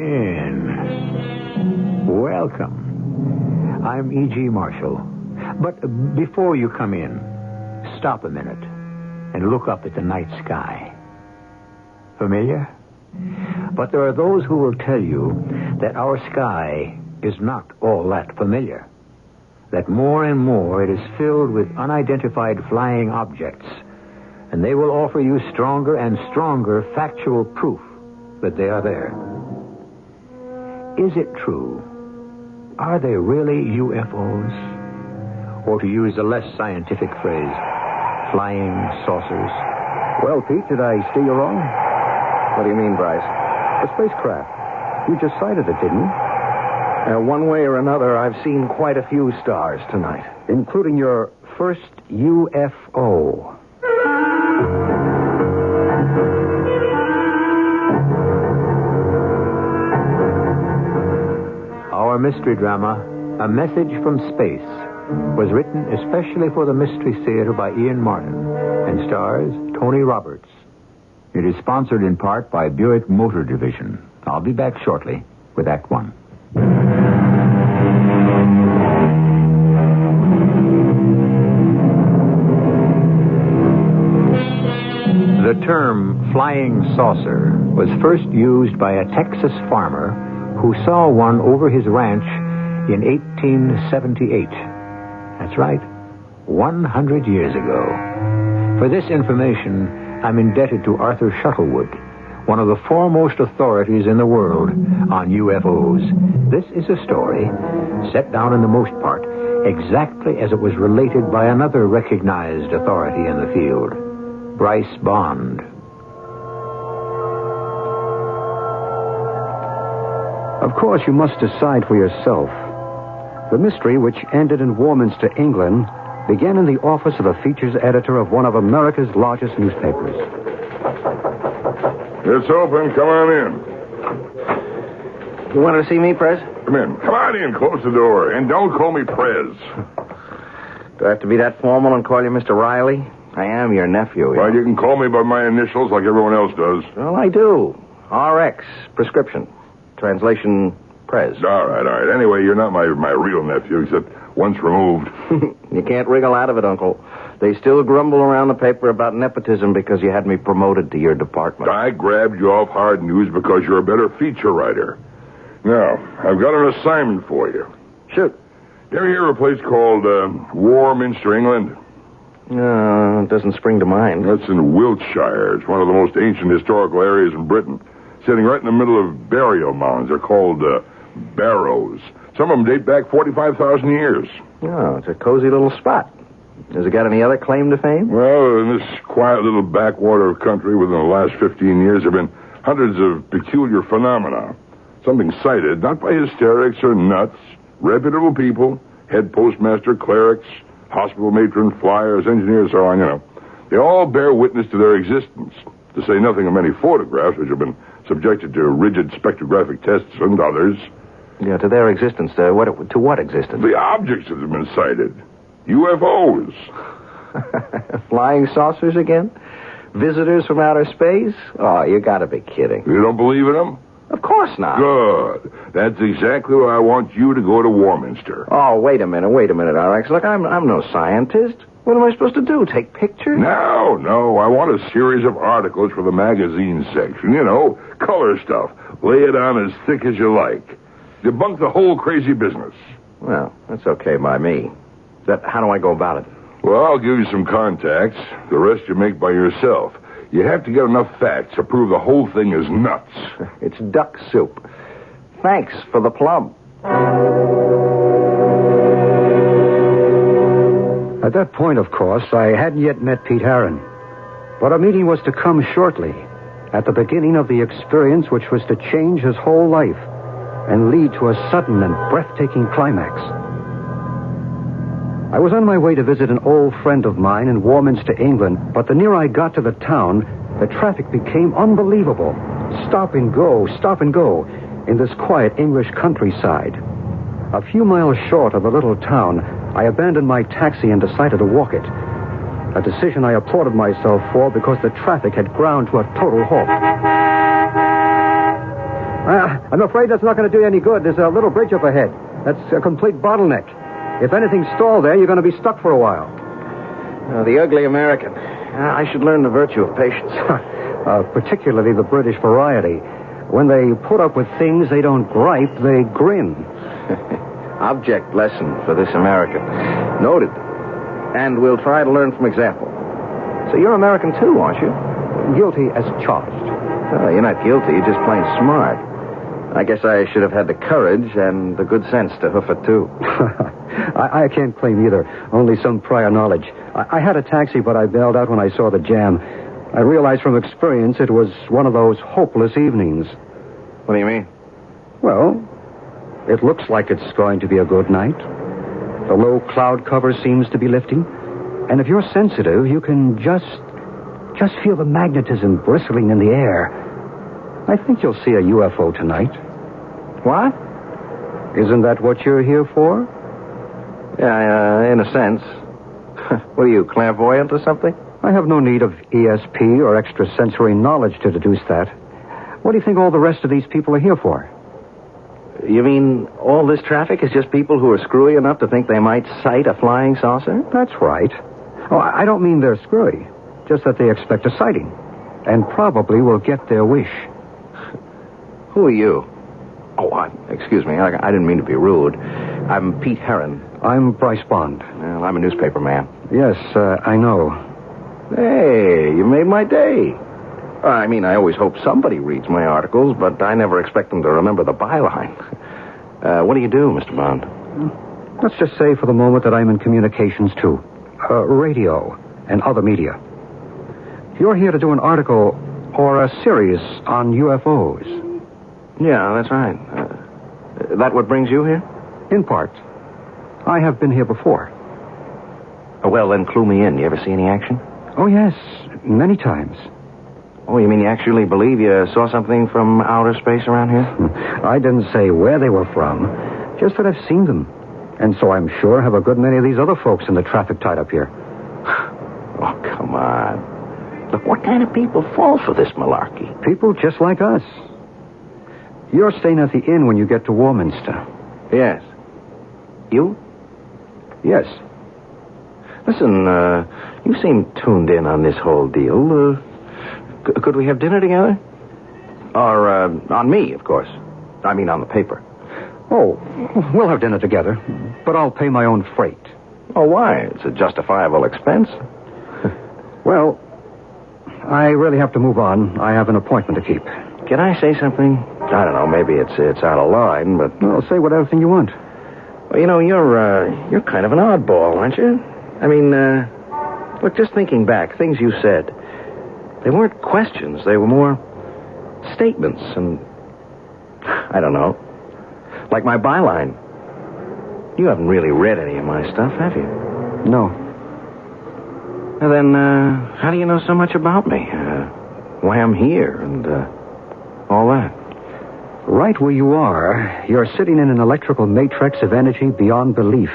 in. Welcome. I'm E.G. Marshall. But before you come in, stop a minute and look up at the night sky. Familiar? But there are those who will tell you that our sky is not all that familiar. That more and more it is filled with unidentified flying objects, and they will offer you stronger and stronger factual proof that they are there. Is it true? Are they really UFOs? Or to use a less scientific phrase, flying saucers? Well, Pete, did I steer you wrong? What do you mean, Bryce? A spacecraft. You just sighted it, didn't you? One way or another, I've seen quite a few stars tonight. Including your first UFO. Our mystery drama, A Message from Space, was written especially for the Mystery Theater by Ian Martin and stars Tony Roberts. It is sponsored in part by Buick Motor Division. I'll be back shortly with Act One. The term flying saucer was first used by a Texas farmer who saw one over his ranch in 1878. That's right, 100 years ago. For this information, I'm indebted to Arthur Shuttlewood, one of the foremost authorities in the world on UFOs. This is a story, set down in the most part, exactly as it was related by another recognized authority in the field, Bryce Bond. Of course, you must decide for yourself. The mystery, which ended in Warminster, England, began in the office of the features editor of one of America's largest newspapers. It's open. Come on in. You wanted to see me, Prez? Come in. Come on in. Close the door. And don't call me Prez. Do I have to be that formal and call you Mr. Riley? I am your nephew. Well, you can call me by my initials like everyone else does. Well, I do. RX, prescription. Translation, Prez. All right. Anyway, you're not my real nephew, except once removed. You can't wriggle out of it, Uncle. They still grumble around the paper about nepotism because you had me promoted to your department. I grabbed you off Hard News because you're a better feature writer. Now, I've got an assignment for you. Shoot. You ever hear of a place called Warminster, England? No, it doesn't spring to mind. That's in Wiltshire. It's one of the most ancient historical areas in Britain. Sitting right in the middle of burial mounds. They're called barrows. Some of them date back 45,000 years. Oh, it's a cozy little spot. Has it got any other claim to fame? Well, in this quiet little backwater country within the last 15 years, there have been hundreds of peculiar phenomena. Something cited, not by hysterics or nuts, reputable people, head postmaster, clerics, hospital matron, flyers, engineers, so on, you know. They all bear witness to their existence, to say nothing of many photographs which have been subjected to rigid spectrographic tests and others. Yeah, to their existence. To what existence? The objects that have been cited. UFOs. Flying saucers again? Visitors from outer space? Oh, you gotta be kidding. You don't believe in them? Of course not. Good. That's exactly why I want you to go to Warminster. Oh, wait a minute, RX. Look, I'm no scientist. What am I supposed to do? Take pictures? No. I want a series of articles for the magazine section. You know, color stuff. Lay it on as thick as you like. Debunk the whole crazy business. Well, that's okay by me. How do I go about it? Well, I'll give you some contacts. The rest you make by yourself. You have to get enough facts to prove the whole thing is nuts. It's duck soup. Thanks for the plum. At that point, of course, I hadn't yet met Pete Harron. But a meeting was to come shortly, at the beginning of the experience which was to change his whole life and lead to a sudden and breathtaking climax. I was on my way to visit an old friend of mine in Warminster, England, but the nearer I got to the town, the traffic became unbelievable. Stop and go in this quiet English countryside. A few miles short of the little town, I abandoned my taxi and decided to walk it. A decision I applauded myself for because the traffic had ground to a total halt. I'm afraid that's not going to do you any good. There's a little bridge up ahead. That's a complete bottleneck. If anything's stalled there, you're going to be stuck for a while. The ugly American. I should learn the virtue of patience. Particularly the British variety. When they put up with things, they don't gripe, they grin. Object lesson for this American. Noted. And we'll try to learn from example. So you're American too, aren't you? Guilty as charged. You're not guilty. You're just plain smart. I guess I should have had the courage and the good sense to hoof it, too. I can't claim either. Only some prior knowledge. I had a taxi, but I bailed out when I saw the jam. I realized from experience it was one of those hopeless evenings. What do you mean? Well, it looks like it's going to be a good night. The low cloud cover seems to be lifting. And if you're sensitive, you can just feel the magnetism bristling in the air. I think you'll see a UFO tonight. What? Isn't that what you're here for? Yeah, in a sense. What are you, clairvoyant or something? I have no need of ESP or extrasensory knowledge to deduce that. What do you think all the rest of these people are here for? You mean all this traffic is just people who are screwy enough to think they might sight a flying saucer? That's right. Oh, I don't mean they're screwy. Just that they expect a sighting. And probably will get their wish. Who are you? Oh, excuse me. I didn't mean to be rude. I'm Pete Herron. I'm Bryce Bond. Well, I'm a newspaper man. Yes, I know. Hey, you made my day. I mean, I always hope somebody reads my articles, but I never expect them to remember the byline. What do you do, Mr. Bond? Let's just say for the moment that I'm in communications, too. Radio and other media. You're here to do an article or a series on UFOs. Yeah, that's right. That what brings you here? In part. I have been here before. Well, then clue me in. You ever see any action? Oh, yes. Many times. Oh, you mean you actually believe you saw something from outer space around here? I didn't say where they were from. Just that I've seen them. And so I'm sure have a good many of these other folks in the traffic tied up here. Oh, come on. Look, what kind of people fall for this malarkey? People just like us. You're staying at the inn when you get to Warminster. Yes. You? Yes. Listen, you seem tuned in on this whole deal. Could we have dinner together? Or, on me, of course. I mean, on the paper. Oh, we'll have dinner together, but I'll pay my own freight. Oh, why? It's a justifiable expense. Well, I really have to move on. I have an appointment to keep. Can I say something? I don't know, maybe it's out of line, but... Well, say whatever thing you want. Well, you know, you're kind of an oddball, aren't you? I mean, look, just thinking back, things you said, they weren't questions. They were more statements, and I don't know. Like my byline. You haven't really read any of my stuff, have you? No. Well, then, how do you know so much about me? Why I'm here, and all that? Right where you are, you're sitting in an electrical matrix of energy beyond belief,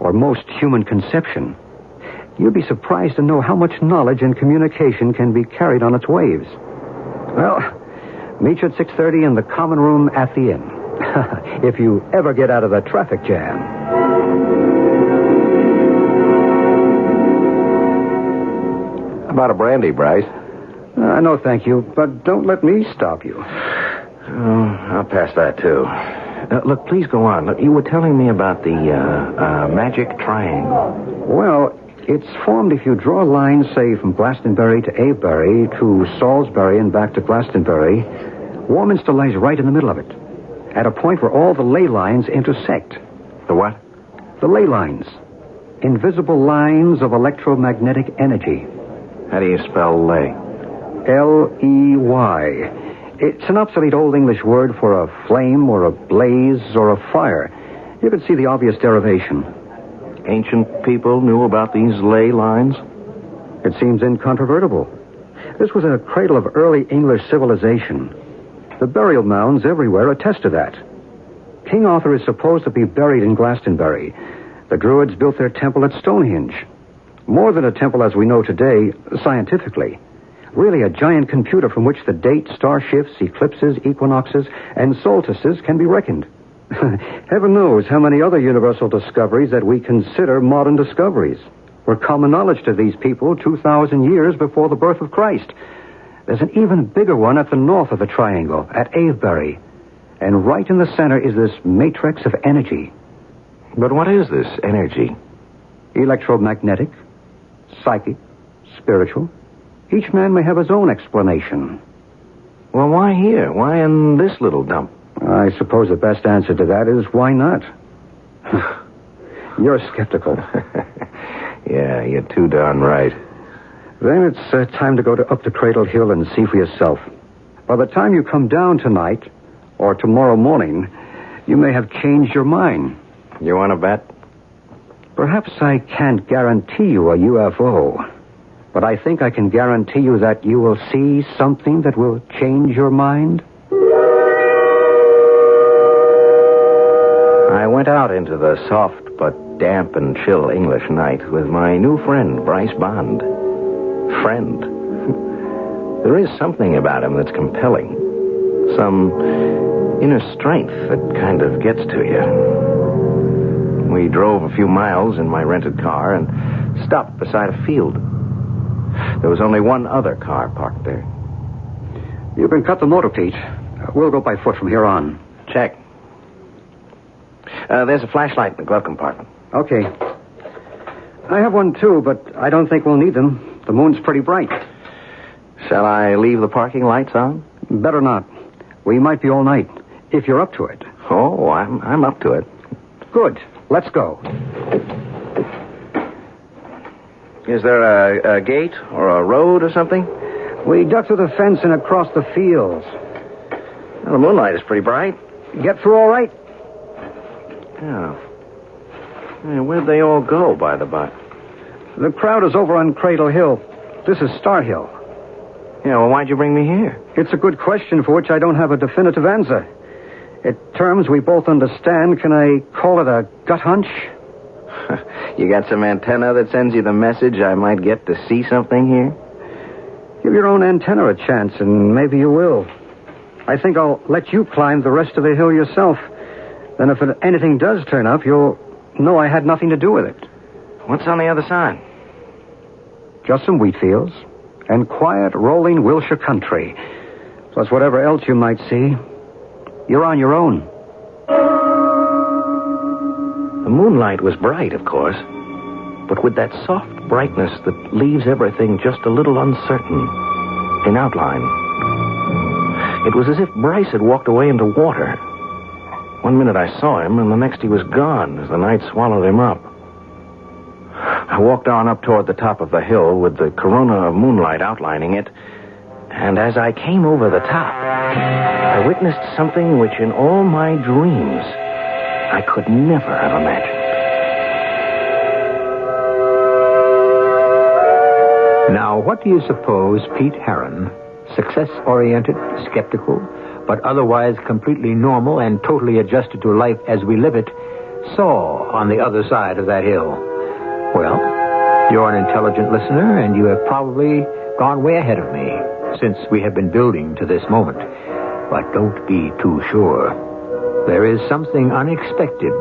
or most human conception. You'd be surprised to know how much knowledge and communication can be carried on its waves. Well, meet you at 6:30 in the common room at the inn. If you ever get out of the traffic jam. How about a brandy, Bryce? No, thank you, but don't let me stop you. Oh, I'll pass that, too. Look, please go on. Look, you were telling me about the magic triangle. Well, it's formed if you draw a line, say, from Glastonbury to Avebury to Salisbury and back to Glastonbury. Warminster lies right in the middle of it, at a point where all the ley lines intersect. The what? The ley lines. Invisible lines of electromagnetic energy. How do you spell ley? L-E-Y. It's an obsolete Old English word for a flame or a blaze or a fire. You can see the obvious derivation. Ancient people knew about these ley lines? It seems incontrovertible. This was a cradle of early English civilization. The burial mounds everywhere attest to that. King Arthur is supposed to be buried in Glastonbury. The Druids built their temple at Stonehenge. More than a temple as we know today, scientifically. Really a giant computer from which the date, star shifts, eclipses, equinoxes, and solstices can be reckoned. Heaven knows how many other universal discoveries that we consider modern discoveries were common knowledge to these people 2,000 years before the birth of Christ. There's an even bigger one at the north of the triangle, at Avebury. And right in the center is this matrix of energy. But what is this energy? Electromagnetic, psychic, spiritual. Each man may have his own explanation. Well, why here? Why in this little dump? I suppose the best answer to that is why not? You're skeptical. Yeah, you're too darn right. Then it's time to go up to Cradle Hill and see for yourself. By the time you come down tonight, or tomorrow morning, you may have changed your mind. You want to bet? Perhaps I can't guarantee you a UFO, but I think I can guarantee you that you will see something that will change your mind. I went out into the soft but damp and chill English night with my new friend, Bryce Bond. Friend. There is something about him that's compelling. Some inner strength that kind of gets to you. We drove a few miles in my rented car and stopped beside a field. There was only one other car parked there. You can cut the motor, Pete. We'll go by foot from here on. Check. There's a flashlight in the glove compartment. Okay. I have one, too, but I don't think we'll need them. The moon's pretty bright. Shall I leave the parking lights on? Better not. We might be all night, if you're up to it. Oh, I'm up to it. Good. Let's go. Is there a gate or a road or something? We duck through the fence and across the fields. Well, the moonlight is pretty bright. Get through all right? Yeah. Hey, where'd they all go, by the by? The crowd is over on Cradle Hill. This is Star Hill. Yeah, well, why'd you bring me here? It's a good question for which I don't have a definitive answer. In terms we both understand, can I call it a gut hunch? You got some antenna that sends you the message I might get to see something here? Give your own antenna a chance, and maybe you will. I think I'll let you climb the rest of the hill yourself. Then if anything does turn up, you'll know I had nothing to do with it. What's on the other side? Just some wheat fields and quiet, rolling Wilshire country. Plus whatever else you might see. You're on your own. The moonlight was bright, of course, but with that soft brightness that leaves everything just a little uncertain in outline. It was as if Bryce had walked away into water. One minute I saw him, and the next he was gone as the night swallowed him up. I walked on up toward the top of the hill with the corona of moonlight outlining it, and as I came over the top, I witnessed something which in all my dreams I could never have imagined. Now, what do you suppose Pete Heron, success-oriented, skeptical, but otherwise completely normal and totally adjusted to life as we live it, saw on the other side of that hill? Well, you're an intelligent listener, and you have probably gone way ahead of me since we have been building to this moment. But don't be too sure. There is something unexpected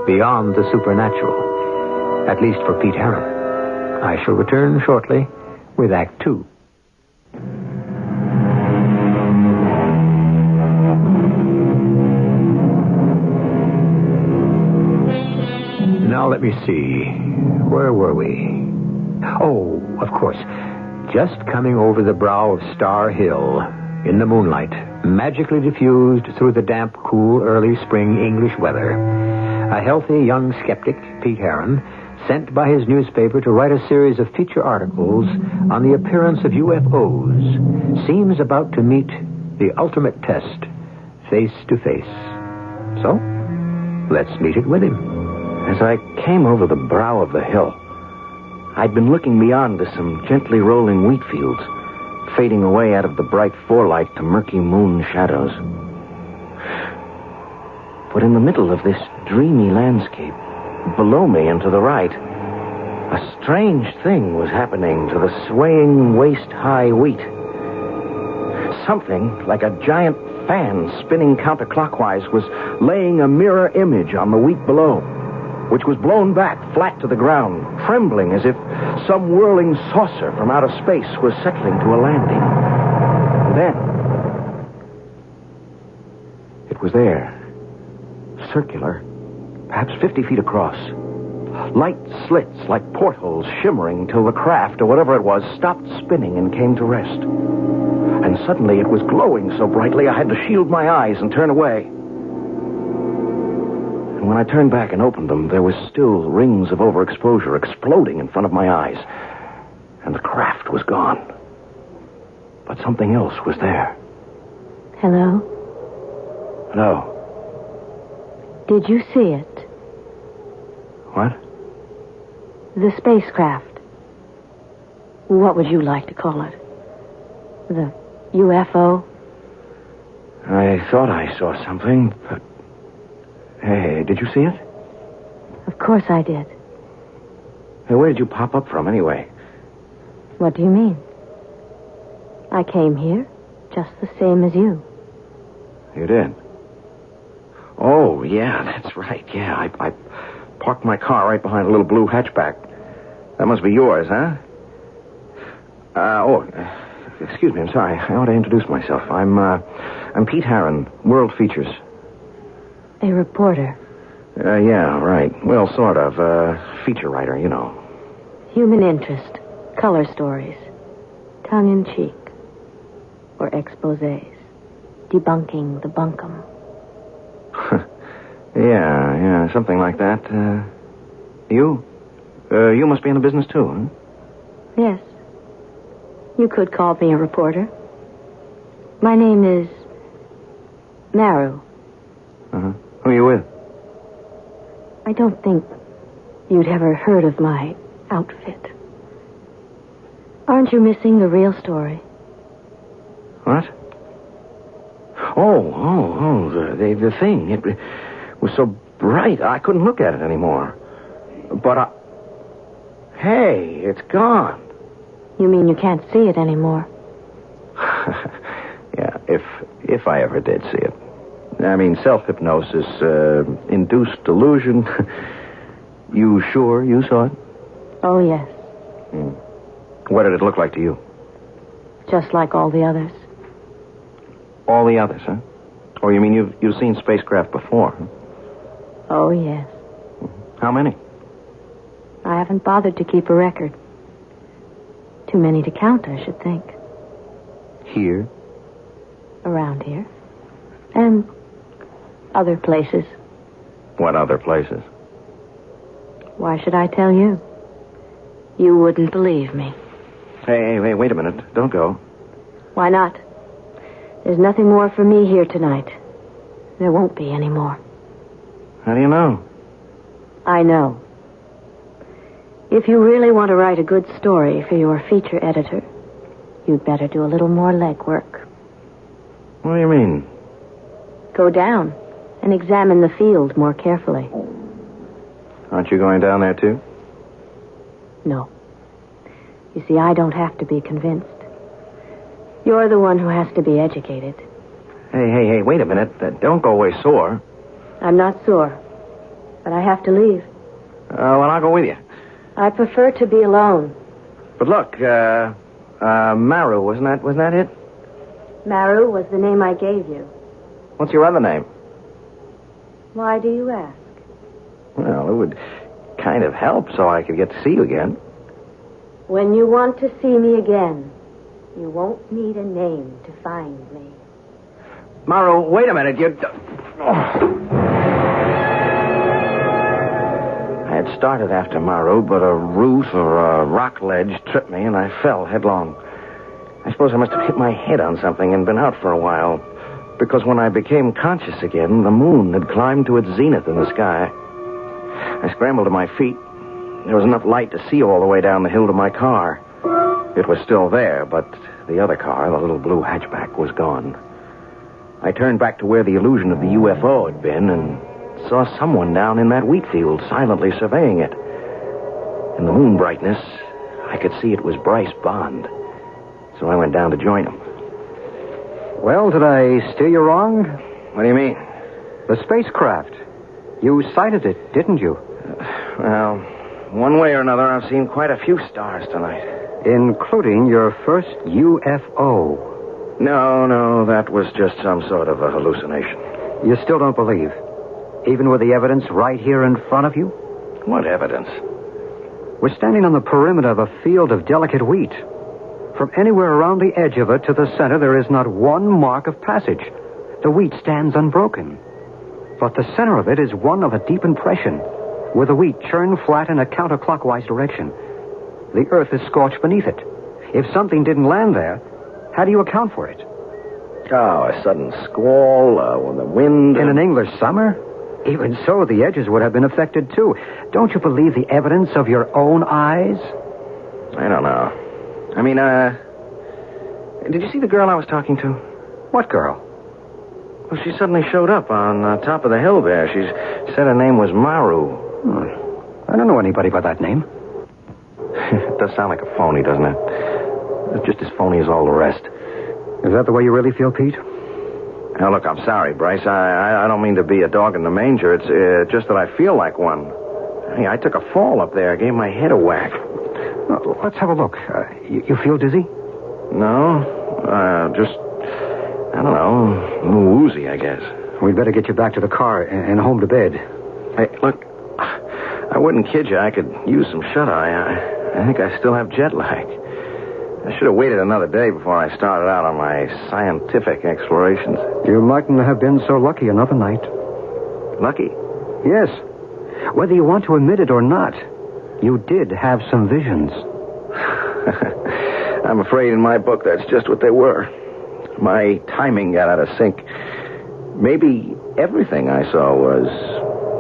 beyond the supernatural, at least for Pete Heron. I shall return shortly with Act 2. Now let me see. Where were we? Oh, of course. Just coming over the brow of Star Hill in the moonlight, magically diffused through the damp, cool, early spring English weather. A healthy young skeptic, Pete Heron, sent by his newspaper to write a series of feature articles on the appearance of UFOs, seems about to meet the ultimate test, face to face. So, let's meet it with him. As I came over the brow of the hill, I'd been looking beyond to some gently rolling wheat fields, fading away out of the bright forelight to murky moon shadows. But in the middle of this dreamy landscape, below me and to the right, a strange thing was happening to the swaying waist-high wheat. something like a giant fan spinning counterclockwise was laying a mirror image on the wheat below, which was blown back flat to the ground, trembling as if some whirling saucer from outer space was settling to a landing. And then it was there, circular, perhaps 50 feet across. Light slits like portholes shimmering till the craft, or whatever it was, stopped spinning and came to rest. And suddenly it was glowing so brightly I had to shield my eyes and turn away. And when I turned back and opened them, there was still rings of overexposure exploding in front of my eyes. And the craft was gone. But something else was there. Hello? Hello. Did you see it? What? The spacecraft. What would you like to call it? The UFO? I thought I saw something, but... Hey, did you see it? Of course I did. Hey, where did you pop up from, anyway? What do you mean? I came here just the same as you. You did? Oh, yeah, that's right. Yeah, I parked my car right behind a little blue hatchback. That must be yours, huh? Excuse me, I'm sorry. I ought to introduce myself. I'm Pete Harron, World Features. A reporter. Yeah, right. Well, sort of. Feature writer, you know. Human interest. Color stories. Tongue-in-cheek. Or exposés. Debunking the bunkum. Yeah, something like that. You must be in the business, too, huh? Yes. You could call me a reporter. My name is Maru. Uh-huh. Who are you with? I don't think you'd ever heard of my outfit. Aren't you missing the real story? What? Oh, the thing. It was so bright, I couldn't look at it anymore. But hey, it's gone. You mean you can't see it anymore? Yeah, if I ever did see it. I mean, self-hypnosis, induced delusion. You sure you saw it? Oh, yes. What did it look like to you? Just like all the others. All the others, huh? Oh, you mean you've seen spacecraft before, huh? Oh, yes. How many? I haven't bothered to keep a record. Too many to count, I should think. Here? Around here. And other places. What other places? Why should I tell you? You wouldn't believe me. Hey, wait a minute. Don't go. Why not? There's nothing more for me here tonight. There won't be any more. How do you know? I know. If you really want to write a good story for your feature editor, you'd better do a little more legwork. What do you mean? Go down and examine the field more carefully. Aren't you going down there, too? No. You see, I don't have to be convinced. You're the one who has to be educated. Hey, wait a minute. Don't go away sore. I'm not sore, but I have to leave. Well, I'll go with you. I prefer to be alone. But look, Maru, wasn't that it? Maru was the name I gave you. What's your other name? Why do you ask? Well, it would kind of help so I could get to see you again. When you want to see me again, you won't need a name to find me. Maru, wait a minute. I had started after Maru, but a root or a rock ledge tripped me, and I fell headlong. I suppose I must have hit my head on something and been out for a while, because when I became conscious again, the moon had climbed to its zenith in the sky. I scrambled to my feet. There was enough light to see all the way down the hill to my car. It was still there, but the other car, the little blue hatchback, was gone. I turned back to where the illusion of the UFO had been and saw someone down in that wheat field silently surveying it. In the moon brightness, I could see it was Bryce Bond. So I went down to join him. Well, did I steer you wrong? What do you mean? The spacecraft. You sighted it, didn't you? Well, one way or another, I've seen quite a few stars tonight. Including your first UFO. No, that was just some sort of a hallucination. You still don't believe? Even with the evidence right here in front of you? What evidence? We're standing on the perimeter of a field of delicate wheat. From anywhere around the edge of it to the center, there is not one mark of passage. The wheat stands unbroken. But the center of it is one of a deep impression, where the wheat churned flat in a counterclockwise direction. The earth is scorched beneath it. If something didn't land there, how do you account for it? Oh, a sudden squall, when the wind... In an English summer? Even so, the edges would have been affected, too. Don't you believe the evidence of your own eyes? I don't know. I mean, did you see the girl I was talking to? What girl? Well, she suddenly showed up on top of the hill there. She said her name was Maru. I don't know anybody by that name. It does sound like a phony, doesn't it? It's just as phony as all the rest. Is that the way you really feel, Pete? Now, look, I'm sorry, Bryce. I don't mean to be a dog in the manger. It's just that I feel like one. Hey, I took a fall up there. Gave my head a whack. Let's have a look. You feel dizzy? No. Just, I don't know, a little woozy, I guess. We'd better get you back to the car and home to bed. Hey, look, I wouldn't kid you. I could use some shut-eye. I think I still have jet lag. I should have waited another day before I started out on my scientific explorations. You mightn't have been so lucky another night. Lucky? Yes. Whether you want to admit it or not, you did have some visions. I'm afraid in my book that's just what they were. My timing got out of sync. Maybe everything I saw was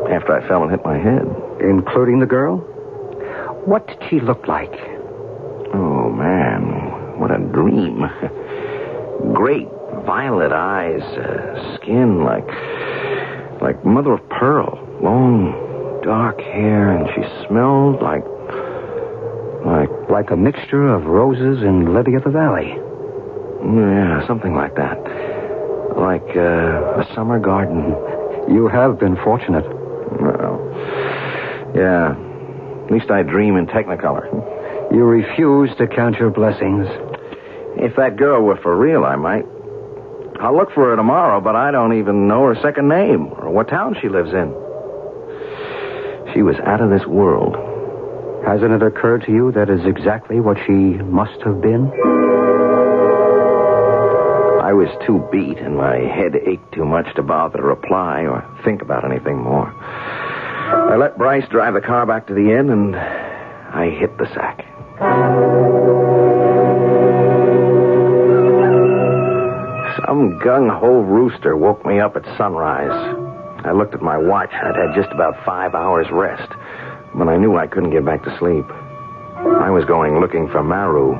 after I fell and hit my head. Including the girl? What did she look like? Oh, man, what a dream. Great violet eyes, skin like mother of pearl, long, dark hair, and she smelled like a mixture of roses and lily of the valley. Yeah, something like that. Like a summer garden. You have been fortunate. Well, yeah. At least I dream in Technicolor. You refuse to count your blessings. If that girl were for real, I might. I'll look for her tomorrow, but I don't even know her second name or what town she lives in. She was out of this world. Hasn't it occurred to you that is exactly what she must have been? I was too beat and my head ached too much to bother to reply or think about anything more. I let Bryce drive the car back to the inn and I hit the sack. Some gung-ho rooster woke me up at sunrise. I looked at my watch. I'd had just about 5 hours rest, but I knew I couldn't get back to sleep. I was going looking for Maru.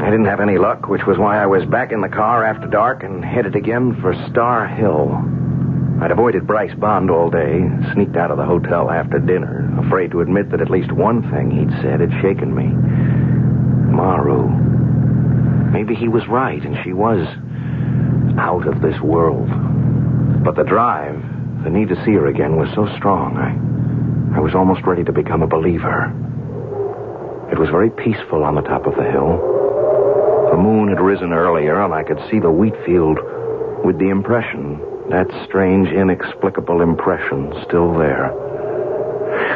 I didn't have any luck, which was why I was back in the car after dark and headed again for Star Hill. I'd avoided Bryce Bond all day, sneaked out of the hotel after dinner, afraid to admit that at least one thing he'd said had shaken me. Maru. Maybe he was right, and she was out of this world. But the drive, the need to see her again, was so strong, I was almost ready to become a believer. It was very peaceful on the top of the hill. The moon had risen earlier, and I could see the wheat field with the impression, that strange, inexplicable impression, still there.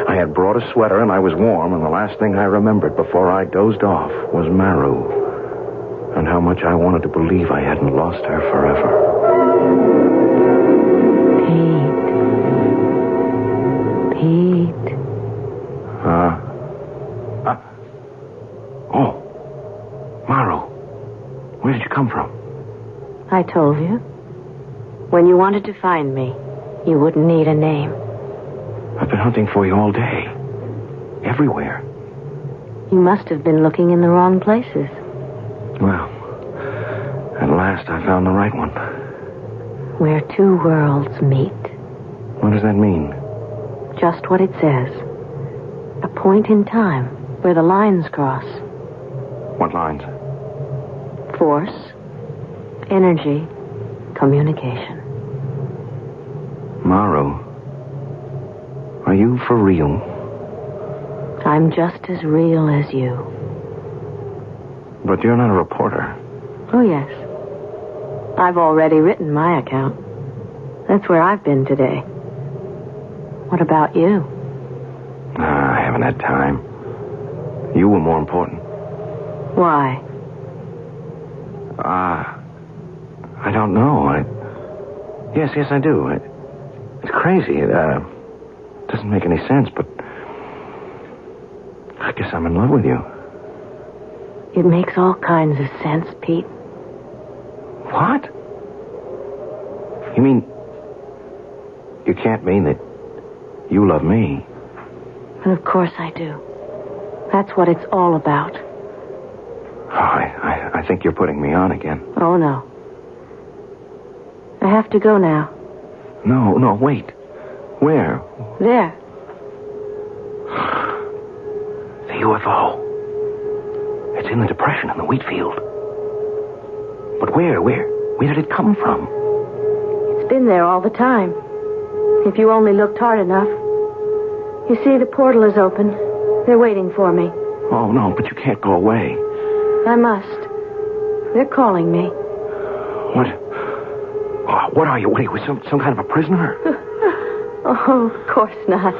I had brought a sweater, and I was warm, and the last thing I remembered before I dozed off was Maru, and how much I wanted to believe I hadn't lost her forever. Pete. Oh. Maru. Where did you come from? I told you. When you wanted to find me, you wouldn't need a name. I've been hunting for you all day. Everywhere. You must have been looking in the wrong places. Well, at last I found the right one. Where two worlds meet. What does that mean? Just what it says. A point in time where the lines cross. What lines? Force energy, communication. Maru, are you for real? I'm just as real as you. But you're not a reporter. Oh, yes. I've already written my account. That's where I've been today. What about you? I haven't had time. You were more important. Why? I don't know. Yes, I do. It's crazy. It doesn't make any sense, but I guess I'm in love with you. It makes all kinds of sense, Pete. What? You mean... You can't mean that you love me? And of course I do. That's what it's all about. Oh, I think you're putting me on again. Oh, no. I have to go now. No, wait. Where? There. The UFO. It's in the depression in the wheat field. But where did it come from? It's been there all the time. If you only looked hard enough. You see, the portal is open. They're waiting for me. Oh, no, but you can't go away. I must. They're calling me. What are you? What are you, some kind of a prisoner? Oh, of course not.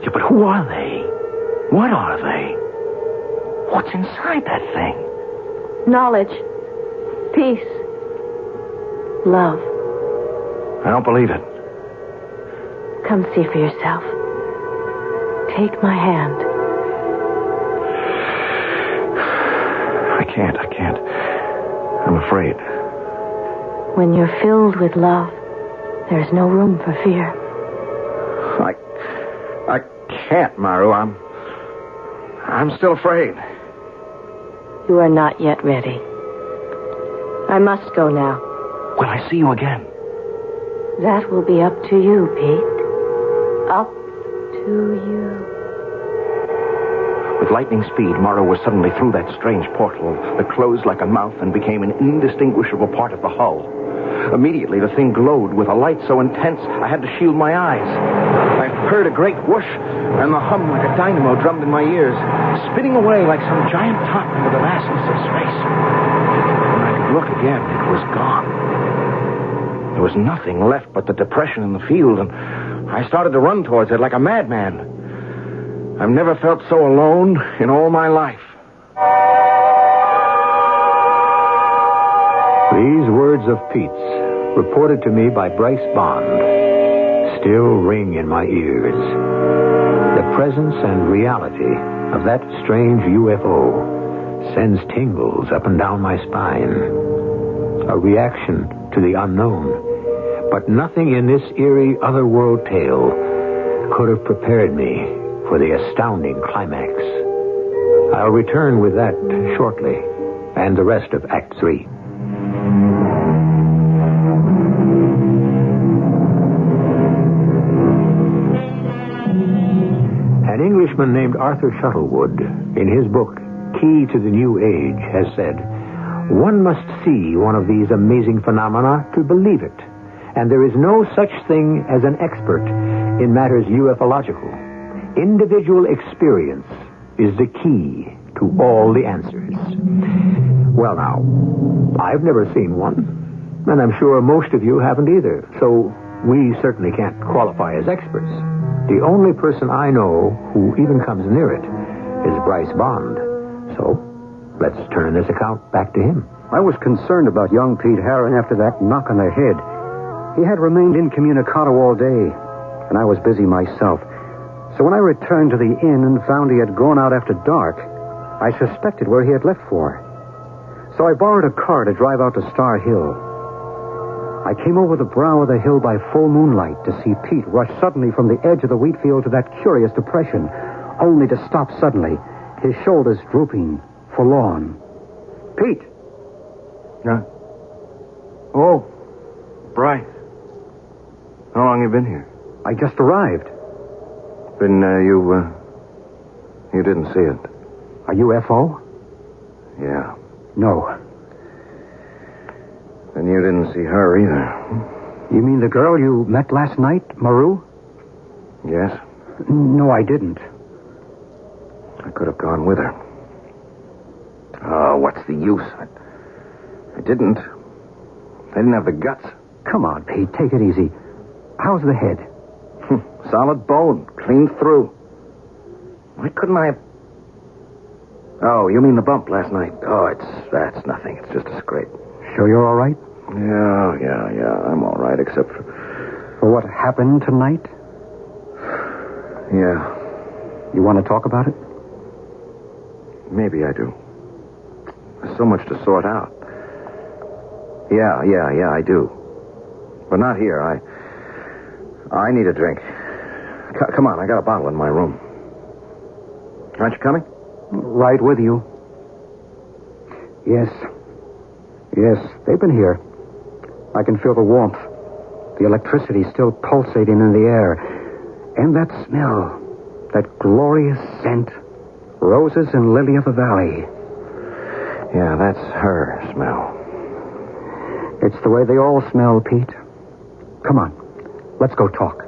Yeah, but who are they? What are they? What's inside that thing? Knowledge. Peace. Love. I don't believe it. Come see for yourself. Take my hand. I can't. I'm afraid. When you're filled with love, there's no room for fear. I can't, Maru. I'm still afraid. You are not yet ready. I must go now. Will I see you again? That will be up to you, Pete. Up to you. With lightning speed, Maru was suddenly through that strange portal that closed like a mouth and became an indistinguishable part of the hull. Immediately, the thing glowed with a light so intense I had to shield my eyes. I heard a great whoosh, and the hum like a dynamo drummed in my ears, spinning away like some giant top into the vastness of space. When I could look again, it was gone. There was nothing left but the depression in the field, and I started to run towards it like a madman. I've never felt so alone in all my life. These words of Pete's, reported to me by Bryce Bond, still ring in my ears. The presence and reality of that strange UFO sends tingles up and down my spine. A reaction to the unknown. But nothing in this eerie otherworld tale could have prepared me for the astounding climax. I'll return with that shortly, and the rest of Act 3. An Englishman named Arthur Shuttlewood, in his book, Key to the New Age, has said, "One must see one of these amazing phenomena to believe it, and there is no such thing as an expert in matters ufological. Individual experience is the key to all the answers." Well, now, I've never seen one, and I'm sure most of you haven't either, so we certainly can't qualify as experts. The only person I know who even comes near it is Bryce Bond. So, let's turn this account back to him. I was concerned about young Pete Harron after that knock on the head. He had remained incommunicado all day, and I was busy myself. So when I returned to the inn and found he had gone out after dark, I suspected where he had left for. So I borrowed a car to drive out to Star Hill. I came over the brow of the hill by full moonlight to see Pete rush suddenly from the edge of the wheat field to that curious depression, only to stop suddenly, his shoulders drooping, forlorn. "Pete!" Yeah? Oh, Bryce. How long have you been here? "I just arrived." Then, you didn't see it? "A UFO?" Yeah. "No." Then And you didn't see her either. You mean the girl you met last night, Maru? Yes? No, I didn't. I could have gone with her. Oh, what's the use? I didn't. I didn't have the guts. Come on, Pete, take it easy. How's the head? Solid bone, clean through. Why couldn't I have... Oh, you mean the bump last night? Oh, that's nothing. It's just a scrape. Sure you're all right? Yeah. I'm all right, except for... For what happened tonight? Yeah. You want to talk about it? Maybe I do. There's so much to sort out. Yeah, I do. But not here. I need a drink. Come on, I got a bottle in my room. Aren't you coming? Right with you. Yes, they've been here. I can feel the warmth. The electricity still pulsating in the air. And that smell. That glorious scent. Roses and lily of the valley. Yeah, that's her smell. It's the way they all smell, Pete. Come on, let's go talk.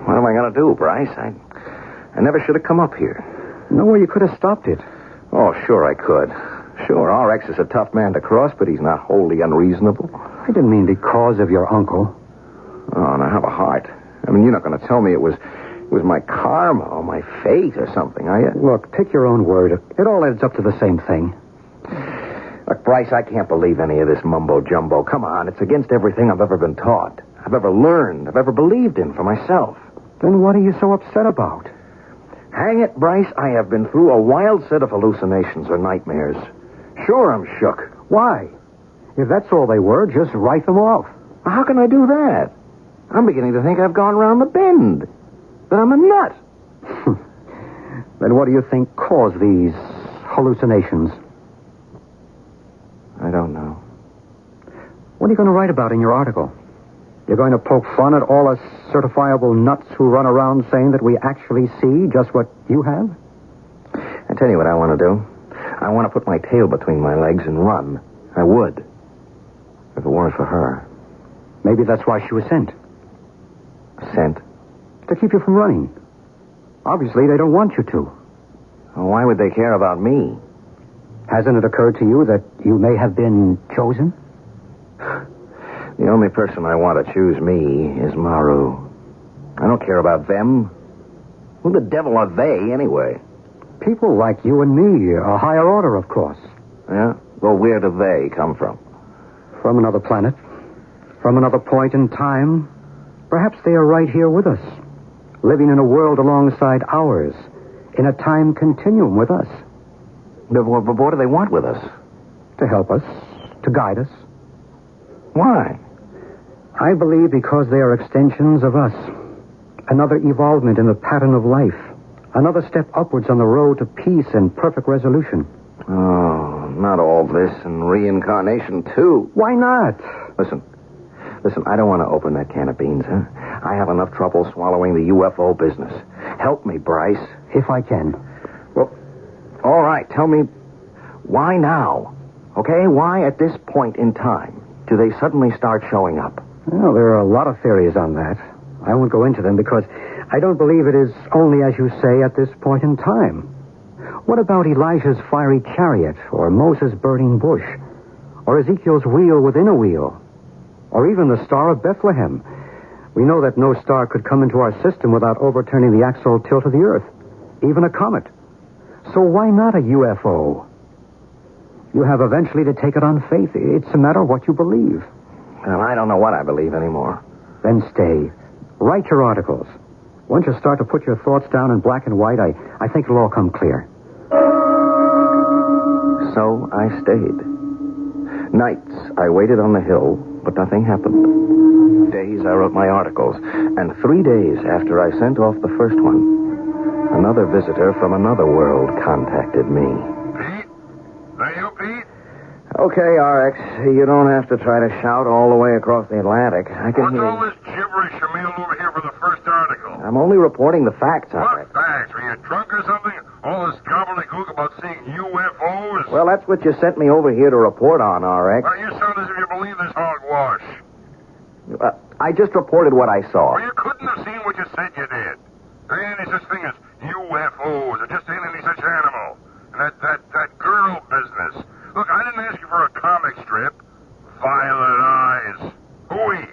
What am I going to do, Bryce? I never should have come up here. No way you could have stopped it. Oh, sure I could. Sure, RX is a tough man to cross, but he's not wholly unreasonable. I didn't mean because of your uncle. Oh, now have a heart. I mean, you're not going to tell me it was my karma or my fate or something, are you? Look, pick your own word. It all adds up to the same thing. Look, Bryce, I can't believe any of this mumbo-jumbo. Come on, it's against everything I've ever been taught, I've ever learned, I've ever believed in for myself. Then what are you so upset about? Hang it, Bryce, I have been through a wild set of hallucinations or nightmares. Sure, I'm shook. Why? If that's all they were, just write them off. How can I do that? I'm beginning to think I've gone around the bend. That I'm a nut. Then what do you think caused these hallucinations? I don't know. What are you going to write about in your article? You're going to poke fun at all us certifiable nuts who run around saying that we actually see just what you have? I tell you what I want to do. I want to put my tail between my legs and run. I would. If it weren't for her. Maybe that's why she was sent. Sent? To keep you from running. Obviously, they don't want you to. Well, why would they care about me? Hasn't it occurred to you that you may have been chosen? The only person I want to choose me is Maru. I don't care about them. Who the devil are they, anyway? People like you and me, a higher order, of course. Yeah? Well, where do they come from? From another planet. From another point in time. Perhaps they are right here with us. Living in a world alongside ours. In a time continuum with us. But what do they want with us? To help us. To guide us. Why? I believe because they are extensions of us. Another evolvement in the pattern of life. Another step upwards on the road to peace and perfect resolution. Oh, not all this and reincarnation, too. Why not? Listen, I don't want to open that can of beans, huh? I have enough trouble swallowing the UFO business. Help me, Bryce. If I can. Well, all right, tell me, why now? Okay, why at this point in time do they suddenly start showing up? Well, there are a lot of theories on that. I won't go into them because I don't believe it is only, as you say, at this point in time. What about Elijah's fiery chariot, or Moses' burning bush, or Ezekiel's wheel within a wheel, or even the Star of Bethlehem? We know that no star could come into our system without overturning the axial tilt of the Earth, even a comet. So why not a UFO? You have eventually to take it on faith. It's a matter of what you believe. Well, I don't know what I believe anymore. Then stay. Write your articles. Once you start to put your thoughts down in black and white, I think it'll all come clear. So I stayed. Nights, I waited on the hill, but nothing happened. Days, I wrote my articles. And 3 days after I sent off the first one, another visitor from another world contacted me. Pete? Are you Pete? Okay, RX, you don't have to try to shout all the way across the Atlantic. I can What's hear all you. this gibberish you mailed over here for the first article? I'm only reporting the facts, What RX. facts? Were you drunk or something? All this gobbledygook about seeing UFOs? Well, that's what you sent me over here to report on, RX. Well, you sound as if you believe this hogwash. I just reported what I saw. Well, you couldn't have seen what you said you did. There ain't any such thing as UFOs. There just ain't any such animal. And that girl business. Look, I didn't ask you for a comic strip. Violet eyes. Hooey.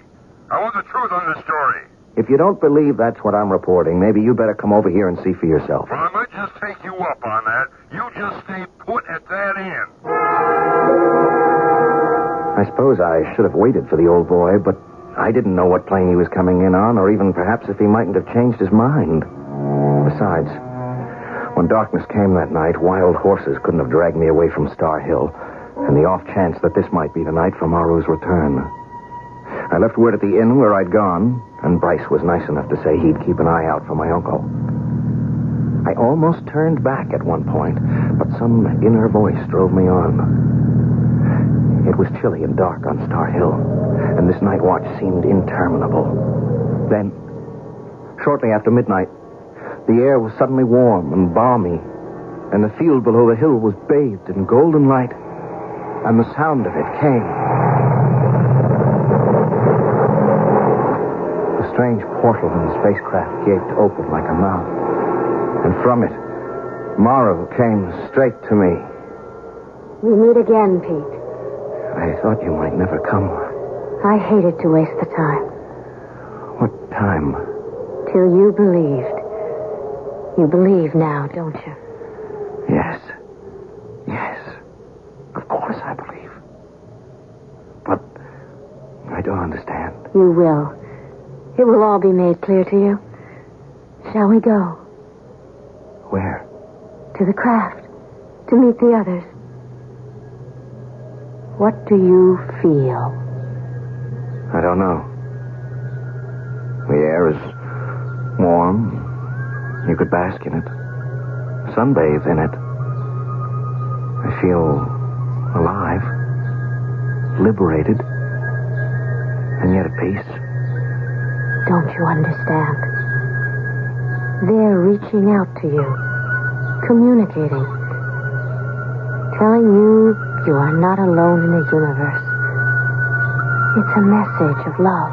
I want the truth on this story. If you don't believe that's what I'm reporting, maybe you better come over here and see for yourself. Well, I might just take you up on that. You just stay put at that end. I suppose I should have waited for the old boy, but I didn't know what plane he was coming in on, or even perhaps if he mightn't have changed his mind. Besides, when darkness came that night, wild horses couldn't have dragged me away from Star Hill, and the off chance that this might be the night for Maru's return. I left word at the inn where I'd gone, and Bryce was nice enough to say he'd keep an eye out for my uncle. I almost turned back at one point, but some inner voice drove me on. It was chilly and dark on Star Hill, and this night watch seemed interminable. Then, shortly after midnight, the air was suddenly warm and balmy, and the field below the hill was bathed in golden light, and the sound of it came. The strange portal in the spacecraft gaped open like a mouth, and from it, Maru came straight to me. We meet again, Pete. I thought you might never come. I hated to waste the time. What time? Till you believed. You believe now, don't you? Yes. Yes. Of course I believe. But I don't understand. You will. It will all be made clear to you. Shall we go? Where? To the craft. To meet the others. What do you feel? I don't know. The air is warm. You could bask in it. Sunbathe in it. I feel alive. Liberated. And yet at peace. Don't you understand? They're reaching out to you. Communicating. Telling you you are not alone in the universe. It's a message of love.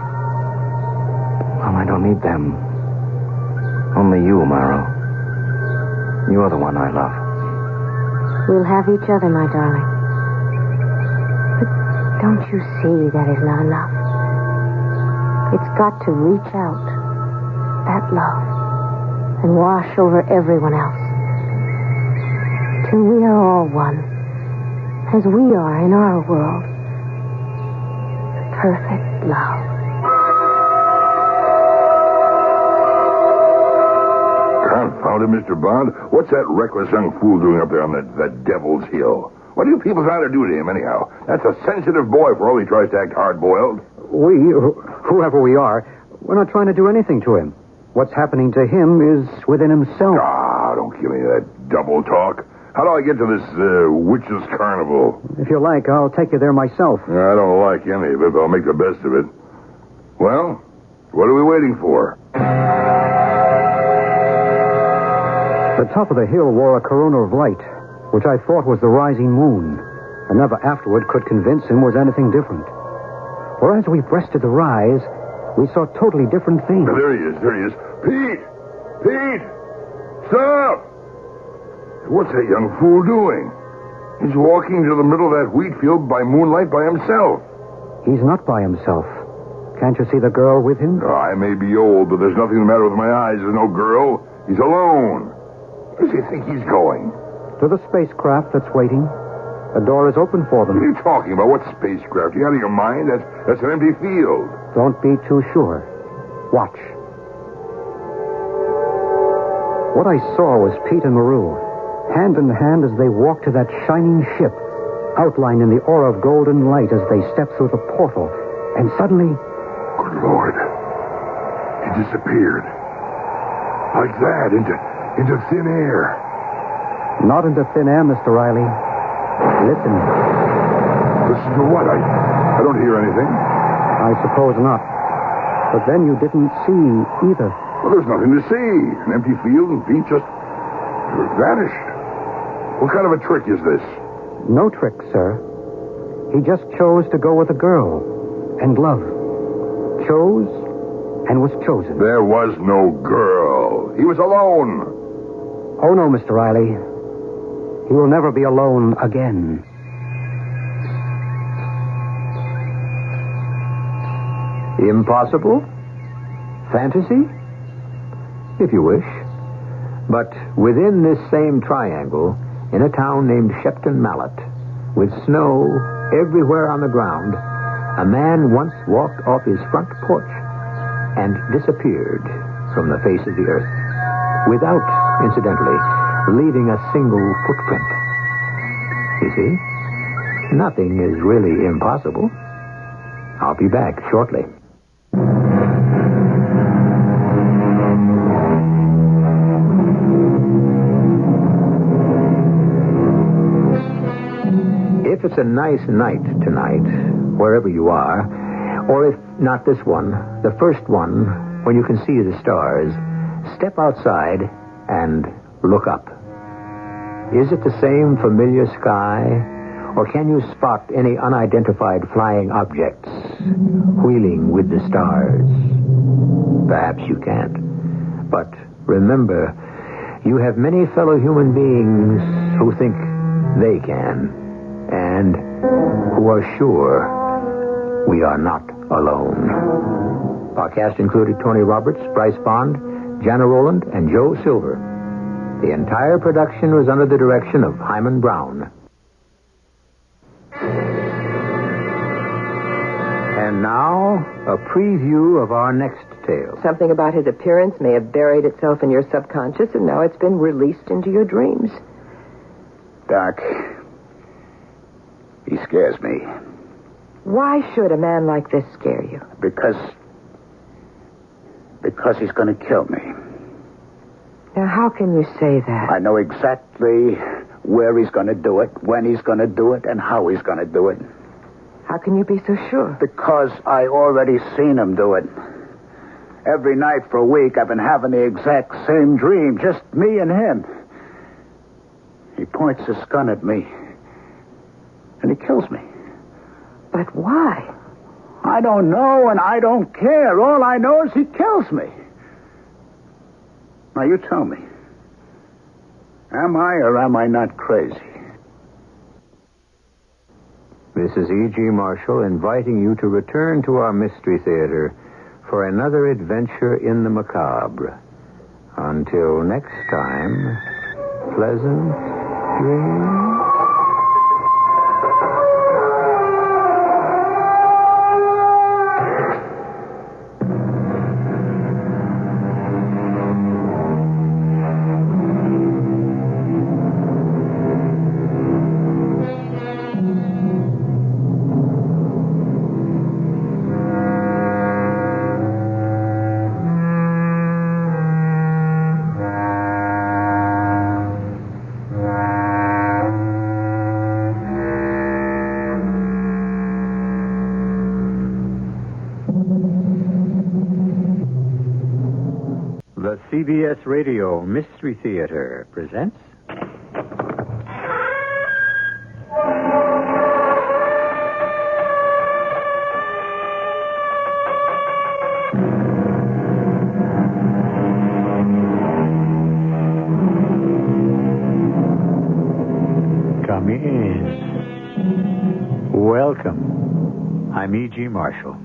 Well, I don't need them. Only you, Maru. You're the one I love. We'll have each other, my darling. But don't you see that is not enough? It's got to reach out, that love, and wash over everyone else. Till we are all one, as we are in our world. Perfect love. Confound it, Mr. Bond. What's that reckless young fool doing up there on that Devil's Hill? What are you people trying to do to him, anyhow? That's a sensitive boy for all he tries to act hard-boiled. We, whoever we are, we're not trying to do anything to him. What's happening to him is within himself. Ah, don't give me that double talk. How do I get to this witches' carnival? If you like, I'll take you there myself. I don't like any of it, but I'll make the best of it. Well, what are we waiting for? The top of the hill wore a corona of light, which I thought was the rising moon, and never afterward could convince him was anything different. For as we breasted the rise, we saw totally different things. There he is. Pete! Pete! Stop! What's that young fool doing? He's walking to the middle of that wheat field by moonlight by himself. He's not by himself. Can't you see the girl with him? Oh, I may be old, but there's nothing the matter with my eyes. There's no girl. He's alone. Where does he think he's going? To the spacecraft that's waiting. The door is open for them. What are you talking about? What spacecraft? You out of your mind? That's an empty field. Don't be too sure. Watch. What I saw was Pete and Maru, hand in hand as they walked to that shining ship, outlined in the aura of golden light as they stepped through the portal. And suddenly... Good Lord. He disappeared. Like that, into thin air. Not into thin air, Mr. Riley. Listen. Listen to what? I don't hear anything. I suppose not. But then you didn't see either. Well, there's nothing to see. An empty field and Pete just vanished. What kind of a trick is this? No trick, sir. He just chose to go with a girl and love. Chose and was chosen. There was no girl. He was alone. Oh, no, Mr. Riley. He will never be alone again. Impossible? Fantasy? If you wish. But within this same triangle, in a town named Shepton Mallet, with snow everywhere on the ground, a man once walked off his front porch and disappeared from the face of the earth, without, incidentally, leaving a single footprint. You see, nothing is really impossible. I'll be back shortly. If it's a nice night tonight, wherever you are, or if not this one, the first one, when you can see the stars, step outside and look up. Is it the same familiar sky, or can you spot any unidentified flying objects wheeling with the stars? Perhaps you can't. But remember, you have many fellow human beings who think they can, and who are sure we are not alone. Our cast included Tony Roberts, Bryce Bond, Jana Rowland, and Joe Silver. The entire production was under the direction of Hyman Brown. And now, a preview of our next tale. Something about his appearance may have buried itself in your subconscious, and now it's been released into your dreams. Doc, he scares me. Why should a man like this scare you? Because he's going to kill me. Now, how can you say that? I know exactly where he's going to do it, when he's going to do it, and how he's going to do it. How can you be so sure? Because I already seen him do it. Every night for a week, I've been having the exact same dream, just me and him. He points his gun at me, and he kills me. But why? I don't know, and I don't care. All I know is he kills me. Now, you tell me. Am I or am I not crazy? This is E.G. Marshall inviting you to return to our Mystery Theater for another adventure in the macabre. Until next time, pleasant dreams. The CBS Radio Mystery Theater presents... Come in. Welcome. I'm E.G. Marshall.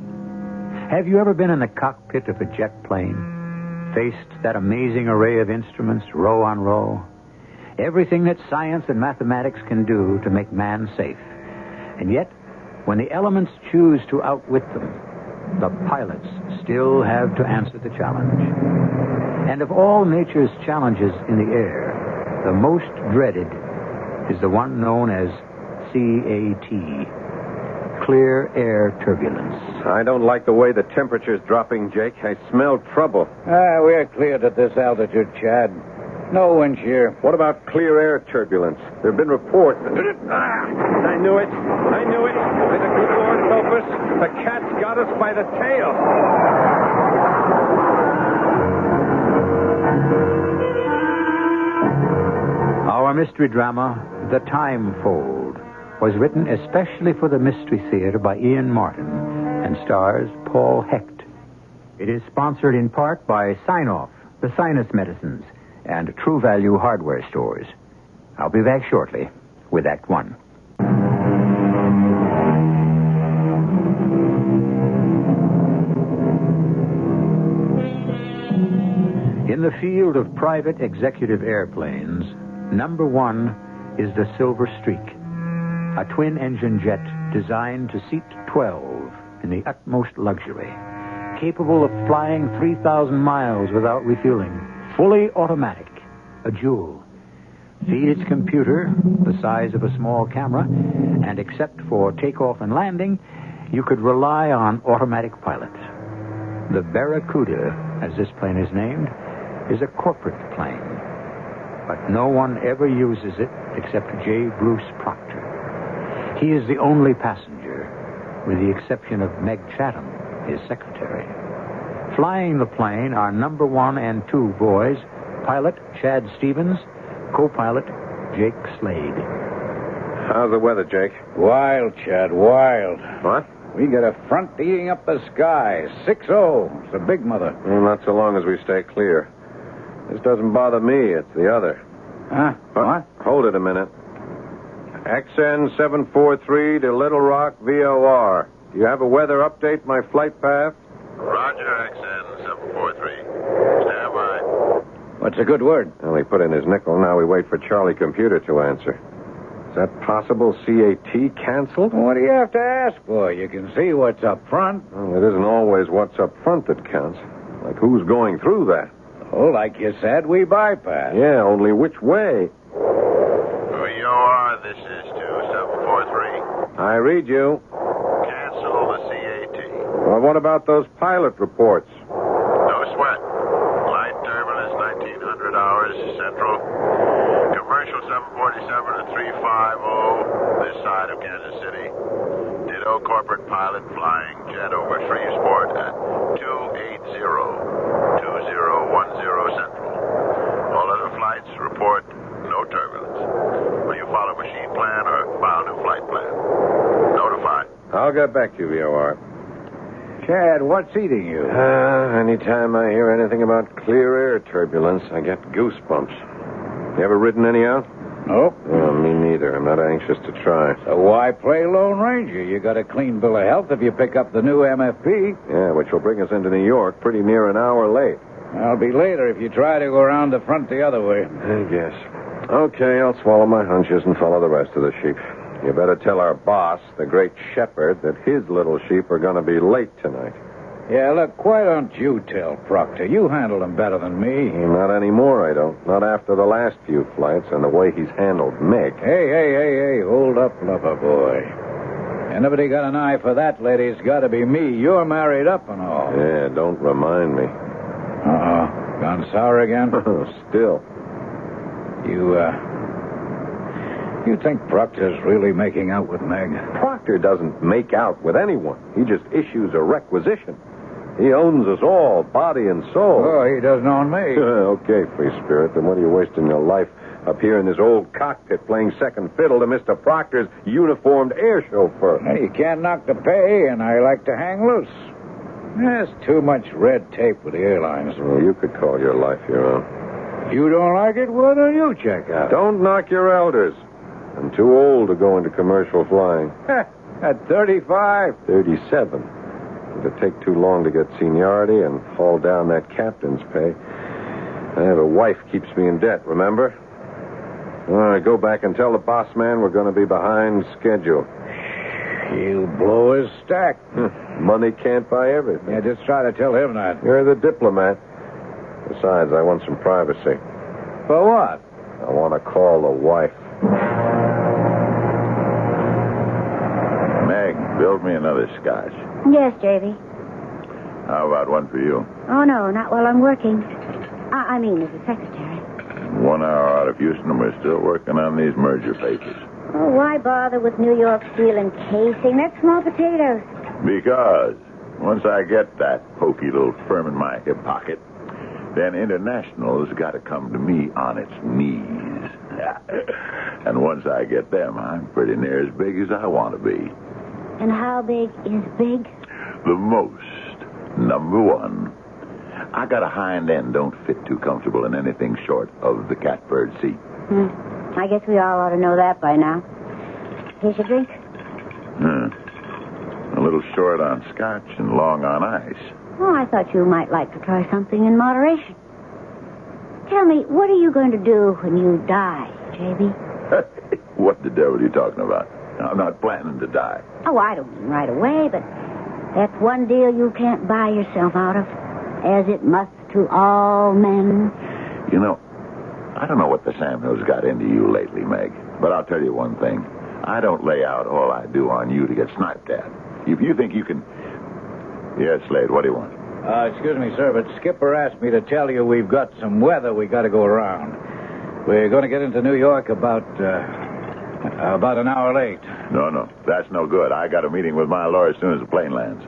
Have you ever been in the cockpit of a jet plane? Faced that amazing array of instruments, row on row? Everything that science and mathematics can do to make man safe. And yet, when the elements choose to outwit them, the pilots still have to answer the challenge. And of all nature's challenges in the air, the most dreaded is the one known as CAT, clear air turbulence. I don't like the way the temperature's dropping, Jake. I smell trouble. We're cleared at this altitude, Chad. No wind shear. What about clear air turbulence? There have been reports. I knew it. May the good Lord help us. The cat's got us by the tail. Our mystery drama, The Time Fold, was written especially for the Mystery Theater by Ian Martin and stars Paul Hecht. It is sponsored in part by Sign-Off, the sinus medicines, and True Value hardware stores. I'll be back shortly with Act One. In the field of private executive airplanes, number one is the Silver Streak, a twin-engine jet designed to seat 12 in the utmost luxury, capable of flying 3,000 miles without refueling, fully automatic, a jewel. Feed its computer, the size of a small camera, and except for takeoff and landing, you could rely on automatic pilot. The Barracuda, as this plane is named, is a corporate plane, but no one ever uses it except J. Bruce Proctor. He is the only passenger, with the exception of Meg Chatham, his secretary. Flying the plane are number one and two boys, pilot Chad Stevens, co-pilot Jake Slade. How's the weather, Jake? Wild, Chad, wild. What? We get a front eating up the sky. 6-0. It's a big mother. Well, not so long as we stay clear. This doesn't bother me. It's the other. Huh? What? Hold it a minute. XN 743 to Little Rock, VOR. Do you have a weather update, my flight path? Roger, XN 743. Stand by. What's a good word? Well, he put in his nickel. Now we wait for Charlie Computer to answer. Is that possible? CAT canceled? What do you have to ask for? You can see what's up front. Well, it isn't always what's up front that counts. Like who's going through that? Oh, like you said, we bypass. Yeah, only which way? VOR, this is 2743. I read you. Cancel the CAT. Well, what about those pilot reports? No sweat. Light turbulence, 1900 hours, central. Commercial 747 at 350, this side of Kansas City. Ditto corporate pilot flying jet over Shreveport at 280-2010 central. All other flights report no turbulence. Will you follow machine plan or file new flight plan? Notify. I'll get back to you, VOR. Chad, what's eating you? Anytime I hear anything about clear air turbulence, I get goosebumps. You ever ridden any out? Nope. Well, me neither. I'm not anxious to try. So why play Lone Ranger? You got a clean bill of health if you pick up the new MFP. Yeah, which will bring us into New York pretty near an hour late. I'll be later if you try to go around the front the other way. I guess. Okay, I'll swallow my hunches and follow the rest of the sheep. You better tell our boss, the great shepherd, that his little sheep are going to be late tonight. Yeah, look, why don't you tell Proctor? You handle him better than me. Not anymore, I don't. Not after the last few flights and the way he's handled Meg. Hey, hold up, lover boy. Anybody got an eye for that lady, it's got to be me. You're married up and all. Yeah, don't remind me. Gone sour again? Still. You think Proctor's really making out with Meg? Proctor doesn't make out with anyone. He just issues a requisition. He owns us all, body and soul. Oh, he doesn't own me. Okay, free spirit, then what are you wasting your life up here in this old cockpit playing second fiddle to Mr. Proctor's uniformed air chauffeur? Hey, you can't knock the pay, and I like to hang loose. There's too much red tape with the airlines. Well, you could call your life your own. You don't like it? Why don't you check out? Don't knock your elders. I'm too old to go into commercial flying. At 35? 37. It'll take too long to get seniority and haul down that captain's pay. I have a wife keeps me in debt, remember? All right, go back and tell the boss man we're going to be behind schedule. He'll blow his stack. Money can't buy everything. Yeah, just try to tell him that. You're the diplomat. Besides, I want some privacy. For what? I want to call the wife. Meg, build me another scotch. Yes, Davy. How about one for you? Oh, no, not while I'm working. I mean, as a secretary. 1 hour out of Houston, and we're still working on these merger papers. Oh, why bother with New York steel and casing? That's small potatoes. Because once I get that pokey little firm in my hip pocket, then International's got to come to me on its knees. And once I get them, I'm pretty near as big as I want to be. And how big is big? The most. Number one. I got a hind end don't fit too comfortable in anything short of the catbird seat. I guess we all ought to know that by now. Here's your drink. A little short on scotch and long on ice. Oh, I thought you might like to try something in moderation. Tell me, what are you going to do when you die, J.B.? What the devil are you talking about? I'm not planning to die. Oh, I don't mean right away, but that's one deal you can't buy yourself out of, as it must to all men. You know, I don't know what the Samuels got into you lately, Meg, but I'll tell you one thing. I don't lay out all I do on you to get sniped at. If you think you can... Yes, Slade, what do you want? Excuse me, sir, but Skipper asked me to tell you we've got some weather we got to go around. We're going to get into New York about an hour late. No, that's no good. I got a meeting with my lawyer as soon as the plane lands.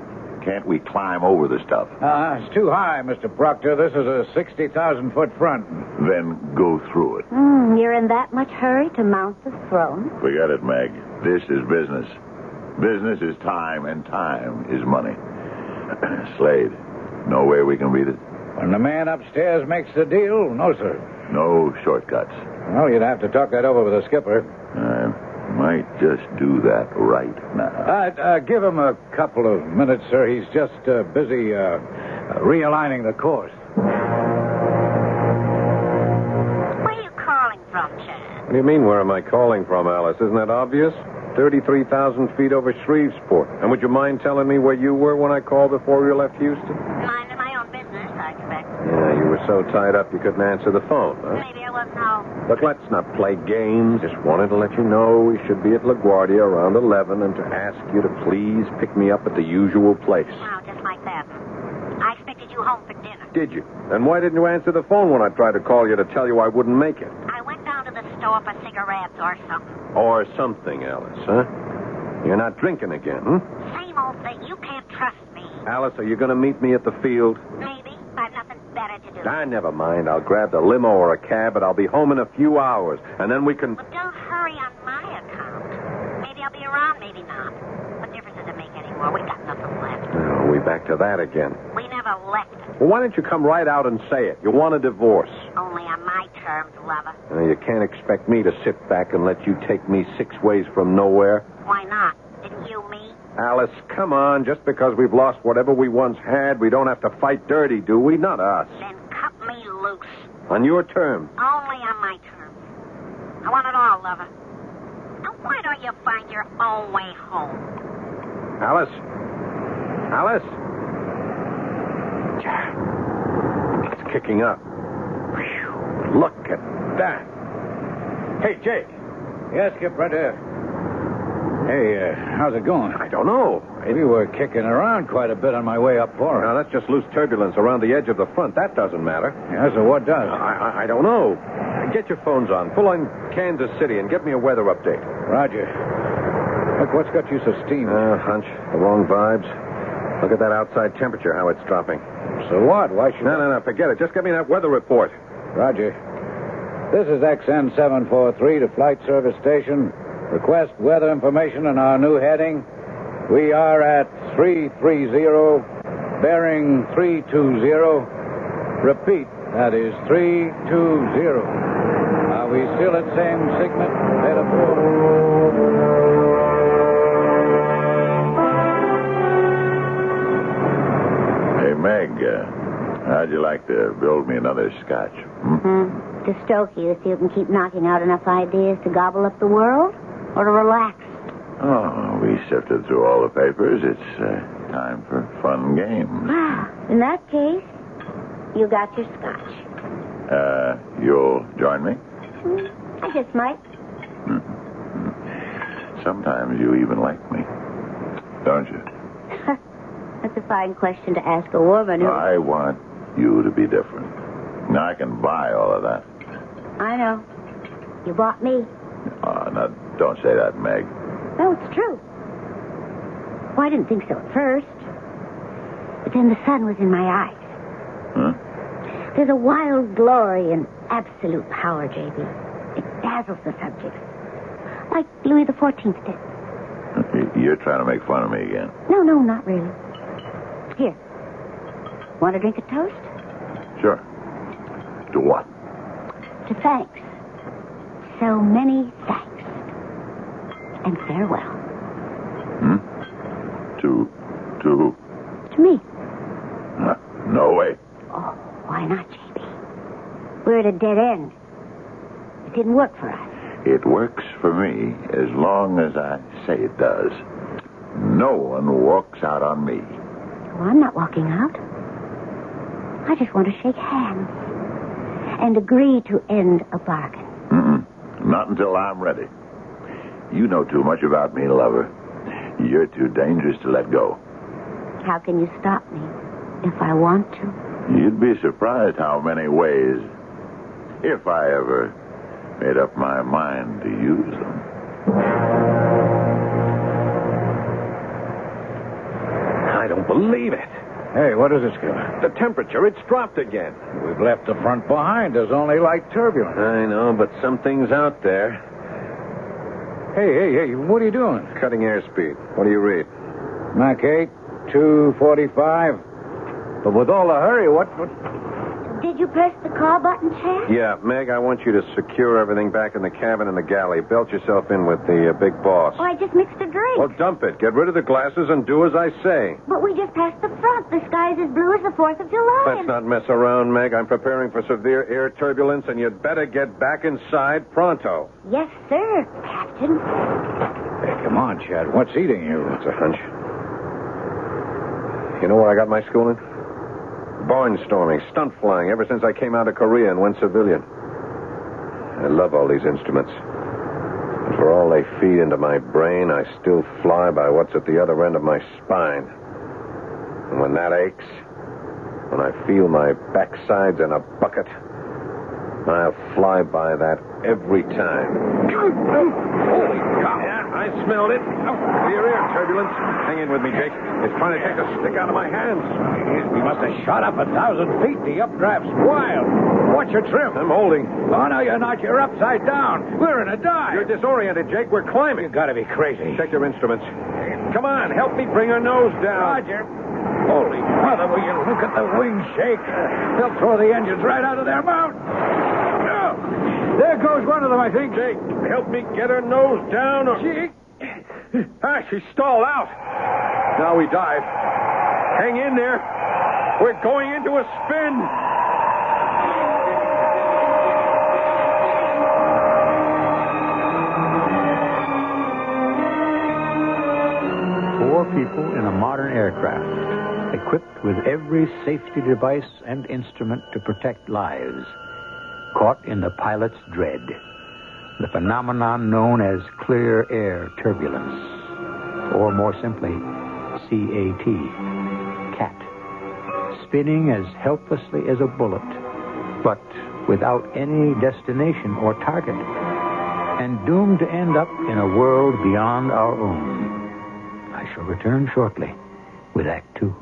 Can't we climb over the stuff? It's too high, Mr. Proctor. This is a 60,000-foot front. Then go through it. You're in that much hurry to mount the throne? Forget it, Meg. This is business. Business is time, and time is money. Slade, no way we can beat it? When the man upstairs makes the deal, no, sir. No shortcuts. Well, you'd have to talk that over with the skipper. I might just do that right now. Give him a couple of minutes, sir. He's just busy realigning the course. Where are you calling from, Chad? What do you mean, where am I calling from, Alice? Isn't that obvious? 33,000 feet over Shreveport. And would you mind telling me where you were when I called before you left Houston? Minding my own business, I expect. Yeah, you were so tied up you couldn't answer the phone, huh? Maybe I wasn't home. Look, let's not play games. Just wanted to let you know we should be at LaGuardia around 11 and to ask you to please pick me up at the usual place. Wow, just like that. I expected you home for dinner. Did you? Then why didn't you answer the phone when I tried to call you to tell you I wouldn't make it? I went down to the store for cigarettes or something. Or something, Alice, huh? You're not drinking again, hmm? Same old thing. You can't trust me. Alice, are you going to meet me at the field? Maybe. I've nothing better to do. Never mind. I'll grab the limo or a cab, but I'll be home in a few hours. And then we can... Well, don't hurry on my account. Maybe I'll be around, maybe not. What difference does it make anymore? We got nothing left. Oh, we back to that again. We never left it. Well, why don't you come right out and say it? You want a divorce. Only on my terms, lover. You can't expect me to sit back and let you take me 6 ways from nowhere. Why not? Didn't you me? Alice, come on. Just because we've lost whatever we once had, we don't have to fight dirty, do we? Not us. Then cut me loose. On your terms. Only on my terms. I want it all, lover. Now, why don't you find your own way home? Alice? Alice? It's kicking up. Whew. Look at that. Hey, Jake. Yes, Skip, right there. Hey, how's it going? I don't know. We were kicking around quite a bit on my way up for it. Now, that's just loose turbulence around the edge of the front. That doesn't matter. Yeah, so what does? I don't know. Get your phones on. Pull on Kansas City and get me a weather update. Roger. Look, what's got you so steamy? Hunch. The wrong vibes. Look at that outside temperature, how it's dropping. So what? Why should... No, forget it. Just get me that weather report. Roger. This is XN 743 to Flight Service Station. Request weather information on our new heading. We are at 330, bearing 320. Repeat, that is 320. Are we still at same segment? Head aboard. Hey, Meg, how'd you like to build me another scotch? To stoke you so you can keep knocking out enough ideas to gobble up the world? Or to relax? Oh, we sifted through all the papers. It's time for fun games. In that case, you got your scotch. You'll join me? I just might. Sometimes you even like me. Don't you? That's a fine question to ask a woman who... I want you to be different. Now, I can buy all of that. I know. You bought me. Now, don't say that, Meg. No, it's true. Well, I didn't think so at first. But then the sun was in my eyes. There's a wild glory in absolute power, J.B. dazzles the subjects. Like Louis XIV did. You're trying to make fun of me again. No, not really. Here. Want to drink a toast? Sure. To what? To thanks. So many thanks. And farewell. To me. No way. Oh, why not, J.B.? We're at a dead end. It didn't work for us. It works for me as long as I say it does. No one walks out on me. Well, I'm not walking out. I just want to shake hands and agree to end a bargain. Not until I'm ready. You know too much about me, lover. You're too dangerous to let go. How can you stop me if I want to? You'd be surprised how many ways, if I ever made up my mind to use them. I don't believe it. Hey, what is this, Skipper? The temperature, it's dropped again. We've left the front behind. There's only light turbulence. I know, but something's out there. Hey, what are you doing? Cutting airspeed. What do you read? Mach 8, 245. But with all the hurry, what? Did you press the call button, Chad? Yeah, Meg, I want you to secure everything back in the cabin and the galley. Belt yourself in with the big boss. Oh, I just mixed a drink. Well, dump it. Get rid of the glasses and do as I say. But we just passed the front. The sky's as blue as the 4th of July. Let's not mess around, Meg. I'm preparing for severe air turbulence, and you'd better get back inside pronto. Yes, sir, Captain. Hey, come on, Chad. What's eating you? It's a hunch. You know where I got my schooling? Barnstorming, stunt flying, ever since I came out of Korea and went civilian. I love all these instruments. And for all they feed into my brain, I still fly by what's at the other end of my spine. And when that aches, when I feel my backside's in a bucket, I'll fly by that every time. Holy cow. Yeah, I smelled it. Severe air turbulence. Hang in with me, Jake. It's trying to take the stick out of my hands. We must have shot up 1,000 feet. The updraft's wild. Watch your trim. I'm holding. Oh, no, you're not. You're upside down. We're in a dive. You're disoriented, Jake. We're climbing. You've got to be crazy. Check your instruments. Come on, help me bring her nose down. Roger. Holy mother, will you look at the wings shake? They'll throw the engines right out of their mount. Oh, there goes one of them, I think. Jake, help me get her nose down. She stalled out. Now we dive. Hang in there. We're going into a spin. Four people in a modern aircraft, equipped with every safety device and instrument to protect lives, caught in the pilot's dread, the phenomenon known as clear air turbulence, or more simply, CAT, spinning as helplessly as a bullet, but without any destination or target, and doomed to end up in a world beyond our own. I shall return shortly with Act Two.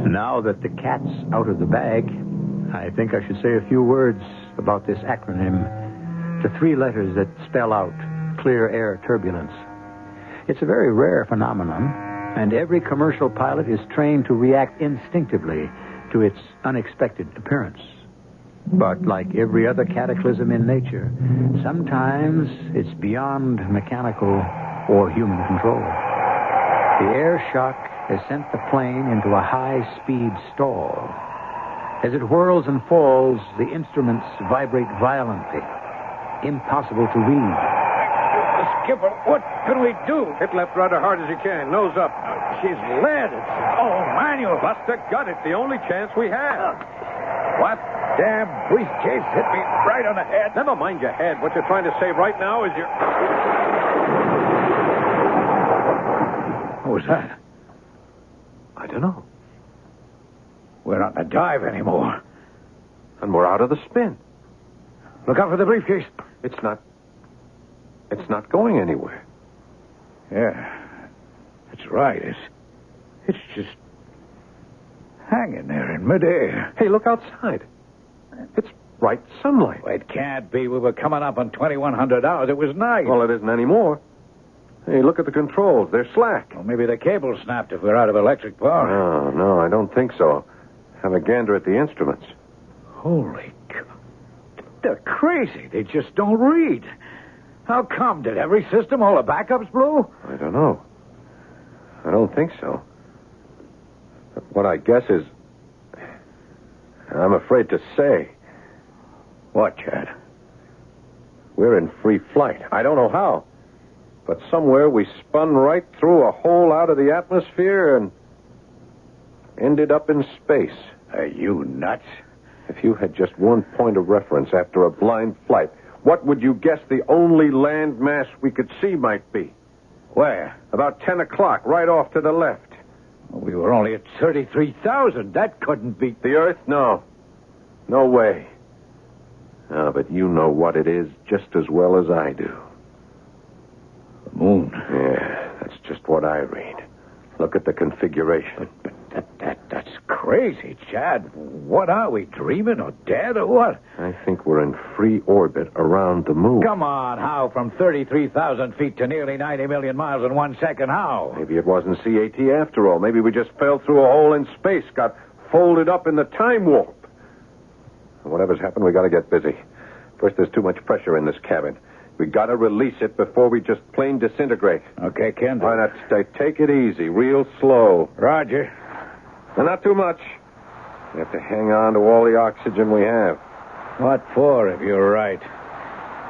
Now that the cat's out of the bag, I think I should say a few words about this acronym, the three letters that spell out clear air turbulence. It's a very rare phenomenon, and every commercial pilot is trained to react instinctively to its unexpected appearance. But like every other cataclysm in nature, sometimes it's beyond mechanical or human control. The air shock has sent the plane into a high-speed stall. As it whirls and falls, the instruments vibrate violently. Impossible to read. Skipper, what can we do? Hit left rudder hard as you can. Nose up. She's lead. It's all manual. Bust a gut. It's the only chance we have. What? Damn briefcase hit me right on the head. Never mind your head. What you're trying to say right now is your... What was that? I don't know. We're not in a dive anymore. And we're out of the spin. Look out for the briefcase. It's not going anywhere. Yeah, that's right. It's just hanging there in midair. Hey, look outside. It's bright sunlight. Well, it can't be. We were coming up on 2100 hours. It was night. Well, it isn't anymore. Hey, look at the controls. They're slack. Well, maybe the cable snapped if we're out of electric power. No, I don't think so. Have a gander at the instruments. Holy God. They're crazy. They just don't read. How come? Did every system, all the backups blew? I don't know. I don't think so. But what I guess is... I'm afraid to say. What, Chad? We're in free flight. I don't know how. But somewhere we spun right through a hole out of the atmosphere and ended up in space. Are you nuts? If you had just one point of reference after a blind flight, what would you guess the only land mass we could see might be? Where? About 10 o'clock, right off to the left. Well, we were only at 33,000. That couldn't be... The Earth? No. No way. Ah, but you know what it is just as well as I do. The moon. Yeah, that's just what I read. Look at the configuration. But that's crazy, Chad. What are we, dreaming or dead or what? I think we're in free orbit around the moon. Come on, how? From 33,000 feet to nearly 90 million miles in 1 second, how? Maybe it wasn't CAT after all. Maybe we just fell through a hole in space, got folded up in the time warp. Whatever's happened, we got to get busy. First, there's too much pressure in this cabin. We got to release it before we just plain disintegrate. Okay, Ken. Why not take it easy, real slow. Roger. And not too much. We have to hang on to all the oxygen we have. What for, if you're right?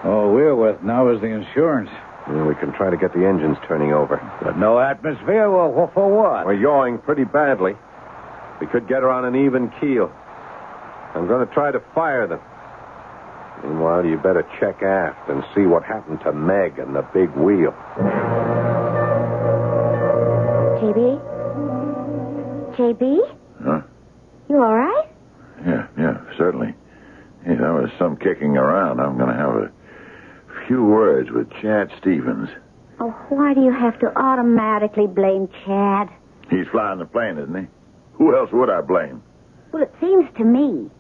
All we're with now is the insurance. Yeah, we can try to get the engines turning over. But no atmosphere? Well, for what? We're yawing pretty badly. We could get her on an even keel. I'm going to try to fire them. Meanwhile, you better check aft and see what happened to Meg and the big wheel. JB? Huh? You all right? Yeah, certainly. Hey, there was some kicking around. I'm going to have a few words with Chad Stevens. Oh, why do you have to automatically blame Chad? He's flying the plane, isn't he? Who else would I blame? Well, it seems to me,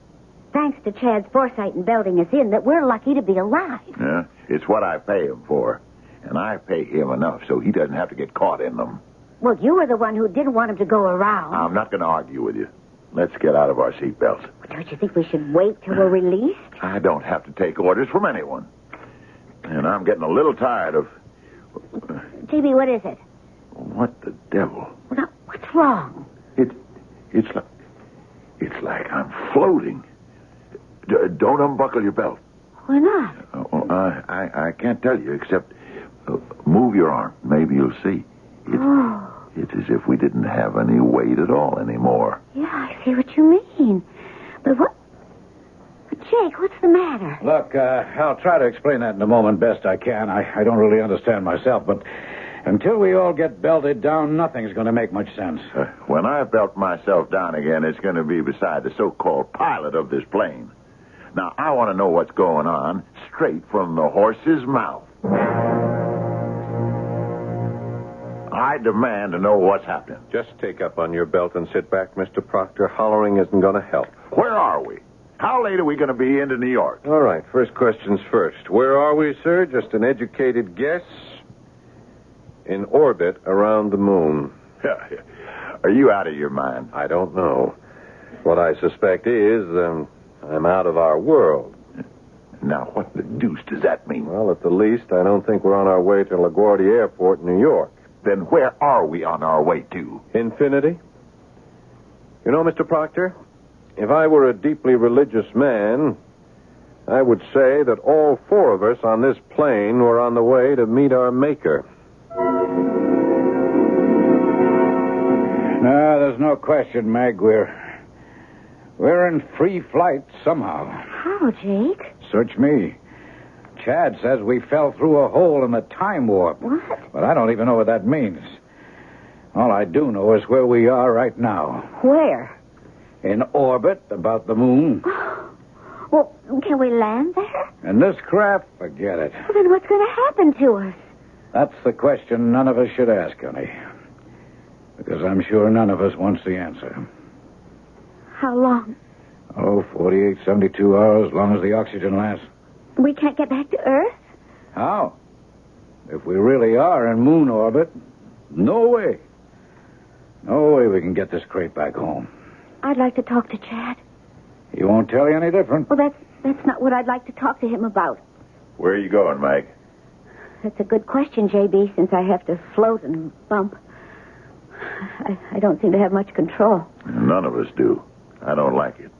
thanks to Chad's foresight in belting us in, that we're lucky to be alive. Yeah, it's what I pay him for. And I pay him enough so he doesn't have to get caught in them. Well, you were the one who didn't want him to go around. I'm not going to argue with you. Let's get out of our seatbelts. Well, don't you think we should wait till we're released? I don't have to take orders from anyone. And I'm getting a little tired of... JB, what is it? What the devil? Well, now, what's wrong? It's like I'm floating. Don't unbuckle your belt. Why not? I can't tell you, except move your arm. Maybe you'll see. It's as if we didn't have any weight at all anymore. Yeah, I see what you mean. But what... But Jake, what's the matter? Look, I'll try to explain that in a moment best I can. I don't really understand myself, but until we all get belted down, nothing's going to make much sense. When I belt myself down again, it's going to be beside the so-called pilot of this plane. Now, I want to know what's going on straight from the horse's mouth. I demand to know what's happening. Just take up on your belt and sit back, Mr. Proctor. Hollering isn't going to help. Where are we? How late are we going to be into New York? All right, first questions first. Where are we, sir? Just an educated guess? In orbit around the moon. Are you out of your mind? I don't know. What I suspect is, I'm out of our world. Now, what the deuce does that mean? Well, at the least, I don't think we're on our way to LaGuardia Airport in New York. Then where are we on our way to? Infinity. You know, Mr. Proctor, if I were a deeply religious man, I would say that all four of us on this plane were on the way to meet our Maker. No, there's no question, Meg. We're in free flight somehow. How, Jake? Search me. Chad says we fell through a hole in the time warp. What? But I don't even know what that means. All I do know is where we are right now. Where? In orbit about the moon. Well, can we land there? And this craft, forget it. Well, then what's going to happen to us? That's the question none of us should ask, honey. Because I'm sure none of us wants the answer. How long? 48, 72 hours, as long as the oxygen lasts. We can't get back to Earth? How? If we really are in moon orbit, no way. No way we can get this crate back home. I'd like to talk to Chad. He won't tell you any different. Well, that's not what I'd like to talk to him about. Where are you going, Mike? That's a good question, J.B., since I have to float and bump. I don't seem to have much control. None of us do. I don't like it.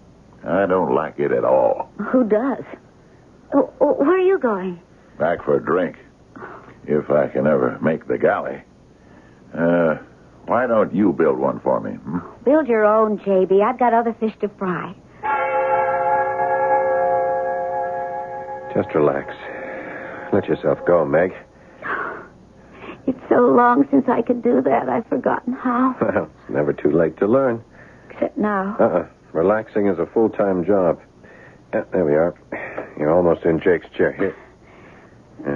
I don't like it at all. Who does? Where are you going? Back for a drink. If I can ever make the galley. Why don't you build one for me? Build your own, J.B. I've got other fish to fry. Just relax. Let yourself go, Meg. It's so long since I could do that, I've forgotten how. Well, it's never too late to learn. Except now. Relaxing is a full-time job. There we are. You're almost in Jake's chair. Here.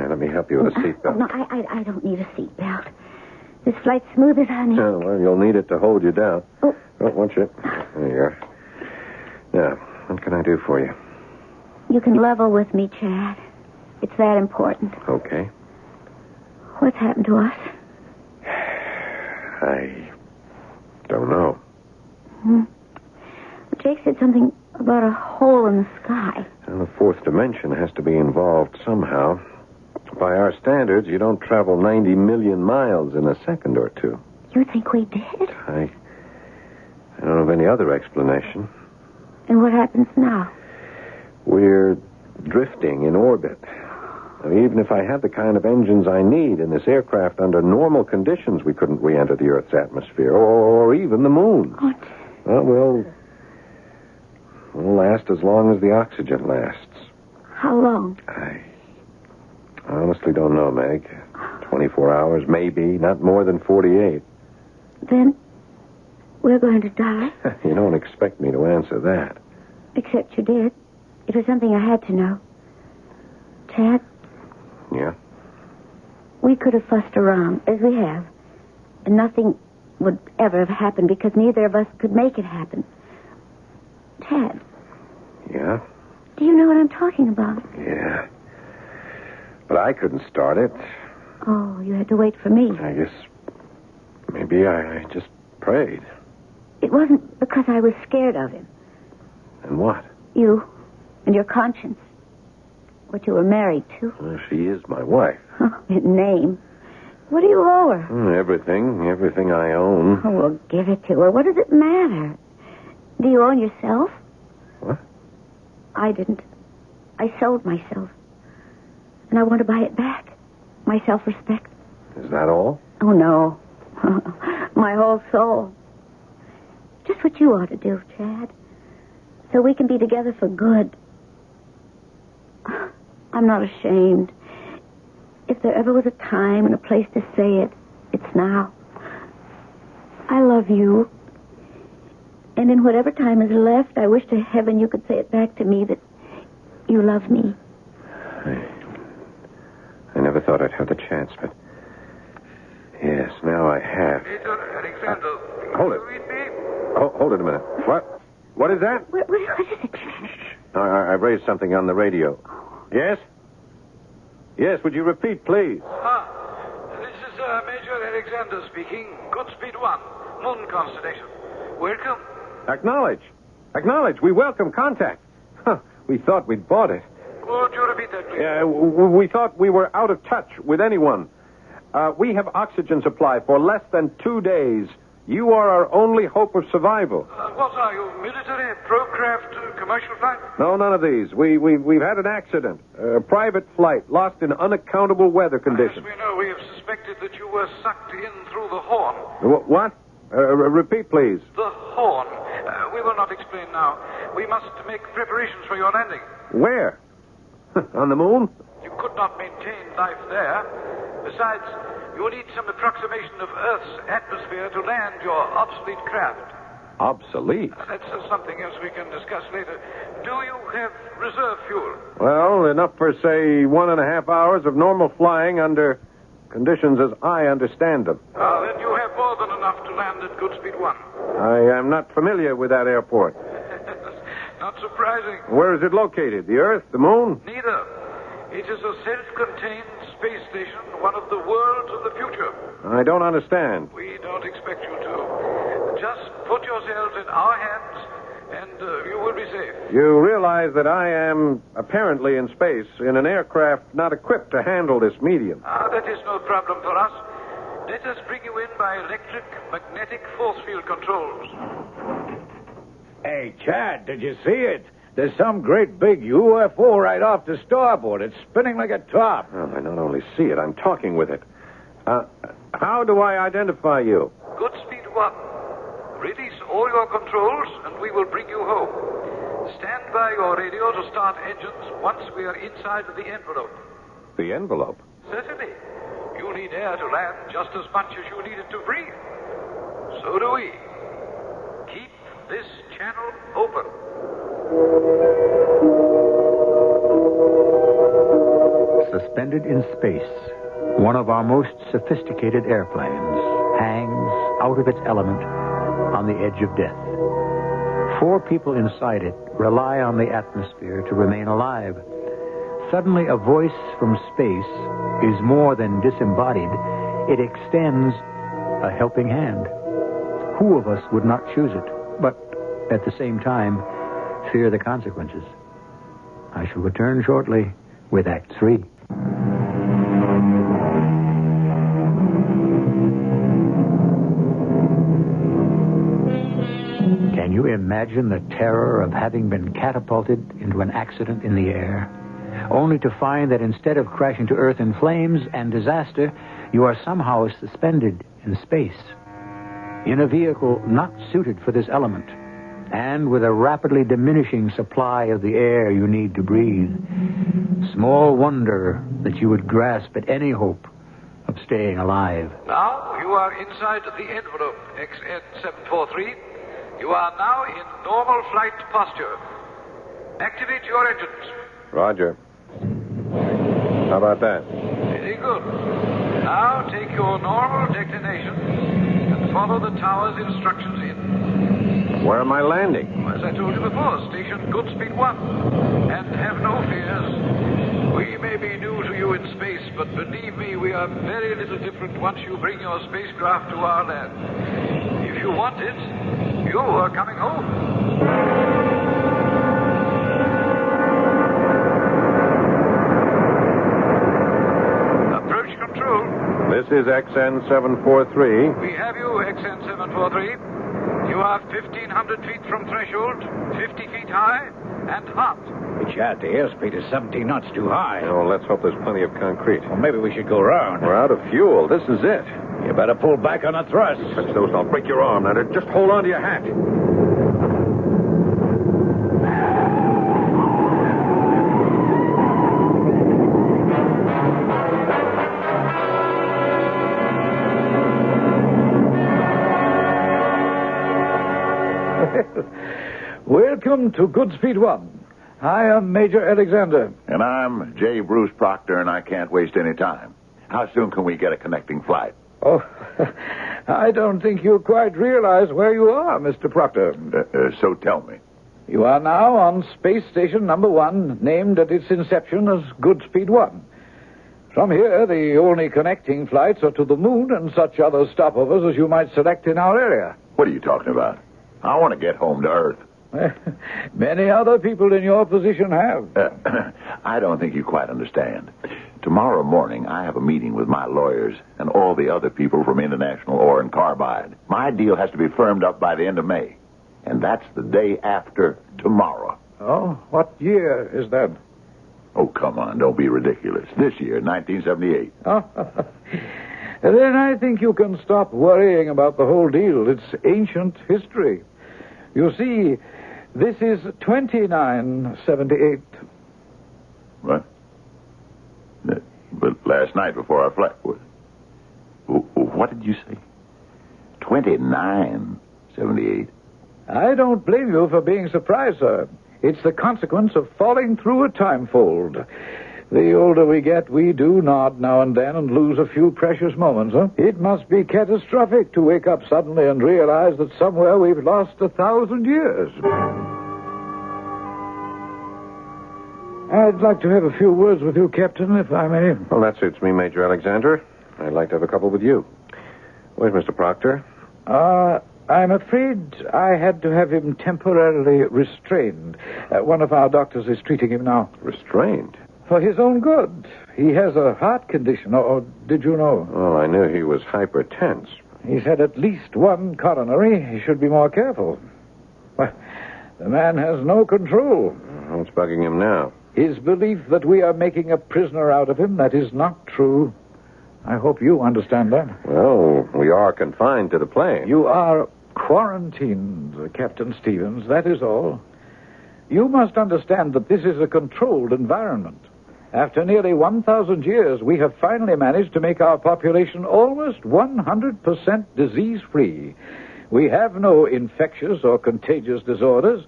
Let me help you with a seatbelt. No, I don't need a seatbelt. This flight's smooth as honey. Oh, well, you'll need it to hold you down. Oh, won't you? There you are. Now, what can I do for you? You can level with me, Chad. It's that important. Okay. What's happened to us? I don't know. Jake said something about a hole in the sky. Well, the fourth dimension has to be involved somehow. By our standards, you don't travel 90 million miles in a second or two. You think we did? I don't know of any other explanation. And what happens now? We're drifting in orbit. Even if I had the kind of engines I need in this aircraft under normal conditions, we couldn't re-enter the Earth's atmosphere, or even the moon. What? Well, we'll last as long as the oxygen lasts. How long? I honestly don't know, Meg. 24 hours, maybe, not more than 48. Then we're going to die? You don't expect me to answer that. Except you did. It was something I had to know. Chad? Yeah? We could have fussed around, as we have. And nothing would ever have happened because neither of us could make it happen. Chad? Yeah? Do you know what I'm talking about? Yeah. But I couldn't start it. Oh, you had to wait for me. I guess maybe I just prayed. It wasn't because I was scared of him. And what? You and your conscience. What you were married to. Well, she is my wife. In name. What do you owe her? Everything I own. Oh, well, give it to her. What does it matter? Do you own yourself? What? I didn't. I sold myself. And I want to buy it back. My self-respect. Is that all? Oh, no. My whole soul. Just what you ought to do, Chad. So we can be together for good. I'm not ashamed. If there ever was a time and a place to say it, it's now. I love you. And in whatever time is left, I wish to heaven you could say it back to me that you love me. I never thought I'd have the chance, but... Yes, now I have. Alexander, hold it. read me? Hold it a minute. What? What is that? What is it? I've raised something on the radio. Yes? Yes, would you repeat, please? This is Major Alexander speaking. Goodspeed 1, Moon Constellation. Welcome. Acknowledge. We welcome contact. We thought we'd bought it. Would you repeat that, please? Yeah, we thought we were out of touch with anyone. We have oxygen supply for less than 2 days. You are our only hope of survival. What are you, military, procraft, commercial flight? No, none of these. We've had an accident. A private flight, lost in unaccountable weather conditions. As we know, we have suspected that you were sucked in through the horn. What? Repeat, please. The horn. We will not explain now. We must make preparations for your landing. Where? On the moon? You could not maintain life there. Besides, you will need some approximation of Earth's atmosphere to land your obsolete craft. Obsolete? That's something else we can discuss later. Do you have reserve fuel? Well, enough for, say, 1.5 hours of normal flying under conditions as I understand them. Then you have more than enough to land at Goodspeed 1. I am not familiar with that airport. surprising. Where is it located? The Earth? The Moon? Neither. It is a self-contained space station, one of the worlds of the future. I don't understand. We don't expect you to. Just put yourselves in our hands, and you will be safe. You realize that I am apparently in space in an aircraft not equipped to handle this medium. That is no problem for us. Let us bring you in by electric magnetic force field controls. Hey, Chad, did you see it? There's some great big UFO right off the starboard. It's spinning like a top. Well, I not only see it, I'm talking with it. How do I identify you? Goodspeed 1. Release all your controls, and we will bring you home. Stand by your radio to start engines once we are inside of the envelope. The envelope? Certainly. You need air to land just as much as you need it to breathe. So do we. Keep this channel open. Suspended in space, one of our most sophisticated airplanes hangs out of its element on the edge of death. 4 people inside it rely on the atmosphere to remain alive. Suddenly, a voice from space is more than disembodied. It extends a helping hand. Who of us would not choose it, but at the same time, fear the consequences? I shall return shortly with Act 3. Can you imagine the terror of having been catapulted into an accident in the air, only to find that instead of crashing to Earth in flames and disaster, you are somehow suspended in space, in a vehicle not suited for this element, and with a rapidly diminishing supply of the air you need to breathe? Small wonder that you would grasp at any hope of staying alive. Now you are inside the envelope, XN743. You are now in normal flight posture. Activate your engines. Roger. How about that? Very good. Now take your normal declination and follow the tower's instructions in. Where am I landing? As I told you before, station Goodspeed 1. And have no fears. We may be new to you in space, but believe me, we are very little different once you bring your spacecraft to our land. If you want it, you are coming home. Approach control. This is XN743. We have you, XN743. You are 1,500 feet from threshold, 50 feet high, and hot. Hey, Chad, the airspeed is 17 knots too high. Oh, let's hope there's plenty of concrete. Well, maybe we should go round. We're out of fuel. This is it. You better pull back on the thrust. Touch those and I'll break your arm, Leonard. Just hold on to your hat. Welcome to Goodspeed 1. I am Major Alexander. And I'm J. Bruce Proctor, and I can't waste any time. How soon can we get a connecting flight? Oh, I don't think you quite realize where you are, Mr. Proctor. So tell me. You are now on Space Station Number 1, named at its inception as Goodspeed 1. From here, the only connecting flights are to the moon and such other stopovers as you might select in our area. What are you talking about? I want to get home to Earth. Many other people in your position have. I don't think you quite understand. Tomorrow morning, I have a meeting with my lawyers and all the other people from International Ore and Carbide. My deal has to be firmed up by the end of May. And that's the day after tomorrow. Oh, what year is that? Oh, come on, don't be ridiculous. This year, 1978. Oh, then I think you can stop worrying about the whole deal. It's ancient history. You see, this is 2978. What? But last night before our flight... What did you say? 2978. I don't blame you for being surprised, sir. It's the consequence of falling through a time fold. The older we get, we do nod now and then and lose a few precious moments, huh? It must be catastrophic to wake up suddenly and realize that somewhere we've lost 1,000 years. I'd like to have a few words with you, Captain, if I may. Well, that suits me, Major Alexander. I'd like to have a couple with you. Where's Mr. Proctor? I'm afraid I had to have him temporarily restrained. One of our doctors is treating him now. Restrained? For his own good. He has a heart condition, or did you know? Oh, I knew he was hypertense. He's had at least one coronary. He should be more careful. Well, the man has no control. What's bugging him now? His belief that we are making a prisoner out of him, that is not true. I hope you understand that. Well, we are confined to the plane. You are quarantined, Captain Stevens, that is all. You must understand that this is a controlled environment. After nearly 1,000 years, we have finally managed to make our population almost 100% disease-free. We have no infectious or contagious disorders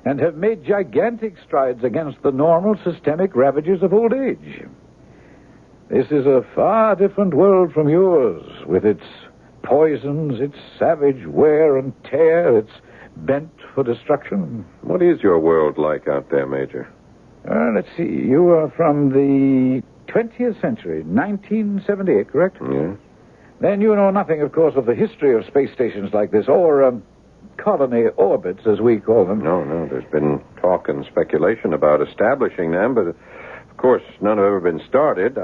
and have made gigantic strides against the normal systemic ravages of old age. This is a far different world from yours, with its poisons, its savage wear and tear, its bent for destruction. What is your world like out there, Major? Let's see. You are from the 20th century, 1978, correct? Yes. Then you know nothing, of course, of the history of space stations like this, or colony orbits, as we call them. No. There's been talk and speculation about establishing them, but, of course, none have ever been started.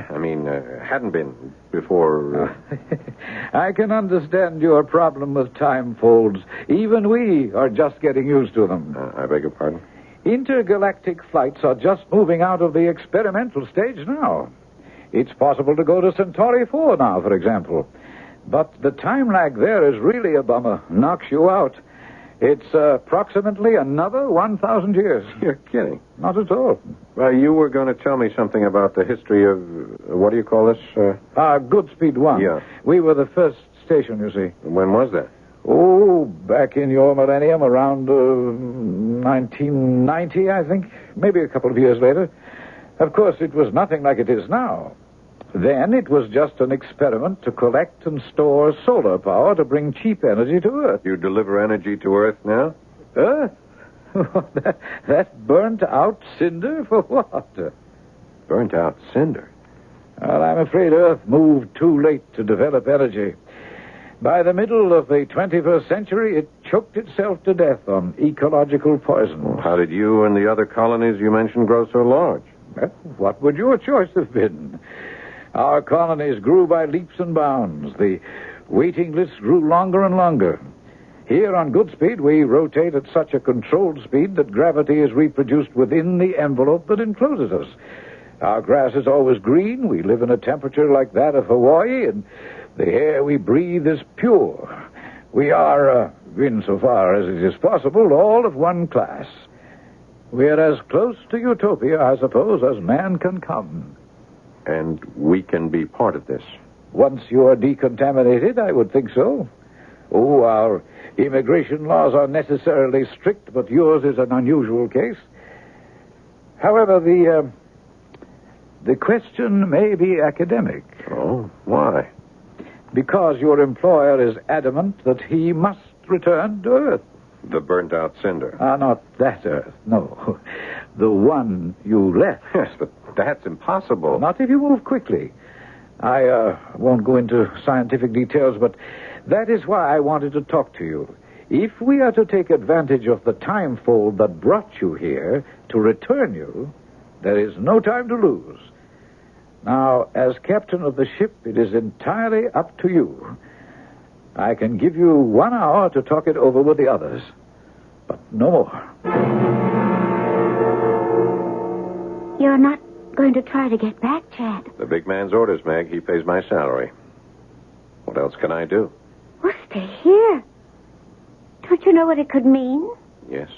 Hadn't been before. I can understand your problem with time folds. Even we are just getting used to them. I beg your pardon? Intergalactic flights are just moving out of the experimental stage now. It's possible to go to Centauri 4 now, for example. But the time lag there is really a bummer. Knocks you out. It's approximately another 1,000 years. You're kidding. Not at all. Well, you were going to tell me something about the history of, what do you call this? Goodspeed 1. Yeah. We were the first station, you see. When was that? Oh, back in your millennium, around 1990, I think. Maybe a couple of years later. Of course, it was nothing like it is now. Then it was just an experiment to collect and store solar power to bring cheap energy to Earth. You deliver energy to Earth now? Earth? that burnt-out cinder for what? Burnt-out cinder? Well, I'm afraid Earth moved too late to develop energy. By the middle of the 21st century, it choked itself to death on ecological poison. Well, how did you and the other colonies you mentioned grow so large? Well, what would your choice have been? Our colonies grew by leaps and bounds. The waiting lists grew longer and longer. Here on Goodspeed, we rotate at such a controlled speed that gravity is reproduced within the envelope that encloses us. Our grass is always green. We live in a temperature like that of Hawaii, and the air we breathe is pure. We are, insofar as it is possible, all of one class. We're as close to utopia, I suppose, as man can come. And we can be part of this. Once you're decontaminated, I would think so. Oh, our immigration laws are necessarily strict, but yours is an unusual case. However, the question may be academic. Oh, why? Because your employer is adamant that he must return to Earth. The burnt-out cinder. Not that Earth, no. The one you left. Yes, but that's impossible. Not if you move quickly. I won't go into scientific details, but that is why I wanted to talk to you. If we are to take advantage of the time fold that brought you here to return you, there is no time to lose. Now, as captain of the ship, it is entirely up to you. I can give you 1 hour to talk it over with the others, but no more. You're not going to try to get back, Chad? The big man's orders, Meg. He pays my salary. What else can I do? Well, stay here. Don't you know what it could mean? Yes.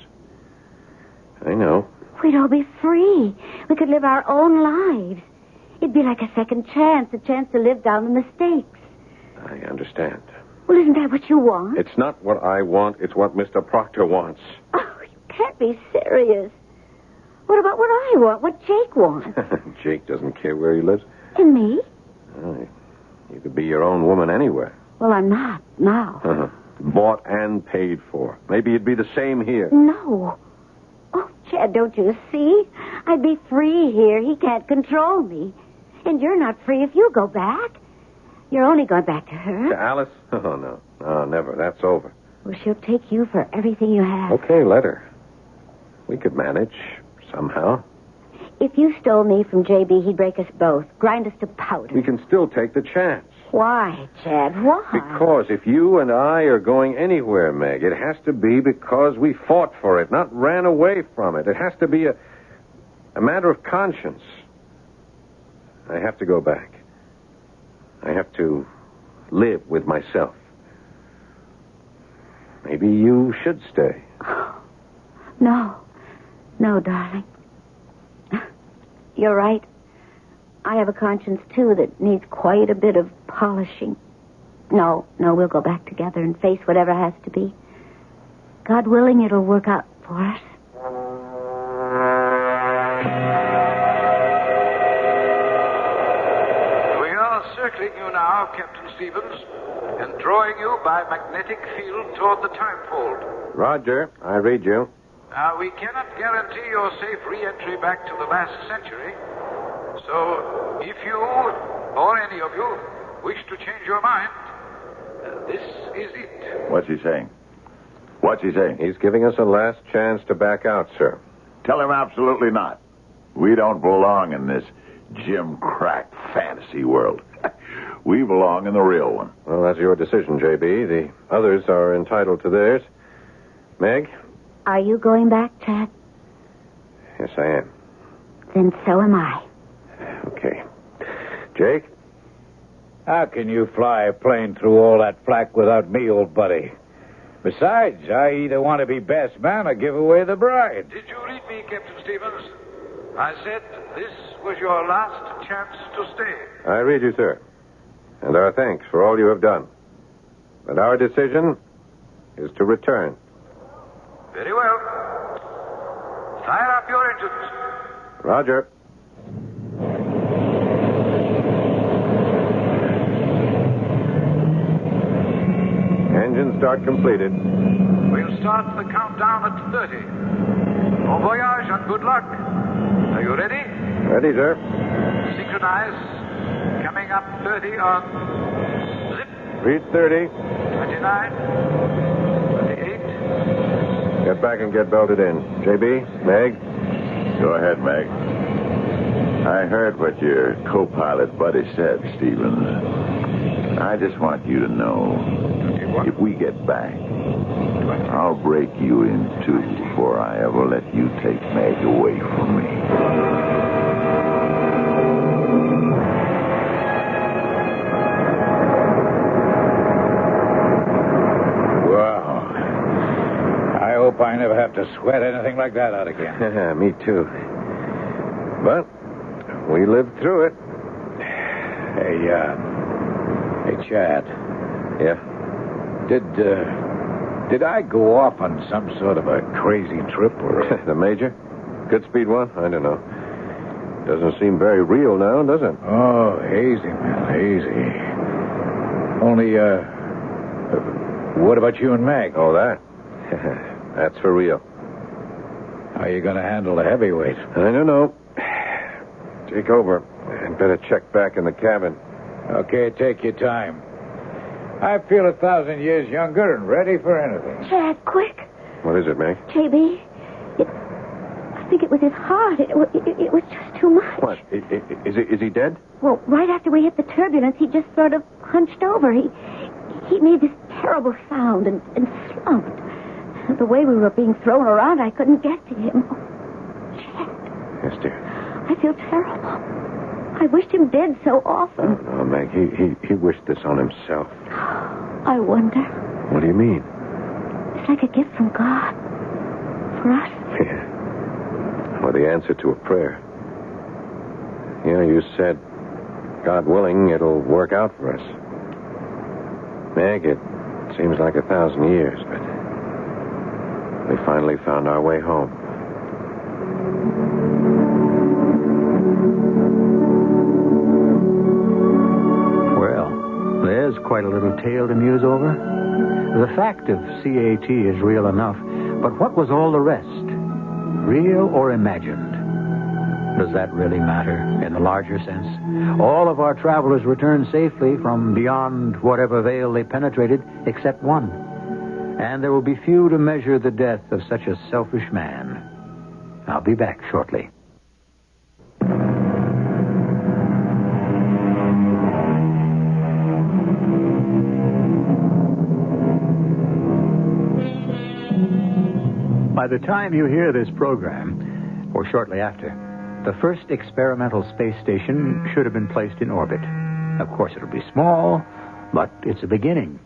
I know. We'd all be free. We could live our own lives. It'd be like a second chance, a chance to live down in the States. I understand. Well, isn't that what you want? It's not what I want. It's what Mr. Proctor wants. Oh, you can't be serious. What about what I want? What Jake wants? Jake doesn't care where he lives. And me? Oh, you could be your own woman anywhere. Well, I'm not now. Bought and paid for. Maybe it'd be the same here. No. Oh, Chad, don't you see? I'd be free here. He can't control me. And you're not free if you go back. You're only going back to her. To Alice? Oh, no. No, never. That's over. Well, she'll take you for everything you have. Okay, let her. We could manage somehow. If you stole me from J.B., he'd break us both, grind us to powder. We can still take the chance. Why, Chad? Why? Because if you and I are going anywhere, Meg, it has to be because we fought for it, not ran away from it. It has to be a matter of conscience. I have to go back. I have to live with myself. Maybe you should stay. No. No, darling. You're right. I have a conscience, too, that needs quite a bit of polishing. No, we'll go back together and face whatever has to be. God willing, it'll work out for us. We are circling you now, Captain Stevens, and drawing you by magnetic field toward the time-fold. Roger, I read you. Now, we cannot guarantee your safe re-entry back to the last century. So, if you, or any of you, wish to change your mind, this is it. What's he saying? What's he saying? He's giving us a last chance to back out, sir. Tell him absolutely not. We don't belong in this Jim Crack fantasy world. We belong in the real one. Well, that's your decision, J.B. The others are entitled to theirs. Meg? Are you going back, Chad? Yes, I am. Then so am I. Okay. Jake? How can you fly a plane through all that flak without me, old buddy? Besides, I either want to be best man or give away the bride. Did you read me, Captain Stevens? I said this was your last chance to stay. I read you, sir. And our thanks for all you have done. But our decision is to return. Very well. Fire up your engines. Roger. Engine start completed. We'll start the countdown at 30. Bon voyage and good luck. Are you ready? Ready, sir. Synchronize. Coming up 30 on zip. Read 30. 29. 28. Get back and get belted in. J.B., Meg? Go ahead, Meg. I heard what your co-pilot buddy said, Stevens. I just want you to know, if we get back, I'll break you in two before I ever let you take Meg away from me. I hope I never have to sweat anything like that out again. Me too. But we lived through it. Hey, Chad. Yeah? Did I go off on some sort of a crazy trip or... The Major? Good speed one? I don't know. Doesn't seem very real now, does it? Oh, easy, man, easy. Only, what about you and Meg? Oh, that? That's for real. How are you going to handle the heavyweight? I don't know. Take over. I'd better check back in the cabin. Okay, take your time. I feel 1,000 years younger and ready for anything. Chad, quick. What is it, Meg? J.B., I think it was his heart. It was just too much. What? Is he dead? Well, right after we hit the turbulence, he just sort of hunched over. He made this terrible sound and slumped. The way we were being thrown around, I couldn't get to him. Oh, Chad. Yes, dear. I feel terrible. I wished him dead so often. No, Meg, he wished this on himself. I wonder. What do you mean? It's like a gift from God. For us. Yeah. Or the answer to a prayer. Yeah, you said, God willing, it'll work out for us. Meg, it seems like 1,000 years, but we finally found our way home. Well, there's quite a little tale to muse over. The fact of CAT is real enough, but what was all the rest? Real or imagined? Does that really matter in the larger sense? All of our travelers returned safely from beyond whatever veil they penetrated, except one. And there will be few to measure the death of such a selfish man. I'll be back shortly. By the time you hear this program, or shortly after, the first experimental space station should have been placed in orbit. Of course, it'll be small, but it's a beginning.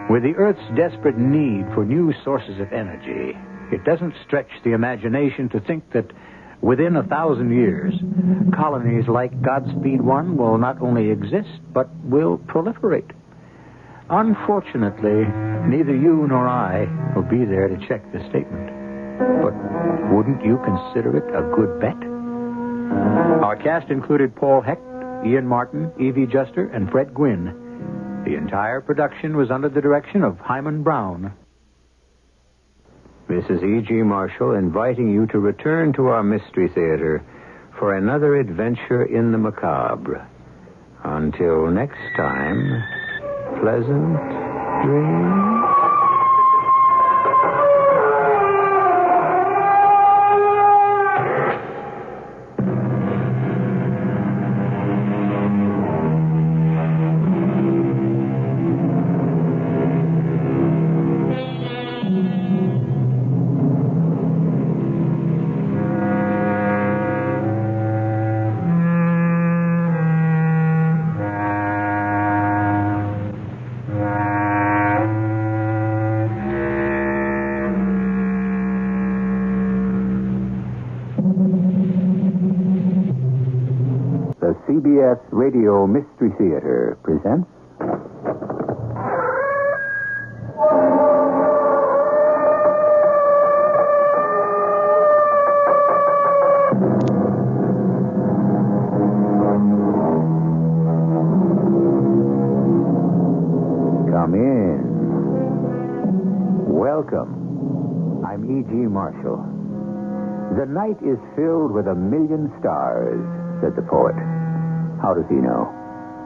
With the Earth's desperate need for new sources of energy, it doesn't stretch the imagination to think that within 1,000 years, colonies like Godspeed 1 will not only exist, but will proliferate. Unfortunately, neither you nor I will be there to check the statement. But wouldn't you consider it a good bet? Our cast included Paul Hecht, Ian Martin, Evie Juster, and Fred Gwynn. The entire production was under the direction of Hyman Brown. This is E.G. Marshall inviting you to return to our Mystery Theater for another adventure in the macabre. Until next time, pleasant dreams. The CBS Radio Mystery Theater presents... Come in. Welcome. I'm E.G. Marshall. The night is filled with 1,000,000 stars, said the poet. How does he know?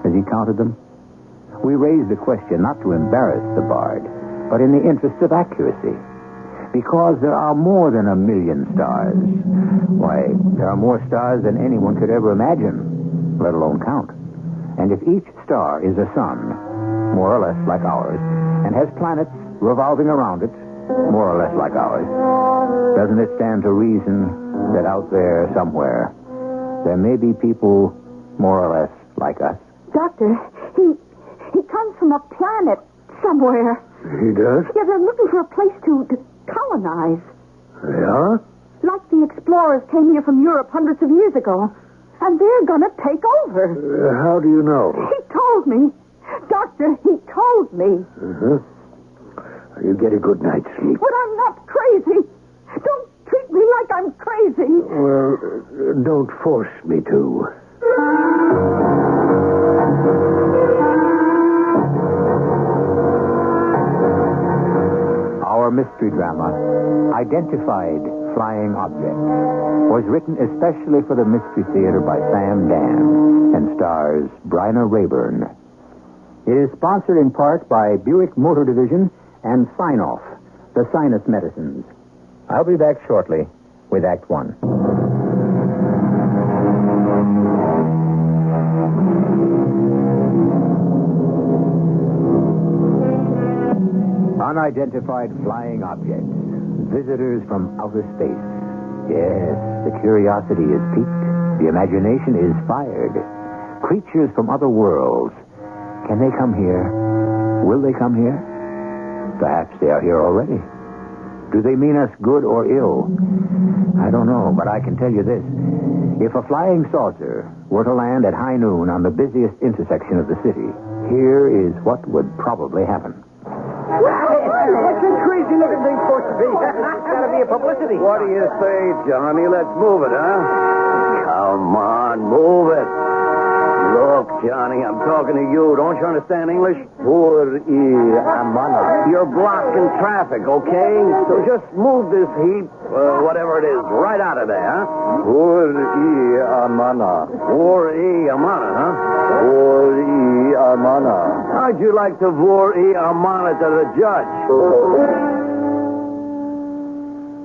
Has he counted them? We raise the question not to embarrass the bard, but in the interest of accuracy. Because there are more than 1,000,000 stars. Why, there are more stars than anyone could ever imagine, let alone count. And if each star is a sun, more or less like ours, and has planets revolving around it, more or less like ours, doesn't it stand to reason that out there somewhere there may be people more or less like us? Doctor, he comes from a planet somewhere. He does? Yeah, they're looking for a place to colonize. They are? Like the explorers came here from Europe hundreds of years ago. And they're going to take over. How do you know? He told me. Doctor, he told me. Uh-huh. You get a good night's sleep. But I'm not crazy. Don't treat me like I'm crazy. Well, don't force me to. Our mystery drama, Identified Flying Object, was written especially for the Mystery Theater by Sam Dan and stars Bryna Rayburn. It is sponsored in part by Buick Motor Division and Sign-Off, the sinus medicines. I'll be back shortly with Act One. Unidentified flying objects, visitors from outer space. Yes, the curiosity is piqued, the imagination is fired. Creatures from other worlds. Can they come here? Will they come here? Perhaps they are here already. Do they mean us good or ill? I don't know, but I can tell you this. If a flying saucer were to land at high noon on the busiest intersection of the city, here is what would probably happen. What's this crazy-looking thing supposed to be? It's got to be a publicity. What do you say, Johnny? Let's move it, huh? Come on, move it. Look, Johnny, I'm talking to you. Don't you understand English? You're blocking traffic, okay? So just move this heap, whatever it is, right out of there, huh? huh? How'd you like to amana to the judge?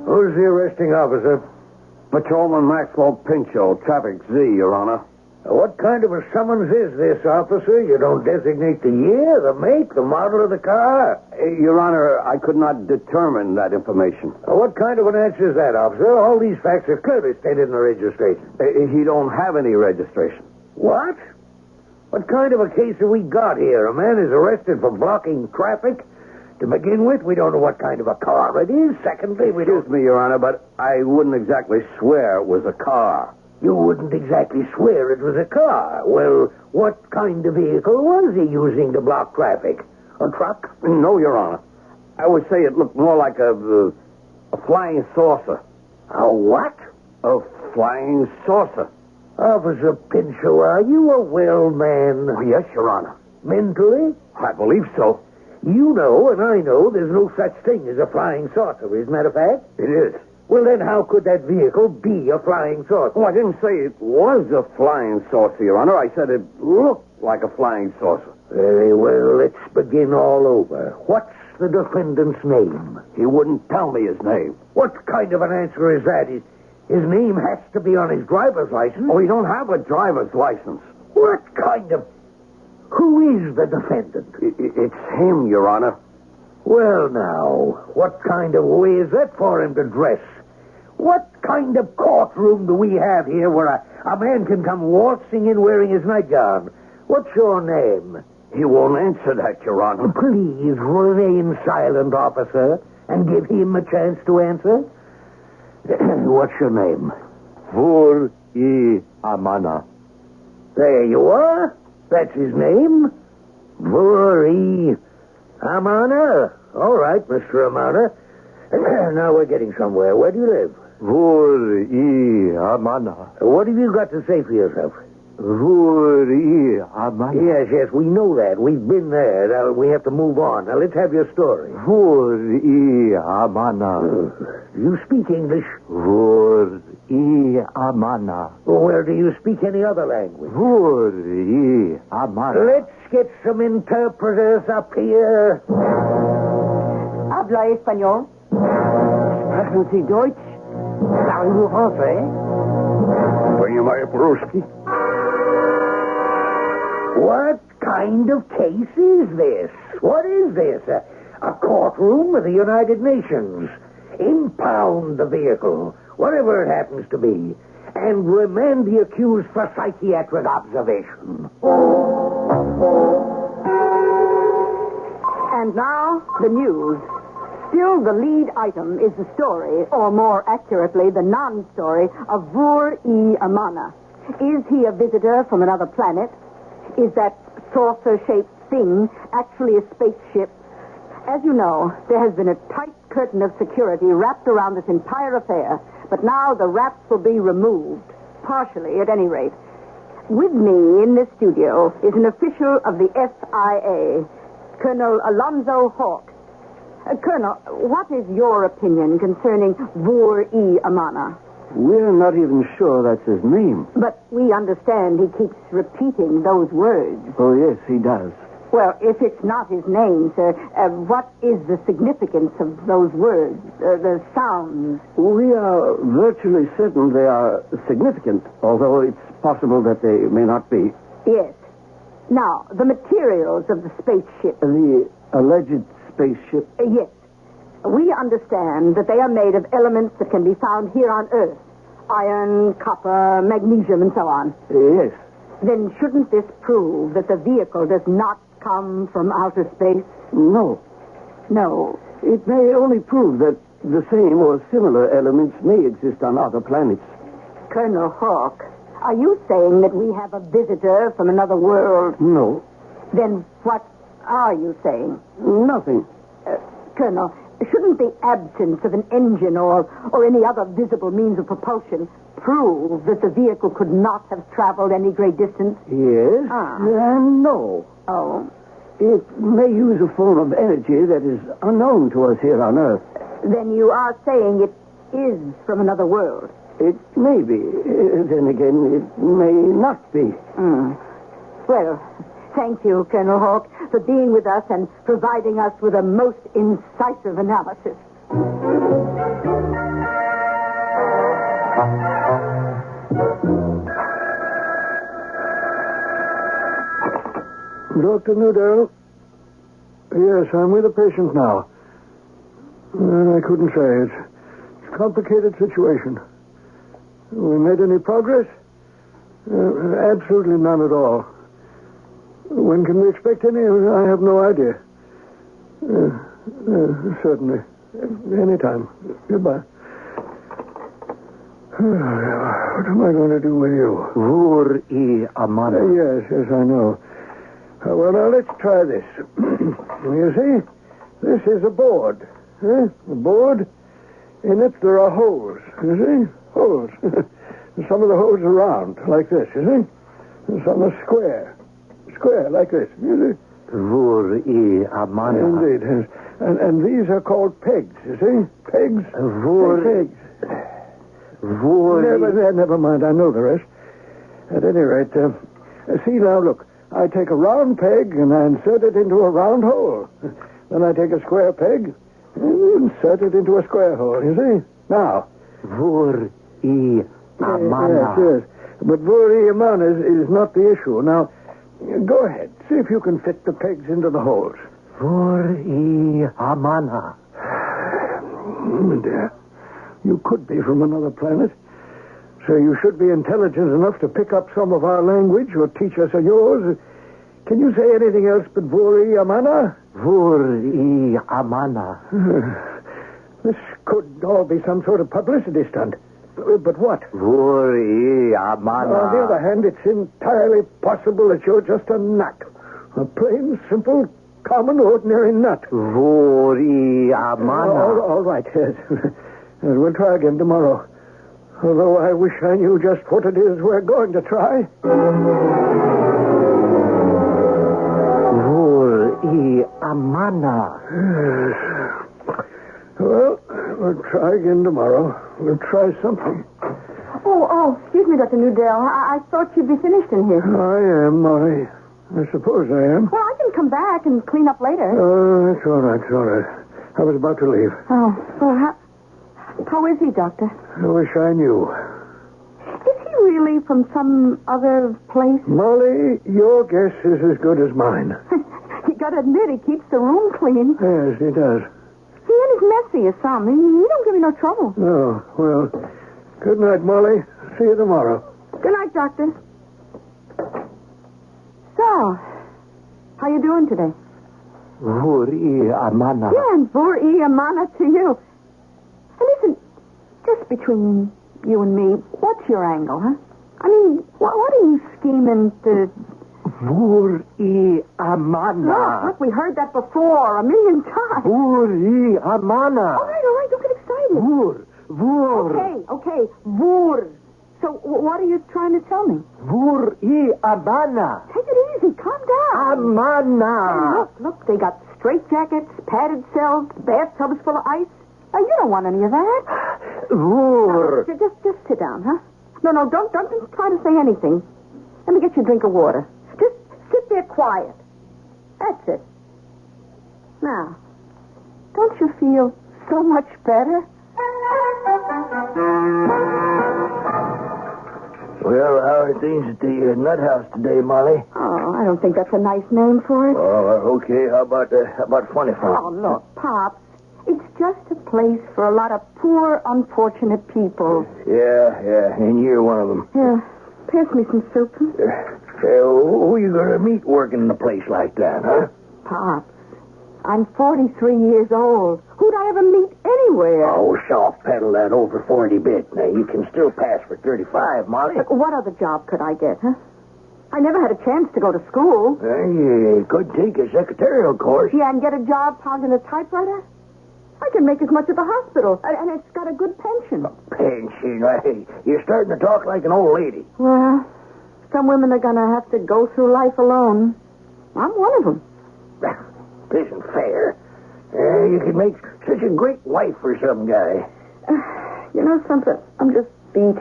Who's the arresting officer? Patrolman Maxwell Pinchot, Traffic Z, Your Honor. What kind of a summons is this, officer? You don't designate the year, the make, the model of the car? Your Honor, I could not determine that information. What kind of an answer is that, officer? All these facts are clearly stated in the registration. He don't have any registration. What? What kind of a case have we got here? A man is arrested for blocking traffic? To begin with, we don't know what kind of a car it is. Secondly, we don't... Excuse me, Your Honor, but I wouldn't exactly swear it was a car. You wouldn't exactly swear it was a car. Well, what kind of vehicle was he using to block traffic? A truck? No, Your Honor. I would say it looked more like a flying saucer. A what? A flying saucer. Officer Pinchot, are you a well man? Oh, yes, Your Honor. Mentally? I believe so. You know, and I know, there's no such thing as a flying saucer, isn't that a fact? It is. Well, then how could that vehicle be a flying saucer? Oh, I didn't say it was a flying saucer, Your Honor. I said it looked like a flying saucer. Very well, let's begin all over. What's the defendant's name? He wouldn't tell me his name. What kind of an answer is that? His name has to be on his driver's license. Oh, he don't have a driver's license. What kind of... Who is the defendant? It's him, Your Honor. Well, now, what kind of way is that for him to dress? What kind of courtroom do we have here where a man can come waltzing in wearing his nightgown? What's your name? He won't answer that, Your Honor. Please remain silent, officer, and give him a chance to answer. What's your name? Amana. There you are. That's his name. Amana. All right, Mr. Amana. Now we're getting somewhere. Where do you live? Amana. What have you got to say for yourself? Amana. Yes, we know that. We've been there. Now, we have to move on. Now, let's have your story. Amana. You speak English? Amana. Well, do you speak any other language? Amana. Let's get some interpreters up here. Habla español. Sprechen Sie Deutsch? Parlez-vous français? Понимаю по-русски. What kind of case is this? What is this? A courtroom of the United Nations. Impound the vehicle, whatever it happens to be, and remand the accused for psychiatric observation. And now, the news. Still, the lead item is the story, or more accurately, the non-story of Amana. Is he a visitor from another planet? Is that saucer-shaped thing actually a spaceship? As you know, there has been a tight curtain of security wrapped around this entire affair, but now the wraps will be removed, partially at any rate. With me in this studio is an official of the FIA, Colonel Alonzo Hawk. Colonel, what is your opinion concerning Amana? We're not even sure that's his name. But we understand he keeps repeating those words. Oh, yes, he does. Well, if it's not his name, sir, what is the significance of those words, the sounds? We are virtually certain they are significant, although it's possible that they may not be. Yes. Now, the materials of the spaceship. The alleged spaceship? Yes. We understand that they are made of elements that can be found here on Earth. Iron, copper, magnesium, and so on. Yes. Then shouldn't this prove that the vehicle does not come from outer space? No. No. It may only prove that the same or similar elements may exist on other planets. Colonel Hawk, are you saying that we have a visitor from another world? No. Then what are you saying? Nothing. Colonel, Shouldn't the absence of an engine or any other visible means of propulsion prove that the vehicle could not have traveled any great distance? Yes. And no. Oh? It may use a form of energy that is unknown to us here on Earth. Then you are saying it is from another world? It may be. Then again, it may not be. Well, thank you, Colonel Hawk, for being with us and providing us with a most incisive analysis. Dr. Newdale? Yes, I'm with a patient now. I couldn't say. It's a complicated situation. We made any progress? Absolutely none at all. When can we expect any? I have no idea. Certainly. Anytime. Goodbye. What am I going to do with you? Vur-i amana. Yes, I know. Well, now, let's try this. You see, this is a board. A board. In it, there are holes. You see? Holes. Some of the holes are round, like this, you see? And some are square. Square, like this, you see? Vur-i amana. Indeed. And these are called pegs, you see? Pegs. Pegs. Never mind, I know the rest. At any rate, see now, look. I take a round peg and I insert it into a round hole. Then I take a square peg and insert it into a square hole, you see? Now. Vur-i amana. Yes. But vur-i amana is not the issue. Now, go ahead. See if you can fit the pegs into the holes. Vur-i amana. Dear, you could be from another planet. So you should be intelligent enough to pick up some of our language or teach us yours. Can you say anything else but Vur-i amana? Vur-i amana. This could all be some sort of publicity stunt. But what? Vur-i amana. On the other hand, it's entirely possible that you're just a nut. A plain, simple, common, ordinary nut. Vur-i amana. All right, yes. We'll try again tomorrow. Although I wish I knew just what it is we're going to try. Vur-i amana. Yes. Well, we'll try again tomorrow. We'll try something. Oh, excuse me, Dr. Newdale. I thought you'd be finished in here. I am, Molly. I suppose I am. Well, I can come back and clean up later. Oh, it's all right. I was about to leave. Oh, well, how is he, Doctor? I wish I knew. Is he really from some other place? Molly, your guess is as good as mine. You gotta admit, he keeps the room clean. Yes, he does. He ain't as messy as some. He don't give me no trouble. Oh, well, good night, Molly. See you tomorrow. Good night, Doctor. So, how you doing today? Vur-i amana. Yeah, and vur-i amana to you. And listen, just between you and me, what's your angle, huh? I mean, what are you scheming to... Vur-i amana. Look, we heard that before 1,000,000 times. Vur-i amana. All right, don't get excited. Vur. Okay, vur. So, what are you trying to tell me? Vur-i amana. Take it easy, calm down. Amana. Hey, look, they got straitjackets, padded cells, bathtubs full of ice. Now, you don't want any of that. Vur. No, just sit down, huh? No, don't try to say anything. Let me get you a drink of water. Just sit there quiet. That's it. Now, don't you feel so much better? Well, how are things at the nut house today, Molly? Oh, I don't think that's a nice name for it. Oh, okay. How about Funny Farm? Oh, look, Pops. It's just a place for a lot of poor, unfortunate people. Yeah, and you're one of them. Here, pass me some soup. Who are you going to meet working in a place like that, huh? Pops, I'm 43 years old. Who'd I ever meet anywhere? Oh, soft pedal that over 40 bit. Now, you can still pass for 35, Molly. Look, what other job could I get, huh? I never had a chance to go to school. You could take a secretarial course. Yeah, and get a job pounding a typewriter? I can make as much at the hospital, and it's got a good pension. Pension? Hey, you're starting to talk like an old lady. Well, some women are going to have to go through life alone. I'm one of them. This isn't fair. You could make such a great wife for some guy. You know something? I'm just beat.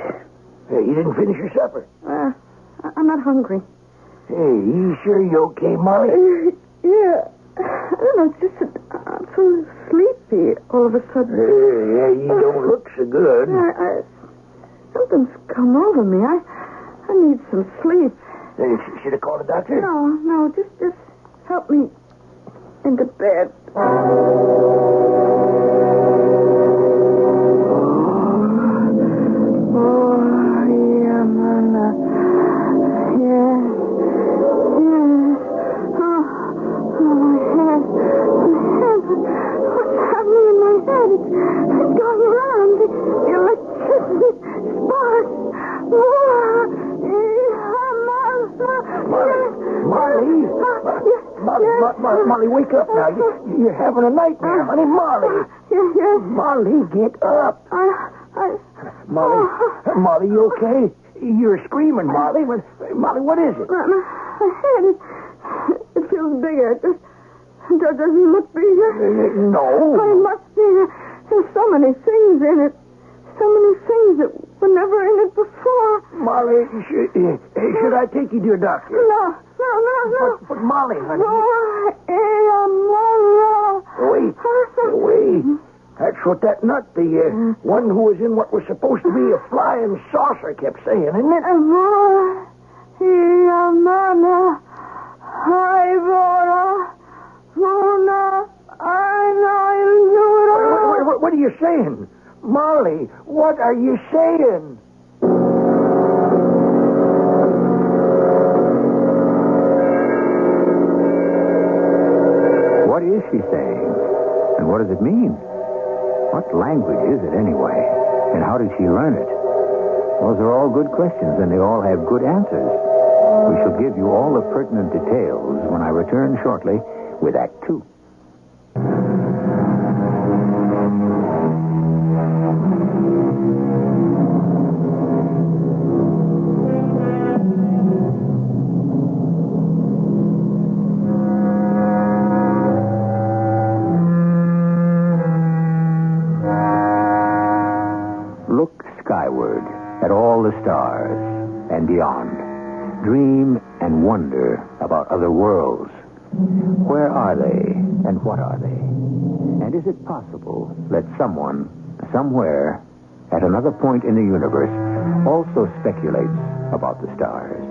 You didn't finish your supper. I'm not hungry. Hey, you sure you okay, Molly? Yeah. I don't know, it's just that I'm so sleepy all of a sudden. Yeah, you don't look so good. Something's come over me. I need some sleep. Should I call the doctor? No, just help me into bed. Molly, wake up now. You're having a nightmare, honey. Molly. Yes. Molly, get up. Molly, you okay? You're screaming, Molly. Molly, what is it? My head, it feels bigger. It doesn't look bigger. No. It must be. There's so many things in it. So many things that were never in it before. Molly, should I take you to a doctor? No. But Molly, honey. Wait. That's what that nut, the one who was in what was supposed to be a flying saucer, kept saying, isn't it? What are you saying? Molly, what are you saying? What is she saying? And what does it mean? What language is it anyway? And how did she learn it? Those are all good questions, and they all have good answers. We shall give you all the pertinent details when I return shortly with Act 2. Look skyward at all the stars and beyond. Dream and wonder about other worlds. Where are they and what are they? And is it possible that someone, somewhere, at another point in the universe, also speculates about the stars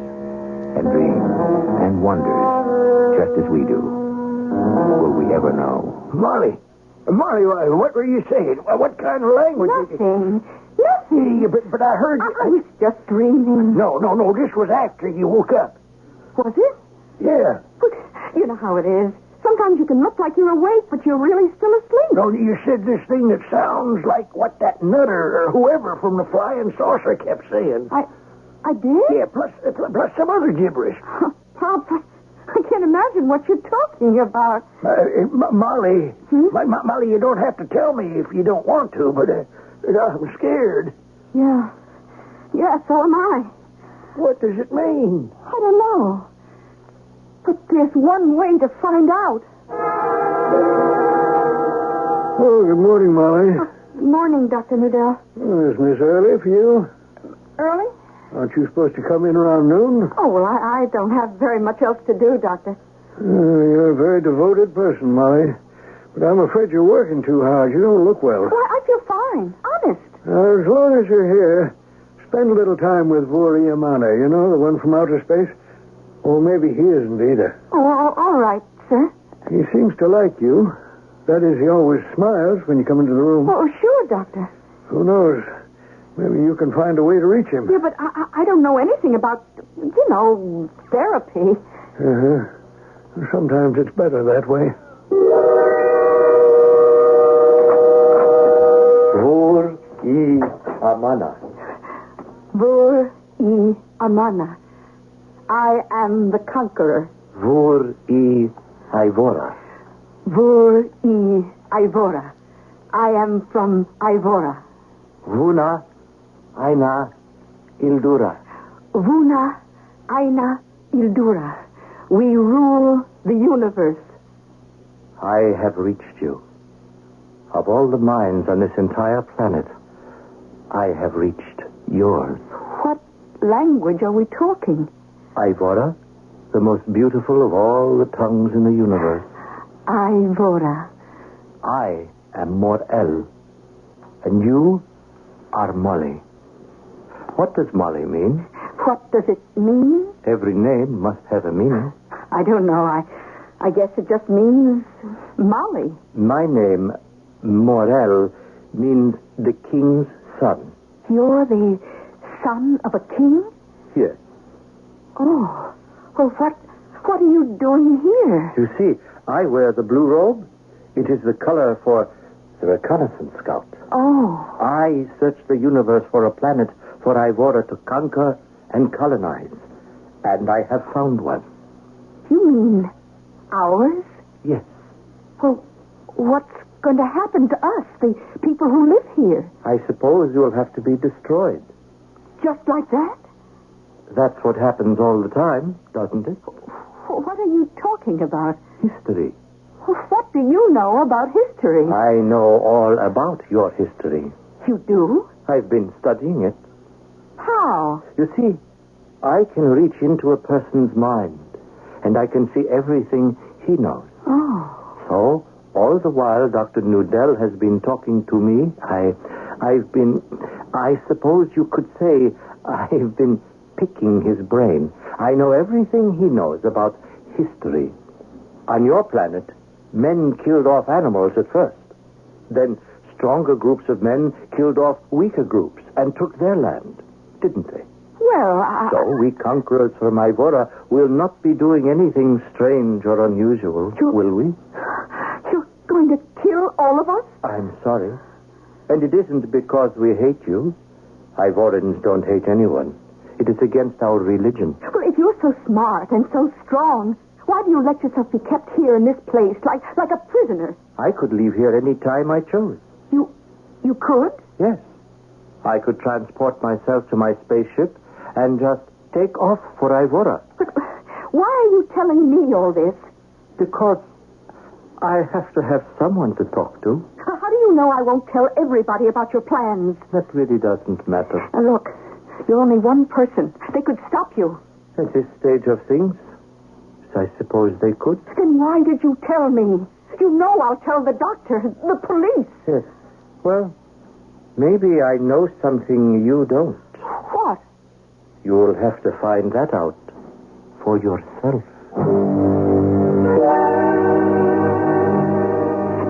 and dreams and wonders just as we do? Will we ever know? Molly, what were you saying? What kind of language? Nothing. Yeah, but I heard you. I was just dreaming. No. This was after you woke up. Was it? Yeah. But you know how it is. Sometimes you can look like you're awake, but you're really still asleep. No, you said this thing that sounds like what that nutter or whoever from the flying saucer kept saying. I did? Yeah, plus some other gibberish. Pop, I can't imagine what you're talking about. Molly, Molly, you don't have to tell me if you don't want to, but I'm scared. Yeah, so am I. What does it mean? I don't know. But there's one way to find out. Oh, good morning, Molly. Good morning, Dr. Nudell. Oh, is Miss early for you? Early? Aren't you supposed to come in around noon? Oh, well, I don't have very much else to do, Doctor. You're a very devoted person, Molly. But I'm afraid you're working too hard. You don't look well. Well, I feel fine. Honest. As long as you're here, spend a little time with Vuri Amana, you know, the one from outer space. Or maybe he isn't either. Oh, all right, sir. He seems to like you. That is, he always smiles when you come into the room. Oh, sure, Doctor. Who knows? Maybe you can find a way to reach him. Yeah, but I don't know anything about, therapy. Uh-huh. Sometimes it's better that way. Vur-i Amana. Vur-i Amana. I am the conqueror. Vur-i Ivora. Vur-i Ivora. I am from Ivora. Vuna, Aina, Ildura. Vuna, Aina, Ildura. We rule the universe. I have reached you. Of all the minds on this entire planet, I have reached yours. What language are we talking? Ivora, the most beautiful of all the tongues in the universe. Ivora. I am Mor-El, and you are Molly. What does Molly mean? What does it mean? Every name must have a meaning. I don't know. I guess it just means Molly. My name, Mor-El, means the king's son. You're the son of a king? Yes. Oh. Well, what are you doing here? You see, I wear the blue robe. It is the color for the reconnaissance scout. Oh. I search the universe for a planet for Ivora to conquer and colonize. And I have found one. You mean ours? Yes. Well, what's going to happen to us, the people who live here? I suppose you'll have to be destroyed. Just like that? That's what happens all the time, doesn't it? What are you talking about? History. What do you know about history? I know all about your history. You do? I've been studying it. How? You see, I can reach into a person's mind, and I can see everything he knows. Oh. So, all the while Dr. Nudell has been talking to me, I suppose you could say, I've been picking his brain. I know everything he knows about history. On your planet, men killed off animals at first. Then stronger groups of men killed off weaker groups and took their land, didn't they? Well, So we conquerors from Ivora will not be doing anything strange or unusual, will we? You're going to kill all of us? I'm sorry. And it isn't because we hate you. Ivorans don't hate anyone. It is against our religion. Well, if you're so smart and so strong, why do you let yourself be kept here in this place like a prisoner? I could leave here any time I chose. You could? Yes. I could transport myself to my spaceship and just take off for Ivora. But why are you telling me all this? Because I have to have someone to talk to. How do you know I won't tell everybody about your plans? That really doesn't matter. Look, you're only one person. They could stop you. At this stage of things, I suppose they could. Then why did you tell me? You know I'll tell the doctor, the police. Yes. Well, maybe I know something you don't. What? You'll have to find that out for yourself.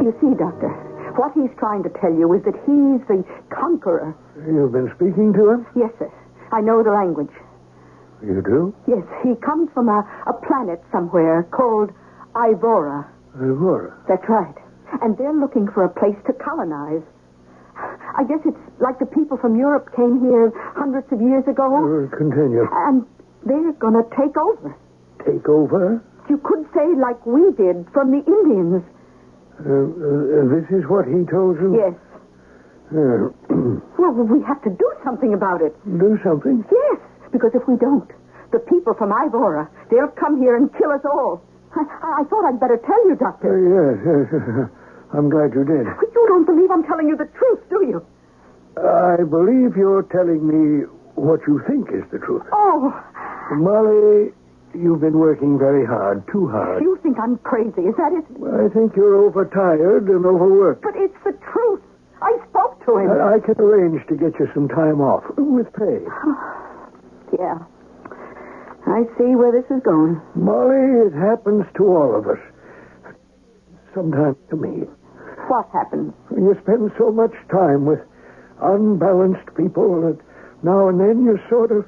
You see, Doctor, what he's trying to tell you is that he's the conqueror. You've been speaking to him? Yes, sir. I know the language. You do? Yes, he comes from a planet somewhere called Ivora. Ivora? That's right. And they're looking for a place to colonize. I guess it's like the people from Europe came here hundreds of years ago. Continue. And they're going to take over. Take over? You could say like we did from the Indians. This is what he told you? Yes. Well, we have to do something about it. Do something? Yes, because if we don't, the people from Ivora, they'll come here and kill us all. I thought I'd better tell you, Doctor. Yes. I'm glad you did. But you don't believe I'm telling you the truth, do you? I believe you're telling me what you think is the truth. Oh. Molly, you've been working very hard, too hard. You think I'm crazy, is that it? I think you're overtired and overworked. But it's the truth. I spoke to him. I can arrange to get you some time off with pay. Yeah. I see where this is going. Molly, it happens to all of us. Sometimes to me. What happens? You spend so much time with unbalanced people that now and then you sort of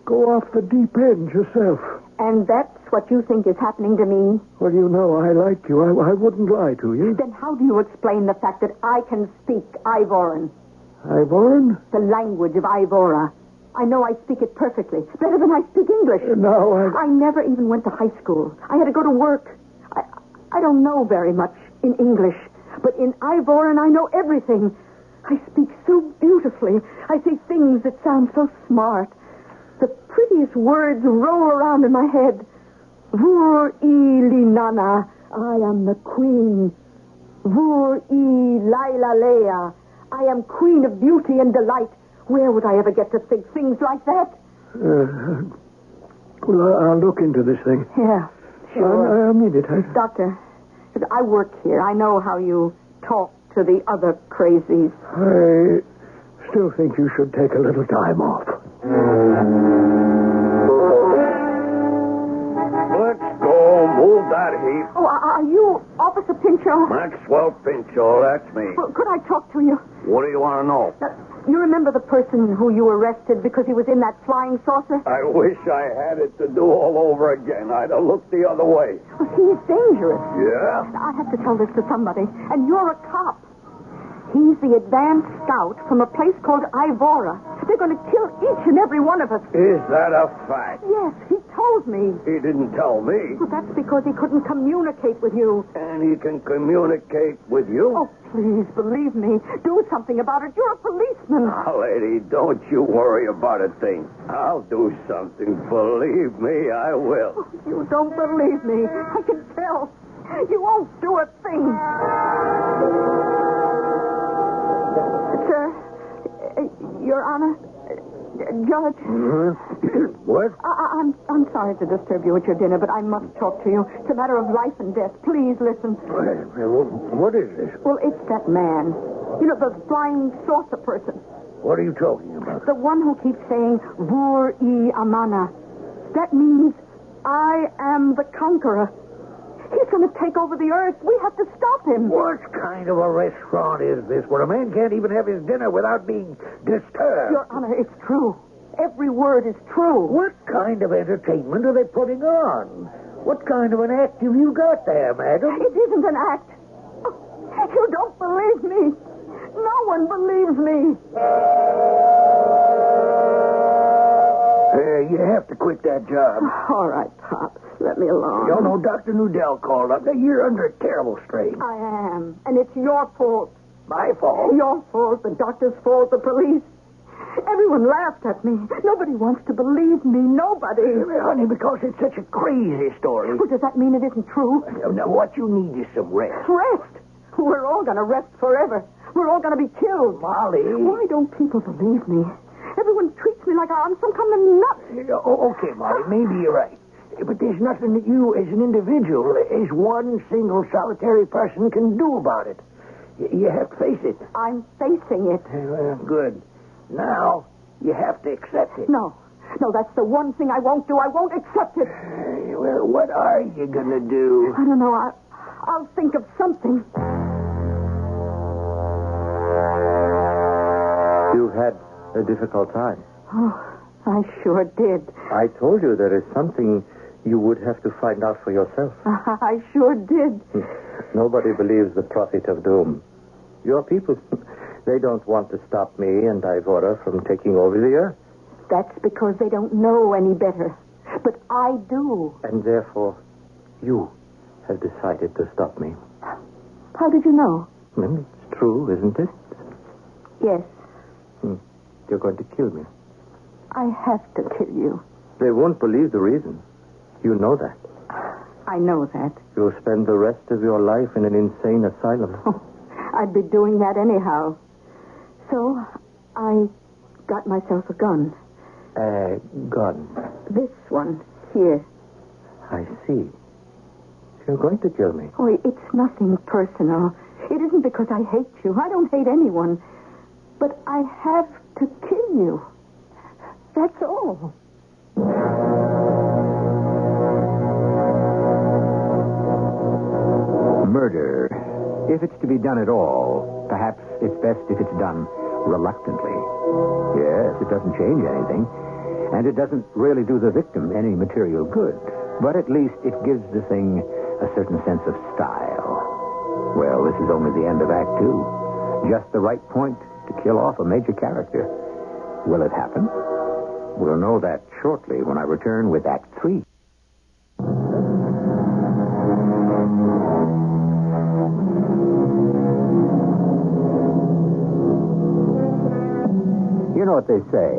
go off the deep end yourself. And that's what you think is happening to me? Well, you know, I like you. I wouldn't lie to you. Then how do you explain the fact that I can speak Ivoran? Ivoran? The language of Ivora. I know I speak it perfectly. Better than I speak English. No, I never even went to high school. I had to go to work. I don't know very much in English. But in Ivor, I know everything. I speak so beautifully. I say things that sound so smart. The prettiest words roll around in my head. Vur I Linana, I am the queen. Vur I Laila Leia, I am queen of beauty and delight. Where would I ever get to think things like that? Well, I'll look into this thing. Yeah, sure. I mean it. Doctor, I work here. I know how you talk to the other crazies. I still think you should take a little time off. Let's go. Move that heap. Oh, are you Officer Pinchot? Maxwell Pinchot, that's me. Well, could I talk to you? What do you want to know? You remember the person who you arrested because he was in that flying saucer? I wish I had it to do all over again. I'd have looked the other way. Well, he's dangerous. Yeah? I have to tell this to somebody. And you're a cop. He's the advanced scout from a place called Ivora. They're going to kill each and every one of us. Is that a fact? Yes, he told me. He didn't tell me. Well, that's because he couldn't communicate with you. And he can communicate with you? Oh, please, believe me. Do something about it. You're a policeman. Oh, lady, don't you worry about a thing. I'll do something. Believe me, I will. Oh, you don't believe me. I can tell. You won't do a thing. Sir, Your Honor, Judge. What? I'm sorry to disturb you at your dinner, but I must talk to you. It's a matter of life and death. Please listen. What is this? Well, it's that man. You know, the flying saucer person. What are you talking about? The one who keeps saying, Vur I Amana. That means, I am the conqueror. He's going to take over the earth. We have to stop him. What kind of a restaurant is this where a man can't even have his dinner without being disturbed? Your Honor, it's true. Every word is true. What kind of entertainment are they putting on? What kind of an act have you got there, madam? It isn't an act. Oh, you don't believe me. No one believes me. You have to quit that job. All right, Pops. Let me alone. You know, Dr. Nudell called up. You're under a terrible strain. I am. And it's your fault. My fault? Your fault, the doctor's fault, the police. Everyone laughed at me. Nobody wants to believe me. Nobody. Honey, because it's such a crazy story. Well, does that mean it isn't true? Now, what you need is some rest. Rest? We're all going to rest forever. We're all going to be killed. Molly. Why don't people believe me? Everyone treats me like I'm some kind of nut. Okay, Molly, maybe you're right. But there's nothing that you, as an individual, as one single solitary person, can do about it. You have to face it. I'm facing it. Well, good. Now, you have to accept it. No, that's the one thing I won't do. I won't accept it. Well, what are you going to do? I don't know. I'll think of something. You had a difficult time. Oh, I sure did. I told you there is something you would have to find out for yourself. I sure did. Nobody believes the prophet of doom. Your people, they don't want to stop me and Ivora from taking over the earth. That's because they don't know any better. But I do. And therefore, you have decided to stop me. How did you know? It's true, isn't it? Yes. You're going to kill me. I have to kill you. They won't believe the reason. You know that. I know that. You'll spend the rest of your life in an insane asylum. Oh, I'd be doing that anyhow. So, I got myself a gun. A gun? This one, here. I see. You're going to kill me. Oh, it's nothing personal. It isn't because I hate you. I don't hate anyone. But I have to kill you. That's all. Murder. If it's to be done at all, perhaps it's best if it's done reluctantly. Yes, it doesn't change anything, and it doesn't really do the victim any material good. But at least it gives the thing a certain sense of style. Well, this is only the end of Act 2. Just the right point to kill off a major character. Will it happen? We'll know that shortly when I return with Act 3. You know what they say.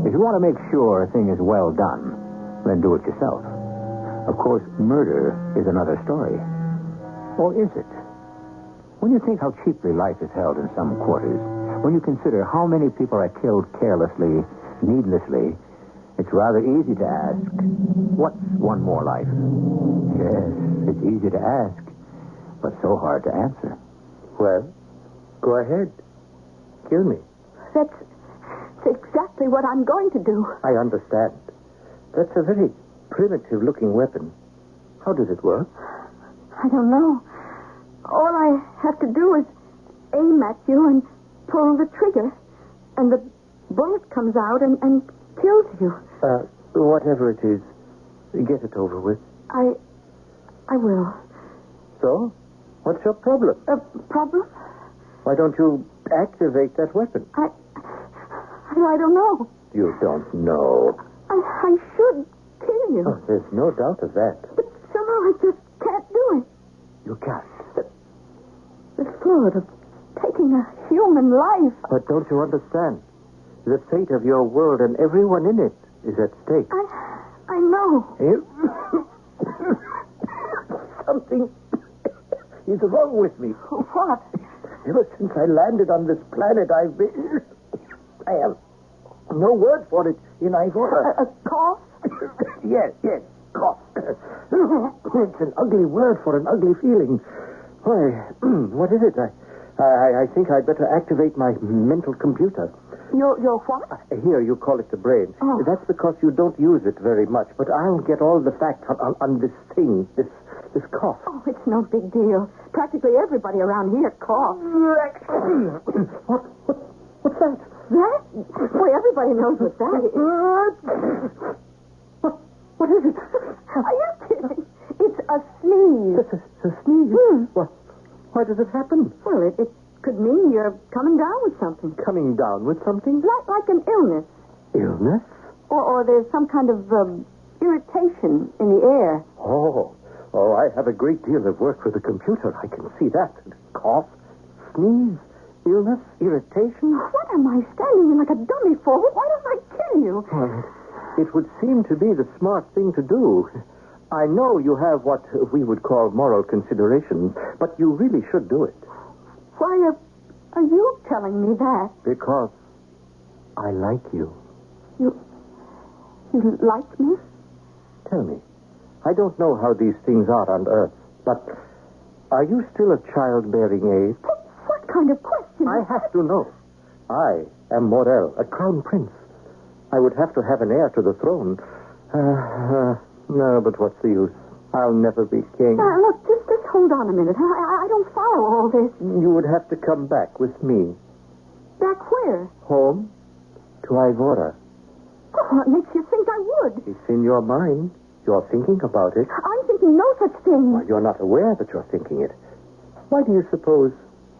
If you want to make sure a thing is well done, then do it yourself. Of course, murder is another story. Or is it? When you think how cheaply life is held in some quarters, when you consider how many people are killed carelessly, needlessly, it's rather easy to ask, what's one more life? Yes, it's easy to ask, but so hard to answer. Well, go ahead. Kill me. That's exactly what I'm going to do. I understand. That's a very primitive-looking weapon. How does it work? I don't know. All I have to do is aim at you and pull the trigger, and the bullet comes out and kills you. Whatever it is, get it over with. I will. So? What's your problem? Problem? Why don't you activate that weapon? I don't know. You don't know. I should kill you. Oh, there's no doubt of that. But somehow I just can't do it. You can't. The thought of taking a human life. But don't you understand? The fate of your world and everyone in it is at stake. I know. Something is wrong with me. What? Ever since I landed on this planet, I have no word for it in Ivora. A cough? Yes, cough. It's an ugly word for an ugly feeling. Why, what is it? I think I'd better activate my mental computer. Your what? Here, you call it the brain. Oh. That's because you don't use it very much, but I'll get all the facts on this thing, this cough. Oh, it's no big deal. Practically everybody around here coughs. What's that? That? Boy, everybody knows what that is. What is it? Are you kidding? It's a sneeze. It's a sneeze? Why does it happen? Well, it could mean you're coming down with something. Coming down with something? Like an illness. Illness? Or there's some kind of irritation in the air. Oh, I have a great deal of work with the computer. I can see that. Cough, sneeze, illness, irritation. What am I standing like a dummy for? Why don't I kill you? Well, it would seem to be the smart thing to do. I know you have what we would call moral considerations, but you really should do it. Why are you telling me that? Because I like you. You like me? Tell me, I don't know how these things are on Earth, but are you still of childbearing age? What kind of question? I have to know. I am Morel, a crown prince. I would have to have an heir to the throne. No, but what's the use? I'll never be king. Look, just hold on a minute. I don't follow all this. You would have to come back with me. Back where? Home to Ivora. What makes you think I would? It's in your mind. You're thinking about it. I'm thinking no such thing. Well, you're not aware that you're thinking it. Why do you suppose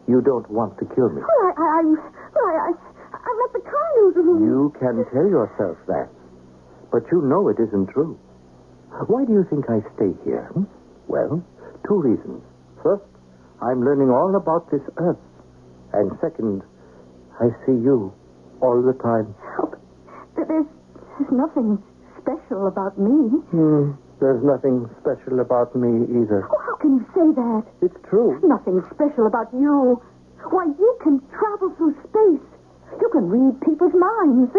you don't want to kill me? Well, I'm not the kind who... You can tell yourself that, but you know it isn't true. Why do you think I stay here? Well, 2 reasons. First, I'm learning all about this Earth. And second, I see you all the time. Oh, there's nothing special about me. There's nothing special about me either. Oh, how can you say that? It's true. Nothing special about you. Why, you can travel through space. You can read people's minds.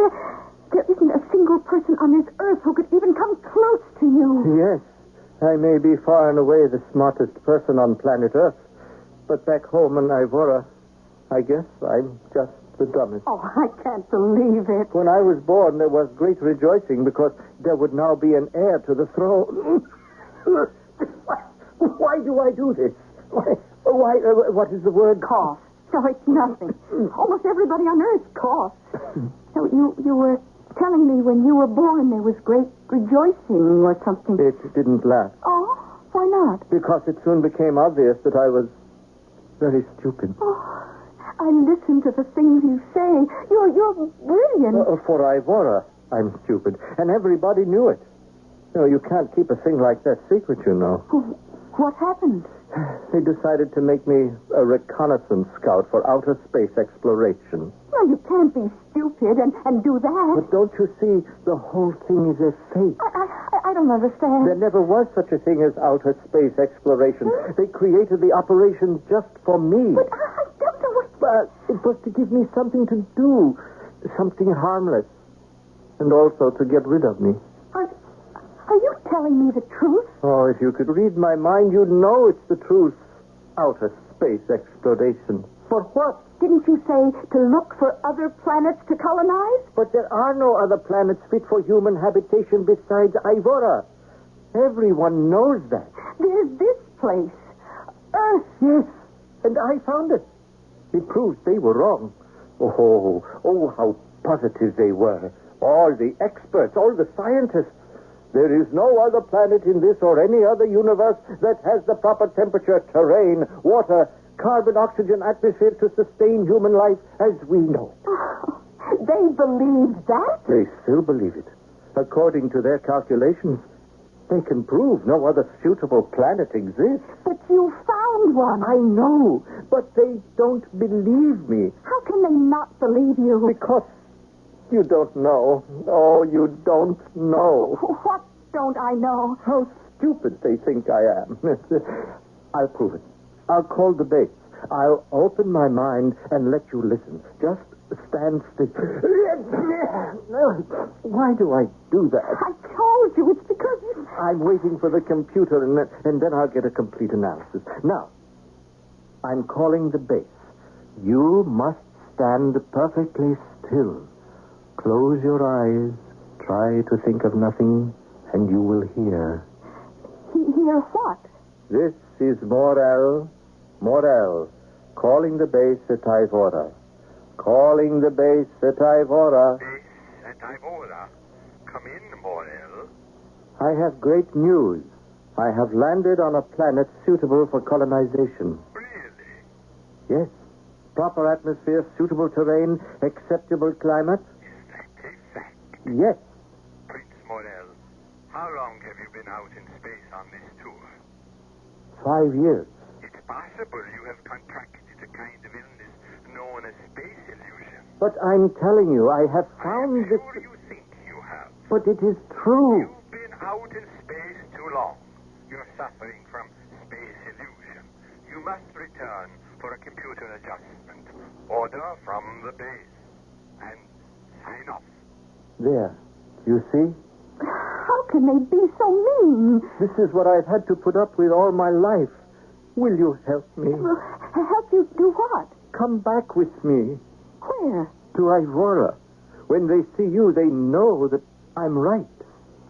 There isn't a single person on this Earth who could even come close to you. Yes, I may be far and away the smartest person on planet Earth. But back home in Ivora, I guess I'm just the dumbest. Oh, I can't believe it. When I was born, there was great rejoicing because there would now be an heir to the throne. Why do I do this? Why? What is the word? Cough. No, it's nothing. Almost everybody on Earth coughs. So you were telling me when you were born there was great rejoicing or something. It didn't last. Oh, why not? Because it soon became obvious that I was very stupid. Oh, I listen to the things you say. You're brilliant. For Ivora, I'm stupid. And everybody knew it. You can't keep a thing like that secret, you know. What happened? They decided to make me a reconnaissance scout for outer space exploration. Well, you can't be stupid and do that. But don't you see, the whole thing is a fake. I don't understand. There never was such a thing as outer space exploration. They created the operation just for me. But I don't know what... But it was to give me something to do, something harmless, and also to get rid of me. Are you telling me the truth? Oh, if you could read my mind, you'd know it's the truth. Outer space exploration. For what? Didn't you say to look for other planets to colonize? But there are no other planets fit for human habitation besides Ivora. Everyone knows that. There's this place, Earth. Yes, and I found it. It proves they were wrong. Oh, how positive they were. All the experts, all the scientists. There is no other planet in this or any other universe that has the proper temperature, terrain, water, carbon, oxygen, atmosphere to sustain human life as we know. Oh, they believed that? They still believe it. According to their calculations, they can prove no other suitable planet exists. But you found one. I know, but they don't believe me. How can they not believe you? Because you don't know. Oh, you don't know. What don't I know? How stupid they think I am. I'll prove it. I'll call the base. I'll open my mind and let you listen. Just stand still. Why do I do that? I told you. It's because you... I'm waiting for the computer, and then I'll get a complete analysis. Now, I'm calling the base. You must stand perfectly still. Close your eyes. Try to think of nothing, and you will hear. Hear what? This is Morel, calling the base at Ivora. Calling the base at Ivora. Base at Ivora. Come in, Morel. I have great news. I have landed on a planet suitable for colonization. Really? Yes. Proper atmosphere, suitable terrain, acceptable climate. Is that a fact? Yes. Prince Morel, how long have you been out in space on this tour? 5 years. It's possible you have contracted a kind of illness known as space illusion. But I'm telling you, I have found I'm sure you think you have. But it is true. You've been out in space too long. You're suffering from space illusion. You must return for a computer adjustment. Order from the base. And sign off. There. You see? How can they be so mean? This is what I've had to put up with all my life. Will you help me? Well, help you do what? Come back with me. Where? To Ivora. When they see you, they know that I'm right.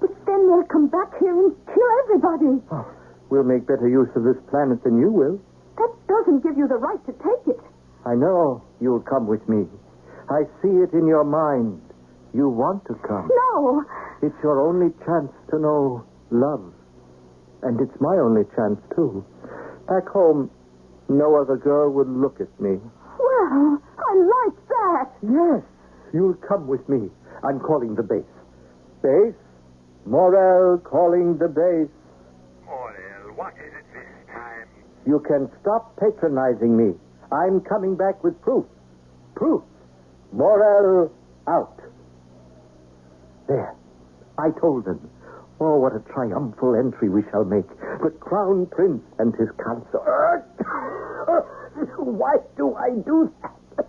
But then they'll come back here and kill everybody. Oh, we'll make better use of this planet than you will. That doesn't give you the right to take it. I know you'll come with me. I see it in your mind. You want to come. No. It's your only chance to know love. And it's my only chance, too. Back home, no other girl would look at me. Well, I like that. Yes, you'll come with me. I'm calling the base. Base? Morel calling the base. Morel, what is it this time? You can stop patronizing me. I'm coming back with proof. Proof. Morel out. There. I told them. Oh, what a triumphal entry we shall make. The Crown Prince and his consort. Why do I do that?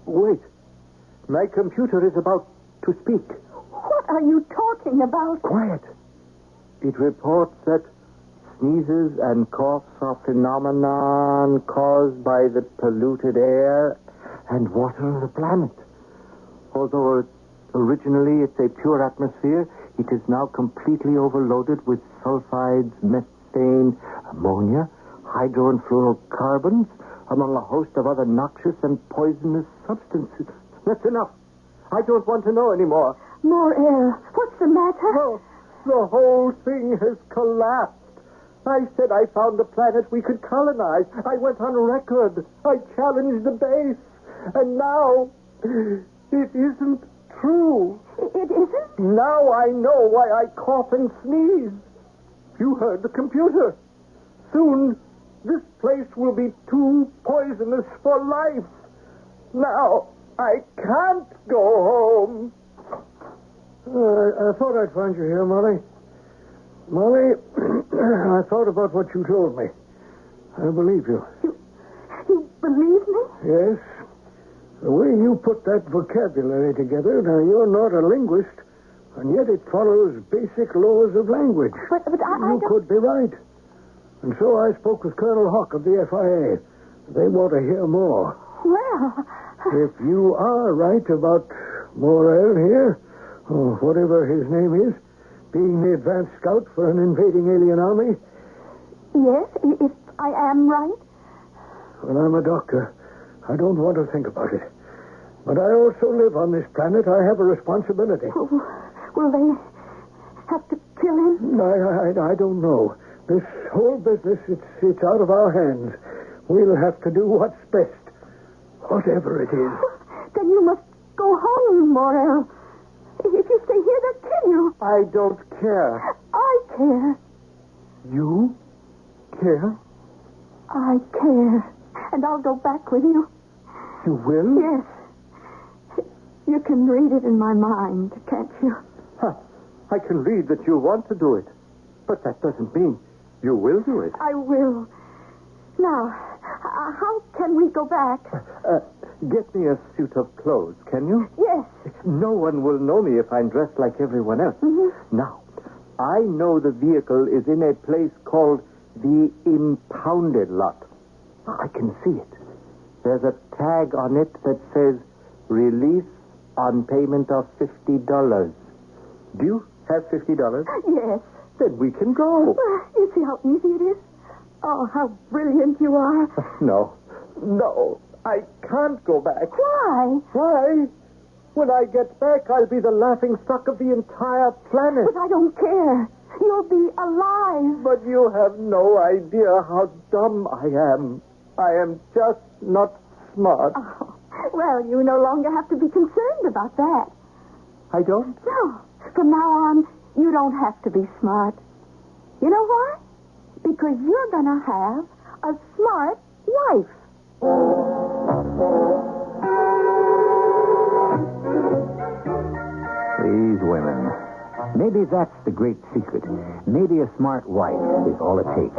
Wait. My computer is about to speak. What are you talking about? Quiet. It reports that sneezes and coughs are phenomenon caused by the polluted air and water of the planet. Although originally it's a pure atmosphere, it is now completely overloaded with sulfides, methane, ammonia, hydro and fluorocarbons, among a host of other noxious and poisonous substances. That's enough. I don't want to know anymore. More air. What's the matter? Oh, the whole thing has collapsed. I said I found a planet we could colonize. I went on record. I challenged the base. And now, it isn't true. It isn't? Now I know why I cough and sneeze. You heard the computer. Soon, this place will be too poisonous for life. Now, I can't go home. I thought I'd find you here, Molly. Molly, I thought about what you told me. I believe you. You believe me? Yes. The way you put that vocabulary together, now you're not a linguist, and yet it follows basic laws of language. But you could be right. And so I spoke with Colonel Hawk of the FIA. They want to hear more. Well... If you are right about Morel here, or whatever his name is, being the advance scout for an invading alien army... Yes, if I am right? Well, I'm a doctor. I don't want to think about it. But I also live on this planet. I have a responsibility. Will they have to kill him? I don't know. This whole business, it's out of our hands. We'll have to do what's best. Whatever it is. Then you must go home, Morel. If you stay here, they'll kill you. I don't care. I care. You care? I care. And I'll go back with you. You will? Yes. You can read it in my mind, can't you? I can read that you want to do it. But that doesn't mean you will do it. I will. Now, how can we go back? Get me a suit of clothes, can you? Yes. No one will know me if I'm dressed like everyone else. Mm-hmm. Now, I know the vehicle is in a place called the impounded lot. I can see it. There's a tag on it that says, release on payment of $50. Do you have $50? Yes. Then we can go. You see how easy it is? Oh, how brilliant you are. No, I can't go back. Why? Why? When I get back, I'll be the laughing stock of the entire planet. But I don't care. You'll be alive. But you have no idea how dumb I am. I am just not smart. Oh, well, you no longer have to be concerned about that. I don't? No. From now on, you don't have to be smart. You know why? Because you're going to have a smart wife. These women. Maybe that's the great secret. Maybe a smart wife is all it takes.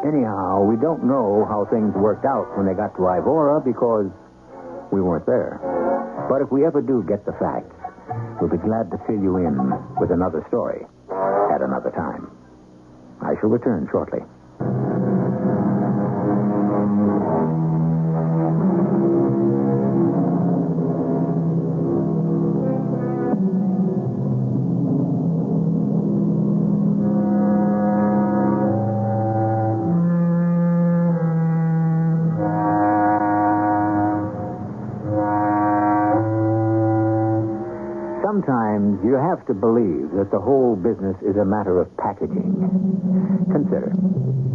Anyhow, we don't know how things worked out when they got to Ivora because we weren't there. But if we ever do get the facts, we'll be glad to fill you in with another story at another time. I shall return shortly. Sometimes you have to believe that the whole business is a matter of packaging. Consider,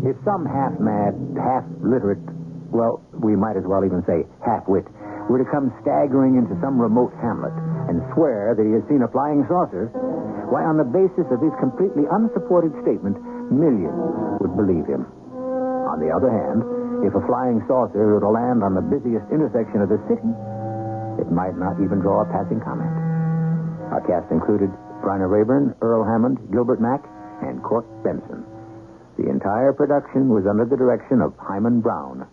if some half-mad, half-literate, well, we might as well even say half-wit, were to come staggering into some remote hamlet and swear that he had seen a flying saucer, why, on the basis of his completely unsupported statement, millions would believe him. On the other hand, if a flying saucer were to land on the busiest intersection of the city, it might not even draw a passing comment. Our cast included Bryna Rayburn, Earl Hammond, Gilbert Mack, and Court Benson. The entire production was under the direction of Hyman Brown.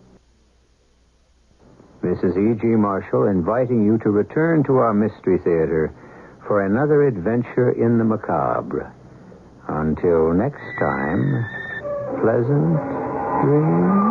This is E.G. Marshall inviting you to return to our Mystery Theater for another adventure in the macabre. Until next time, pleasant dreams.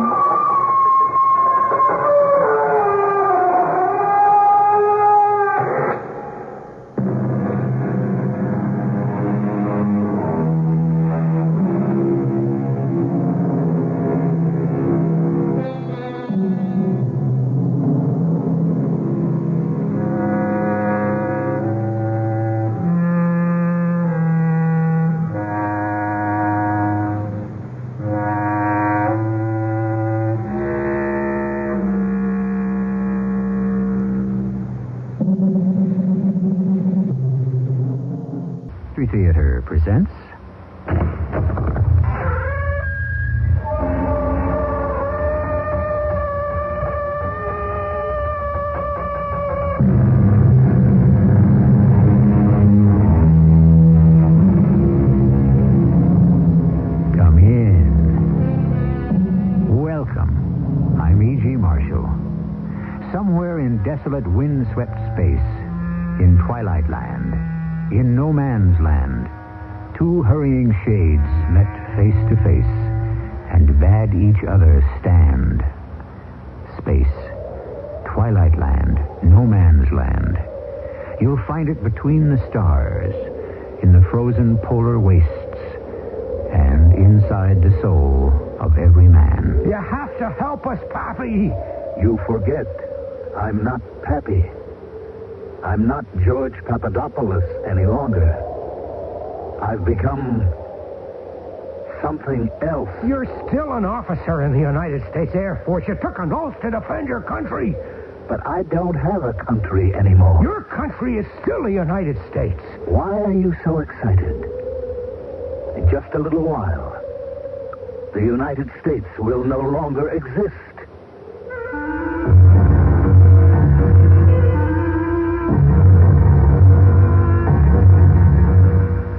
Theater presents Somewhere in desolate, wind-swept space, in Twilight Land, in No Man's Land, two hurrying shades met face to face and bade each other stand. Space, Twilight Land, No Man's Land. You'll find it between the stars, in the frozen polar wastes, and inside the soul of every man. You have to help us, Pappy. You forget. I'm not Pappy. I'm not George Papadopoulos any longer. I've become something else. You're still an officer in the United States Air Force. You took an oath to defend your country. But I don't have a country anymore. Your country is still the United States. Why are you so excited? In just a little while, the United States will no longer exist.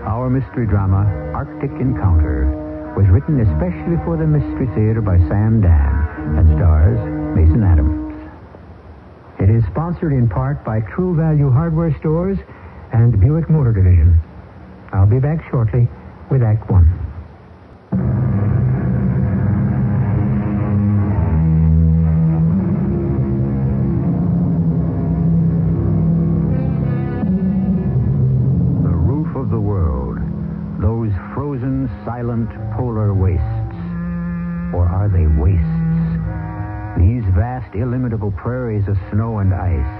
Our mystery drama, Arctic Encounter, was written especially for the Mystery Theater by Sam Dan and stars Mason Adams. It is sponsored in part by True Value Hardware Stores and Buick Motor Division. I'll be back shortly with Act One. The roof of the world, those frozen, silent polar wastes. Or are they wastes? These vast, illimitable prairies of snow and ice.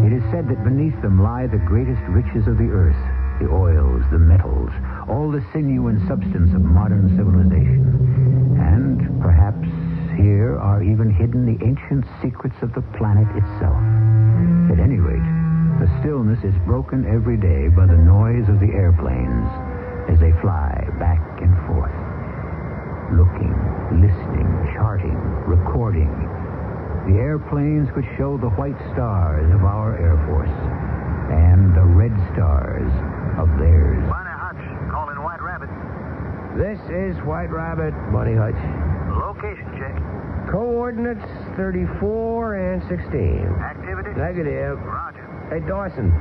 It is said that beneath them lie the greatest riches of the earth, the oils, the metals, all the sinew and substance of modern civilization. And perhaps here are even hidden the ancient secrets of the planet itself. At any rate, the stillness is broken every day by the noise of the airplanes as they fly back and forth, looking, listening, charting, recording. The airplanes which show the white stars of our Air Force and the red stars of theirs. Bonnie Hutch, calling White Rabbit. This is White Rabbit, Bunny Hutch. Location check. Coordinates 34 and 16. Activity? Negative. Roger. Hey, Dawson,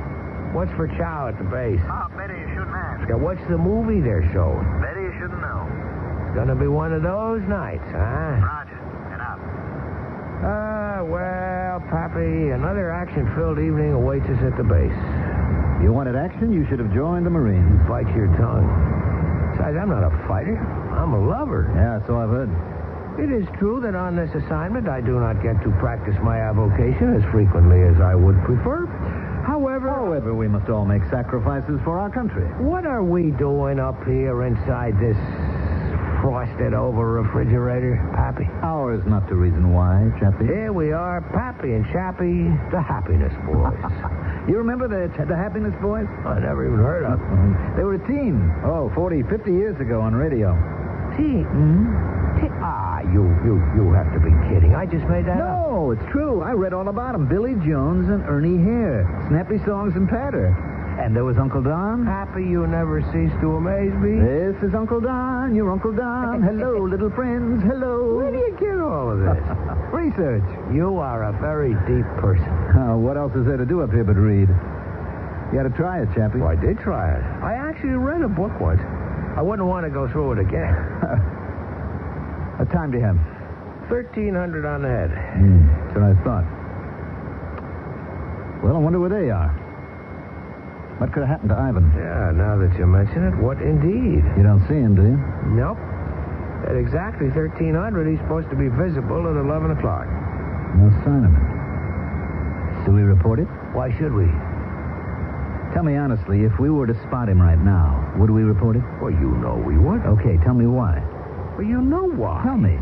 what's for chow at the base? Oh, Betty, you shouldn't ask. Yeah, what's the movie they're showing? Betty, you shouldn't know. It's gonna be one of those nights, huh? Roger. And out. Well, Pappy, another action-filled evening awaits us at the base. You wanted action, you should have joined the Marines. Bite your tongue. Besides, I'm not a fighter. I'm a lover. Yeah, so I've heard. It is true that on this assignment I do not get to practice my avocation as frequently as I would prefer. However, we must all make sacrifices for our country. What are we doing up here inside this frosted-over refrigerator, Pappy? Ours not the reason why, Chappie. Here we are, Pappy and Chappie, the Happiness Boys. You remember the Happiness Boys? I never even heard of them. They were a team. 40, 50 years ago on radio. Team? You have to be kidding. I just made that up. No, it's true. I read all about them. Billy Jones and Ernie Hare. Snappy Songs and Patter. And there was Uncle Don. Happy you never cease to amaze me. This is Uncle Don, your Uncle Don. Hello, little friends, hello. Where do you get all of this? Research. You are a very deep person. What else is there to do up here but read? You got to try it, Chappie. Well, I did try it. I actually read a book once. I wouldn't want to go through it again. What time do you have? 1,300 on the head. That's what I thought. Well, I wonder where they are. What could have happened to Ivan? Yeah, now that you mention it, what indeed? You don't see him, do you? Nope. At exactly 1,300, he's supposed to be visible at 11 o'clock. No sign of him. Do we report it? Why should we? Tell me honestly, if we were to spot him right now, would we report it? Well, you know we would. Okay, tell me why. Well, you know why. Tell me.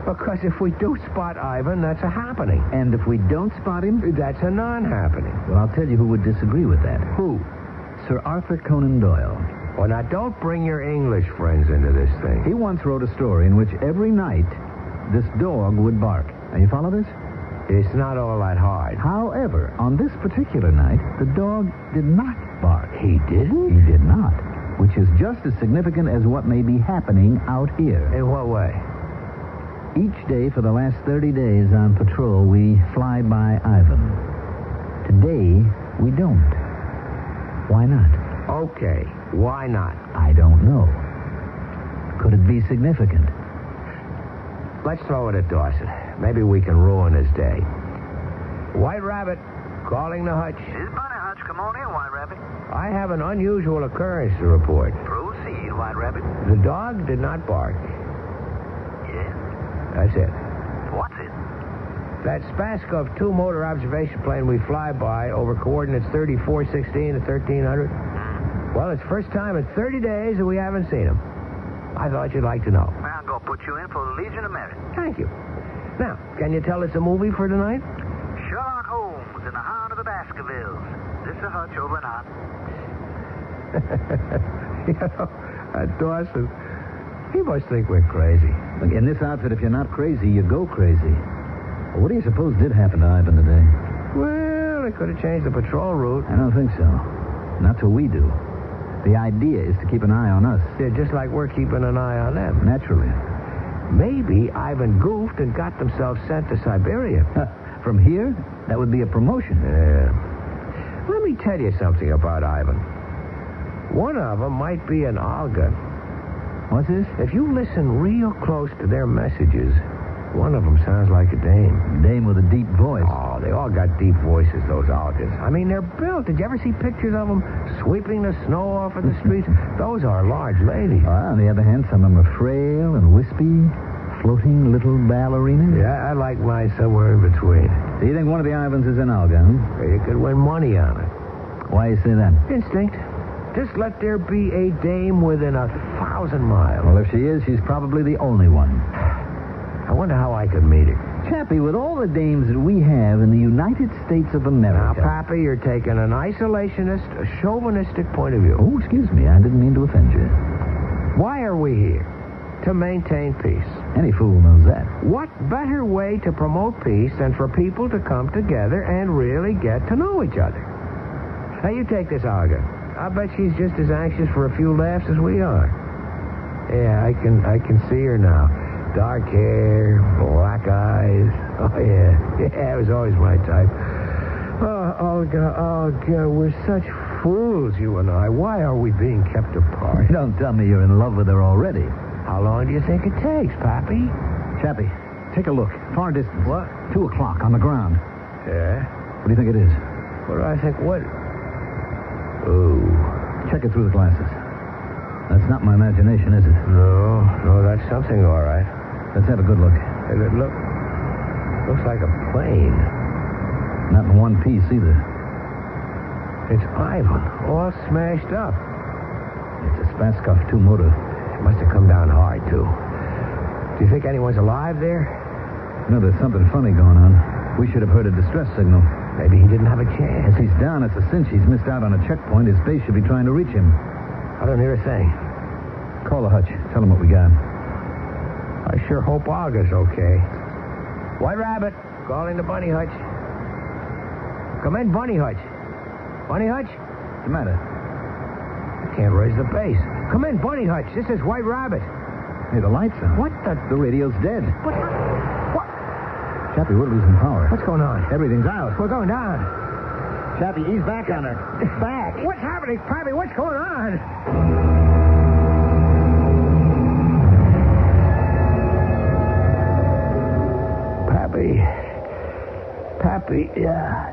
Because if we do spot Ivan, that's a happening. And if we don't spot him? That's a non-happening. Well, I'll tell you who would disagree with that. Who? Sir Arthur Conan Doyle. Well, now, don't bring your English friends into this thing. He once wrote a story in which every night this dog would bark. Now, you follow this? It's not all that hard. However, on this particular night, the dog did not bark. He didn't? He did not. Which is just as significant as what may be happening out here. In what way? Each day for the last 30 days on patrol, we fly by Ivan. Today, we don't. Why not? Okay, why not? I don't know. Could it be significant? Let's throw it at Dawson. Maybe we can ruin his day. White Rabbit, calling the hutch. This is Bunny Hutch. Come on in, White Rabbit. I have an unusual occurrence to report. Proceed, White Rabbit. The dog did not bark. Yes? That's it. What's it? That Spaskov two-motor observation plane we fly by over coordinates 3416 to 1300. Well, it's first time in 30 days that we haven't seen him. I thought you'd like to know. I'm going to put you in for the Legion of Merit. Thank you. Now, can you tell us a movie for tonight? Sherlock Holmes and the Hound of the Baskervilles. This is Hutch over and out. You know, Dawson, he must think we're crazy. Look, in this outfit, if you're not crazy, you go crazy. Well, what do you suppose did happen to Ivan today? Well, they could have changed the patrol route. I don't think so. Not till we do. The idea is to keep an eye on us. Yeah, just like we're keeping an eye on them. Naturally. Maybe Ivan goofed and got themselves sent to Siberia. From here, that would be a promotion. Yeah. Let me tell you something about Ivan. One of them might be an Olga. What's this? If you listen real close to their messages, one of them sounds like a dame. Dame with a deep voice. Oh, they all got deep voices, those Olgas. I mean, they're built. Did you ever see pictures of them sweeping the snow off of the streets? Those are large ladies. On the other hand, some of them are frail and wispy, floating little ballerinas. Yeah, I like mine somewhere in between. So you think one of the Ivans is an Olga, huh? You could win money on it. Why you say that? Instinct. Just let there be a dame within 1,000 miles. Well, if she is, she's probably the only one. I wonder how I could meet her. Chappie, with all the dames that we have in the United States of America... Now, Pappy, you're taking an isolationist, a chauvinistic point of view. Oh, excuse me. I didn't mean to offend you. Why are we here? To maintain peace. Any fool knows that. What better way to promote peace than for people to come together and really get to know each other? Now, you take this Olga. I bet she's just as anxious for a few laughs as we are. Yeah, I can see her now. Dark hair, black eyes. Oh, yeah. Yeah, it was always my type. Oh, Olga, we're such fools, you and I. Why are we being kept apart? Don't tell me you're in love with her already. How long do you think it takes, Pappy? Chappie, take a look. Far distance. What? 2 o'clock on the ground. Yeah? What do you think it is? What do I think? What? Oh. Check it through the glasses. That's not my imagination, is it? No, that's something, all right. Let's have a good look. It looks like a plane. Not in one piece, either. It's Ivan, all smashed up. It's a Spaskov two-motor. It must have come down hard, too. Do you think anyone's alive there? No, there's something funny going on. We should have heard a distress signal. Maybe he didn't have a chance. If he's down, it's a cinch he's missed out on a checkpoint. His base should be trying to reach him. I don't hear a thing. Call the hutch. Tell him what we got. I sure hope Olga's okay. White Rabbit, calling the Bunny Hutch. Come in, Bunny Hutch. Bunny Hutch? What's the matter? I can't raise the bass. Come in, Bunny Hutch. This is White Rabbit. Hey, the lights on. What the? The radio's dead. What? Chappie, we're losing power. What's going on? Everything's out. We're going down. Chappie, ease back on her. Back. What's happening, Pappy? What's going on? Pappy, yeah.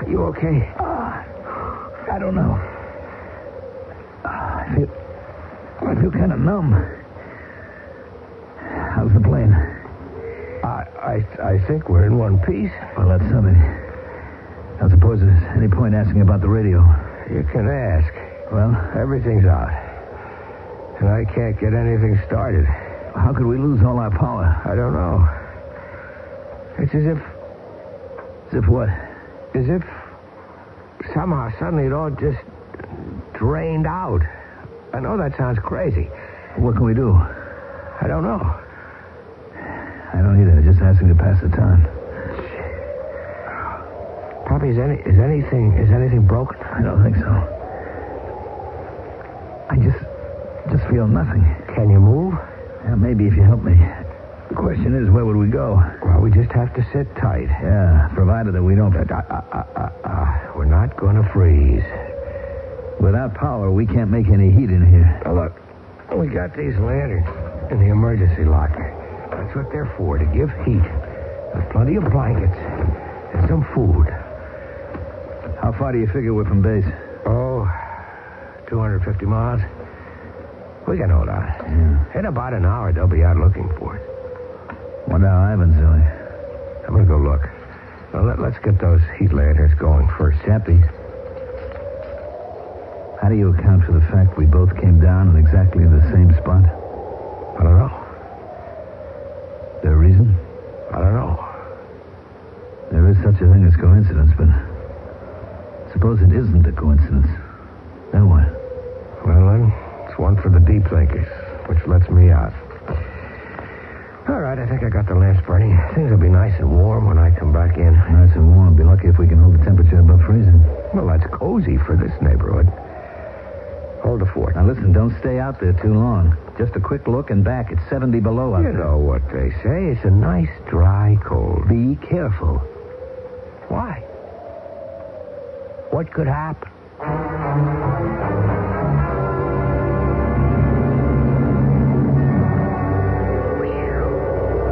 You okay? I don't know. I feel kind of numb. How's the plane? I think we're in one piece. Well, that's something. I suppose there's any point asking about the radio. You can ask. Well? Everything's out. And I can't get anything started. How could we lose all our power? I don't know. It's as if... As if what? As if somehow suddenly it all just drained out. I know that sounds crazy. What can we do? I don't know. I don't either. Just asking to pass the time. Pappy, is anything broken? I don't think so. I just feel nothing. Can you move? Yeah, maybe if you help me. The question is, where would we go? Well, we just have to sit tight. Yeah, provided that we don't... We're not going to freeze. Without power, we can't make any heat in here. Now, look, we got these lanterns in the emergency locker. That's what they're for, to give heat. There's plenty of blankets and some food. How far do you figure we're from base? Oh, 250 miles. We can hold on. Yeah. In about an hour, they'll be out looking for us. Wonder how Ivan's doing. I'm going to go look. Well, let's get those heat lanterns going first. Chappie, how do you account for the fact we both came down in exactly the same spot? I don't know. There a reason? I don't know. There is such a thing as coincidence, but suppose it isn't a coincidence. Then what? Well, then, it's one for the deep thinkers, which lets me out. All right, I think I got the lamps burning. Things will be nice and warm when I come back in. Nice and warm. Be lucky if we can hold the temperature above freezing. Well, that's cozy for this neighborhood. Hold the fort. Now, listen, don't stay out there too long. Just a quick look and back. It's 70 below out there. You know what they say. It's a nice, dry cold. Be careful. Why? What could happen?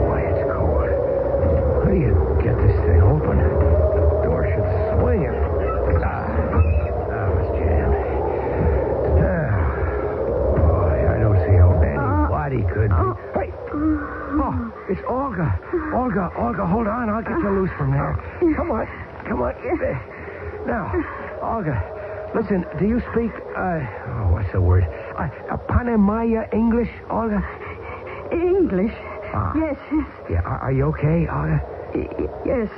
Boy, it's cold. How do you get this thing open? The door should swing it. It's jammed. Boy, I don't see how anybody could be. Hey! Oh, it's Olga. Olga, hold on. I'll get you loose from there. Come on. Now, Olga, listen, do you speak, what's the word? Panamaya English, Olga? English? Ah. Yes. Yeah, are you okay, Olga? Yes.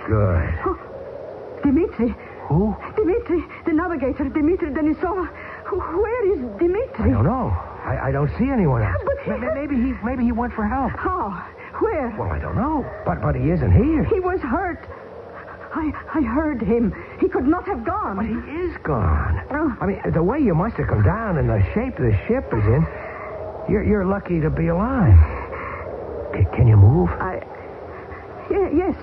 Good. Oh, Dmitri. Who? Dmitri, the navigator, Dmitri Denisova. Where is Dmitri? I don't know. I don't see anyone else. But maybe he went for help. How? Where? Well, I don't know. But he isn't here. He was hurt. I heard him. He could not have gone. But he is gone. Oh. I mean, the way you must have come down and the shape the ship is in, you're lucky to be alive. Can you move? Yes.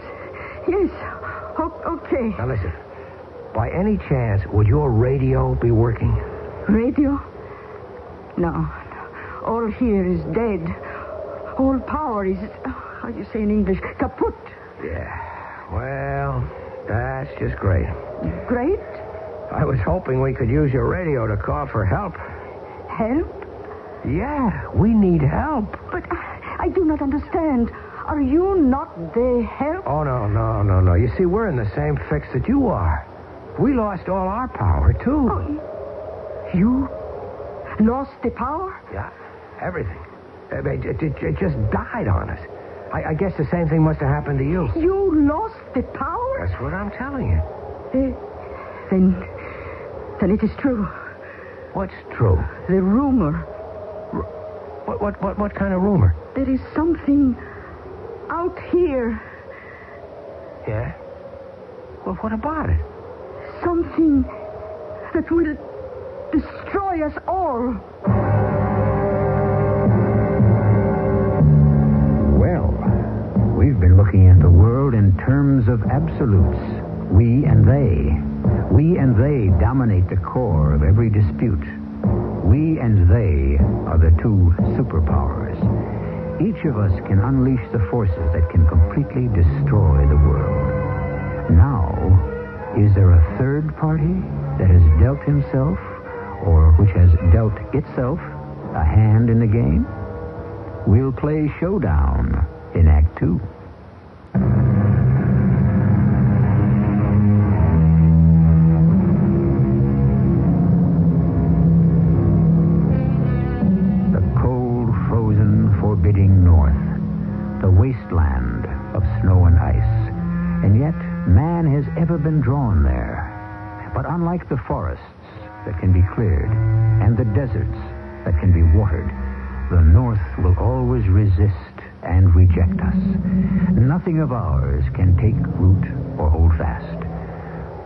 Okay. Now listen. By any chance, would your radio be working? Radio? No. All here is dead. All power is, how do you say in English, kaput. Yeah. Well, that's just great. Great? I was hoping we could use your radio to call for help. Help? Yeah, we need help. But I do not understand. Are you not the help? Oh, no. You see, we're in the same fix that you are. We lost all our power, too. Oh, you lost the power? Yeah, everything. It just died on us. I guess the same thing must have happened to you. You lost the power? That's what I'm telling you. Then it is true. What's true? The rumor. What kind of rumor? There is something out here. Yeah? Well, what about it? Something that will destroy us all. Well, we've been looking at the world in terms of absolutes. We and they. We and they dominate the core of every dispute. We and they are the two superpowers. Each of us can unleash the forces that can completely destroy the world. Now, is there a third party that has dealt himself, or which has dealt itself, a hand in the game? We'll play Showdown in Act 2. The cold, frozen, forbidding north. The wasteland of snow and ice. And yet, man has ever been drawn there. But unlike the forests that can be cleared, and the deserts that can be watered, the North will always resist and reject us. Nothing of ours can take root or hold fast.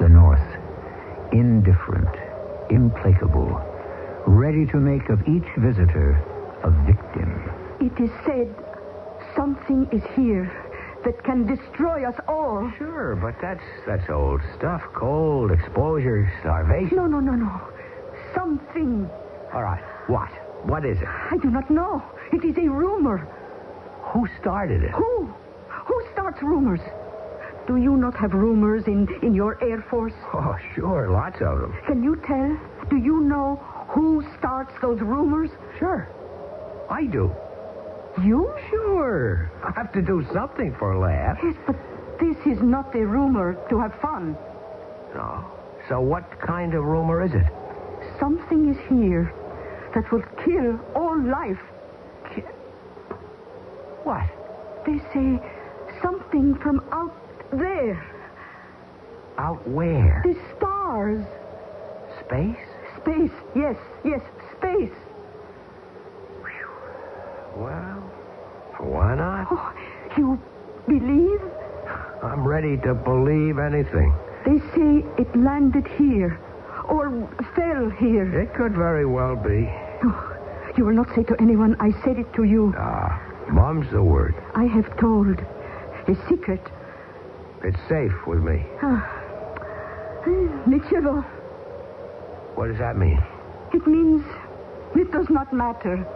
The North, indifferent, implacable, ready to make of each visitor a victim. It is said Something is here that can destroy us all. Sure, but that's old stuff. Cold, exposure, starvation. No. Something. All right, what? What is it? I do not know. It is a rumor. Who started it? Who? Who starts rumors? Do you not have rumors in your Air Force? Oh, sure, lots of them. Can you tell? Do you know who starts those rumors? Sure. I do. You? Sure. I have to do something for a laugh. Yes, but this is not a rumor to have fun. No. So what kind of rumor is it? Something is here that will kill all life. What? They say something from out there. Out where? The stars. Space? Space, yes, space. Well, why not? Oh, you believe? I'm ready to believe anything. They say it landed here, or fell here. It could very well be. Oh, you will not say to anyone I said it to you. Mum's the word. I have told a secret. It's safe with me. Nichevo. What does that mean? It means it does not matter.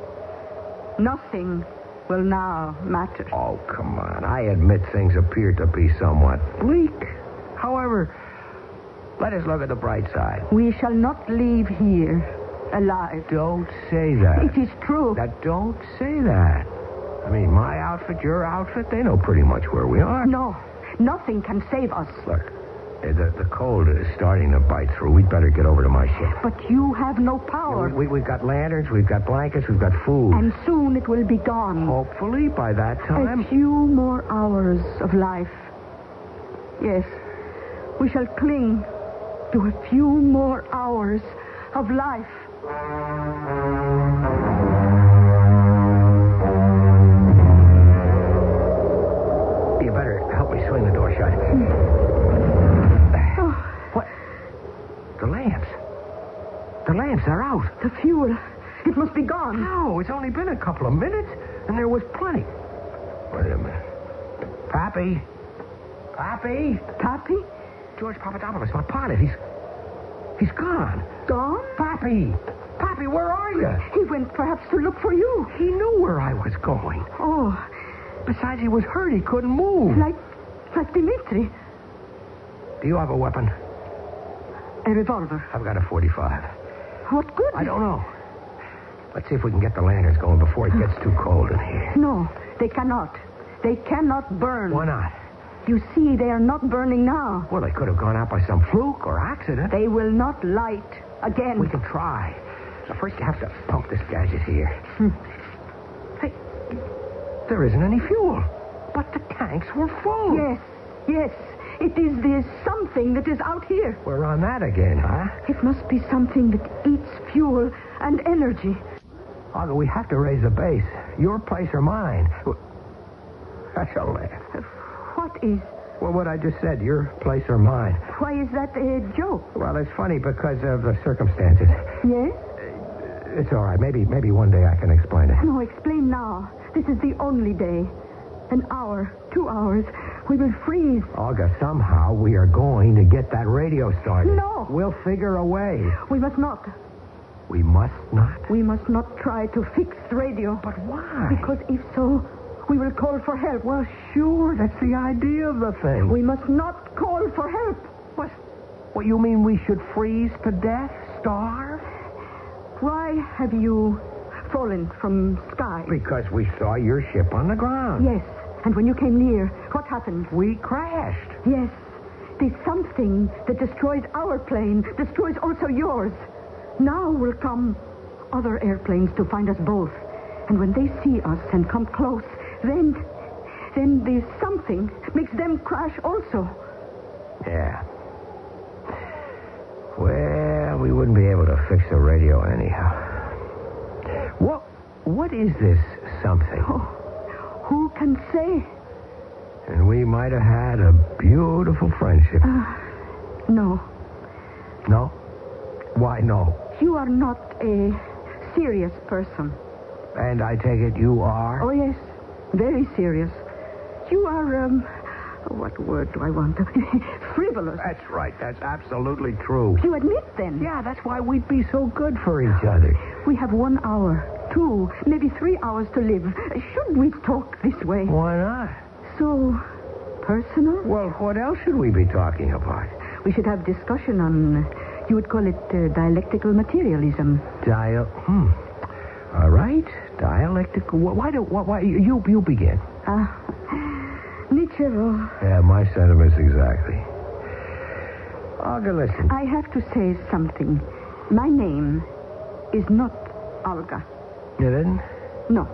Nothing will now matter. Oh, come on. I admit things appear to be somewhat bleak. However, let us look at the bright side. We shall not leave here alive. Don't say that. It is true. Now, don't say that. I mean, my outfit, your outfit, they know pretty much where we are. No, nothing can save us. Look, the cold is starting to bite through. We'd better get over to my ship. But you have no power. We've got lanterns, we've got blankets, we've got food. And soon it will be gone. Hopefully, by that time... A few more hours of life. Yes, we shall cling to a few more hours of life. You better help me swing the door shut. What? The lamps. The lamps are out. The fuel. It must be gone. No, it's only been a couple of minutes, and there was plenty. Wait a minute. Pappy? Pappy? Pappy? George Papadopoulos, my pilot. He's gone. Gone? Pappy! Pappy, where are you? He went perhaps to look for you. He knew where I was going. Oh. Besides, he was hurt. He couldn't move. Like Dimitri. Do you have a weapon? A revolver. I've got a 45. What good? I don't know. Let's see if we can get the lanterns going before it gets too cold in here. No, they cannot. They cannot burn. Why not? You see, they are not burning now. Well, they could have gone out by some fluke or accident. They will not light again. We can try. So first you have to pump this gadget here. Hey, there isn't any fuel. But the tanks were full. Yes. It is this something that is out here. We're on that again, huh? It must be something that eats fuel and energy. Olga, we have to raise the base. Your place or mine. That's a laugh. What is? Well, what I just said, your place or mine. Why is that a joke? Well, it's funny because of the circumstances. Yes? It's all right. Maybe one day I can explain it. No, explain now. This is the only day. An hour, 2 hours. We will freeze. Olga, somehow we are going to get that radio started. No. We'll figure a way. We must not. We must not? We must not try to fix the radio. But why? Because if so, we will call for help. Well, sure. That's the idea of the thing. We must not call for help. What, you mean we should freeze to death? Starve? Why have you fallen from sky? Because we saw your ship on the ground. Yes. And when you came near, what happened? We crashed. Yes. There's something that destroys our plane, destroys also yours. Now will come other airplanes to find us both. And when they see us and come close, then there's something makes them crash also. Yeah. Well, we wouldn't be able to fix the radio anyhow. What is this something? Oh, who can say? And we might have had a beautiful friendship. No. No? Why no? You are not a serious person. And I take it you are? Oh, yes. Very serious. You are, what word do I want? Frivolous. That's right. That's absolutely true. You admit, then? Yeah, that's why we'd be so good for each other. We have 1 hour, 2, maybe 3 hours to live. Should we talk this way? Why not? So personal? Well, what else should we be talking about? We should have discussion on, you would call it dialectical materialism. All right. Dialectical. Why you begin. Nichevo. Yeah, my sentiments exactly. Olga, listen. I have to say something. My name is not Olga. You didn't? No.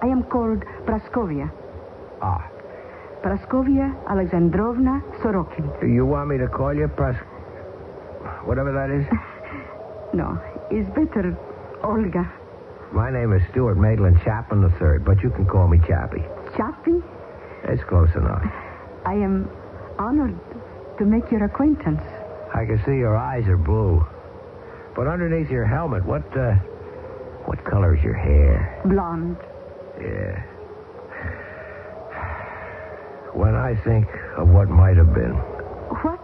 I am called Praskovia. Ah. Praskovia Alexandrovna Sorokin. You want me to call you whatever that is? No, it's better Olga. My name is Stuart Maitland Chapman III, but you can call me Chappie. Chappie? It's close enough. I am honored to make your acquaintance. I can see your eyes are blue. But underneath your helmet, what color is your hair? Blonde. Yeah. When I think of what might have been. What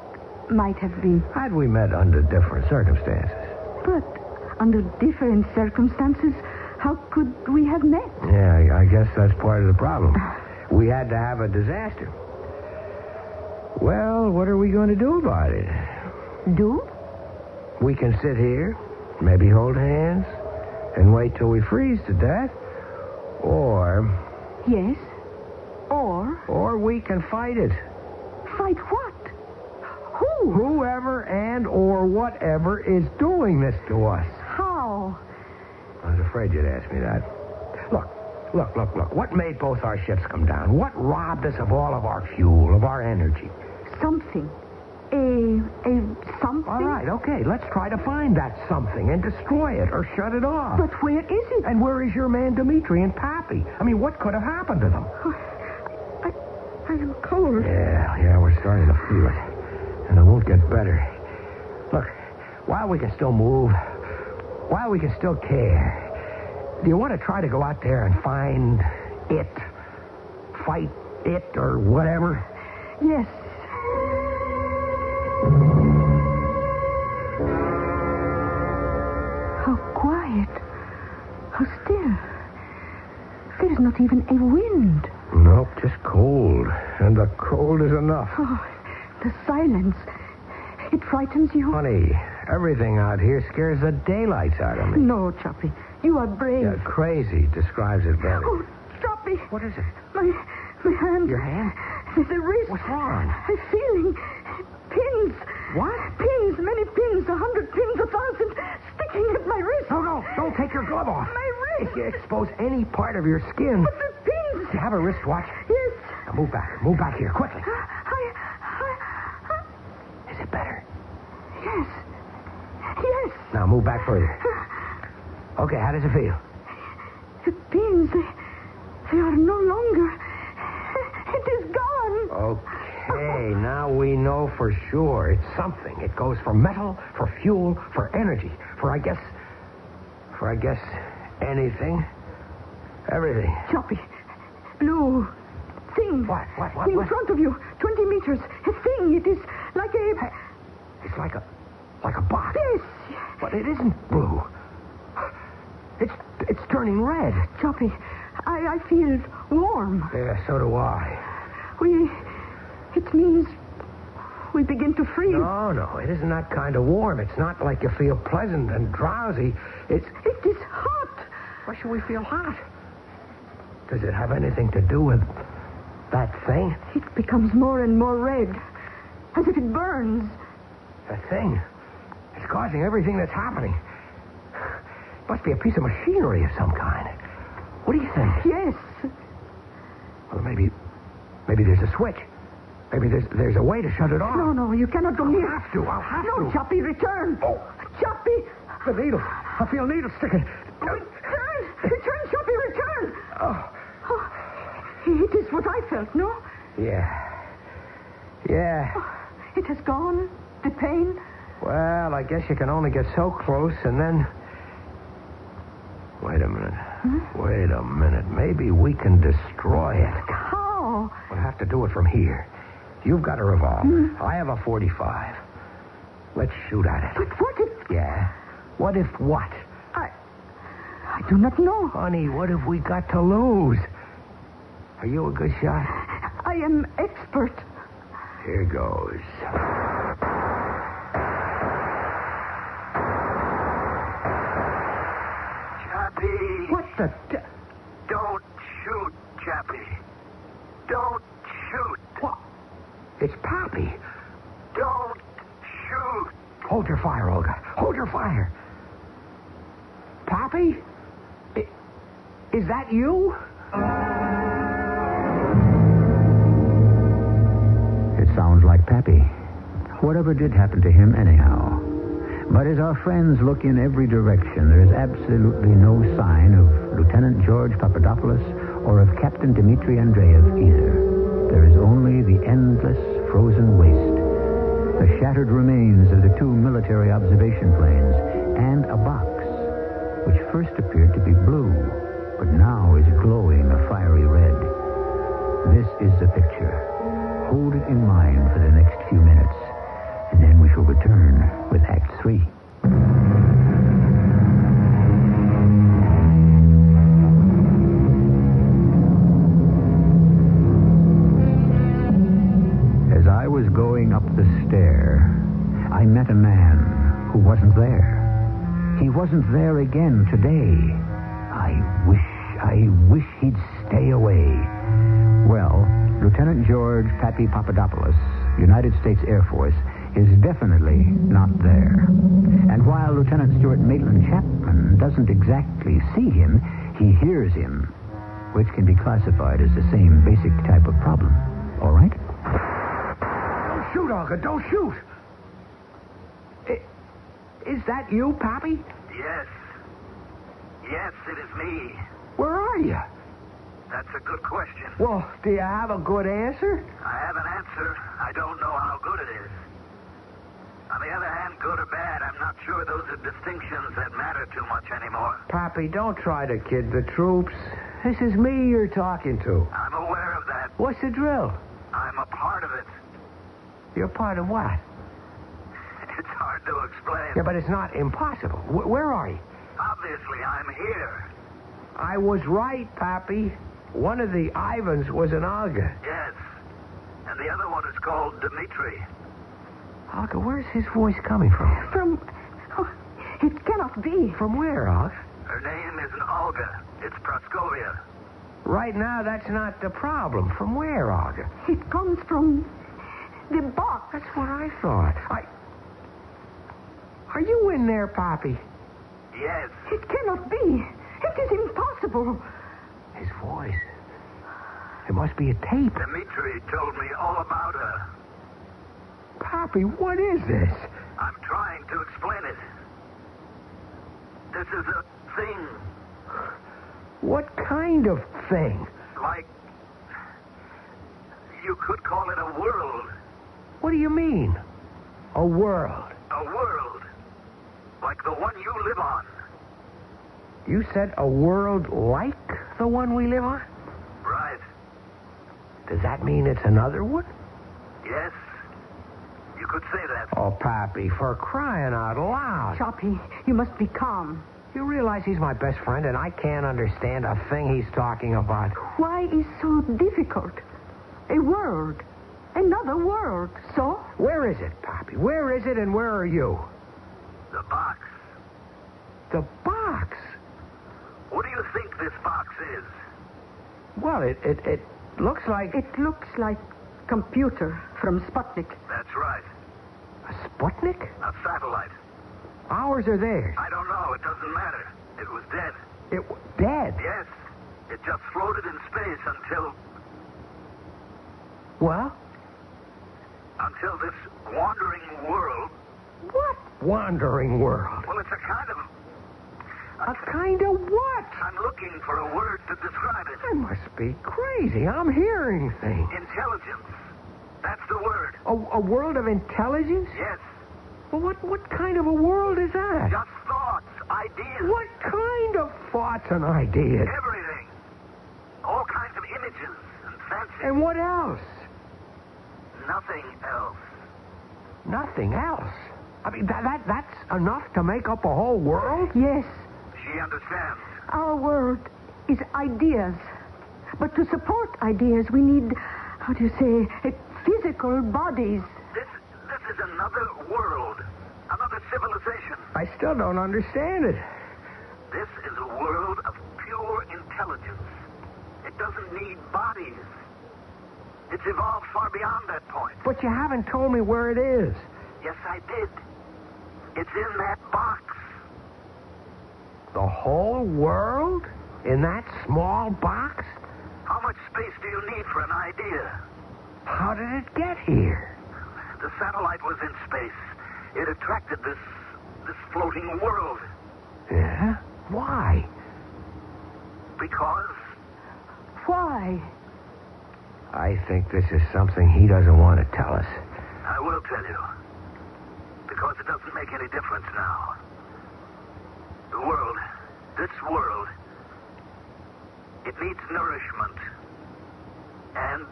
might have been? Had we met under different circumstances. But under different circumstances, how could we have met? Yeah, I guess that's part of the problem. We had to have a disaster. Well, what are we going to do about it? Do? We can sit here, maybe hold hands, and wait till we freeze to death. Or... Yes? Or? Or we can fight it. Fight what? Who? Whoever and or whatever is doing this to us. How? I was afraid you'd ask me that. Look. What made both our ships come down? What robbed us of all of our fuel, of our energy? Something. A something? All right, okay. Let's try to find that something and destroy it or shut it off. But where is it? And where is your man Dmitri and Pappy? I mean, what could have happened to them? I am cold. Yeah, we're starting to feel it. And it won't get better. Look, while we can still move, while we can still care, do you want to try to go out there and find it? Fight it or whatever? Yes. How quiet. How still. There is not even a wind. Nope, just cold. And the cold is enough. Oh, the silence. It frightens you? Honey, everything out here scares the daylights out of me. No, Choppy. You are brave. Yeah, crazy describes it better. Oh, Choppy. What is it? My hand. Your hand? The wrist. What's wrong? I'm feeling pins. What? Pins, many pins, 100 pins, 1,000, sticking at my wrist. No, don't take your glove off. My wrist. If you expose any part of your skin. But the pins. Do you have a wristwatch? Yes. Now move back here, quickly. Is it better? Yes. Now move back further. Okay, how does it feel? The pins, they are no longer. It is gone. Okay, now we know for sure it's something. It goes for metal, for fuel, for energy, for I guess anything. Everything. Choppy. Blue. Thing. What? In front of you. 20 meters. A thing. It is like a... Hey, it's like a box. Yes. But it isn't blue. It's turning red. Choppy, I feel warm. Yeah, so do I. It means we begin to freeze. No, it isn't that kind of warm. It's not like you feel pleasant and drowsy. It is hot. Why should we feel hot? Does it have anything to do with that thing? It becomes more and more red, as if it burns. That thing? It's causing everything that's happening. Must be a piece of machinery of some kind. What do you think? Yes. Well, maybe there's a switch. Maybe there's a way to shut it off. No, you cannot go near. I'll have to. No, Choppy, return. Oh. Choppy. The needle. I feel needles sticking. Return, Choppy, return. Oh. It is what I felt, no? Yeah. It has gone. The pain. Well, I guess you can only get so close, and then... Wait a minute. Wait a minute. Maybe we can destroy it. How? We'll have to do it from here. You've got a revolver. I have a .45. Let's shoot at it. But what if... Yeah? What if what? I do not know. Honey, what have we got to lose? Are you a good shot? I am expert. Here goes. Chappie. What the... Don't shoot, Chappie. Don't shoot. What? It's Pappy. Don't shoot. Hold your fire, Olga. Hold your fire. Pappy? Is that you? It sounds like Pappy. Whatever did happen to him anyhow. But as our friends look in every direction, there is absolutely no sign of Lieutenant George Papadopoulos or of Captain Dmitri Andreev either. There is only the endless frozen waste, the shattered remains of the two military observation planes, and a box which first appeared to be blue, but now is glowing a fiery red. This is the picture. Hold it in mind for the next few minutes, and then we shall return with Act 3. As I was going up the stair, I met a man who wasn't there. He wasn't there again today. I wish he'd stay away. Well, Lieutenant George Pappy Papadopoulos, United States Air Force, is definitely not there. And while Lieutenant Stuart Maitland Chapman doesn't exactly see him, he hears him, which can be classified as the same basic type of problem. All right? Don't shoot, Olga. Don't shoot. Is that you, Pappy? Yes. Yes, it is me. Where are you? That's a good question. Well, do you have a good answer? I have an answer. I don't know how good it is. On the other hand, good or bad, I'm not sure those are distinctions that matter too much anymore. Pappy, don't try to kid the troops. This is me you're talking to. I'm aware of that. What's the drill? I'm a part of it. You're part of what? It's hard to explain. Yeah, but it's not impossible. Where are you? Obviously, I'm here. I was right, Pappy. One of the Ivans was an Olga. Yes. And the other one is called Dmitri. Olga, where's his voice coming from? From... Oh, it cannot be. From where, Olga? Her name isn't Olga. It's Praskovia. Right now, that's not the problem. From where, Olga? It comes from the box. That's what I thought. Are you in there, Pappy? Yes. It cannot be. It is impossible. His voice. It must be a tape. Dmitri told me all about her. Pappy, what is this? I'm trying to explain it. This is a thing. What kind of thing? Like, you could call it a world. What do you mean? A world? A world. Like the one you live on. You said a world like the one we live on? Right. Does that mean it's another one? Yes. You could say that. Oh, Pappy, for crying out loud. Choppy, you must be calm. You realize he's my best friend and I can't understand a thing he's talking about. Why is so difficult? A world. Another world. So? Where is it, Pappy? Where is it and where are you? The box. The box? What do you think this box is? Well, it looks like... It looks like computer from Sputnik. That's right. A Sputnik? A satellite. Ours or theirs? I don't know. It doesn't matter. It was dead. It was dead? Yes. It just floated in space until... Well? Until this wandering world... What wandering world? Well, it's a kind of... A kind of what? I'm looking for a word to describe it. I must be crazy. I'm hearing things. Intelligence. That's the word. A world of intelligence? Yes. Well, what kind of a world is that? Just thoughts, ideas. What kind of thoughts and ideas? Everything. All kinds of images and fancies. And what else? Nothing else. Nothing else? I mean, that's enough to make up a whole world? Yes, She understands. our world is ideas. But to support ideas, we need, how do you say, physical bodies. This is another world. Another civilization. I still don't understand it. This is a world of pure intelligence. It doesn't need bodies. It's evolved far beyond that point. But you haven't told me where it is. Yes, I did. It's in that box. The whole world? In that small box? How much space do you need for an idea? How did it get here? The satellite was in space. It attracted this floating world. Yeah? Why? Because Why? I think this is something he doesn't want to tell us. I will tell you. Because it doesn't make any difference now. The world, this world, it needs nourishment. And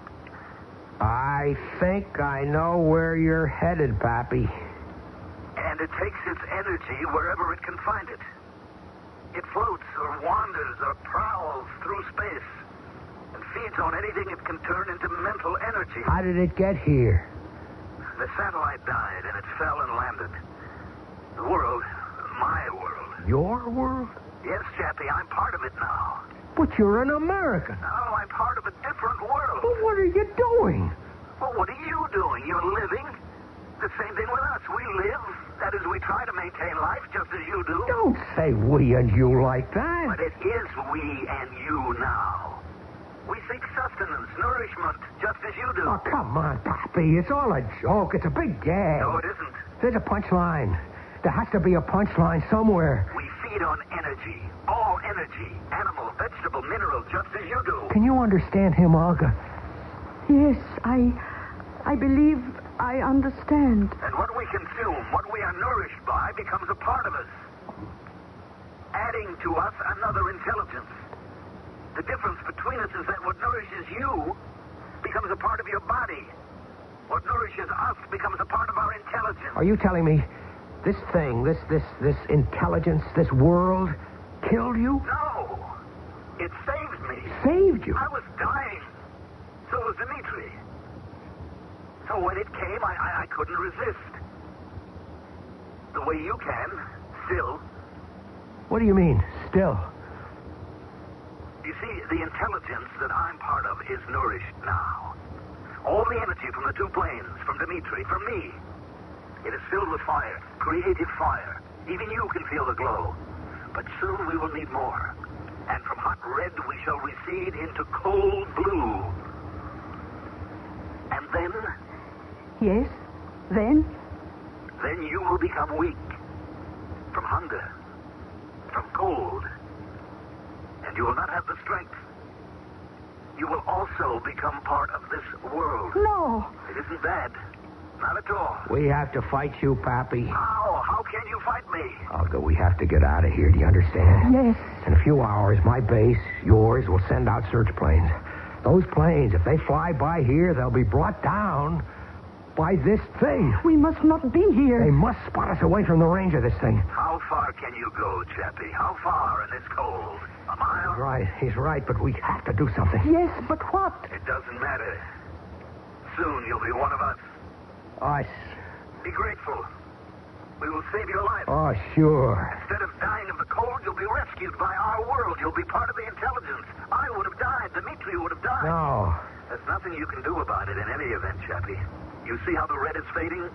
I think I know where you're headed, Pappy. And it takes its energy wherever it can find it. It floats or wanders or prowls through space and feeds on anything it can turn into mental energy. How did it get here? The satellite died and it fell and landed. The world, my world. Your world? Yes, Chappie, I'm part of it now. But you're an American. No, I'm part of a different world. But what are you doing? Well, what are you doing? You're living. The same thing with us. We live. That is, we try to maintain life just as you do. Don't say we and you like that. But it is we and you now. We seek sustenance, nourishment, just as you do. Oh, come on, Pappy. It's all a joke. It's a big gag. No, it isn't. There's a punchline. There has to be a punchline somewhere. We feed on energy. All energy. Animal, vegetable, mineral, just as you do. Can you understand him, Olga? Yes, I believe I understand. And what we consume, what we are nourished by, becomes a part of us. Adding to us another intelligence. The difference between us is that what nourishes you becomes a part of your body. What nourishes us becomes a part of our intelligence. Are you telling me this thing, this intelligence, this world killed you? No. It saved me. Saved you? I was dying. So was Dimitri. So when it came, I couldn't resist. The way you can, still. What do you mean, still? You see, the intelligence that I'm part of is nourished now. All the energy from the two planes, from Dimitri, from me, it is filled with fire, creative fire. Even you can feel the glow. But soon we will need more. And from hot red we shall recede into cold blue. And then? Yes, then? Then you will become weak. From hunger. From cold. And you will not have the strength. You will also become part of this world. No. It isn't bad. Not at all. We have to fight you, Pappy. How? How can you fight me? Olga, we have to get out of here. Do you understand? Yes. In a few hours, my base, yours, will send out search planes. Those planes, if they fly by here, they'll be brought down by this thing. We must not be here. They must spot us away from the range of this thing. How far can you go, Chappie? How far in this cold? A mile? He's right, but we have to do something. Yes, but what? It doesn't matter. Soon you'll be one of us. Us. Be grateful. We will save your life. Oh, sure. Instead of dying of the cold, you'll be rescued by our world. You'll be part of the intelligence. I would have died. Dimitri would have died. No. There's nothing you can do about it in any event, Chappie. You see how the red is fading?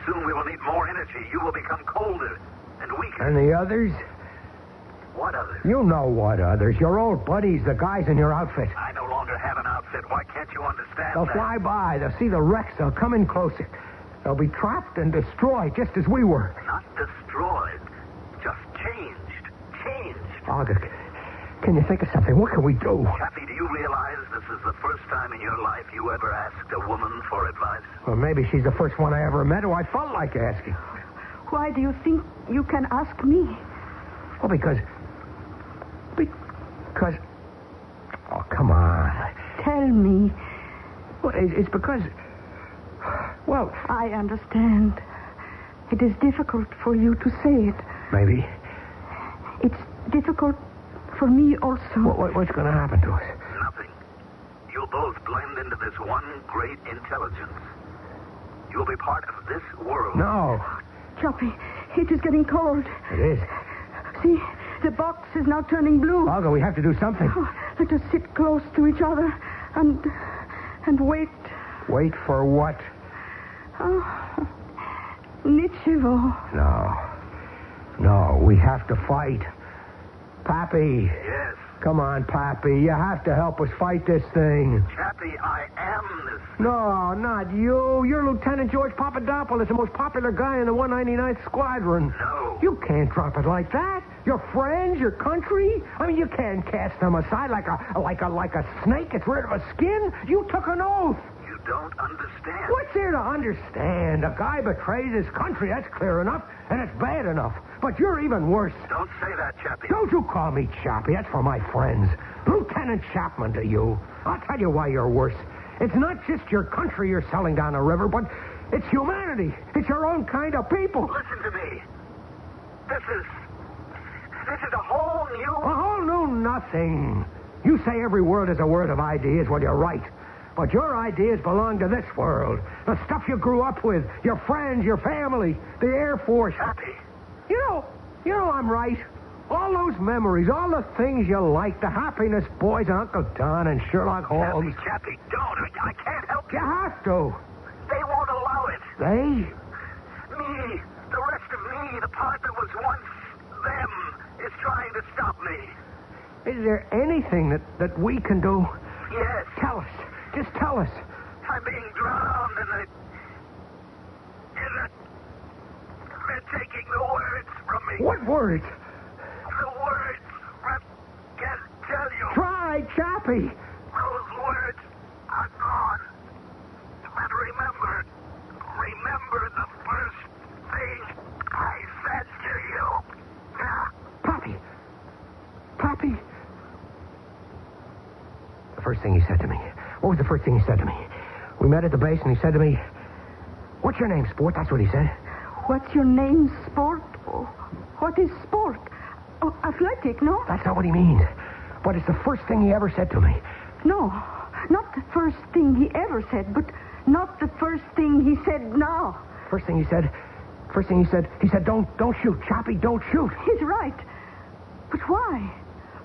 Soon we will need more energy. You will become colder and weaker. And the others? What others? You know what others. Your old buddies, the guys in your outfit. I no longer have an outfit. Why can't you understand They'll that? fly by. They'll see the wrecks. They'll come in closer. They'll be trapped and destroyed just as we were. Not destroyed. Just changed. Changed. Olga, can you think of something? What can we do? Chappie, do you realize this is the first time in your life you ever asked a woman for advice? Well, maybe she's the first one I ever met who I felt like asking. Why do you think you can ask me? Well, because... Oh, come on. Tell me. Well, it's because... Well... I understand. It is difficult for you to say it. Maybe. It's difficult for me also. What's going to happen to us? Nothing. You'll both blend into this one great intelligence. You'll be part of this world. No. Choppy, it is getting cold. It is. See, the box is now turning blue. Olga, we have to do something. Oh, let us sit close to each other and wait. Wait for what? Oh, Nichivo. No, we have to fight. Pappy. Yes. Come on, Pappy. You have to help us fight this thing. Chappie, I am this. No, not you. You're Lieutenant George Papadopoulos, the most popular guy in the 199th Squadron. No. You can't drop it like that. Your friends, your country. I mean, you can't cast them aside like a snake gets rid of a skin. You took an oath. You don't understand. What's there to understand? A guy betrays his country. That's clear enough, and it's bad enough. But you're even worse. Don't say that, Chappie. Don't you call me Chappie. That's for my friends. Lieutenant Chapman to you. I'll tell you why you're worse. It's not just your country you're selling down the river, but it's humanity. It's your own kind of people. Listen to me. This is a whole new... A whole new nothing. You say every word is a word of ideas. Well, you're right. But your ideas belong to this world. The stuff you grew up with, your friends, your family, the Air Force. Chappie. You know I'm right. All those memories, all the things you like, the happiness boys and Uncle Don and Sherlock Holmes. Chappie, don't. I can't help you. You have to. They won't allow it. They? Me, the rest of me, the part that was once them, is trying to stop me. Is there anything that we can do? Yes. Tell us. Just tell us. I'm being drowned in the... They're taking the words from me. What words? The words I can't tell you. Try, Chappie. Those words are gone. But remember the first thing I said to you. Pappy. The first thing he said to me. What was the first thing he said to me? We met at the base and he said to me, "What's your name, sport?" That's what he said. What's your name, sport? Oh, what is sport? Oh, athletic, no? That's not what he means. But it's the first thing he ever said to me. No, not the first thing he ever said, but not the first thing he said now. First thing he said, don't shoot, Choppy, don't shoot. He's right. But why?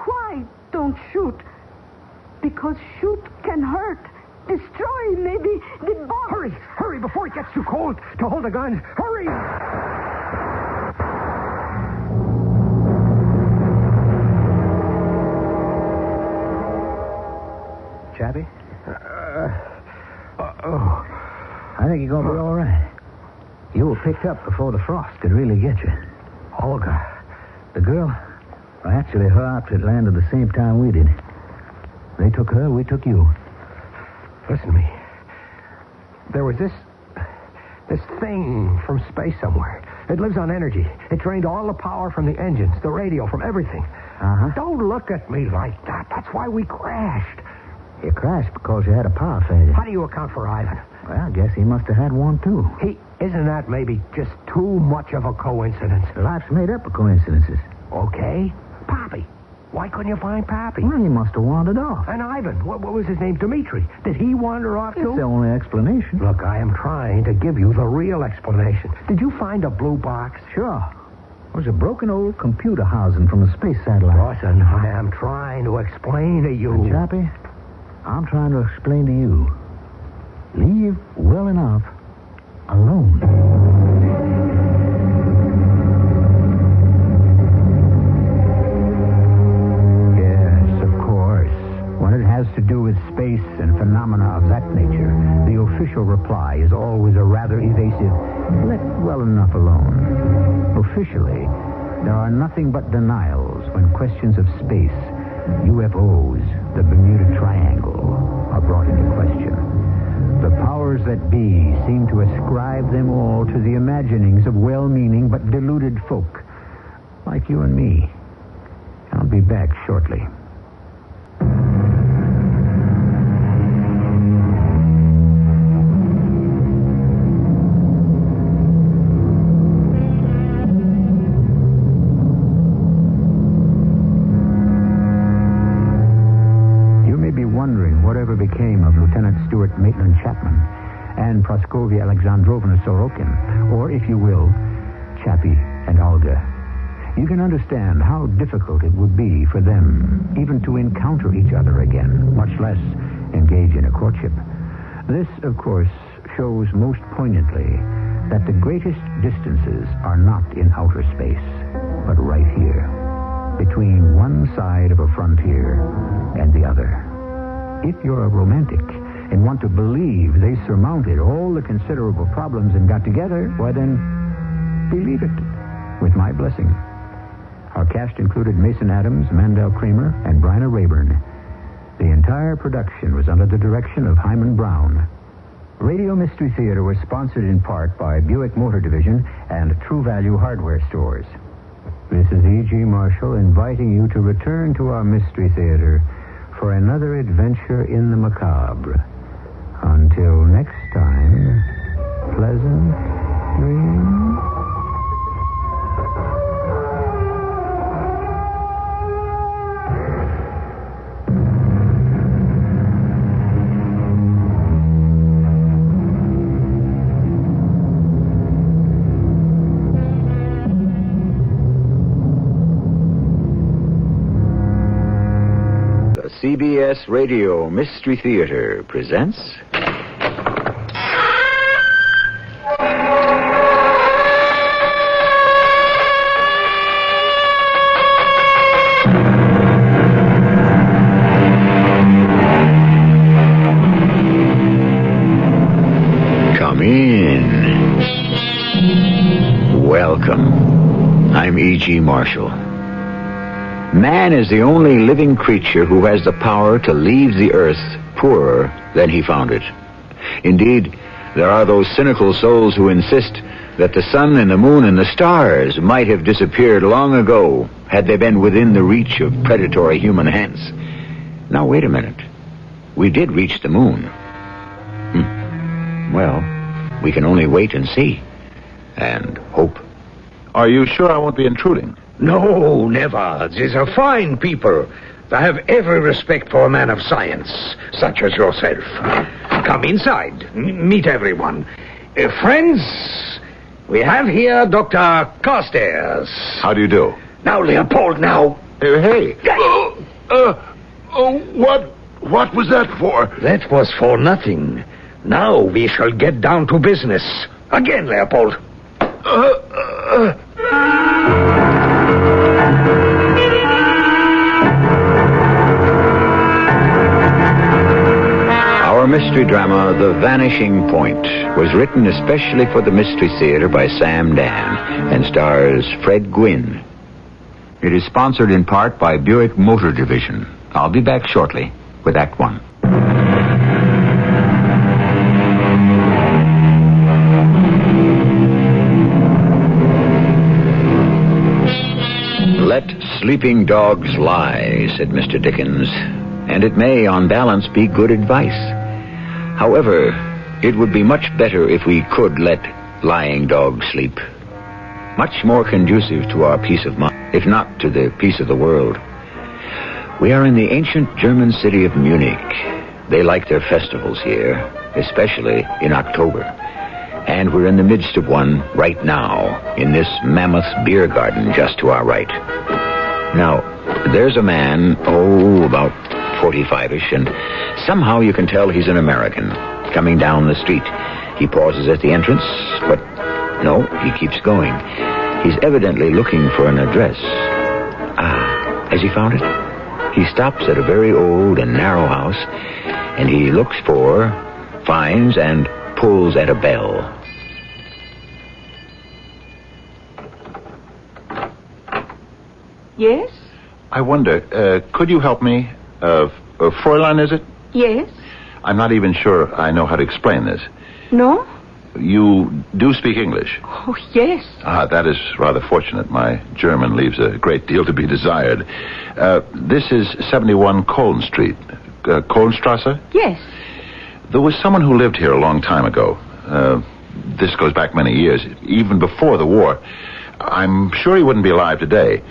Why don't shoot? Because shoot can hurt. Destroy, maybe, the bomb. Hurry, before it gets too cold to hold the guns. Hurry! Chappie? I think you're going to be all right. You were picked up before the frost could really get you. Olga. The girl? Well, actually, her outfit landed the same time we did. They took her, we took you. Listen to me. There was this thing from space somewhere. It lives on energy. It drained all the power from the engines, the radio, from everything. Uh-huh. Don't look at me like that. That's why we crashed. You crashed because you had a power failure. How do you account for Ivan? Well, I guess he must have had one, too. Isn't that maybe just too much of a coincidence? Life's made up of coincidences. Okay. Pappy. Why couldn't you find Pappy? Well, he must have wandered off. And Ivan, what was his name? Dimitri. Did he wander off, too? It's the only explanation. Look, I am trying to give you the real explanation. Did you find a blue box? Sure. It was a broken old computer housing from a space satellite. Listen, I am trying to explain to you. And Chappie, I'm trying to explain to you. Leave well enough alone. Has to do with space and phenomena of that nature, the official reply is always a rather evasive, let well enough alone. Officially, there are nothing but denials when questions of space, UFOs, the Bermuda Triangle, are brought into question. The powers that be seem to ascribe them all to the imaginings of well-meaning but deluded folk, like you and me. be back shortly. Whatever became of Lieutenant Stuart Maitland Chapman and Praskovia Alexandrovna Sorokin, or, if you will, Chappie and Olga. You can understand how difficult it would be for them even to encounter each other again, much less engage in a courtship. This, of course, shows most poignantly that the greatest distances are not in outer space, but right here, between one side of a frontier and the other. If you're a romantic and want to believe they surmounted all the considerable problems and got together, why then, believe it, with my blessing. Our cast included Mason Adams, Mandel Kramer, and Bryna Rayburn. The entire production was under the direction of Hyman Brown. Radio Mystery Theater was sponsored in part by Buick Motor Division and True Value Hardware Stores. This is E.G. Marshall inviting you to return to our Mystery Theater for another adventure in the macabre. Until next time, pleasant dreams. CBS Radio Mystery Theater presents... Come in. Welcome. I'm E.G. Marshall. Man is the only living creature who has the power to leave the earth poorer than he found it. Indeed, there are those cynical souls who insist that the sun and the moon and the stars might have disappeared long ago had they been within the reach of predatory human hands. Now, wait a minute. We did reach the moon. Well, we can only wait and see. And hope. Are you sure I won't be intruding? No, never. These are fine people. I have every respect for a man of science, such as yourself. Come inside. Meet everyone. Friends, we have here Dr. Carstairs. How do you do? Now, Leopold, now. Hey. What was that for? That was for nothing. Now we shall get down to business. Again, Leopold. Our mystery drama, The Vanishing Point, was written especially for the Mystery Theater by Sam Dan and stars Fred Gwynne. It is sponsored in part by Buick Motor Division. I'll be back shortly with Act One. Let sleeping dogs lie, said Mr. Dickens, and it may, on balance, be good advice. However, it would be much better if we could let lying dogs sleep. Much more conducive to our peace of mind, if not to the peace of the world. We are in the ancient German city of Munich. They like their festivals here, especially in October. And we're in the midst of one right now, in this mammoth beer garden just to our right. Now, there's a man, about 45-ish, and somehow you can tell he's an American, coming down the street. He pauses at the entrance, but no, he keeps going. He's evidently looking for an address. Has he found it? He stops at a very old and narrow house, and he looks for, finds, and pulls at a bell. Yes? I wonder, could you help me? Fräulein, is it? Yes? I'm not even sure I know how to explain this. No? You do speak English? Oh, yes. That is rather fortunate. My German leaves a great deal to be desired. This is 71 Koln Street. Kolnstrasse? Yes. There was someone who lived here a long time ago. This goes back many years, even before the war. I'm sure he wouldn't be alive today.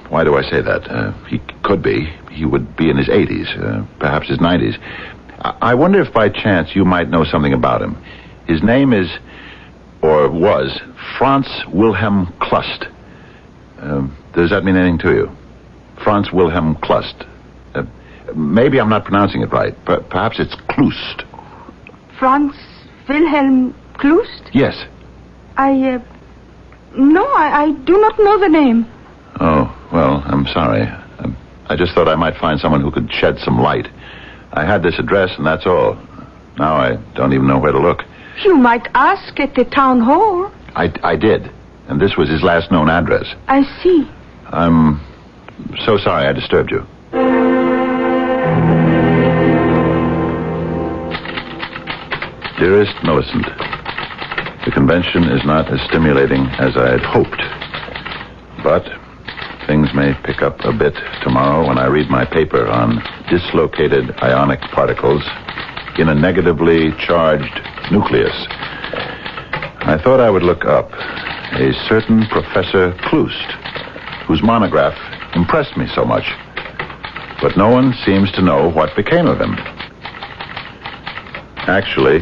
Why do I say that? He could be. He would be in his 80s, perhaps his 90s. I wonder if by chance you might know something about him. His name is, or was, Franz Wilhelm Klust. Does that mean anything to you? Franz Wilhelm Klust. Maybe I'm not pronouncing it right. Perhaps it's Klust. Franz Wilhelm Klust? Yes. No, I do not know the name. Oh, well, I'm sorry. I just thought I might find someone who could shed some light. I had this address, and that's all. Now I don't even know where to look. You might ask at the town hall. I did, and this was his last known address. I see. I'm so sorry I disturbed you. Dearest Millicent, the convention is not as stimulating as I had hoped. But things may pick up a bit tomorrow when I read my paper on dislocated ionic particles in a negatively charged nucleus. I thought I would look up a certain Professor Klust, whose monograph impressed me so much. But no one seems to know what became of him. Actually,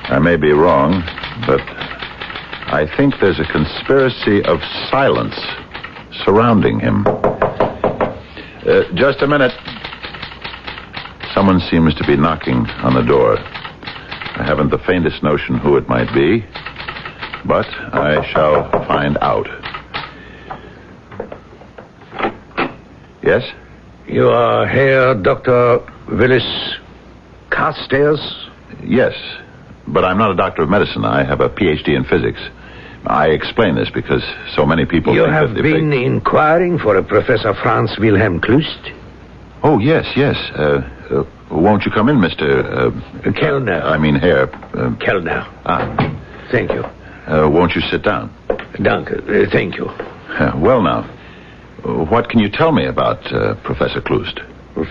I may be wrong, but I think there's a conspiracy of silence surrounding him. Just a minute. Someone seems to be knocking on the door. I haven't the faintest notion who it might be, but I shall find out. Yes? You are here, Dr. Willis Carstairs? Yes, but I'm not a doctor of medicine. I have a PhD in physics. I explain this because so many people You think have that been inquiring for a Professor Franz Wilhelm Klust? Oh, yes. Won't you come in, Mr. Kellner. I mean, Herr. Kellner. Thank you. Won't you sit down? Danke. Thank you. Well, now, what can you tell me about Professor Klust?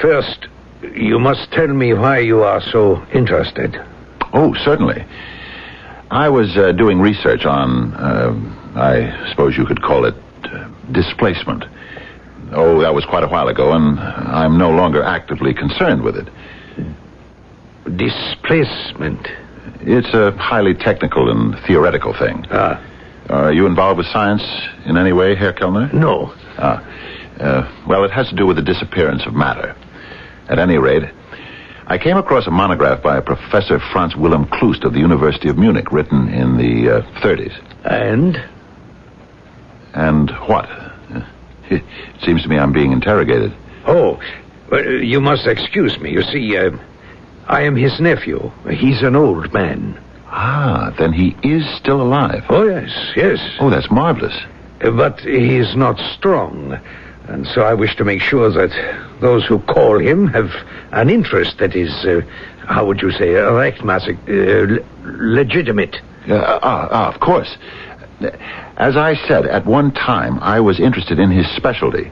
First, you must tell me why you are so interested. Oh, certainly. I was doing research on, I suppose you could call it, displacement. Oh, that was quite a while ago, and I'm no longer actively concerned with it. Displacement? It's a highly technical and theoretical thing. Are you involved with science in any way, Herr Kellner? No. Well, it has to do with the disappearance of matter. At any rate, I came across a monograph by Professor Franz Wilhelm Klust of the University of Munich, written in the 30s. And? And what? It seems to me I'm being interrogated. Oh, you must excuse me. You see, I am his nephew. He's an old man. Then he is still alive. Oh, yes. Oh, that's marvelous. But he's not strong. And so I wish to make sure that those who call him have an interest that is, how would you say, legitimate. Of course. As I said, at one time, I was interested in his specialty,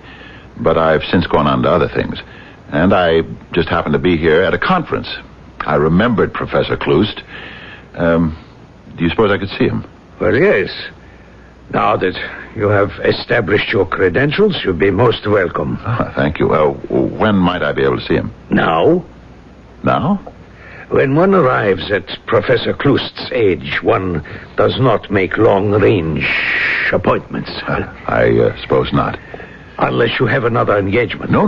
but I've since gone on to other things. And I just happened to be here at a conference. I remembered Professor Klust. Do you suppose I could see him? Well, yes. Now that you have established your credentials, you'll be most welcome. Thank you. When might I be able to see him? Now. Now? When one arrives at Professor Klust's age, one does not make long-range appointments. I suppose not. Unless you have another engagement. No.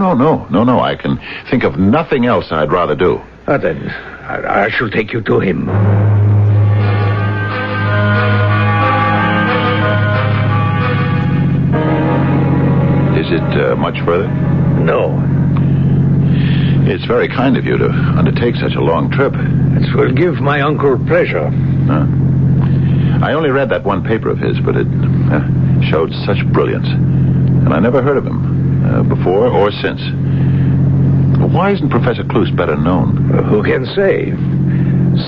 I can think of nothing else I'd rather do. Then I shall take you to him. Is it much further? No. It's very kind of you to undertake such a long trip. It will give my uncle pleasure. I only read that one paper of his, but it showed such brilliance. And I never heard of him before or since. Why isn't Professor Klust better known? Who can say?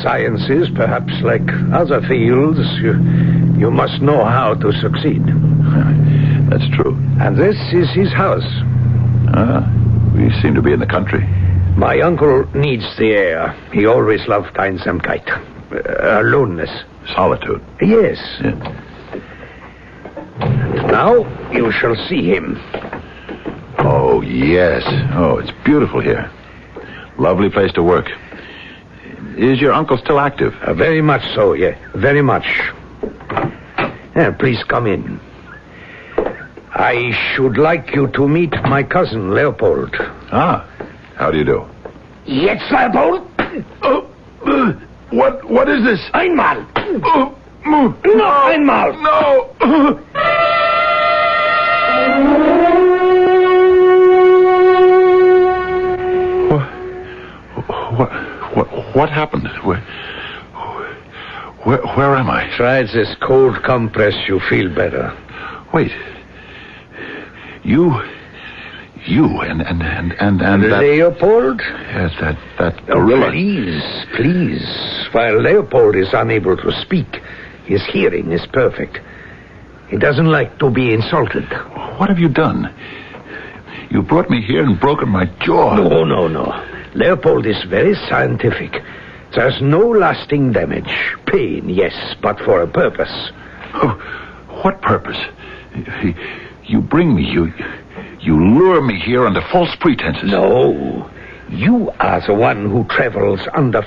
sciences, perhaps like other fields, you must know how to succeed. That's true. And this is his house. We seem to be in the country. My uncle needs the air. He always loved Einsamkeit. Aloneness. Solitude. Yes. Now you shall see him. Oh, yes. Oh, it's beautiful here. Lovely place to work. Is your uncle still active? Very much so, yeah. Very much. Please come in. I should like you to meet my cousin, Leopold. Ah, how do you do? Yes, Leopold. What is this? Einmal. No, einmal. No. What happened? Where am I? Try this cold compress. You feel better. Wait. You and that... Leopold? Yes, that gorilla. Please. While Leopold is unable to speak, his hearing is perfect. He doesn't like to be insulted. What have you done? You brought me here and broken my jaw. No. Leopold is very scientific. There's no lasting damage. Pain, yes, but for a purpose. Oh, what purpose? You bring me, you lure me here under false pretenses. No, you are the one who travels under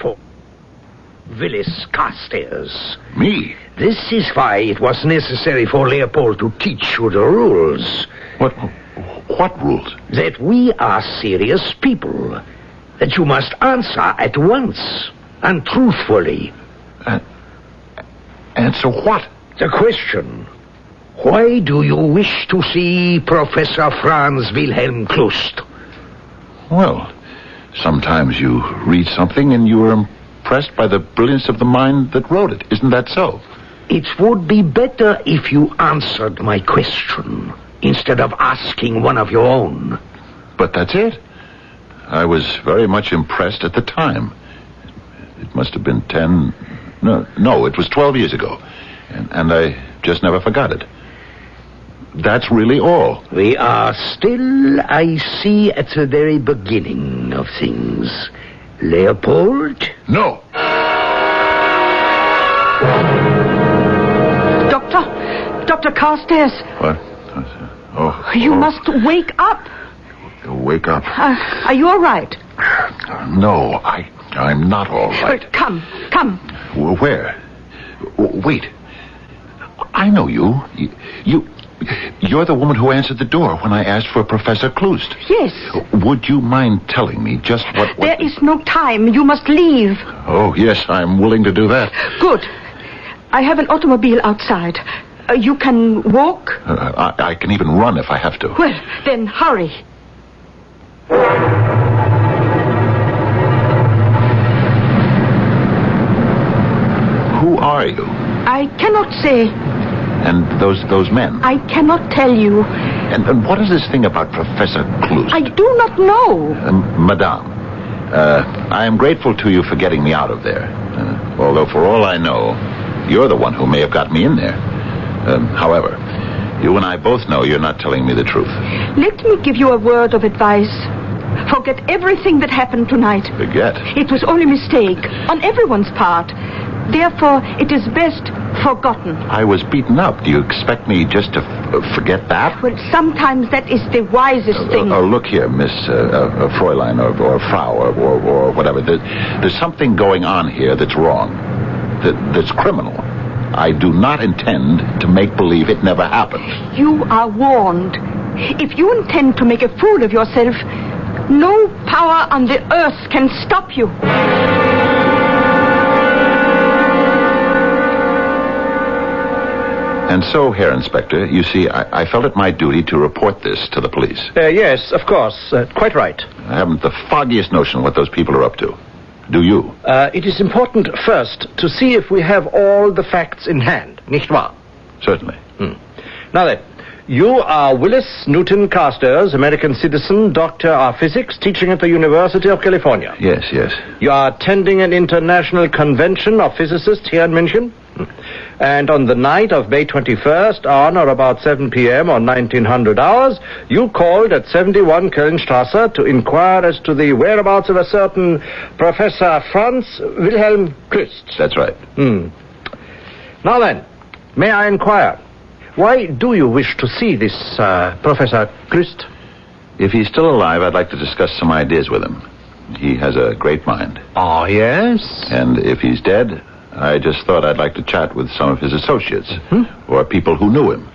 Willis Carstairs. Me? This is why it was necessary for Leopold to teach you the rules. What rules? That we are serious people. That you must answer at once and truthfully. Answer what? The question. Why do you wish to see Professor Franz Wilhelm Klust? Well, sometimes you read something and you are impressed by the brilliance of the mind that wrote it. Isn't that so? It would be better if you answered my question instead of asking one of your own. But that's it. I was very much impressed at the time. It must have been 10... No, it was 12 years ago. And I just never forgot it. That's really all. We are still, I see, at the very beginning of things. Leopold? No. Dr. Carstairs. What? You must wake up. Wake up. Are you all right? No, I'm not all right. Come. Where? Wait. I know you. You're the woman who answered the door when I asked for Professor Klust. Yes. Would you mind telling me just what... There is no time. You must leave. Oh, yes, I'm willing to do that. Good. I have an automobile outside. You can walk? I can even run if I have to. Well, then hurry. Who are you? I cannot say. And those men? I cannot tell you. And what is this thing about Professor Klust? I do not know. Madame, I am grateful to you for getting me out of there. Although for all I know, you're the one who may have got me in there. However, you and I both know you're not telling me the truth. Let me give you a word of advice. Forget everything that happened tonight. Forget? It was only a mistake on everyone's part. Therefore, it is best forgotten. I was beaten up. Do you expect me just to forget that? Well, sometimes that is the wisest thing. Look here, Miss Fräulein or Frau or whatever. There's something going on here that's wrong. That's criminal. I do not intend to make believe it never happened. You are warned. If you intend to make a fool of yourself, no power on the earth can stop you. And so, Herr Inspector, you see, I felt it my duty to report this to the police. Yes, of course. Quite right. I haven't the foggiest notion what those people are up to. Do you? It is important first to see if we have all the facts in hand, nicht wahr? Certainly. Now then, You are Willis Newton Carstairs, American citizen, doctor of physics, teaching at the University of California. Yes, yes. You are attending an international convention of physicists here in München. And on the night of May 21st, on or about 7 p.m. on 1900 hours, you called at 71 Kölnstrasse to inquire as to the whereabouts of a certain Professor Franz Wilhelm Klüst. That's right. Now then, may I inquire, why do you wish to see this Professor Klüst? If he's still alive, I'd like to discuss some ideas with him. He has a great mind. Oh, yes? And if he's dead, I just thought I'd like to chat with some of his associates or people who knew him.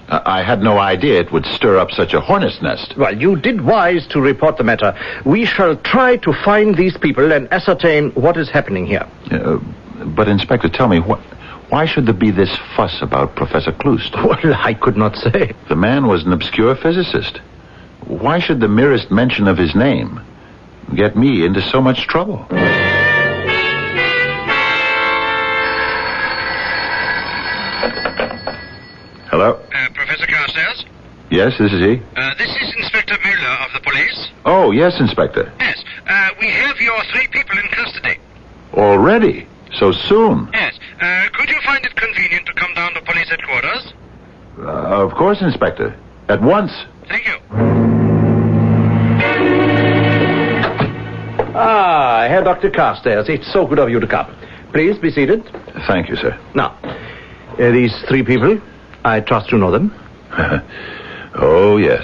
I had no idea it would stir up such a hornet's nest. Well, you did wise to report the matter. We shall try to find these people and ascertain what is happening here. But, Inspector, tell me, why should there be this fuss about Professor Klüst? Well, I could not say. The man was an obscure physicist. Why should the merest mention of his name get me into so much trouble? Hello? Professor Carstairs? Yes, this is he. This is Inspector Mueller of the police. Oh, yes, Inspector. Yes. We have your 3 people in custody. Already? So soon? Yes. Could you find it convenient to come down to police headquarters? Of course, Inspector. At once. Thank you. Ah, Herr Dr. Carstairs, it's so good of you to come. Please be seated. Thank you, sir. Now, these 3 people, I trust you know them. Oh, yes.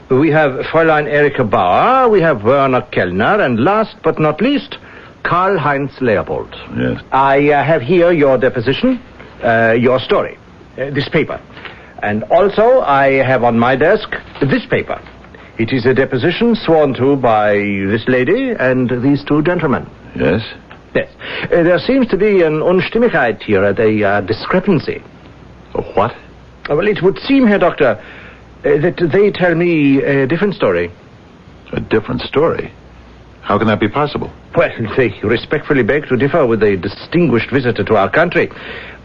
We have Fräulein Erika Bauer, we have Werner Kellner, and last but not least, Karl-Heinz Leopold. Yes. I have here your deposition, your story, this paper. And also, I have on my desk this paper. It is a deposition sworn to by this lady and these 2 gentlemen. Yes? Yes. There seems to be an Unstimmigkeit here, a discrepancy. A what? Well, it would seem, Herr Doctor, that they tell me a different story. A different story? How can that be possible? Well, they respectfully beg to differ with a distinguished visitor to our country.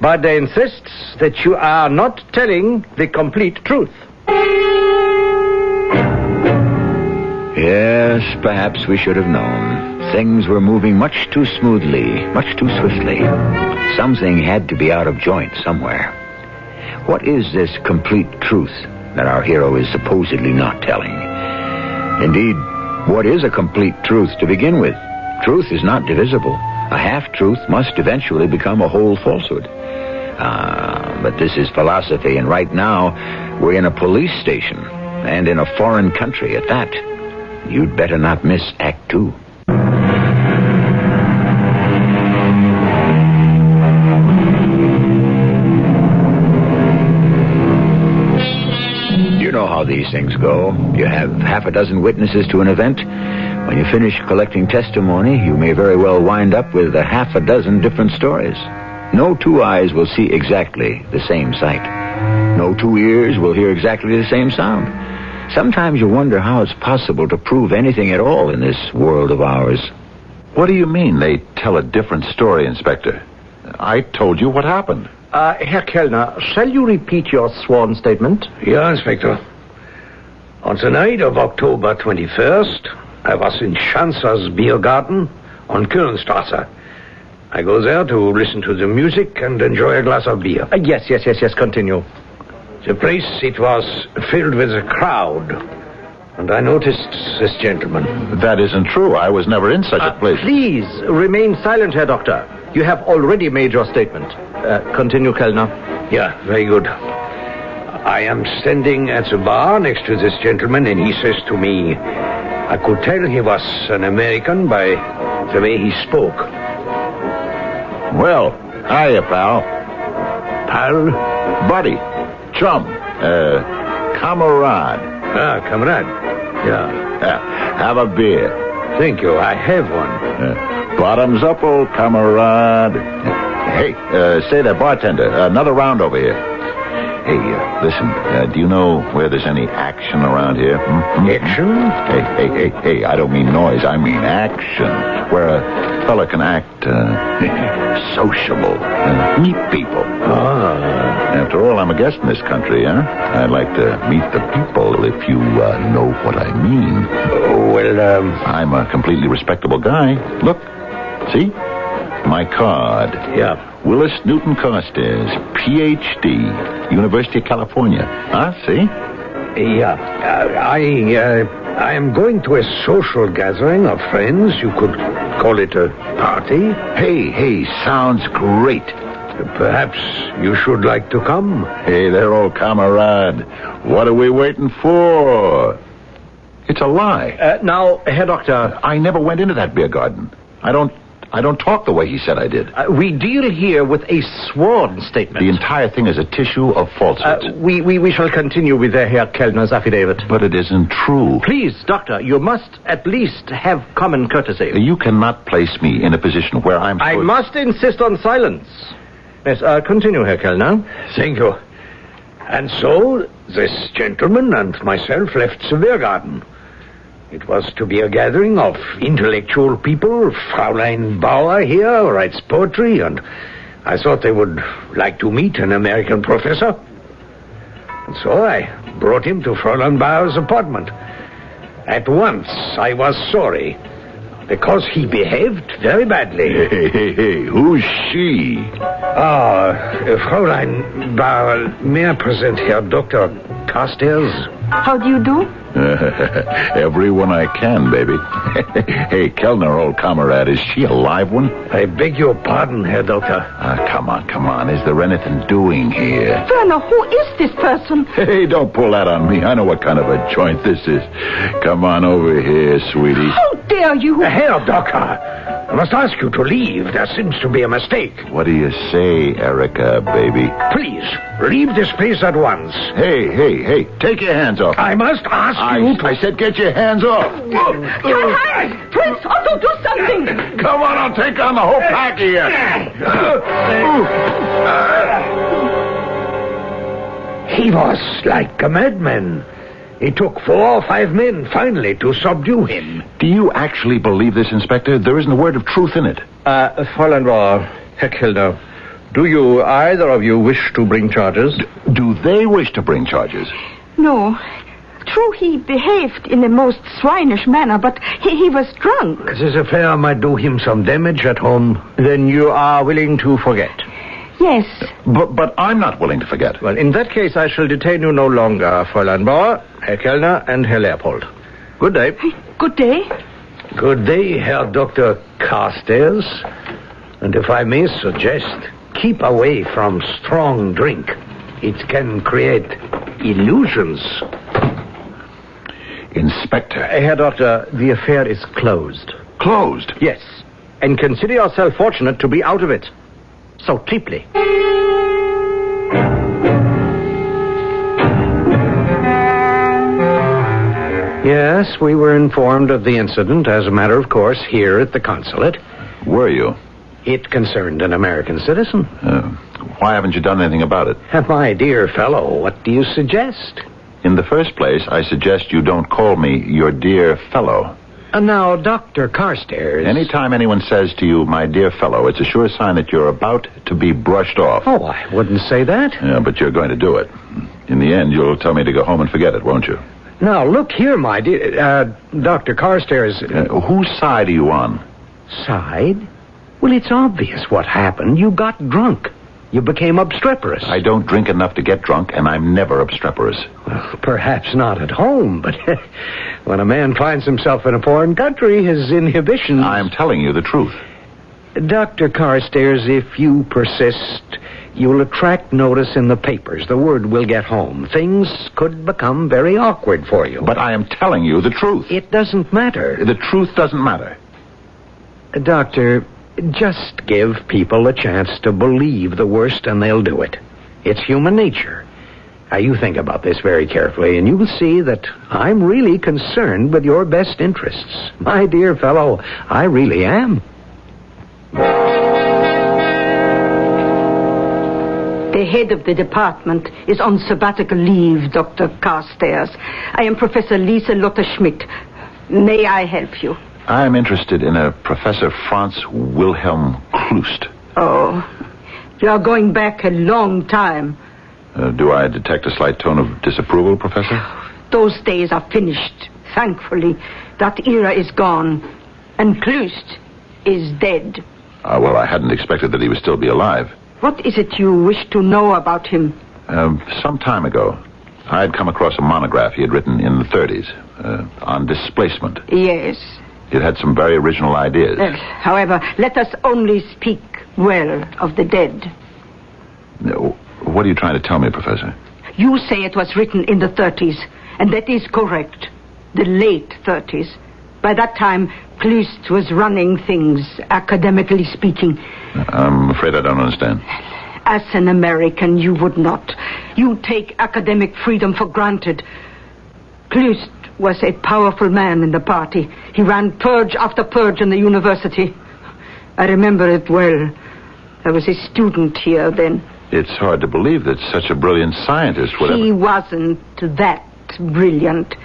But they insist that you are not telling the complete truth. Yes, perhaps we should have known. Things were moving much too smoothly, much too swiftly. Something had to be out of joint somewhere. What is this complete truth that our hero is supposedly not telling? Indeed, what is a complete truth to begin with? Truth is not divisible. A half-truth must eventually become a whole falsehood. But this is philosophy, and right now we're in a police station, and in a foreign country at that. You'd better not miss Act 2. You know how these things go. You have half a dozen witnesses to an event. When you finish collecting testimony, you may very well wind up with a half a dozen different stories. No 2 eyes will see exactly the same sight. No 2 ears will hear exactly the same sound. Sometimes you wonder how it's possible to prove anything at all in this world of ours. What do you mean they tell a different story, Inspector? I told you what happened. Herr Kellner, shall you repeat your sworn statement? Yeah, Inspector. On the night of October 21st, I was in Schanzer's beer garden on Kölnstrasse. I go there to listen to the music and enjoy a glass of beer. Yes, continue. The place, it was filled with a crowd. And I noticed this gentleman. That isn't true. I was never in such a place. Please, remain silent, Herr Doctor. You have already made your statement. Continue, Kellner. Yeah, very good. I am standing at the bar next to this gentleman, and he says to me, I could tell he was an American by the way he spoke. Well, hiya, pal. Pal? Buddy. Chum. Comrade. Comrade. Yeah. Have a beer. Thank you. I have one. Bottoms up, old comrade. Hey, say that, bartender. Another round over here. Hey, listen, do you know where there's any action around here? Action? Hey, I don't mean noise, I mean action. Where a fella can act sociable, meet people. After all, I'm a guest in this country, huh? I'd like to meet the people if you know what I mean. I'm a completely respectable guy. Look, see? My card. Yeah. Willis Newton Carstairs, Ph.D., University of California. See? Yeah. I am going to a social gathering of friends. You could call it a party. Hey, sounds great. Perhaps you should like to come. Hey there, old comrade. What are we waiting for? It's a lie. Now, Herr Doctor... I never went into that beer garden. I don't talk the way he said I did. We deal here with a sworn statement. The entire thing is a tissue of falsehoods. We shall continue with Herr Kellner's affidavit. But it isn't true. Please, Doctor, you must at least have common courtesy. You cannot place me in a position where I must insist on silence. Yes, continue, Herr Kellner. Thank you. And so, this gentleman and myself left the beer garden. It was to be a gathering of intellectual people. Fräulein Bauer here writes poetry, and I thought they would like to meet an American professor. And so I brought him to Fräulein Bauer's apartment. At once, I was sorry, because he behaved very badly. Hey, who's she? Fräulein Bauer, may I present Herr Dr. Carstairs? How do you do? Everyone I can, baby. Hey, Kellner, old comrade, is she a live one? I beg your pardon, Herr Doctor. Come on. Is there anything doing here? Werner, who is this person? Hey, don't pull that on me. I know what kind of a joint this is. Come on over here, sweetie. How dare you? Herr Doctor, I must ask you to leave. There seems to be a mistake. What do you say, Erica, baby? Please, leave this place at once. Hey, take your hands off. I must ask you to... I said get your hands off. Your hands! Prince Otto, do something! Come on, I'll take on the whole pack here. He was like a madman. It took 4 or 5 men, finally, to subdue him. Do you actually believe this, Inspector? There isn't a word of truth in it. Fräulein Bauer, Herr Kellner, do you, either of you, wish to bring charges? Do they wish to bring charges? No. True, he behaved in the most swinish manner, but he was drunk. This affair might do him some damage at home. Then you are willing to forget? Yes. But I'm not willing to forget. Well, in that case, I shall detain you no longer, Fräulein Bauer, Herr Kellner, and Herr Leopold. Good day. Good day. Good day, Herr Dr. Carstairs. And if I may suggest, keep away from strong drink. It can create illusions. Inspector. Herr Doctor, the affair is closed. Closed? Yes. And consider yourself fortunate to be out of it. So cheaply. Yes, we were informed of the incident, as a matter of course, here at the consulate. Were you? It concerned an American citizen. Why haven't you done anything about it? My dear fellow, what do you suggest? In the first place, I suggest you don't call me your dear fellow. Now, Dr. Carstairs... Anytime anyone says to you, my dear fellow, it's a sure sign that you're about to be brushed off. Oh, I wouldn't say that. Yeah, but you're going to do it. In the end, you'll tell me to go home and forget it, won't you? Now, look here, my dear... Dr. Carstairs... whose side are you on? Side? Well, it's obvious what happened. You got drunk. You became obstreperous. I don't drink enough to get drunk, and I'm never obstreperous. Well, perhaps not at home, but when a man finds himself in a foreign country, his inhibitions... I'm telling you the truth. Dr. Carstairs, if you persist, you'll attract notice in the papers. The word will get home. Things could become very awkward for you. But I am telling you the truth. It doesn't matter. The truth doesn't matter. Doctor... just give people a chance to believe the worst and they'll do it. It's human nature. Now, you think about this very carefully and you will see that I'm really concerned with your best interests. My dear fellow, I really am. The head of the department is on sabbatical leave, Dr. Carstairs. I am Professor Lisa Lotte-Schmidt. May I help you? I'm interested in a Professor Franz Wilhelm Klust. Oh, you are going back a long time. Do I detect a slight tone of disapproval, Professor? Those days are finished, thankfully. That era is gone. And Klust is dead. Well, I hadn't expected that he would still be alive. What is it you wish to know about him? Some time ago, I had come across a monograph he had written in the 30s on displacement. Yes. It had some very original ideas. However, let us only speak well of the dead. What are you trying to tell me, Professor? You say it was written in the 30s, and that is correct. The late 30s. By that time, Klust was running things, academically speaking. I'm afraid I don't understand. As an American, you would not. You take academic freedom for granted. Klust was a powerful man in the party. He ran purge after purge in the university. I remember it well. I was a student here then. It's hard to believe that such a brilliant scientist would He wasn't that brilliant.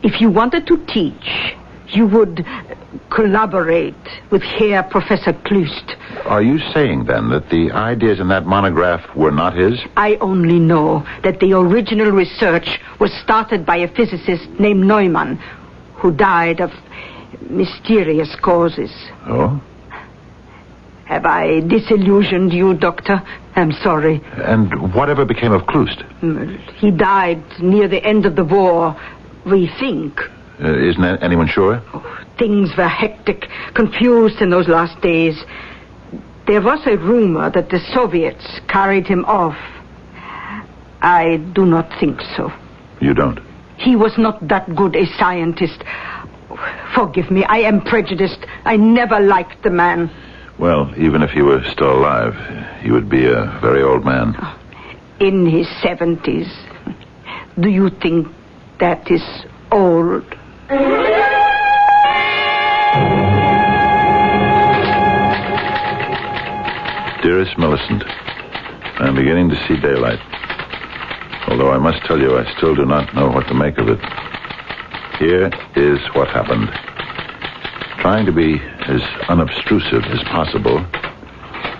If you wanted to teach, you would collaborate with Herr Professor Klust. Are you saying, then, that the ideas in that monograph were not his? I only know that the original research was started by a physicist named Neumann, who died of mysterious causes. Oh? Have I disillusioned you, Doctor? I'm sorry. And whatever became of Klust? He died near the end of the war, we think. Isn't anyone sure? Things were hectic, confused in those last days. There was a rumor that the Soviets carried him off. I do not think so. You don't? He was not that good a scientist. Forgive me, I am prejudiced. I never liked the man. Well, even if he were still alive, he would be a very old man. In his 70s. Do you think that is old? Dearest Millicent, I'm beginning to see daylight. Although I must tell you, I still do not know what to make of it. Here is what happened. Trying to be as unobtrusive as possible,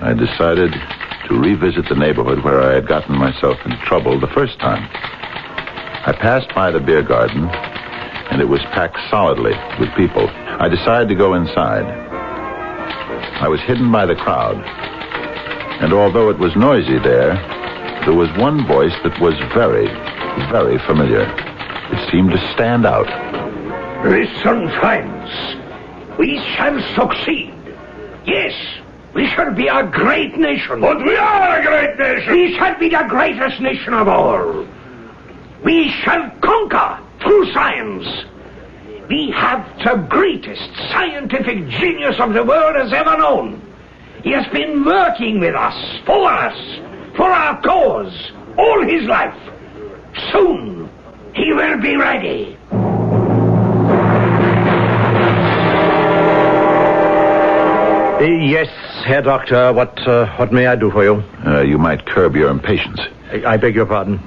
I decided to revisit the neighborhood where I had gotten myself into trouble the first time. I passed by the beer garden, and it was packed solidly with people. I decided to go inside. I was hidden by the crowd, and although it was noisy there was one voice that was very, very familiar. It seemed to stand out. Listen, friends. We shall succeed. Yes, we shall be a great nation. But we are a great nation. We shall be the greatest nation of all. We shall conquer through science. We have the greatest scientific genius of the world has ever known. He has been working with us, for our cause, all his life. Soon, he will be ready. Yes, Herr Doctor. What may I do for you? You might curb your impatience. I beg your pardon?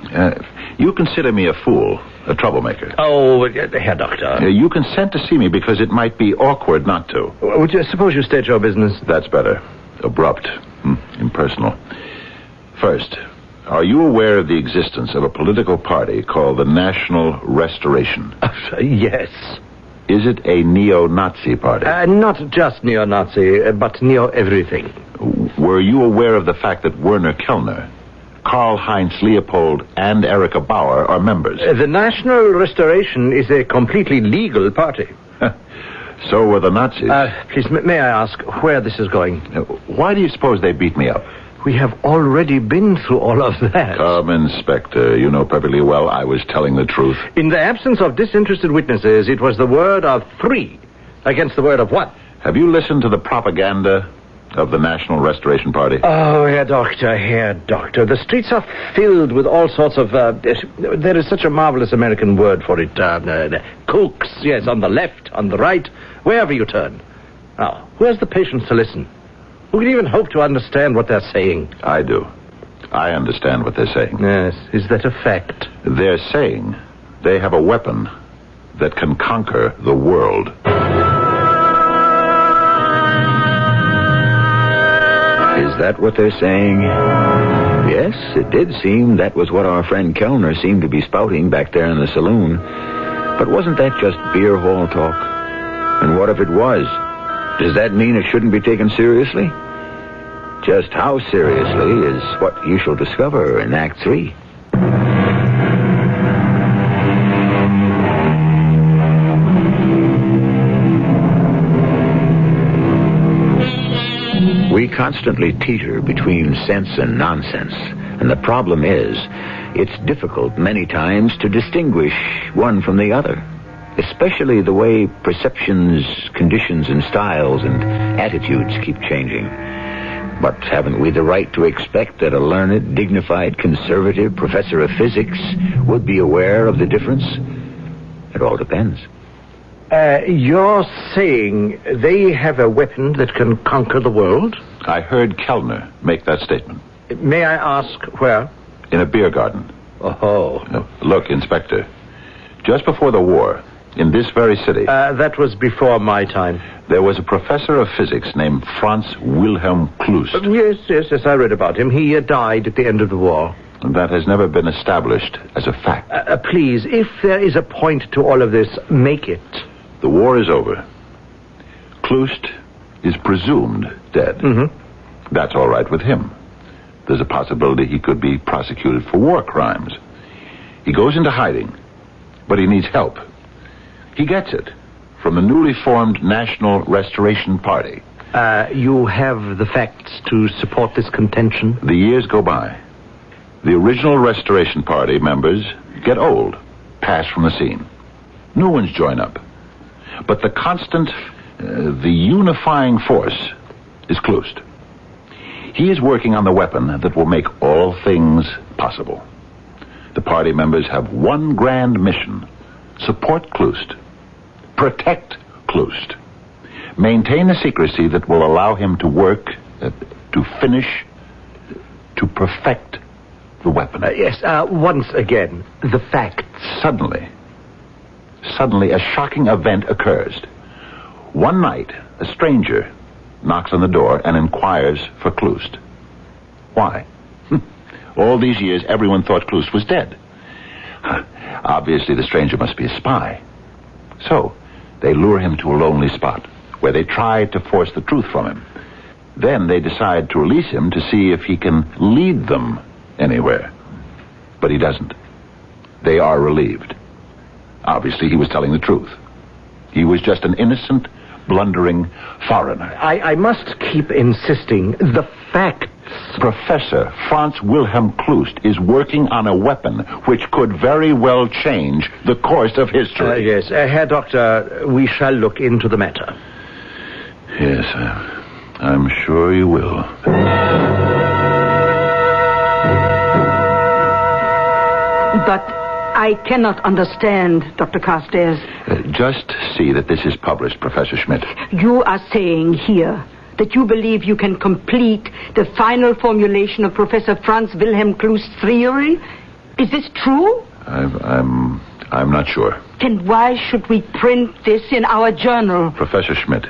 You consider me a fool, a troublemaker. Oh, Herr Doctor. You consent to see me because it might be awkward not to. Would you suppose you state your business? That's better. Abrupt. Impersonal. First, are you aware of the existence of a political party called the National Restoration? Yes. Is it a neo-Nazi party? Not just neo-Nazi, but neo-everything. Were you aware of the fact that Werner Kellner, Karl-Heinz Leopold, and Erika Bauer are members? The National Restoration is a completely legal party. So were the Nazis. Please, may I ask where this is going? Why do you suppose they beat me up? We have already been through all of that. Come, Inspector. You know perfectly well I was telling the truth. In the absence of disinterested witnesses, it was the word of 3 against the word of 1. Have you listened to the propaganda of the National Restoration Party? Oh, Herr Doctor. The streets are filled with all sorts of... there is such a marvelous American word for it. Kooks, yes, on the left, on the right, wherever you turn. Now, who has the patience to listen? Who can even hope to understand what they're saying? I do. I understand what they're saying. Yes. Is that a fact? They're saying they have a weapon that can conquer the world. Is that what they're saying? Yes, it did seem that was what our friend Kellner seemed to be spouting back there in the saloon. But wasn't that just beer hall talk? And what if it was? Does that mean it shouldn't be taken seriously? Just how seriously is what you shall discover in Act 3. We constantly teeter between sense and nonsense, and the problem is, it's difficult many times to distinguish one from the other, especially the way perceptions, conditions, and styles and attitudes keep changing. But haven't we the right to expect that a learned, dignified, conservative professor of physics would be aware of the difference? It all depends. You're saying they have a weapon that can conquer the world? I heard Kellner make that statement. May I ask where? In a beer garden. Oh. Look, Inspector, just before the war, in this very city... that was before my time. There was a professor of physics named Franz Wilhelm Klust. Yes, I read about him. He died at the end of the war. And that has never been established as a fact. Please, if there is a point to all of this, make it. The war is over. Klust is presumed dead. Mm-hmm. That's all right with him. There's a possibility he could be prosecuted for war crimes. He goes into hiding, but he needs help. He gets it from the newly formed National Restoration Party. You have the facts to support this contention? The years go by. The original Restoration Party members get old, pass from the scene. New ones join up. But the constant, the unifying force is Klust. He is working on the weapon that will make all things possible. The party members have one grand mission: support Klust, protect Klust, maintain a secrecy that will allow him to work, to finish, to perfect the weapon. Yes, once again, the facts. Suddenly, a shocking event occurs. One night, a stranger knocks on the door and inquires for Klust. Why? All these years, everyone thought Klust was dead. Obviously, the stranger must be a spy. So, they lure him to a lonely spot, where they try to force the truth from him. Then they decide to release him to see if he can lead them anywhere. But he doesn't. They are relieved. Obviously, he was telling the truth. He was just an innocent, blundering foreigner. I must keep insisting. The facts. Professor Franz Wilhelm Klust is working on a weapon which could very well change the course of history. Yes, Herr Doctor, we shall look into the matter. Yes, I'm sure you will. But I cannot understand, Dr. Carstairs. Just see that this is published, Professor Schmidt. You are saying here that you believe you can complete the final formulation of Professor Franz Wilhelm Klust's theory? Is this true? I'm not sure. Then why should we print this in our journal? Professor Schmidt,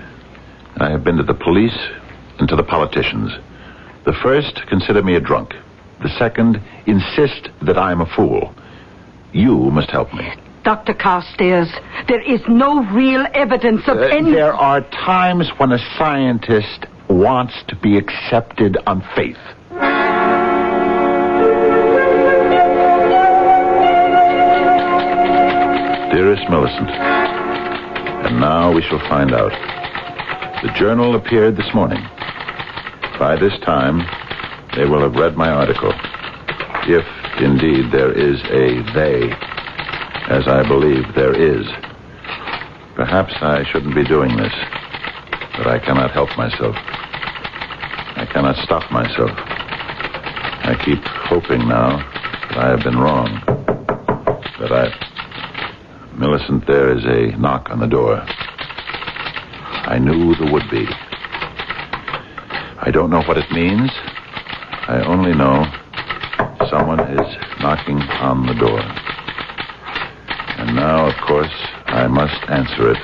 I have been to the police and to the politicians. The first consider me a drunk. The second insist that I'm a fool. You must help me. Dr. Carstairs, there is no real evidence of any... There are times when a scientist wants to be accepted on faith. Dearest Millicent, and now we shall find out. The journal appeared this morning. By this time, they will have read my article. If, indeed, there is a they, as I believe there is. Perhaps I shouldn't be doing this, but I cannot help myself. I cannot stop myself. I keep hoping now that I have been wrong. Millicent, there is a knock on the door. I knew there would be. I don't know what it means. I only know Someone is knocking on the door. And now, of course, I must answer it.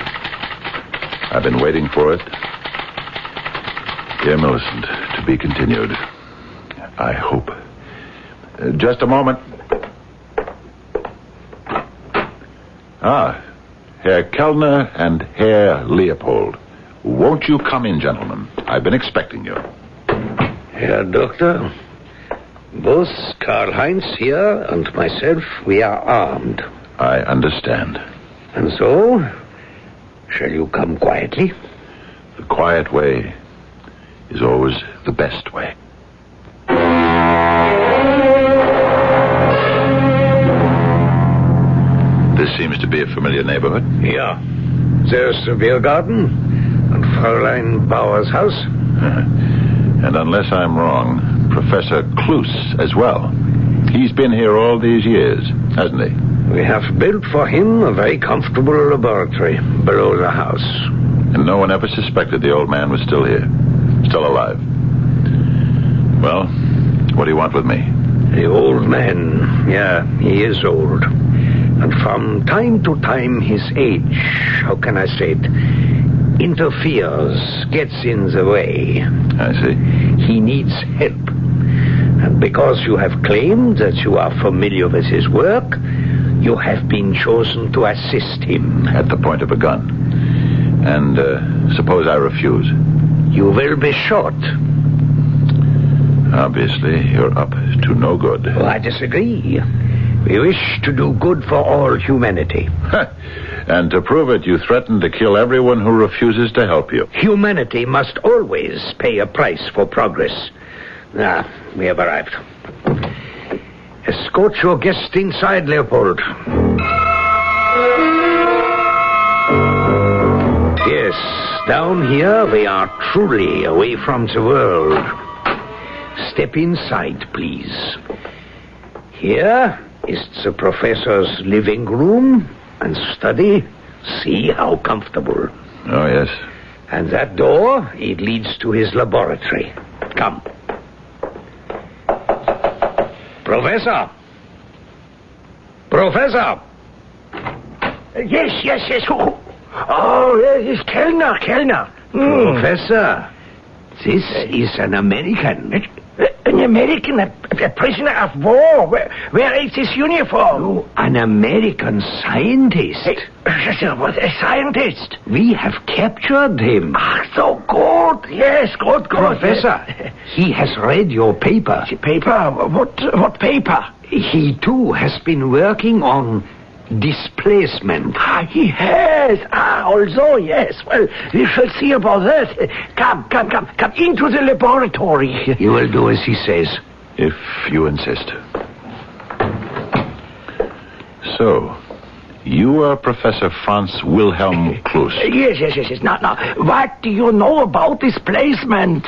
I've been waiting for it. Dear Millicent, to be continued. I hope. Just a moment. Herr Kellner and Herr Leopold. Won't you come in, gentlemen? I've been expecting you. Herr Doctor, both Karl-Heinz here and myself, we are armed. I understand. And so, shall you come quietly? The quiet way is always the best way. This seems to be a familiar neighborhood. Yeah. There's the beer garden and Fräulein Bauer's house. And unless I'm wrong, Professor Kloos as well. He's been here all these years, hasn't he? We have built for him a very comfortable laboratory below the house. And no one ever suspected the old man was still here, still alive. Well, what do you want with me? The old man, yeah, he is old. And from time to time his age, how can I say it, interferes, gets in the way. I see. He needs help. And because you have claimed that you are familiar with his work, you have been chosen to assist him. At the point of a gun. And suppose I refuse? You will be shot. Obviously, you're up to no good. Oh, I disagree. We wish to do good for all humanity. And to prove it, you threaten to kill everyone who refuses to help you. Humanity must always pay a price for progress. Ah, we have arrived. Escort your guest inside, Leopold. Yes, down here we are truly away from the world. Step inside, please. Here is the professor's living room and study. See how comfortable. Oh, yes. And that door, it leads to his laboratory. Come. Professor! Professor! Yes. Oh, yes, Kellner. Professor, this is an American. An American? A prisoner of war? Where is his uniform? No, an American scientist. What, a scientist? We have captured him. So good. Yes, good. Professor, he has read your paper. Paper? What paper? He, too, has been working on displacement. He has. Also, yes. Well, we shall see about that. Come into the laboratory. You will do as he says. If you insist. So, you are Professor Franz Wilhelm Kloos. Yes. Now, what do you know about displacement?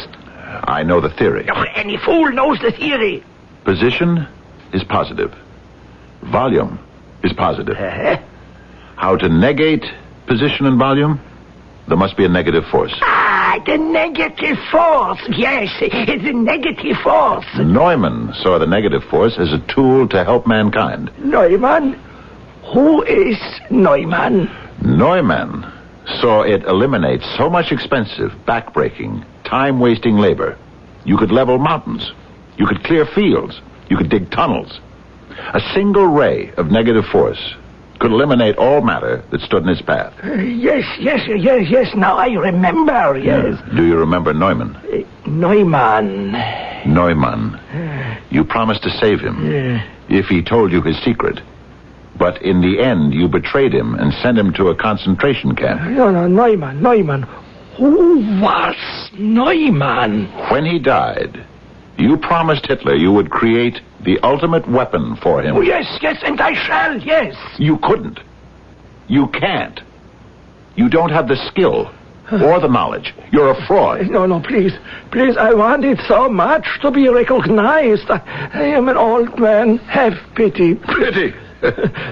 I know the theory. Any fool knows the theory. Position is positive. Volume is positive. How to negate position and volume? There must be a negative force. The negative force. Yes, it's a negative force. Neumann saw the negative force as a tool to help mankind. Neumann? Who is Neumann? Neumann saw it eliminate so much expensive, backbreaking, time-wasting labor. You could level mountains. You could clear fields. You could dig tunnels. A single ray of negative force could eliminate all matter that stood in its path. Yes. Now I remember, yes. Do you remember Neumann? Neumann. You promised to save him if he told you his secret. But in the end, you betrayed him and sent him to a concentration camp. No, Neumann. Who was Neumann? When he died, you promised Hitler you would create the ultimate weapon for him. Oh, yes, and I shall, yes. You couldn't. You can't. You don't have the skill or the knowledge. You're a fraud. No, please, I want it so much to be recognized. I am an old man. Have pity. Pity?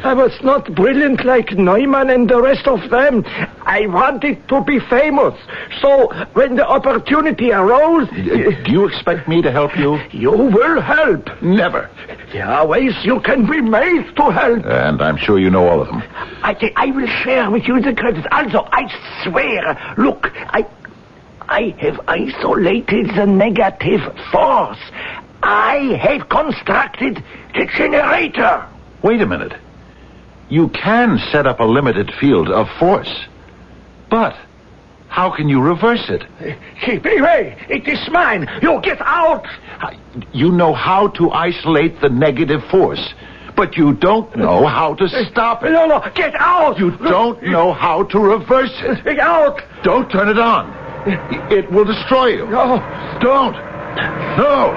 I was not brilliant like Neumann and the rest of them. I wanted to be famous. So when the opportunity arose... Do you expect me to help you? You will help. Never. There are ways you can be made to help. And I'm sure you know all of them. I will share with you the credit. Also, I swear, look, I have isolated the negative force. I have constructed the generator. Wait a minute. You can set up a limited field of force. But how can you reverse it? Keep away. It is mine. You get out. You know how to isolate the negative force, but you don't know how to stop it. No, get out. You don't know how to reverse it. Get out. Don't turn it on. It will destroy you. No. Don't. No.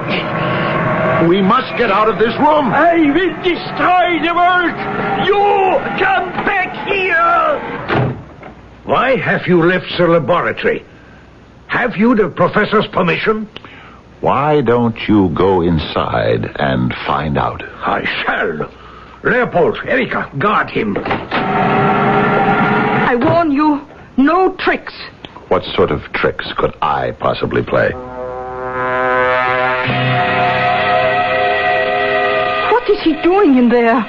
We must get out of this room. I will destroy the world. You come back here. Why have you left the laboratory? Have you the professor's permission? Why don't you go inside and find out? I shall. Leopold, Erika, guard him. I warn you, no tricks. What sort of tricks could I possibly play? What is he doing in there?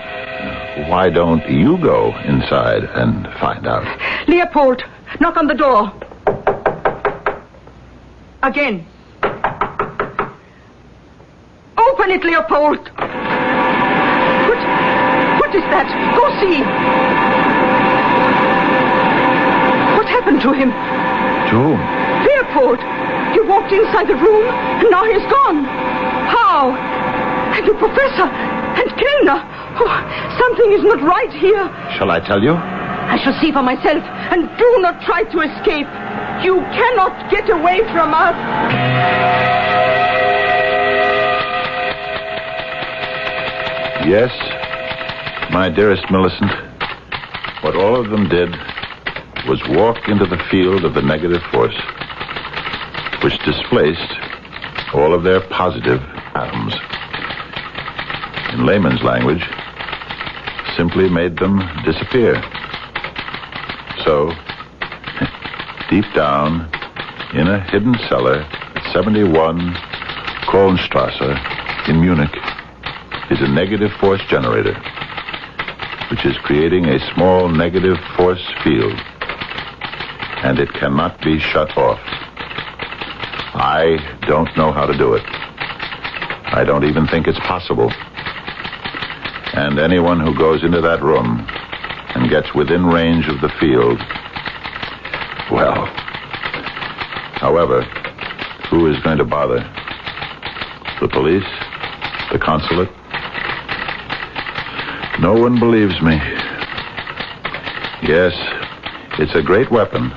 Why don't you go inside and find out? Leopold, knock on the door. Again. Open it, Leopold. What is that? Go see. What happened to him? To whom? Leopold. He walked inside the room, and now he's gone. How? And the professor and Kellner. Oh, something is not right here. Shall I tell you? I shall see for myself, and do not try to escape. You cannot get away from us. Yes, my dearest Millicent. What all of them did was walk into the field of the negative force, which displaced all of their positive atoms. In layman's language, simply made them disappear. So, deep down, in a hidden cellar at 71 Kohlenstrasse in Munich, is a negative force generator, which is creating a small negative force field, and it cannot be shut off. I don't know how to do it. I don't even think it's possible. And anyone who goes into that room and gets within range of the field, well, however, who is going to bother? The police? The consulate? No one believes me. Yes, it's a great weapon.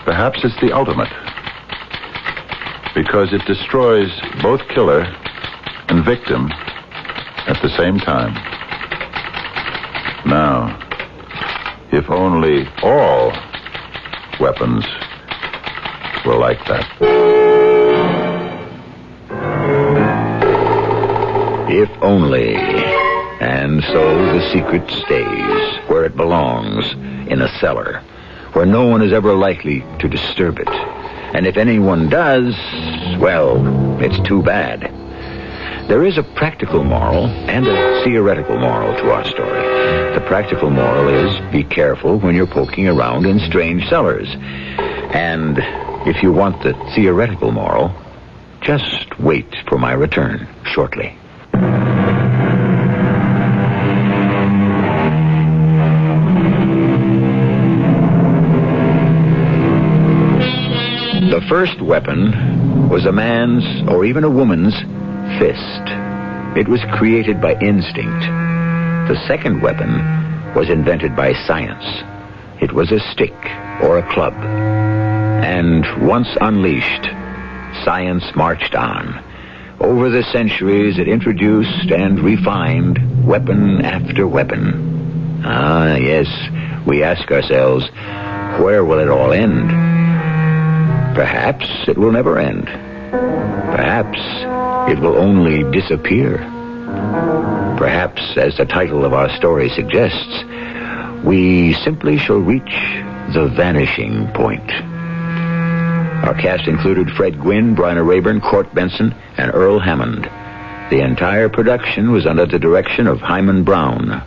Perhaps it's the ultimate. Because it destroys both killer and victim at the same time. Now, if only all weapons were like that. If only. And so the secret stays where it belongs, in a cellar, where no one is ever likely to disturb it. And if anyone does, well, it's too bad. There is a practical moral and a theoretical moral to our story. The practical moral is be careful when you're poking around in strange cellars. And if you want the theoretical moral, just wait for my return shortly. The first weapon was a man's or even a woman's fist. It was created by instinct. The second weapon was invented by science. It was a stick or a club. And once unleashed, science marched on. Over the centuries, it introduced and refined weapon after weapon. Ah, yes, we ask ourselves, where will it all end? Perhaps it will never end. Perhaps it will only disappear. Perhaps, as the title of our story suggests, we simply shall reach the vanishing point. Our cast included Fred Gwynne, Bryna Rayburn, Court Benson, and Earl Hammond. The entire production was under the direction of Hyman Brown.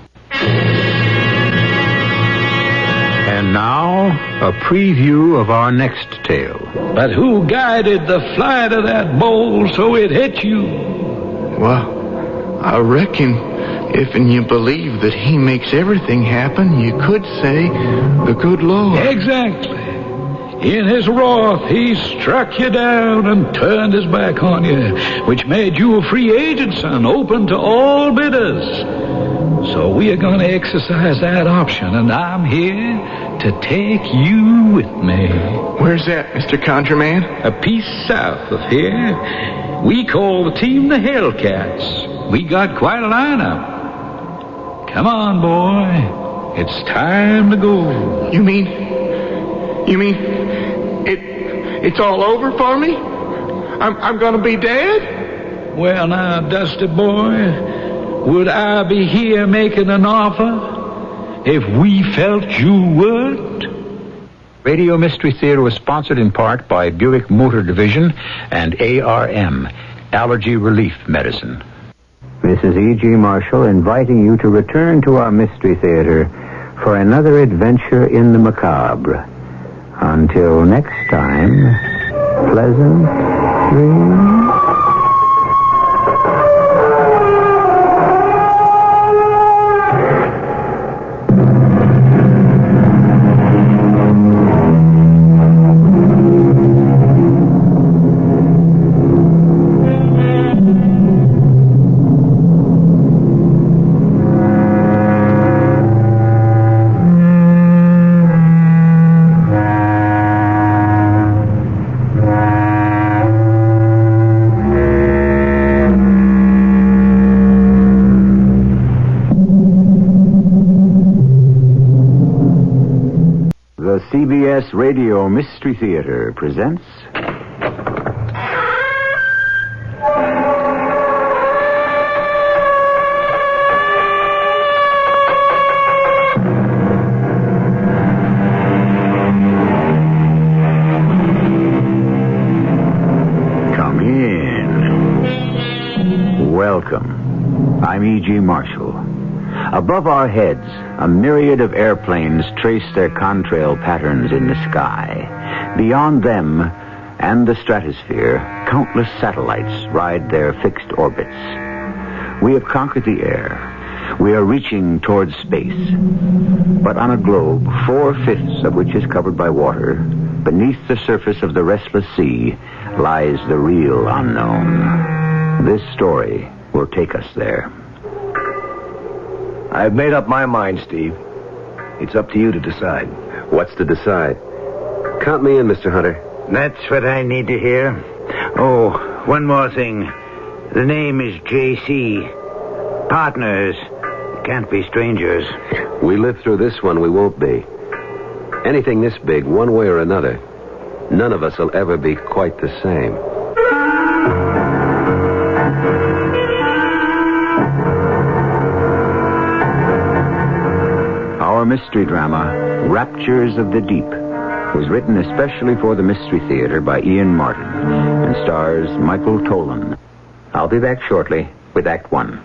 And now, a preview of our next tale. But who guided the flight of that bowl so it hit you? Well, I reckon if you believe that he makes everything happen, you could say the good Lord. Exactly. In his wrath, he struck you down and turned his back on you, which made you a free agent, son, open to all bidders. So we are going to exercise that option, and I'm here to take you with me. Where's that, Mr. Conjureman? A piece south of here. We call the team the Hellcats. We got quite a lineup. Come on, boy. It's time to go. You mean it's all over for me? I'm going to be dead? Well, now, Dusty boy, would I be here making an offer if we felt you would? Radio Mystery Theater was sponsored in part by Buick Motor Division and ARM, Allergy Relief Medicine. This is E.G. Marshall inviting you to return to our Mystery Theater for another adventure in the macabre. Until next time, pleasant dreams. The CBS Radio Mystery Theater presents... Come in. Welcome. I'm E.G. Marshall. Above our heads, a myriad of airplanes trace their contrail patterns in the sky. Beyond them and the stratosphere, countless satellites ride their fixed orbits. We have conquered the air. We are reaching towards space. But on a globe, 4/5 of which is covered by water, beneath the surface of the restless sea lies the real unknown. This story will take us there. I've made up my mind, Steve. It's up to you to decide. What's to decide? Count me in, Mr. Hunter. That's what I need to hear. Oh, one more thing. The name is J.C. Partners. Can't be strangers. We live through this one, we won't be. Anything this big, one way or another, none of us will ever be quite the same. Our mystery drama, Raptures of the Deep, was written especially for the Mystery Theater by Ian Martin and stars Michael Tolan. I'll be back shortly with Act One.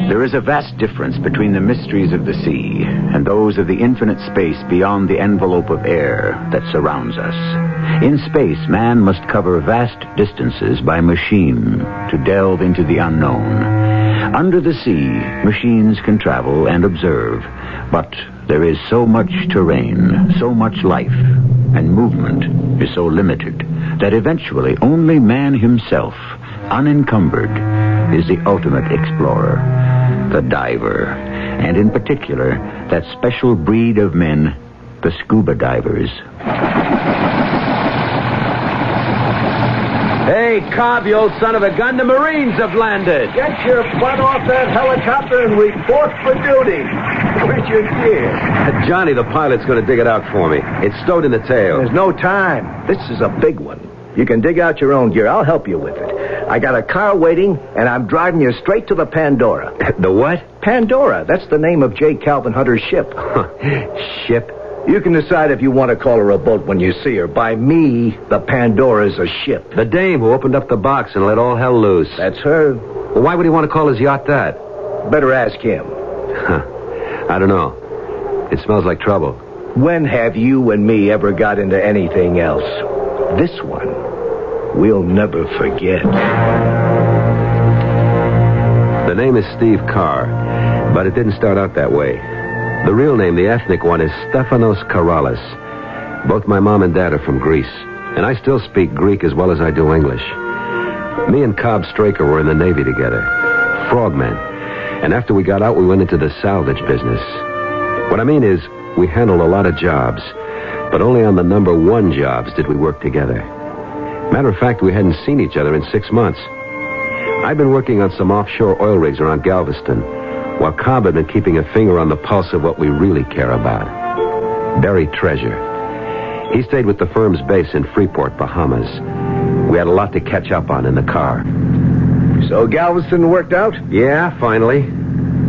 There is a vast difference between the mysteries of the sea and those of the infinite space beyond the envelope of air that surrounds us. In space, man must cover vast distances by machine to delve into the unknown. Under the sea, machines can travel and observe, but there is so much terrain, so much life, and movement is so limited that eventually only man himself, unencumbered, is the ultimate explorer, the diver, and in particular, that special breed of men, the scuba divers. Hey, Cobb, you old son of a gun, the Marines have landed. Get your butt off that helicopter and report for duty. Richard, here. Johnny, the pilot's going to dig it out for me. It's stowed in the tail. There's no time. This is a big one. You can dig out your own gear. I'll help you with it. I got a car waiting, and I'm driving you straight to the Pandora. The what? Pandora. That's the name of J. Calvin Hunter's ship. Ship? You can decide if you want to call her a boat when you see her. By me, the Pandora's a ship. The dame who opened up the box and let all hell loose. That's her. Well, why would he want to call his yacht that? Better ask him. I don't know. It smells like trouble. When have you and me ever got into anything else? This one, we'll never forget. The name is Steve Carr, but it didn't start out that way. The real name, the ethnic one, is Stefanos Karalis. Both my mom and dad are from Greece, and I still speak Greek as well as I do English. Me and Cobb Straker were in the Navy together, frogmen, and after we got out, we went into the salvage business. What I mean is, we handled a lot of jobs, but only on the number one jobs did we work together. Matter of fact, we hadn't seen each other in 6 months. I'd been working on some offshore oil rigs around Galveston, while Cobb had been keeping a finger on the pulse of what we really care about. Buried treasure. He stayed with the firm's base in Freeport, Bahamas. We had a lot to catch up on in the car. So Galveston worked out? Yeah, finally.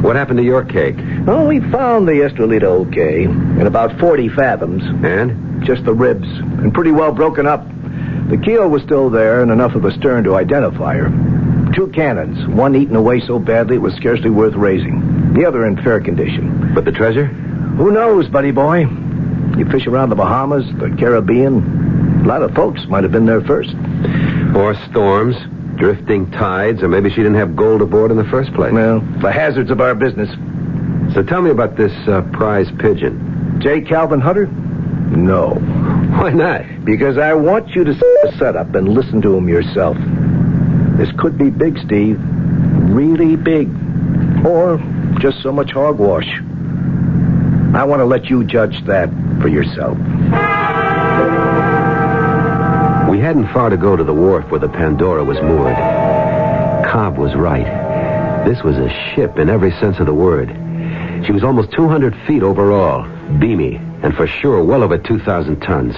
What happened to your cake? Oh, we found the Estrelita okay, in about 40 fathoms. And? Just the ribs, and pretty well broken up. The keel was still there, and enough of the stern to identify her. 2 cannons, one eaten away so badly it was scarcely worth raising. The other in fair condition. But the treasure? Who knows, buddy boy? You fish around the Bahamas, the Caribbean. A lot of folks might have been there first. Or storms, drifting tides, or maybe she didn't have gold aboard in the first place. Well, the hazards of our business. So tell me about this prize pigeon. J. Calvin Hunter? No. Why not? Because I want you to set up and listen to him yourself. This could be big, Steve. Really big. Or just so much hogwash. I want to let you judge that for yourself. We hadn't far to go to the wharf where the Pandora was moored. Cobb was right. This was a ship in every sense of the word. She was almost 200 feet overall, beamy, and for sure well over 2,000 tons.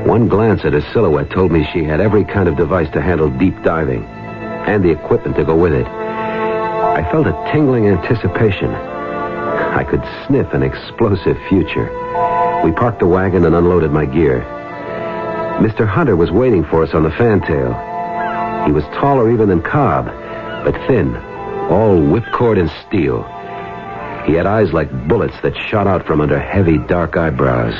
One glance at her silhouette told me she had every kind of device to handle deep diving, and the equipment to go with it. I felt a tingling anticipation. I could sniff an explosive future. We parked the wagon and unloaded my gear. Mr. Hunter was waiting for us on the fantail. He was taller even than Cobb, but thin, all whipcord and steel. He had eyes like bullets that shot out from under heavy, dark eyebrows.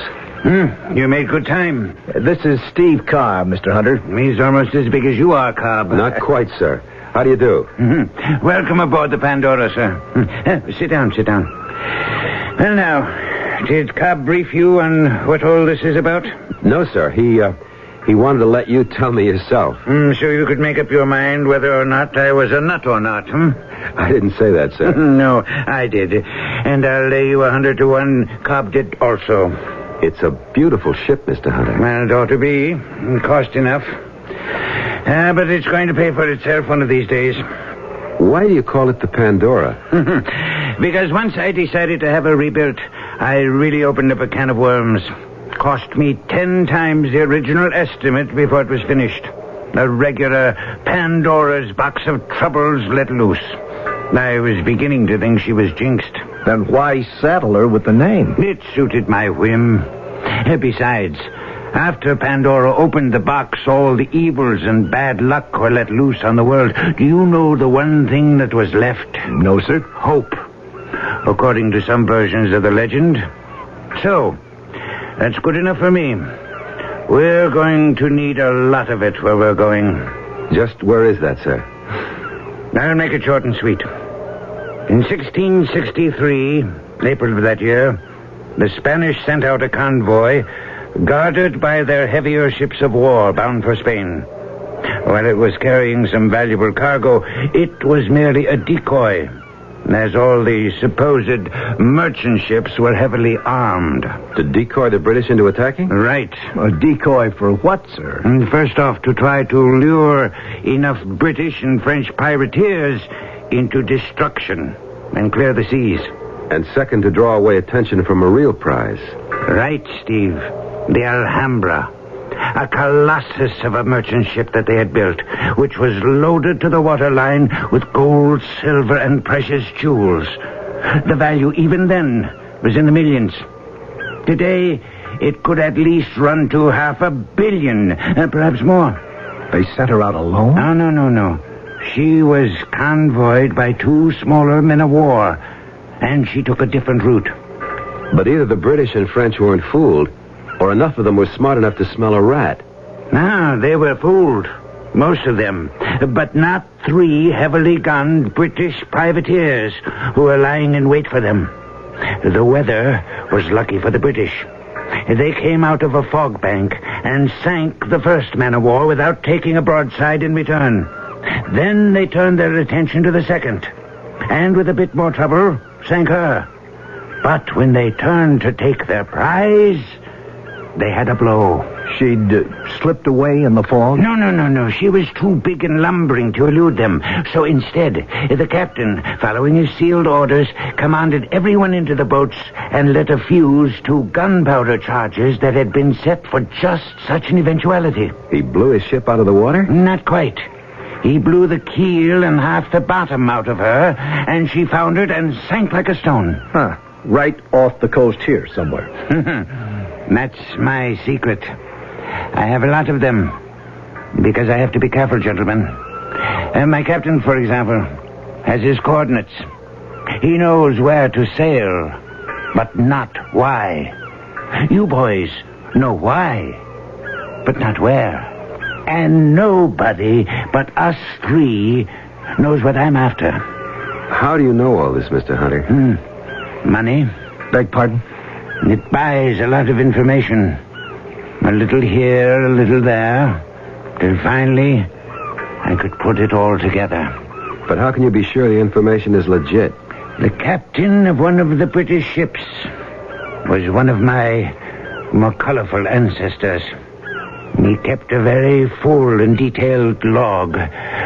You made good time. This is Steve Carr, Mr. Hunter. He's almost as big as you are, Cobb. Not quite, sir. How do you do? Welcome aboard the Pandora, sir. Sit down. Well, now, did Cobb brief you on what all this is about? No, sir. He wanted to let you tell me yourself. So you could make up your mind whether or not I was a nut or not, I didn't say that, sir. No, I did. And I'll lay you 100 to 1. Cobb did also. It's a beautiful ship, Mr. Hunter. Well, it ought to be. Cost enough. But it's going to pay for itself one of these days. Why do you call it the Pandora? Because once I decided to have her rebuilt, I really opened up a can of worms. Cost me 10 times the original estimate before it was finished. A regular Pandora's box of troubles let loose. I was beginning to think she was jinxed. Then why saddle her with the name? It suited my whim. Besides, after Pandora opened the box, all the evils and bad luck were let loose on the world. Do you know the one thing that was left? No, sir. Hope, according to some versions of the legend. So, that's good enough for me. We're going to need a lot of it where we're going. Just where is that, sir? I'll make it short and sweet. In 1663, April of that year, the Spanish sent out a convoy guarded by their heavier ships of war bound for Spain. While it was carrying some valuable cargo, it was merely a decoy, as all the supposed merchant ships were heavily armed. To decoy the British into attacking? Right. A decoy for what, sir? And first off, to try to lure enough British and French privateers into destruction and clear the seas. And second, to draw away attention from a real prize. Right, Steve. The Alhambra. A colossus of a merchant ship that they had built, which was loaded to the waterline with gold, silver, and precious jewels. The value, even then, was in the millions. Today, it could at least run to $500 million, perhaps more. They sent her out alone? Oh, no. She was convoyed by 2 smaller men of war, and she took a different route. But either the British and French weren't fooled, or enough of them were smart enough to smell a rat. No, they were fooled. Most of them. But not 3 heavily gunned British privateers who were lying in wait for them. The weather was lucky for the British. They came out of a fog bank and sank the first man of war without taking a broadside in return. Then they turned their attention to the second, and with a bit more trouble, sank her. But when they turned to take their prize, they had a blow. She'd slipped away in the fog? No. She was too big and lumbering to elude them. So instead, the captain, following his sealed orders, commanded everyone into the boats and lit a fuse to gunpowder charges that had been set for just such an eventuality. He blew his ship out of the water? Not quite. He blew the keel and half the bottom out of her, and she foundered and sank like a stone. Huh. Right off the coast here somewhere. That's my secret. I have a lot of them, because I have to be careful, gentlemen. My captain, for example, has his coordinates. He knows where to sail, but not why. You boys know why, but not where. And nobody but us 3 knows what I'm after. How do you know all this, Mr. Hunter? Money. Beg pardon? It buys a lot of information. A little here, a little there. Till finally, I could put it all together. But how can you be sure the information is legit? The captain of one of the British ships was one of my more colorful ancestors. He kept a very full and detailed log,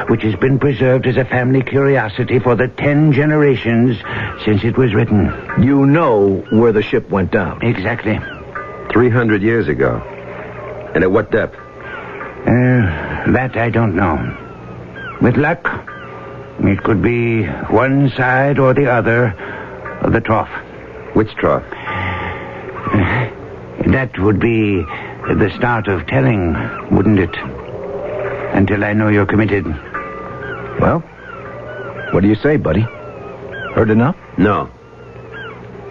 which has been preserved as a family curiosity for the 10 generations since it was written. You know where the ship went down? Exactly. 300 years ago. And at what depth? That I don't know. With luck, it could be one side or the other of the trough. Which trough? That would be the start of telling, wouldn't it? Until I know you're committed. Well, what do you say, buddy? Heard enough? No.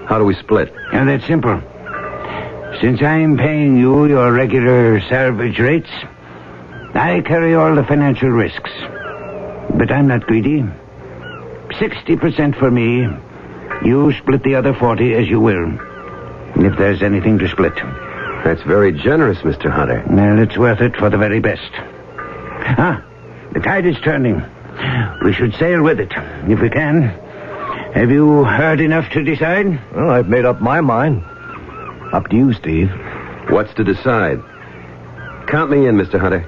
How do we split? That's simple. Since I'm paying you your regular salvage rates, I carry all the financial risks. But I'm not greedy. 60% for me. You split the other 40 as you will. If there's anything to split. That's very generous, Mr. Hunter. Well, it's worth it for the very best. The tide is turning. We should sail with it, if we can. Have you heard enough to decide? Well, I've made up my mind. Up to you, Steve. What's to decide? Count me in, Mr. Hunter.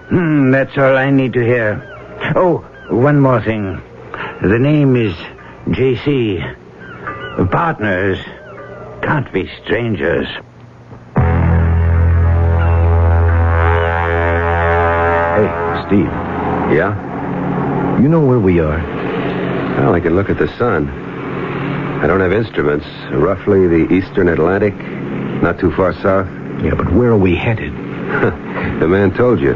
That's all I need to hear. Oh, one more thing. The name is J.C. Partners can't be strangers. Hey, Steve. Yeah? You know where we are? Well, I can look at the sun. I don't have instruments. Roughly the eastern Atlantic, not too far south. Yeah, but where are we headed? The man told you.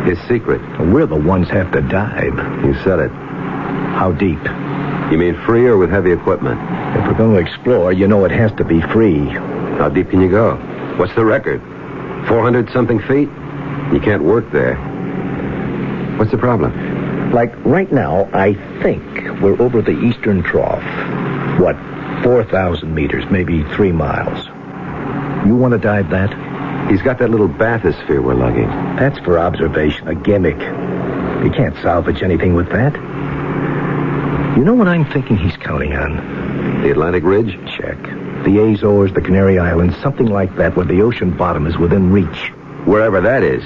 His secret. We're the ones have to dive. You said it. How deep? You mean free or with heavy equipment? If we're going to explore, you know it has to be free. How deep can you go? What's the record? 400-something feet? You can't work there. What's the problem? Like right now, I think we're over the eastern trough. What, 4,000 meters, maybe 3 miles. You want to dive that? He's got that little bathysphere we're lugging. That's for observation, a gimmick. You can't salvage anything with that. You know what I'm thinking he's counting on? The Atlantic Ridge? Check. The Azores, the Canary Islands, something like that where the ocean bottom is within reach. Wherever that is.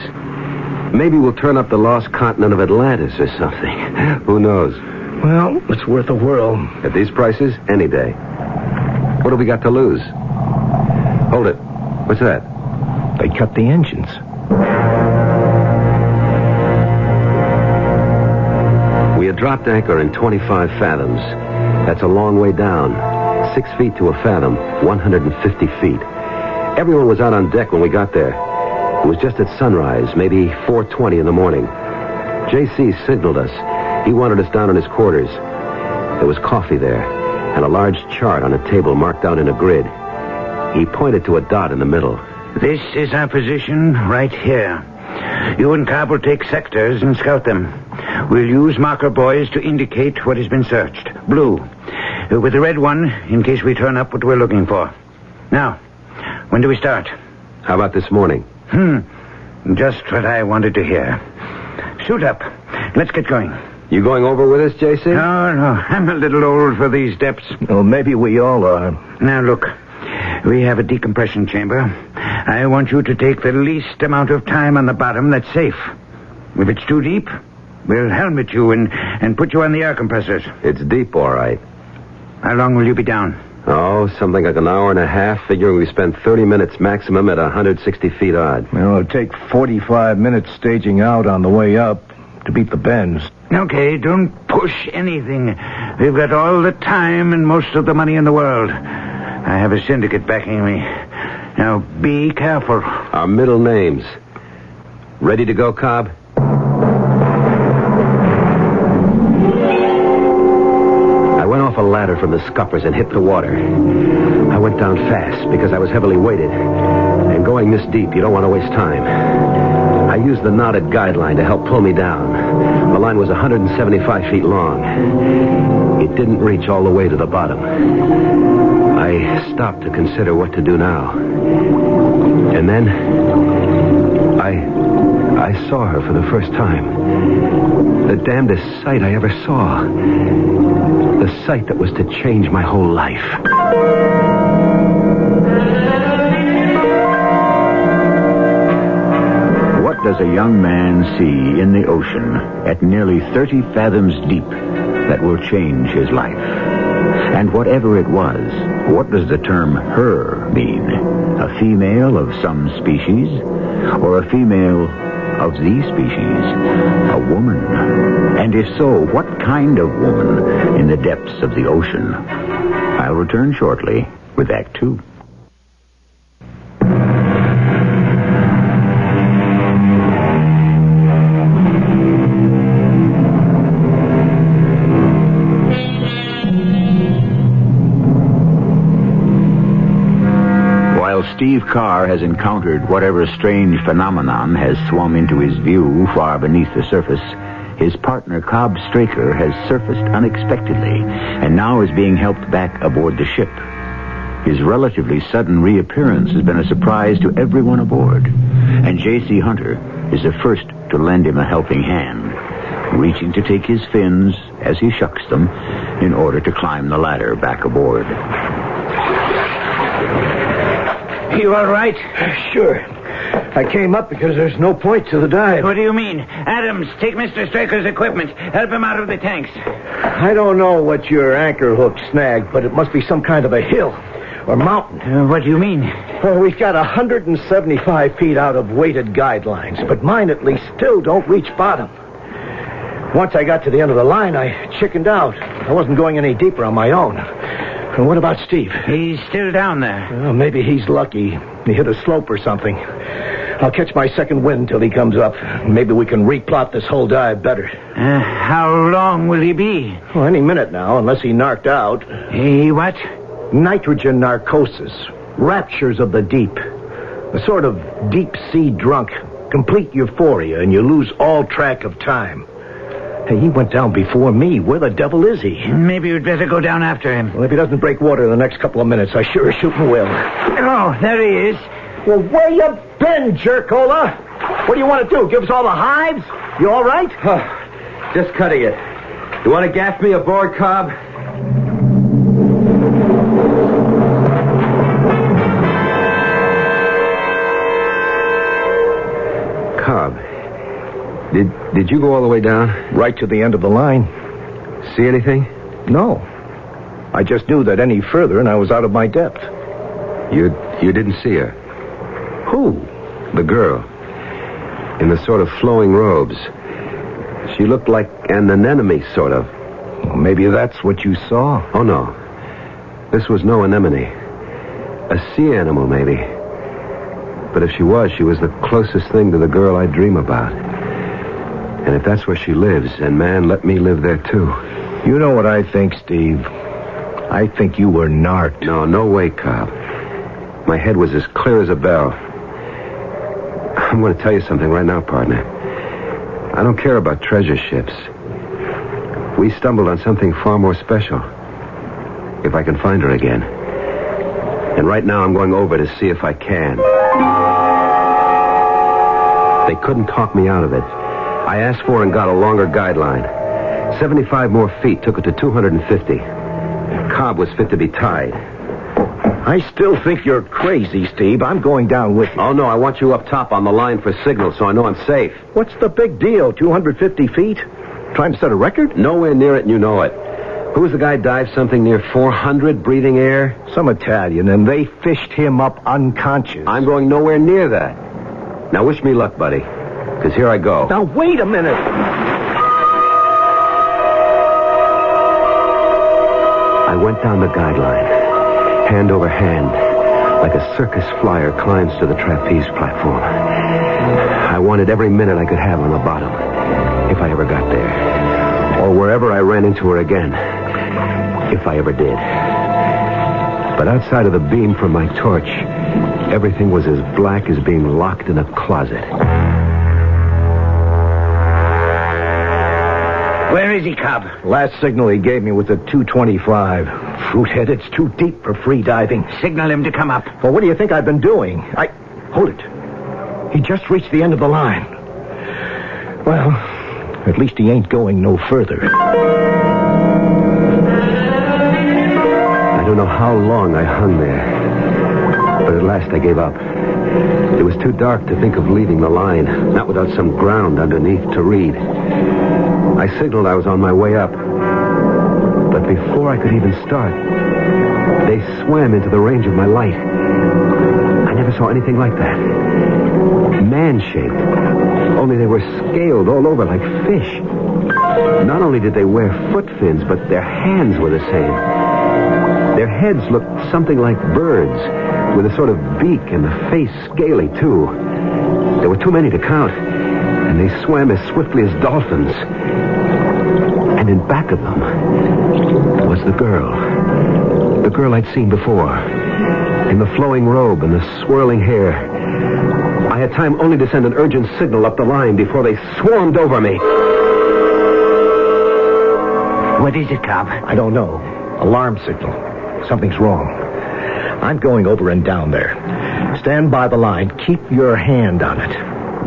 Maybe we'll turn up the lost continent of Atlantis or something. Who knows? Well, it's worth a whirl. At these prices, any day. What have we got to lose? Hold it. What's that? They cut the engines. We had dropped anchor in 25 fathoms. That's a long way down. 6 feet to a fathom, 150 feet. Everyone was out on deck when we got there. It was just at sunrise, maybe 4:20 in the morning. J.C. signaled us. He wanted us down in his quarters. There was coffee there, and a large chart on a table marked out in a grid. He pointed to a dot in the middle. This is our position right here. You and Cobb will take sectors and scout them. We'll use marker buoys to indicate what has been searched. Blue. With the red one, in case we turn up what we're looking for. Now, when do we start? How about this morning? Just what I wanted to hear. Suit up. Let's get going. You going over with us, J.C.? No. I'm a little old for these depths. Well, maybe we all are. Now, look. We have a decompression chamber. I want you to take the least amount of time on the bottom that's safe. If it's too deep, we'll helmet you and put you on the air compressors. It's deep, all right. How long will you be down? Oh, something like an hour and a half, figuring we spend 30 minutes maximum at 160 feet odd. Well, it'll take 45 minutes staging out on the way up to beat the bends. Okay, don't push anything. We've got all the time and most of the money in the world. I have a syndicate backing me. Now, be careful. Our middle names. Ready to go, Cobb? I went off a ladder from the scuppers and hit the water. I went down fast because I was heavily weighted. And going this deep, you don't want to waste time. I used the knotted guideline to help pull me down. The line was 175 feet long. It didn't reach all the way to the bottom. I stopped to consider what to do now. And then I saw her for the first time. The damnedest sight I ever saw. The sight that was to change my whole life. What does a young man see in the ocean at nearly 30 fathoms deep that will change his life? And whatever it was, what does the term her mean? A female of some species? Or a female of the species? A woman? And if so, what kind of woman in the depths of the ocean? I'll return shortly with Act 2. Steve Carr has encountered whatever strange phenomenon has swum into his view far beneath the surface. His partner, Cobb Straker, has surfaced unexpectedly and now is being helped back aboard the ship. His relatively sudden reappearance has been a surprise to everyone aboard, and J.C. Hunter is the first to lend him a helping hand, reaching to take his fins as he shucks them in order to climb the ladder back aboard. You all right? Sure. I came up because there's no point to the dive. What do you mean? Adams, take Mr. Straker's equipment. Help him out of the tanks. I don't know what your anchor hook snagged, but it must be some kind of a hill or mountain. What do you mean? Well, we've got 175 feet out of weighted guidelines, but mine at least still don't reach bottom. Once I got to the end of the line, I chickened out. I wasn't going any deeper on my own. And what about Steve? He's still down there. Well, maybe he's lucky. He hit a slope or something. I'll catch my second wind till he comes up. Maybe we can replot this whole dive better. How long will he be? Well, any minute now, unless he narked out. He what? Nitrogen narcosis. Raptures of the deep. A sort of deep-sea drunk. Complete euphoria, and you lose all track of time. Hey, he went down before me. Where the devil is he? Maybe you'd better go down after him. Well, if he doesn't break water in the next couple of minutes, I sure as shooting will. Oh, there he is. Well, where you been, jerkola? What do you want to do? Give us all the hives? You all right? Just cutting it. You want to gaff me aboard, Cobb? Cobb, did you go all the way down? Right to the end of the line. See anything? No. I just knew that any further and I was out of my depth. You didn't see her? Who? The girl. In the sort of flowing robes. She looked like an anemone, sort of. Well, maybe that's what you saw. Oh, no. This was no anemone. A sea animal, maybe. But if she was the closest thing to the girl I dream about. And if that's where she lives, and man, let me live there, too. You know what I think, Steve? I think you were narked. No way, Cobb. My head was as clear as a bell. I'm going to tell you something right now, partner. I don't care about treasure ships. We stumbled on something far more special. If I can find her again. And right now I'm going over to see if I can. They couldn't talk me out of it. I asked for and got a longer guideline. 75 more feet took it to 250. Cobb was fit to be tied. I still think you're crazy, Steve. I'm going down with you. Oh, no, I want you up top on the line for signal so I know I'm safe. What's the big deal? 250 feet? Trying to set a record? Nowhere near it, and you know it. Who was the guy dived something near 400, breathing air? Some Italian, and they fished him up unconscious. I'm going nowhere near that. Now, wish me luck, buddy, because here I go. Now, wait a minute. I went down the guideline, hand over hand, like a circus flyer climbs to the trapeze platform. I wanted every minute I could have on the bottom, if I ever got there, or wherever I ran into her again, if I ever did. But outside of the beam from my torch, everything was as black as being locked in a closet. Where is he, Cobb? Last signal he gave me was at 225. Fruithead, it's too deep for free diving. Signal him to come up. Well, what do you think I've been doing? Hold it. He just reached the end of the line. Well, at least he ain't going no further. I don't know how long I hung there, but at last I gave up. It was too dark to think of leaving the line, not without some ground underneath to read. I signaled I was on my way up, but before I could even start, they swam into the range of my light. I never saw anything like that. Man-shaped, only they were scaled all over like fish. Not only did they wear foot fins, but their hands were the same. Their heads looked something like birds, with a sort of beak and the face scaly, too. There were too many to count, and they swam as swiftly as dolphins. And in back of them was the girl I'd seen before, in the flowing robe and the swirling hair. I had time only to send an urgent signal up the line before they swarmed over me. What is it, Cobb? I don't know. Alarm signal. Something's wrong. I'm going over and down there. Stand by the line. Keep your hand on it.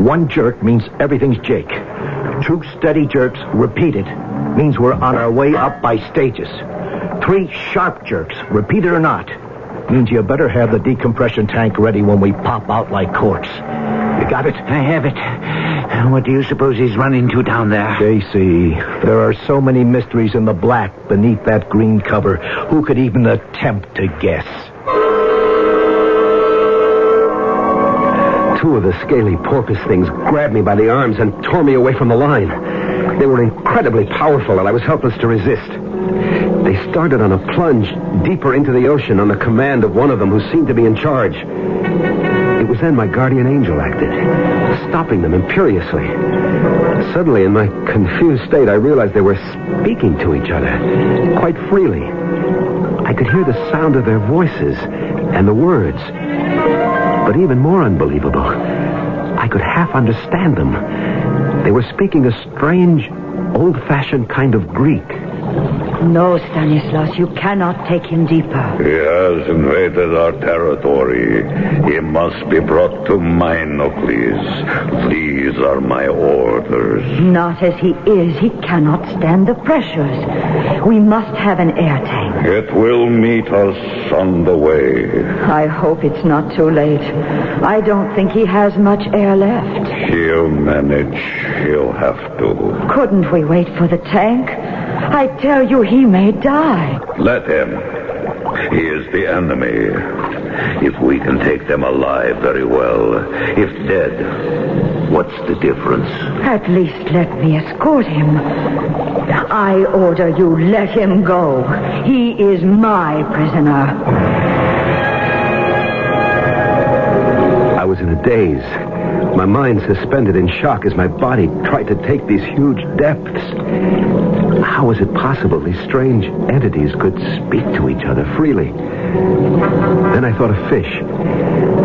One jerk means everything's Jake. 2 steady jerks, repeated, means we're on our way up by stages. 3 sharp jerks, repeated or not, means you better have the decompression tank ready when we pop out like corks. You got it? I have it. What do you suppose he's run into down there? JC, there are so many mysteries in the black beneath that green cover. Who could even attempt to guess? 2 of the scaly porpoise things grabbed me by the arms and tore me away from the line. They were incredibly powerful, and I was helpless to resist. They started on a plunge deeper into the ocean on the command of one of them who seemed to be in charge. It was then my guardian angel acted, stopping them imperiously. Suddenly, in my confused state, I realized they were speaking to each other, quite freely. I could hear the sound of their voices and the words. But even more unbelievable, I could half understand them. They were speaking a strange, old-fashioned kind of Greek. No, Stanislaus, you cannot take him deeper. He has invaded our territory. He must be brought to mine, Nucleus. These are my orders. Not as he is. He cannot stand the pressures. We must have an air tank. It will meet us on the way. I hope it's not too late. I don't think he has much air left. He'll manage. He'll have to. Couldn't we wait for the tank? I tell you, he may die. Let him. He is the enemy. If we can take them alive, very well. If dead, what's the difference? At least let me escort him. I order you, let him go. He is my prisoner. I was in a daze. My mind suspended in shock as my body tried to take these huge depths. How was it possible these strange entities could speak to each other freely? Then I thought of fish.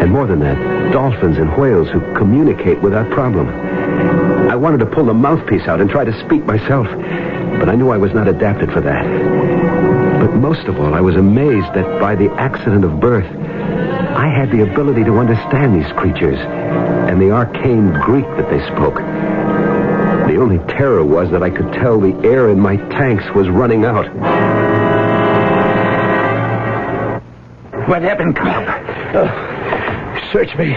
And more than that, dolphins and whales who communicate without problem. I wanted to pull the mouthpiece out and try to speak myself, but I knew I was not adapted for that. But most of all, I was amazed that by the accident of birth, I had the ability to understand these creatures and the arcane Greek that they spoke. The only terror was that I could tell the air in my tanks was running out. What happened, Cobb? Search me.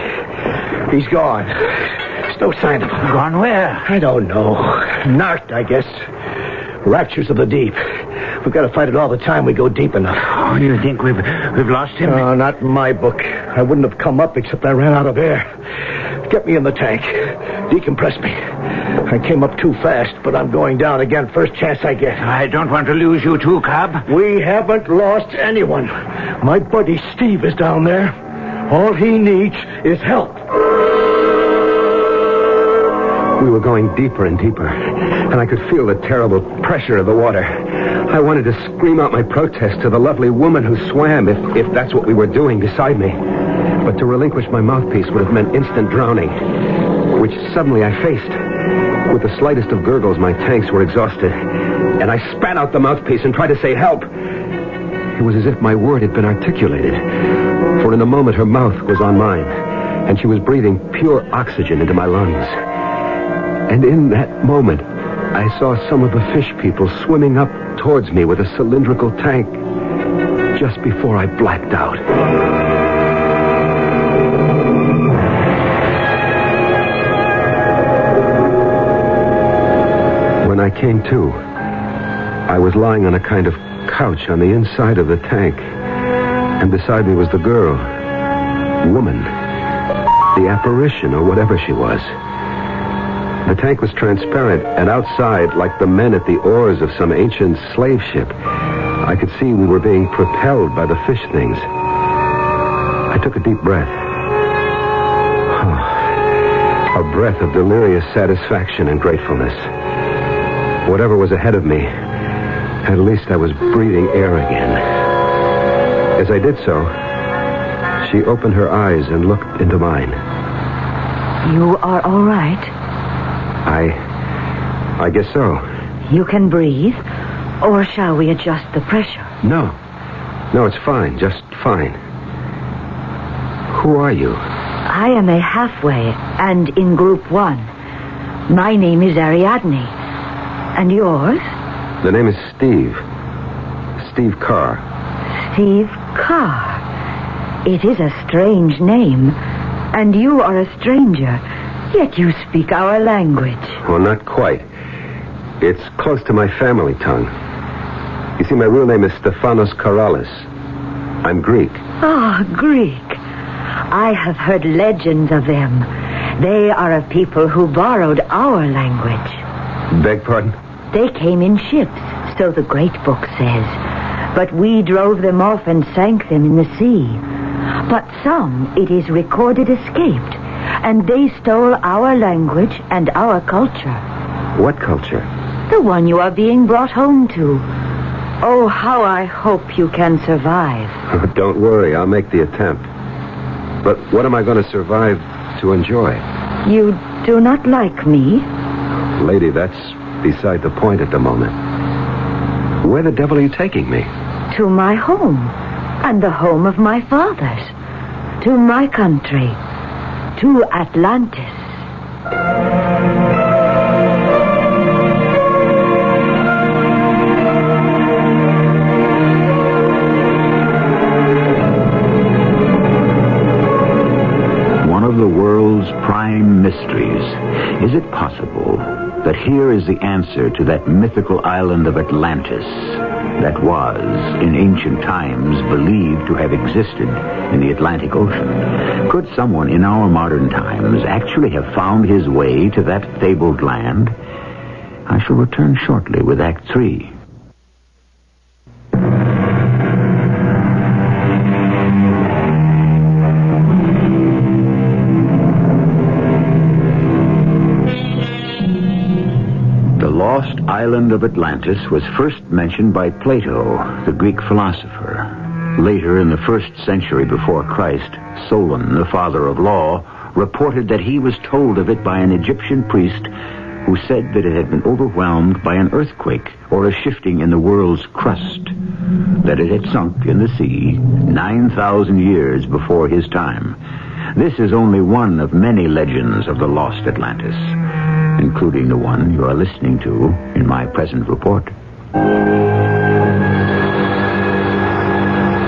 He's gone. There's no sign of him. Gone where? I don't know. Narked, I guess. Raptures of the deep. We've got to fight it all the time we go deep enough. Oh, you think we've lost him? No, not in my book. I wouldn't have come up except I ran out of air. Get me in the tank. Decompress me. I came up too fast, but I'm going down again first chance I get. I don't want to lose you too, Cobb. We haven't lost anyone. My buddy Steve is down there. All he needs is help. We were going deeper and deeper, and I could feel the terrible pressure of the water. I wanted to scream out my protest to the lovely woman who swam, if that's what we were doing beside me. But to relinquish my mouthpiece would have meant instant drowning, which suddenly I faced. With the slightest of gurgles, my tanks were exhausted, and I spat out the mouthpiece and tried to say help. It was as if my word had been articulated, for in a moment her mouth was on mine, and she was breathing pure oxygen into my lungs. And in that moment, I saw some of the fish people swimming up towards me with a cylindrical tank just before I blacked out. When I came to, I was lying on a kind of couch on the inside of the tank, and beside me was the girl, woman, the apparition or whatever she was. The tank was transparent, and outside, like the men at the oars of some ancient slave ship, I could see we were being propelled by the fish things. I took a deep breath. Oh, a breath of delirious satisfaction and gratefulness. Whatever was ahead of me, at least I was breathing air again. As I did so, she opened her eyes and looked into mine. You are all right? I guess so. You can breathe? Or shall we adjust the pressure? No, it's fine, just fine. Who are you? I am a halfway and in Group 1. My name is Ariadne. And yours? The name is Steve. Steve Carr. Steve Carr. It is a strange name. And you are a stranger. Yet you speak our language. Well, not quite. It's close to my family tongue. You see, my real name is Stefanos Karalis. I'm Greek. Ah, Greek. I have heard legends of them. They are a people who borrowed our language. Beg pardon? They came in ships, so the great book says. But we drove them off and sank them in the sea. But some, it is recorded, escaped. And they stole our language and our culture. What culture? The one you are being brought home to. Oh, how I hope you can survive. Oh, don't worry, I'll make the attempt. But what am I going to survive to enjoy? You do not like me? Lady, that's beside the point at the moment. Where the devil are you taking me? To my home. And the home of my fathers. To my country. To Atlantis. One of the world's prime mysteries. Is it possible that here is the answer to that mythical island of Atlantis that was, in ancient times, believed to have existed in the Atlantic Ocean. Could someone in our modern times actually have found his way to that fabled land? I shall return shortly with Act 3. The lost island of Atlantis was first mentioned by Plato, the Greek philosopher. Later, in the 1st century before Christ, Solon, the father of law, reported that he was told of it by an Egyptian priest who said that it had been overwhelmed by an earthquake or a shifting in the world's crust, that it had sunk in the sea 9,000 years before his time. This is only one of many legends of the lost Atlantis, including the one you are listening to in my present report.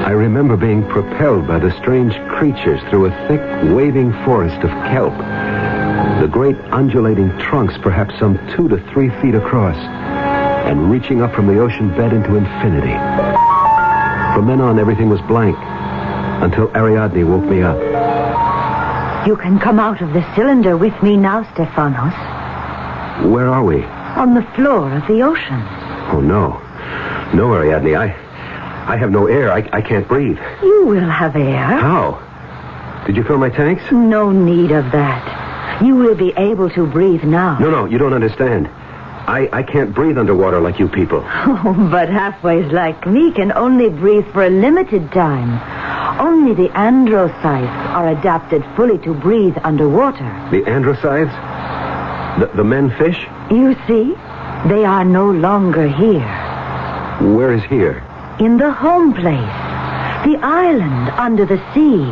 I remember being propelled by the strange creatures through a thick, waving forest of kelp. The great undulating trunks perhaps some 2 to 3 feet across, and reaching up from the ocean bed into infinity. From then on, everything was blank, until Ariadne woke me up. You can come out of the cylinder with me now, Stephanos. Where are we? On the floor of the ocean. Oh, no. No, Ariadne, I have no air. I can't breathe. You will have air. How? Did you fill my tanks? No need of that. You will be able to breathe now. No, you don't understand. I can't breathe underwater like you people. Oh, but halfways like me can only breathe for a limited time. Only the androcytes are adapted fully to breathe underwater. The androcytes? The men fish? You see, they are no longer here. Where is here? In the home place. The island under the sea.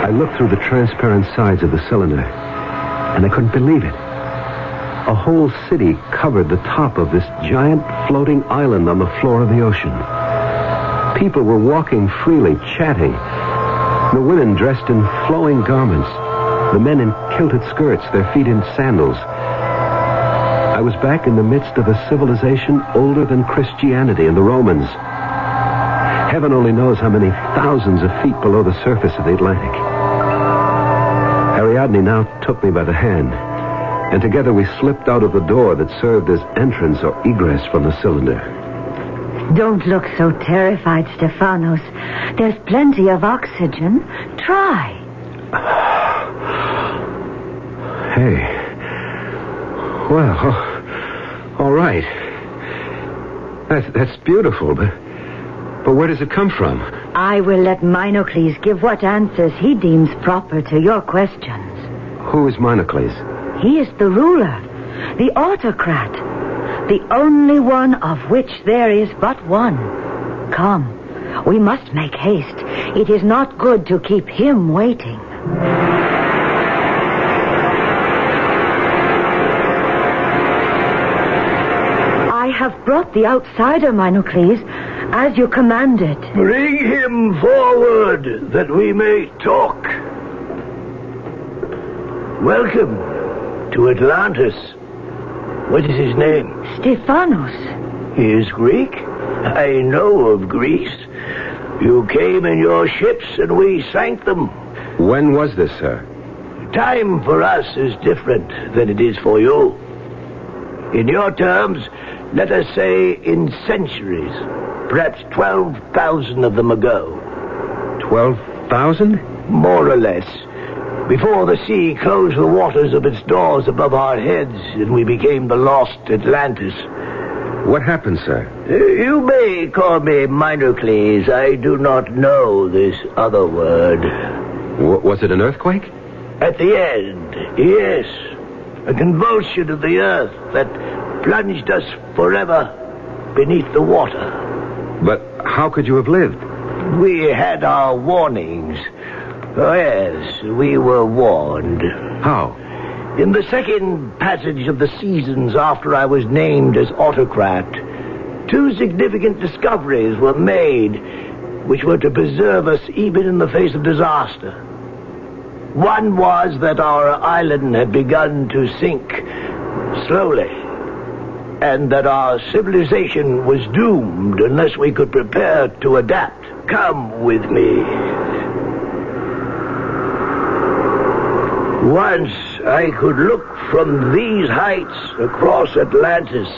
I looked through the transparent sides of the cylinder, and I couldn't believe it. A whole city covered the top of this giant floating island on the floor of the ocean. People were walking freely, chatting. The women dressed in flowing garments, the men in kilted skirts, their feet in sandals. I was back in the midst of a civilization older than Christianity and the Romans. Heaven only knows how many thousands of feet below the surface of the Atlantic. Ariadne now took me by the hand, and together we slipped out of the door that served as entrance or egress from the cylinder. Don't look so terrified, Stephanos. There's plenty of oxygen. Try. Hey. Well, all right. That's beautiful, but where does it come from? I will let Minocles give what answers he deems proper to your questions. Who is Minocles? He is the ruler, the autocrat, the only one of which there is but one. Come, we must make haste. It is not good to keep him waiting. I have brought the outsider, Minocles, as you commanded. Bring him forward, that we may talk. Welcome to Atlantis. What is his name? Stephanos. He is Greek? I know of Greece. You came in your ships and we sank them. When was this, sir? Time for us is different than it is for you. In your terms, let us say in centuries. Perhaps 12,000 of them ago. 12,000? More or less. Before the sea closed the waters of its doors above our heads and we became the lost Atlantis. What happened, sir? You may call me Minocles. I do not know this other word. Was it an earthquake? At the end, yes. A convulsion of the earth that plunged us forever beneath the water. But how could you have lived? We had our warnings. Oh, yes, we were warned. How? In the second passage of the seasons after I was named as autocrat, 2 significant discoveries were made which were to preserve us even in the face of disaster. One was that our island had begun to sink slowly, and that our civilization was doomed unless we could prepare to adapt. Come with me. Once I could look from these heights across Atlantis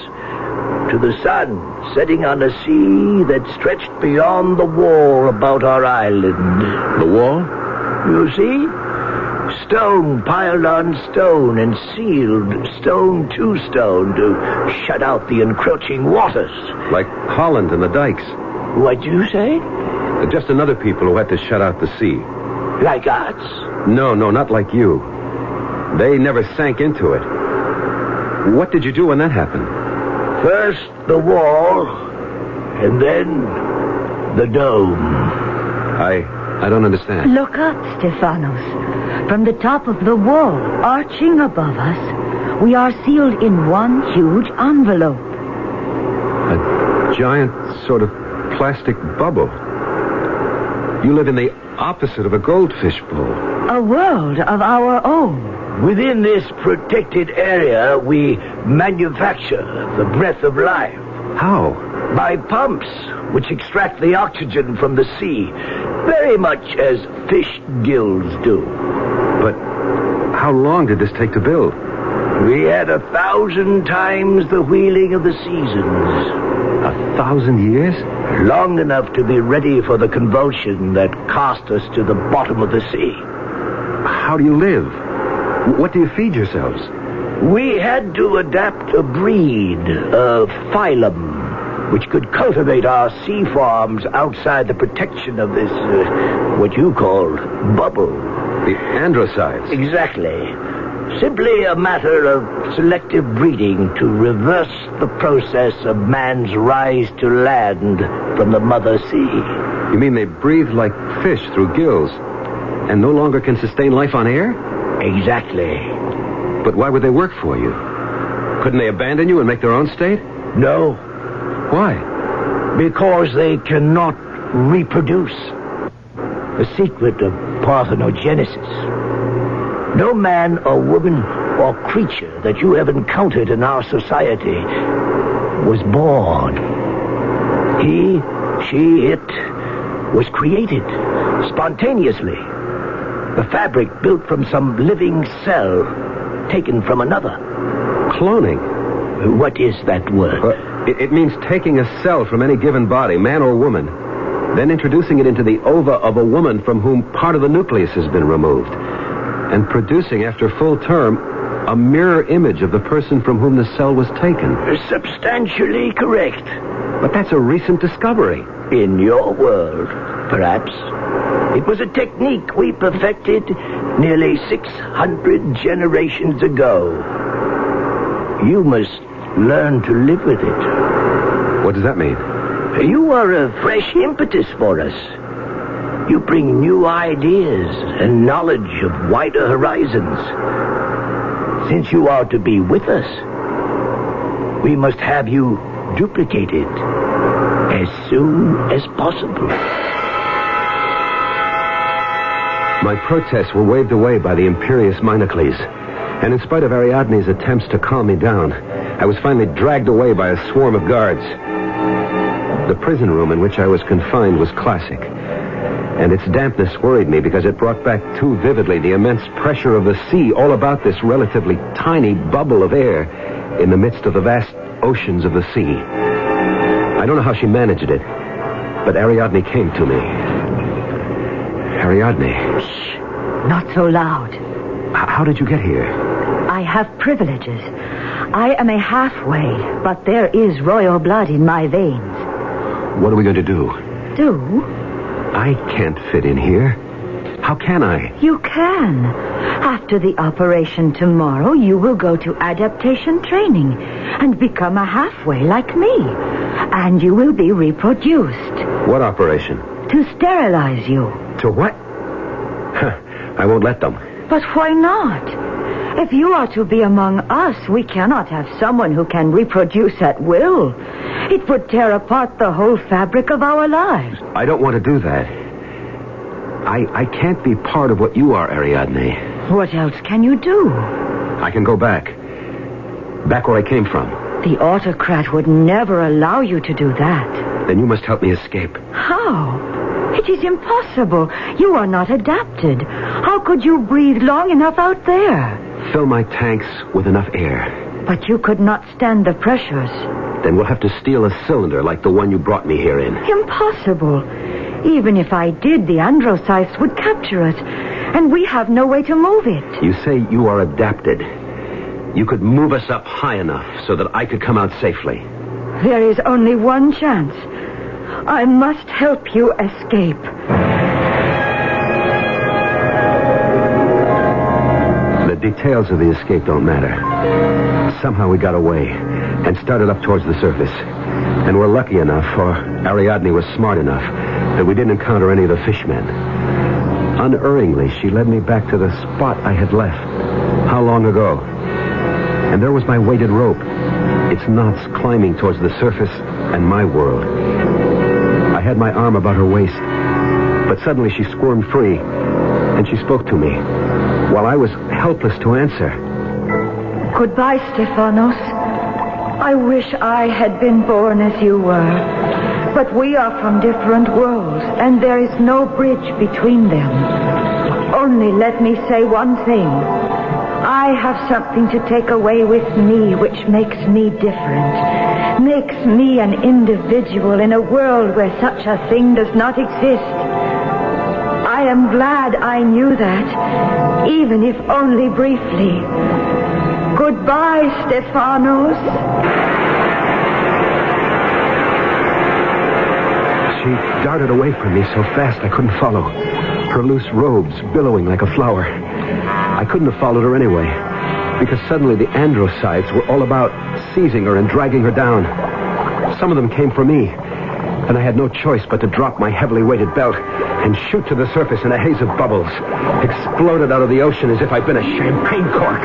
to the sun setting on a sea that stretched beyond the wall about our island. The wall? You see? Stone piled on stone and sealed stone to stone to shut out the encroaching waters. Like Holland and the dikes. What'd you say? Just another people who had to shut out the sea. Like us? No, not like you. They never sank into it. What did you do when that happened? First the wall, and then the dome. I don't understand. Look up, Stephanos. From the top of the wall, arching above us, we are sealed in one huge envelope. A giant sort of plastic bubble. You live in the opposite of a goldfish bowl. A world of our own. Within this protected area, we manufacture the breath of life. How? By pumps, which extract the oxygen from the sea, very much as fish gills do. But how long did this take to build? We had 1,000 times the wheeling of the seasons. 1,000 years? Long enough to be ready for the convulsion that cast us to the bottom of the sea. How do you live? What do you feed yourselves? We had to adapt a breed, a phylum, which could cultivate our sea farms outside the protection of this, what you call, bubble. The androcides. Exactly. Simply a matter of selective breeding to reverse the process of man's rise to land from the mother sea. You mean they breathe like fish through gills and no longer can sustain life on air? Exactly. But why would they work for you? Couldn't they abandon you and make their own state? No. Why? Because they cannot reproduce. The secret of parthenogenesis. No man or woman or creature that you have encountered in our society was born. He, she, it was created spontaneously. The fabric built from some living cell taken from another. Cloning? What is that word? It means taking a cell from any given body, man or woman, then introducing it into the ova of a woman from whom part of the nucleus has been removed, and producing, after full term, a mirror image of the person from whom the cell was taken. Substantially correct. But that's a recent discovery. In your world, perhaps. It was a technique we perfected nearly 600 generations ago. You must learn to live with it. What does that mean? You are a fresh impetus for us. You bring new ideas and knowledge of wider horizons. Since you are to be with us, we must have you duplicated as soon as possible. My protests were waved away by the imperious Minocles, and in spite of Ariadne's attempts to calm me down, I was finally dragged away by a swarm of guards. The prison room in which I was confined was classic, and its dampness worried me because it brought back too vividly the immense pressure of the sea all about this relatively tiny bubble of air in the midst of the vast oceans of the sea. I don't know how she managed it, but Ariadne came to me. Ariadne. Shh. Not so loud. How did you get here? I have privileges. I am a halfway, but there is royal blood in my veins. What are we going to do? Do? I can't fit in here. How can I? You can. After the operation tomorrow, you will go to adaptation training and become a halfway like me. And you will be reproduced. What operation? To sterilize you. To what? I won't let them. But why not? If you are to be among us, we cannot have someone who can reproduce at will. It would tear apart the whole fabric of our lives. I don't want to do that. I can't be part of what you are, Ariadne. What else can you do? I can go back. Back where I came from. The autocrat would never allow you to do that. Then you must help me escape. How? It is impossible. You are not adapted. How could you breathe long enough out there? Fill my tanks with enough air. But you could not stand the pressures. Then we'll have to steal a cylinder like the one you brought me here in. Impossible. Even if I did, the androcytes would capture us, and we have no way to move it. You say you are adapted. You could move us up high enough so that I could come out safely. There is only one chance. I must help you escape. The details of the escape don't matter. Somehow we got away and started up towards the surface. And we're lucky enough, or Ariadne was smart enough, that we didn't encounter any of the fishmen. Unerringly, she led me back to the spot I had left. How long ago? And there was my weighted rope, its knots climbing towards the surface and my world. I had my arm about her waist, but suddenly she squirmed free, and she spoke to me, while I was helpless to answer. Goodbye, Stephanos. I wish I had been born as you were. But we are from different worlds, and there is no bridge between them. Only let me say one thing. I have something to take away with me which makes me different. Makes me an individual in a world where such a thing does not exist. I am glad I knew that, even if only briefly. Goodbye, Stephanos. She darted away from me so fast I couldn't follow. Her loose robes billowing like a flower. I couldn't have followed her anyway, because suddenly the androcytes were all about seizing her and dragging her down. Some of them came for me, and I had no choice but to drop my heavily weighted belt and shoot to the surface in a haze of bubbles. Exploded out of the ocean as if I'd been a champagne cork.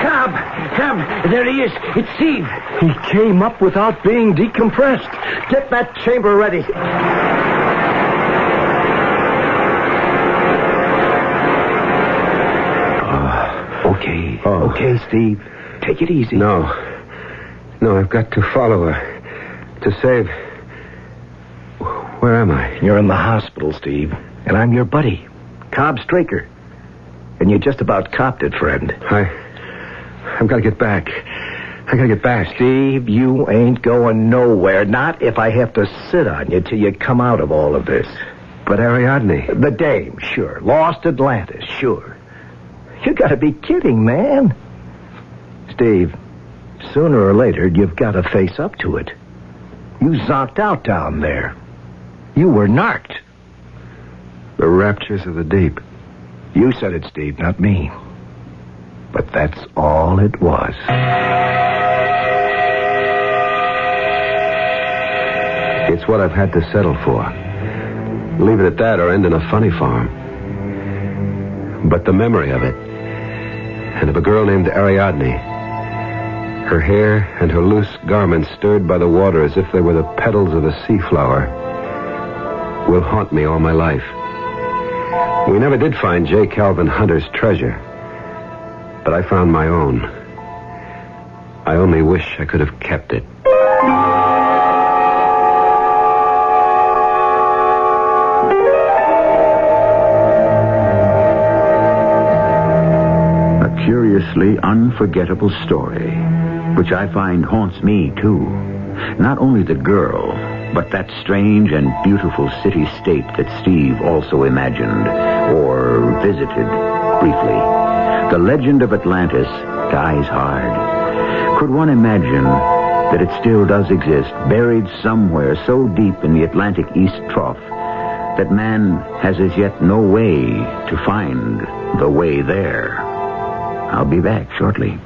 Cobb, there he is. It's Steve. He came up without being decompressed. Get that chamber ready. Okay, Steve. Take it easy. No, I've got to follow her. To save... Where am I? You're in the hospital, Steve. And I'm your buddy, Cobb Straker. And you just about copped it, friend. I've got to get back. I gotta get back. Steve, you ain't going nowhere. Not if I have to sit on you till you come out of all of this. But Ariadne... The dame, sure. Lost Atlantis, sure. You gotta be kidding, man. Steve, sooner or later, you've got to face up to it. You zonked out down there. You were narked. The Raptures of the Deep. You said it, Steve, not me. But that's all it was. It's what I've had to settle for. Leave it at that or end in a funny farm. But the memory of it, and of a girl named Ariadne, her hair and her loose garments stirred by the water as if they were the petals of a sea flower, will haunt me all my life. We never did find J. Calvin Hunter's treasure, but I found my own. I only wish I could have kept it. Curiously unforgettable story, which I find haunts me, too. Not only the girl, but that strange and beautiful city-state that Steve also imagined, or visited, briefly. The legend of Atlantis dies hard. Could one imagine that it still does exist, buried somewhere so deep in the Atlantic East Trough that man has as yet no way to find the way there? I'll be back shortly.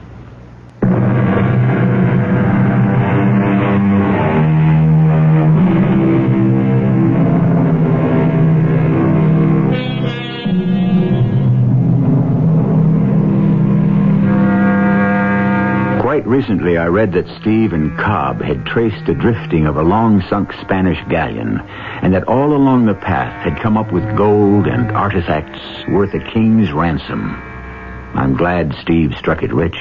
Recently, I read that Steve and Cobb had traced the drifting of a long-sunk Spanish galleon, and that all along the path had come up with gold and artifacts worth a king's ransom. I'm glad Steve struck it rich.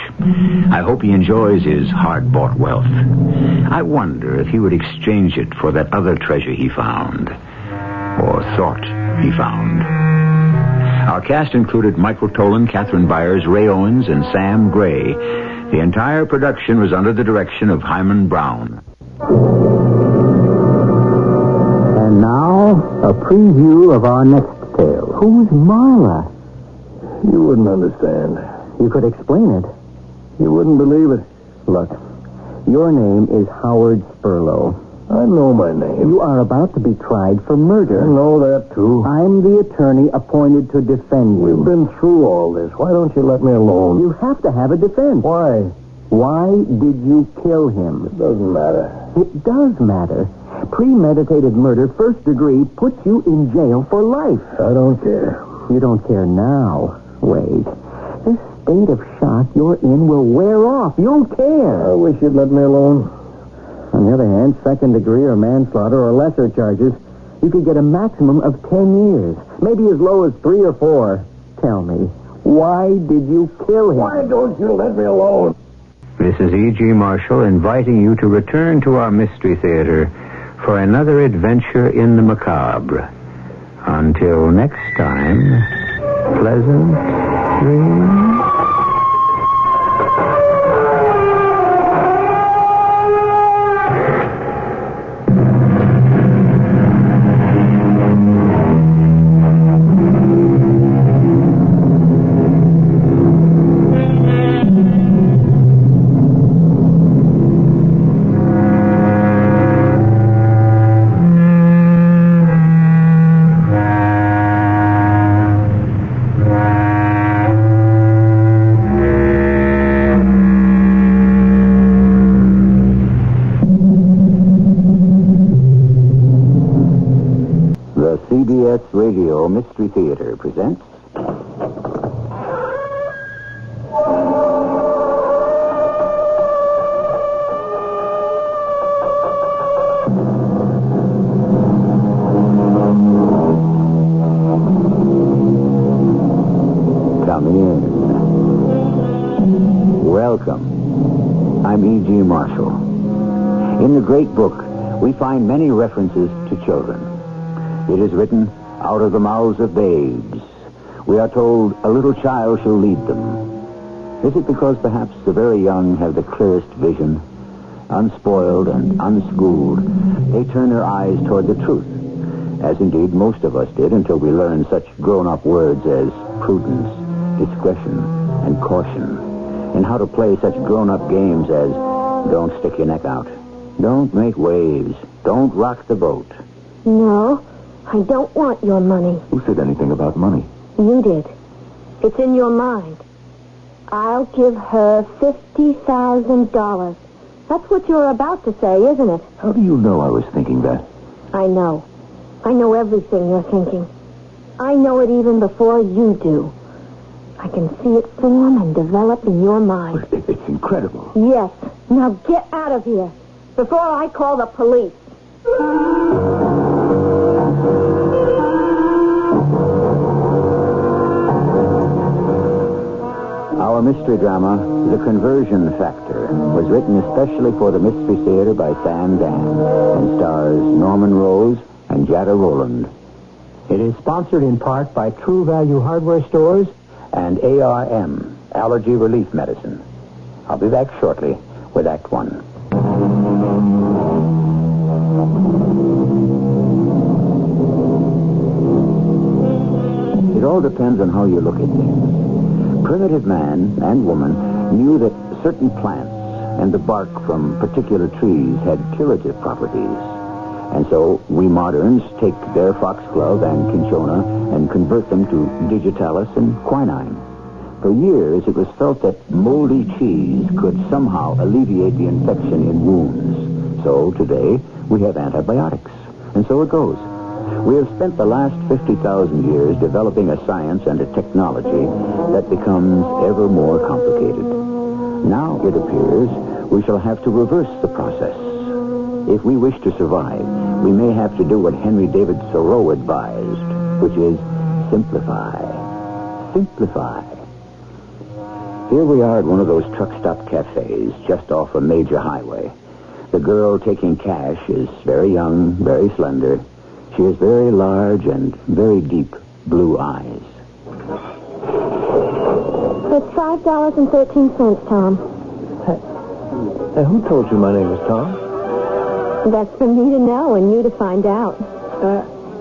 I hope he enjoys his hard-bought wealth. I wonder if he would exchange it for that other treasure he found, or thought he found. Our cast included Michael Tolan, Catherine Byers, Ray Owens, and Sam Gray. The entire production was under the direction of Hyman Brown. And now, a preview of our next tale. Who's Marla? You wouldn't understand. You could explain it. You wouldn't believe it. Look, your name is Howard Spurlow. I know my name. You are about to be tried for murder. I know that, too. I'm the attorney appointed to defend you. We've been through all this. Why don't you let me alone? You have to have a defense. Why? Why did you kill him? It doesn't matter. It does matter. Premeditated murder, first degree, puts you in jail for life. I don't care. You don't care now. Wait. This state of shock you're in will wear off. You'll care. I wish you'd let me alone. On the other hand, second degree or manslaughter or lesser charges, you could get a maximum of 10 years. Maybe as low as 3 or 4. Tell me, why did you kill him? Why don't you let me alone? This is E.G. Marshall inviting you to return to our Mystery Theater for another adventure in the macabre. Until next time, pleasant dreams. CBS Radio Mystery Theater presents... Come in. Welcome. I'm E.G. Marshall. In the great book, we find many references to children. It is written, out of the mouths of babes. We are told, a little child shall lead them. Is it because perhaps the very young have the clearest vision? Unspoiled and unschooled, they turn their eyes toward the truth, as indeed most of us did until we learned such grown-up words as prudence, discretion, and caution, and how to play such grown-up games as don't stick your neck out, don't make waves, don't rock the boat. No, I don't want your money. Who said anything about money? You did. It's in your mind. I'll give her $50,000. That's what you're about to say, isn't it? How do you know I was thinking that? I know. I know everything you're thinking. I know it even before you do. I can see it form and develop in your mind. It's incredible. Yes. Now get out of here before I call the police. Our mystery drama, The Conversion Factor, was written especially for the Mystery Theater by Sam Dan and stars Norman Rose and Jada Rowland. It is sponsored in part by True Value Hardware Stores and ARM, Allergy Relief Medicine. I'll be back shortly with Act One. It all depends on how you look at things. Primitive man and woman knew that certain plants and the bark from particular trees had curative properties. And so we moderns take their foxglove and cinchona and convert them to digitalis and quinine. For years, it was felt that moldy cheese could somehow alleviate the infection in wounds. So today, we have antibiotics. And so it goes. We have spent the last 50,000 years developing a science and a technology that becomes ever more complicated. Now, it appears, we shall have to reverse the process. If we wish to survive, we may have to do what Henry David Thoreau advised, which is simplify. Simplify. Here we are at one of those truck stop cafes just off a major highway. The girl taking cash is very young, very slender. She has very large and very deep blue eyes. It's $5.13, Tom. Hey, who told you my name is Tom? That's for me to know and you to find out.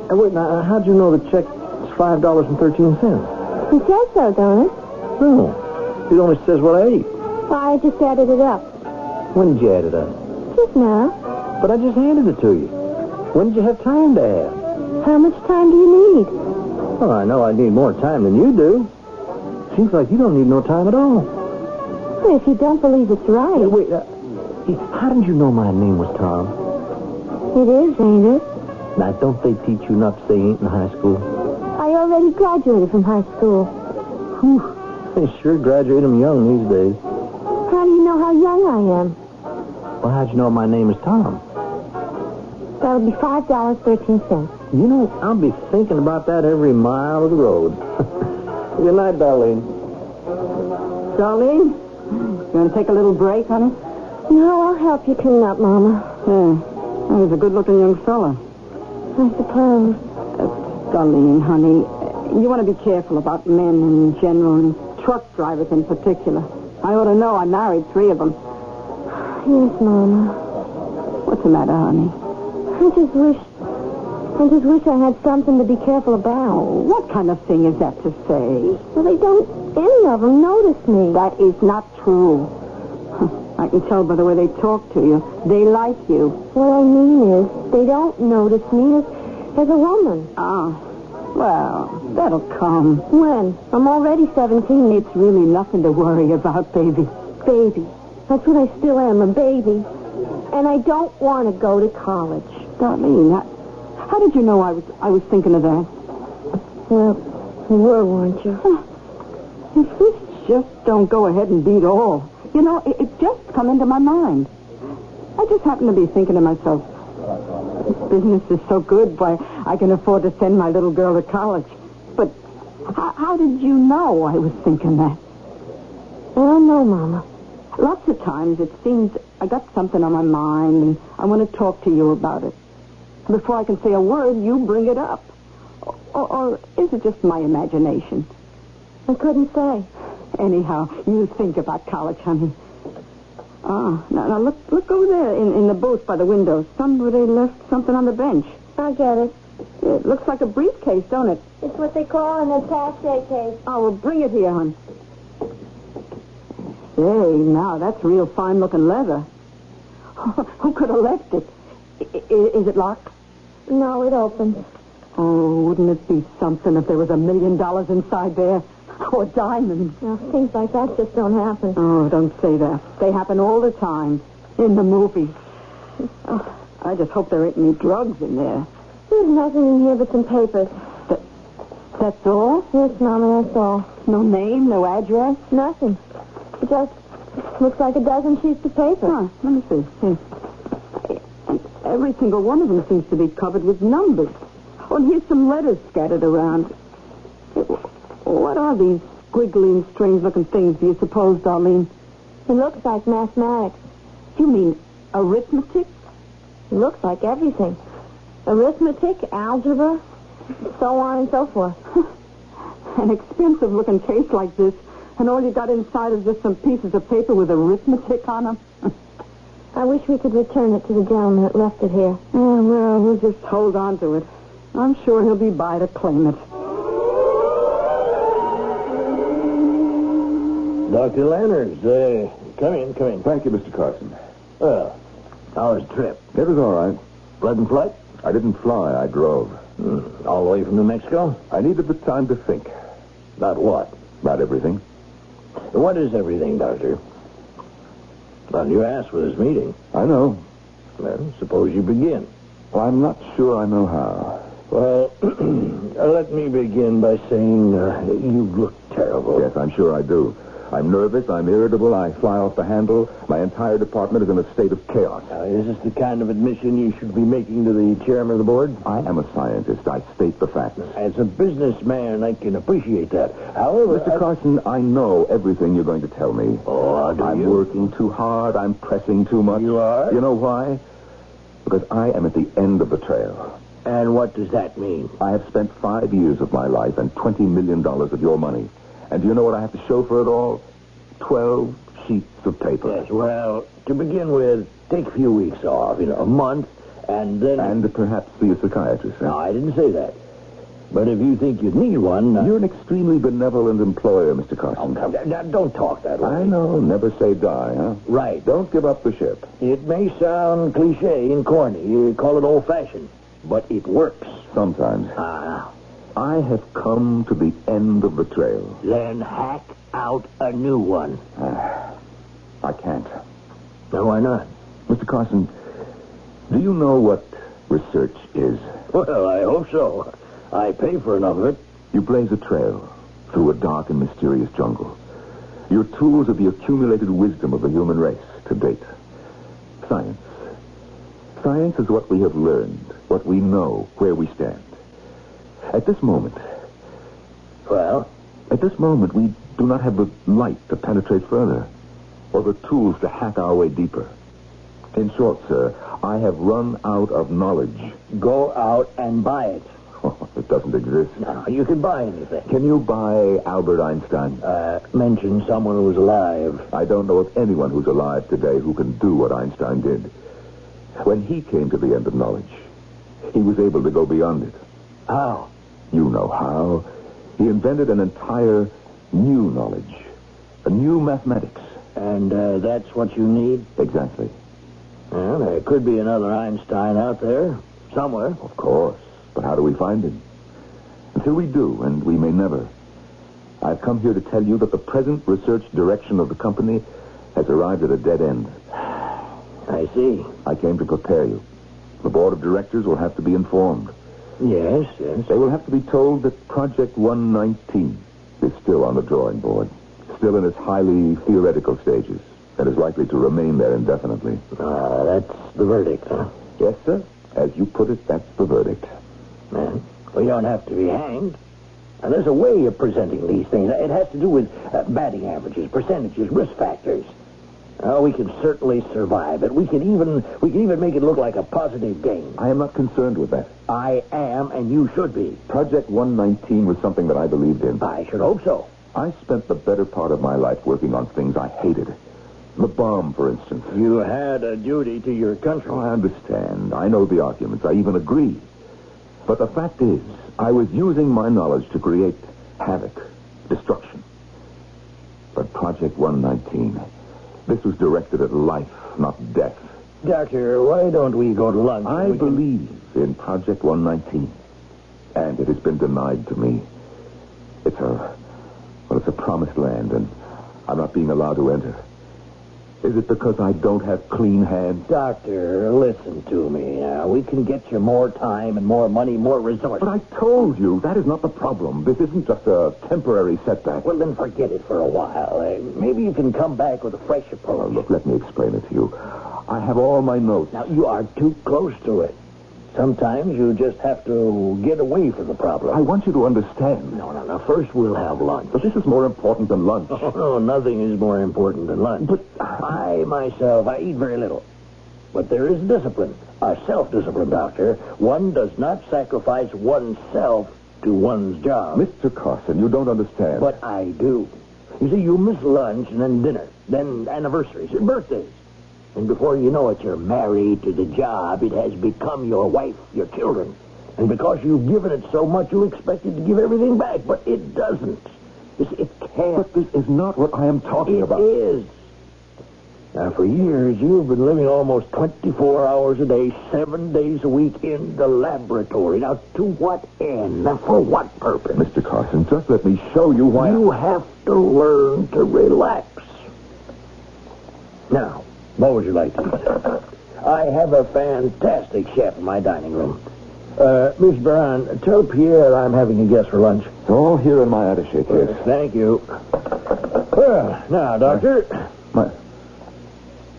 Wait, now, how'd you know the check is $5.13? He says so, don't it? No. It only says what I ate. I just added it up. When did you add it up? Just now. But I just handed it to you. When did you have time to add? How much time do you need? Well, I know I need more time than you do. Seems like you don't need no time at all. Well, if you don't believe it's right. Hey, wait, how did you know my name was Tom? It is, ain't it? Now, don't they teach you not to say ain't in high school? I already graduated from high school. Whew. They sure graduate them young these days. How do you know how young I am? Well, how'd you know my name is Tom? That'll be $5.13. You know, I'll be thinking about that every mile of the road. Good night, Darlene. Darlene, you want to take a little break, honey? No, I'll help you clean up, Mama. Yeah. Well, he's a good-looking young fella. I suppose. Darlene, honey, you want to be careful about men in general and truck drivers in particular. I ought to know. I married 3 of them. Yes, Mama. What's the matter, honey? I just wish I had something to be careful about. What kind of thing is that to say? Well, they don't, any of them, notice me. That is not true. I can tell by the way they talk to you. They like you. What I mean is, they don't notice me as a woman. Ah. Well, that'll come. When? I'm already 17. It's really nothing to worry about, baby. Baby. That's what I still am, a baby. And I don't want to go to college. Darlene, how did you know I was thinking of that? Well, you were, weren't you? If this just don't go ahead and beat all. You know, it just come into my mind. I just happened to be thinking to myself, this business is so good, why, I can afford to send my little girl to college. But how did you know I was thinking that? I don't know, Mama. Lots of times it seems I got something on my mind and I want to talk to you about it. Before I can say a word, you bring it up. Or is it just my imagination? I couldn't say. Anyhow, you think about college, honey. Now look over there in the booth by the window. Somebody left something on the bench. I get it. It looks like a briefcase, don't it? It's what they call an attaché case. Oh, well, bring it here, hon. Hey, now, that's real fine-looking leather. Who could have left it? Is it locked? No, it opens. Oh, wouldn't it be something if there was $1 million inside there? Or diamonds? Well, things like that just don't happen. Oh, don't say that. They happen all the time. In the movies. Oh, I just hope there ain't any drugs in there. There's nothing in here but some papers. That's all? Yes, Mama, that's all. No name, no address? Nothing. It just looks like a dozen sheets of paper. Huh, let me see. And every single one of them seems to be covered with numbers. Oh, and here's some letters scattered around. What are these squiggly and strange-looking things, do you suppose, Darlene? It looks like mathematics. You mean arithmetic? It looks like everything. Arithmetic, algebra, so on and so forth. An expensive-looking case like this, and all you got inside is just some pieces of paper with arithmetic on them. I wish we could return it to the gentleman that left it here. Yeah, well, we'll just hold on to it. I'm sure he'll be by to claim it. Dr. Lanners, come in. Thank you, Mr. Carson. Well, how was the trip? It was all right. Pleasant flight? I didn't fly, I drove. All the way from New Mexico? I needed the time to think. About what? About everything. What is everything, Doctor? Well, you asked for this meeting. I know. Well, suppose you begin. Well, I'm not sure I know how. Well, let me begin by saying you look terrible. Yes, I'm sure I do. I'm nervous, I'm irritable, I fly off the handle. My entire department is in a state of chaos. Is this the kind of admission you should be making to the chairman of the board? I am a scientist. I state the facts. As a businessman, I can appreciate that. However, Mr. Carson, I know everything you're going to tell me. Oh, do I'm you? working too hard. I'm pressing too much. You are? You know why? Because I am at the end of the trail. And what does that mean? I have spent 5 years of my life and $20 million of your money. And do you know what I have to show for it all? 12 sheets of paper. Yes, well, to begin with, take a few weeks off, a month, and then... And perhaps see a psychiatrist. No, I didn't say that. But if you think you need one... You're an extremely benevolent employer, Mr. Carson. Oh, come, now, don't talk that way. I know. Never say die, huh? Right. Don't give up the ship. It may sound cliche and corny. You call it old-fashioned. But it works. Sometimes. I have come to the end of the trail. Then hack out a new one. I can't. No, why not? Mr. Carson, do you know what research is? Well, I hope so. I pay for enough of it. You blaze a trail through a dark and mysterious jungle. Your tools are the accumulated wisdom of the human race to date. Science. Science is what we have learned, what we know, where we stand. At this moment... Well? At this moment, we do not have the light to penetrate further, or the tools to hack our way deeper. In short, sir, I have run out of knowledge. Go out and buy it. Oh, it doesn't exist. No, you can buy anything. Can you buy Albert Einstein? Mention someone who's alive. I don't know of anyone who's alive today who can do what Einstein did. When he came to the end of knowledge, he was able to go beyond it. How? You know how. He invented an entire new knowledge, a new mathematics. And that's what you need? Exactly. Well, there could be another Einstein out there, somewhere. Of course. But how do we find him? Until we do, and we may never, I've come here to tell you that the present research direction of the company has arrived at a dead end. I see. I came to prepare you. The board of directors will have to be informed. Yes. They will have to be told that Project 119 is still on the drawing board, still in its highly theoretical stages, and is likely to remain there indefinitely. That's the verdict, huh? Yes, sir. As you put it, that's the verdict. Man, well, you don't have to be hanged. Now, there's a way of presenting these things. It has to do with batting averages, percentages, risk factors. We can certainly survive it. We can even make it look like a positive gain. I am not concerned with that. I am, and you should be. Project 119 was something that I believed in. I should hope so. I spent the better part of my life working on things I hated. The bomb, for instance. You had a duty to your country. Oh, I understand. I know the arguments. I even agree. But the fact is, I was using my knowledge to create havoc, destruction. But Project 119... this was directed at life, not death. Doctor, why don't we go to lunch? I believe in Project 119. And it has been denied to me. It's a promised land, and I'm not being allowed to enter. Is it because I don't have clean hands? Doctor, listen to me now. We can get you more time and more money, more resources. But I told you, that is not the problem. This isn't just a temporary setback. Well, then forget it for a while. Maybe you can come back with a fresh approach. Oh, look, let me explain it to you. I have all my notes. Now, you are too close to it. Sometimes you just have to get away from the problem. I want you to understand. No. First, we'll have lunch. But this is more important than lunch. Oh, nothing is more important than lunch. But I eat very little. But there is discipline. A self-discipline, Doctor. One does not sacrifice oneself to one's job. Mr. Carson, you don't understand. But I do. You see, you miss lunch and then dinner, then anniversaries, birthdays. And before you know it, you're married to the job. It has become your wife, your children. And because you've given it so much, you expect it to give everything back. But it doesn't. It can't. But this is not what I am talking about. It is. Now, for years, you've been living almost 24 hours a day, 7 days a week in the laboratory. Now, to what end? Now, for what purpose? Mr. Carson, just let me show you why... You have to learn to relax. Now, what would you like to eat? I have a fantastic chef in my dining room. Miss Baran, tell Pierre I'm having a guest for lunch. It's all here in my attaché case. Thank you. Well, now, Doctor. My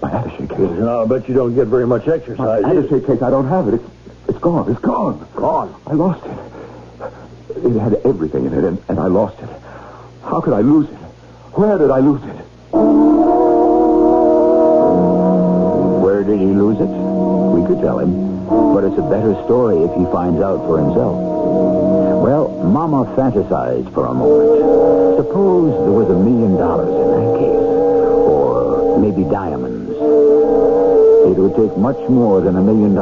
attaché case. I'll bet you don't get very much exercise. My attaché case, I don't have it. It's gone. It's gone. Gone? I lost it. It had everything in it, and I lost it. How could I lose it? Where did I lose it? Where did he lose it? We could tell him. But it's a better story if he finds out for himself. Well, Mama fantasized for a moment. Suppose there was $1 million in that case. Or maybe diamonds. It would take much more than $1 million.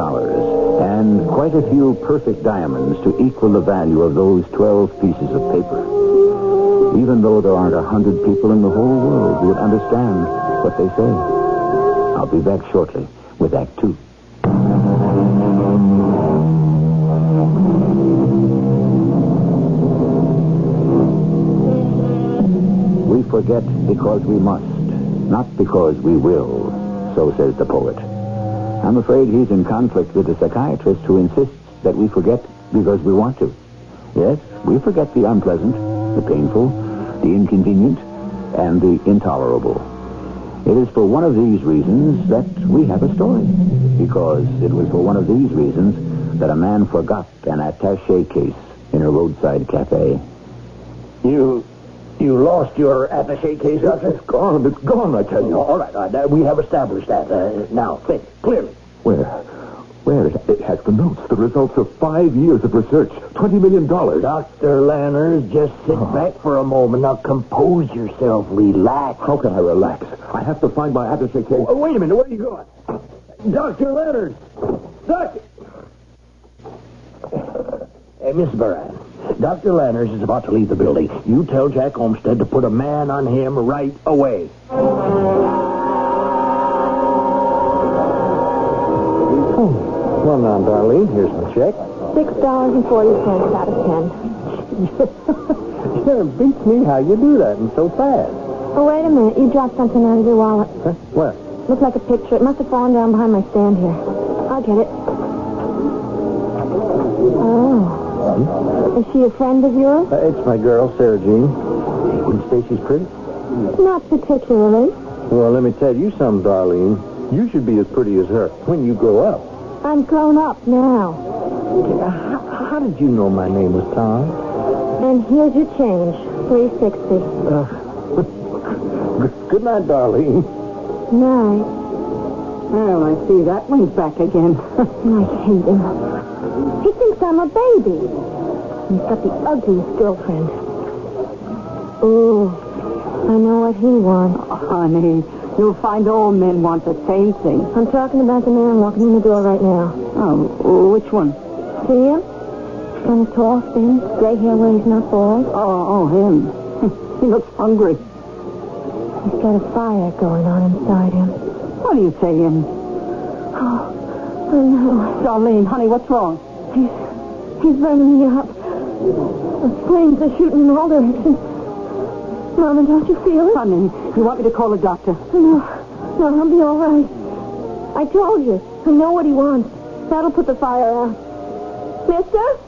And quite a few perfect diamonds to equal the value of those 12 pieces of paper. Even though there aren't 100 people in the whole world who would understand what they say. I'll be back shortly with Act 2. We forget because we must, not because we will, so says the poet. I'm afraid he's in conflict with the psychiatrist who insists that we forget because we want to. Yes, we forget the unpleasant, the painful, the inconvenient, and the intolerable. It is for one of these reasons that we have a story. Because it was for one of these reasons that a man forgot an attaché case in a roadside cafe. You lost your attaché case, Doctor? It's gone. It's gone, I tell you. All right. We have established that. Now, think clearly. Where? It has the notes, the results of 5 years of research, $20 million. Dr. Lanners, just sit back for a moment. Now, compose yourself. Relax. How can I relax? I have to find my attaché case. Oh, wait a minute. Where are you going? Dr. Lanners! Doctor! Hey, Miss Baran, Dr. Lanners is about to leave the building. You tell Jack Olmsted to put a man on him right away. Well, now, Darlene, here's my check. $6.40 out of 10. It beats me how you do that and so fast. Oh, wait a minute. You dropped something out of your wallet. Huh? Where? Looks like a picture. It must have fallen down behind my stand here. I'll get it. Oh. Is she a friend of yours? It's my girl, Sarah Jean. Wouldn't say she's pretty? Not particularly. Well, let me tell you something, Darlene. You should be as pretty as her when you grow up. I'm grown up now. How did you know my name was Tom? And here's your change. $3.60. Good night, Darlene. Night. Well, I see that one's back again. I hate him. He thinks I'm a baby. He's got the ugliest girlfriend. Ooh, I know what he wants. Oh, honey, you'll find all men want the same thing. I'm talking about the man walking in the door right now. Oh, which one? See him? Kind of tall, thin, gray hair where he's not bald. Oh, him. He looks hungry. He's got a fire going on inside him. What are you saying? Oh, no. Darlene, honey, what's wrong? He's burning me up. The flames are shooting in all directions. Mama, don't you feel it? Honey, you want me to call a doctor? No, I'll be all right. I told you. I know what he wants. That'll put the fire out. Mister?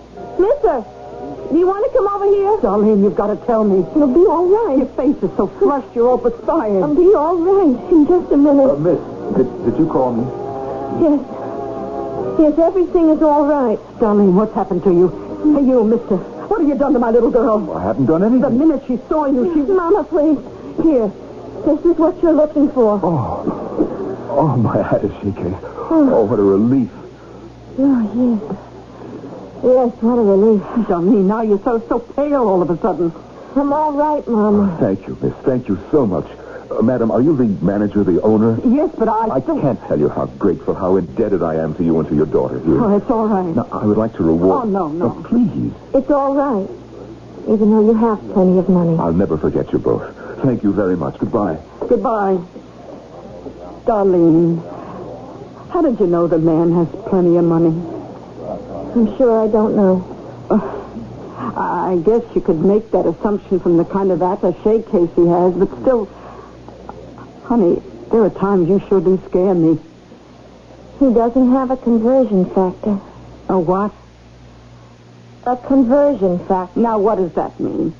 Do you want to come over here? Darlene, you've got to tell me. It'll be all right. Your face is so flushed, you're all perspired. I'll be all right in just a minute. Miss, did you call me? Yes, everything is all right. Darlene, what's happened to you? Hey, you, mister. What have you done to my little girl? I haven't done anything. The minute she saw you, she... Mama, please. Here. This is what you're looking for. Oh, my attaché case. Oh, what a relief. Oh, yes. Yes, what a relief. Darlene, now you're so pale all of a sudden. I'm all right, Mama. Thank you, miss. Thank you so much. Madam, are you the manager, the owner? Yes, but I can't tell you how grateful, how indebted I am to you and to your daughter here. Oh, it's all right. Now, I would like to reward... Oh, no. Oh, please. It's all right. Even though you have plenty of money. I'll never forget you both. Thank you very much. Goodbye. Goodbye. Darlene, how did you know the man has plenty of money? I'm sure I don't know. I guess you could make that assumption from the kind of attaché case he has, but still... Honey, there are times you sure do scare me. He doesn't have a conversion factor. A what? A conversion factor. Now, what does that mean?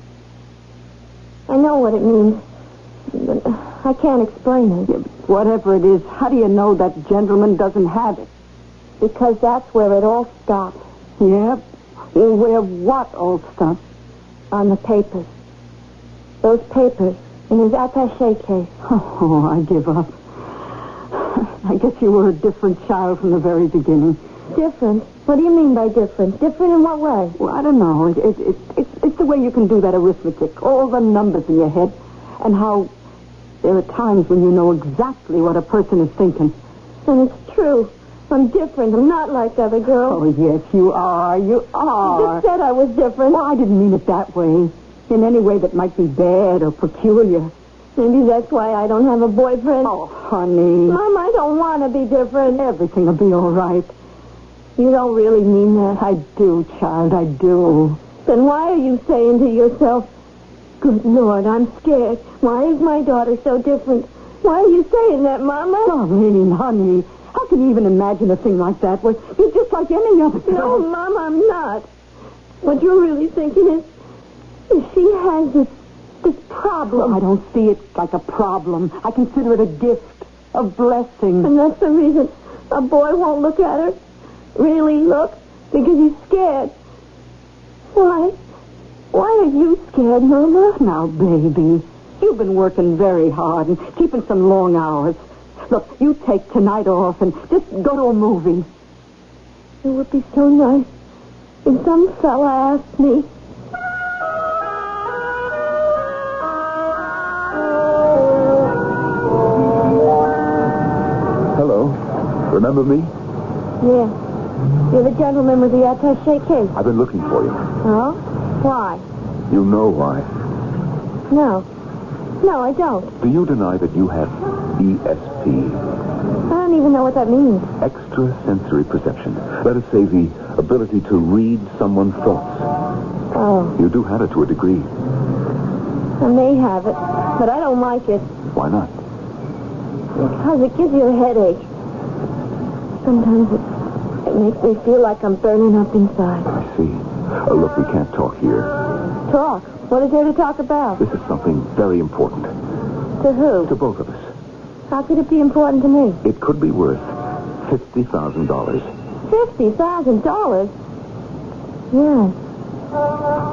I know what it means. I can't explain it. Yeah, whatever it is, how do you know that gentleman doesn't have it? Because that's where it all stopped. Yeah? Well, where what all stopped? On the papers. Those papers in his attaché case. Oh, I give up. I guess you were a different child from the very beginning. Different? What do you mean by different? Different in what way? Well, I don't know. It's the way you can do that arithmetic. All the numbers in your head. And how there are times when you know exactly what a person is thinking. And it's true. I'm different. I'm not like other girls. Oh, yes, you are. You are. You just said I was different. Well, I didn't mean it that way. In any way that might be bad or peculiar. Maybe that's why I don't have a boyfriend. Oh, honey. Mom, I don't want to be different. Everything will be all right. You don't really mean that. I do, child, I do. Then why are you saying to yourself, good Lord, I'm scared. Why is my daughter so different? Why are you saying that, Mama? Darlene, honey, how can you even imagine a thing like that? Well, you're just like any other girl. No, Mama, I'm not. What you're really thinking is she has this problem. Well, I don't see it like a problem. I consider it a gift, a blessing. And that's the reason a boy won't look at her. Really look, because he's scared. Why? Why are you scared, Mama? Now, baby, you've been working very hard and keeping some long hours. Look, you take tonight off and just go to a movie. It would be so nice if some fella asked me. Hello. Remember me? Yeah. You're the gentleman with the attaché case. I've been looking for you. Oh? Why? You know why. No. No, I don't. Do you deny that you have ESP? I don't even know what that means. Extrasensory perception. Let us say the ability to read someone's thoughts. Oh. You do have it to a degree. I may have it, but I don't like it. Why not? Because it gives you a headache. Sometimes it makes me feel like I'm burning up inside. I see. Look, we can't talk here. Talk? What is there to talk about? This is something very important. To who? To both of us. How could it be important to me? It could be worth $50,000. $50,000? Yes.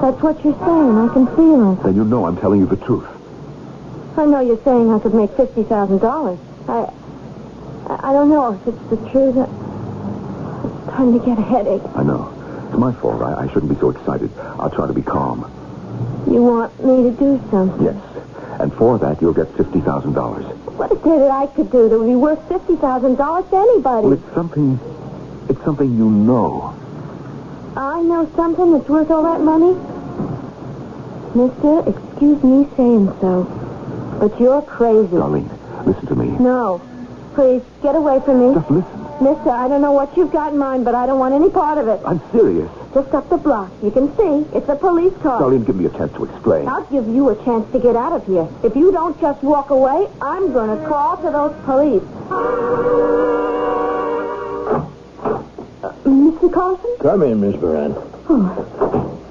That's what you're saying. I can feel it. Then you know I'm telling you the truth. I know you're saying I could make $50,000. I don't know if it's the truth. It's starting to get a headache. I know. It's my fault. I shouldn't be so excited. I'll try to be calm. You want me to do something? Yes. And for that, you'll get $50,000. What is there that I could do that would be worth $50,000 to anybody? Well, it's something you know. I know something that's worth all that money? Mister, excuse me saying so, but you're crazy. Darlene, listen to me. No. Please, get away from me. Just listen. Mister, I don't know what you've got in mind, but I don't want any part of it. I'm serious. Just up the block. You can see. It's a police car. Darlene, give me a chance to explain. I'll give you a chance to get out of here. If you don't just walk away, I'm going to call to those police. Mr. Carlson? Come in, Miss Moran. Oh.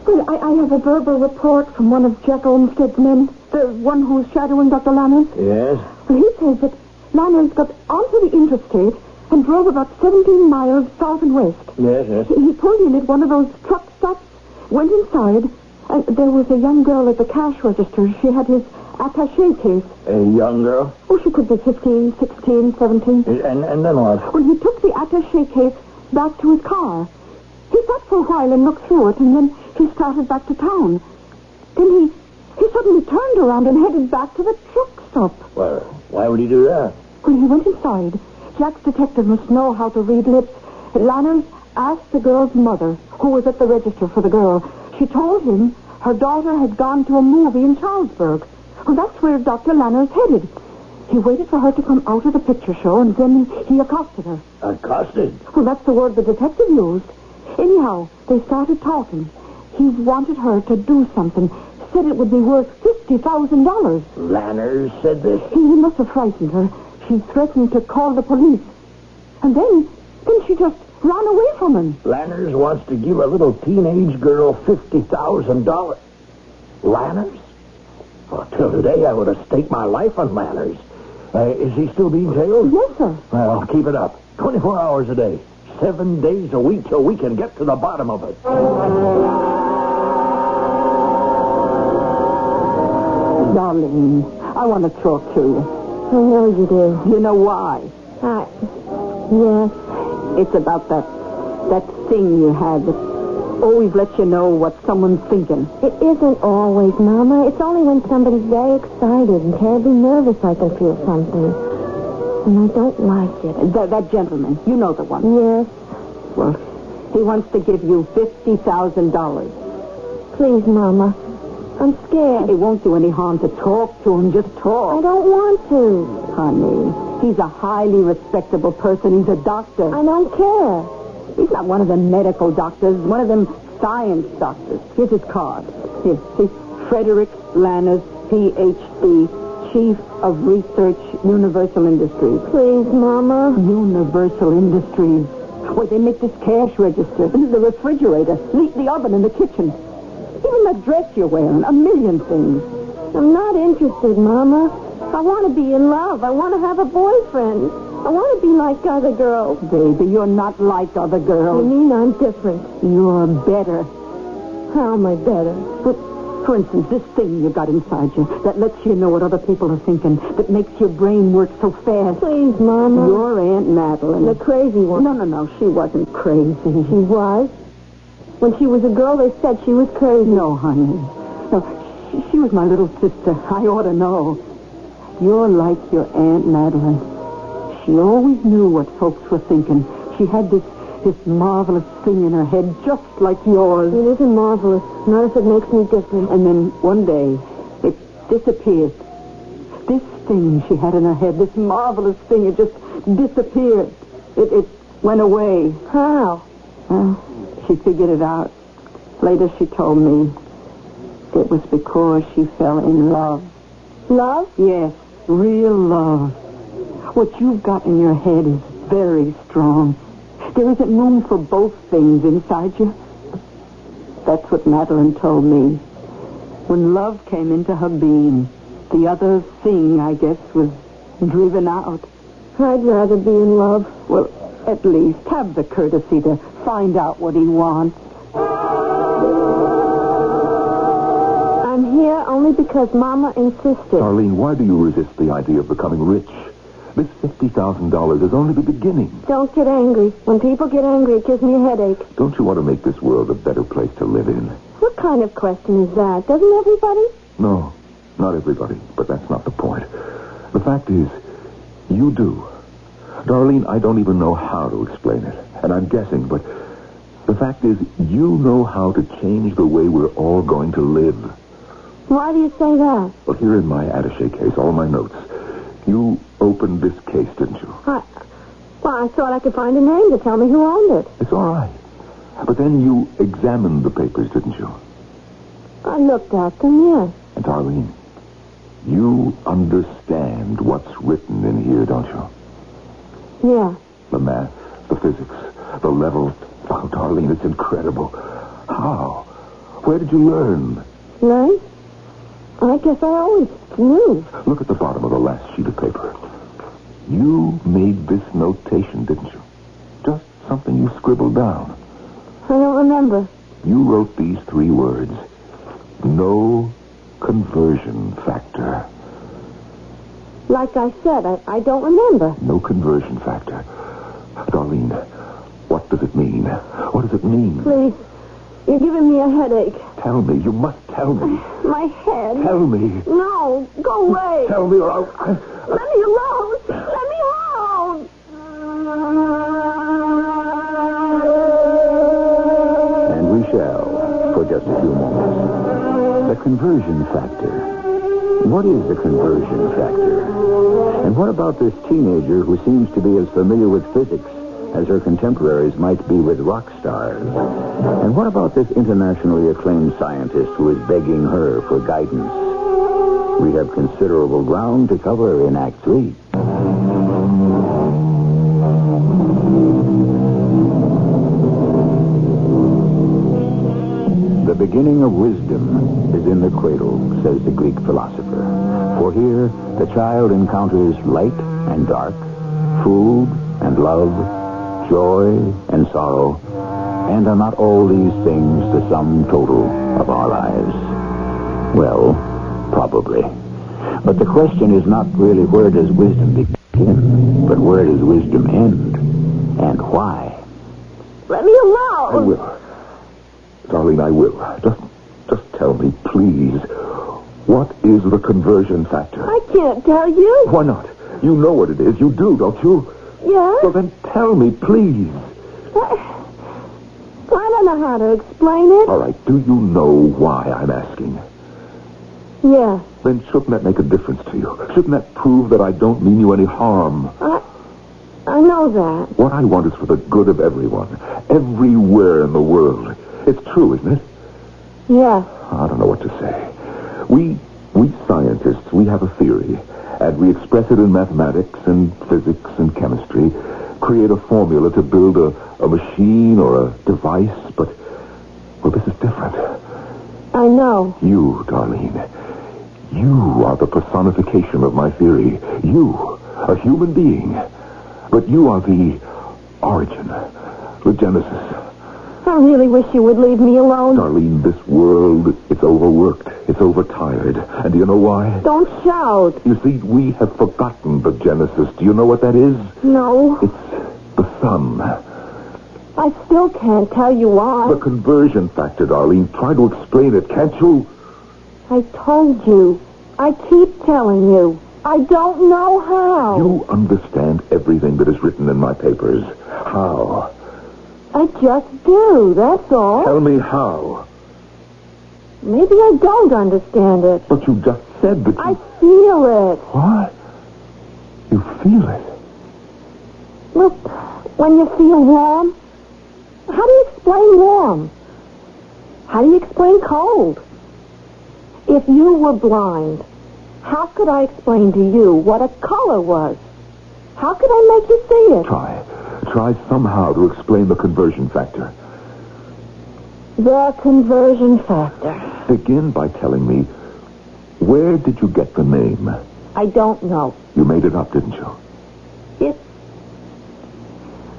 Well, I have a verbal report from one of Jack Olmsted's men, the one who's shadowing Dr. Lanners. Yes? Well, he says that Lanners got onto the interstate and drove about 17 miles south and west. Yes. He pulled in at one of those truck stops, went inside, and there was a young girl at the cash register. She had his attaché case. A young girl? Oh, she could be 15, 16, 17. And then what? Well, he took the attaché case back to his car. He sat for a while and looked through it, and then he started back to town. Then he suddenly turned around and headed back to the truck stop. Well, why would he do that? When he went inside, Jack's detective must know how to read lips. Lanners asked the girl's mother, who was at the register for the girl. She told him her daughter had gone to a movie in Charlesburg. Well, that's where Dr. Lanners headed. He waited for her to come out of the picture show, and then he accosted her. Accosted? Well, that's the word the detective used. Anyhow, they started talking. He wanted her to do something. Said it would be worth $50,000. Lanners said this? He must have frightened her. She threatened to call the police. And then she just ran away from him. Lanners wants to give a little teenage girl $50,000. Lanners? Well, till today, I would have staked my life on Manners. Is he still being tailed? Yes, sir. Well, keep it up. 24 hours a day. 7 days a week till we can get to the bottom of it. Darlene, I want to talk to you. I know you do. You know why? Yes. It's about that thing you had that always lets you know what someone's thinking. It isn't always, Mama. It's only when somebody's very excited and terribly nervous I can feel something. And I don't like it. That gentleman, you know the one. Yes. Well, he wants to give you $50,000. Please, Mama. I'm scared. It won't do any harm to talk to him. Just talk. I don't want to. Honey, he's a highly respectable person. He's a doctor. I don't care. He's not one of them medical doctors, one of them science doctors. Here's his card. Here, see, Frederick Lanners, Ph.D., Chief of Research, Universal Industries. Please, Mama. Universal Industries. Where they make this cash register, the refrigerator, the oven in the kitchen. Even the dress you're wearing, a million things. I'm not interested, Mama. I want to be in love. I want to have a boyfriend. I want to be like other girls. Baby, you're not like other girls. You mean I'm different? You're better. How am I better? For instance, this thing you got inside you that lets you know what other people are thinking, that makes your brain work so fast. Please, Mama. Your Aunt Madeline. The crazy one. No, she wasn't crazy. She was? When she was a girl, they said she was crazy. No, honey. No, she was my little sister. I ought to know. You're like your Aunt Madeline. She always knew what folks were thinking. She had this marvelous thing in her head, just like yours. It isn't marvelous. Not if it makes me different. And then one day, it disappeared. This thing she had in her head, this marvelous thing, it just disappeared. It went away. How? Well, she figured it out. Later she told me it was because she fell in love. Love? Yes, real love. What you've got in your head is very strong. There isn't room for both things inside you. That's what Madeline told me. When love came into her being, the other thing, I guess, was driven out. I'd rather be in love. Well, at least have the courtesy to find out what he wants. I'm here only because Mama insisted. Darlene, why do you resist the idea of becoming rich? This $50,000 is only the beginning. Don't get angry. When people get angry, it gives me a headache. Don't you want to make this world a better place to live in? What kind of question is that? Doesn't everybody? No, not everybody, but that's not the point. The fact is, you do. Darlene, I don't even know how to explain it, and I'm guessing, but the fact is, you know how to change the way we're all going to live. Why do you say that? Well, here in my attaché case, all my notes. You opened this case, didn't you? I thought I could find a name to tell me who owned it. It's all right. But then you examined the papers, didn't you? I looked at them, yes. And Darlene, you understand what's written in here, don't you? Yeah. The math, the physics, the levels. Oh, Darlene, it's incredible. How? Where did you learn? Learn? I guess I always knew. Look at the bottom of the last sheet of paper. You made this notation, didn't you? Just something you scribbled down. I don't remember. You wrote these 3 words. No conversion factor. Like I said, I don't remember. No conversion factor. Darlene, what does it mean? What does it mean? Please, you're giving me a headache. Tell me. You must tell me. My head. Tell me. No, go away. Tell me or I'll... Let me alone. Let me alone. And we shall, for just a few moments. The conversion factor. What is the conversion factor? And what about this teenager who seems to be as familiar with physics as her contemporaries might be with rock stars? And what about this internationally acclaimed scientist who is begging her for guidance? We have considerable ground to cover in Act 3. The beginning of wisdom is in in the cradle, says the Greek philosopher. For here, the child encounters light and dark, food and love, joy and sorrow, and are not all these things the sum total of our lives? Well, probably. But the question is not really where does wisdom begin, but where does wisdom end, and why? Let me alone. I will. Darling, I will. Just tell me, please, what is the conversion factor? I can't tell you. Why not? You know what it is. You do, don't you? Yeah? Well, then tell me, please. I don't know how to explain it. All right, do you know why I'm asking? Yeah. Then shouldn't that make a difference to you? Shouldn't that prove that I don't mean you any harm? I know that. What I want is for the good of everyone, everywhere in the world. It's true, isn't it? Yeah. I don't know what to say. We scientists, we have a theory, and we express it in mathematics and physics and chemistry, create a formula to build a machine or a device, but, well, this is different. I know. You, Darlene, you are the personification of my theory. You, a human being. But you are the origin, the genesis. I really wish you would leave me alone. Darlene, this world, it's overworked. It's overtired. And do you know why? Don't shout. You see, we have forgotten the genesis. Do you know what that is? No. It's the sun. I still can't tell you why. The conversion factor, Darlene. Try to explain it, can't you? I told you. I keep telling you. I don't know how. You understand everything that is written in my papers. How? I just do, that's all. Tell me how. Maybe I don't understand it. But you just said that I feel it. What? You feel it? Look, when you feel warm, how do you explain warm? How do you explain cold? If you were blind, how could I explain to you what a color was? How could I make you see it? Try somehow to explain the conversion factor. The conversion factor. Begin by telling me, where did you get the name? I don't know. You made it up, didn't you?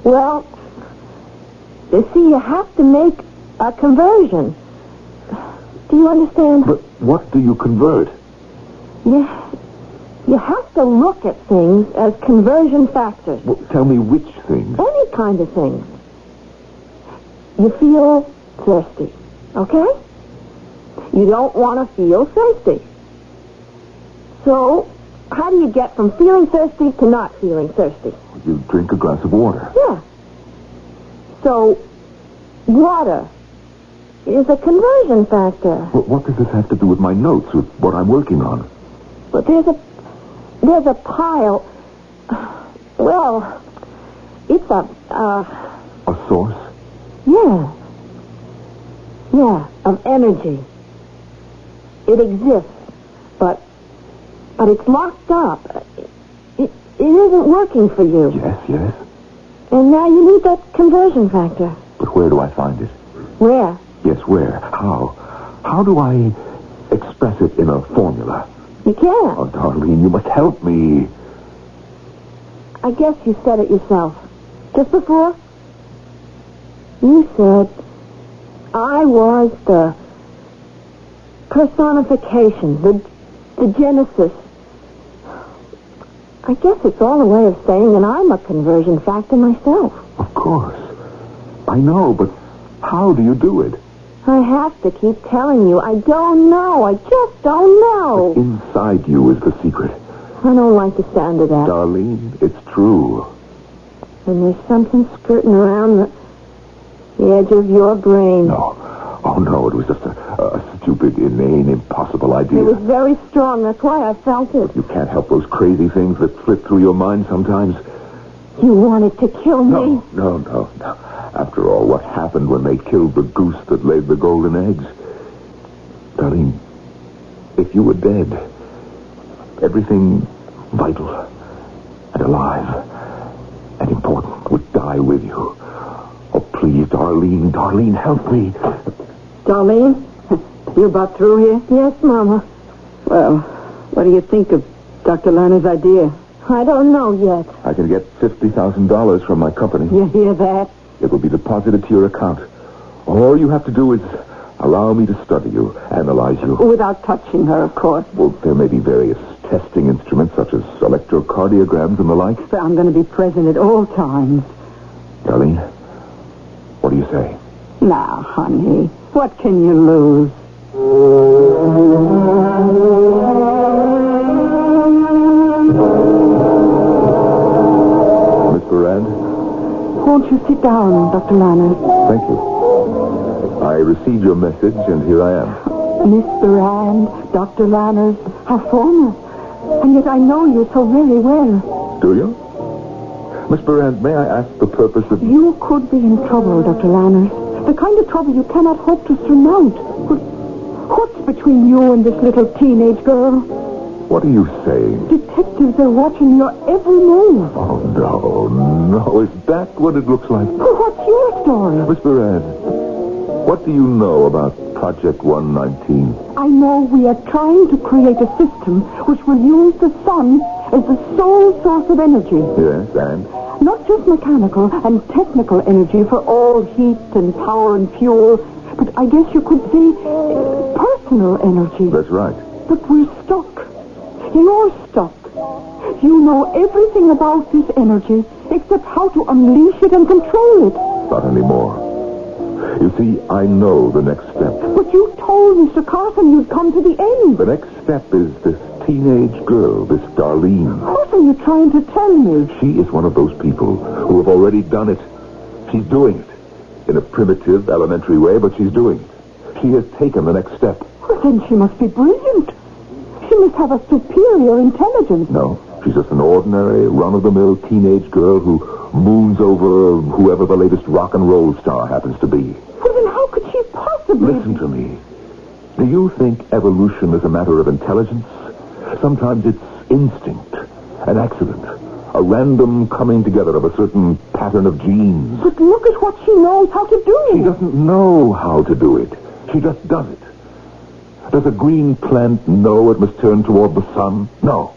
Well, you see, you have to make a conversion. Do you understand? But what do you convert? You have to look at things as conversion factors. Well, tell me which things. Any kind of things. You feel thirsty, okay? You don't want to feel thirsty. So, how do you get from feeling thirsty to not feeling thirsty? You drink a glass of water. Yeah. So, water is a conversion factor. Well, what does this have to do with my notes, with what I'm working on? But there's a pile. Well, it's a source? Yeah, of energy. It exists, but it's locked up. It isn't working for you. Yes. And now you need that conversion factor. But where do I find it? Where? Yes, where? How? How do I express it in a formula? You can't. Oh, Darlene, you must help me. I guess you said it yourself. Just before, you said I was the personification, the genesis. I guess it's all a way of saying that I'm a conversion factor myself. Of course. I know, but how do you do it? I have to keep telling you. I don't know. I just don't know. But inside you is the secret. I don't like the sound of that. Darlene, it's true. And there's something skirting around the edge of your brain. No. Oh, no, it was just a stupid, inane, impossible idea. It was very strong. That's why I felt it. You can't help those crazy things that flit through your mind sometimes. You wanted to kill me? No. After all, what happened when they killed the goose that laid the golden eggs? Darlene, if you were dead, everything vital and alive and important would die with you. Oh, please, Darlene, help me. Darlene? You about through here? Yes, Mama. Well, what do you think of Dr. Lerner's idea? I don't know yet. I can get $50,000 from my company. You hear that? It will be deposited to your account. All you have to do is allow me to study you, analyze you. Without touching her, of course. Well, there may be various testing instruments, such as electrocardiograms and the like. But I'm going to be present at all times. Darlene, what do you say? Now, honey, what can you lose? Miss Barand? Won't you sit down, Dr. Lerner? Thank you. I received your message, and here I am. Miss Barand, Dr. Lerner, how formal. And yet I know you so very well. Do you? Miss Barand, may I ask the purpose of... You could be in trouble, Dr. Lerner. The kind of trouble you cannot hope to surmount. What's between you and this little teenage girl? What are you saying? Detectives are watching your every move. Oh, no. Is that what it looks like? Well, what's your story? Miss Barand, what do you know about Project 119? I know we are trying to create a system which will use the sun as the sole source of energy. Yes, and? Not just mechanical and technical energy for all heat and power and fuel, but I guess you could say personal energy. That's right. But we're stuck. You're stuck. You know everything about this energy except how to unleash it and control it. Not anymore. You see, I know the next step. But you told Mr. Carson you'd come to the end. The next step is this teenage girl, this Darlene. What are you trying to tell me? She is one of those people who have already done it. She's doing it. In a primitive, elementary way, but she's doing it. She has taken the next step. Well, then she must be brilliant. She must have a superior intelligence. No, she's just an ordinary, run-of-the-mill teenage girl who moons over whoever the latest rock and roll star happens to be. Well, then how could she possibly... Listen to me. Do you think evolution is a matter of intelligence? Sometimes it's instinct, an accident, a random coming together of a certain pattern of genes. But look at what she knows how to do. She doesn't know how to do it. She just does it. Does a green plant know it must turn toward the sun? No.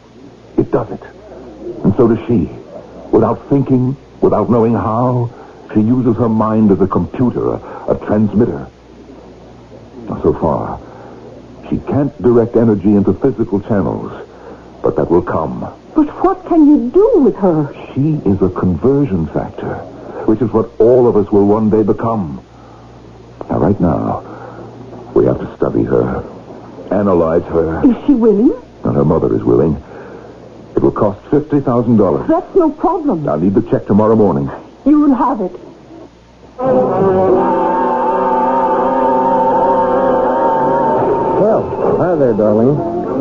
It does it. And so does she. Without thinking, without knowing how, she uses her mind as a computer, a transmitter. So far, she can't direct energy into physical channels, but that will come. But what can you do with her? She is a conversion factor, which is what all of us will one day become. Now, right now, we have to study her, analyze her. Is she willing? And her mother is willing. It will cost $50,000. That's no problem. I'll need the check tomorrow morning. You will have it. Well, hi there, darling.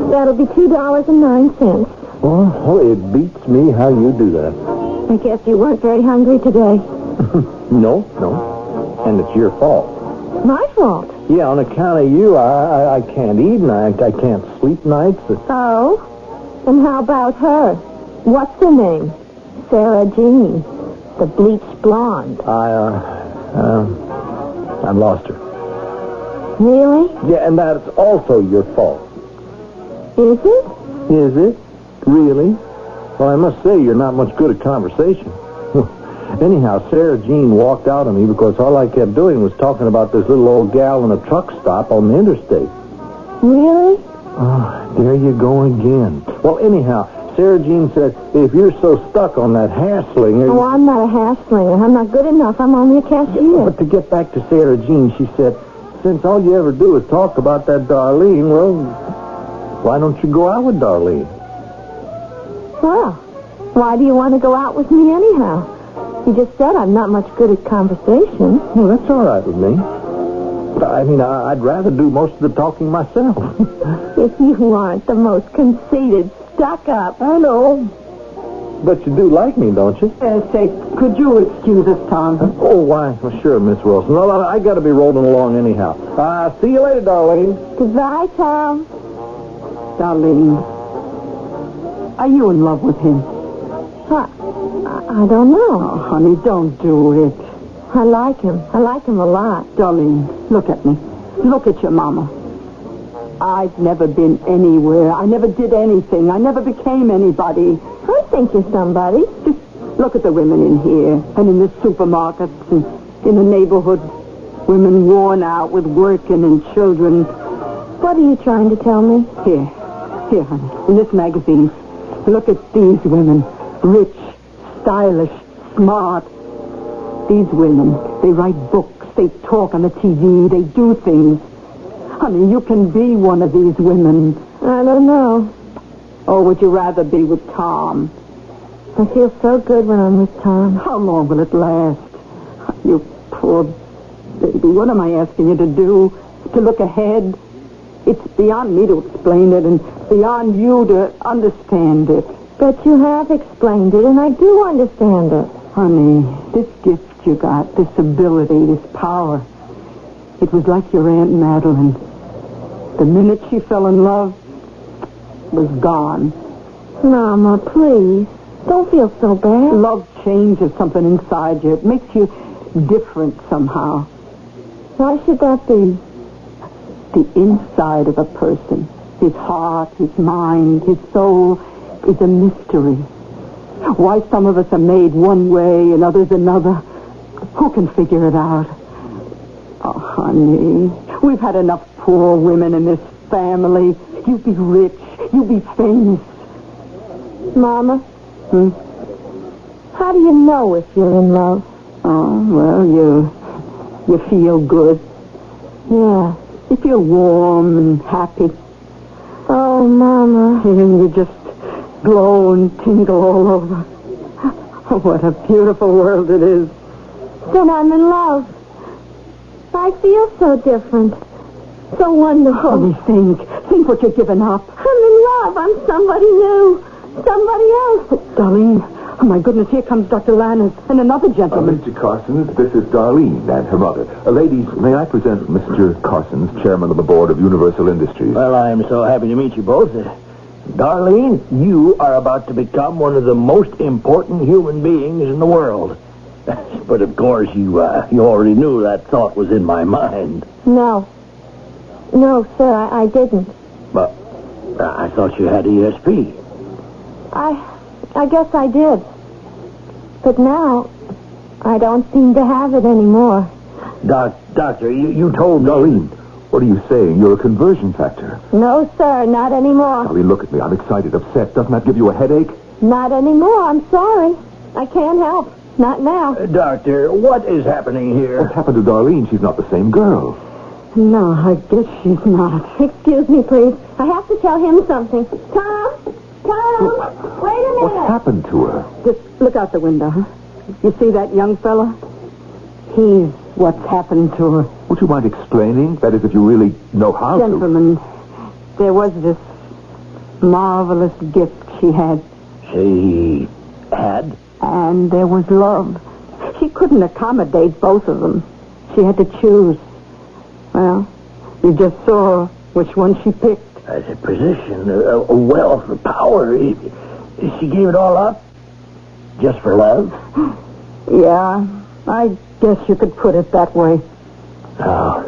That'll be $2.09. Oh, it beats me how you do that. I guess you weren't very hungry today. No. And it's your fault. My fault? Yeah, on account of you, I can't eat and I can't sleep nights. Oh? And how about her? What's her name? Sarah Jean. The bleached blonde. I lost her. Really? Yeah, and that's also your fault. Is it? Is it? Really? Well, I must say you're not much good at conversation. Anyhow, Sarah Jean walked out on me because all I kept doing was talking about this little old gal in a truck stop on the interstate. Really? Oh, there you go again. Well, anyhow, Sarah Jean said, if you're so stuck on that hair slinger... Oh, I'm not a hair slinger. I'm not good enough. I'm only a cashier. Yeah, but to get back to Sarah Jean, she said, since all you ever do is talk about that Darlene, well, why don't you go out with Darlene? Well, why do you want to go out with me anyhow? You just said I'm not much good at conversation. Well, that's all right with me. I mean, I'd rather do most of the talking myself. If you aren't the most conceited, stuck-up. I know. But you do like me, don't you? Say, could you excuse us, Tom? Oh, why? Well, sure, Miss Wilson. Well, I got to be rolling along anyhow. See you later, Darlene. Goodbye, Tom. Darlene, are you in love with him? I don't know. Oh, honey, don't do it. I like him. I like him a lot. Darlene, look at me. Look at your mama. I've never been anywhere. I never did anything. I never became anybody. I think you're somebody. Just look at the women in here and in the supermarkets and in the neighborhood. Women worn out with working and children. What are you trying to tell me? Here, honey, in this magazine. Look at these women. Rich, stylish, smart. These women, they write books, they talk on the TV, they do things. Honey, you can be one of these women. I don't know. Or would you rather be with Tom? I feel so good when I'm with Tom. How long will it last? You poor baby. What am I asking you to do? To look ahead? It's beyond me to explain it and beyond you to understand it. But you have explained it, and I do understand it. Honey, this gift you got, this ability, this power, it was like your Aunt Madeline. The minute she fell in love, was gone. Mama, please. Don't feel so bad. Love changes something inside you. It makes you different somehow. Why should that be? The inside of a person, his heart, his mind, his soul, is a mystery. Why some of us are made one way and others another, who can figure it out? Oh, honey, we've had enough poor women in this family. You be rich, you be famous. Mama? How do you know if you're in love? Oh, well, you feel good. Yeah. You feel warm and happy. Oh, Mama. And you just glow and tingle all over. Oh, what a beautiful world it is. Then I'm in love. I feel so different. So wonderful. Honey, think what you're giving up. I'm in love. I'm somebody new. Somebody else. Darlene, oh my goodness, here comes Dr. Lannis and another gentleman. Mr. Carsons, this is Darlene and her mother. Ladies, may I present Mr. Carsons, chairman of the board of Universal Industries? Well, I'm so happy to meet you both. Darlene, you are about to become one of the most important human beings in the world. But of course, you already knew that thought was in my mind. No. No, sir, I didn't. But I thought you had ESP. I guess I did. But now, I don't seem to have it anymore. Doctor, you told me... Darlene, what are you saying? You're a conversion factor. No, sir, not anymore. Darlene, look at me. I'm excited, upset. Doesn't that give you a headache? Not anymore. I'm sorry. I can't help. Not now. Doctor, what is happening here? What's happened to Darlene? She's not the same girl. No, I guess she's not. Excuse me, please. I have to tell him something. Tom! Wait a minute. What's happened to her? Just look out the window, huh? You see that young fella? He's what's happened to her. Would you mind explaining? That is, if you really know how Gentlemen, there was this marvelous gift she had. She had? And there was love. She couldn't accommodate both of them. She had to choose. Well, you just saw which one she picked. As a position, a wealth, a power. She gave it all up? Just for love? Yeah, I guess you could put it that way. Now,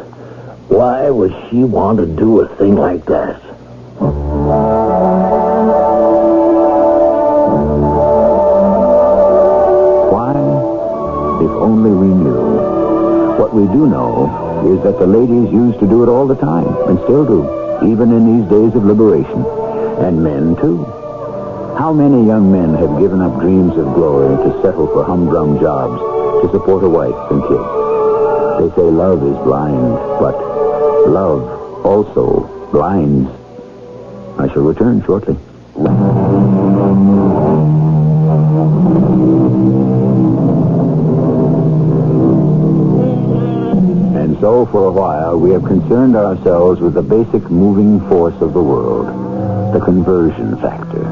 why would she want to do a thing like that? Why? If only we knew. What we do know is that the ladies used to do it all the time, and still do, even in these days of liberation. And men, too. How many young men have given up dreams of glory to settle for humdrum jobs to support a wife and kids? They say love is blind, but love also blinds. I shall return shortly. And so, for a while, we have concerned ourselves with the basic moving force of the world, the conversion factor.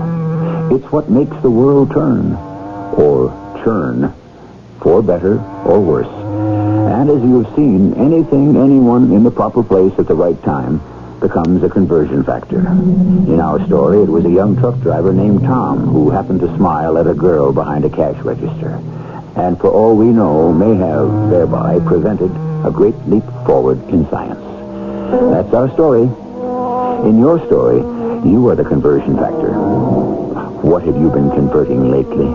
It's what makes the world turn, or churn, for better or worse. And as you have seen, anyone in the proper place at the right time becomes a conversion factor. In our story, it was a young truck driver named Tom who happened to smile at a girl behind a cash register. And for all we know, may have thereby prevented a great leap forward in science. That's our story. In your story, you are the conversion factor. What have you been converting lately?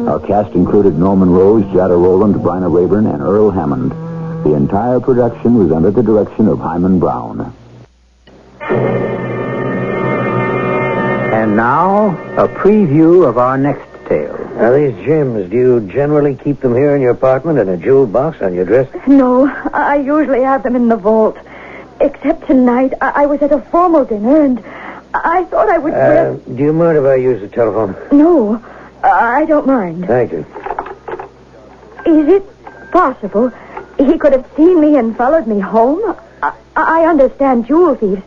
Our cast included Norman Rose, Jada Rowland, Bryna Rayburn, and Earl Hammond. The entire production was under the direction of Hyman Brown. And now, a preview of our next tale. Now, these gems, do you generally keep them here in your apartment in a jewel box on your dresser? No, I usually have them in the vault. Except tonight, I was at a formal dinner, and I thought I would... Do you mind if I use the telephone? No, I don't mind. Thank you. Is it possible he could have seen me and followed me home? I understand jewel thieves.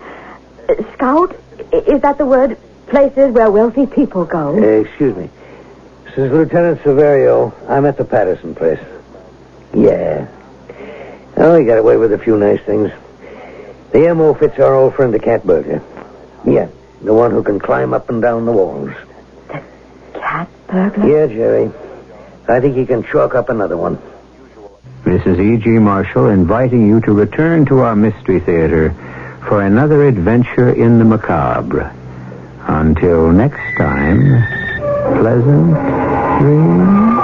Scout, is that the word? Places where wealthy people go. Excuse me. This is Lieutenant Severio. I'm at the Patterson place. Yeah. Oh, he got away with a few nice things. The M.O. fits our old friend, the cat burglar. Yeah, the one who can climb up and down the walls. Cat burglar? Yeah, Jerry. I think he can chalk up another one. This is E.G. Marshall inviting you to return to our Mystery Theater for another adventure in the macabre. Until next time, pleasant dreams.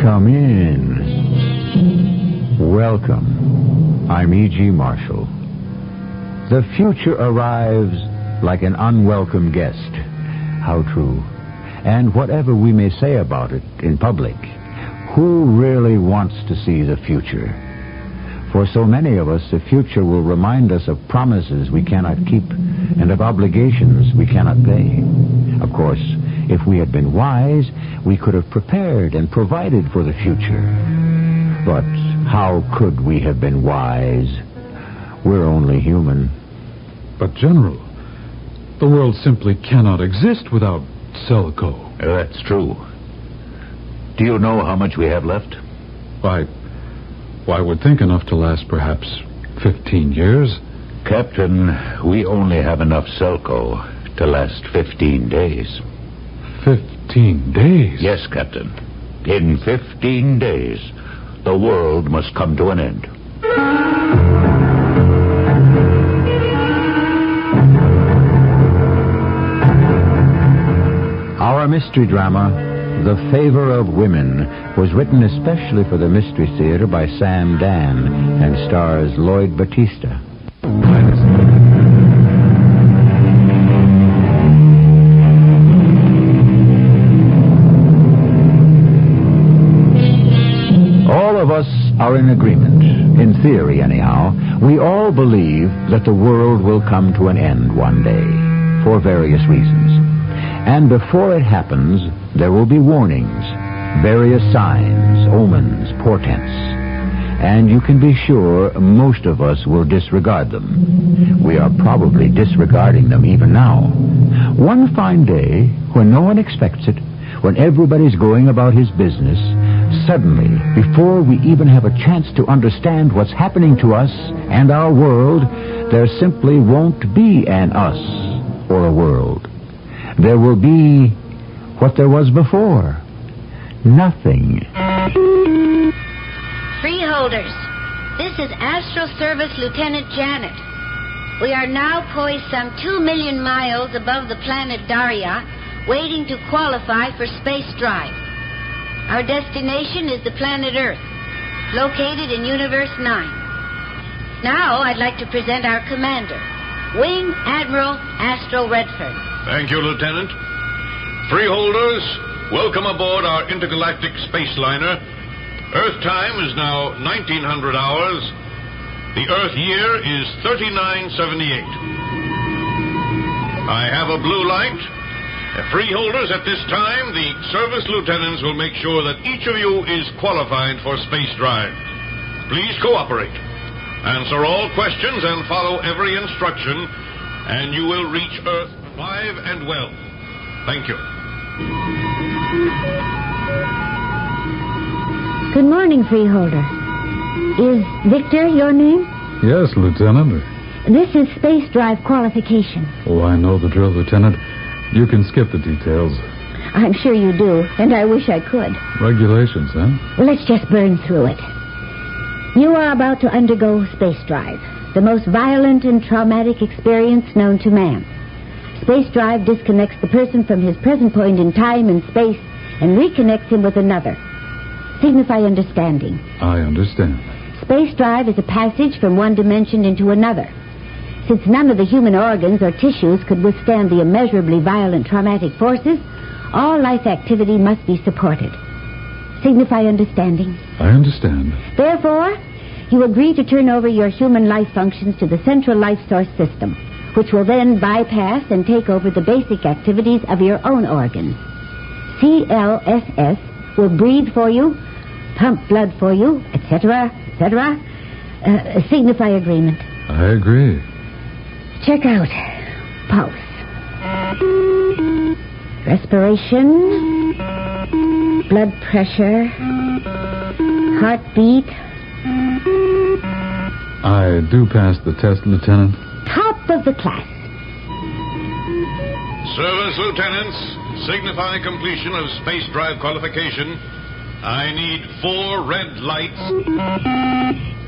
Come in. Welcome. I'm E.G. Marshall. The future arrives like an unwelcome guest. How true. And whatever we may say about it in public, who really wants to see the future? For so many of us, the future will remind us of promises we cannot keep and of obligations we cannot pay. Of course, if we had been wise, we could have prepared and provided for the future. But how could we have been wise? We're only human. But, General, the world simply cannot exist without Selco. That's true. Do you know how much we have left? Why, I would think enough to last perhaps 15 years. Captain, we only have enough Selco to last 15 days. 15 days? Yes, Captain. In 15 days, the world must come to an end. Our mystery drama, The Favor of Women, was written especially for the Mystery Theater by Sam Dan and stars Lloyd Battista. All of us are in agreement, in theory anyhow. We all believe that the world will come to an end one day, for various reasons. And before it happens, there will be warnings, various signs, omens, portents. And you can be sure most of us will disregard them. We are probably disregarding them even now. One fine day, when no one expects it, when everybody's going about his business, suddenly, before we even have a chance to understand what's happening to us and our world, there simply won't be an us or a world. There will be what there was before. Nothing. Freeholders, this is Astral Service Lieutenant Janet. We are now poised some 2 million miles above the planet Daria, waiting to qualify for space drive. Our destination is the planet Earth, located in Universe 9. Now I'd like to present our commander, Wing Admiral Astral Redfern. Thank you, Lieutenant. Freeholders, welcome aboard our intergalactic space liner. Earth time is now 1900 hours. The Earth year is 3978. I have a blue light. Freeholders, at this time, the service lieutenants will make sure that each of you is qualified for space drive. Please cooperate. Answer all questions and follow every instruction, and you will reach Earth alive and well. Thank you. Good morning, Freeholder. Is Victor your name? Yes, Lieutenant. This is space drive qualification. Oh, I know the drill, Lieutenant. You can skip the details. I'm sure you do, and I wish I could. Regulations, huh? Well, let's just burn through it. You are about to undergo space drive, the most violent and traumatic experience known to man. Space drive disconnects the person from his present point in time and space and reconnects him with another. Signify understanding. I understand. Space drive is a passage from one dimension into another. Since none of the human organs or tissues could withstand the immeasurably violent traumatic forces, all life activity must be supported. Signify understanding. I understand. Therefore, you agree to turn over your human life functions to the central life source system, which will then bypass and take over the basic activities of your own organs. CLSS will breathe for you, pump blood for you, etc., etc. Signify agreement. I agree. Check out pulse, respiration, blood pressure, heartbeat. I do pass the test, Lieutenant. Top of the class. Service lieutenants, signify completion of space drive qualification. I need 4 red lights.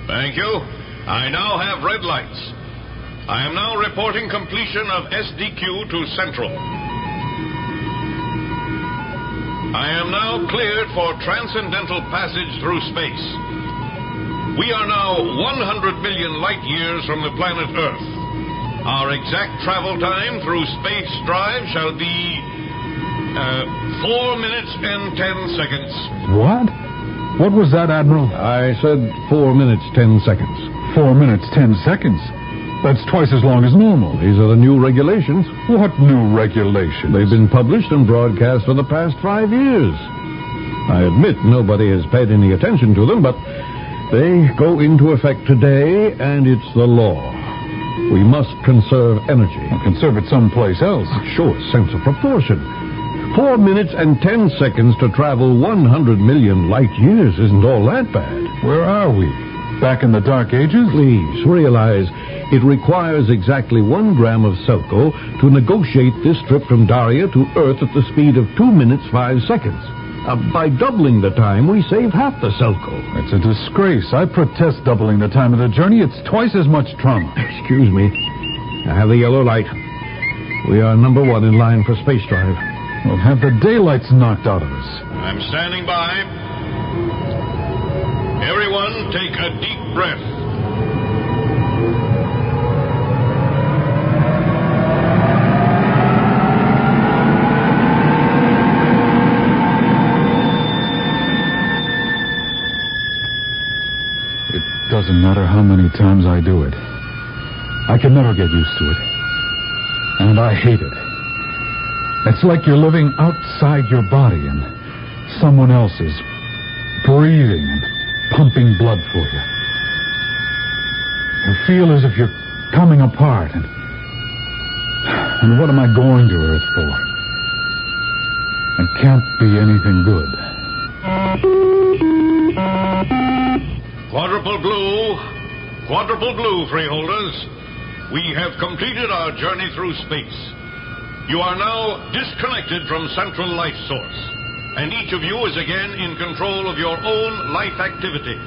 Thank you. I now have red lights. I am now reporting completion of SDQ to Central. I am now cleared for transcendental passage through space. We are now 100 million light years from the planet Earth. Our exact travel time through space drive shall be 4 minutes and 10 seconds. What? What was that, Admiral? I said 4 minutes, 10 seconds. 4 minutes, 10 seconds? That's twice as long as normal. These are the new regulations. What new regulations? They've been published and broadcast for the past 5 years. I admit nobody has paid any attention to them, but they go into effect today, and it's the law. We must conserve energy. Well, conserve it someplace else. Sure, sense of proportion. 4 minutes and 10 seconds to travel 100 million light years isn't all that bad. Where are we? Back in the Dark Ages? Please, realize it requires exactly 1 gram of Selco to negotiate this trip from Daria to Earth at the speed of 2 minutes, 5 seconds. By doubling the time, we save half the Selco. It's a disgrace. I protest doubling the time of the journey. It's twice as much trauma. Excuse me. I have the yellow light. We are number 1 in line for space drive. We'll have the daylights knocked out of us. I'm standing by. Everyone, take a deep breath. It doesn't matter how many times I do it. I can never get used to it. And I hate it. It's like you're living outside your body and someone else is breathing and pumping blood for you. You feel as if you're coming apart. And what am I going to Earth for? It can't be anything good. Quadruple blue, freeholders. We have completed our journey through space. You are now disconnected from central life source, and each of you is again in control of your own life activity.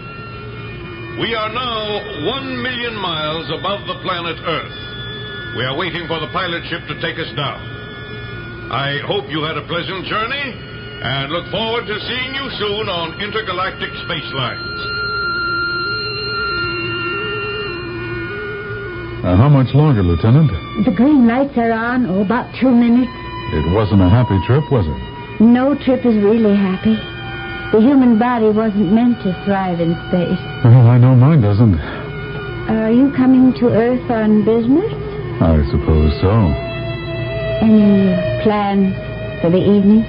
We are now 1 million miles above the planet Earth. We are waiting for the pilot ship to take us down. I hope you had a pleasant journey, and look forward to seeing you soon on intergalactic space lines. How much longer, Lieutenant? The green lights are on, about 2 minutes. It wasn't a happy trip, was it? No trip is really happy. The human body wasn't meant to thrive in space. Well, I know mine doesn't. Are you coming to Earth on business? I suppose so. Any plans for the evening?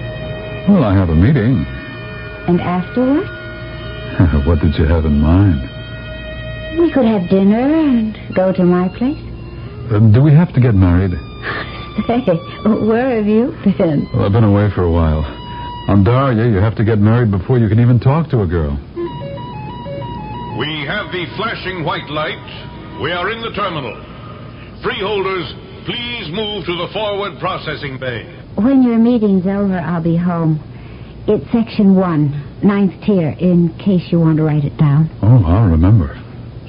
Well, I have a meeting. And afterward? What did you have in mind? We could have dinner and go to my place. Do we have to get married? Say, where have you been? Well, I've been away for a while. On Daria, you have to get married before you can even talk to a girl. We have the flashing white light. We are in the terminal. Freeholders, please move to the forward processing bay. When your meeting's over, I'll be home. It's section 1, 9th tier, in case you want to write it down. Oh, I'll remember.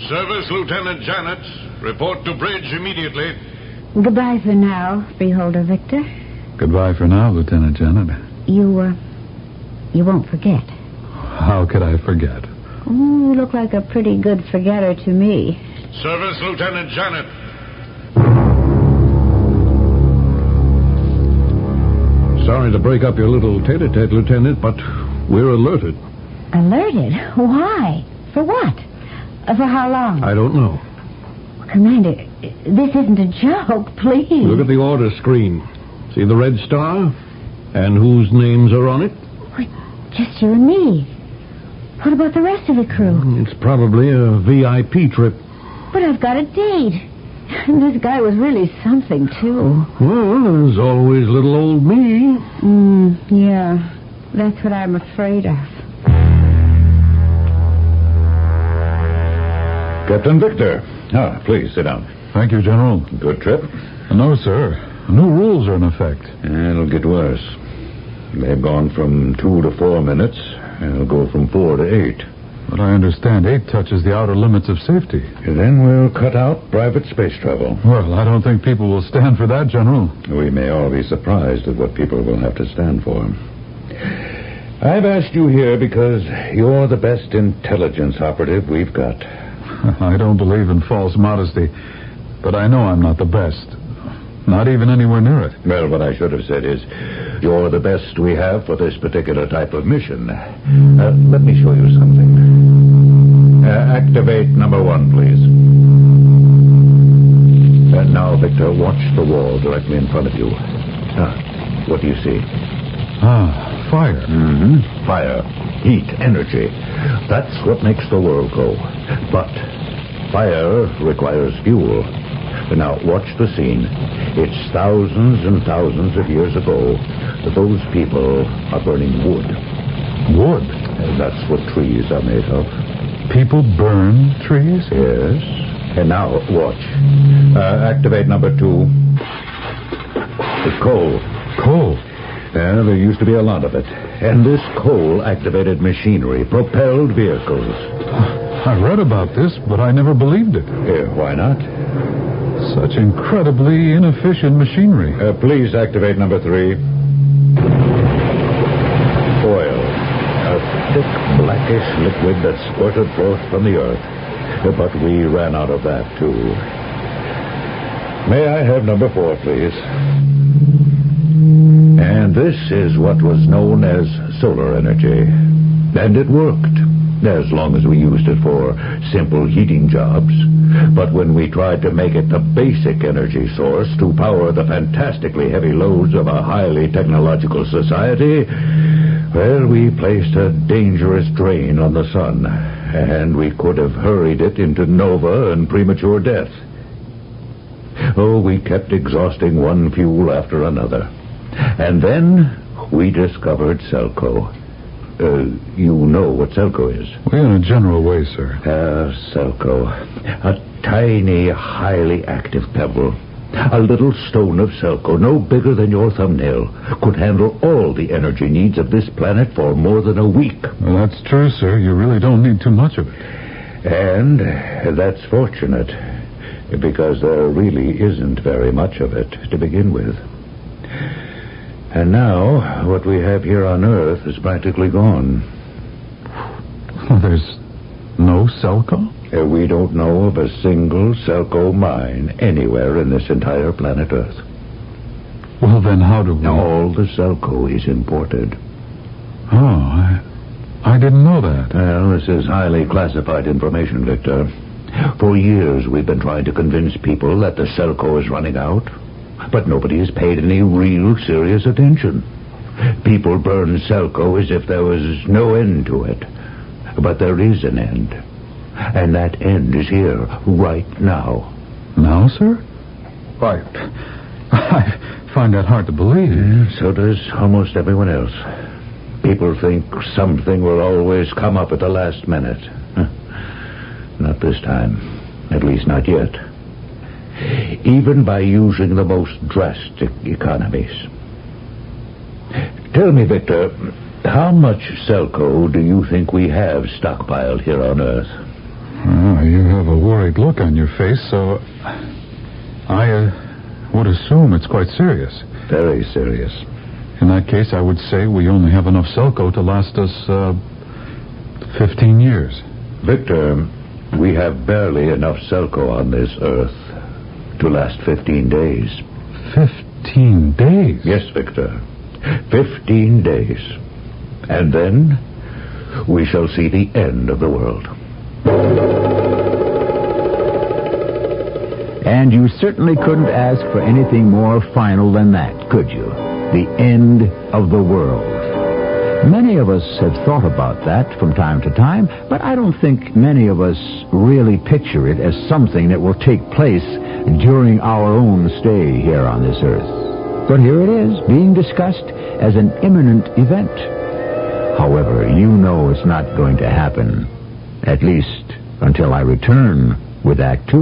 Service Lieutenant Janet, report to bridge immediately. Goodbye for now, Freeholder Victor. Goodbye for now, Lieutenant Janet. You won't forget. How could I forget? Oh, you look like a pretty good forgetter to me. Service Lieutenant Janet. Sorry to break up your little tete-a-tete, Lieutenant, but we're alerted. Alerted? Why? For what? For how long? I don't know. Commander, this isn't a joke, please. Look at the order screen. See the red star? And whose names are on it? Wait, just you and me. What about the rest of the crew? It's probably a VIP trip. But I've got a date. This guy was really something, too. Well, there's always little old me. Yeah. That's what I'm afraid of. Captain Victor. Please sit down. Thank you, General. Good trip? No, sir. New rules are in effect. It'll get worse. They've gone from 2 to 4 minutes. It'll go from 4 to 8. But I understand 8 touches the outer limits of safety. Then we'll cut out private space travel. Well, I don't think people will stand for that, General. We may all be surprised at what people will have to stand for. I've asked you here because you're the best intelligence operative we've got. I don't believe in false modesty, but I know I'm not the best. Not even anywhere near it. Well, what I should have said is, you're the best we have for this particular type of mission. Let me show you something. Activate number 1, please. Now, Victor, watch the wall directly in front of you. What do you see? Fire. Mm-hmm. Fire. Heat. Energy. That's what makes the world go. But fire requires fuel. Now, watch the scene. It's thousands and thousands of years ago. Those people are burning wood. Wood? That's what trees are made of. People burn trees? Yes. And now, watch. Activate number 2. The coal. Coal? There used to be a lot of it. And this coal-activated machinery propelled vehicles. I read about this, but I never believed it. Why not? Such incredibly inefficient machinery. Please activate number 3. Oil. A thick, blackish liquid that spurted forth from the earth. But we ran out of that, too. May I have number 4, please? And this is what was known as solar energy. And it worked, as long as we used it for simple heating jobs. But when we tried to make it the basic energy source to power the fantastically heavy loads of a highly technological society, well, we placed a dangerous drain on the sun, and we could have hurried it into nova and premature death. Oh, we kept exhausting one fuel after another. And then we discovered Selco. You know what Selco is? Well, in a general way, sir. Selco. A tiny, highly active pebble. A little stone of Selco, no bigger than your thumbnail, could handle all the energy needs of this planet for more than a week. Well, that's true, sir. You really don't need too much of it. And that's fortunate, because there really isn't very much of it to begin with. And now, what we have here on Earth is practically gone. Well, there's no Selco? We don't know of a single Selco mine anywhere in this entire planet Earth. Well, Well, then how do we... All the Selco is imported. Oh, I didn't know that. Well, this is highly classified information, Victor. For years, we've been trying to convince people that the Selco is running out, but nobody has paid any real serious attention. People burn Selco as if there was no end to it. But there is an end. And that end is here, right now. Now, sir? I find that hard to believe. So does almost everyone else. People think something will always come up at the last minute. Not this time. At least not yet. Even by using the most drastic economies. Tell me, Victor, how much Selco do you think we have stockpiled here on Earth? You have a worried look on your face, so I would assume it's quite serious. Very serious. In that case, I would say we only have enough Selco to last us 15 years. Victor, we have barely enough Selco on this Earth to last 15 days. 15 days? Yes, Victor. 15 days. And then we shall see the end of the world. And you certainly couldn't ask for anything more final than that, could you? The end of the world. Many of us have thought about that from time to time, but I don't think many of us really picture it as something that will take place during our own stay here on this earth. But here it is, being discussed as an imminent event. However, you know it's not going to happen, at least until I return with Act 2.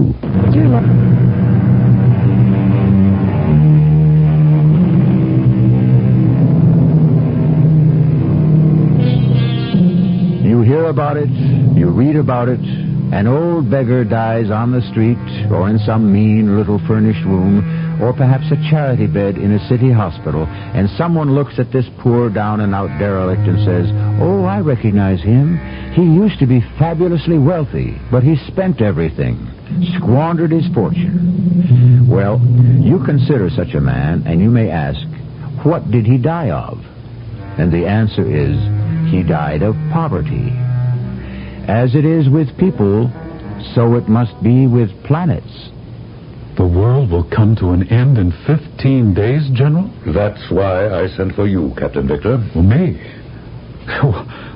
You hear about it, you read about it. An old beggar dies on the street or in some mean little furnished room, or perhaps a charity bed in a city hospital, and someone looks at this poor down-and-out derelict and says, "Oh, I recognize him. He used to be fabulously wealthy, but he spent everything, squandered his fortune." Well, you consider such a man, and you may ask, what did he die of? And the answer is, he died of poverty. As it is with people, so it must be with planets. The world will come to an end in 15 days, General? That's why I sent for you, Captain Victor. Well, me?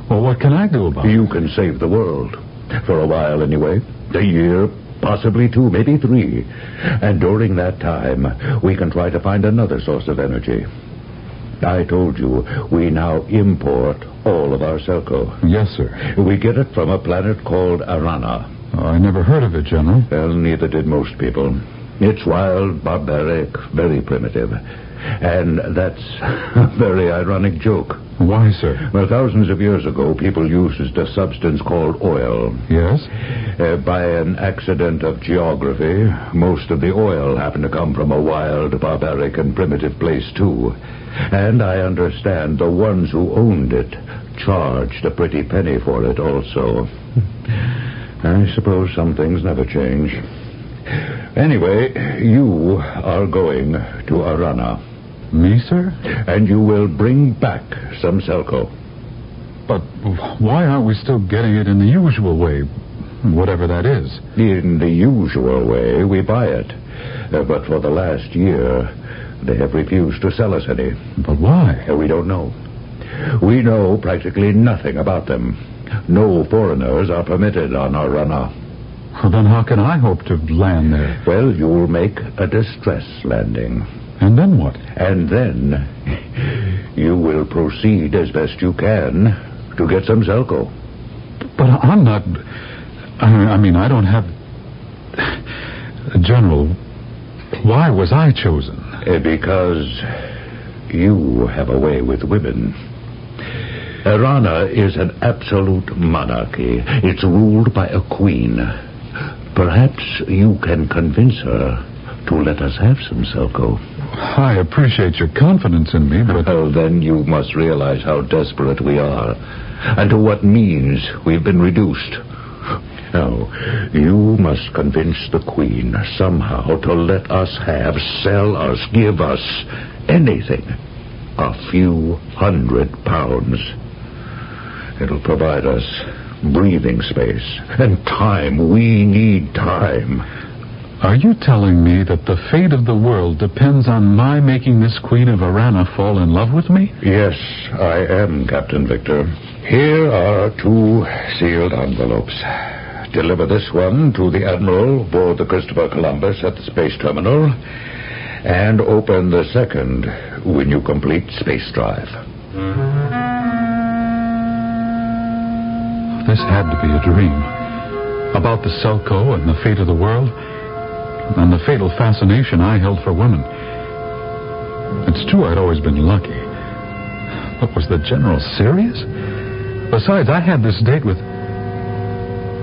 Well, what can I do about it? You can save the world. For a while, anyway. A year, possibly 2, maybe 3. And during that time, we can try to find another source of energy. I told you, we now import all of our Selco. Yes, sir. We get it from a planet called Arana. Oh, I never heard of it, General. Well, neither did most people. It's wild, barbaric, very primitive. And that's a very ironic joke. Why, sir? Well, thousands of years ago, people used a substance called oil. Yes? By an accident of geography, most of the oil happened to come from a wild, barbaric, and primitive place, too. And I understand the ones who owned it charged a pretty penny for it also. I suppose some things never change. Anyway, you are going to Arana. Me, sir? And you will bring back some Selco. But why aren't we still getting it in the usual way, whatever that is? In the usual way, we buy it. But for the last year, they have refused to sell us any. But why? We don't know. We know practically nothing about them. No foreigners are permitted on Arana. Well, then how can I hope to land there? Well, you'll make a distress landing. And then what? And then you will proceed as best you can to get some Selco. But I'm not... I mean, I don't have... General, why was I chosen? Because you have a way with women. Arana is an absolute monarchy. It's ruled by a queen. Perhaps you can convince her to let us have some Selco. I appreciate your confidence in me, but... Well, then you must realize how desperate we are, and to what means we've been reduced. Now, you must convince the Queen somehow to let us have, sell us, give us anything. A few £100. It'll provide us breathing space and time. We need time. Are you telling me that the fate of the world depends on my making this Queen of Arana fall in love with me? Yes, I am, Captain Victor. Here are 2 sealed envelopes. Deliver this one to the Admiral aboard the Christopher Columbus at the space terminal, and open the second when you complete space drive. This had to be a dream. About the Selco and the fate of the world, and the fatal fascination I held for women. It's true I'd always been lucky. But was the General serious? Besides, I had this date with...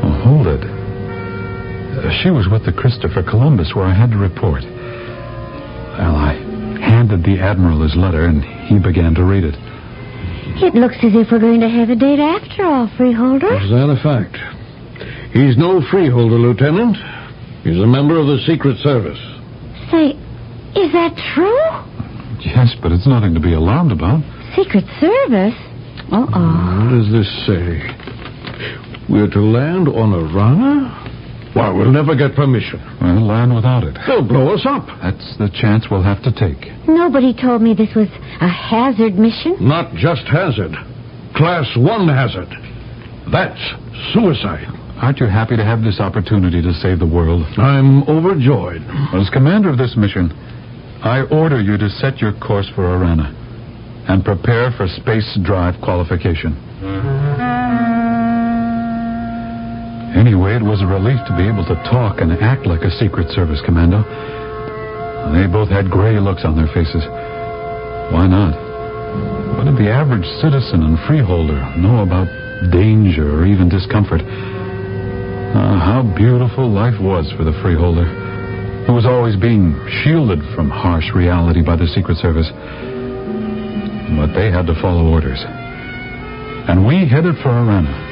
Oh, hold it. She was with the Christopher Columbus where I had to report. Well, I handed the Admiral his letter, and he began to read it. It looks as if we're going to have a date after all, Freeholder. Is that a fact? He's no freeholder, Lieutenant. He's a member of the Secret Service. Say, is that true? Yes, but it's nothing to be alarmed about. Secret Service? Uh-oh. What does this say? We're to land on Arana? Why, we'll never get permission. Well, land without it. They'll blow us up. That's the chance we'll have to take. Nobody told me this was a hazard mission. Not just hazard. Class 1 hazard. That's suicide. Aren't you happy to have this opportunity to save the world? I'm overjoyed. As commander of this mission, I order you to set your course for Arana and prepare for space drive qualification. Anyway, it was a relief to be able to talk and act like a Secret Service commando. They both had gray looks on their faces. Why not? What did the average citizen and freeholder know about danger or even discomfort? How beautiful life was for the freeholder, who was always being shielded from harsh reality by the Secret Service. But they had to follow orders. And we headed for Arana.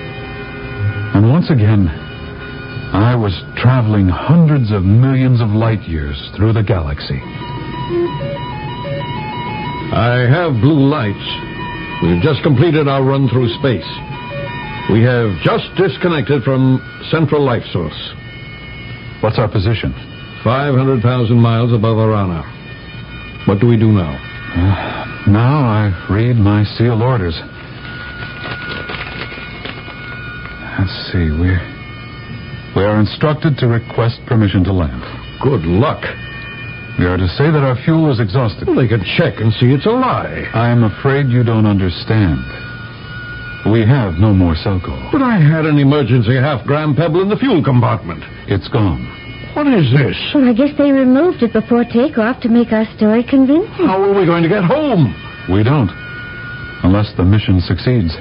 And once again, I was traveling hundreds of millions of light years through the galaxy. I have blue lights. We've just completed our run through space. We have just disconnected from central life source. What's our position? 500,000 miles above Arana. What do we do now? Now I read my sealed orders. Let's see, we are instructed to request permission to land. Good luck. We are to say that our fuel is exhausted. Well, they can check and see it's a lie. I am afraid you don't understand. We have no more Selco. But I had an emergency half-gram pebble in the fuel compartment. It's gone. What is this? Well, I guess they removed it before takeoff to make our story convincing. How are we going to get home? We don't. Unless the mission succeeds.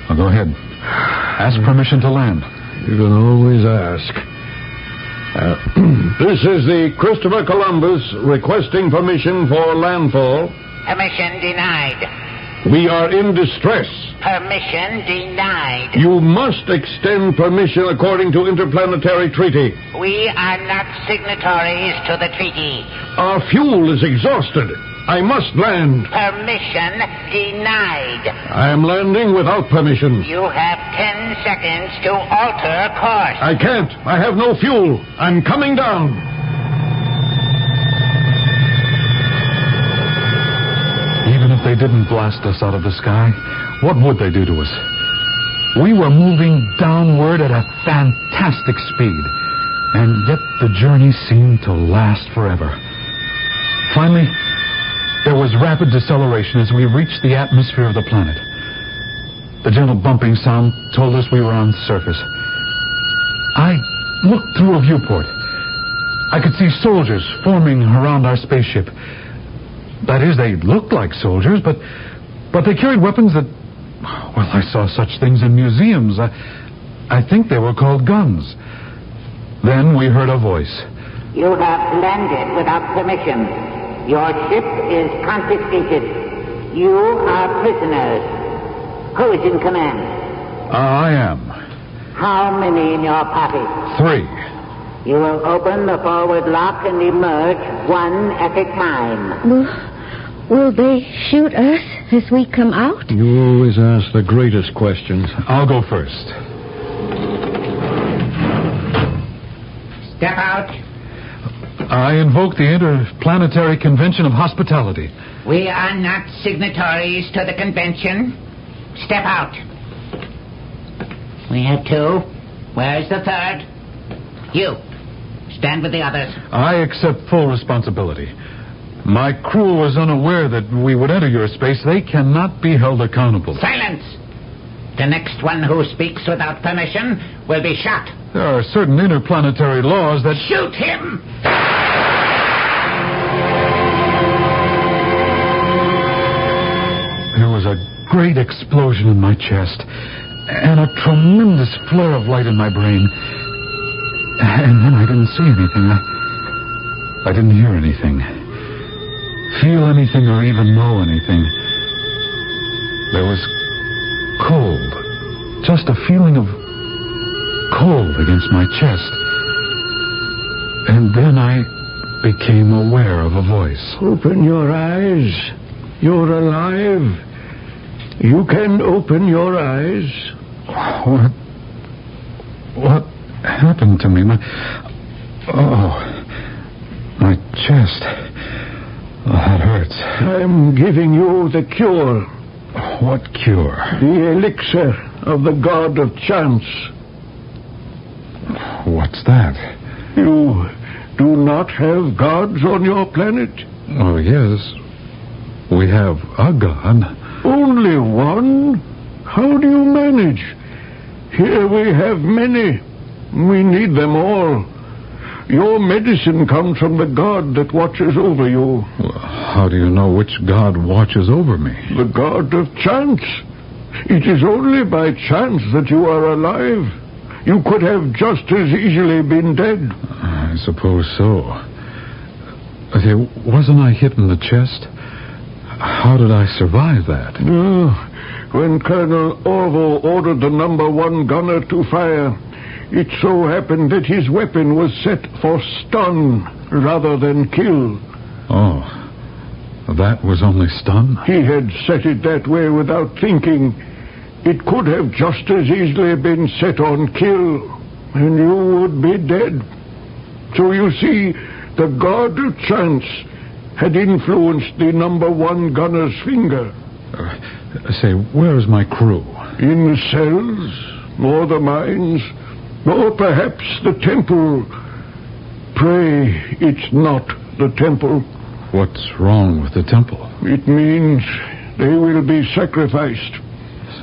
Now go ahead. Ask permission to land. You can always ask. This is the Christopher Columbus requesting permission for landfall. Permission denied. We are in distress. Permission denied. You must extend permission according to interplanetary treaty. We are not signatories to the treaty. Our fuel is exhausted. I must land. Permission denied. I am landing without permission. You have 10 seconds to alter course. I can't. I have no fuel. I'm coming down. Even if they didn't blast us out of the sky, what would they do to us? We were moving downward at a fantastic speed, and yet the journey seemed to last forever. Finally, there was rapid deceleration as we reached the atmosphere of the planet. The gentle bumping sound told us we were on surface. I looked through a viewport. I could see soldiers forming around our spaceship. That is, they looked like soldiers, but they carried weapons that... Well, I saw such things in museums. I think they were called guns. Then we heard a voice. You have landed without permission. Your ship is confiscated. You are prisoners. Who is in command? I am. How many in your party? 3. You will open the forward lock and emerge one at a time. Will they shoot us as we come out? You always ask the greatest questions. I'll go first. Step out. I invoke the Interplanetary Convention of Hospitality. We are not signatories to the convention. Step out. We have 2. Where's the 3rd? You. Stand with the others. I accept full responsibility. My crew was unaware that we would enter your space. They cannot be held accountable. Silence! The next one who speaks without permission will be shot. There are certain interplanetary laws that... Shoot him! There was a great explosion in my chest and a tremendous flare of light in my brain. And then I didn't see anything. I didn't hear anything, feel anything, or even know anything. There was cold, just a feeling of cold against my chest. And then I became aware of a voice. Open your eyes. You're alive. You can open your eyes. What happened to me? My chest. Oh, that hurts. I'm giving you the cure. What cure? The elixir of the god of chance. What's that? You do not have gods on your planet? Oh, yes. We have a god. Only one? How do you manage? Here we have many. We need them all. Your medicine comes from the god that watches over you. Well, how do you know which god watches over me? The god of chance. It is only by chance that you are alive. You could have just as easily been dead. I suppose so. Okay, wasn't I hit in the chest? How did I survive that? When Colonel Orville ordered the number 1 gunner to fire, it so happened that his weapon was set for stun rather than kill. Oh, that was only stun? He had set it that way without thinking. It could have just as easily been set on kill, and you would be dead. So you see, the god of chance had influenced the number 1 gunner's finger. Say, where's my crew? In the cells, or the mines, or perhaps the temple. Pray it's not the temple. What's wrong with the temple? It means they will be sacrificed.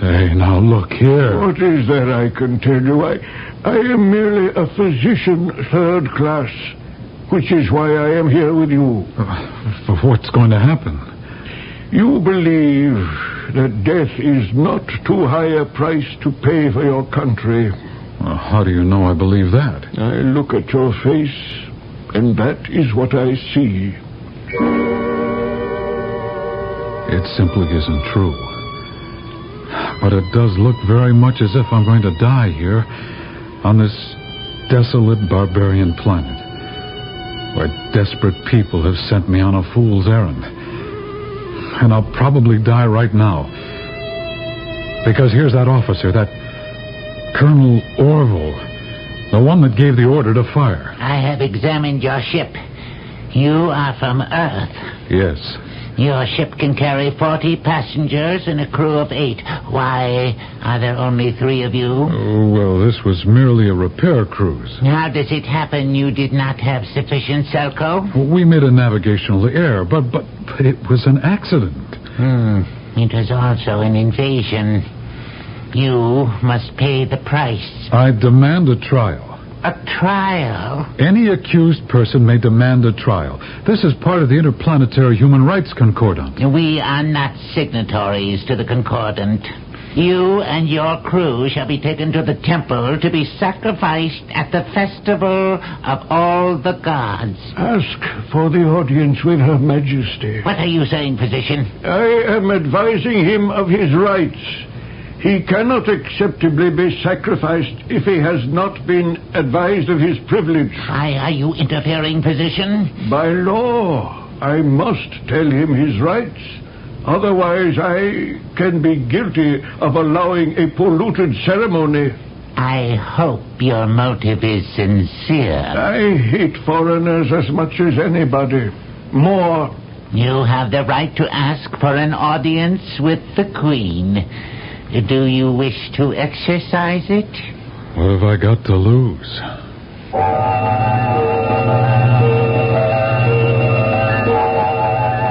Say, now look here. What is there I can tell you? I am merely a physician 3rd class, which is why I am here with you. What's going to happen? You believe that death is not too high a price to pay for your country. How do you know I believe that? I look at your face, and that is what I see. It simply isn't true. But it does look very much as if I'm going to die here on this desolate barbarian planet, where desperate people have sent me on a fool's errand. And I'll probably die right now. Because here's that officer, that Colonel Orville, the one that gave the order to fire. I have examined your ship. You are from Earth. Yes. Your ship can carry 40 passengers and a crew of 8. Why are there only 3 of you? Oh, well, this was merely a repair cruise. How does it happen you did not have sufficient Selco? We made a navigational error, but it was an accident. It was also an invasion. You must pay the price. I demand a trial. A trial? Any accused person may demand a trial. This is part of the Interplanetary Human Rights Concordant. We are not signatories to the Concordant. You and your crew shall be taken to the temple to be sacrificed at the festival of all the gods. Ask for the audience with Her Majesty. What are you saying, physician? I am advising him of his rights. He cannot acceptably be sacrificed if he has not been advised of his privilege. Why are you interfering, physician? By law, I must tell him his rights. Otherwise, I can be guilty of allowing a polluted ceremony. I hope your motive is sincere. I hate foreigners as much as anybody. More. You have the right to ask for an audience with the Queen. Do you wish to exercise it? What have I got to lose?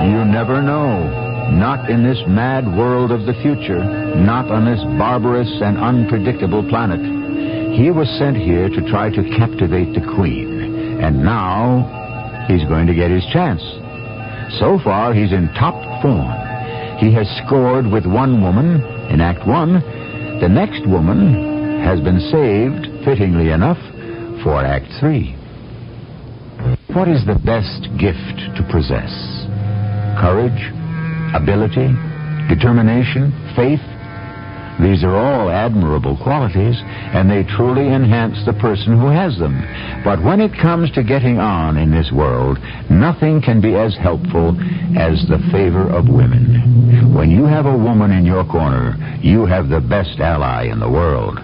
You never know. Not in this mad world of the future. Not on this barbarous and unpredictable planet. He was sent here to try to captivate the Queen. And now he's going to get his chance. So far, he's in top form. He has scored with one woman in Act 1. The next woman has been saved, fittingly enough, for Act 3. What is the best gift to possess? Courage? Ability? Determination? Faith? These are all admirable qualities, and they truly enhance the person who has them. But when it comes to getting on in this world, nothing can be as helpful as the favor of women. When you have a woman in your corner, you have the best ally in the world.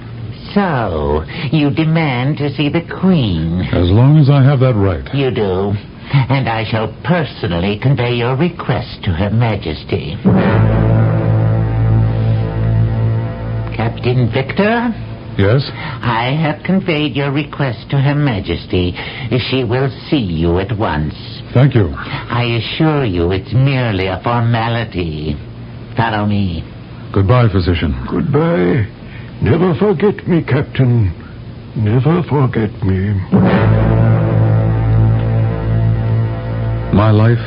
So, you demand to see the Queen? As long as I have that right. You do. And I shall personally convey your request to Her Majesty. Captain Victor? Yes? I have conveyed your request to Her Majesty. She will see you at once. Thank you. I assure you it's merely a formality. Follow me. Goodbye, physician. Goodbye. Never forget me, Captain. Never forget me. My life,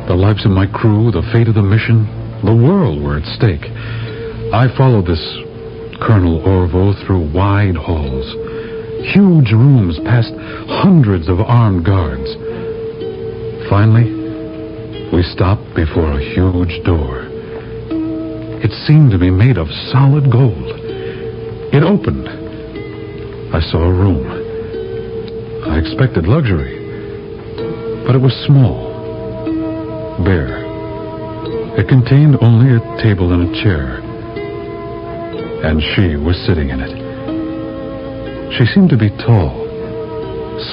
the lives of my crew, the fate of the mission, the world were at stake. I followed this Colonel Orville through wide halls, huge rooms past hundreds of armed guards. Finally, we stopped before a huge door. It seemed to be made of solid gold. It opened. I saw a room. I expected luxury, but it was small, bare. It contained only a table and a chair. And she was sitting in it. She seemed to be tall,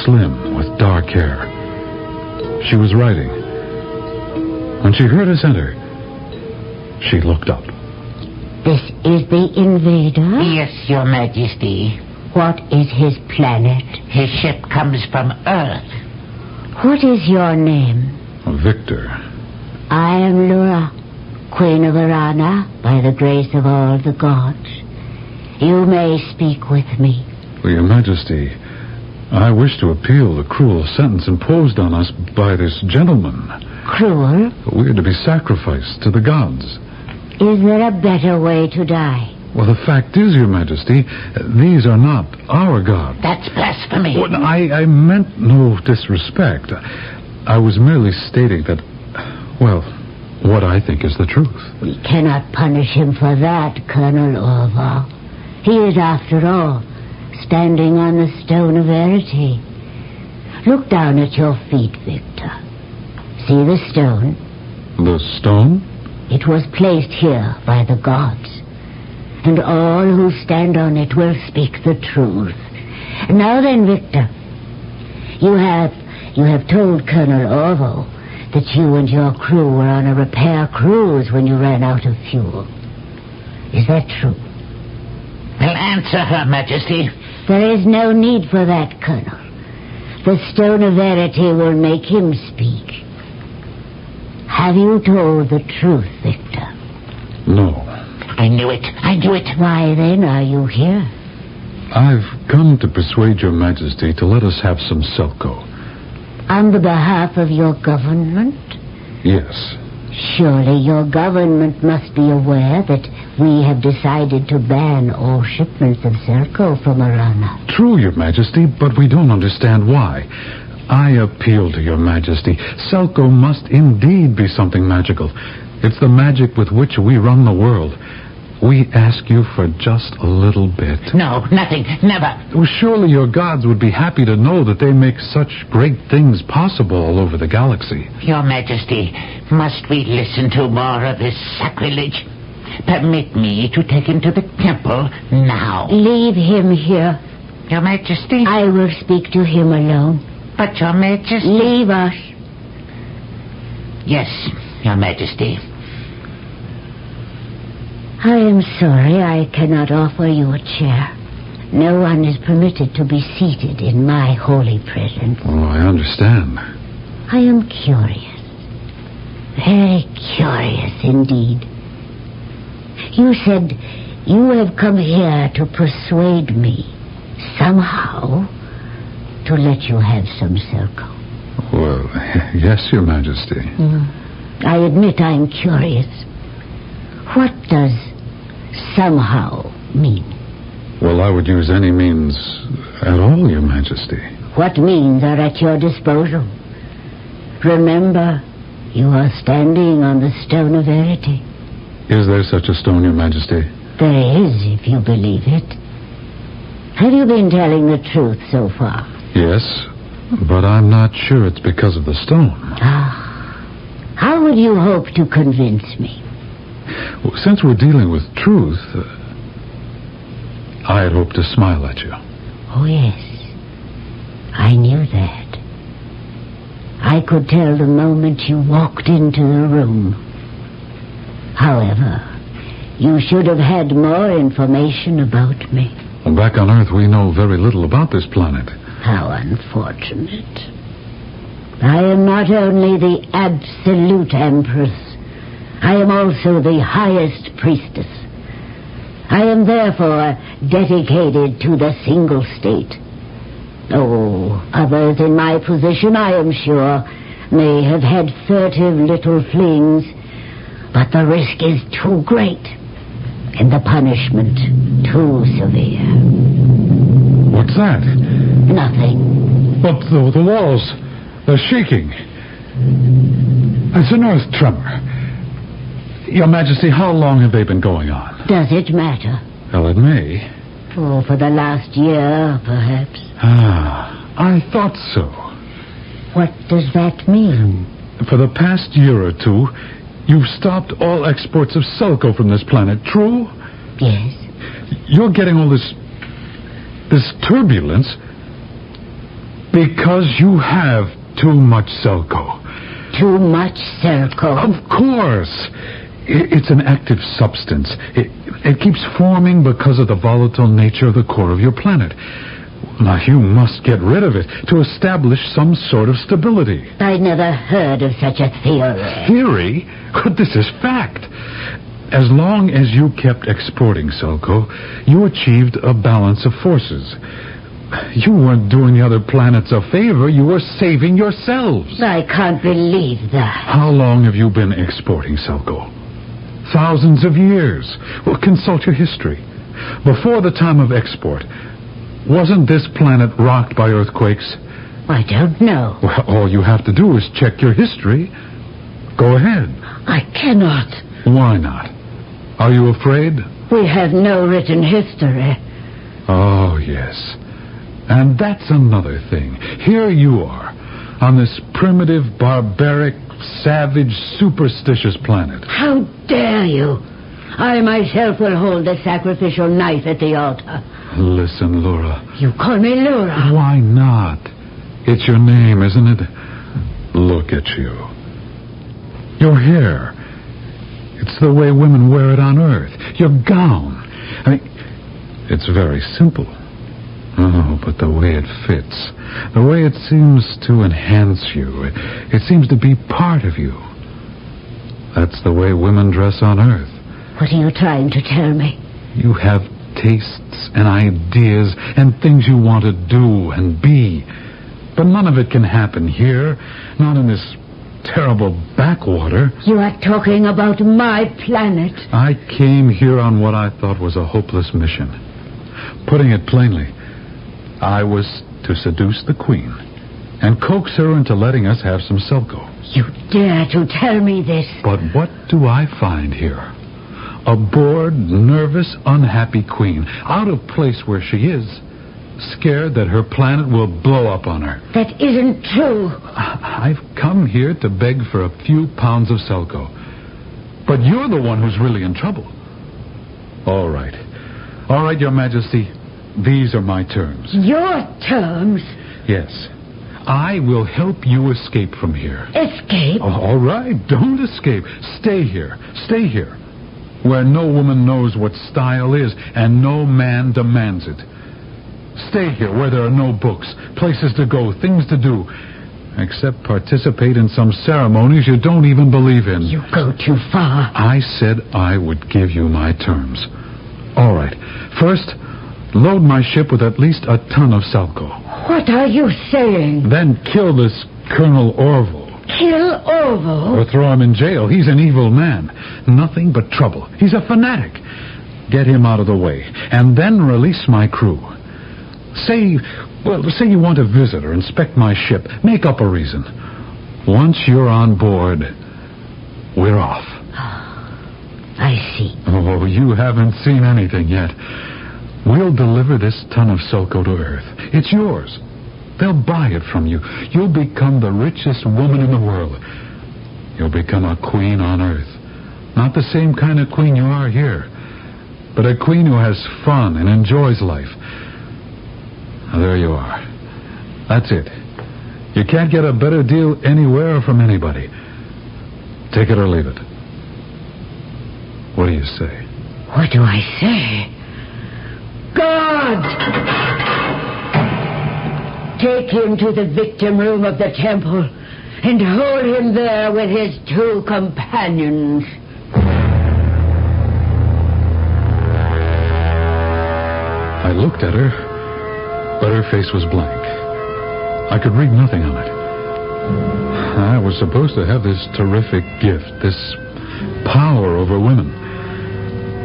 slim, with dark hair. She was writing. When she heard us enter, she looked up. This is the invader? Yes, Your Majesty. What is his planet? His ship comes from Earth. What is your name? Victor. I am Lura, Queen of Arana, by the grace of all the gods. You may speak with me. Well, Your Majesty, I wish to appeal the cruel sentence imposed on us by this gentleman. Cruel? We are to be sacrificed to the gods. Is there a better way to die? Well, the fact is, Your Majesty, these are not our gods. That's blasphemy. Well, I meant no disrespect. I was merely stating that, well, what I think is the truth. We cannot punish him for that, Colonel Orville. He is, after all, standing on the stone of verity. Look down at your feet, Victor. See the stone? The stone? It was placed here by the gods. And all who stand on it will speak the truth. Now then, Victor, you have told Colonel Orville that you and your crew were on a repair cruise when you ran out of fuel. Is that true? Well, answer, Her Majesty. There is no need for that, Colonel. The stone of verity will make him speak. Have you told the truth, Victor? No. I knew it. Why, then, are you here? I've come to persuade Your Majesty to let us have some Selco. On the behalf of your government? Yes. Surely your government must be aware that we have decided to ban all shipments of Selco from Arana. True, Your Majesty, but we don't understand why. I appeal to Your Majesty. Selco must indeed be something magical. It's the magic with which we run the world. we ask you for just a little bit? No, nothing, never. Well, surely your gods would be happy to know that they make such great things possible all over the galaxy. Your Majesty, must we listen to more of this sacrilege? Permit me to take him to the temple now. Leave him here. Your Majesty? I will speak to him alone. But, Your Majesty... Leave us. Yes, Your Majesty. I am sorry I cannot offer you a chair. No one is permitted to be seated in my holy presence. Oh, I understand. I am curious. Very curious indeed. You said you have come here to persuade me, somehow, to let you have some Selko. Well, yes, Your Majesty. I admit I'm curious. What does somehow mean? Well, I would use any means at all, Your Majesty. What means are at your disposal. Remember, you are standing on the stone of verity. Is there such a stone, Your Majesty? There is, if you believe it. Have you been telling the truth so far? Yes, but I'm not sure it's because of the stone. How would you hope to convince me? Well, since we're dealing with truth, I had hoped to smile at you. Oh, yes. I knew that. I could tell the moment you walked into the room. However, you should have had more information about me. Well, back on Earth, we know very little about this planet. How unfortunate. I am not only the absolute Empress, I am also the highest priestess. I am therefore dedicated to the single state. Oh, others in my position, I am sure, may have had furtive little flings, but the risk is too great, and the punishment too severe. What's that? Nothing. But the walls, they're shaking. It's an earth tremor. Your Majesty, how long have they been going on? Does it matter? Well, it may. Oh, for the last year, perhaps. I thought so. What does that mean? For the past year or two, you've stopped all exports of Selko from this planet, true? Yes. You're getting all this turbulence because you have too much Selko. Too much Selko? Of course. It's an active substance. It keeps forming because of the volatile nature of the core of your planet. Now, you must get rid of it to establish some sort of stability. I never heard of such a theory. Theory? But this is fact. As long as you kept exporting Selko, you achieved a balance of forces. You weren't doing the other planets a favor. You were saving yourselves. I can't believe that. How long have you been exporting Selko? Thousands of years. Well, consult your history. Before the time of export, wasn't this planet rocked by earthquakes? I don't know. Well, all you have to do is check your history. Go ahead. I cannot. Why not? Are you afraid? We have no written history. Oh, yes. And that's another thing. Here you are, on this primitive, barbaric, savage, superstitious planet. How dare you? I myself will hold the sacrificial knife at the altar. Listen, Laura. You call me Laura? Why not? It's your name, isn't it? Look at you. Your hair. It's the way women wear it on Earth. Your gown. I mean, it's very simple. Oh, but the way it fits, the way it seems to enhance you, it seems to be part of you. That's the way women dress on Earth. What are you trying to tell me? You have tastes and ideas and things you want to do and be. But none of it can happen here, not in this terrible backwater. You are talking about my planet. I came here on what I thought was a hopeless mission. Putting it plainly, I was to seduce the Queen and coax her into letting us have some Selko. You dare to tell me this? But what do I find here? A bored, nervous, unhappy queen, out of place where she is, scared that her planet will blow up on her. That isn't true. I've come here to beg for a few pounds of Selco. But you're the one who's really in trouble. All right. All right, Your Majesty. These are my terms. Your terms? Yes. I will help you escape from here. Escape? Oh, all right. Don't escape. Stay here. Stay here. Where no woman knows what style is and no man demands it. Stay here where there are no books, places to go, things to do. Except participate in some ceremonies you don't even believe in. You go too far. I said I would give you my terms. All right. First, load my ship with at least a ton of Selco. What are you saying? Then kill this Colonel Orville. Kill Orville? Or throw him in jail. He's an evil man. Nothing but trouble. He's a fanatic. Get him out of the way. And then release my crew. Say you want to visit or inspect my ship. Make up a reason. Once you're on board, we're off. I see. Oh, you haven't seen anything yet. We'll deliver this ton of Selco to Earth. It's yours. They'll buy it from you. You'll become the richest woman in the world. You'll become a queen on Earth. Not the same kind of queen you are here, but a queen who has fun and enjoys life. Now, there you are. That's it. You can't get a better deal anywhere or from anybody. Take it or leave it. What do you say? What do I say? God! Take him to the victim room of the temple and hold him there with his 2 companions. I looked at her, but her face was blank. I could read nothing on it. I was supposed to have this terrific gift, this power over women.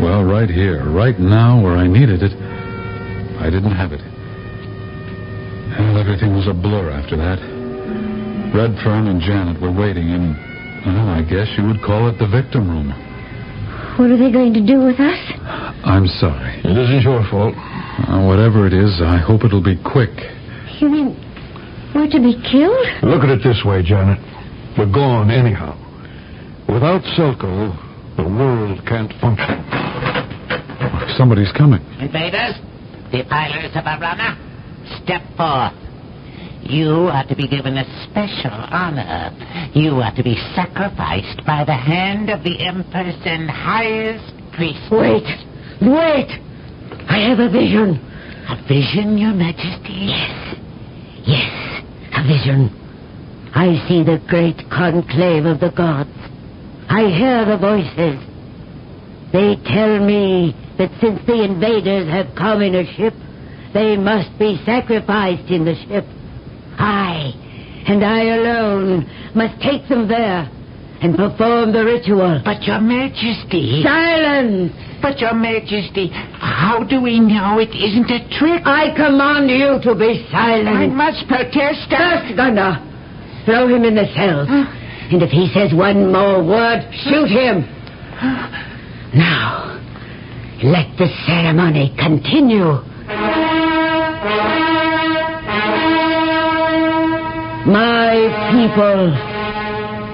Well, right here, right now, where I needed it, I didn't have it. And everything was a blur after that. Redfern and Janet were waiting in, well, I guess you would call it the victim room. What are they going to do with us? I'm sorry. It isn't your fault. Whatever it is, I hope it'll be quick. You mean we're to be killed? Look at it this way, Janet. We're gone anyhow. Without Selco, the world can't function. Somebody's coming. Invaders, defilers of Arana, step forth. You are to be given a special honor. You are to be sacrificed by the hand of the Empress and highest priest. Wait! I have a vision. A vision, Your Majesty? Yes, a vision. I see the great conclave of the gods. I hear the voices. They tell me that since the invaders have come in a ship, they must be sacrificed in the ship. I, and I alone, must take them there and perform the ritual. But, Your Majesty... Silence! But, Your Majesty, how do we know it isn't a trick? I command you to be silent. I must protest. First, Gunner, throw him in the cells. And if he says one more word, shoot him. Now, let the ceremony continue. My people,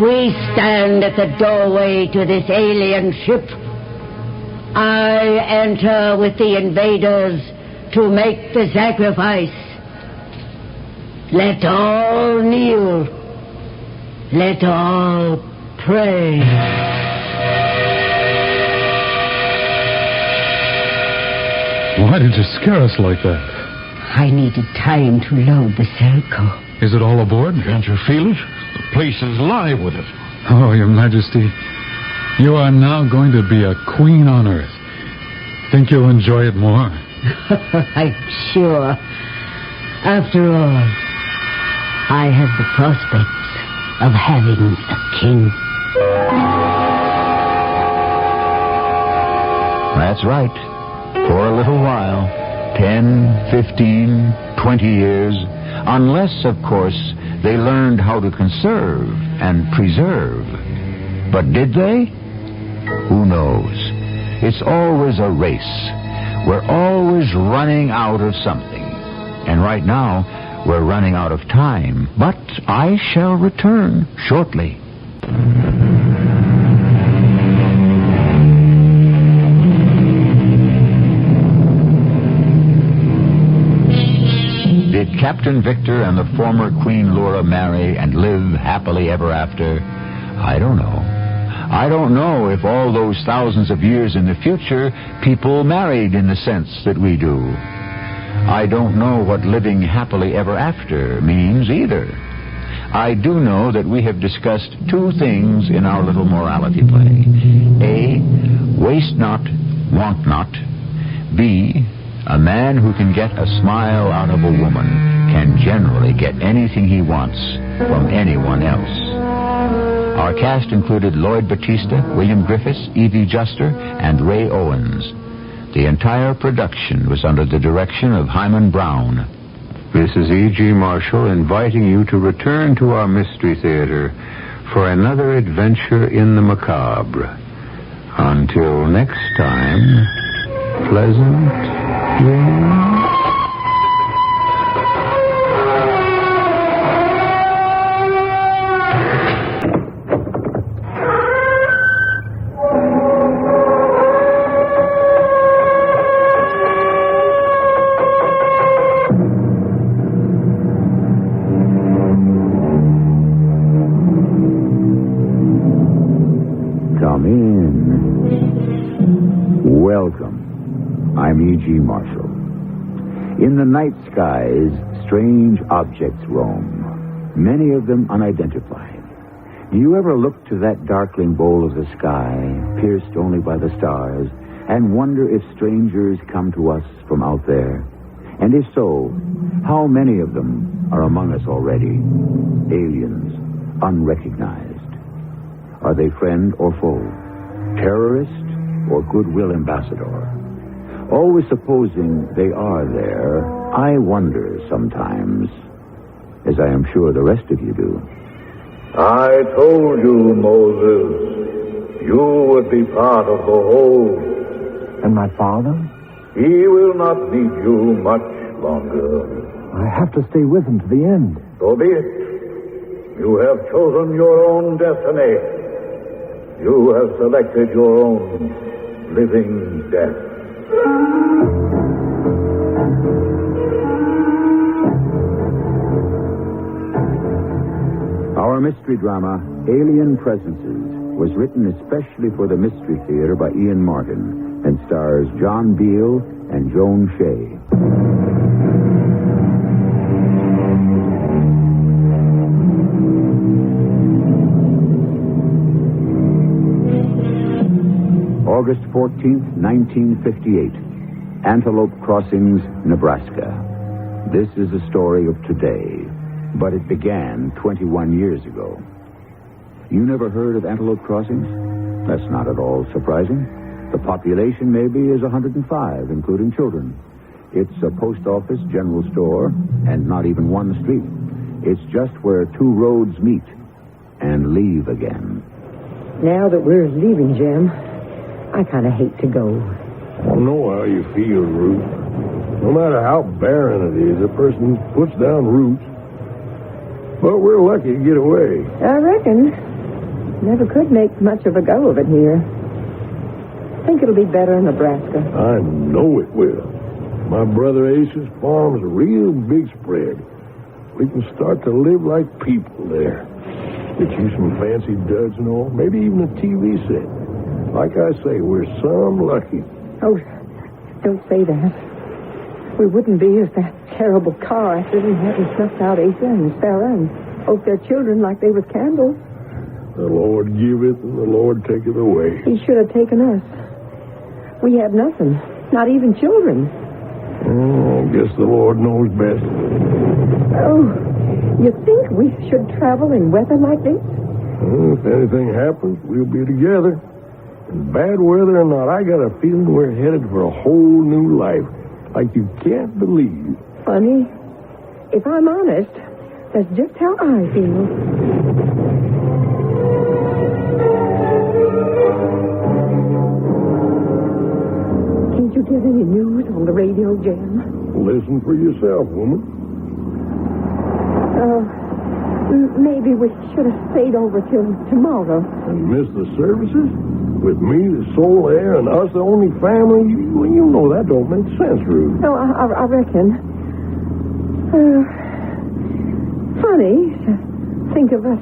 we stand at the doorway to this alien ship. I enter with the invaders to make the sacrifice. Let all kneel. Let all pray. Why did you scare us like that? I needed time to load the Selco. Is it all aboard? Can't you feel it? The place is live with it. Oh, Your Majesty, you are now going to be a queen on Earth. Think you'll enjoy it more? I'm sure. After all, I have the prospects of having a king. That's right. For a little while, 10, 15, 20 years, unless, of course, they learned how to conserve and preserve. But did they? Who knows? It's always a race. We're always running out of something. And right now, we're running out of time. But I shall return shortly. Did Captain Victor and the former Queen Laura marry and live happily ever after? I don't know. I don't know if all those thousands of years in the future, people married in the sense that we do. I don't know what living happily ever after means either. I do know that we have discussed two things in our little morality play. A, waste not, want not. B, a man who can get a smile out of a woman can generally get anything he wants from anyone else. Our cast included Lloyd Battista, William Griffiths, Evie Juster, and Ray Owens. The entire production was under the direction of Hyman Brown. This is E.G. Marshall inviting you to return to our Mystery Theater for another adventure in the macabre. Until next time, pleasant dreams. In the night skies, strange objects roam, many of them unidentified. Do you ever look to that darkling bowl of the sky, pierced only by the stars, and wonder if strangers come to us from out there? And if so, how many of them are among us already? Aliens, unrecognized. Are they friend or foe? Terrorist or goodwill ambassador? Always supposing they are there, I wonder sometimes, as I am sure the rest of you do. I told you, Moses, you would be part of the whole. And my father? He will not need you much longer. I have to stay with him to the end. So be it. You have chosen your own destiny. You have selected your own living death. Our mystery drama, Alien Presences, was written especially for the Mystery Theater by Ian Martin and stars John Beale and Joan Shea. August 14th, 1958. Antelope Crossings, Nebraska. This is a story of today, but it began 21 years ago. You never heard of Antelope Crossings? That's not at all surprising. The population maybe is 105, including children. It's a post office, general store, and not even one street. It's just where two roads meet and leave again. Now that we're leaving, Jim, I kind of hate to go. I know how you feel, Ruth. No matter how barren it is, a person puts down roots. But we're lucky to get away. I reckon. Never could make much of a go of it here. Think it'll be better in Nebraska. I know it will. My brother Ace's farm's a real big spread. We can start to live like people there. Get you some fancy duds and all, maybe even a TV set. Like I say, we're some lucky. Oh, don't say that. We wouldn't be if that terrible car accident hadn't snuffed out Asa and Sarah and both their children like they was candles. The Lord giveth and the Lord taketh away. He should have taken us. We have nothing, not even children. Oh, I guess the Lord knows best. Oh, you think we should travel in weather like this? Well, if anything happens, we'll be together. And bad weather or not, I got a feeling we're headed for a whole new life. Like you can't believe. Funny. If I'm honest, that's just how I feel. radio, Jim? Listen for yourself, woman. Maybe we should have stayed over till tomorrow. And miss the services? With me, the sole heir, and us the only family? You know that don't make sense, Ruth. No, I reckon. Funny to think of us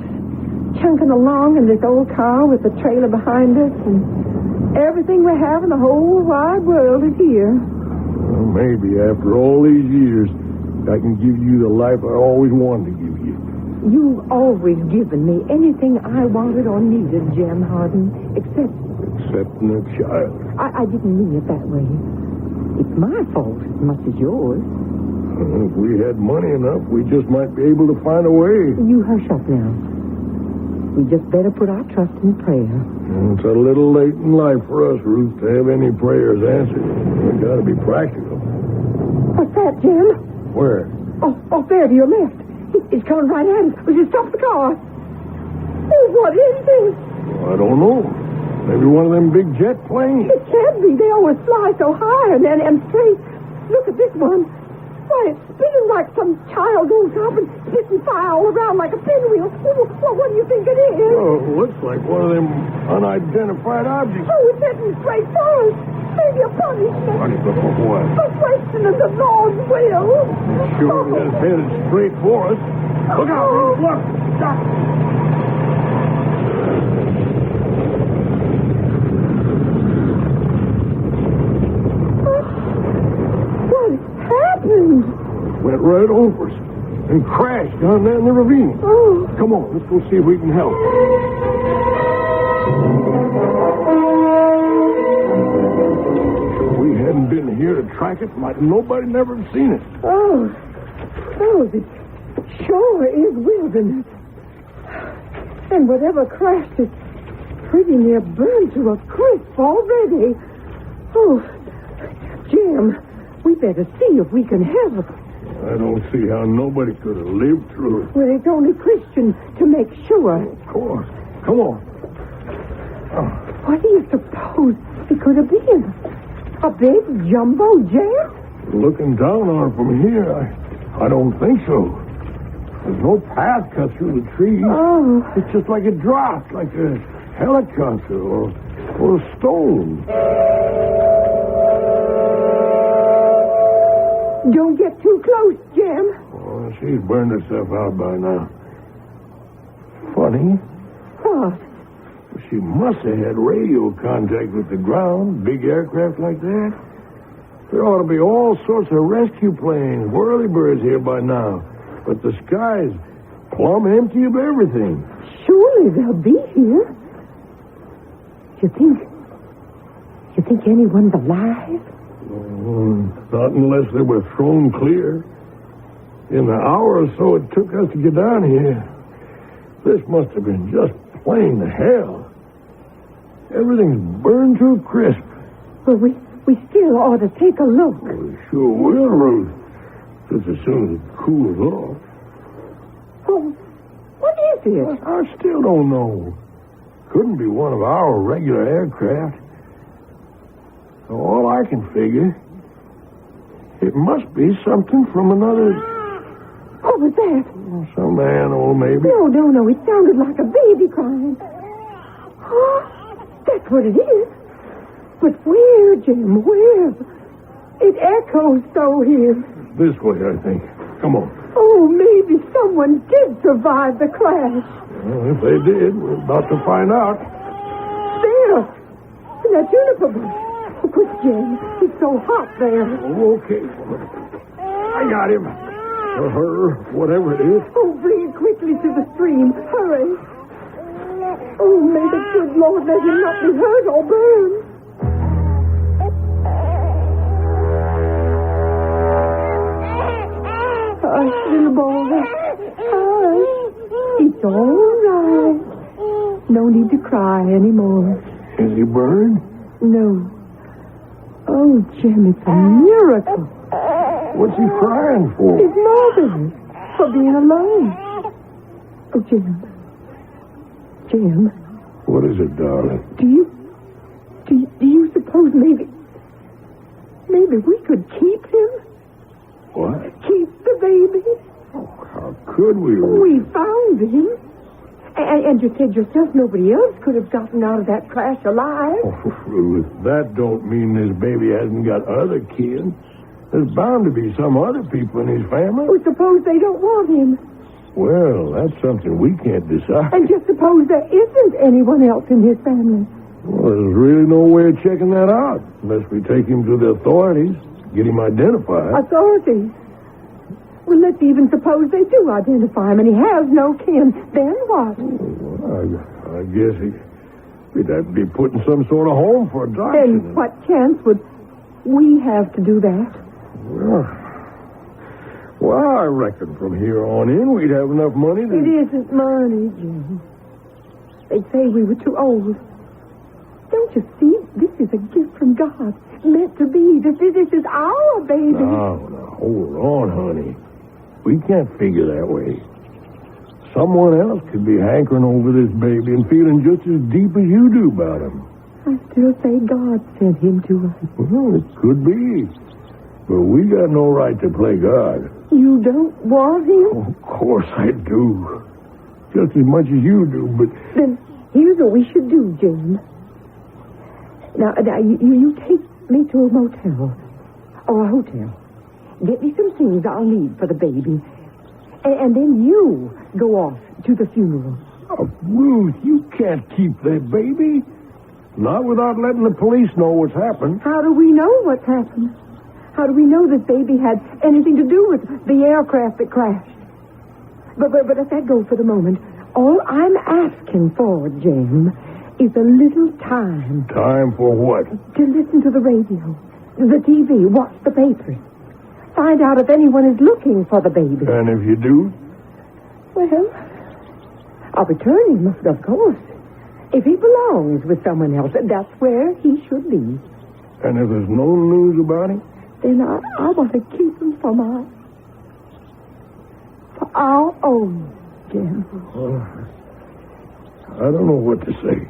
chunking along in this old car with the trailer behind us, and everything we have in the whole wide world is here. Well, maybe after all these years, I can give you the life I always wanted to give you. You've always given me anything I wanted or needed, Jim Hardin, Excepting a child. I didn't mean it that way. It's my fault as much as yours. If we had money enough, we just might be able to find a way. You hush up now. We just better put our trust in prayer. It's a little late in life for us, Ruth, to have any prayers answered. We got to be practical. What's that, Jim? Where? Oh, there to your left. He's coming right at us. We should stop the car. Oh, what is this? Well, I don't know. Maybe one of them big jet planes. It can't be. They always fly so high and straight. Look at this one. Why, it's spinning like some child goes up and spitting fire all around like a pinwheel. Well, what do you think it is? Oh, it looks like one of them unidentified objects. Oh, it's heading straight for us. Maybe a punishment. Punishment for what? For questioning the Lord's will. Sure is headed straight for us. Look out, Ruth. Look. Stop. Went right over us and crashed down there in the ravine. Oh. Come on, let's go see if we can help. If we hadn't been here to track it, nobody never have seen it. Oh, this sure is wilderness. And whatever crashed it pretty near burned to a crisp already. Oh, Jim, we better see if we can help. I don't see how nobody could have lived through it. Well, it's only Christian to make sure. Of course. Come on. What do you suppose it could have been? A big jumbo jet? Looking down on it from here, I don't think so. There's no path cut through the trees. Oh. It's just like it dropped, like a helicopter or a stone. Don't get too close, Jim. Oh, she's burned herself out by now. Funny. What? She must have had radio contact with the ground, big aircraft like that. There ought to be all sorts of rescue planes, whirlybirds here by now. But the sky's plumb empty of everything. Surely they'll be here. You think anyone's alive? Not unless they were thrown clear. In the hour or so it took us to get down here, this must have been just plain hell. Everything's burned to a crisp. Well, we still ought to take a look. We sure will, Ruth. Just as soon as it cools off. Oh, what is it? I still don't know. Couldn't be one of our regular aircraft. All I can figure, it must be something from another... What was that? Some animal, maybe. No. It sounded like a baby crying. Oh, that's what it is. But where, Jim? Where? It echoes so here. This way, I think. Come on. Oh, maybe someone did survive the crash. Well, if they did, we're about to find out. There! In that juniper bush. Oh, quick, Jim. It's so hot there. Oh, okay. I got him. Or her, whatever it is. Oh, bring it quickly to the stream. Hurry. Oh, may the good Lord let him not be hurt or burned. Hush, little boy. Hush. It's all right. No need to cry anymore. Is he burned? No. Oh, Jim, it's a miracle. What's he crying for? His mother. For being alone. Oh, Jim. Jim. What is it, darling? Do you suppose maybe... Maybe we could keep him. What? Keep the baby. How could we? We found him. And you said yourself nobody else could have gotten out of that crash alive. Oh, Ruth, that don't mean this baby hasn't got other kin. There's bound to be some other people in his family. Well, suppose they don't want him. Well, that's something we can't decide. And just suppose there isn't anyone else in his family. Well, there's really no way of checking that out unless we take him to the authorities, get him identified. Authorities? Well, let's even suppose they do identify him and he has no kin. Then what? I guess we'd have to be put in some sort of home for adoption. And what chance would we have to do that? Well, I reckon from here on in we'd have enough money to... It isn't money, Jim. They'd say we were too old. Don't you see? This is a gift from God. Meant to be. This is our baby. Now, hold on, honey. We can't figure that way. Someone else could be hankering over this baby and feeling just as deep as you do about him. I still say God sent him to us. Well, it could be. But we got no right to play God. You don't want him? Oh, of course I do. Just as much as you do, but... Then here's what we should do, Jim. Now you take me to a motel or a hotel. Get me some things I'll need for the baby. And then you go off to the funeral. Oh, Ruth, you can't keep that baby. Not without letting the police know what's happened. How do we know what's happened? How do we know this baby had anything to do with the aircraft that crashed? But let that go for the moment. All I'm asking for, Jim, is a little time. Time for what? To listen to the radio, the TV, watch the papers. Find out if anyone is looking for the baby. And if you do? Well, I'll return him, of course. If he belongs with someone else, that's where he should be. And if there's no news about him? Then I want to keep him for our own, Jim. I don't know what to say.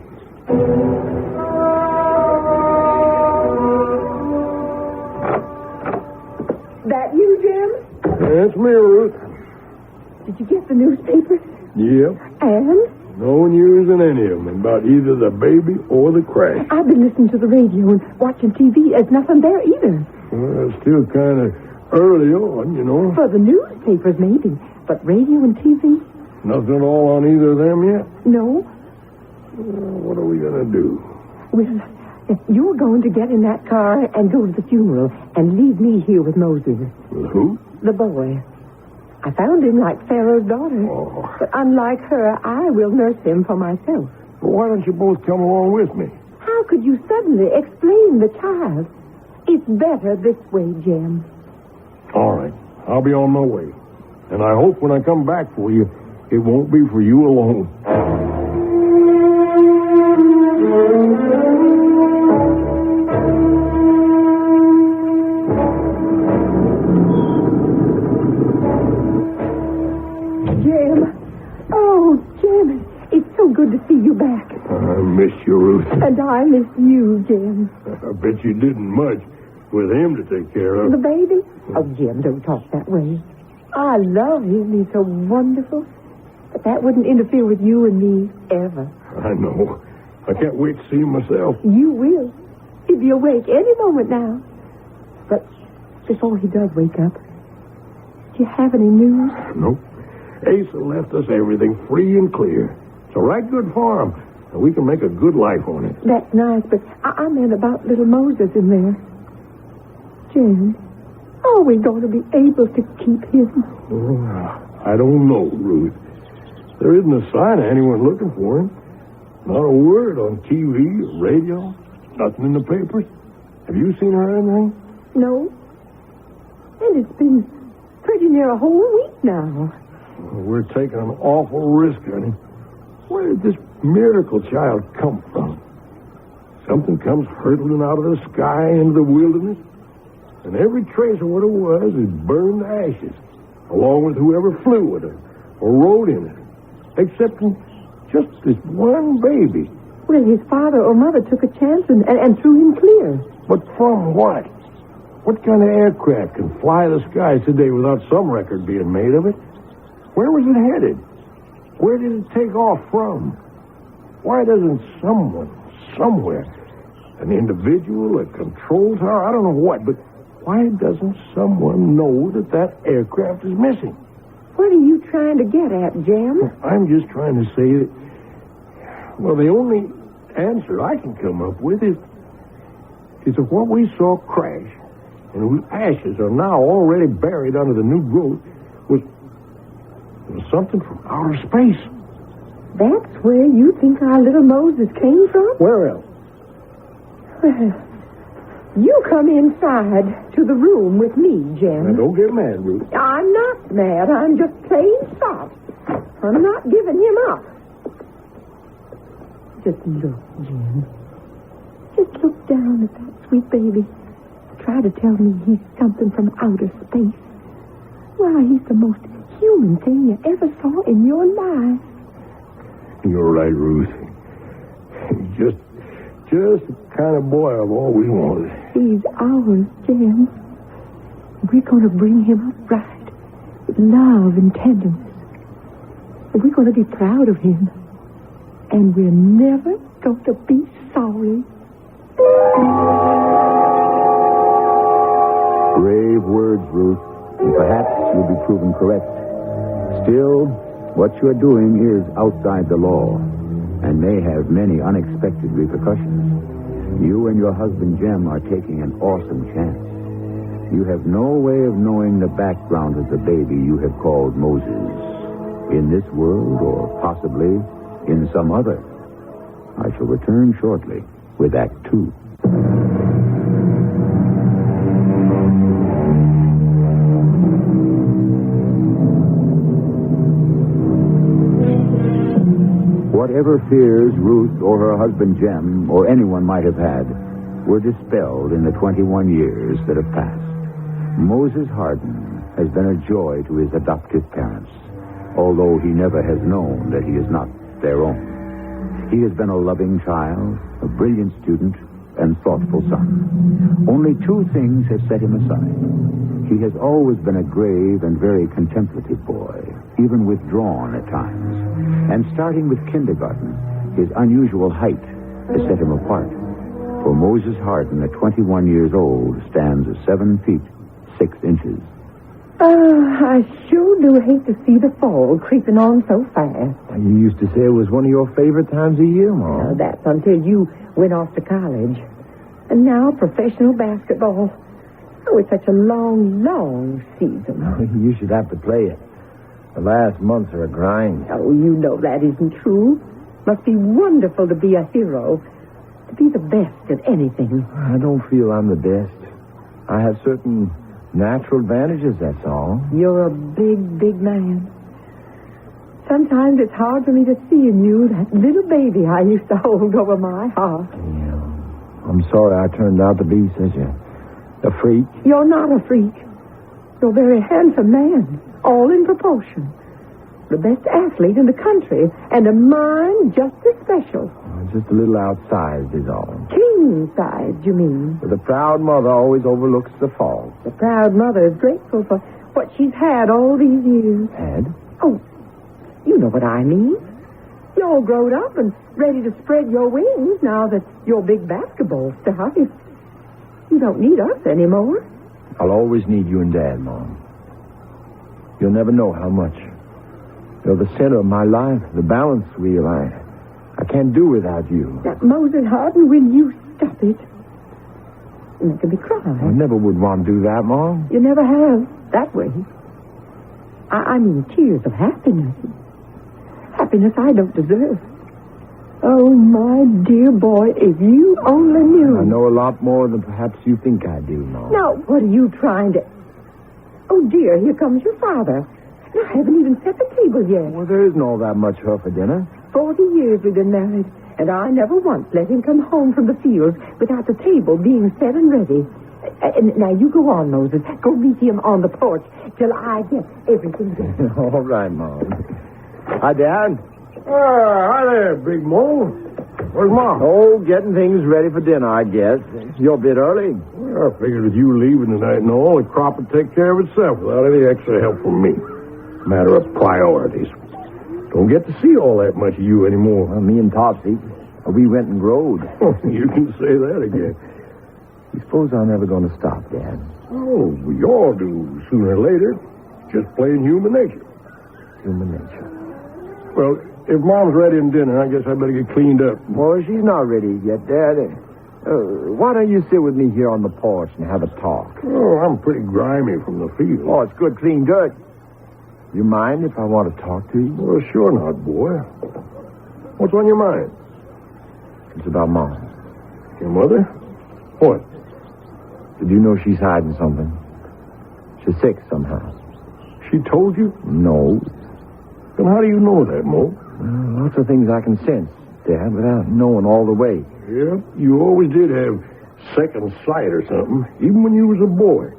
That you, Jim? That's me, Ruth. Did you get the newspapers? Yep. And? No news in any of them about either the baby or the crash. I've been listening to the radio and watching TV. There's nothing there either. Well, it's still kind of early on, you know. For the newspapers, maybe. But radio and TV? Nothing at all on either of them yet? No. What are we going to do? Well, you're going to get in that car and go to the funeral and leave me here with Moses. With who? The boy. I found him like Pharaoh's daughter. Oh. But unlike her, I will nurse him for myself. Well, why don't you both come along with me? How could you suddenly explain the child? It's better this way, Jim. All right. I'll be on my way. And I hope when I come back for you, it won't be for you alone. Good to see you back. I miss you, Ruth. And I miss you, Jim. I bet you didn't much with him to take care of. The baby? Oh, Jim, don't talk that way. I love him. He's so wonderful. But that wouldn't interfere with you and me ever. I know. I can't wait to see him myself. You will. He'll be awake any moment now. But before he does wake up, do you have any news? Nope. Asa left us everything free and clear. It's a right good farm, and we can make a good life on it. That's nice, but I meant about little Moses in there. Jim, are we going to be able to keep him? Oh, I don't know, Ruth. There isn't a sign of anyone looking for him. Not a word on TV or radio. Nothing in the papers. Have you seen her or anything? No. And it's been pretty near a whole week now. Well, we're taking an awful risk, honey. Where did this miracle child come from? Something comes hurtling out of the sky into the wilderness, and every trace of what it was is burned to ashes, along with whoever flew it or rode in it, except just this one baby. Well, his father or mother took a chance and threw him clear. But from what? What kind of aircraft can fly the skies today without some record being made of it? Where was it headed? Where did it take off from? Why doesn't someone, somewhere, an individual, a control tower, I don't know what, but why doesn't someone know that that aircraft is missing? What are you trying to get at, Jim? I'm just trying to say that, well, the only answer I can come up with is that what we saw crash and whose ashes are now already buried under the new growth was something from outer space. That's where you think our little Moses came from? Where else? Well, you come inside to the room with me, Jim. Now, don't get mad, Ruth. I'm not mad. I'm just plain soft. I'm not giving him up. Just look, Jim. Just look down at that sweet baby. Try to tell me he's something from outer space. Why, he's the most human thing you ever saw in your life. You're right, Ruth. He's just the kind of boy I've always wanted. He's ours, Jim. We're going to bring him up right, with love and tenderness. And we're going to be proud of him. And we're never going to be sorry. Brave words, Ruth, and perhaps you'll be proven correct. Still, what you're doing is outside the law and may have many unexpected repercussions. You and your husband, Jem, are taking an awesome chance. You have no way of knowing the background of the baby you have called Moses. In this world, or possibly in some other. I shall return shortly with Act 2. Whatever fears Ruth or her husband Jem or anyone might have had were dispelled in the 21 years that have passed. Moses Hardin has been a joy to his adoptive parents, although he never has known that he is not their own. He has been a loving child, a brilliant student, and thoughtful son. Only two things have set him aside. He has always been a grave and very contemplative boy, even withdrawn at times. And starting with kindergarten, his unusual height has set him apart. For Moses Hardin, at 21 years old, stands at 7 feet, 6 inches. I sure do hate to see the fall creeping on so fast. You used to say it was one of your favorite times of year, Mom. Now, that's until you went off to college. And now professional basketball. Oh, it's such a long, long season. You should have to play it. The last months are a grind. Oh, you know that isn't true. Must be wonderful to be a hero. To be the best at anything. I don't feel I'm the best. I have certain natural advantages, that's all. You're a big, big man. Sometimes it's hard for me to see in you that little baby I used to hold over my heart. Yeah. I'm sorry I turned out to be such a freak. You're not a freak. You're a very handsome man, all in proportion. The best athlete in the country, and a mind just as special. Just a little outsized is all. King-sized, you mean? But the proud mother always overlooks the faults. The proud mother is grateful for what she's had all these years. Had? Oh, you know what I mean. You're all grown up and ready to spread your wings now that you're big basketball star. You don't need us anymore. I'll always need you and Dad, Mom. You'll never know how much. You're the center of my life, the balance wheel. I can't do without you. That Moses Hardin, will you stop it? You're making me cry. I never would want to do that, Mom. You never have, that way. I mean tears of happiness. Happiness I don't deserve. Oh, my dear boy, if you only knew. I know a lot more than perhaps you think I do, Mom. Now, what are you trying to... Oh, dear, here comes your father. I haven't even set the table yet. Well, there isn't all that much for dinner. 40 years we've been married, and I never once let him come home from the fields without the table being set and ready. Now, you go on, Moses. Go meet him on the porch till I get everything ready. All right, Mom. Hi, Dad. Hi there, Big Mo. Where's Mom? Oh, getting things ready for dinner, I guess. You're a bit early. Well, I figured with you leaving tonight and all, the crop would take care of itself without any extra help from me. Matter of priorities. Don't get to see all that much of you anymore. Well, me and Topsy, we went and growed. You can say that again. You suppose I'm never going to stop, Dad? Oh, we all do, sooner or later. Just plain human nature. Human nature. Well, if Mom's ready in dinner, I guess I better get cleaned up. Well, she's not ready yet, Dad. Why don't you sit with me here on the porch and have a talk? Oh, I'm pretty grimy from the field. Oh, it's good, clean dirt. You mind if I want to talk to you? Well, sure not, boy. What's on your mind? It's about Mom. Your mother? What? Did you know she's hiding something? She's sick somehow. She told you? No. Then how do you know that, Mo? Lots of things I can sense, Dad, without knowing all the way. Yeah, you always did have second sight or something, even when you was a boy.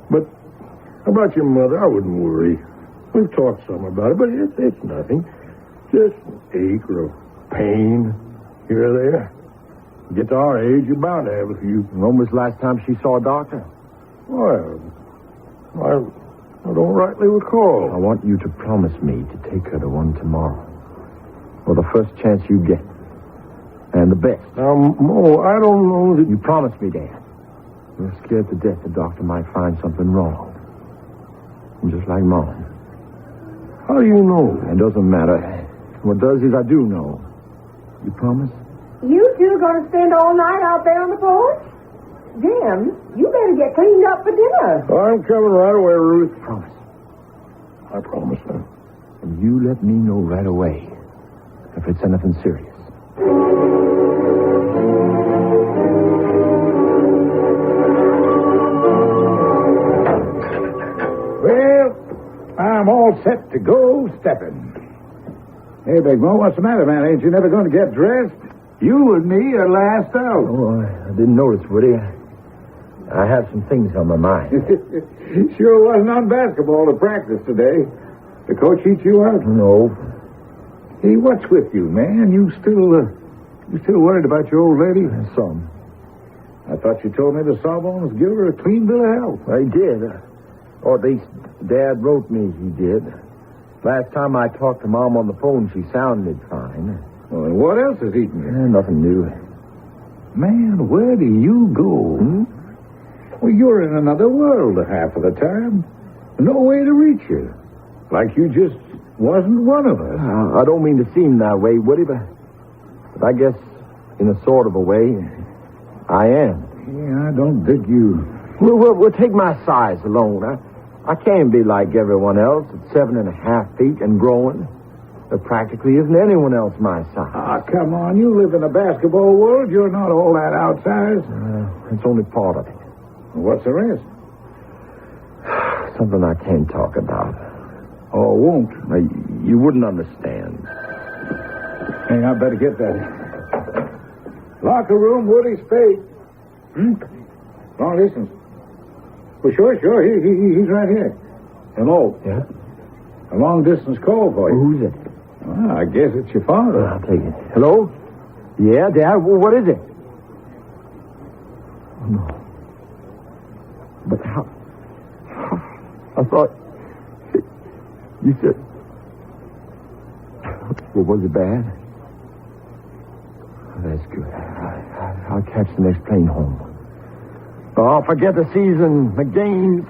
But about your mother, I wouldn't worry. We've talked some about it, but it's nothing. Just an ache or a pain here or there. You get to our age, you're bound to have a few. When was the last time she saw a doctor? Well, I don't rightly recall. I want you to promise me to take her to one tomorrow. Or the first chance you get. And the best. Now, Mo, I don't know that... You promised me, Dad. You're scared to death the doctor might find something wrong. Just like Mom. How do you know? It doesn't matter. What does is I do know. You promise? You two going to spend all night out there on the porch? Jim, you better get cleaned up for dinner. I'm coming right away, Ruth. Promise. I promise, then. And you let me know right away if it's anything serious. Well, I'm all set to go stepping. Hey, Big Mo, what's the matter, man? Ain't you never going to get dressed? You and me are last out. Oh, I didn't notice, Woody. I have some things on my mind. Sure wasn't on basketball to practice today. The coach eat you out? No. Hey, what's with you, man? You still worried about your old lady? Some. I thought you told me the Sawbones give her a clean bill of health. I did. Or at least Dad wrote me he did. Last time I talked to Mom on the phone, she sounded fine. Well, and what else is eating you? Nothing new. Man, where do you go? Well, you're in another world half of the time. No way to reach you. Like you just wasn't one of us. I don't mean to seem that way, Woody, but I guess in a sort of a way, I am. Yeah, I don't think you... We'll take my size alone. I can't be like everyone else at 7.5 feet and growing. There practically isn't anyone else my size. Ah, come on. You live in a basketball world. You're not all that outsized. It's only part of it. What's the rest? Something I can't talk about. Oh, won't? You wouldn't understand. Hey, I better get that. Locker room, Woody Spade. Long distance. Well, sure. He's right here. Hello. Yeah? A long-distance call for you. Who's it? Well, I guess it's your father. I'll take it. Hello? Yeah, Dad? What is it? Oh, no. But how? I thought... You said... Well, was it bad? Oh, that's good. I'll catch the next plane home. Oh, forget the season, the games.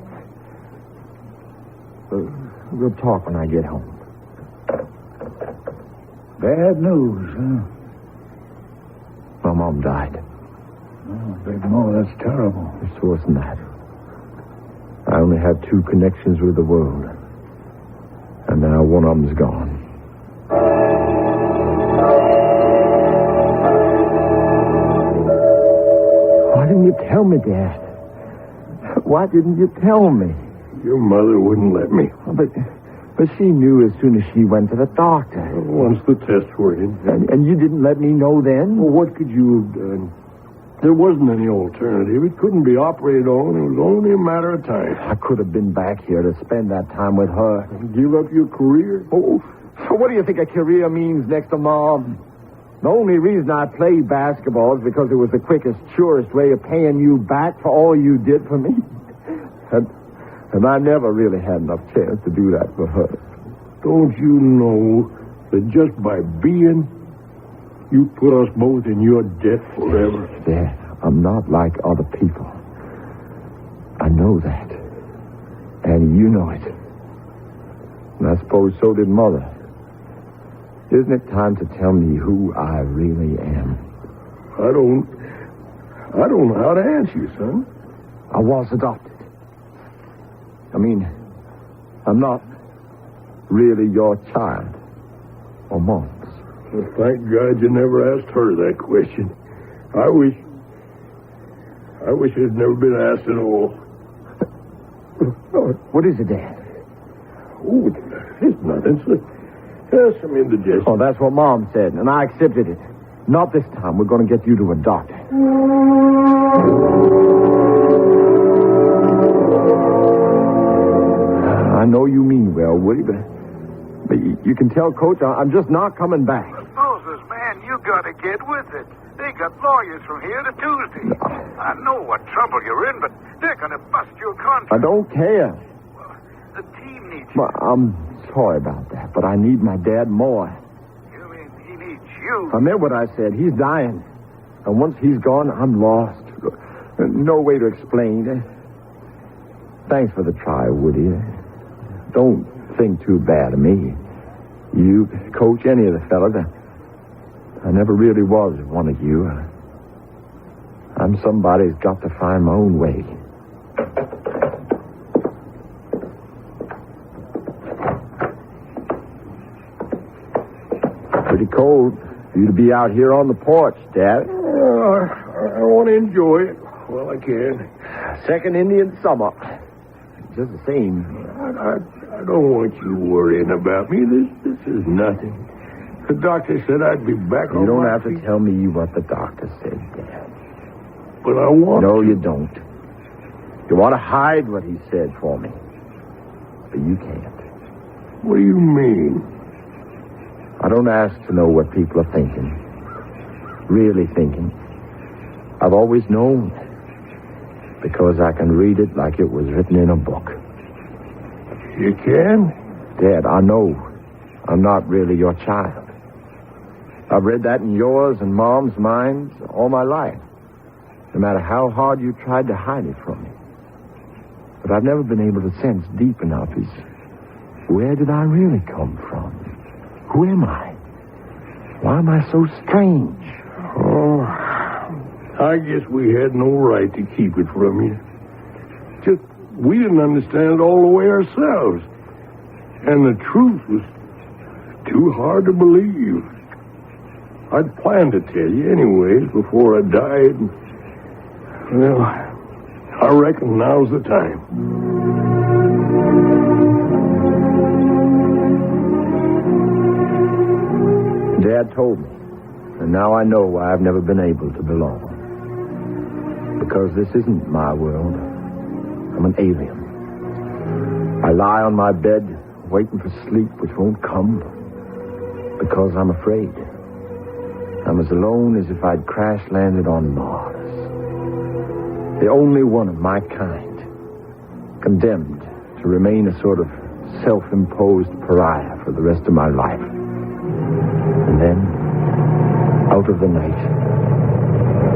We'll talk when I get home. Bad news, huh? My mom died. Oh, Big Mo, that's terrible. It's worse than that. I only have 2 connections with the world. And now one of them's gone. Why didn't you tell me, Dad? Why didn't you tell me? Your mother wouldn't let me. But she knew as soon as she went to the doctor. Once the tests were in. And you didn't let me know then? Well, what could you have done? There wasn't any alternative. It couldn't be operated on. It was only a matter of time. I could have been back here to spend that time with her. Give up your career? Oh, what do you think a career means next to Mom? The only reason I played basketball is because it was the quickest, surest way of paying you back for all you did for me. And I never really had enough chance to do that for her. Don't you know that just by being, you put us both in your debt forever? Dad, I'm not like other people. I know that. And you know it. And I suppose so did Mother. Isn't it time to tell me who I really am? I don't know how to answer you, son. I was adopted. I mean, I'm not really your child. Or Mom's. Well, thank God you never asked her that question. I wish it had never been asked at all. What is it, Dad? Oh, it's nothing, sir. There's some indigestion. Oh, that's what Mom said, and I accepted it. Not this time. We're going to get you to a doctor. I know you mean well, Woody, but you can tell Coach I'm just not coming back. Moses, man, you got to get with it. They got lawyers from here to Tuesday. No. I know what trouble you're in, but they're going to bust your contract. I don't care. Well, the team needs you. Well, I'm sorry about that, but I need my dad more. You mean he needs you? I meant what I said. He's dying. And once he's gone, I'm lost. No way to explain. Thanks for the try, Woody. Don't think too bad of me. You, Coach, any of the fellas. I never really was one of you. I'm somebody who's got to find my own way. Pretty cold for you to be out here on the porch, Dad. I want to enjoy it while I can. Second Indian summer. Just the same. I don't want you worrying about me. This is nothing. The doctor said I'd be back on my feet. You don't have to tell me what the doctor said, Dad. But I want No, to. you don't. You want to hide what he said for me. But you can't. What do you mean? I don't ask to know what people are thinking. Really thinking. I've always known. Because I can read it like it was written in a book. You can? Dad, I know I'm not really your child. I've read that in yours and Mom's minds all my life. No matter how hard you tried to hide it from me. But I've never been able to sense deep enough is where did I really come from? Who am I? Why am I so strange? Oh, I guess we had no right to keep it from you. Just, we didn't understand it all the way ourselves. And the truth was too hard to believe. I'd planned to tell you anyways before I died. Well, I reckon now's the time. Dad told me. And now I know why I've never been able to belong. Because this isn't my world. I'm an alien. I lie on my bed, waiting for sleep which won't come. Because I'm afraid. I'm as alone as if I'd crash-landed on Mars. The only one of my kind. Condemned to remain a sort of self-imposed pariah for the rest of my life. And then, out of the night,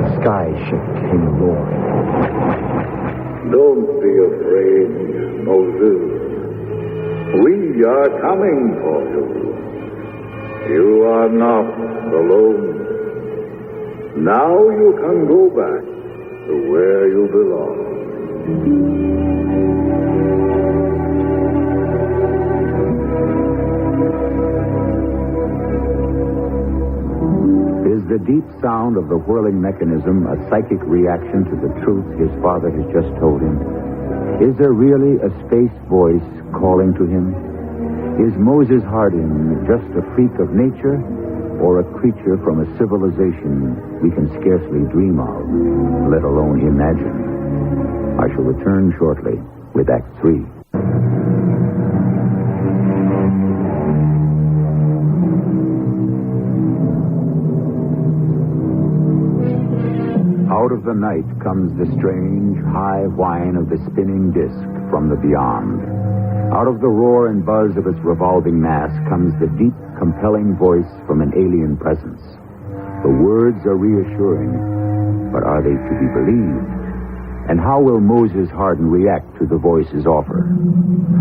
the sky ship came roaring. Don't be afraid, Moses. We are coming for you. You are not alone. Now you can go back to where you belong. Is the deep sound of the whirling mechanism a psychic reaction to the truth his father has just told him? Is there really a space voice calling to him? Is Moses Hardin just a freak of nature or a creature from a civilization we can scarcely dream of, let alone imagine? I shall return shortly with Act 3. Out of the night comes the strange, high whine of the spinning disk from the beyond. Out of the roar and buzz of its revolving mass comes the deep, compelling voice from an alien presence. The words are reassuring, but are they to be believed? And how will Moses Hardin react to the voice's offer?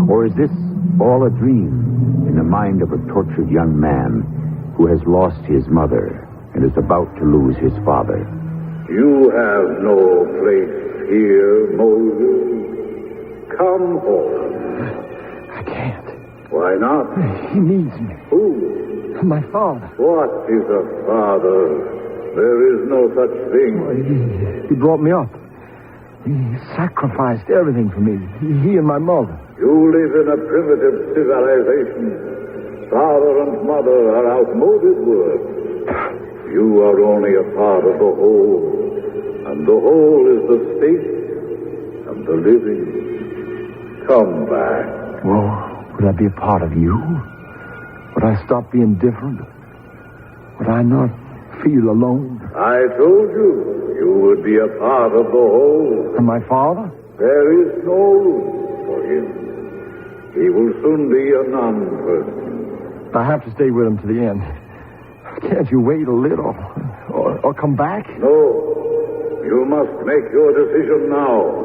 Or is this all a dream in the mind of a tortured young man who has lost his mother and is about to lose his father? You have no place here, Moses. Come home. I can't. Why not? He needs me. Who? My father. What is a father? There is no such thing. He brought me up. He sacrificed everything for me. He and my mother. You live in a primitive civilization. Father and mother are outmoded words. You are only a part of the whole. And the whole is the state and the living. Come back. Well, would I be a part of you? Would I stop being different? Would I not feel alone? I told you, you would be a part of the whole. And my father? There is no room for him. He will soon be a non-person. I have to stay with him to the end. Can't you wait a little? Or come back? No. You must make your decision now.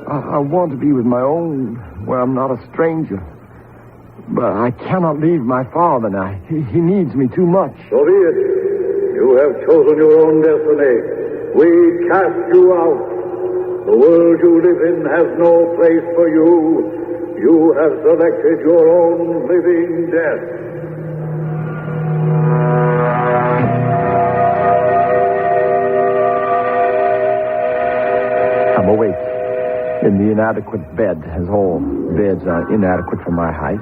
I want to be with my own, where I'm not a stranger. But I cannot leave my father now. He needs me too much. So be it. You have chosen your own destiny. We cast you out. The world you live in has no place for you. You have selected your own living death. I'm awake in the inadequate bed, as all beds are inadequate for my height.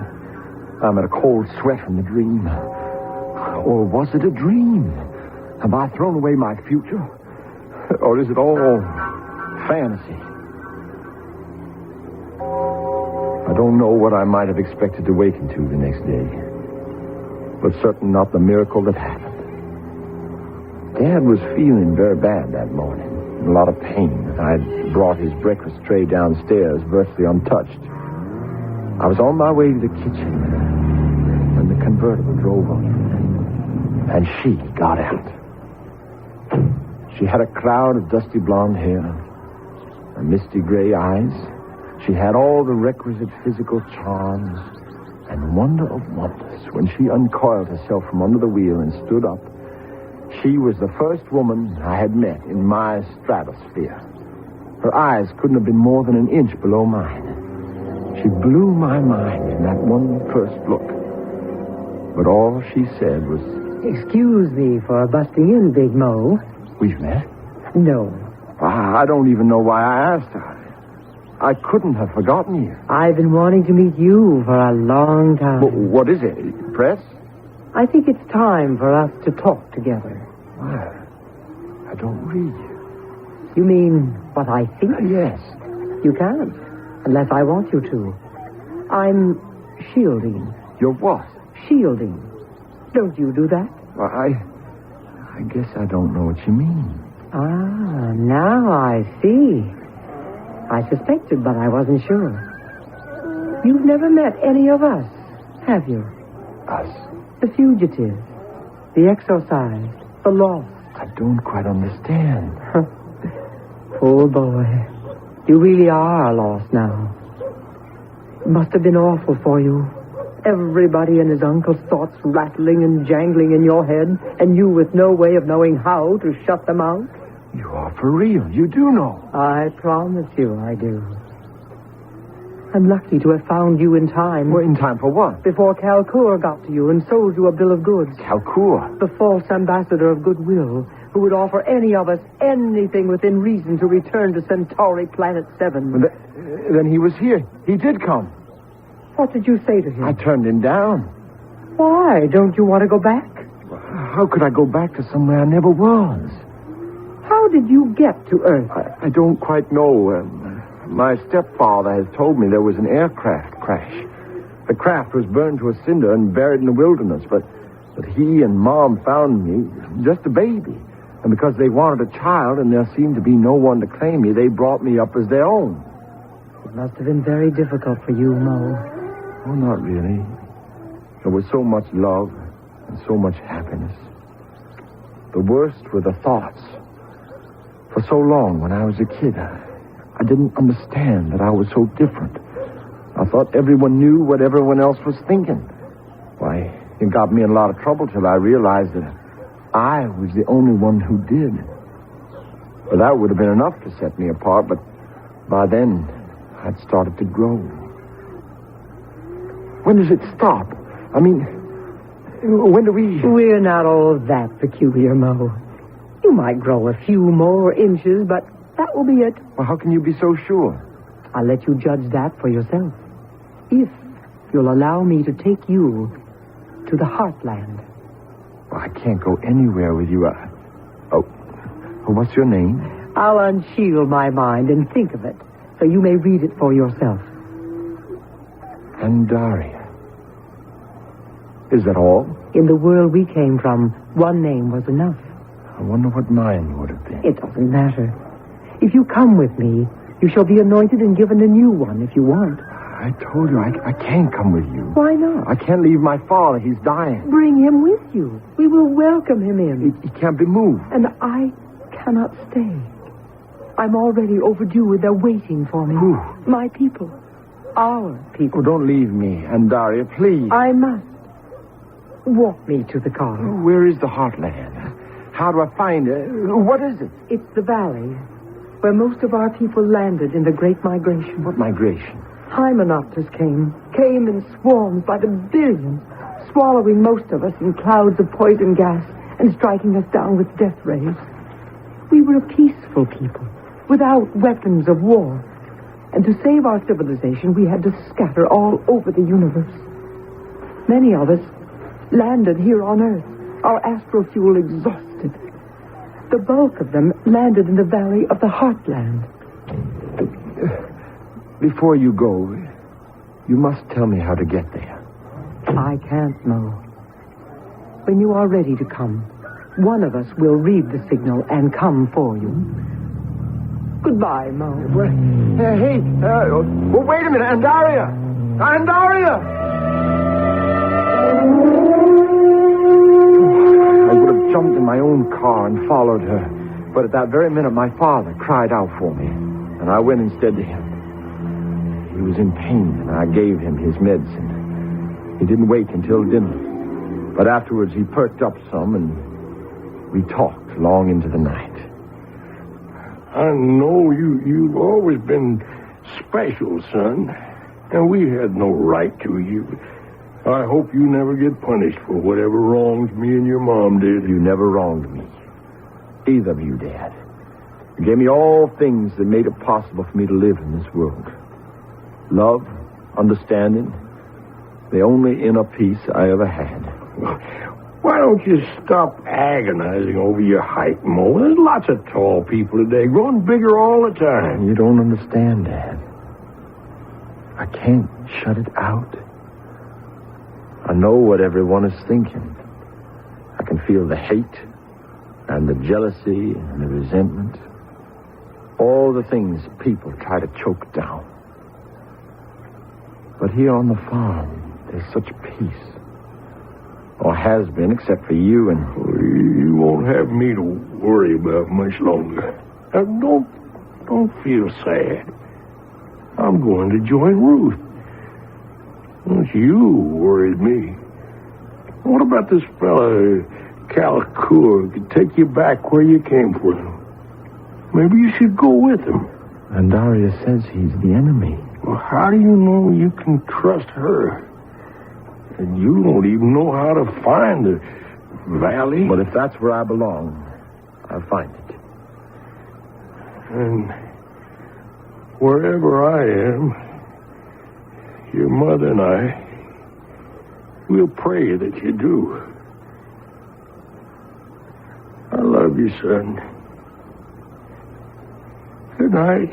I'm in a cold sweat from the dream. Or was it a dream? Have I thrown away my future? Or is it all fantasy? I don't know what I might have expected to waken to the next day, but certainly not the miracle that happened. Dad was feeling very bad that morning, in a lot of pain. I had brought his breakfast tray downstairs virtually untouched. I was on my way to the kitchen when the convertible drove up, and she got out. She had a cloud of dusty blonde hair and misty gray eyes. She had all the requisite physical charms, and wonder of wonders, when she uncoiled herself from under the wheel and stood up, she was the first woman I had met in my stratosphere. Her eyes couldn't have been more than an inch below mine. She blew my mind in that one first look. But all she said was, "Excuse me for busting in, Big Mo." "We've met?" "No." I don't even know why I asked her. I couldn't have forgotten you. I've been wanting to meet you for a long time. What is it? Press? I think it's time for us to talk together. Why? I don't read. You mean what I think? Yes. You can't, unless I want you to. I'm shielding. You're what? Shielding. Don't you do that? Well, I guess I don't know what you mean. Ah, now I see. I suspected, but I wasn't sure. You've never met any of us, have you? Us? The fugitives, the exorcised, the lost. I don't quite understand. Poor boy. You really are lost now. It must have been awful for you. Everybody and his uncle's thoughts rattling and jangling in your head, and you with no way of knowing how to shut them out. You are for real. You do know. I promise you I do. I'm lucky to have found you in time. Well, in time for what? Before Calcour got to you and sold you a bill of goods. Calcour? The false ambassador of goodwill, who would offer any of us anything within reason to return to Centauri Planet 7. Well, then he was here. He did come. What did you say to him? I turned him down. Why? Don't you want to go back? How could I go back to somewhere I never was? How did you get to Earth? I don't quite know. My stepfather has told me there was an aircraft crash. The craft was burned to a cinder and buried in the wilderness, but he and Mom found me, just a baby, And because they wanted a child and there seemed to be no one to claim me, they brought me up as their own. It must have been very difficult for you, Mo. Oh, not really. There was so much love and so much happiness. The worst were the thoughts. For so long, when I was a kid, I didn't understand that I was so different. I thought everyone knew what everyone else was thinking. Why, it got me in a lot of trouble till I realized that I was the only one who did. Well, that would have been enough to set me apart, but by then, I'd started to grow. When does it stop? I mean, when do we... We're not all that peculiar, Mo. You might grow a few more inches, but that will be it. Well, how can you be so sure? I'll let you judge that for yourself. If you'll allow me to take you to the Heartland. Well, I can't go anywhere with you. What's your name? I'll unshield my mind and think of it, so you may read it for yourself. Andaria. Is that all? In the world we came from, one name was enough. I wonder what mine would have been. It doesn't matter. If you come with me, you shall be anointed and given a new one if you want. I told you I can't come with you. Why not? I can't leave my father. He's dying. Bring him with you. We will welcome him in. He can't be moved. And I cannot stay. I'm already overdue. They're waiting for me. Who? My people. Our people. Oh, don't leave me, Andaria, please. I must. Walk me to the car. Where is the Heartland? How do I find it? What is it? It's the valley where most of our people landed in the Great Migration. What migration? Hymenopters came in swarms by the billions, swallowing most of us in clouds of poison gas and striking us down with death rays. We were a peaceful people, without weapons of war. And to save our civilization, we had to scatter all over the universe. Many of us landed here on Earth, our astrofuel exhausted. The bulk of them landed in the valley of the Heartland. Before you go, you must tell me how to get there. I can't, Mo. When you are ready to come, one of us will read the signal and come for you. Goodbye, Mo. Wait a minute, Andaria! Andaria! I would have jumped in my own car and followed her, but at that very minute, my father cried out for me, and I went instead to him. He was in pain, and I gave him his medicine. He didn't wake until dinner, but afterwards he perked up some, and we talked long into the night. I know you've always been special, son, and we had no right to you. I hope you never get punished for whatever wrongs me and your mom did. You never wronged me. Either of you, Dad. You gave me all things that made it possible for me to live in this world. Love, understanding, the only inner peace I ever had. Why don't you stop agonizing over your height, Mo? There's lots of tall people today, growing bigger all the time. You don't understand, Dad. I can't shut it out. I know what everyone is thinking. I can feel the hate and the jealousy and the resentment. All the things people try to choke down. But here on the farm, there's such peace. Or has been, except for you and... You won't have me to worry about much longer. Now, don't feel sad. I'm going to join Ruth. Well, you worried me. What about this fella, Calcour, could take you back where you came from? Maybe you should go with him. Andaria says he's the enemy. Well, how do you know you can trust her? And you don't even know how to find the valley. But if that's where I belong, I'll find it. And wherever I am, your mother and I, we'll pray that you do. I love you, son. Good night.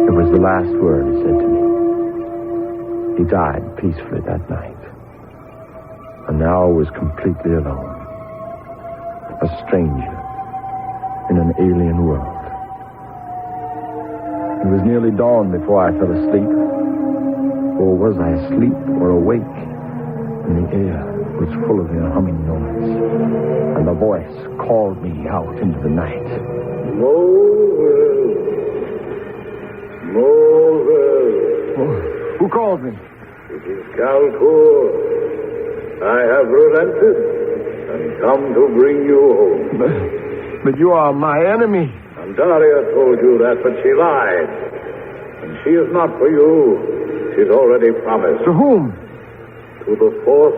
It was the last word he said to me. He died peacefully that night. And now I was completely alone. A stranger in an alien world. It was nearly dawn before I fell asleep. Or was I asleep or awake? And the air was full of their humming noise. And the voice called me out into the night. Moses! Who called me? It is Kalkur. I have relented and come to bring you home. But you are my enemy. And Daria told you that, but she lied. And she is not for you. She's already promised. To whom? To the Fourth.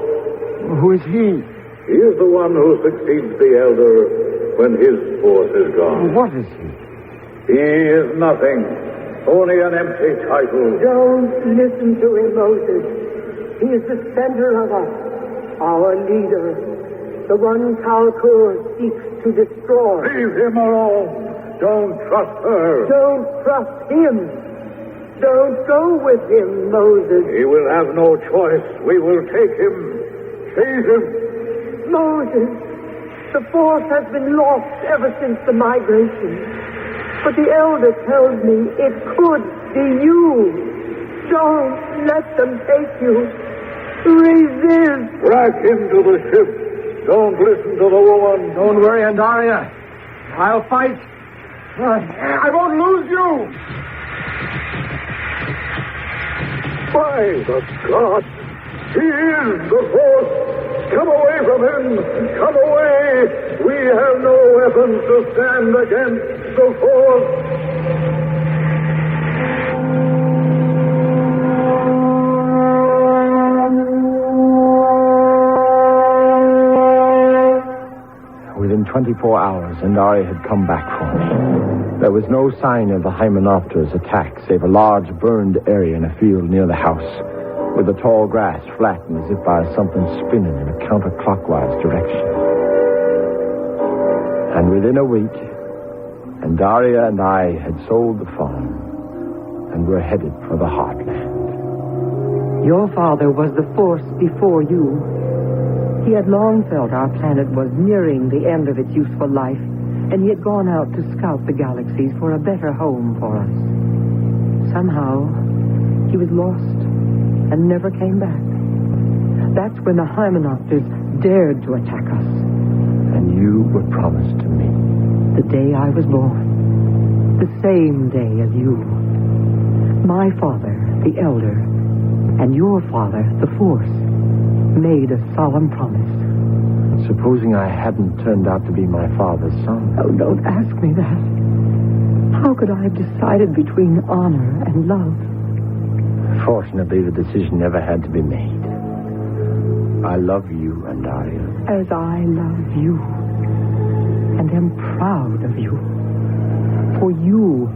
Who is he? He is the one who succeeds the Elder when his force is gone. What is he? He is nothing. Only an empty title. Don't listen to him, Moses. He is the center of us. Our leader, the one Kalkur seeks to destroy. Leave him alone. Don't trust her. Don't trust him. Don't go with him, Moses. He will have no choice. We will take him. Seize him. Moses, the force has been lost ever since the migration. But the Elder tells me it could be you. Don't let them take you. Resist. Drag him to the ship. Don't listen to the woman. Don't worry, Andaria. I'll fight. I won't lose you. By the gods, he is the Force. Come away from him. Come away. We have no weapons to stand against the Force. Within 24 hours, Andaria had come back for me. There was no sign of the Hymenopter's attack, save a large burned area in a field near the house, with the tall grass flattened as if by something spinning in a counterclockwise direction. And within a week, Andaria and I had sold the farm and were headed for the heartland. Your father was the Force before you. He had long felt our planet was nearing the end of its useful life, and he had gone out to scout the galaxies for a better home for us. Somehow, he was lost and never came back. That's when the Hymenopters dared to attack us. And you were promised to me. The day I was born. The same day as you. My father, the Elder, and your father, the Force, made a solemn promise. Supposing I hadn't turned out to be my father's son? Oh, don't ask me that. How could I have decided between honor and love? Fortunately, the decision never had to be made. I love you, Andaria. As I love you, and am proud of you. For you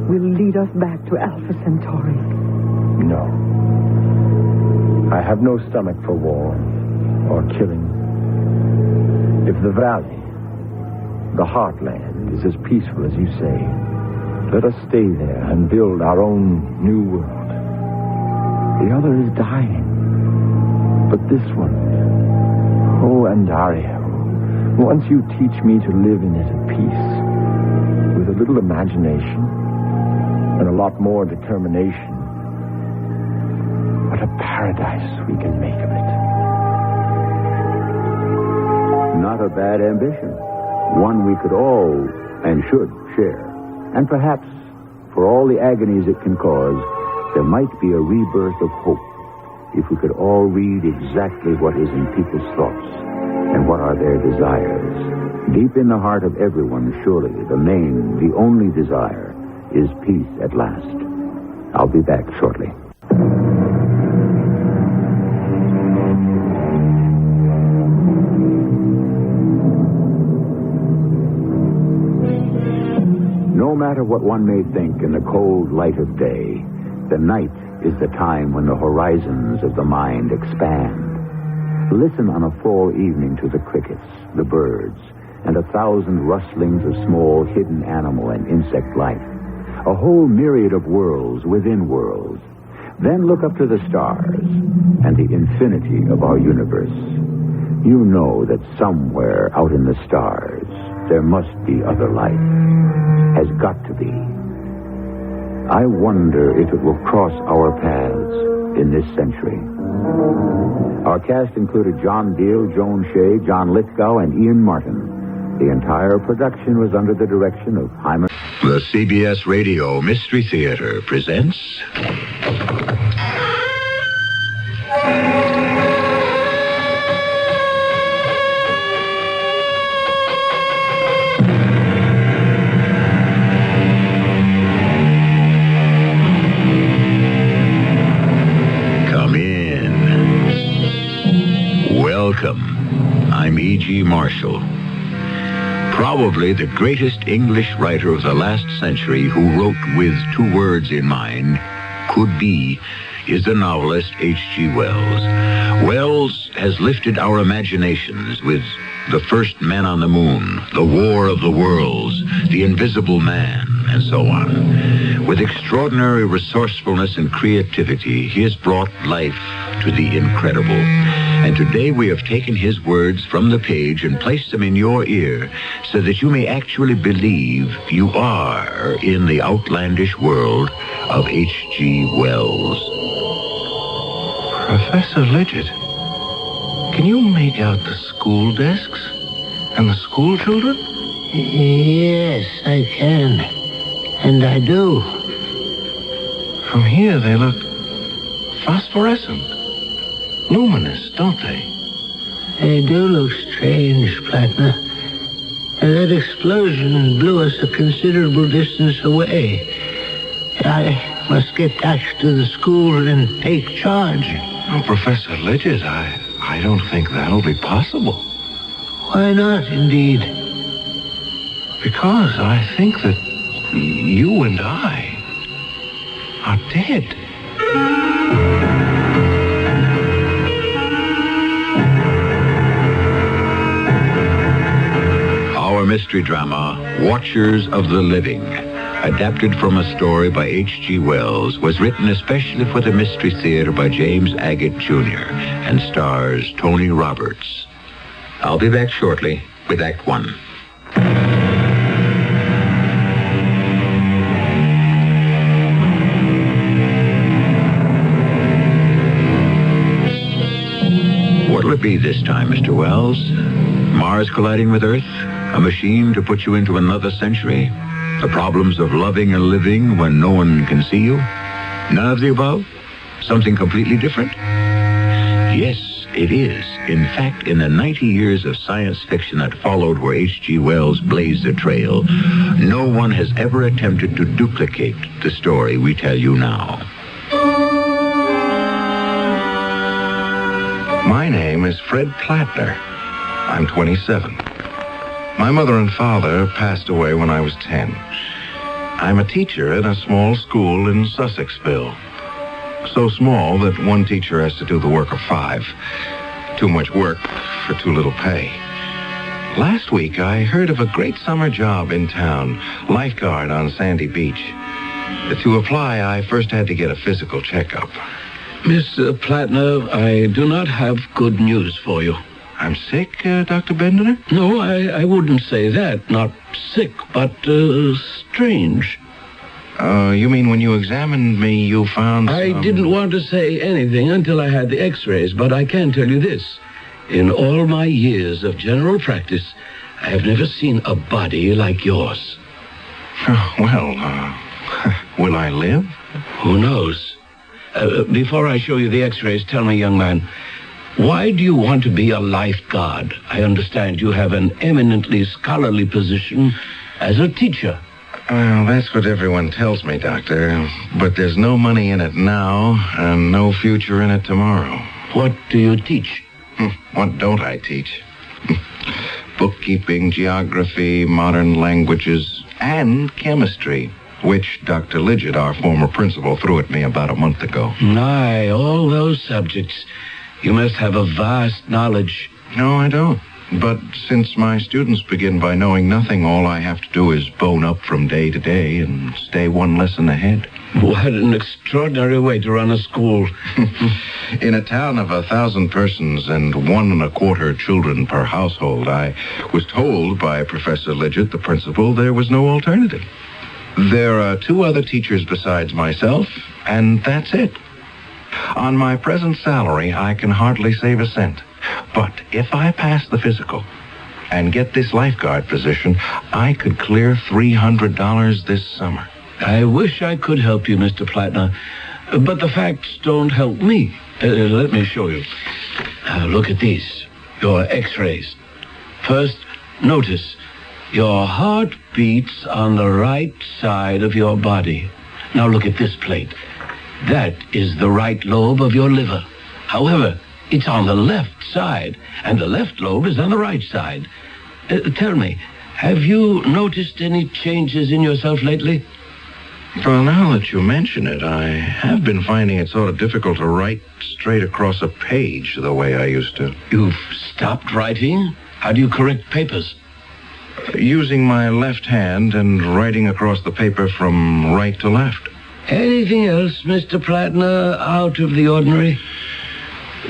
will lead us back to Alpha Centauri. No. I have no stomach for war or killing. If the valley, the heartland, is as peaceful as you say, let us stay there and build our own new world. The other is dying. But this one, oh, Andaria, once you teach me to live in it at peace, with a little imagination and a lot more determination, what a paradise we can make of it. Not a bad ambition. One we could all and should share. And perhaps, for all the agonies it can cause, there might be a rebirth of hope if we could all read exactly what is in people's thoughts and what are their desires. Deep in the heart of everyone, surely, the main, the only desire is peace at last. I'll be back shortly. No matter what one may think in the cold light of day, the night is the time when the horizons of the mind expand. Listen on a fall evening to the crickets, the birds, and 1,000 rustlings of small hidden animal and insect life. A whole myriad of worlds within worlds. Then look up to the stars and the infinity of our universe. You know that somewhere out in the stars, there must be other life. Has got to be. I wonder if it will cross our paths in this century. Our cast included John Deal, Joan Shea, John Lithgow, and Ian Martin. The entire production was under the direction of Hyman. The CBS Radio Mystery Theater presents... Come in. Welcome. I'm E.G. Marshall. Probably the greatest English writer of the last century who wrote with two words in mind, could be, is the novelist H.G. Wells. Wells has lifted our imaginations with The First Man on the Moon, The War of the Worlds, The Invisible Man, and so on. With extraordinary resourcefulness and creativity, he has brought life to the incredible. And today we have taken his words from the page and placed them in your ear so that you may actually believe you are in the outlandish world of H.G. Wells. Professor Lidgett, can you make out the school desks and the school children? Yes, I can. And I do. From here they look phosphorescent. Luminous, don't they? They do look strange, Plattner. And that explosion blew us a considerable distance away. I must get back to the school and take charge. Oh, Professor Lidgett, I don't think that'll be possible. Why not, indeed? Because I think that you and I are dead. Our mystery drama, Watchers of the Living, adapted from a story by H.G. Wells, was written especially for the Mystery Theater by James Agate Jr. and stars Tony Roberts. I'll be back shortly with Act One. What'll it be this time, Mr. Wells? Mars colliding with Earth? A machine to put you into another century? The problems of loving and living when no one can see you? None of the above? Something completely different? Yes, it is. In fact, in the 90 years of science fiction that followed where H.G. Wells blazed the trail, no one has ever attempted to duplicate the story we tell you now. My name is Fred Plattner. I'm 27. My mother and father passed away when I was 10. I'm a teacher at a small school in Sussexville. So small that one teacher has to do the work of 5. Too much work for too little pay. Last week, I heard of a great summer job in town, lifeguard on Sandy Beach. To apply, I first had to get a physical checkup. Mr. Plattner, I do not have good news for you. I'm sick, Dr. Bendener? No, I wouldn't say that. Not sick, but strange. You mean when you examined me, you found some... I didn't want to say anything until I had the x-rays, but I can tell you this. In all my years of general practice, I have never seen a body like yours. Well, will I live? Who knows? Before I show you the x-rays, tell me, young man, why do you want to be a lifeguard? I understand you have an eminently scholarly position as a teacher. Well, that's what everyone tells me, Doctor. But there's no money in it now and no future in it tomorrow. What do you teach? What don't I teach? Bookkeeping, geography, modern languages, and chemistry, which Dr. Lidgett, our former principal, threw at me about a month ago. Aye, all those subjects. You must have a vast knowledge. No, I don't. But since my students begin by knowing nothing, all I have to do is bone up from day to day and stay one lesson ahead. What an extraordinary way to run a school. In a town of 1,000 persons and 1.25 children per household, I was told by Professor Lidgett, the principal, there was no alternative. There are 2 other teachers besides myself, and that's it. On my present salary, I can hardly save a cent. But if I pass the physical and get this lifeguard position, I could clear $300 this summer. I wish I could help you, Mr. Plattner, but the facts don't help me. Let me show you. Look at these, your x-rays. First, notice your heart beats on the right side of your body. Now look at this plate. That is the right lobe of your liver. However, it's on the left side, and the left lobe is on the right side. Tell me, have you noticed any changes in yourself lately? Well, now that you mention it, I have been finding it sort of difficult to write straight across a page the way I used to. You've stopped writing? How do you correct papers? Using my left hand and writing across the paper from right to left. Anything else, Mr. Plattner, out of the ordinary?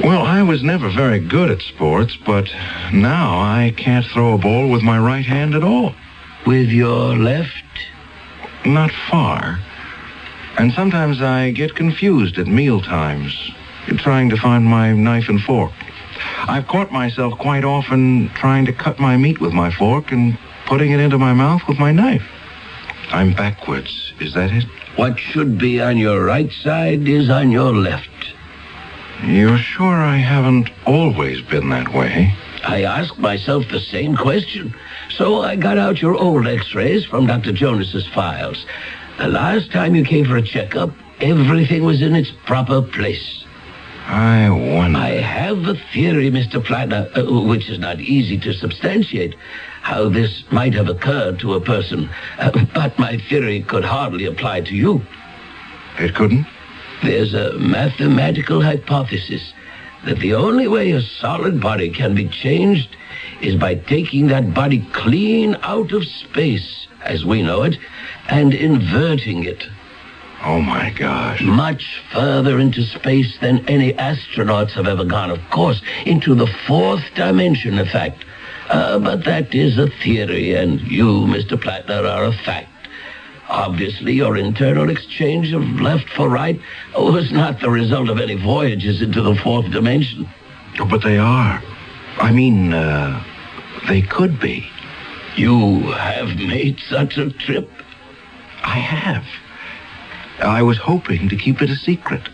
Well, I was never very good at sports, but now I can't throw a ball with my right hand at all. With your left? Not far. And sometimes I get confused at meal times, trying to find my knife and fork. I've caught myself quite often trying to cut my meat with my fork and putting it into my mouth with my knife. I'm backwards. Is that it? What should be on your right side is on your left. You're sure I haven't always been that way? I asked myself the same question. So I got out your old x-rays from Dr. Jonas's files. The last time you came for a checkup, everything was in its proper place. I wonder... I have a theory, Mr. Plattner, which is not easy to substantiate, how this might have occurred to a person. But my theory could hardly apply to you. It couldn't? There's a mathematical hypothesis that the only way a solid body can be changed is by taking that body clean out of space, as we know it, and inverting it. Oh, my gosh. Much further into space than any astronauts have ever gone, of course, into the 4th dimension, in fact. But that is a theory, and you, Mr. Plattner, are a fact. Obviously, your internal exchange of left for right was not the result of any voyages into the 4th dimension. Oh, but they are. I mean, they could be. You have made such a trip? I have. I was hoping to keep it a secret.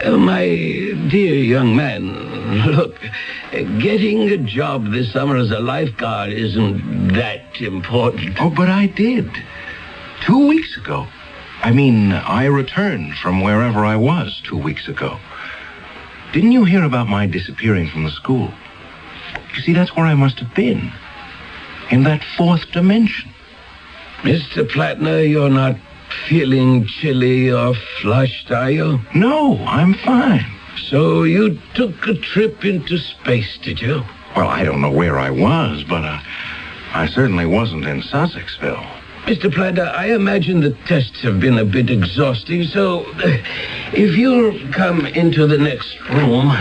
My dear young man, look, getting a job this summer as a lifeguard isn't that important. Oh, but I did. 2 weeks ago. I mean, I returned from wherever I was 2 weeks ago. Didn't you hear about my disappearing from the school? You see, that's where I must have been. In that 4th dimension. Mr. Plattner, you're not feeling chilly or flushed, are you? No, I'm fine. So you took a trip into space, did you? Well, I don't know where I was, but I certainly wasn't in Sussexville. Mr. Plattner, I imagine the tests have been a bit exhausting, so if you'll come into the next room,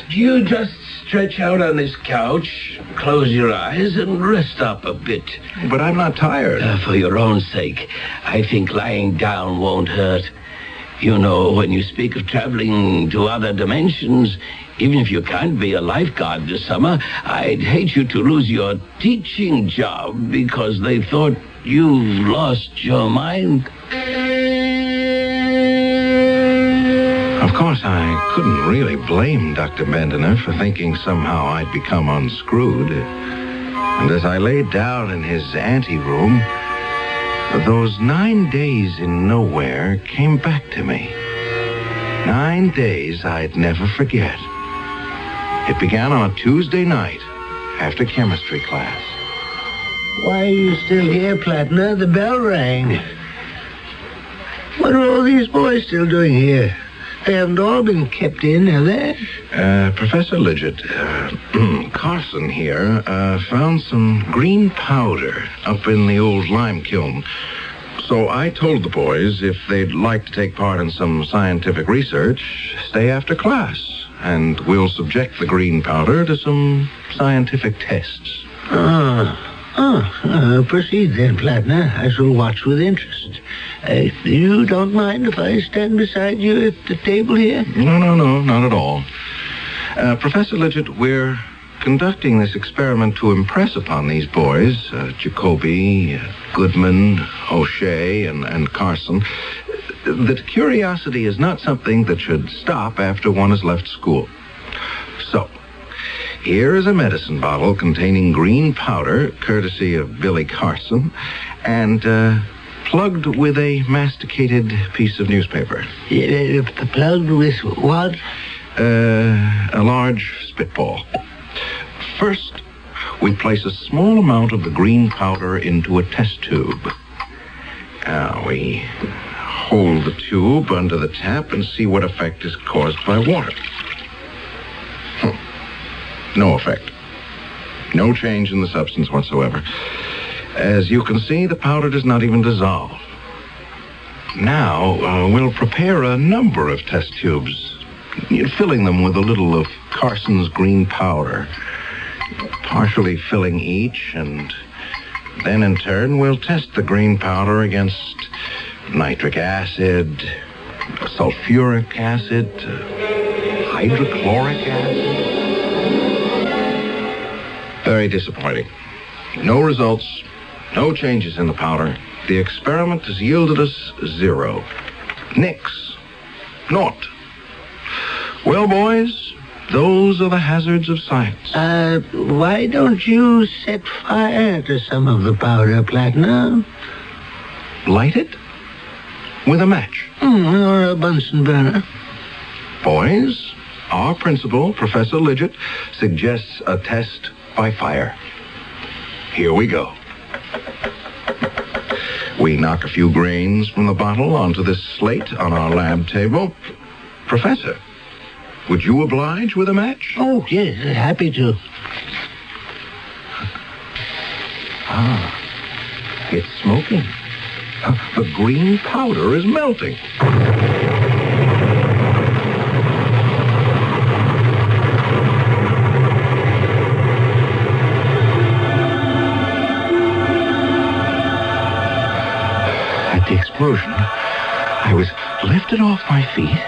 you just stretch out on this couch, close your eyes, and rest up a bit. But I'm not tired. For your own sake, I think lying down won't hurt. You know, when you speak of traveling to other dimensions, even if you can't be a lifeguard this summer, I'd hate you to lose your teaching job because they thought you lost your mind. Of course, I couldn't really blame Dr. Bendiner for thinking somehow I'd become unscrewed. And as I laid down in his anteroom, those 9 days in nowhere came back to me. 9 days I'd never forget. It began on a Tuesday night after chemistry class. Why are you still here, Plattner? The bell rang. What are all these boys still doing here? They haven't all been kept in, have they? Professor Lidgett, Carson here, found some green powder up in the old lime kiln. So I told the boys if they'd like to take part in some scientific research, stay after class, and we'll subject the green powder to some scientific tests. Proceed then, Plattner. I shall watch with interest. You don't mind if I stand beside you at the table here? No, not at all. Professor Lidgett, we're conducting this experiment to impress upon these boys, Jacoby, Goodman, O'Shea, and Carson, that curiosity is not something that should stop after one has left school. So, here is a medicine bottle containing green powder, courtesy of Billy Carson, and plugged with a masticated piece of newspaper. Plugged with what? A large spitball. First, we place a small amount of the green powder into a test tube. Now, we hold the tube under the tap and see what effect is caused by water. No effect. No change in the substance whatsoever. As you can see, the powder does not even dissolve. Now, we'll prepare a number of test tubes, filling them with a little of Carson's green powder, partially filling each, and then in turn we'll test the green powder against nitric acid, sulfuric acid, hydrochloric acid. Very disappointing. No results, no changes in the powder. The experiment has yielded us 0. Nix. Naught. Well, boys, those are the hazards of science. Why don't you set fire to some of the powder, Plattner? Light it? With a match? Or a Bunsen burner. Boys, our principal, Professor Lidgett, suggests a test by fire. Here we go. We knock a few grains from the bottle onto this slate on our lab table. Professor, would you oblige with a match? Oh, yes, happy to. It's smoking. The green powder is melting. At the explosion, I was lifted off my feet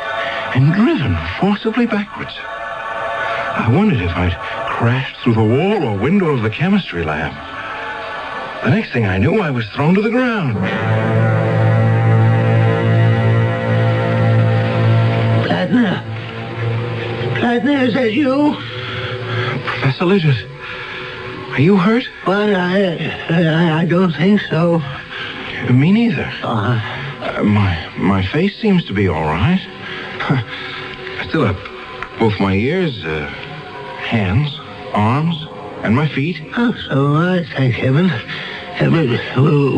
and driven forcibly backwards. I wondered if I'd crashed through the wall or window of the chemistry lab. The next thing I knew, I was thrown to the ground. Plattner, is that you? Professor Lidgett, are you hurt? Well, I don't think so. Me neither. My face seems to be all right. I still have both my ears, hands, arms, and my feet. Oh, so I thank heaven.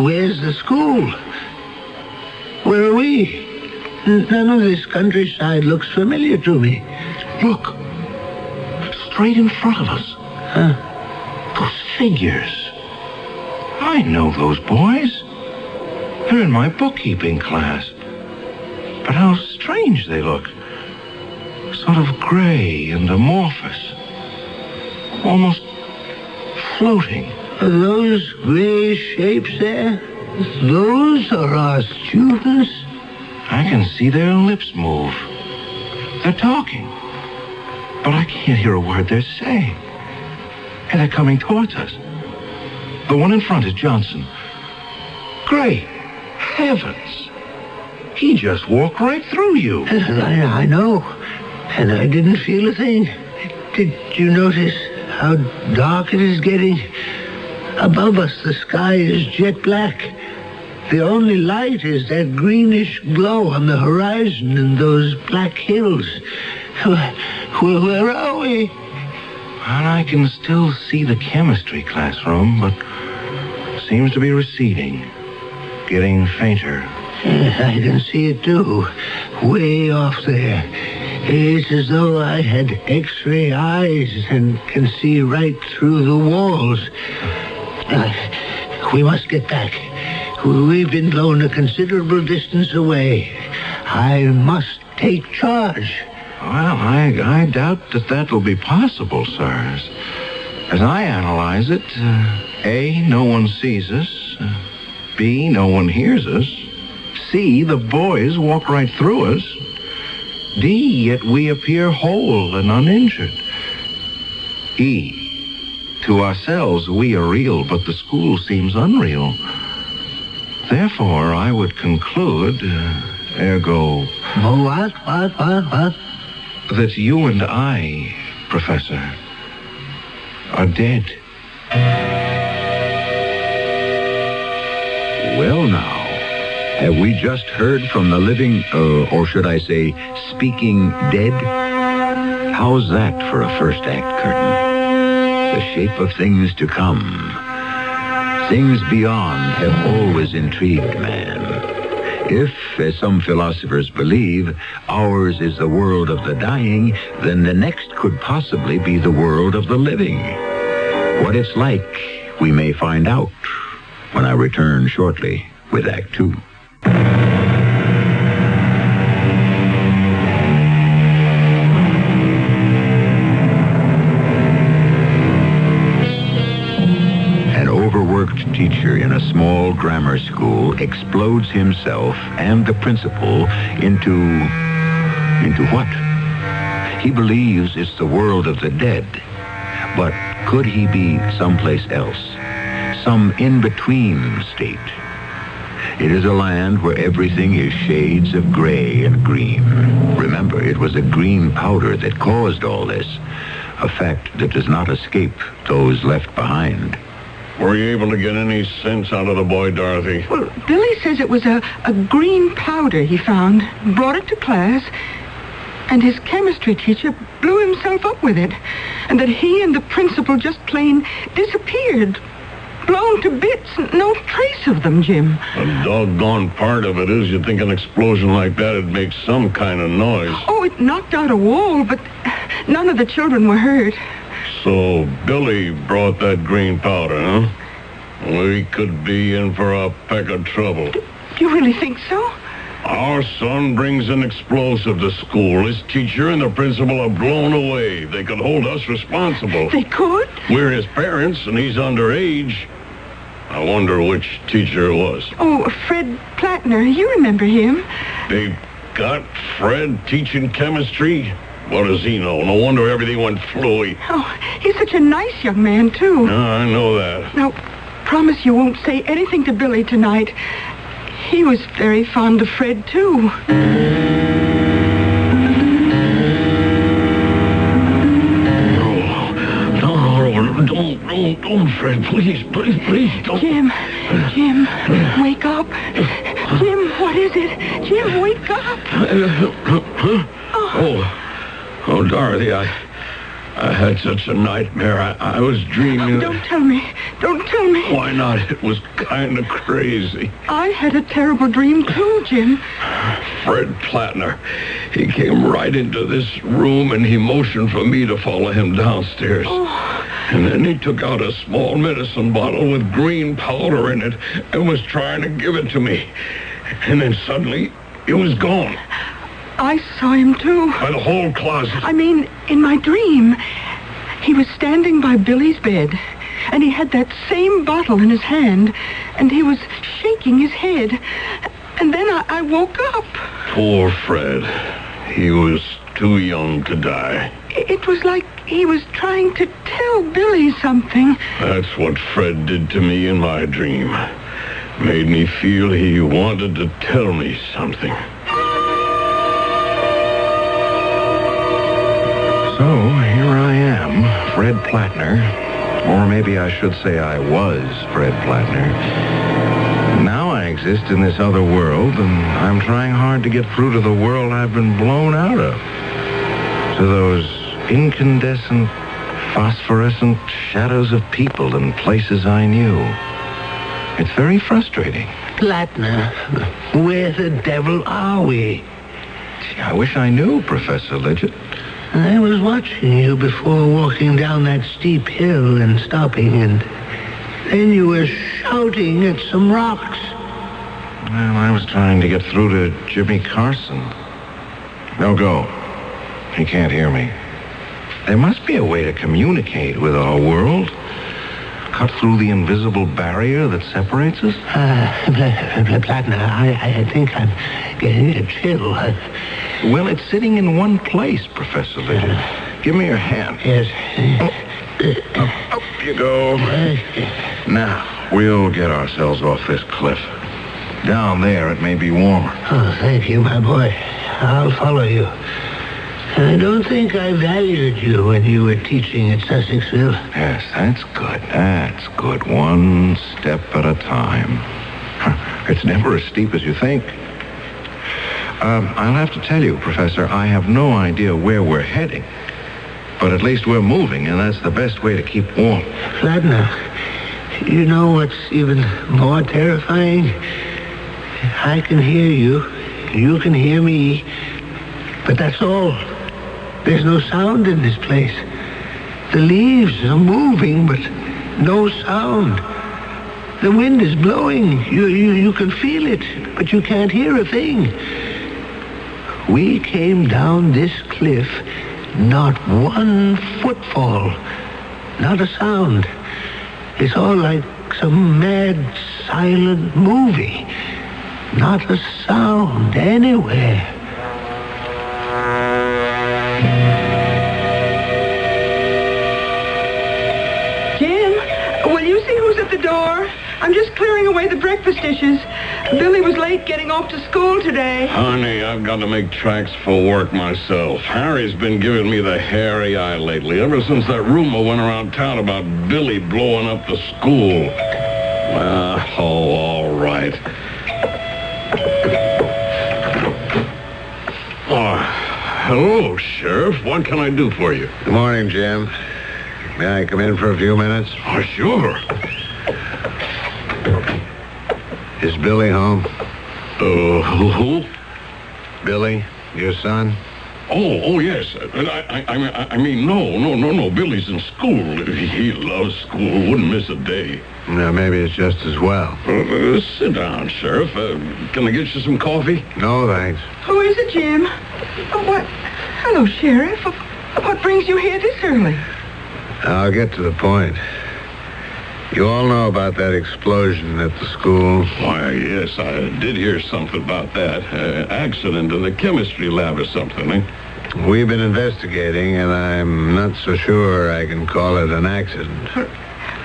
Where's the school? Where are we? None of this countryside looks familiar to me. Look. Straight in front of us. Those figures. I know those boys. They're in my bookkeeping class. But how strange they look. Sort of gray and amorphous. Almost floating. Are those gray shapes there? Those are our students? I can see their lips move. They're talking. But I can't hear a word they're saying. And they're coming towards us. The one in front is Johnson. Great heavens. He just walked right through you. I know. And I didn't feel a thing. Did you notice how dark it is getting? Above us, the sky is jet black. The only light is that greenish glow on the horizon and those black hills. Where are we? And I can still see the chemistry classroom, but seems to be receding, getting fainter. I can see it too, way off there. It's as though I had X-ray eyes and can see right through the walls. We must get back. We've been blown a considerable distance away. I must take charge. Well, I doubt that will be possible, sir. As I analyze it, A, no one sees us. B, no one hears us. C, the boys walk right through us. D, yet we appear whole and uninjured. E, to ourselves we are real, but the school seems unreal. Therefore, I would conclude, ergo... What? That you and I, Professor, are dead. Well, now, have we just heard from the living, or should I say, speaking dead? How's that for a first act curtain? The shape of things to come. Things beyond have always intrigued man. If, as some philosophers believe, ours is the world of the dying, then the next could possibly be the world of the living. What it's like, we may find out when I return shortly with Act 2. Teacher in a small grammar school explodes himself and the principal into what? He believes it's the world of the dead. But could he be someplace else? Some in-between state? It is a land where everything is shades of gray and green. Remember, it was a green powder that caused all this. A fact that does not escape those left behind. Were you able to get any sense out of the boy, Dorothy? Well, Billy says it was a green powder he found, brought it to class, and his chemistry teacher blew himself up with it, and that he and the principal just plain disappeared, blown to bits, no trace of them, Jim. The doggone part of it is you'd think an explosion like that would make some kind of noise. Oh, it knocked out a wall, but none of the children were hurt. So Billy brought that green powder, huh? We could be in for a peck of trouble. Do you really think so? Our son brings an explosive to school. His teacher and the principal are blown away. They could hold us responsible. They could? We're his parents, and he's underage. I wonder which teacher it was. Oh, Fred Plattner. You remember him. They got Fred teaching chemistry? What does he know? No wonder everything went fluey. Oh, he's such a nice young man, too. I know that. Now, promise you won't say anything to Billy tonight. He was very fond of Fred, too. No, don't, Fred. Please, don't. Jim, wake up. Jim, what is it? Jim, wake up. Oh, Dorothy, I had such a nightmare. I was dreaming. Don't tell me. Why not? It was kind of crazy. I had a terrible dream, too, Jim. Fred Plattner. He came right into this room, and he motioned for me to follow him downstairs. Oh. And then he took out a small medicine bottle with green powder in it and was trying to give it to me. And then suddenly, it was gone. I saw him, too. By the whole closet. I mean, in my dream, he was standing by Billy's bed, and he had that same bottle in his hand, and he was shaking his head. And then I woke up. Poor Fred. He was too young to die. It was like he was trying to tell Billy something. That's what Fred did to me in my dream. Made me feel he wanted to tell me something. So, here I am, Fred Plattner. Or maybe I should say I was Fred Plattner. Now I exist in this other world, and I'm trying hard to get through to the world I've been blown out of. To those incandescent, phosphorescent shadows of people and places I knew. It's very frustrating. Plattner, where the devil are we? Gee, I wish I knew, Professor Lidgett. I was watching you before walking down that steep hill and stopping, and then you were shouting at some rocks. Well, I was trying to get through to Jimmy Carson. No go. He can't hear me. There must be a way to communicate with our world. Cut through the invisible barrier that separates us? Plattner, I think I'm getting a chill. Well, it's sitting in one place, Professor Lidget. Give me your hand. Yes. Up you go. Now, we'll get ourselves off this cliff. Down there, it may be warmer. Oh, thank you, my boy. I'll follow you. I don't think I valued you when you were teaching at Sussexville. Yes, that's good. That's good. One step at a time. It's never as steep as you think. I'll have to tell you, Professor, I have no idea where we're heading. But at least we're moving, and that's the best way to keep warm. Fladner, you know what's even more terrifying? I can hear you. You can hear me. But that's all. There's no sound in this place. The leaves are moving, but no sound. The wind is blowing. You can feel it, but you can't hear a thing. We came down this cliff, not one footfall, not a sound. It's all like some mad, silent movie. Not a sound anywhere. Jim, will you see who's at the door? I'm just clearing away the breakfast dishes. Billy was late getting off to school today. Honey, I've got to make tracks for work myself. Harry's been giving me the hairy eye lately, ever since that rumor went around town about Billy blowing up the school. All right. Oh, hello, Sheriff. What can I do for you? Good morning, Jim. May I come in for a few minutes? Oh, sure. Is Billy home? Who? Billy, your son? Oh, yes. I mean, no. Billy's in school. He loves school. Wouldn't miss a day. No, maybe it's just as well. Sit down, Sheriff. Can I get you some coffee? No, thanks. Who is it, Jim? What? Hello, Sheriff. What brings you here this early? I'll get to the point. You all know about that explosion at the school? Why, yes, I did hear something about that. Accident in the chemistry lab or something, eh? We've been investigating, and I'm not so sure I can call it an accident.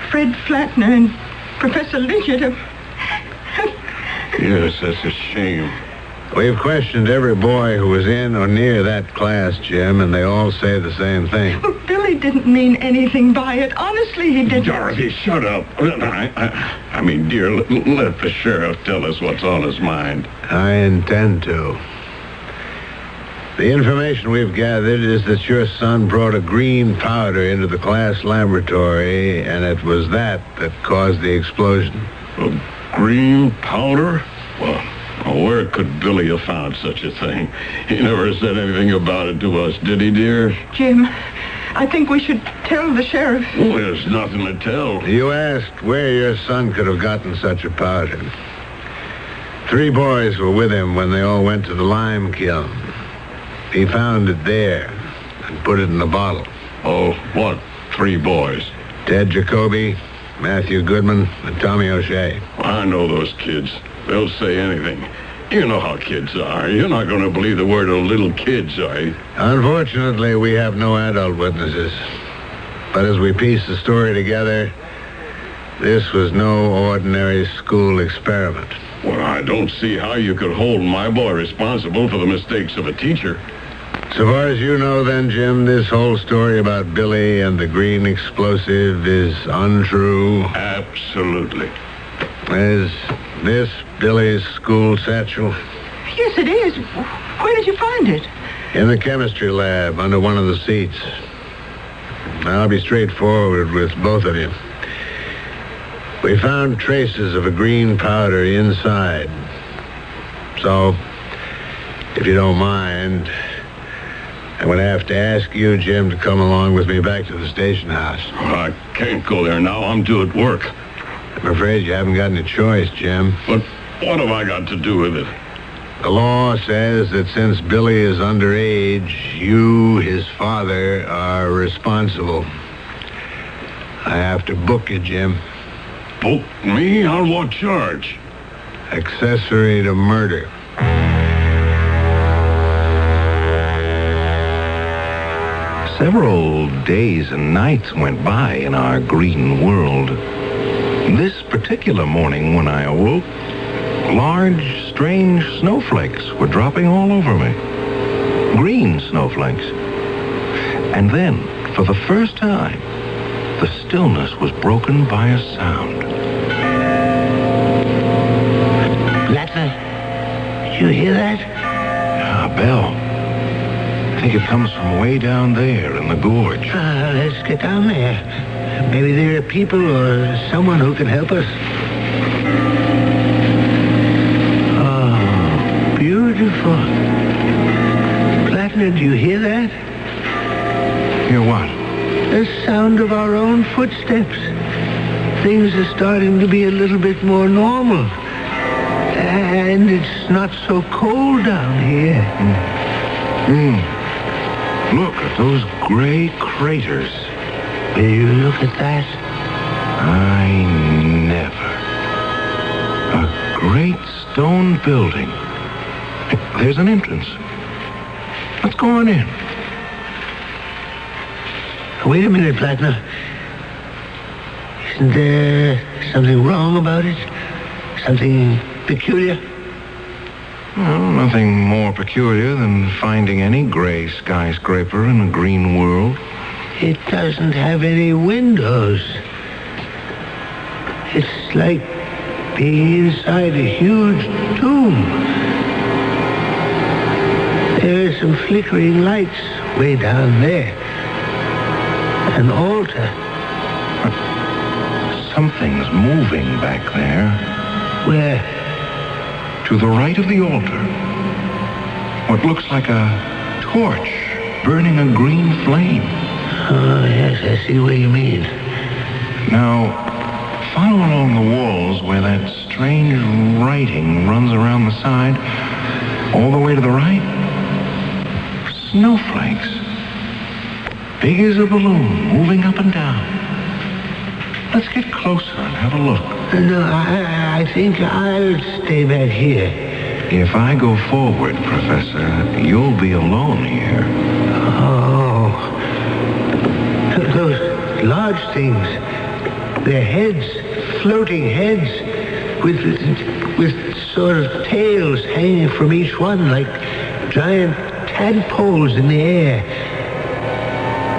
Fred Flatner and Professor Lidget have... Yes, that's a shame. We've questioned every boy who was in or near that class, Jim, and they all say the same thing. Well, Billy didn't mean anything by it. Honestly, he didn't. Dorothy, shut up. I mean, dear, let the sheriff tell us what's on his mind. I intend to. The information we've gathered is that your son brought a green powder into the class laboratory, and it was that caused the explosion. A green powder? Well, where could Billy have found such a thing? He never said anything about it to us, did he, dear? Jim, I think we should tell the sheriff. Well, there's nothing to tell. You asked where your son could have gotten such a powder. 3 boys were with him when they all went to the lime kiln. He found it there and put it in a bottle. Oh, what 3 boys? Ted Jacoby, Matthew Goodman, and Tommy O'Shea. I know those kids. They'll say anything. You know how kids are. You're not going to believe the word of little kids, are you? Unfortunately, we have no adult witnesses. But as we piece the story together, this was no ordinary school experiment. Well, I don't see how you could hold my boy responsible for the mistakes of a teacher. So far as you know then, Jim, this whole story about Billy and the green explosive is untrue? Absolutely. Is this Billy's school satchel? Yes, it is. Where did you find it? In the chemistry lab, under one of the seats. I'll be straightforward with both of you. We found traces of a green powder inside. So, if you don't mind, I'm going to have to ask you, Jim, to come along with me back to the station house. I can't go there now. I'm due at work. I'm afraid you haven't got any choice, Jim. But What have I got to do with it? The law says that since Billy is underage, you, his father, are responsible. I have to book you, Jim. Book me? On what charge? Accessory to murder. Several days and nights went by in our green world. This particular morning when I awoke, large, strange snowflakes were dropping all over me. Green snowflakes. And then, for the first time, the stillness was broken by a sound. Plattner, did you hear that? A bell. I think it comes from way down there in the gorge. Let's get down there. Maybe there are people or someone who can help us. Oh, beautiful. Plattner, do you hear that? Hear what? The sound of our own footsteps. Things are starting to be a little bit more normal. And it's not so cold down here. Look at those gray craters. Will you look at that? I never. A great stone building. There's an entrance. Let's go on in. Wait a minute, Plattner. Isn't there something wrong about it? Something peculiar? Well, nothing more peculiar than finding any gray skyscraper in a green world. It doesn't have any windows. It's like being inside a huge tomb. There are some flickering lights way down there. An altar. Something's moving back there. Where? To the right of the altar. What looks like a torch burning a green flame. Oh, yes, I see what you mean. Now, follow along the walls where that strange writing runs around the side, all the way to the right. Snowflakes. Big as a balloon, moving up and down. Let's get closer and have a look. No, I think I'll stay back here. If I go forward, Professor, you'll be alone here. Oh. Those large things. Their heads, floating heads, with sort of tails hanging from each one like giant tadpoles in the air.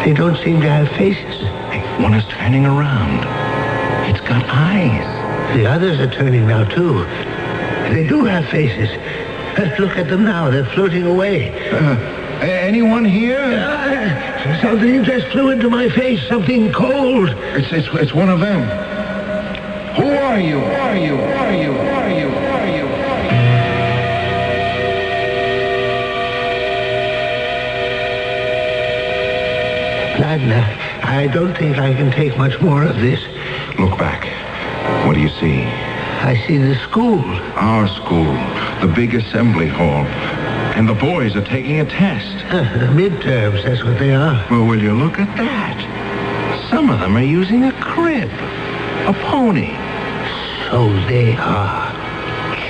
They don't seem to have faces. One is turning around. It's got eyes. The others are turning now, too. They do have faces. Look at them now. They're floating away. Anyone here? Something just flew into my face. Something cold. It's one of them. Who are you? Who are you? Who are you? Who are you? Who are you? Plattner, I don't think I can take much more of this. Look back. What do you see? I see the school. Our school. The big assembly hall. And the boys are taking a test. Midterms, that's what they are. Well, will you look at that? Some of them are using a crib. A pony. So they are.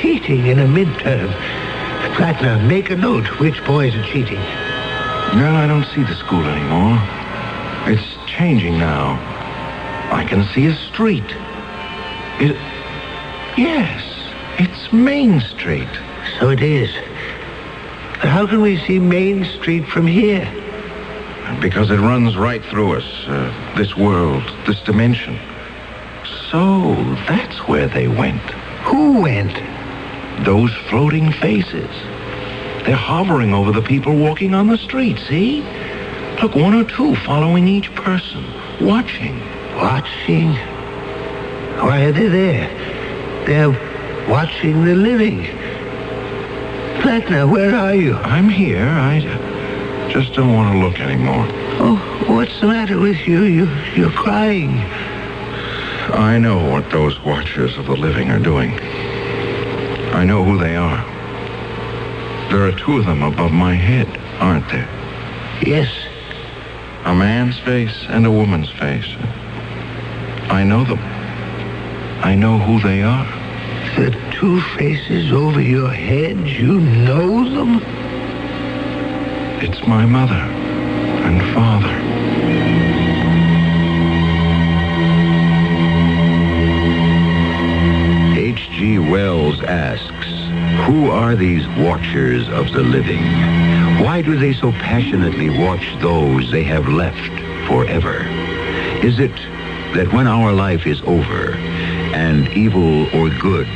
Cheating in a midterm. Plattner, make a note which boys are cheating. Well, I don't see the school anymore. It's changing now. I can see a street. Yes, it's Main Street. So it is. But how can we see Main Street from here? Because it runs right through us. This world, this dimension. So that's where they went. Who went? Those floating faces. They're hovering over the people walking on the street, see? Look, one or two following each person, watching. Watching? Why are they there? They're watching the living. Plattner, where are you? I'm here. I just don't want to look anymore. Oh, what's the matter with you? You're crying. I know what those watchers of the living are doing. I know who they are. There are two of them above my head, aren't there? Yes. A man's face and a woman's face. I know them. I know who they are. The two faces over your head, you know them? It's my mother and father. H.G. Wells asks, who are these watchers of the living? Why do they so passionately watch those they have left forever? Is it that when our life is over and evil or good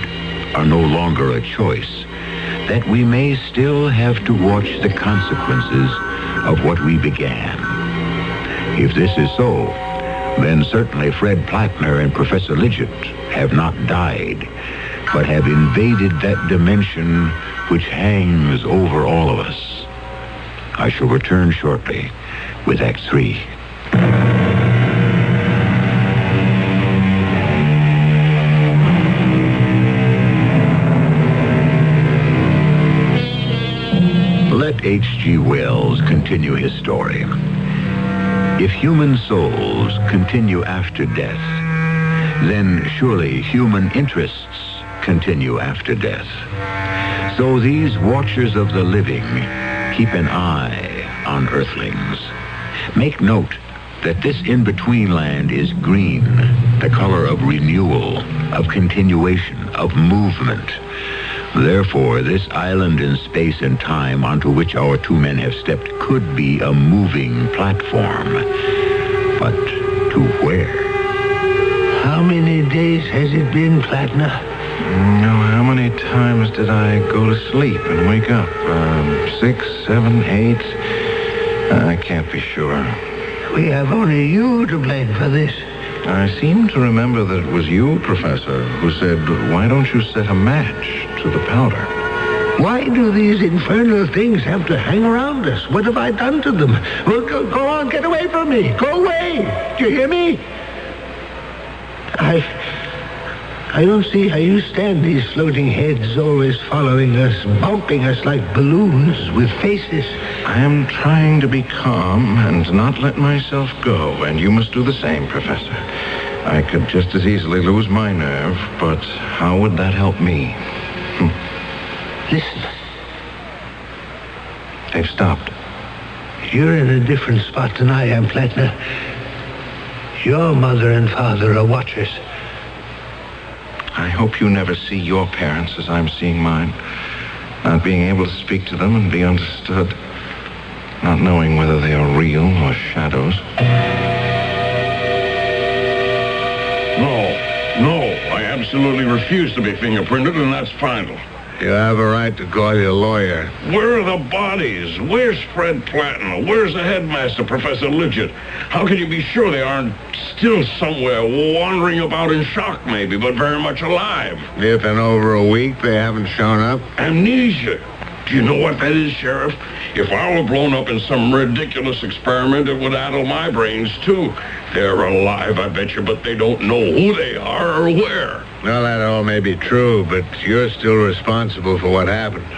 are no longer a choice, that we may still have to watch the consequences of what we began? If this is so, then certainly Fred Plattner and Professor Lidgett have not died, but have invaded that dimension which hangs over all of us. I shall return shortly with Act 3. Let H.G. Wells continue his story. If human souls continue after death, then surely human interests continue after death. So these watchers of the living keep an eye on earthlings. Make note that this in-between land is green, the color of renewal, of continuation, of movement. Therefore, this island in space and time onto which our two men have stepped could be a moving platform. But to where? How many days has it been, Plattner? How many times did I go to sleep and wake up? 6, 7, 8? I can't be sure. We have only you to blame for this. I seem to remember that it was you, Professor, who said, why don't you set a match to the powder? Why do these infernal things have to hang around us? What have I done to them? Well, go on, get away from me. Go away. Do you hear me? I don't see how you stand these floating heads always following us, bumping us like balloons with faces. I am trying to be calm and not let myself go, and you must do the same, Professor. I could just as easily lose my nerve, but how would that help me? Listen. They've stopped. You're in a different spot than I am, Plattner. Your mother and father are watchers. I hope you never see your parents as I'm seeing mine. Not being able to speak to them and be understood. Not knowing whether they are real or shadows. No, I absolutely refuse to be fingerprinted, and that's final. You have a right to call your lawyer. Where are the bodies? Where's Fred Plattner? Where's the headmaster, Professor Lidgett? How can you be sure they aren't still somewhere, wandering about in shock maybe, but very much alive? If in over a week they haven't shown up? Amnesia. Do you know what that is, Sheriff? If I were blown up in some ridiculous experiment, it would addle my brains, too. They're alive, I bet you, but they don't know who they are or where. Well, that all may be true, but you're still responsible for what happened.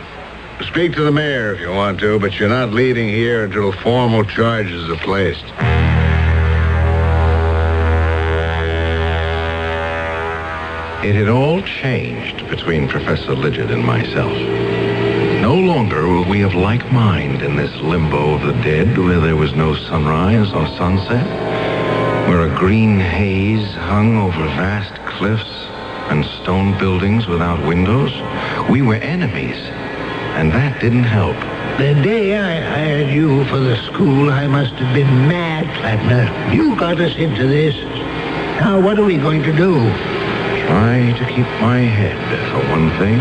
Speak to the mayor if you want to, but you're not leaving here until formal charges are placed. It had all changed between Professor Lidgett and myself. No longer were we of like mind in this limbo of the dead where there was no sunrise or sunset, where a green haze hung over vast cliffs and stone buildings without windows. We were enemies, and that didn't help. The day I hired you for the school, I must have been mad, Plattner. You got us into this. Now, what are we going to do? Try to keep my head, for one thing.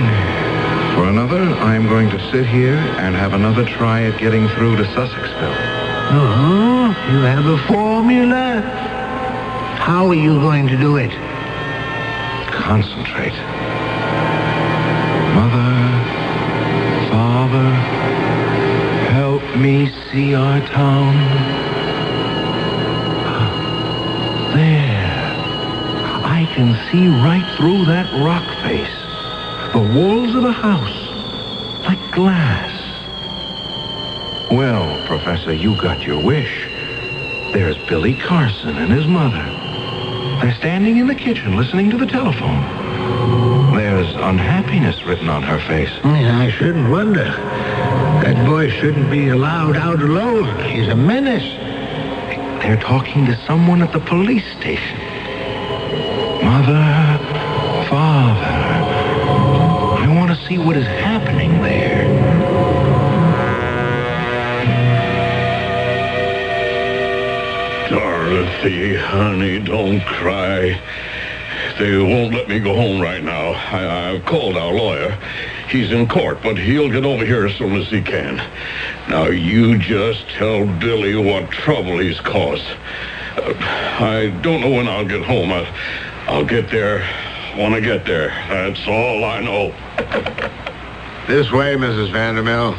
For another, I'm going to sit here and have another try at getting through to Sussexville. Oh, you have a formula? How are you going to do it? Concentrate. Mother, Father, help me see our town. There. I can see right through that rock face. The walls of the house, like glass. Well, Professor, you got your wish. There's Billy Carson and his mother. They're standing in the kitchen listening to the telephone. There's unhappiness written on her face. I shouldn't wonder. That boy shouldn't be allowed out alone. He's a menace. They're talking to someone at the police station. Mother, Father, I want to see what is happening there. Dorothy, honey, don't cry. They won't let me go home right now. I've called our lawyer. He's in court, but he'll get over here as soon as he can. Now, you just tell Billy what trouble he's caused. I don't know when I'll get home. I'll get there when I get there. That's all I know. This way, Mrs. Vandermill.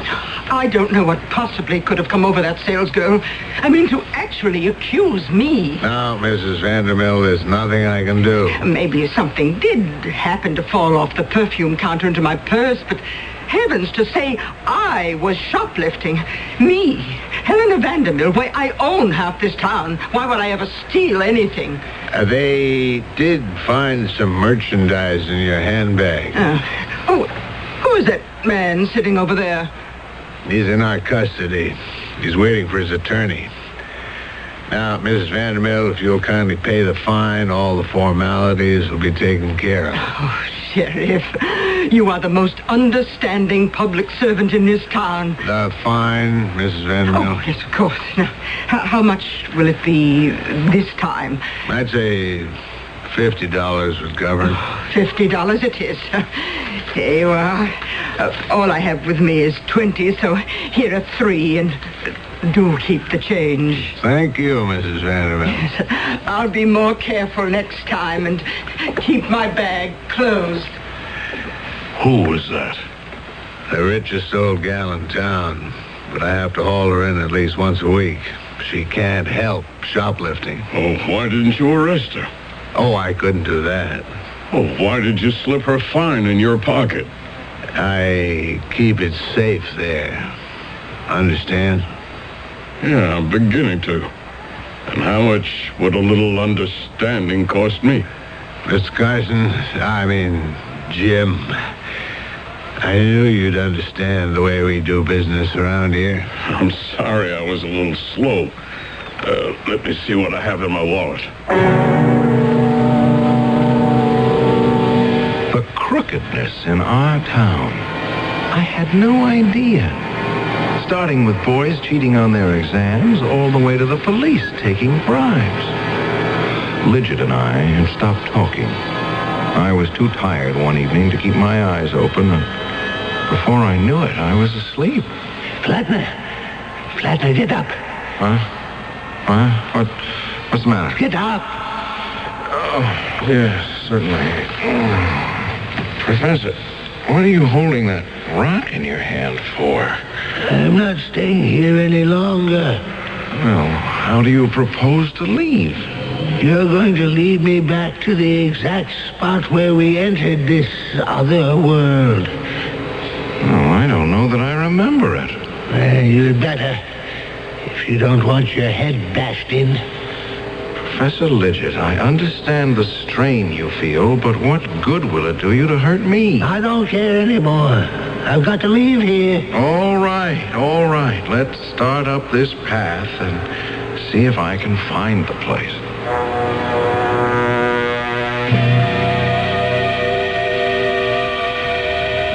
I don't know what possibly could have come over that salesgirl. I mean, to actually accuse me. Now, Mrs. Vandermill, there's nothing I can do. Maybe something did happen to fall off the perfume counter into my purse, but heavens, to say I was shoplifting. Me, Helena Vandermill, why, I own half this town. Why would I ever steal anything? They did find some merchandise in your handbag. Who is that man sitting over there? He's in our custody. He's waiting for his attorney. Now, Mrs. Vandermill, if you'll kindly pay the fine, all the formalities will be taken care of. Oh, Sheriff, you are the most understanding public servant in this town. The fine, Mrs. Vandermill? Oh, yes, of course. Now, how much will it be this time? I'd say $50 would cover. $50 it is. Here you are. All I have with me is 20, so here are 3, and do keep the change. Thank you, Mrs. Vanderbilt. Yes, I'll be more careful next time and keep my bag closed. Who was that? The richest old gal in town, but I have to haul her in at least once a week. She can't help shoplifting. Oh, why didn't you arrest her? Oh, I couldn't do that. Oh, why did you slip her fine in your pocket? I keep it safe there. Understand? Yeah, I'm beginning to. And how much would a little understanding cost me? Mr. Carson, Jim, I knew you'd understand the way we do business around here. I'm sorry I was a little slow. Let me see what I have in my wallet. The crookedness in our town. I had no idea. Starting with boys cheating on their exams, all the way to the police taking bribes. Lidget and I had stopped talking. I was too tired one evening to keep my eyes open, and before I knew it, I was asleep. Flatner, get up. Huh? What's the matter? Get up. Oh, yes, certainly. Professor, what are you holding that rock in your hand for? I'm not staying here any longer. Well, how do you propose to leave? You're going to lead me back to the exact spot where we entered this other world. Oh, I don't know that I remember it. You'd better, if you don't want your head bashed in. Professor Lidget, I understand the strain you feel, but what good will it do you to hurt me? I don't care anymore. I've got to leave here. All right. Let's start up this path and see if I can find the place.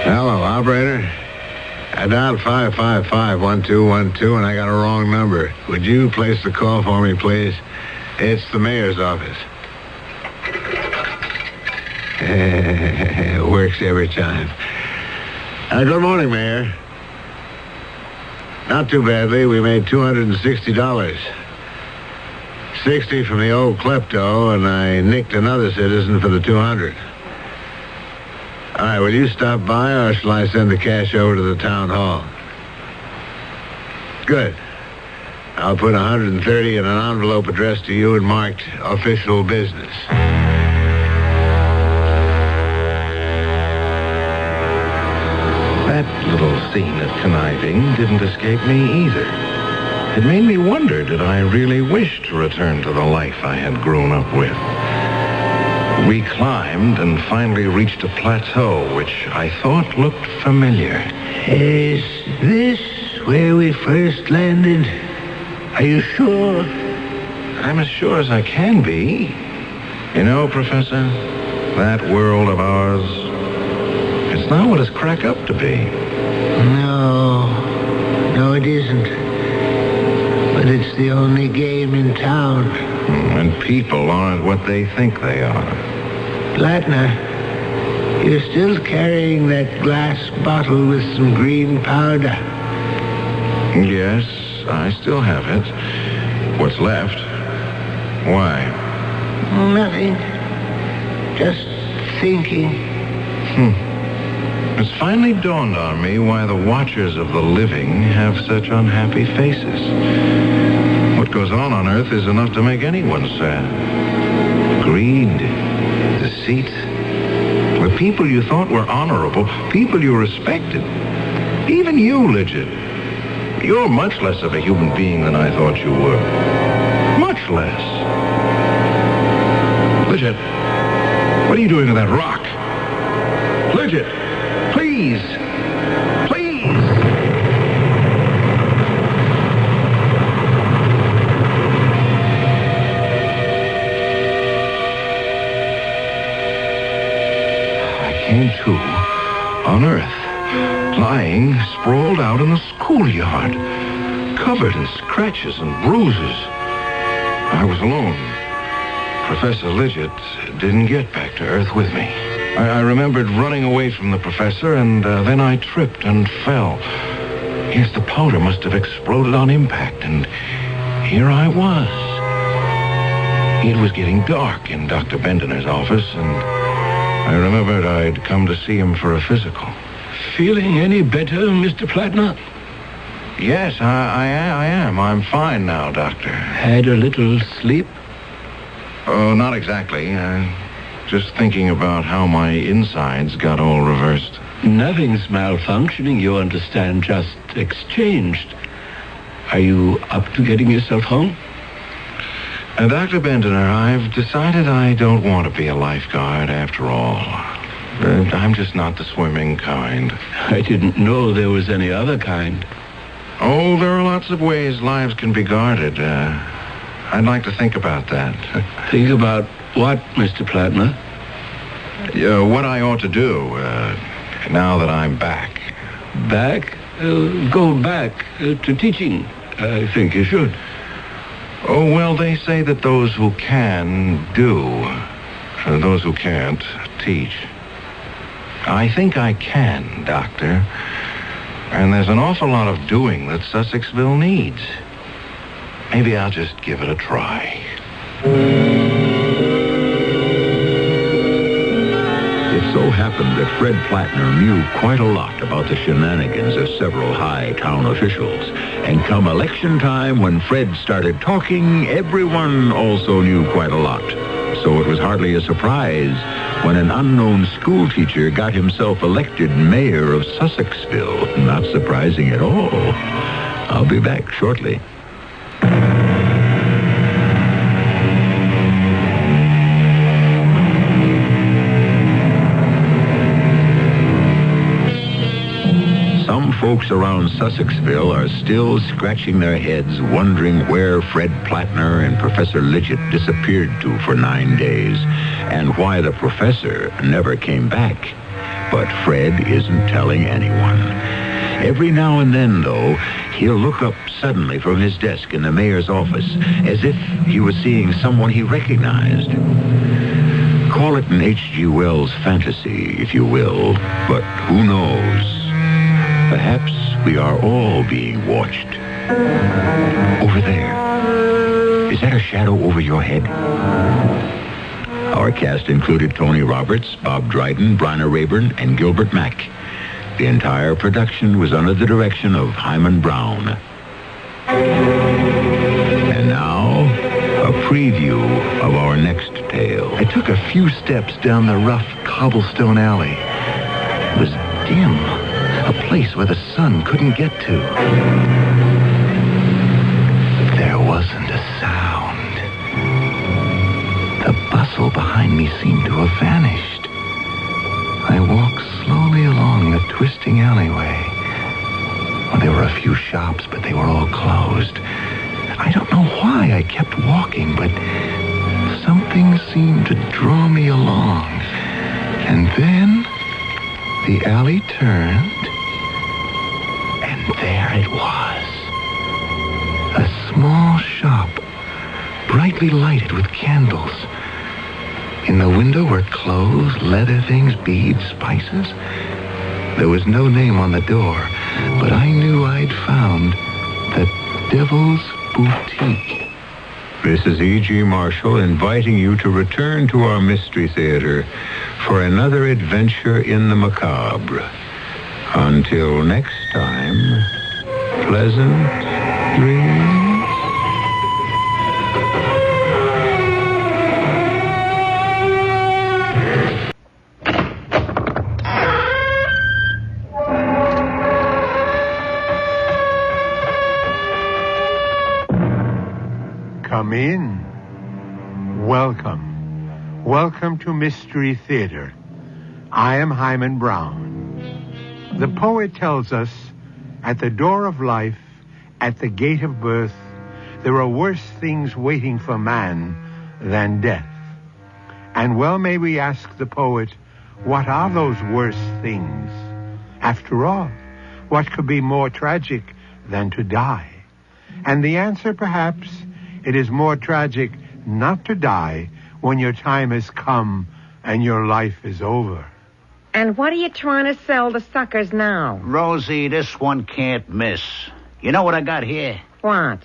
Hello, operator. I dialed 555-1212, and I got a wrong number. Would you place the call for me, please? It's the mayor's office. It works every time. Good morning, Mayor. Not too badly. We made $260. 60 from the old klepto, and I nicked another citizen for the 200. All right, will you stop by, or shall I send the cash over to the town hall? Good. I'll put 130 in an envelope addressed to you and marked official business. scene of conniving didn't escape me either. It made me wonder, did I really wish to return to the life I had grown up with? We climbed and finally reached a plateau which I thought looked familiar. Is this where we first landed? Are you sure? I'm as sure as I can be. You know, Professor, that world of ours, it's not what it's cracked up to be. No, it isn't. But it's the only game in town. And people aren't what they think they are. Plattner, you're still carrying that glass bottle with some green powder. Yes, I still have it. What's left? Why? Nothing. Just thinking. It's finally dawned on me why the watchers of the living have such unhappy faces. What goes on Earth is enough to make anyone sad. Greed, deceit. The people you thought were honorable, people you respected. Even you, Lidget. You're much less of a human being than I thought you were. Much less. Lidget, what are you doing with that rock? Lidget, please. Please. I came to on Earth, lying sprawled out in the schoolyard, covered in scratches and bruises. I was alone. Professor Lidget didn't get back to Earth with me. I remembered running away from the professor, and then I tripped and fell. Yes, the powder must have exploded on impact, and here I was. It was getting dark in Dr. Bendener's office, and I remembered I'd come to see him for a physical. Feeling any better, Mr. Plattner? Yes, I am. I'm fine now, Doctor. Had a little sleep? Oh, not exactly. Just thinking about how my insides got all reversed. Nothing's malfunctioning, you understand, just exchanged. Are you up to getting yourself home? Dr. Bendener, I've decided I don't want to be a lifeguard after all. I'm just not the swimming kind. I didn't know there was any other kind. Oh, there are lots of ways lives can be guarded. I'd like to think about that. Think about what, Mr. Plattner? What I ought to do, now that I'm back. Back? Go back to teaching. I think you should. Oh, well, they say that those who can do, and those who can't teach. I think I can, Doctor. And there's an awful lot of doing that Sussexville needs. Maybe I'll just give it a try. It so happened that Fred Plattner knew quite a lot about the shenanigans of several high town officials. And come election time, when Fred started talking, everyone also knew quite a lot. So it was hardly a surprise when an unknown school teacher got himself elected mayor of Sussexville. Not surprising at all. I'll be back shortly. Some folks around Sussexville are still scratching their heads, wondering where Fred Plattner and Professor Lidget disappeared to for 9 days, and why the professor never came back. But Fred isn't telling anyone. Every now and then, though, he'll look up suddenly from his desk in the mayor's office, as if he was seeing someone he recognized. Call it an H.G. Wells fantasy, if you will, but who knows? Perhaps we are all being watched. Over there. Is that a shadow over your head? Our cast included Tony Roberts, Bob Dryden, Bryna Rayburn, and Gilbert Mack. The entire production was under the direction of Hyman Brown. And now, a preview of our next tale. I took a few steps down the rough cobblestone alley. It was dim. A place where the sun couldn't get to. There wasn't a sound. The bustle behind me seemed to have vanished. I walked slowly along the twisting alleyway. Well, there were a few shops, but they were all closed. I don't know why I kept walking, but something seemed to draw me along. And then the alley turned, and there it was. A small shop, brightly lighted with candles. In the window were clothes, leather things, beads, spices. There was no name on the door, but I knew I'd found the Devil's Boutique. This is E.G. Marshall inviting you to return to our Mystery Theater for another adventure in the macabre. Until next time, pleasant dreams. Come in. Welcome. Welcome to Mystery Theater. I am Hyman Brown. The poet tells us, at the door of life, at the gate of birth, there are worse things waiting for man than death. And well may we ask the poet, what are those worse things? After all, what could be more tragic than to die? And the answer, perhaps, it is more tragic not to die when your time has come and your life is over. And what are you trying to sell the suckers now? Rosie, this one can't miss. You know what I got here? What?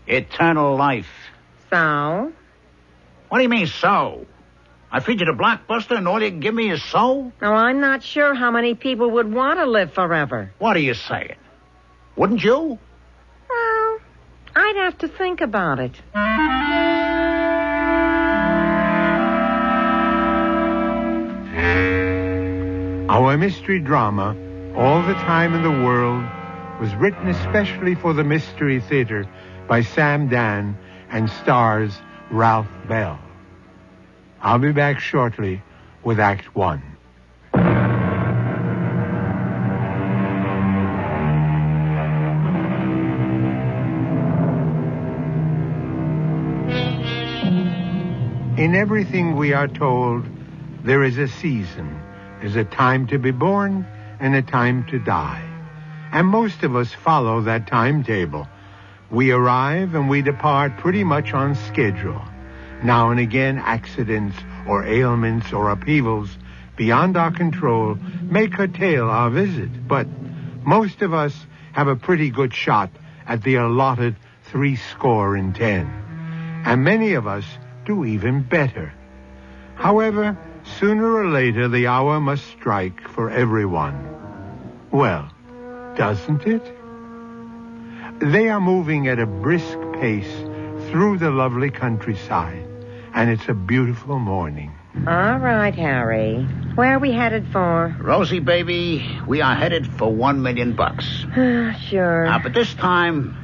Eternal life. So? What do you mean, so? I feed you the blockbuster and all you can give me is so? No, I'm not sure how many people would want to live forever. What are you saying? Wouldn't you? Well, I'd have to think about it. Our mystery drama, All the Time in the World, was written especially for the Mystery Theater by Sam Dan and stars Ralph Bell. I'll be back shortly with Act One. In everything we are told, there is a season. There's a time to be born and a time to die. And most of us follow that timetable. We arrive and we depart pretty much on schedule. Now and again, accidents or ailments or upheavals beyond our control may curtail our visit. But most of us have a pretty good shot at the allotted 70. And many of us do even better. However, sooner or later, the hour must strike for everyone. Well, doesn't it? They are moving at a brisk pace through the lovely countryside, and it's a beautiful morning. All right, Harry. Where are we headed for? Rosie, baby, we are headed for $1 million. Sure. But this time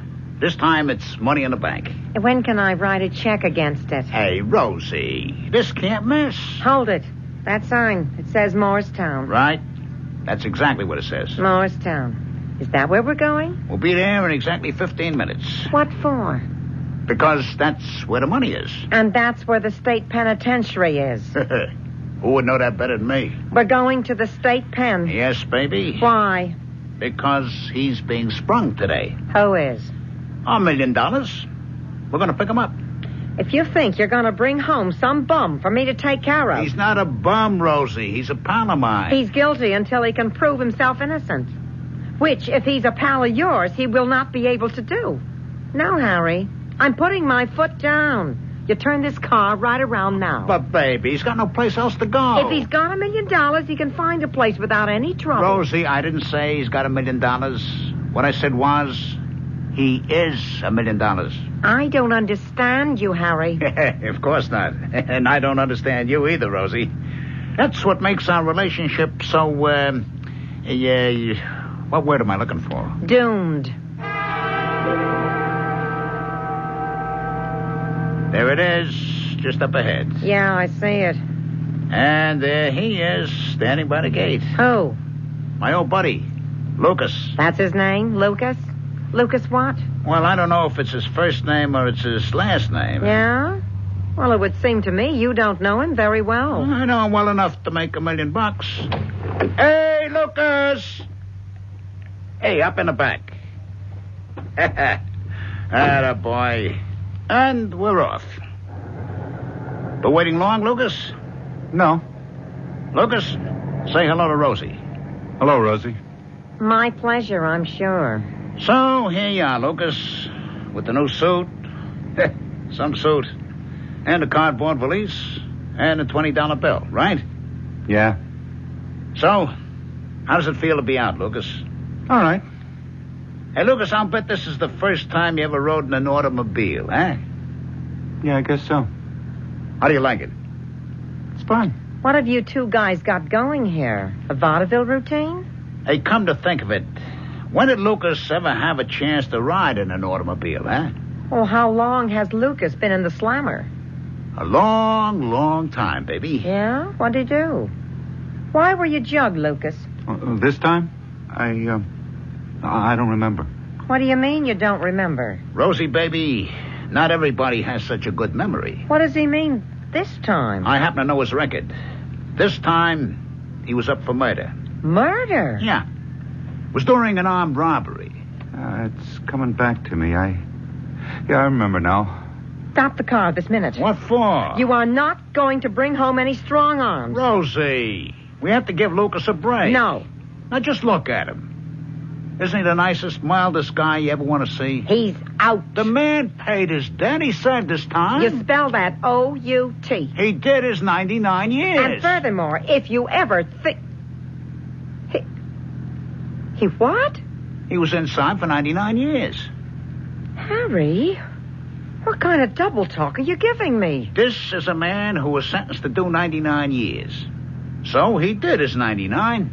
it's money in the bank. When can I write a check against it? Hey, Rosie, this can't miss. Hold it. That sign. It says Morristown. Right? That's exactly what it says. Morristown. Is that where we're going? We'll be there in exactly 15 minutes. What for? Because that's where the money is. And that's where the state penitentiary is. Who would know that better than me? We're going to the state pen. Yes, baby. Why? Because he's being sprung today. Who is? $1 million. We're going to pick him up. If you think you're going to bring home some bum for me to take care of... He's not a bum, Rosie. He's a pal of mine. He's guilty until he can prove himself innocent. Which, if he's a pal of yours, he will not be able to do. No, Harry. I'm putting my foot down. You turn this car right around now. But, baby, he's got no place else to go. If he's got $1 million, he can find a place without any trouble. Rosie, I didn't say he's got $1 million. What I said was, he is $1 million. I don't understand you, Harry. Of course not. And I don't understand you either, Rosie. That's what makes our relationship so, What word am I looking for? Doomed. There it is, just up ahead. Yeah, I see it. And there he is, standing by the gate. Who? My old buddy, Lucas. That's his name, Lucas? Lucas what? Well, I don't know if it's his first name or it's his last name. Yeah? Well, it would seem to me you don't know him very well. I know him well enough to make $1 million. Hey, Lucas! Hey, up in the back. Atta boy. And we're off. Been waiting long, Lucas? No. Lucas, say hello to Rosie. Hello, Rosie. My pleasure, I'm sure. So, here you are, Lucas, with the new suit. Some suit. And a cardboard valise. And a $20 bill, right? Yeah. So, how does it feel to be out, Lucas? All right. Hey, Lucas, I'll bet this is the first time you ever rode in an automobile, eh? Yeah, I guess so. How do you like it? It's fine. What have you two guys got going here? A vaudeville routine? Hey, come to think of it, when did Lucas ever have a chance to ride in an automobile, eh? Well, how long has Lucas been in the slammer? A long, long time, baby. Yeah? What'd he do? Why were you jugged, Lucas? This time? I don't remember. What do you mean you don't remember? Rosie, baby, not everybody has such a good memory. What does he mean this time? I happen to know his record. This time, he was up for murder. Murder? Yeah. It was during an armed robbery. It's coming back to me. I remember now. Stop the car this minute. What for? You are not going to bring home any strong arms. Rosie, we have to give Lucas a break. No. Now just look at him. Isn't he the nicest, mildest guy you ever want to see? He's out. The man paid his debt. He served his time. You spell that O-U-T. He did his 99 years. And furthermore, if you ever think... He what? He was inside for 99 years. Harry, what kind of double talk are you giving me? This is a man who was sentenced to do 99 years. So he did his 99.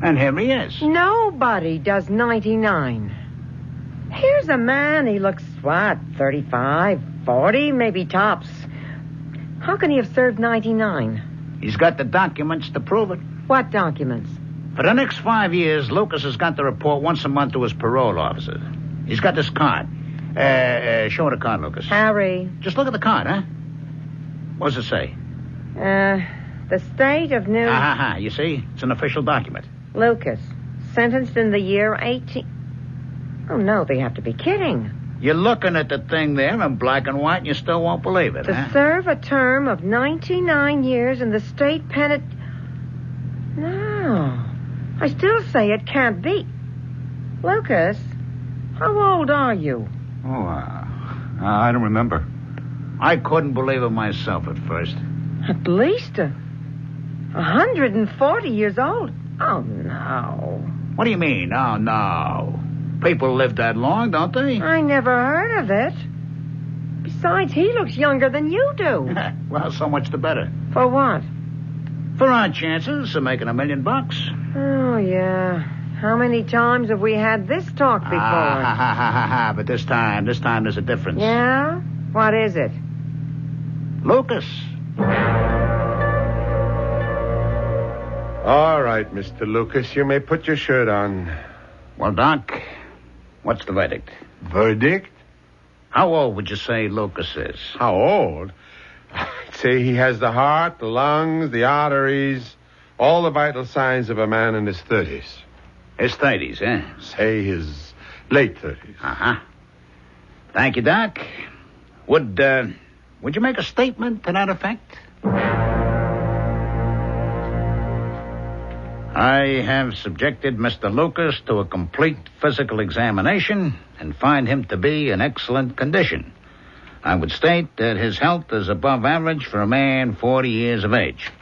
And here he is. Nobody does 99. Here's a man, he looks, 35, 40, maybe tops. How can he have served 99? He's got the documents to prove it. What documents? For the next 5 years, Lucas has got to report once a month to his parole officer. He's got this card. Show the card, Lucas. Harry. Just look at the card, huh? What does it say? The state of New... You see? It's an official document. Lucas, sentenced in the year 18... Oh, no, they have to be kidding. You're looking at the thing there in black and white, and you still won't believe it, To serve a term of 99 years in the state penitentiary... No. I still say it can't be. Lucas, how old are you? I don't remember. I couldn't believe it myself at first. At least 140 years old? Oh, no. What do you mean, oh, no? People live that long, don't they? I never heard of it. Besides, he looks younger than you do. Well, so much the better. For what? For our chances of making $1 million. Oh, yeah. How many times have we had this talk before? But this time there's a difference. Yeah? What is it? Lucas. All right, Mr. Lucas, you may put your shirt on. Well, Doc, what's the verdict? Verdict? How old would you say Lucas is? How old? I'd say he has the heart, the lungs, the arteries, all the vital signs of a man in his 30s. His 30s, eh? Say his late 30s. Thank you, Doc. Would you make a statement to that effect? I have subjected Mr. Lucas to a complete physical examination and find him to be in excellent condition. I would state that his health is above average for a man 40 years of age.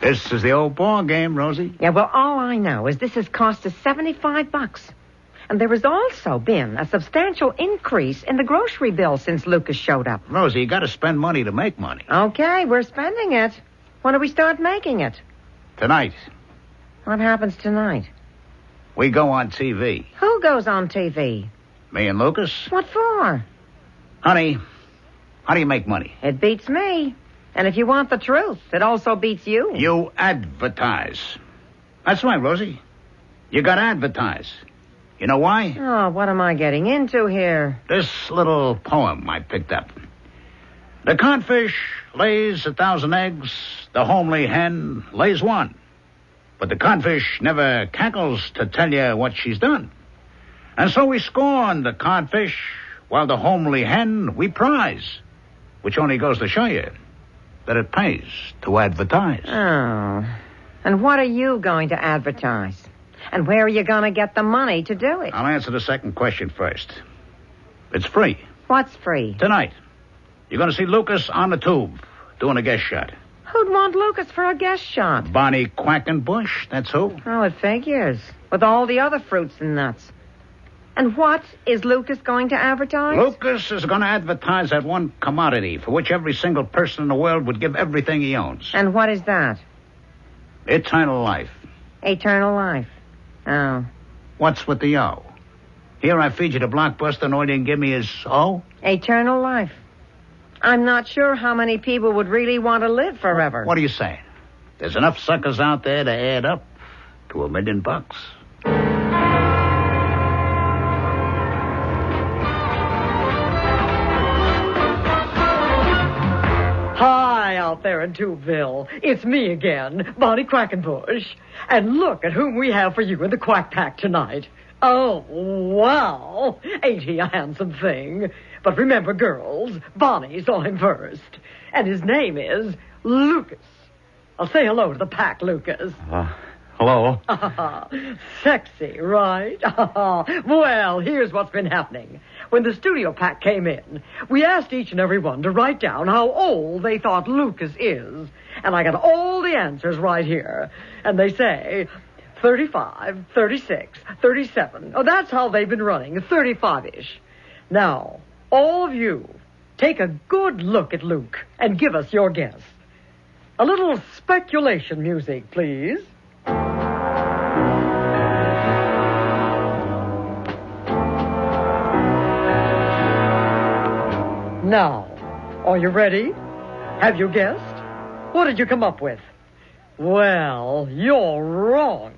This is the old ball game, Rosie. Yeah, well, all I know is this has cost us $75. And there has also been a substantial increase in the grocery bill since Lucas showed up. Rosie, you got to spend money to make money. Okay, we're spending it. When do we start making it? Tonight. What happens tonight? We go on TV. Who goes on TV? Me and Lucas. What for? Honey, how do you make money? It beats me. And if you want the truth, it also beats you. You advertise. That's right, Rosie. You got to advertise. You know why? Oh, what am I getting into here? This little poem I picked up. The codfish lays 1,000 eggs. The homely hen lays 1. But the codfish never cackles to tell you what she's done. And so we scorn the codfish, while the homely hen we prize. Which only goes to show you that it pays to advertise. Oh. And what are you going to advertise? And where are you going to get the money to do it? I'll answer the second question first. It's free. What's free? Tonight, you're going to see Lucas on the tube doing a guest shot. Who'd want Lucas for a guest shot? Bonnie Quackenbush, that's who. Oh, it figures. With all the other fruits and nuts. And what is Lucas going to advertise? Lucas is going to advertise that one commodity for which every single person in the world would give everything he owns. And what is that? Eternal life. Eternal life. Oh. What's with the O? Here I feed you the blockbuster and all you can give me is O? Eternal life. I'm not sure how many people would really want to live forever. What are you saying? There's enough suckers out there to add up to $1 million. Hi, out there in Tubeville. It's me again, Bonnie Quackenbush. And look at whom we have for you in the Quack Pack tonight. Oh, wow. Ain't he a handsome thing? But remember, girls, Bonnie saw him first. And his name is Lucas. I'll say hello to the pack, Lucas. Hello. Sexy, right? Well, here's what's been happening. When the studio pack came in, we asked each and every one to write down how old they thought Lucas is. And I got all the answers right here. And they say 35, 36, 37. Oh, that's how they've been running, 35-ish. Now, all of you, take a good look at Luke and give us your guess. A little speculation music, please. Now, are you ready? Have you guessed? What did you come up with? Well, you're wrong.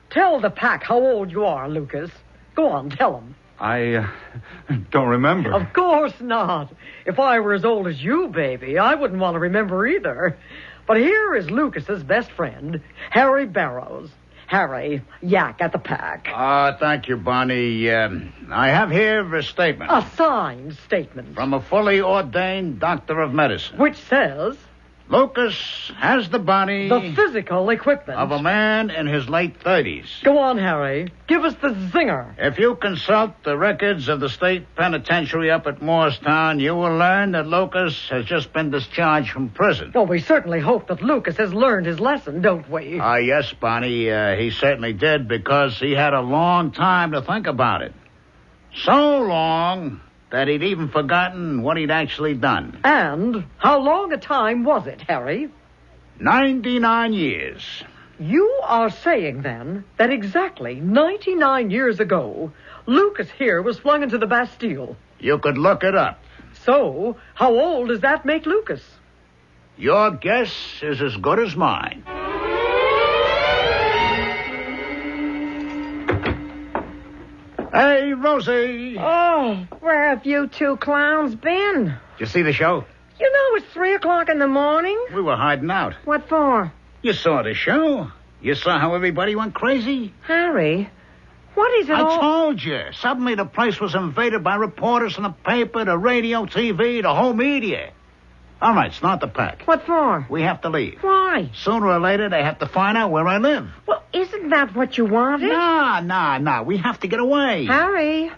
Tell the pack how old you are, Lucas. Go on, tell them. I don't remember. Of course not. If I were as old as you, baby, I wouldn't want to remember either. But here is Lucas's best friend, Harry Barrows. Harry, yak at the pack. Thank you, Bonnie. I have here a statement. A signed statement. From a fully ordained doctor of medicine. Which says... Lucas has the body... the physical equipment... of a man in his late 30s. Go on, Harry. Give us the zinger. If you consult the records of the state penitentiary up at Morristown, you will learn that Lucas has just been discharged from prison. Well, we certainly hope that Lucas has learned his lesson, don't we? Yes, Bonnie. He certainly did, because he had a long time to think about it. So long that he'd even forgotten what he'd actually done. And how long a time was it, Harry? 99 years. You are saying, then, that exactly 99 years ago, Lucas here was flung into the Bastille. You could look it up. So, how old does that make Lucas? Your guess is as good as mine. Hey, Rosie. Oh, where have you two clowns been? Did you see the show? You know it's 3 o'clock in the morning. We were hiding out. What for? You saw the show. You saw how everybody went crazy. Harry, what is it I told you. Suddenly the place was invaded by reporters in the paper, the radio, TV, the whole media. All right, start the pack. What for? We have to leave. Why? Sooner or later, they have to find out where I live. Well, isn't that what you wanted? Nah. We have to get away. Harry,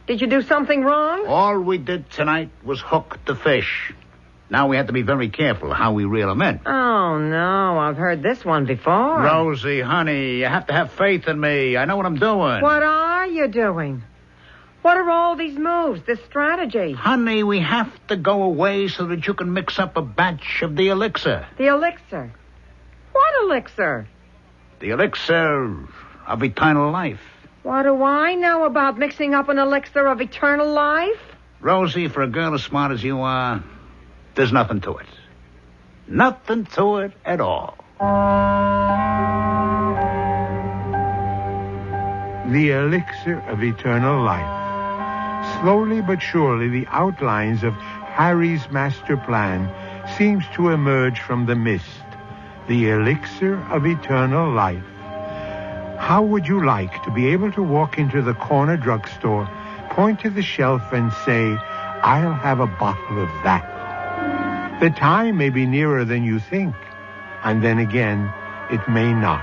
did you do something wrong? All we did tonight was hook the fish. Now we have to be very careful how we reel them in. Oh, no. I've heard this one before. Rosie, honey, you have to have faith in me. I know what I'm doing. What are you doing? What are all these moves, this strategy? Honey, we have to go away so that you can mix up a batch of the elixir. The elixir? What elixir? The elixir of eternal life. What do I know about mixing up an elixir of eternal life? Rosie, for a girl as smart as you are, there's nothing to it. Nothing to it at all. The elixir of eternal life. Slowly but surely, the outlines of Harry's master plan seems to emerge from the mist. The elixir of eternal life. How would you like to be able to walk into the corner drugstore, point to the shelf and say, I'll have a bottle of that? The time may be nearer than you think, and then again, it may not.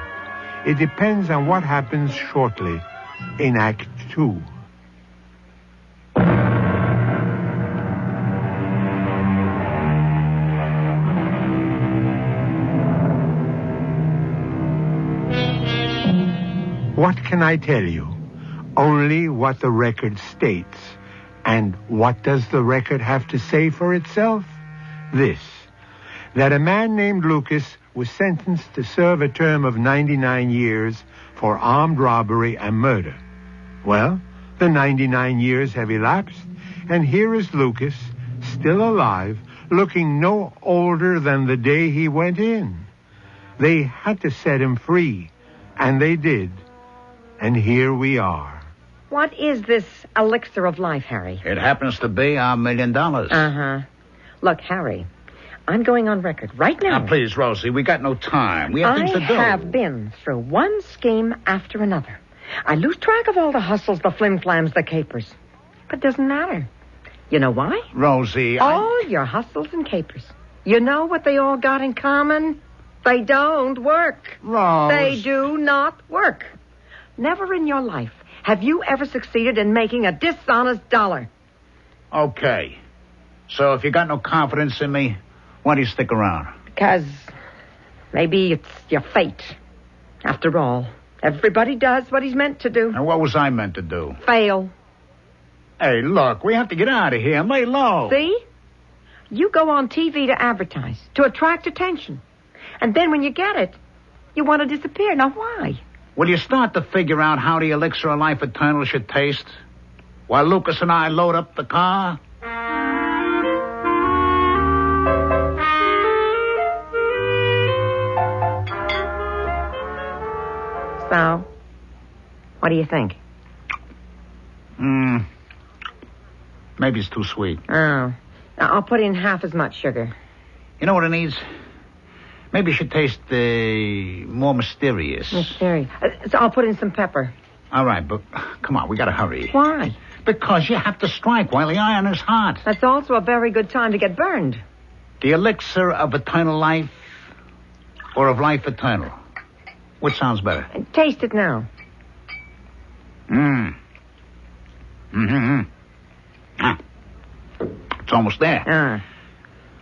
It depends on what happens shortly in Act 2. What can I tell you? Only what the record states. And what does the record have to say for itself? This, that a man named Lucas was sentenced to serve a term of 99 years for armed robbery and murder. Well, the 99 years have elapsed, and here is Lucas, still alive, looking no older than the day he went in. They had to set him free, and they did. And here we are. What is this elixir of life, Harry? It happens to be our $1 million. Uh-huh. Look, Harry, I'm going on record right now. Now, please, Rosie, we got no time. We have things to do. I have been through one scheme after another. I lose track of all the hustles, the flim-flams, the capers. But it doesn't matter. You know why? Rosie, all your hustles and capers. You know what they all got in common? They don't work. Rose. They do not work. Never in your life have you ever succeeded in making a dishonest dollar. Okay. So if you got no confidence in me, why do you stick around? Because maybe it's your fate. After all, everybody does what he's meant to do. And what was I meant to do? Fail. Hey, look, we have to get out of here. Lay low. See? You go on TV to advertise, to attract attention. And then when you get it, you want to disappear. Now, why? Will you start to figure out how the elixir of life eternal should taste? While Lucas and I load up the car? So, what do you think? Maybe it's too sweet. Oh. Now, I'll put in half as much sugar. You know what it needs? Maybe it should taste more mysterious. Mysterious. So I'll put in some pepper. All right, but come on, we gotta hurry. Why? Because you have to strike while the iron is hot. That's also a very good time to get burned. The elixir of eternal life or of life eternal? Which sounds better? Taste it now. It's almost there.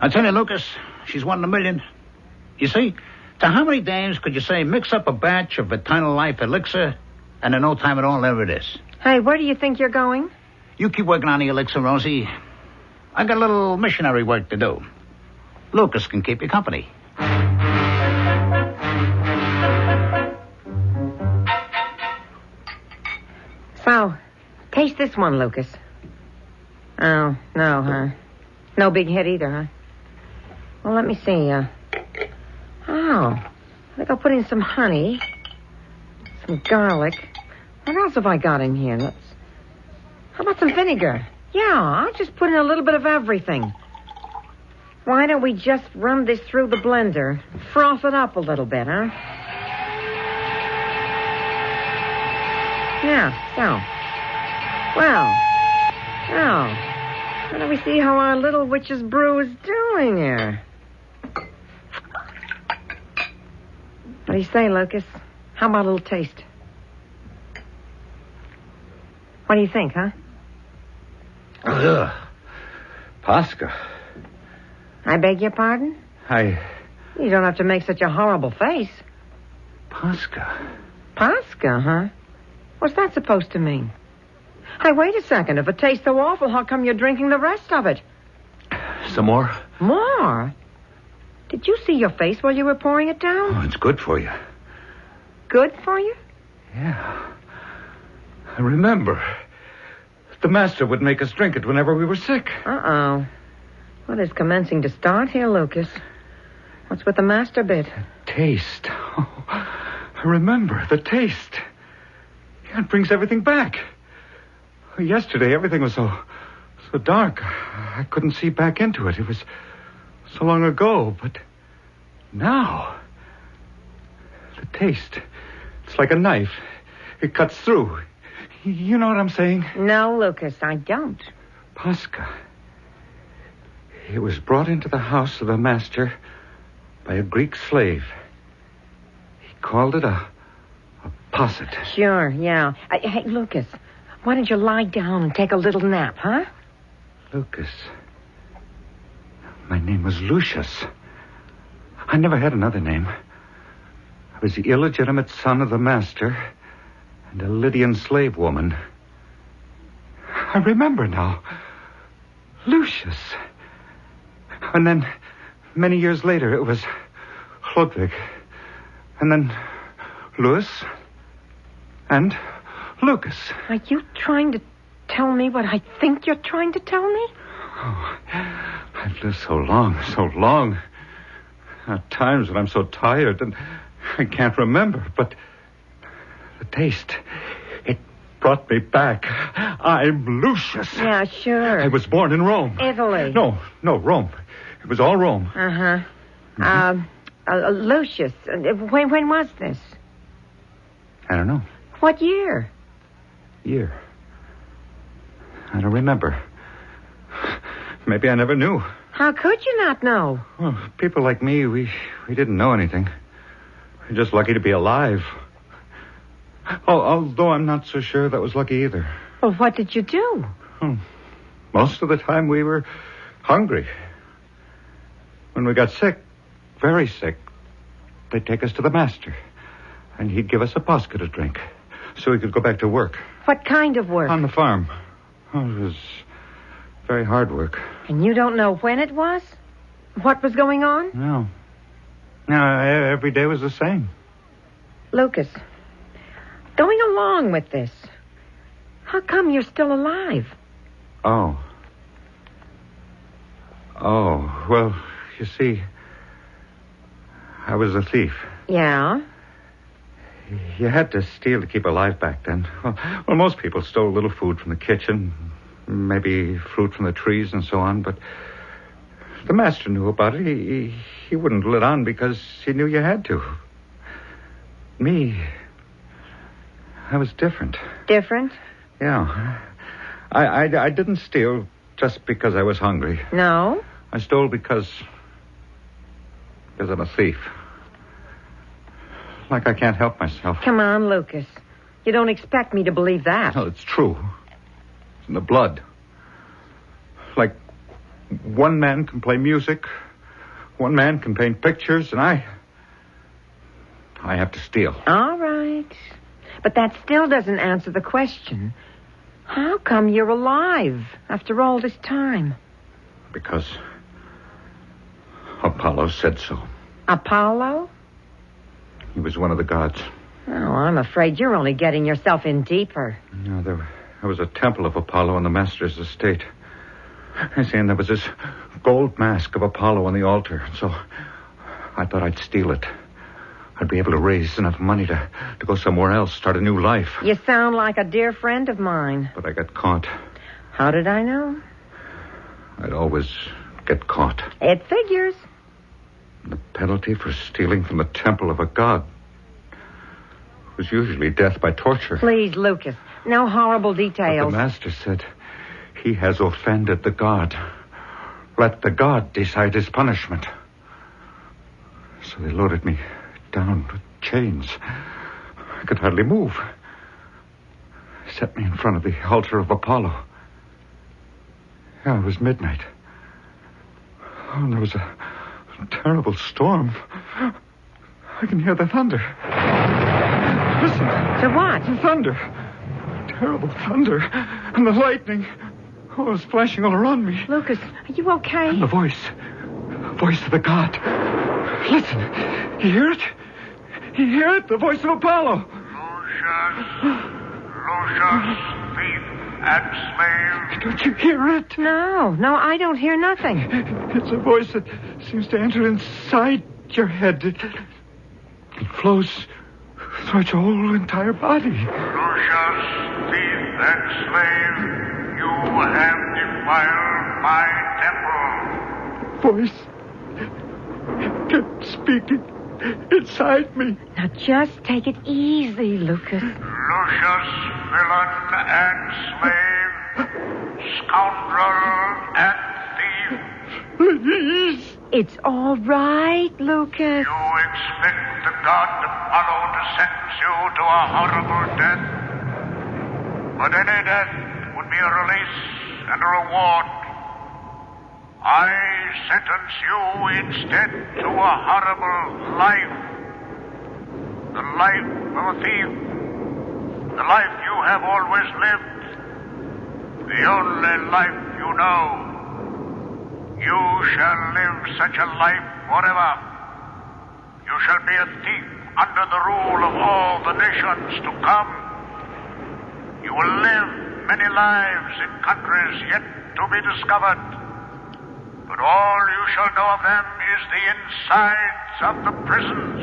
I tell you, Lucas, she's one in a million. You see, to how many dames could you say mix up a batch of eternal life elixir, and in no time at all, there it is? Hey, where do you think you're going? You keep working on the elixir, Rosie. I got a little missionary work to do. Lucas can keep you company. So, taste this one, Lucas. Oh, no, huh? No big hit either, huh? Well, let me see. I think I'll put in some honey, some garlic. What else have I got in here? How about some vinegar? Yeah, I'll just put in a little bit of everything. Why don't we just run this through the blender? Froth it up a little bit, huh? Yeah, so. Well, now, why don't we see how our little witch's brew is doing here? What do you say, Lucas? How about a little taste? What do you think, huh? Ugh. Pasca. I beg your pardon? You don't have to make such a horrible face. Pasca. Pasca, huh? What's that supposed to mean? Hey, wait a second. If it tastes so awful, how come you're drinking the rest of it? Some more? More? Did you see your face while you were pouring it down? Oh, it's good for you. good for you? Yeah. I remember. The master would make us drink it whenever we were sick. Uh-oh. What is commencing to start here, Lucas? What's with the master bit? Taste. Oh, I remember the taste. Yeah, it brings everything back. Yesterday, everything was so dark. I couldn't see back into it. It was so long ago, but now, the taste, it's like a knife. It cuts through. You know what I'm saying? No, Lucas, I don't. Pasca. It was brought into the house of the master by a Greek slave. He called it a posset. Sure, yeah. Hey, Lucas, why don't you lie down and take a little nap, huh? Lucas. My name was Lucius. I never had another name. I was the illegitimate son of the master and a Lydian slave woman. I remember now. Lucius. And then, many years later, it was Ludwig. And then Louis. And Lucas. Are you trying to tell me what I think you're trying to tell me? Oh, I've lived so long. At times when I'm so tired and I can't remember, but the taste, it brought me back. I'm Lucius. Yeah, sure. I was born in Rome. Italy. No, Rome. It was all Rome. Uh-huh. Lucius, when was this? I don't know. What year? Year. I don't remember. Maybe I never knew. How could you not know? Well, people like me, we didn't know anything. We're just lucky to be alive. Although I'm not so sure that was lucky either. Well, what did you do? Most of the time we were hungry. When we got sick, very sick, they'd take us to the master. And he'd give us a posca to drink so we could go back to work. What kind of work? On the farm. Oh, it was very hard work. And you don't know when it was? What was going on? No. Every day was the same. Lucas, going along with this, how come you're still alive? Oh, well, you see, I was a thief. Yeah? You had to steal to keep alive back then. Well, most people stole a little food from the kitchen, maybe fruit from the trees and so on, but the master knew about it. He wouldn't let on because he knew you had to. Me, I was different. Different? Yeah. I didn't steal just because I was hungry. No? I stole because I'm a thief. Like I can't help myself. Come on, Lucas. You don't expect me to believe that. No, it's true. It's in the blood. Like one man can play music, one man can paint pictures, and I have to steal. All right. But that still doesn't answer the question. How come you're alive after all this time? Because Apollo said so. Apollo? He was one of the gods. Oh, I'm afraid you're only getting yourself in deeper. No, there was a temple of Apollo on the master's estate. I see, and there was this gold mask of Apollo on the altar. So I thought I'd steal it. I'd be able to raise enough money to go somewhere else, start a new life. You sound like a dear friend of mine. But I got caught. How did I know? I'd always get caught. It figures. The penalty for stealing from the temple of a god was usually death by torture. Please, Lucas, no horrible details. But the master said, he has offended the god. Let the god decide his punishment. So they loaded me down with chains. I could hardly move. Set me in front of the altar of Apollo. Yeah, it was midnight. Oh, and there was a terrible storm. I can hear the thunder. Listen. To what? The thunder. Terrible thunder. And the lightning. Oh, it was flashing all around me. Lucas, are you okay? And the voice. Voice of the god. Listen. You hear it? Hear it? The voice of Apollo. Lucius, thief and slave. Don't you hear it? No, I don't hear nothing. It's a voice that seems to enter inside your head. It flows throughout your whole entire body. Lucius, thief and slave, you have defiled my temple. Voice kept speaking inside me. Now just take it easy, Lucas. Lucius, villain and slave, scoundrel and thief. Please. It's all right, Lucas. You expect the god Apollo to sentence you to a horrible death. But any death would be a release and a reward. I sentence you instead to a horrible life. The life of a thief. The life you have always lived. The only life you know. You shall live such a life forever. You shall be a thief under the rule of all the nations to come. You will live many lives in countries yet to be discovered. But all you shall know of them is the insides of the prisons.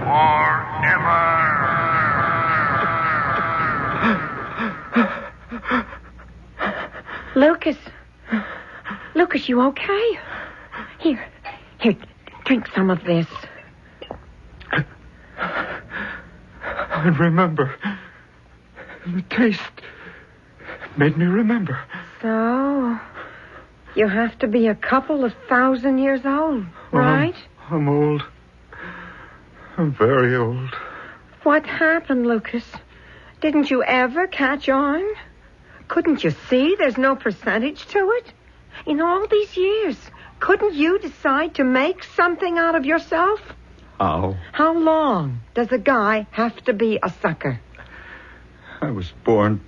Forever. Lucas, you okay? Here, drink some of this. I remember. The taste made me remember. So, you have to be a couple of 1,000 years old, right? I'm old. I'm very old. What happened, Lucas? Didn't you ever catch on? Couldn't you see there's no percentage to it? In all these years, couldn't you decide to make something out of yourself? How? How long does a guy have to be a sucker? I was born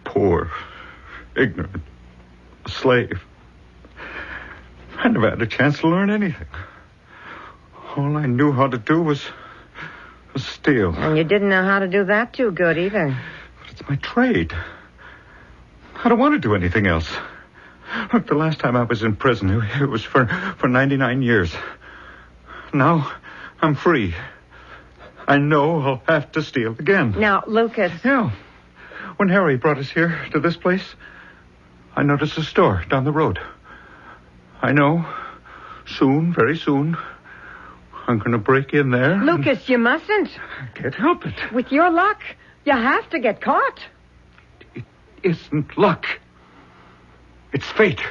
poor, ignorant, a slave. I never had a chance to learn anything. All I knew how to do was steal. And you didn't know how to do that too good either. But it's my trade. I don't want to do anything else. Look, the last time I was in prison, it was for 99 years. Now, I'm free. I know I'll have to steal again. Now, Lucas. Yeah. When Harry brought us here to this place, I noticed a store down the road. I know. Soon, very soon, I'm going to break in there. Lucas, you mustn't. I can't help it. With your luck, you have to get caught. It isn't luck. It's fate.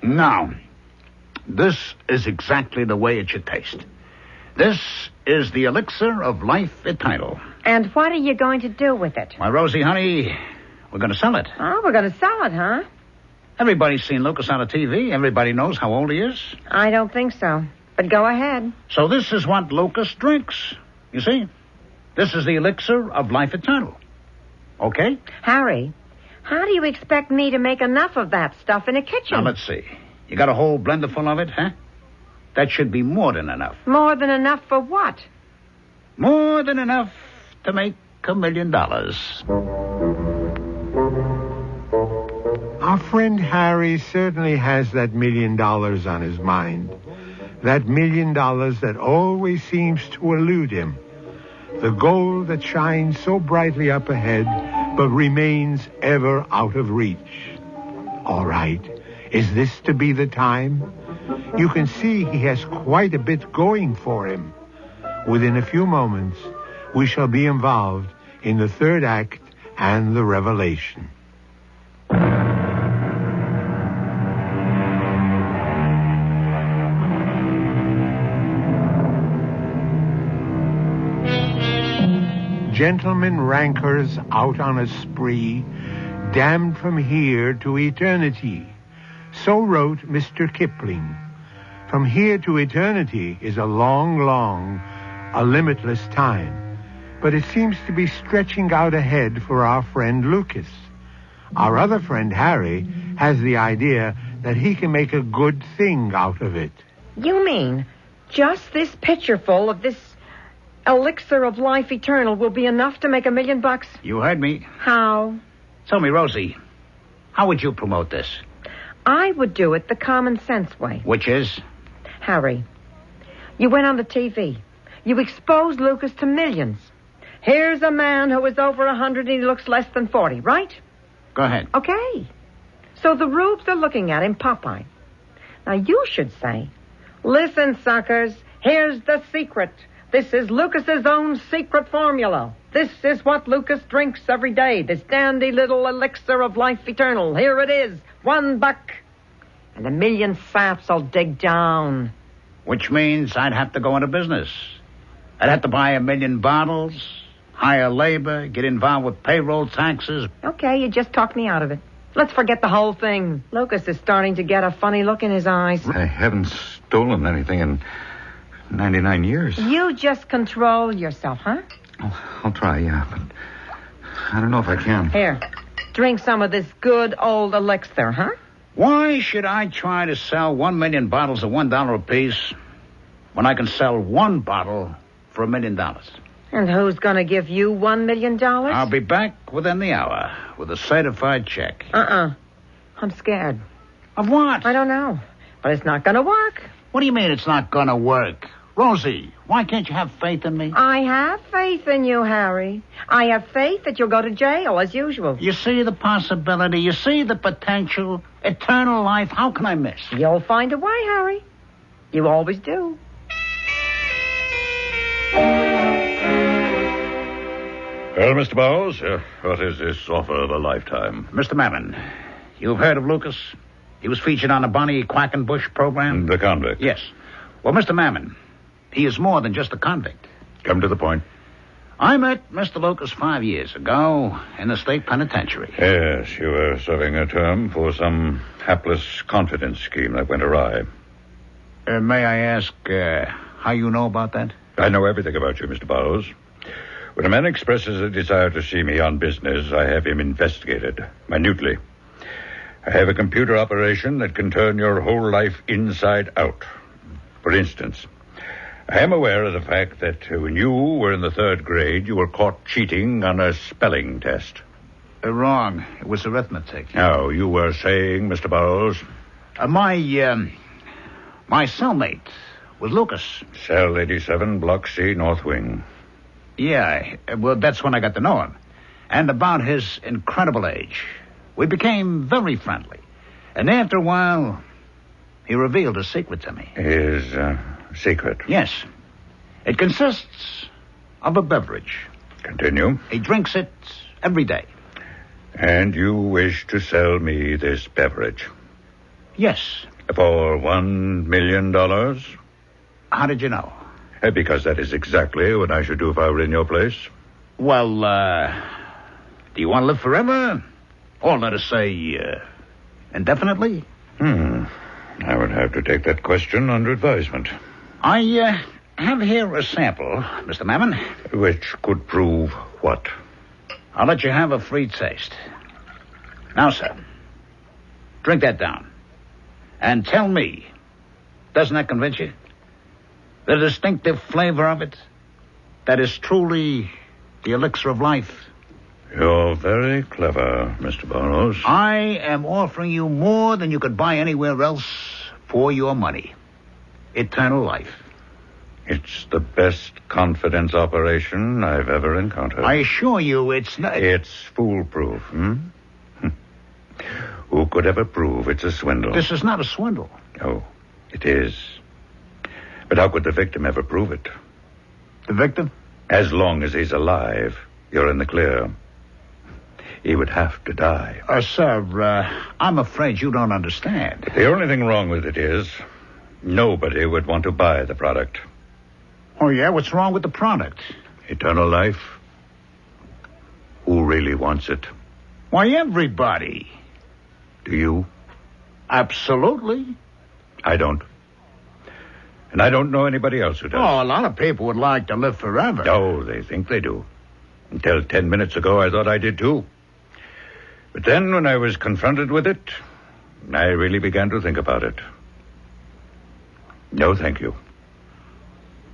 Now, this is exactly the way it should taste. This is the elixir of life eternal. And what are you going to do with it? Why, Rosie, honey, we're going to sell it. Oh, we're going to sell it, huh? Everybody's seen Lucas on the TV. Everybody knows how old he is. I don't think so. But go ahead. So this is what Lucas drinks. You see? This is the elixir of life eternal. Okay? Harry, how do you expect me to make enough of that stuff in a kitchen? Now, let's see. You got a whole blender full of it, huh? That should be more than enough. More than enough for what? More than enough to make $1 million. Our friend Harry certainly has that $1 million on his mind. That $1 million that always seems to elude him. The goal that shines so brightly up ahead, but remains ever out of reach. All right. Is this to be the time? You can see he has quite a bit going for him. Within a few moments, we shall be involved in the third act and the revelation. Gentlemen rankers out on a spree, damned from here to eternity. So wrote Mr. Kipling. From here to eternity is a long, a limitless time. But it seems to be stretching out ahead for our friend Lucas. Our other friend, Harry, has the idea that he can make a good thing out of it. You mean just this pitcherful of this elixir of life eternal will be enough to make $1 million? You heard me. How? Tell me, Rosie, how would you promote this? I would do it the common sense way. Which is? Harry, you went on the TV. You exposed Lucas to millions. Here's a man who is over 100 and he looks less than 40, right? Go ahead. Okay. So the rubes are looking at him, Popeye. Now you should say, listen, suckers, here's the secret. This is Lucas's own secret formula. This is what Lucas drinks every day. This dandy little elixir of life eternal. Here it is. $1. And 1 million saps will dig down. Which means I'd have to go into business. I'd have to buy 1 million bottles, hire labor, get involved with payroll taxes. Okay, you just talked me out of it. Let's forget the whole thing. Lucas is starting to get a funny look in his eyes. I haven't stolen anything in 99 years. You just control yourself, huh? I'll try, yeah, but I don't know if I can. Here, drink some of this good old elixir, huh? Why should I try to sell 1 million bottles at $1 apiece when I can sell one bottle for $1 million? And who's going to give you $1 million? I'll be back within the hour with a certified check. I'm scared. Of what? I don't know. But it's not going to work. What do you mean it's not going to work? Rosie, why can't you have faith in me? I have faith in you, Harry. I have faith that you'll go to jail, as usual. You see the possibility. You see the potential. Eternal life. How can I miss? You'll find a way, Harry. You always do. Well, Mr. Bowles, what is this offer of a lifetime? Mr. Mammon, you've heard of Lucas? He was featured on the Bonnie Quackenbush program? The convict? Yes. Well, Mr. Mammon, he is more than just a convict. Come to the point. I met Mr. Lucas 5 years ago in the state penitentiary. Yes, you were serving a term for some hapless confidence scheme that went awry. May I ask how you know about that? I know everything about you, Mr. Bowles. When a man expresses a desire to see me on business, I have him investigated minutely. I have a computer operation that can turn your whole life inside out. For instance, I am aware of the fact that when you were in the 3rd grade, you were caught cheating on a spelling test. Wrong. It was arithmetic. Now, you were saying, Mr. Bowles? My cellmate was Lucas. Cell 87, Block C, North Wing. Yeah, well, that's when I got to know him. And about his incredible age. We became very friendly. And after a while, he revealed a secret to me. His secret? Yes. It consists of a beverage. Continue. He drinks it every day. And you wish to sell me this beverage? Yes. For $1 million? How did you know? Because that is exactly what I should do if I were in your place. Well, do you want to live forever? Or let us say, indefinitely? I would have to take that question under advisement. I have here a sample, Mr. Mammon. Which could prove what? I'll let you have a free taste. Now, sir, drink that down. And tell me, doesn't that convince you? The distinctive flavor of it, that is truly the elixir of life. You're very clever, Mr. Burroughs. I am offering you more than you could buy anywhere else for your money. Eternal life. It's the best confidence operation I've ever encountered. I assure you it's not... It's foolproof, Who could ever prove it's a swindle? This is not a swindle. Oh, it is. But how could the victim ever prove it? The victim? As long as he's alive, you're in the clear. He would have to die. Sir, I'm afraid you don't understand. The only thing wrong with it is nobody would want to buy the product. Oh, yeah? What's wrong with the product? Eternal life. Who really wants it? Why, everybody. Do you? Absolutely. I don't. And I don't know anybody else who does. Oh, a lot of people would like to live forever. Oh, they think they do. Until 10 minutes ago, I thought I did too. But then, when I was confronted with it, I really began to think about it. No, thank you.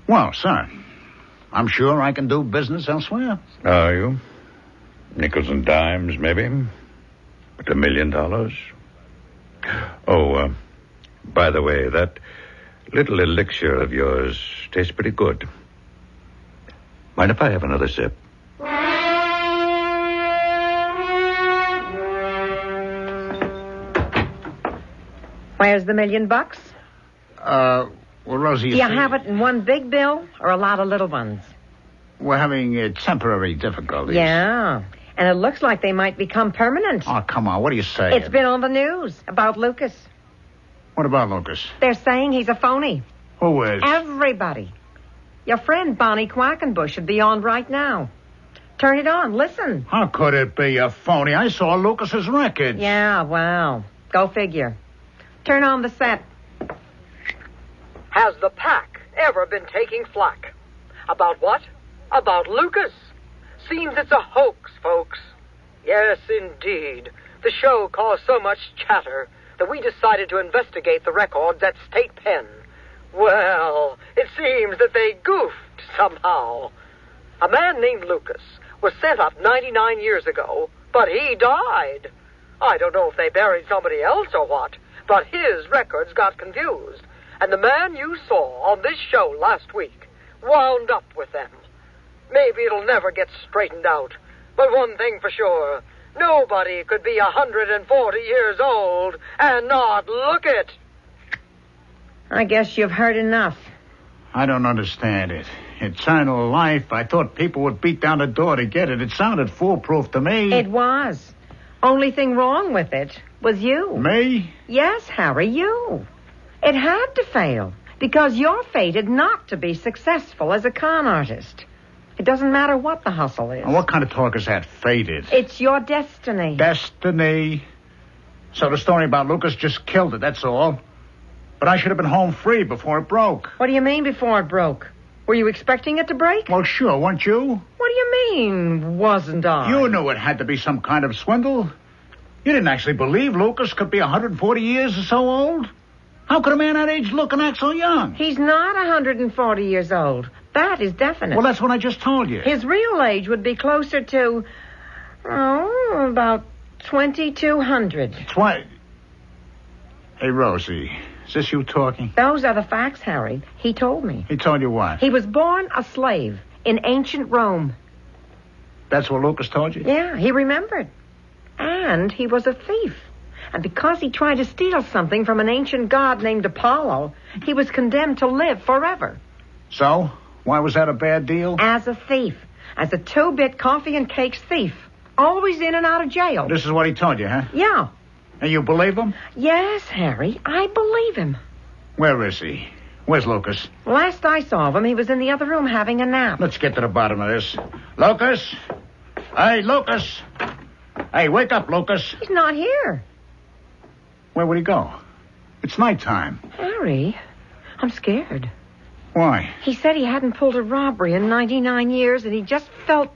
Well, sir, I'm sure I can do business elsewhere. Are you? Nickels and dimes, maybe? But $1 million? Oh, by the way, that little elixir of yours tastes pretty good. Mind if I have another sip? Where's the $1 million? Well, Rosie... Do you have it in one big bill or a lot of little ones? We're having temporary difficulties. Yeah, and it looks like they might become permanent. Oh, come on, what are you saying? It's been on the news about Lucas. What about Lucas? They're saying he's a phony. Who is? Everybody. Your friend Bonnie Quackenbush should be on right now. Turn it on, listen. How could it be a phony? I saw Lucas's records. Yeah, well, go figure. Turn on the set. Has the pack ever been taking flack? About what? About Lucas. Seems it's a hoax, folks. Yes, indeed. The show caused so much chatter that we decided to investigate the records at State Pen. Well, it seems that they goofed somehow. A man named Lucas was sent up 99 years ago, but he died. I don't know if they buried somebody else or what, but his records got confused, and the man you saw on this show last week wound up with them. Maybe it'll never get straightened out, but one thing for sure, nobody could be 140 years old and not look it. I guess you've heard enough. I don't understand it. Eternal life. I thought people would beat down the door to get it. It sounded foolproof to me. It was. Only thing wrong with it was you. Me? Yes, Harry, you. It had to fail because you're fated not to be successful as a con artist. It doesn't matter what the hustle is. Now, what kind of talk is that, fated? It's your destiny. Destiny? So the story about Lucas just killed it, that's all. But I should have been home free before it broke. What do you mean before it broke? Were you expecting it to break? Well, sure, weren't you? What do you mean, wasn't I? You knew it had to be some kind of swindle. You didn't actually believe Lucas could be 140 years or so old. How could a man that age look and act so young? He's not 140 years old. That is definite. Well, that's what I just told you. His real age would be closer to, about 2,200. Hey, Rosie, is this you talking? Those are the facts, Harry. He told me. He told you what? He was born a slave in ancient Rome. That's what Lucas told you? Yeah, he remembered. And he was a thief. And because he tried to steal something from an ancient god named Apollo, he was condemned to live forever. So? Why was that a bad deal? As a thief. As a 2-bit coffee and cakes thief. Always in and out of jail. This is what he told you, huh? Yeah. And you believe him? Yes, Harry, I believe him. Where is he? Where's Lucas? Last I saw of him, he was in the other room having a nap. Let's get to the bottom of this. Lucas? Hey, Lucas! Hey, wake up, Lucas. He's not here. Where would he go? It's nighttime. Harry, I'm scared. Why? He said he hadn't pulled a robbery in 99 years, and he just felt...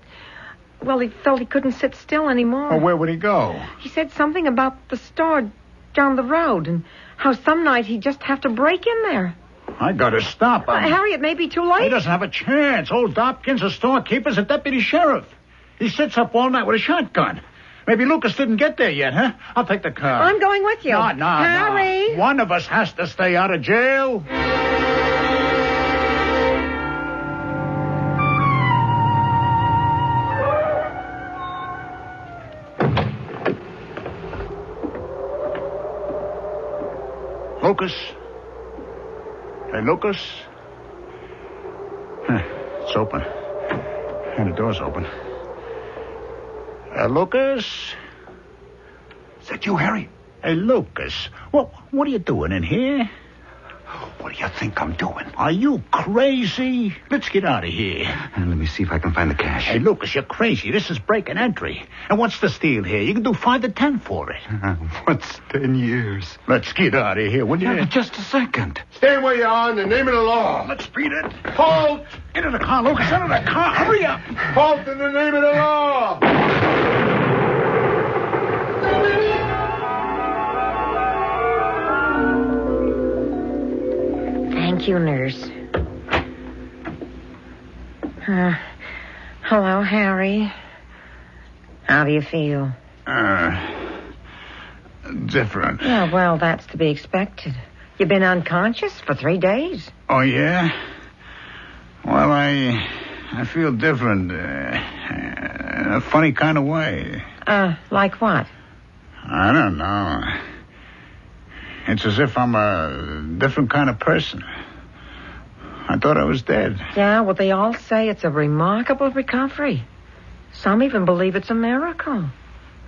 Well, he felt he couldn't sit still anymore. Well, where would he go? He said something about the store down the road, and how some night he'd just have to break in there. I gotta stop him. Harry, it may be too late. He doesn't have a chance. Old Dobkins, a storekeeper's a deputy sheriff. He sits up all night with a shotgun. Maybe Lucas didn't get there yet, huh? I'll take the car. I'm going with you. No. Harry! One of us has to stay out of jail. Lucas? Hey, Lucas? It's open. And the door's open. Lucas? Is that you, Harry? Hey, Lucas, what are you doing in here? What do you think I'm doing? Are you crazy? Let's get out of here. And let me see if I can find the cash. Hey, Lucas, you're crazy. This is break and entry. And what's the steal here? You can do 5 to 10 for it. What's 10 years? Let's get out of here, will you? No, just a second. Stay where you are in the name of the law. Let's beat it. Halt! Into the car, Lucas. Into the car. Hurry up. Halt in the name of the law. Thank you, nurse. Hello, Harry. How do you feel? Different. Yeah, well, that's to be expected. You've been unconscious for 3 days. Oh, yeah? Well, I feel different. In a funny kind of way. Like what? I don't know. It's as if I'm a different kind of person. I thought I was dead. Yeah, well, they all say it's a remarkable recovery. Some even believe it's a miracle.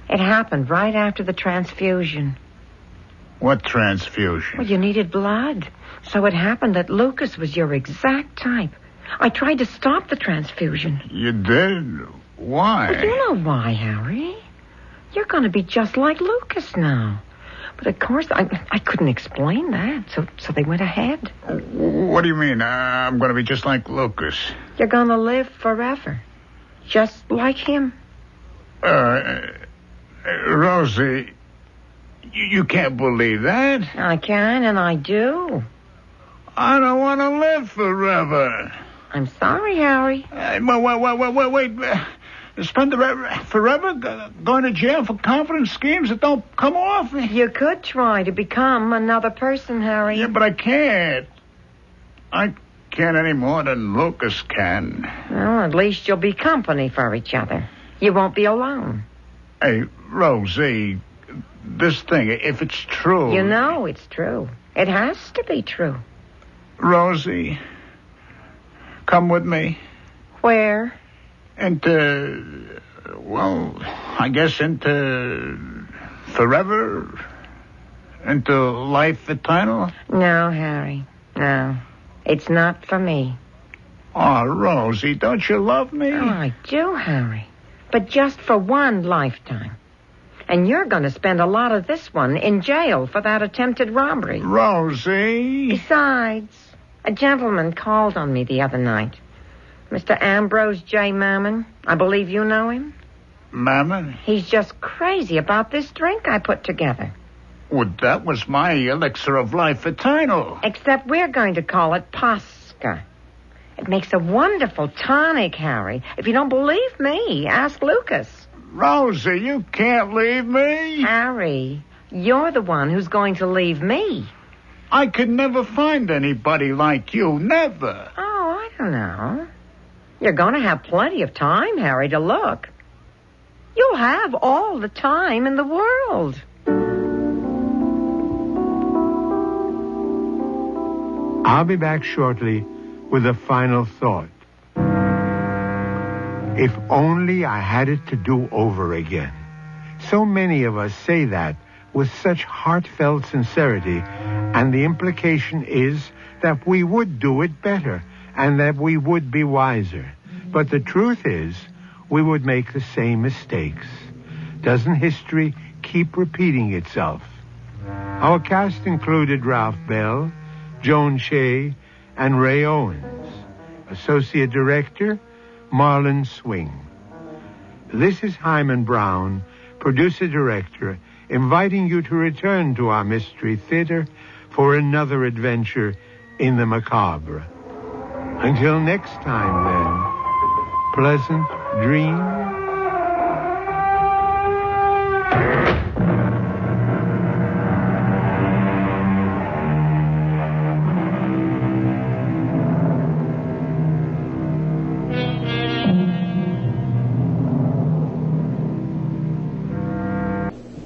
It happened right after the transfusion. What transfusion? Well, you needed blood. So it happened that Lucas was your exact type. I tried to stop the transfusion. You did? Why? Well, you know why, Harry. You're going to be just like Lucas now. But of course, I couldn't explain that, so they went ahead. What do you mean? I'm going to be just like Lucas? You're going to live forever. Just like him. Rosie, you can't believe that. I can, and I do. I don't want to live forever. I'm sorry, Harry. Wait. Spend forever going to jail for confidence schemes that don't come off? You could try to become another person, Harry. Yeah, but I can't. I can't any more than Lucas can. Well, at least you'll be company for each other. You won't be alone. Hey, Rosie, this thing, if it's true... You know it's true. It has to be true. Rosie, come with me. Where? Into, well, I guess into forever? Into life eternal? No, Harry, no. It's not for me. Oh, Rosie, don't you love me? Oh, I do, Harry. But just for one lifetime. And you're going to spend a lot of this one in jail for that attempted robbery. Rosie! Besides, a gentleman called on me the other night. Mr. Ambrose J. Mammon. I believe you know him. Mammon? He's just crazy about this drink I put together. Well, that was my elixir of life eternal. Except we're going to call it Posca. It makes a wonderful tonic, Harry. If you don't believe me, ask Lucas. Rosie, you can't leave me. Harry, you're the one who's going to leave me. I could never find anybody like you. Never. Oh, I don't know. You're going to have plenty of time, Harry, to look. You'll have all the time in the world. I'll be back shortly with a final thought. If only I had it to do over again. So many of us say that with such heartfelt sincerity, and the implication is that we would do it better and that we would be wiser. But the truth is, we would make the same mistakes. Doesn't history keep repeating itself? Our cast included Ralph Bell, Joan Shea, and Ray Owens. Associate Director, Marlon Swing. This is Hyman Brown, Producer-Director, inviting you to return to our Mystery Theater for another adventure in the macabre. Until next time, then, pleasant dreams.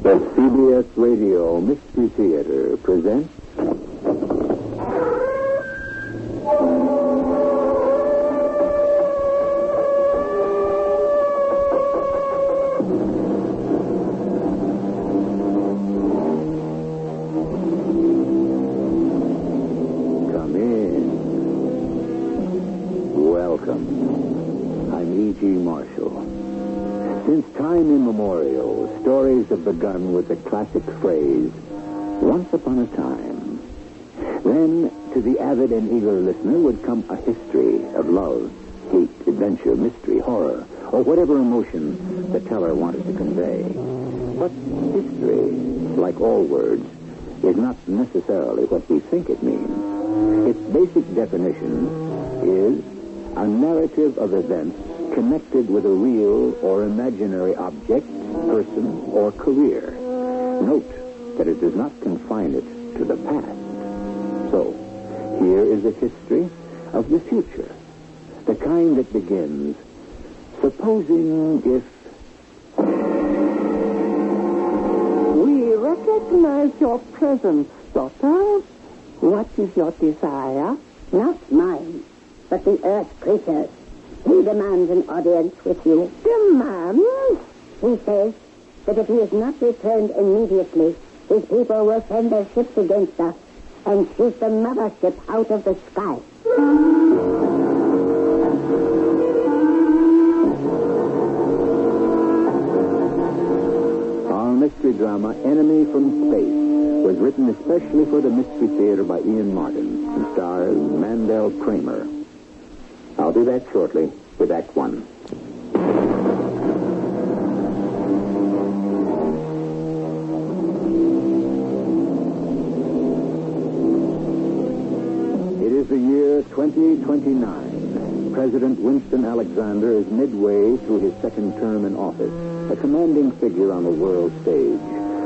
The CBS Radio Mystery Theater presents Come in. Welcome. I'm E.G. Marshall. Since time immemorial, stories have begun with the classic phrase, once upon a time. Then, to the avid and eager listener would come a history of love, hate, adventure, mystery, horror, or whatever emotion the teller wanted to convey. But history, like all words, is not necessarily what we think it means. Its basic definition is a narrative of events connected with a real or imaginary object, person, or career. Note that it does not confine it to the past. So, here is a history of the future, the kind that begins, supposing if... We recognize your presence, daughter. What is your desire? Not mine, but the Earth creatures. He demands an audience with you. Demands? He says that if he is not returned immediately, his people will send their ships against us and shoot the mothership out of the sky. Our mystery drama, Enemy from Space, was written especially for the Mystery Theater by Ian Martin and stars Mandel Kramer. I'll be back shortly with Act One. It is the year 2029. President Winston Alexander is midway through his second term in office, a commanding figure on the world stage,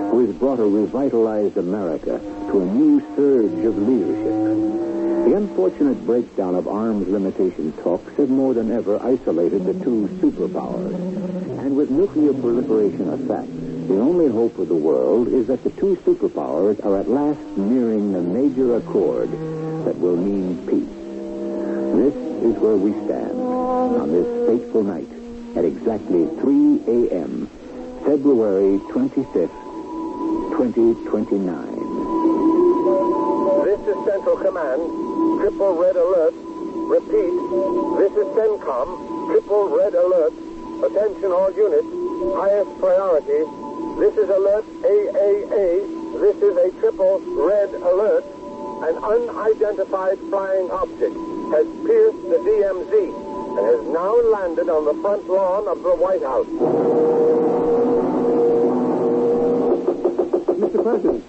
who has brought a revitalized America to a new surge of leadership. The unfortunate breakdown of arms limitation talks have more than ever isolated the two superpowers. And with nuclear proliferation a fact, the only hope of the world is that the two superpowers are at last nearing a major accord that will mean peace. This is where we stand on this fateful night at exactly 3 a.m., February 25th, 2029. This is Central Command. Triple red alert. Repeat. This is CENTCOM. Triple red alert. Attention all units. Highest priority. This is alert AAA. This is a triple red alert. An unidentified flying object has pierced the DMZ and has now landed on the front lawn of the White House. Mr. President!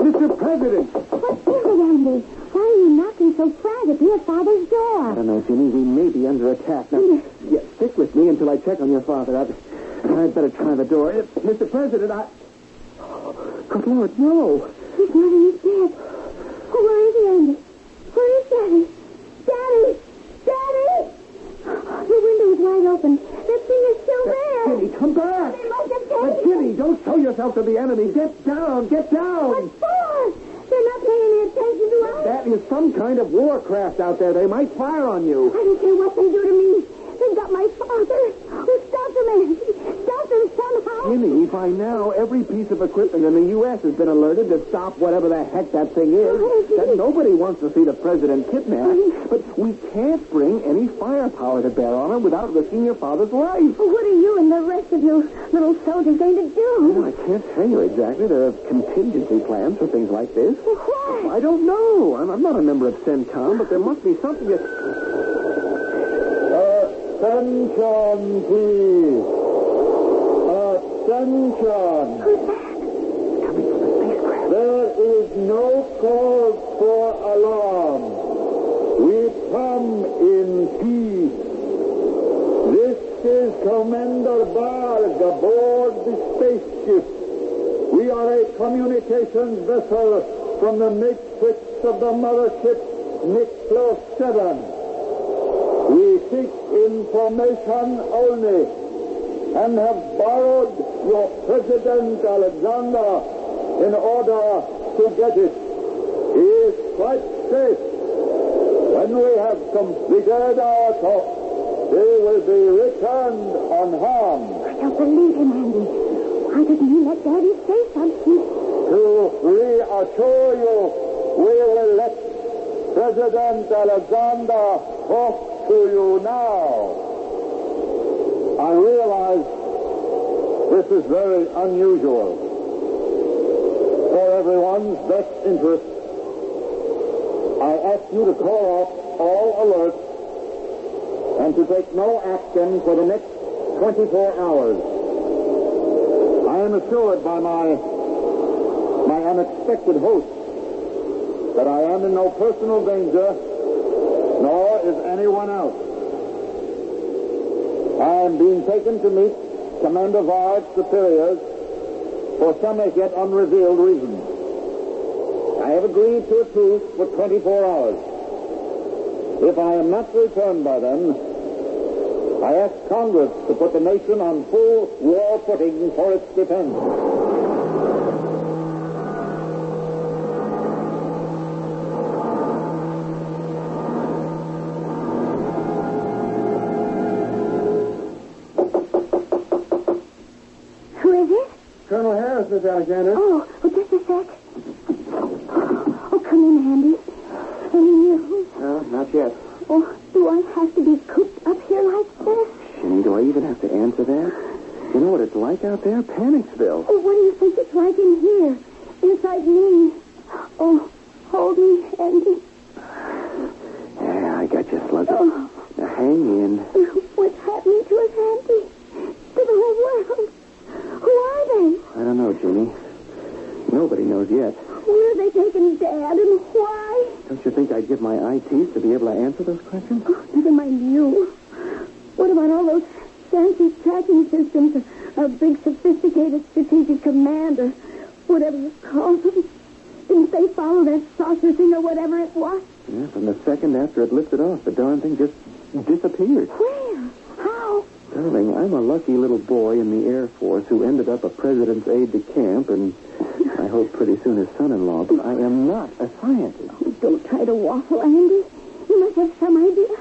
Mr. President! What's the matter, Andy? Why are you knocking so frantically at Father's door? I don't know, Jimmy. We may be under attack. Now, stick with me until I check on your father. I'd better try the door. Mr. President, Good Lord, no. He's not in his bed. Oh, where is he, Andy? Where is Daddy? Daddy! Daddy! The window is wide open. That thing is still there. Jimmy, come back. They must have taken it. Jimmy, don't show yourself to the enemy. Get down. Get down. What for? They're not paying any attention to us. That is some kind of warcraft out there. They might fire on you. I don't care what they do to me. They've got my father. Oh, stop them, Andy. Stop them somehow. Jimmy, by now, every piece of equipment in the U.S. has been alerted to stop whatever the heck that thing is. That nobody wants to see the president kidnapped. But we can't bring any firepower to bear on him without risking your father's life. Well, what are you and the rest of you little soldiers going to do? Well, I can't tell you exactly. There are contingency plans for things like this. Well, why? I don't know. I'm not a member of CENTCOM, but there must be something that... Attention, please. Attention. There is no cause for alarm. We come in peace. This is Commander Barg aboard the spaceship. We are a communications vessel from the matrix of the mothership Nicholas 7. We seek information only and have borrowed your President Alexander in order to get it. He is quite safe. When we have completed our talk, he will be returned unharmed. I don't believe him, Andy. Why didn't you let Daddy say something? To reassure you, we will let President Alexander talk to you now. I realize this is very unusual. For everyone's best interest, I ask you to call off all alerts and to take no action for the next 24 hours. I am assured by my unexpected host that I am in no personal danger, nor is anyone else. I am being taken to meet Commander Vard's superiors for some as yet unrevealed reasons. I have agreed to a truce for 24 hours. If I am not returned by then, I ask Congress to put the nation on full war footing for its defense. Who is it? Colonel Harris, Miss Alexander. Oh, just a sec. Oh, come in, Andy. Any news? No, not yet. Oh, do I have to be cooped up here like this? Jenny, do I even have to answer that? You know what it's like out there? Panicsville. Oh, what do you think it's like in here? Inside me? Oh, hold me, Andy. Yeah, I got you, Slugger. Oh. Now, hang in. What's happening to us, Andy? To the whole world? Who are they? I don't know, Jenny. Nobody knows yet. Where are they taking Dad and why? Don't you think I'd give my eye teeth to be able to answer those questions? Oh, never mind you. What about all those fancy tracking systems? A big, sophisticated strategic command, or whatever you call them. Didn't they follow that saucer thing or whatever it was? Yeah, from the second after it lifted off, the darn thing just disappeared. Where? How? Darling, I'm a lucky little boy in the Air Force who ended up a president's aide-de-camp and I hope pretty soon his son-in-law, but I am not a scientist. Oh, don't try to waffle, Andy. You must have some idea.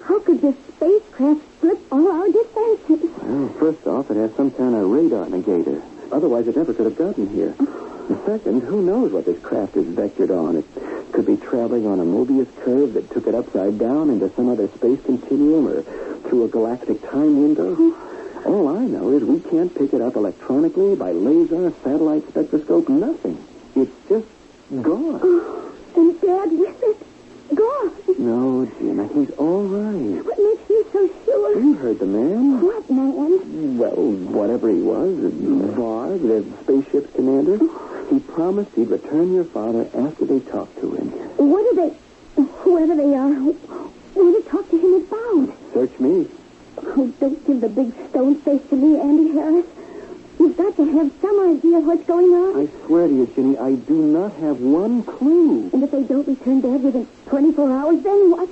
How could this spacecraft slip all our defenses? Well, first off, it has some kind of radar negator. Otherwise, it never could have gotten here. And second, who knows what this craft is vectored on? It could be traveling on a Mobius curve that took it upside down into some other space continuum or through a galactic time window. All I know is we can't pick it up electronically, by laser, satellite spectroscope, nothing. It's just gone. Oh, and Dad with it? Gone. No, Gina, he's all right. What makes you so sure? You heard the man. What man? Well, whatever he was, Varg, the spaceship's commander. He promised he'd return your father after they talked to him. What are they... Whoever they are, what did they talk to him about? Search me. Oh, don't give the big stone face to me, Andy Harris. You've got to have some idea of what's going on. I swear to you, Ginny, I do not have one clue. And if they don't return Dad within 24 hours, then what?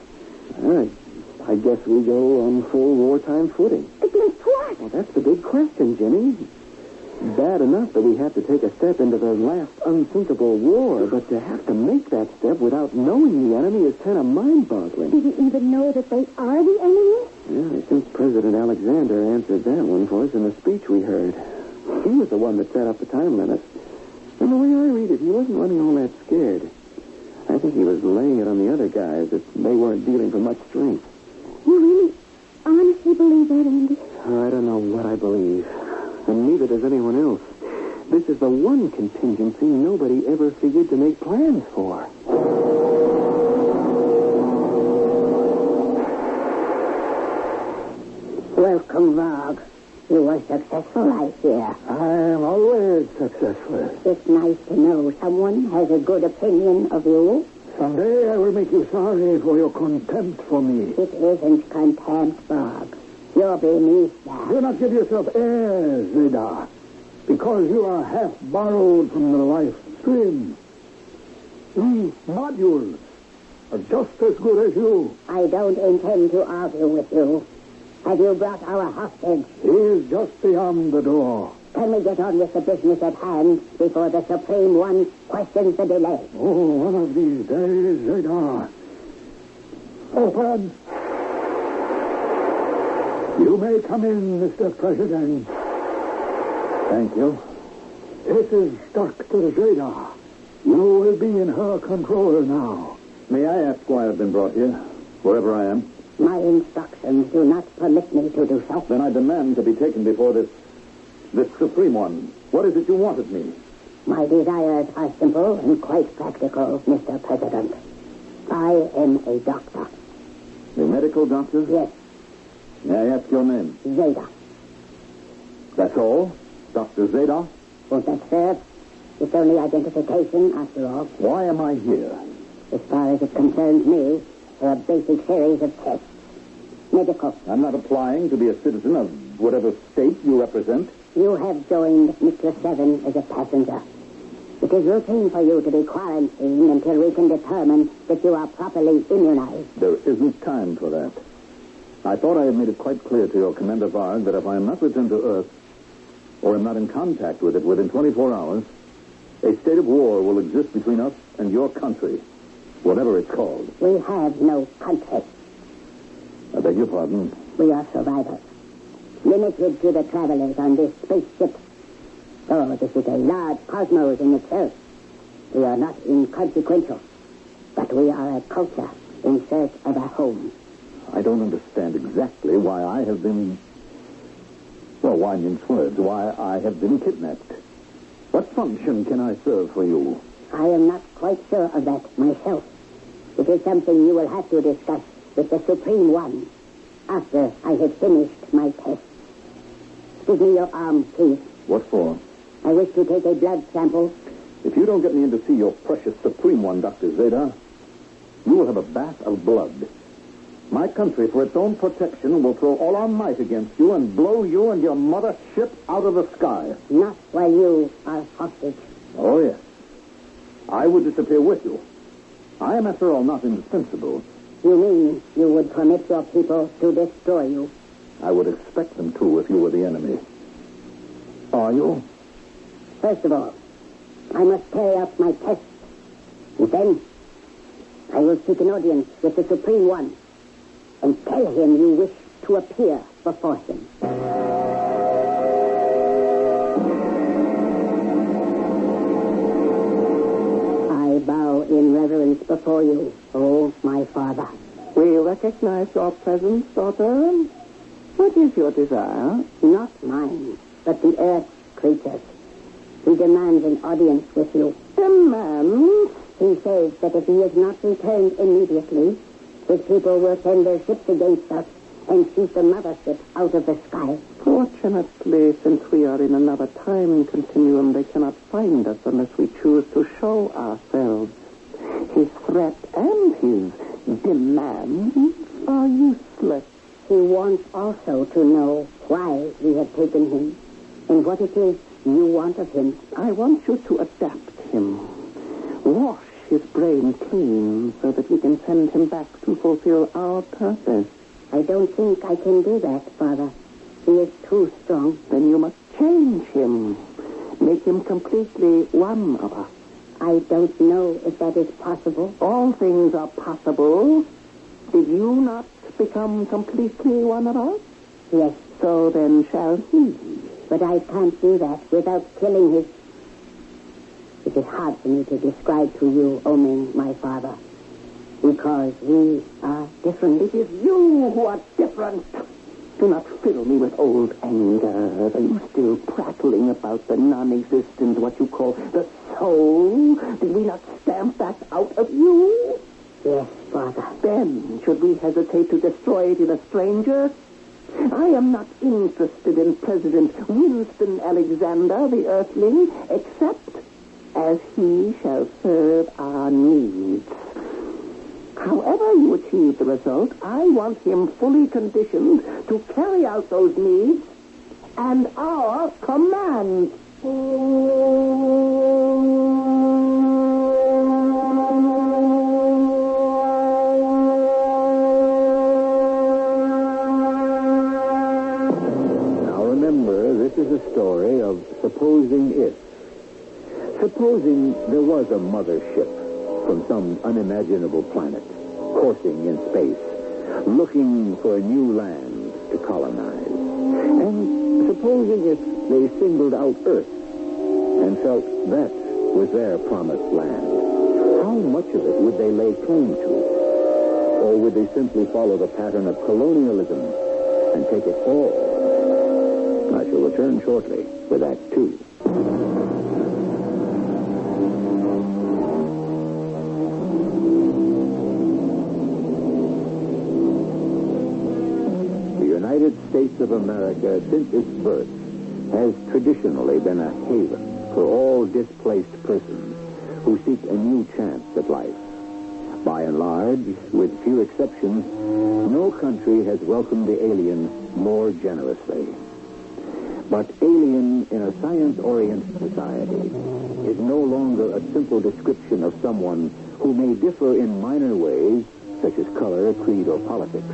I guess we go on full wartime footing. Against what? Well, that's the big question, Ginny. Bad enough that we have to take a step into the last unthinkable war, but to have to make that step without knowing the enemy is kind of mind-boggling. Did you even know that they are the enemy? Yeah, I think President Alexander answered that one for us in the speech we heard. He was the one that set up the time limit. And the way I read it, he wasn't running all that scared. I think he was laying it on the other guys that they weren't dealing for much strength. You really honestly believe that, Andy? I don't know what I believe. And neither does anyone else. This is the one contingency nobody ever figured to make plans for. Welcome, Varg. You were successful, I hear. I am always successful. It's nice to know someone has a good opinion of you. Someday I will make you sorry for your contempt for me. It isn't contempt, Varg. You're beneath that. Do not give yourself airs, Zeta, because you are half borrowed from the life stream. These modules are just as good as you. I don't intend to argue with you. Have you brought our hostage? He is just beyond the door. Can we get on with the business at hand before the Supreme One questions the delay? Oh, one of these days, Zeta. Open. You may come in, Mr. President. Thank you. This is Dr. Zeta. You will be in her control now. May I ask why I've been brought here, wherever I am? My instructions do not permit me to do so. Then I demand to be taken before this Supreme One. What is it you want of me? My desires are simple and quite practical, Mr. President. I am a doctor. A medical doctor? Yes. May I ask your name? Zeta. That's all? Dr. Zeta? Won't that serve? It's only identification, after all. Why am I here? As far as it concerns me, there are a basic series of tests. Medical. I'm not applying to be a citizen of whatever state you represent. You have joined Mr. Seven as a passenger. It is routine for you to be quarantined until we can determine that you are properly immunized. There isn't time for that. I thought I had made it quite clear to your Commander Varg that if I am not returned to Earth, or am not in contact with it within 24 hours, a state of war will exist between us and your country, whatever it's called. We have no country. I beg your pardon? We are survivors, limited to the travelers on this spaceship. Oh, this is a large cosmos in itself. We are not inconsequential, but we are a culture in search of a home. I don't understand exactly why I have been... Well, why mince words? Why I have been kidnapped. What function can I serve for you? I am not quite sure of that myself. It is something you will have to discuss with the Supreme One after I have finished my test. Give me your arm, please. What for? I wish to take a blood sample. If you don't get me in to see your precious Supreme One, Dr. Zeta, you will have a bath of blood. My country, for its own protection, will throw all our might against you and blow you and your mother ship out of the sky. Not while you are hostage. Oh, yes. I would disappear with you. I am, after all, not indispensable. You mean you would permit your people to destroy you? I would expect them to if you were the enemy. Are you? First of all, I must carry out my test. And then, I will seek an audience with the Supreme One and tell him you wish to appear before him. I bow in reverence before you, oh, my father. We recognize your presence, daughter. What is your desire? Not mine, but the Earth's creatures. He demands an audience with you. Demands? He says that if he is not returned immediately, his people will send their ships against us and shoot the mothership out of the sky. Fortunately, since we are in another time continuum, they cannot find us unless we choose to show ourselves. His threat and his demands are useless. He wants also to know why we have taken him and what it is you want of him. I want you to adapt him. Wash his brain clean so that we can send him back to fulfill our purpose. I don't think I can do that, Father. He is too strong. Then you must change him. Make him completely one of us. I don't know if that is possible. All things are possible. Did you not become completely one of us? Yes. So then shall he. But I can't do that without killing his... It is hard for me to describe to you, Oming, my father, because we are different. It is you who are different. Do not fill me with old anger. Are you still prattling about the non-existent, what you call the soul? Did we not stamp that out of you? Yes, Father. Then, should we hesitate to destroy it in a stranger? I am not interested in President Winston Alexander, the Earthling, except as he shall serve our needs. However you achieve the result, I want him fully conditioned to carry out those needs and our commands. Now remember, this is a story of supposing if. Supposing there was a mothership from some unimaginable planet, coursing in space, looking for a new land to colonize. And supposing if they singled out Earth and felt that was their promised land, how much of it would they lay claim to? Or would they simply follow the pattern of colonialism and take it all? I shall return shortly with Act 2. The United States of America, since its birth, has traditionally been a haven for all displaced persons who seek a new chance at life. By and large, with few exceptions, no country has welcomed the alien more generously. But alien in a science-oriented society is no longer a simple description of someone who may differ in minor ways, such as color, creed, or politics.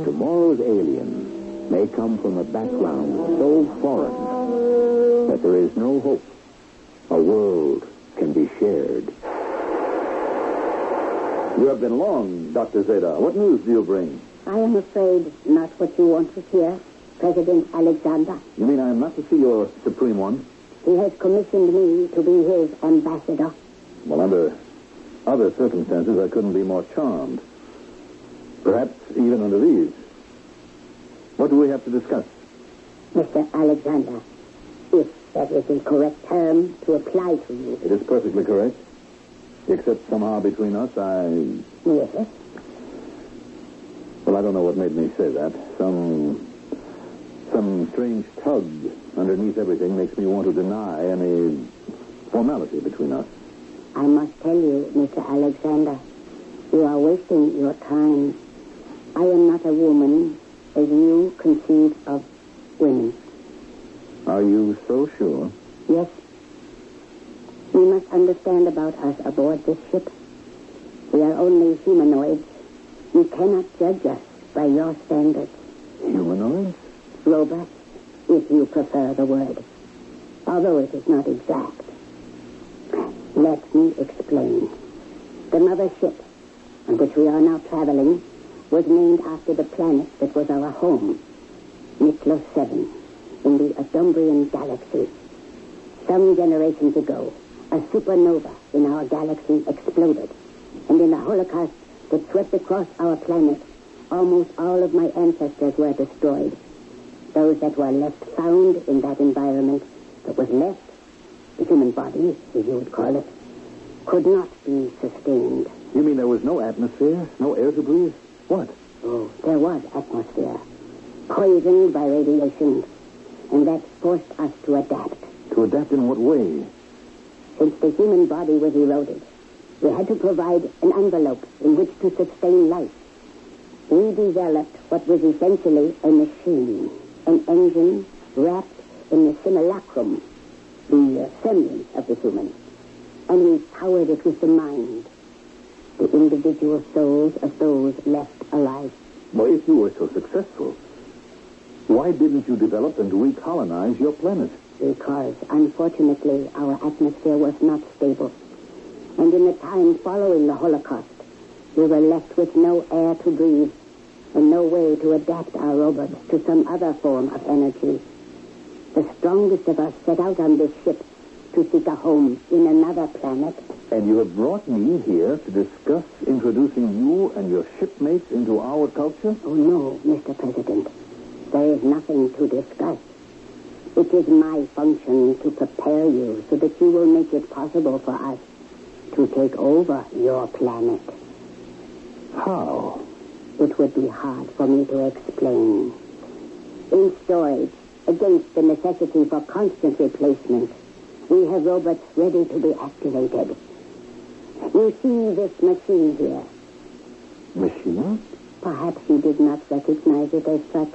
Tomorrow's alien may come from a background so foreign that there is no hope a world can be shared. You have been long, Dr. Zeta. What news do you bring? I am afraid not what you want to hear, President Alexander. You mean I am not to see your Supreme One? He has commissioned me to be his ambassador. Well, under other circumstances, I couldn't be more charmed. Perhaps even under these. What do we have to discuss? Mr. Alexander, if that is the correct term to apply to you. It is perfectly correct. Except somehow between us, Yes? Well, I don't know what made me say that. Some strange tug underneath everything makes me want to deny any formality between us. I must tell you, Mr. Alexander, you are wasting your time. I am not a woman as you conceive of women. Are you so sure? Yes. You must understand about us aboard this ship. We are only humanoids. You cannot judge us by your standards. Humanoids? Robots, if you prefer the word. Although it is not exact. Let me explain. The mothership on which we are now traveling was named after the planet that was our home, Miklos 7, in the Adumbrian galaxy. Some generations ago, a supernova in our galaxy exploded, and in the Holocaust that swept across our planet, almost all of my ancestors were destroyed. Those that were left found in that environment that was left, the human body, as you would call it, could not be sustained. You mean there was no atmosphere? No air to breathe? What? Oh, there was atmosphere, poisoned by radiation, and that forced us to adapt. To adapt in what way? Since the human body was eroded, we had to provide an envelope in which to sustain life. We developed what was essentially a machine, an engine wrapped in the simulacrum, the semblance of the human. And we powered it with the mind, the individual souls of those left alive. Well, if you were so successful, why didn't you develop and recolonize your planet? Because, unfortunately, our atmosphere was not stable. And in the time following the Holocaust, we were left with no air to breathe and no way to adapt our robots to some other form of energy. The strongest of us set out on this ship to seek a home in another planet. And you have brought me here to discuss introducing you and your shipmates into our culture? Oh, no, Mr. President. There is nothing to discuss. It is my function to prepare you so that you will make it possible for us to take over your planet. How? It would be hard for me to explain. In storage, against the necessity for constant replacement, we have robots ready to be activated. You see this machine here. Machine? Perhaps you did not recognize it as such.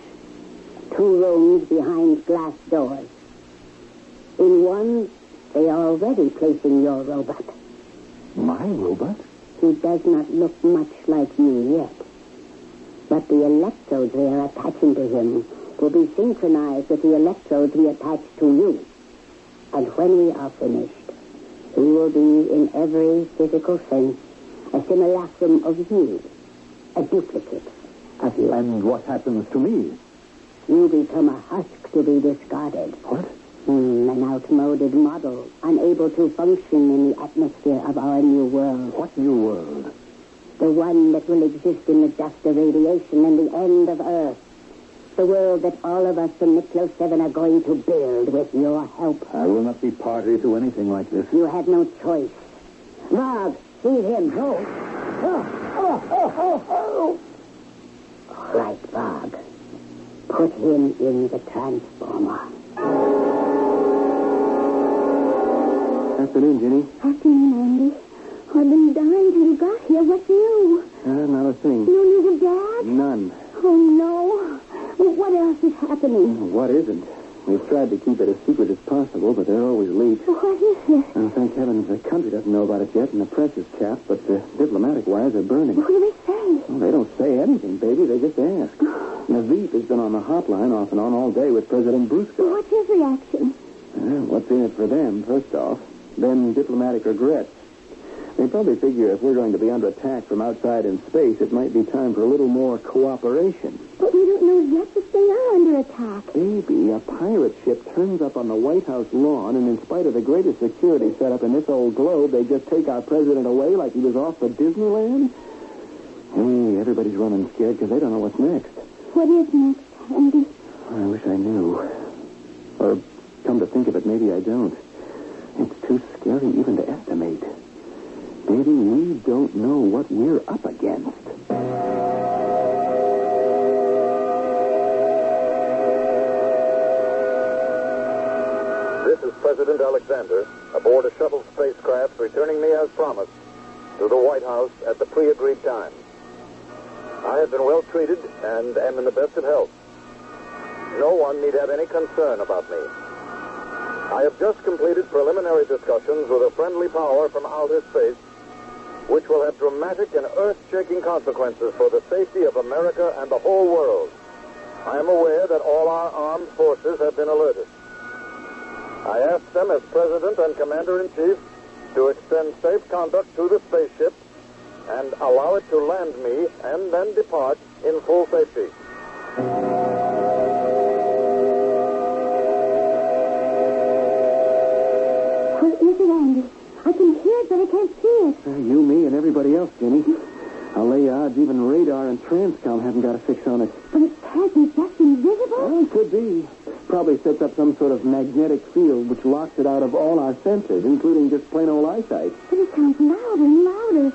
2 rooms behind glass doors. In one, they are already placing your robot. My robot? He does not look much like you yet. But the electrodes they are attaching to him will be synchronized with the electrodes we attach to you. And when we are finished, he will be, in every physical sense, a simulacrum of you, a duplicate of you. And what happens to me? You become a husk to be discarded. What? An outmoded model, unable to function in the atmosphere of our new world. What new world? The one that will exist in the dust of radiation and the end of Earth. The world that all of us from Miklos 7 are going to build with your help. I will not be party to anything like this. You have no choice. Varg, seize him. No. All right, Varg. Put him in the transformer. Afternoon, Jenny. Afternoon, Andy. I've been dying till you got here. What's new? Not a thing. No news of Dad? None. Oh, no. Well, what else is happening? What isn't? We've tried to keep it as secret as possible, but they're always leaked. What is it? Oh, thank heavens the country doesn't know about it yet, and the press is chapped, but the diplomatic wires are burning. What do they say? Well, they don't say anything, baby. They just ask. Naveed has been on the hotline off and on all day with President Brusco. What's his reaction? What's in it for them, first off? Then diplomatic regrets. They probably figure if we're going to be under attack from outside in space, it might be time for a little more cooperation. But we don't know yet that they are under attack. Baby, a pirate ship turns up on the White House lawn, and in spite of the greatest security set up in this old globe, they just take our president away like he was off for Disneyland? Hey, everybody's running scared because they don't know what's next. What is next, Andy? I wish I knew. Or, come to think of it, maybe I don't. It's too scary even to estimate. Baby, we don't know what we're up against. This is President Alexander aboard a shuttle spacecraft returning me as promised to the White House at the pre-agreed time. I have been well treated and am in the best of health. No one need have any concern about me. I have just completed preliminary discussions with a friendly power from outer space, which will have dramatic and earth-shaking consequences for the safety of America and the whole world. I am aware that all our armed forces have been alerted. I ask them as President and Commander-in-Chief to extend safe conduct to the spaceship and allow it to land me and then depart in full safety. What is it, Andy? I can hear it, but I can't see it. You, me, and everybody else, Jenny. I'll lay odds even radar and transcom haven't got a fix on it. But it can't be just invisible? Well, it could be. Probably sets up some sort of magnetic field which locks it out of all our senses, including just plain old eyesight. But it sounds louder and louder.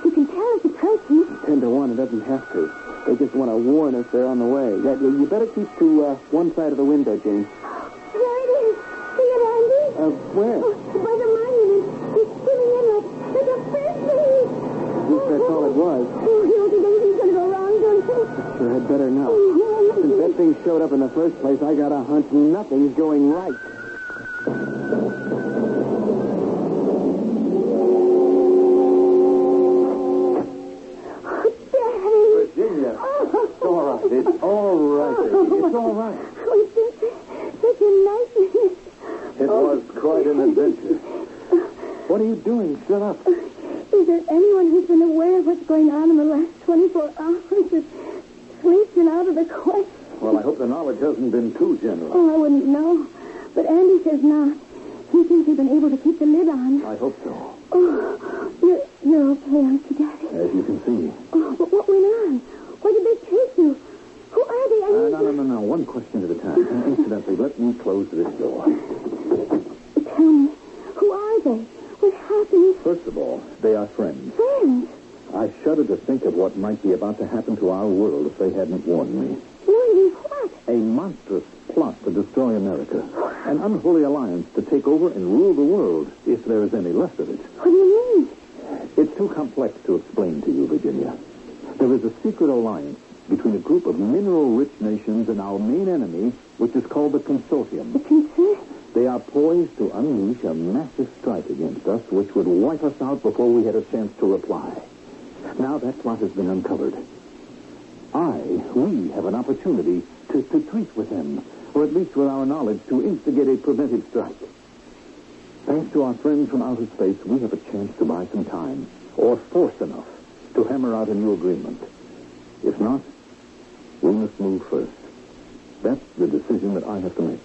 You can tell it's approaching. 10 to 1, it doesn't have to. They just want to warn us they're on the way. You better keep to one side of the window, Jenny. There it is. See it, Andy? Where? Oh, by the monument. It's spinning in like a frisbee. At least that's all it was. Oh, you don't think anything's going to go wrong, don't you? Sure had better not. Since that thing showed up in the first place, I got a hunch nothing's going right. Virginia. It's all right. It's all right, baby. It's all right. Oh, it's been such a nightmare. It was quite an adventure. What are you doing? Shut up. Is there anyone who's been aware of what's going on in the last 24 hours? Sleep's been out of the question. Well, I hope the knowledge hasn't been too general. Oh, I wouldn't know. But Andy says not. He thinks we've been able to keep the lid on. I hope so. Oh, you're okay, aren't you, Daddy? As you can see. Oh, but what went on? Why did they take you? Who are they? No. One question at a time. Incidentally, let me close this door. Tell me, who are they? What happened? First of all, they are friends. Friends? I shudder to think of what might be about to happen to our world if they hadn't warned me. Warned me what? A monstrous plot to destroy America. An unholy alliance to take over and rule the world, if there is any left of it. What do you mean? It's too complex to explain to you, Virginia. There is a secret alliance between a group of mineral-rich nations and our main enemy, which is called the Consortium. The Consortium? They are poised to unleash a massive strike against us, which would wipe us out before we had a chance to reply. Now that plot has been uncovered. We have an opportunity to treat with them, or at least with our knowledge, to instigate a preventive strike. Thanks to our friends from outer space, we have a chance to buy some time, or force enough, to hammer out a new agreement. If not, we must move first. That's the decision that I have to make.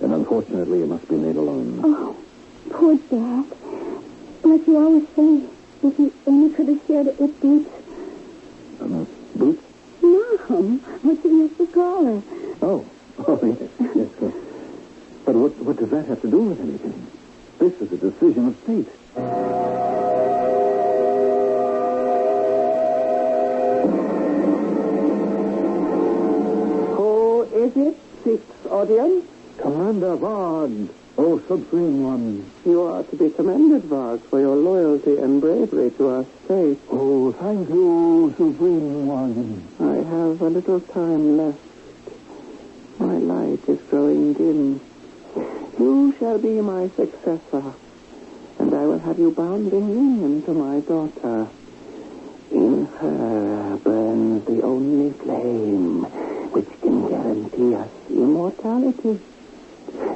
And unfortunately, it must be made alone. Oh, poor Dad. Like you always say, if he only could have shared it with Boots. Boots? Mom, what you used to call her. Oh, yes. But what does that have to do with anything? This is a decision of state. Who is it, sixth audience? Commander Vard Oh, Supreme One. You are to be commended, Varg, for your loyalty and bravery to our state. Oh, thank you, Supreme One. I have a little time left. My light is growing dim. You shall be my successor, and I will have you bound in union to my daughter. In her burns the only flame which can guarantee us immortality.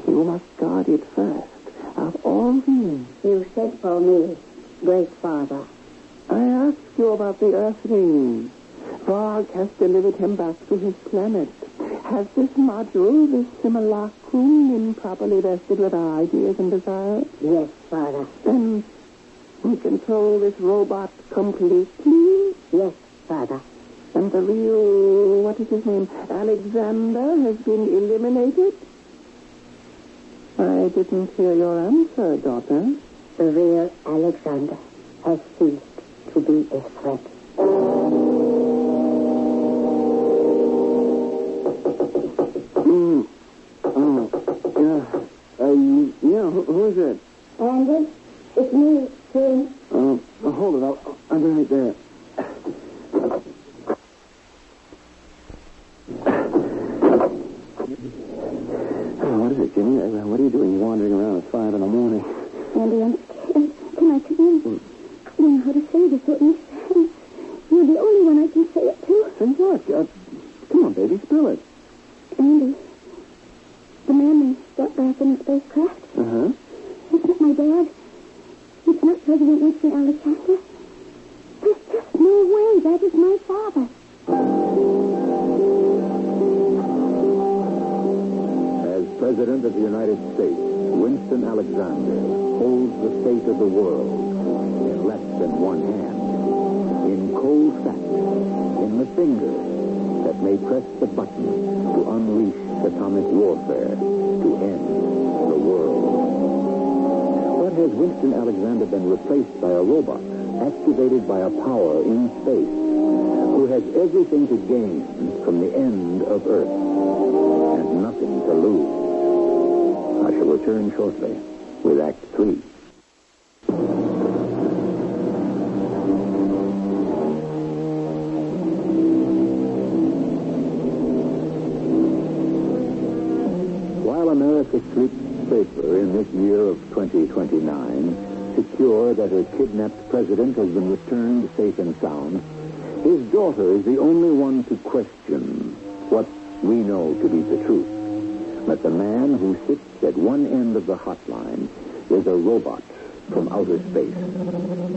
You must guard it first of all things. You said for me, great father. I asked you about the Earthling. Varg has delivered him back to his planet. Has this module, this simulacrum, been properly vested with our ideas and desires? Yes, father. Then we control this robot completely? Yes, father. And the real, what is his name, Alexander, has been eliminated? I didn't hear your answer, daughter. The real Alexander has ceased to be a threat. Who is it? Andy, it's me, Tim. Hold it. I'll be right there. What is it, Jimmy? What are you doing wandering around at 5 in the morning? Andy, I'm scared. Can I come in? I don't know how to say this so it makes sense. You're the only one I can say it to. Say what? Come on, baby, spill it. Andy, the man we got back in the spacecraft. Uh-huh. It's not my dad. It's not President Winston Alexander. There's just no way that is my father. As President of the United States, Winston Alexander holds the fate of the world in less than one hand. In cold fact, in the finger that may press the button to unleash atomic warfare to end the world. But has Winston Alexander been replaced by a robot activated by a power in space who has everything to gain from the end of Earth and nothing to lose? I shall return shortly with Act 3. While America sleeps safer in this year of 2029, secure that her kidnapped president has been returned safe and sound, his daughter is the only one to question what we know to be the truth. That the man who sits at one end of the hotline is a robot from outer space,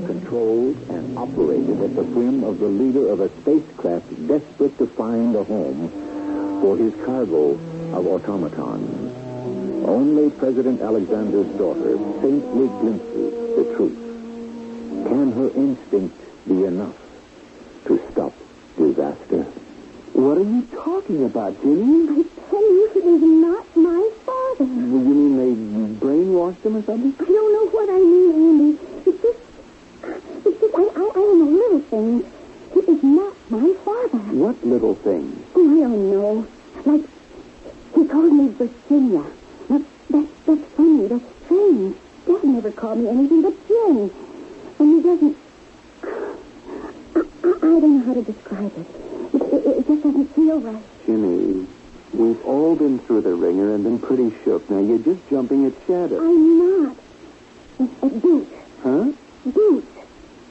controlled and operated at the whim of the leader of a spacecraft desperate to find a home for his cargo of automatons. Only President Alexander's daughter faintly glimpses the truth. Can her instinct be enough to stop disaster? What are you talking about, Jimmy? I tell you, it is not my father. You mean they brainwashed him or something? I don't know what I mean, Andy. It's just, I don't know little things. It is not my father. What little things? Oh, I don't know. Like, he called me Virginia. That's funny. That's strange. Dad never called me anything but Jane. And he doesn't... I don't know how to describe it. It just doesn't feel right. Jimmy, we've all been through the ringer and been pretty shook. Now you're just jumping at shadows. I'm not. Boot. Huh? Boot.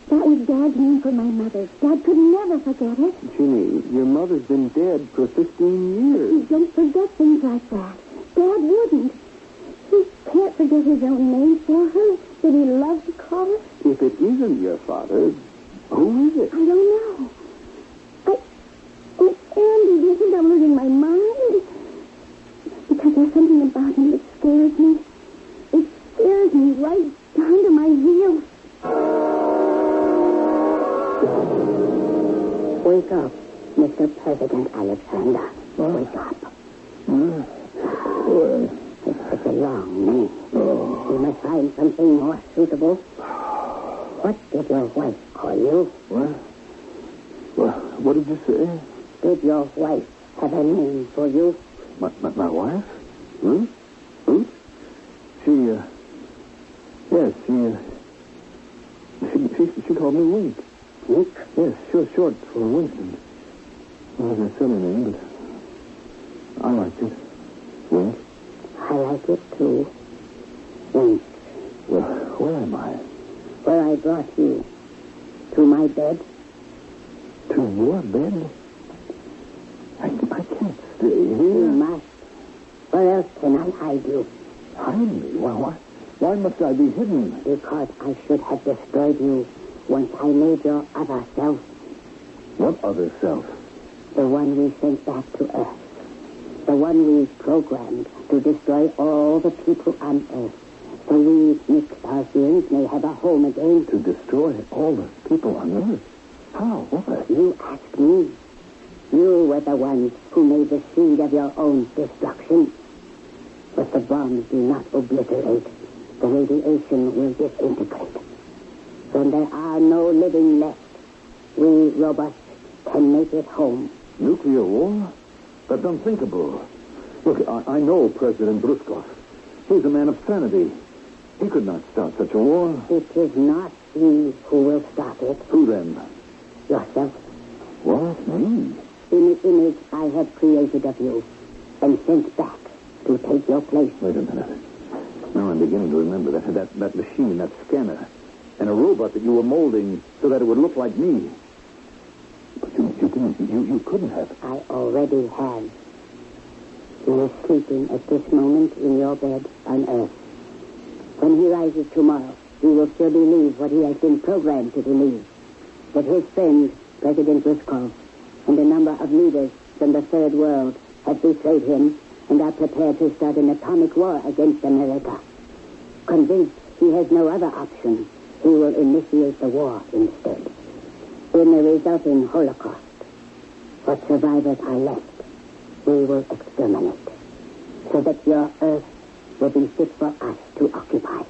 That was Dad's name for my mother. Dad could never forget it. Jimmy, your mother's been dead for 15 years. You don't forget things like that. Dad wouldn't. He can't forget his own name for her that he loved to call her. If it isn't your father, who is it? I don't know. Andy, do you think I'm losing my mind? Because there's something about him that scares me. It scares me right down to my heels. Wake up, Mr. President Alexander. Wake up. It's such a long name. We must find something more suitable. What did your wife call you? What did you say? Did your wife have a name for you? My wife? Hmm? She called me Wink. Wink? Yes, short for Winston. Well, it was a silly name, but I liked it. Wink? I like it too. Wink. Well, where am I? Where I brought you. To my bed. To your bed? I can't stay here. You must. Where else can I hide you? Hide me? Why must I be hidden? Because I should have destroyed you once I made your other self. What other self? The one we sent back to Earth. The one we programmed to destroy all the people on Earth. So we, Nick Starfields, may have a home again. To destroy all the people on Earth? How? What? You ask me. You were the one who made the seed of your own destruction. But the bombs do not obliterate. The radiation will disintegrate. When there are no living left, we robots can make it home. Nuclear war? That's unthinkable. Look, I know President Bruskov. He's a man of sanity. He could not start such a war. It is not he who will stop it. Who then? Yourself. What? Me? In the image I have created of you and sent back to take your place. Wait a minute. Now I'm beginning to remember that machine, that scanner, and a robot that you were molding so that it would look like me. But you couldn't have. I already have. He is sleeping at this moment in your bed on Earth. When he rises tomorrow, he will still believe what he has been programmed to believe. That his friend, President Ruskov, and a number of leaders from the Third World have betrayed him and are prepared to start an atomic war against America. Convinced he has no other option, he will initiate the war instead. In the resulting Holocaust, what survivors are left, we will exterminate, so that your Earth will be fit for us to occupy.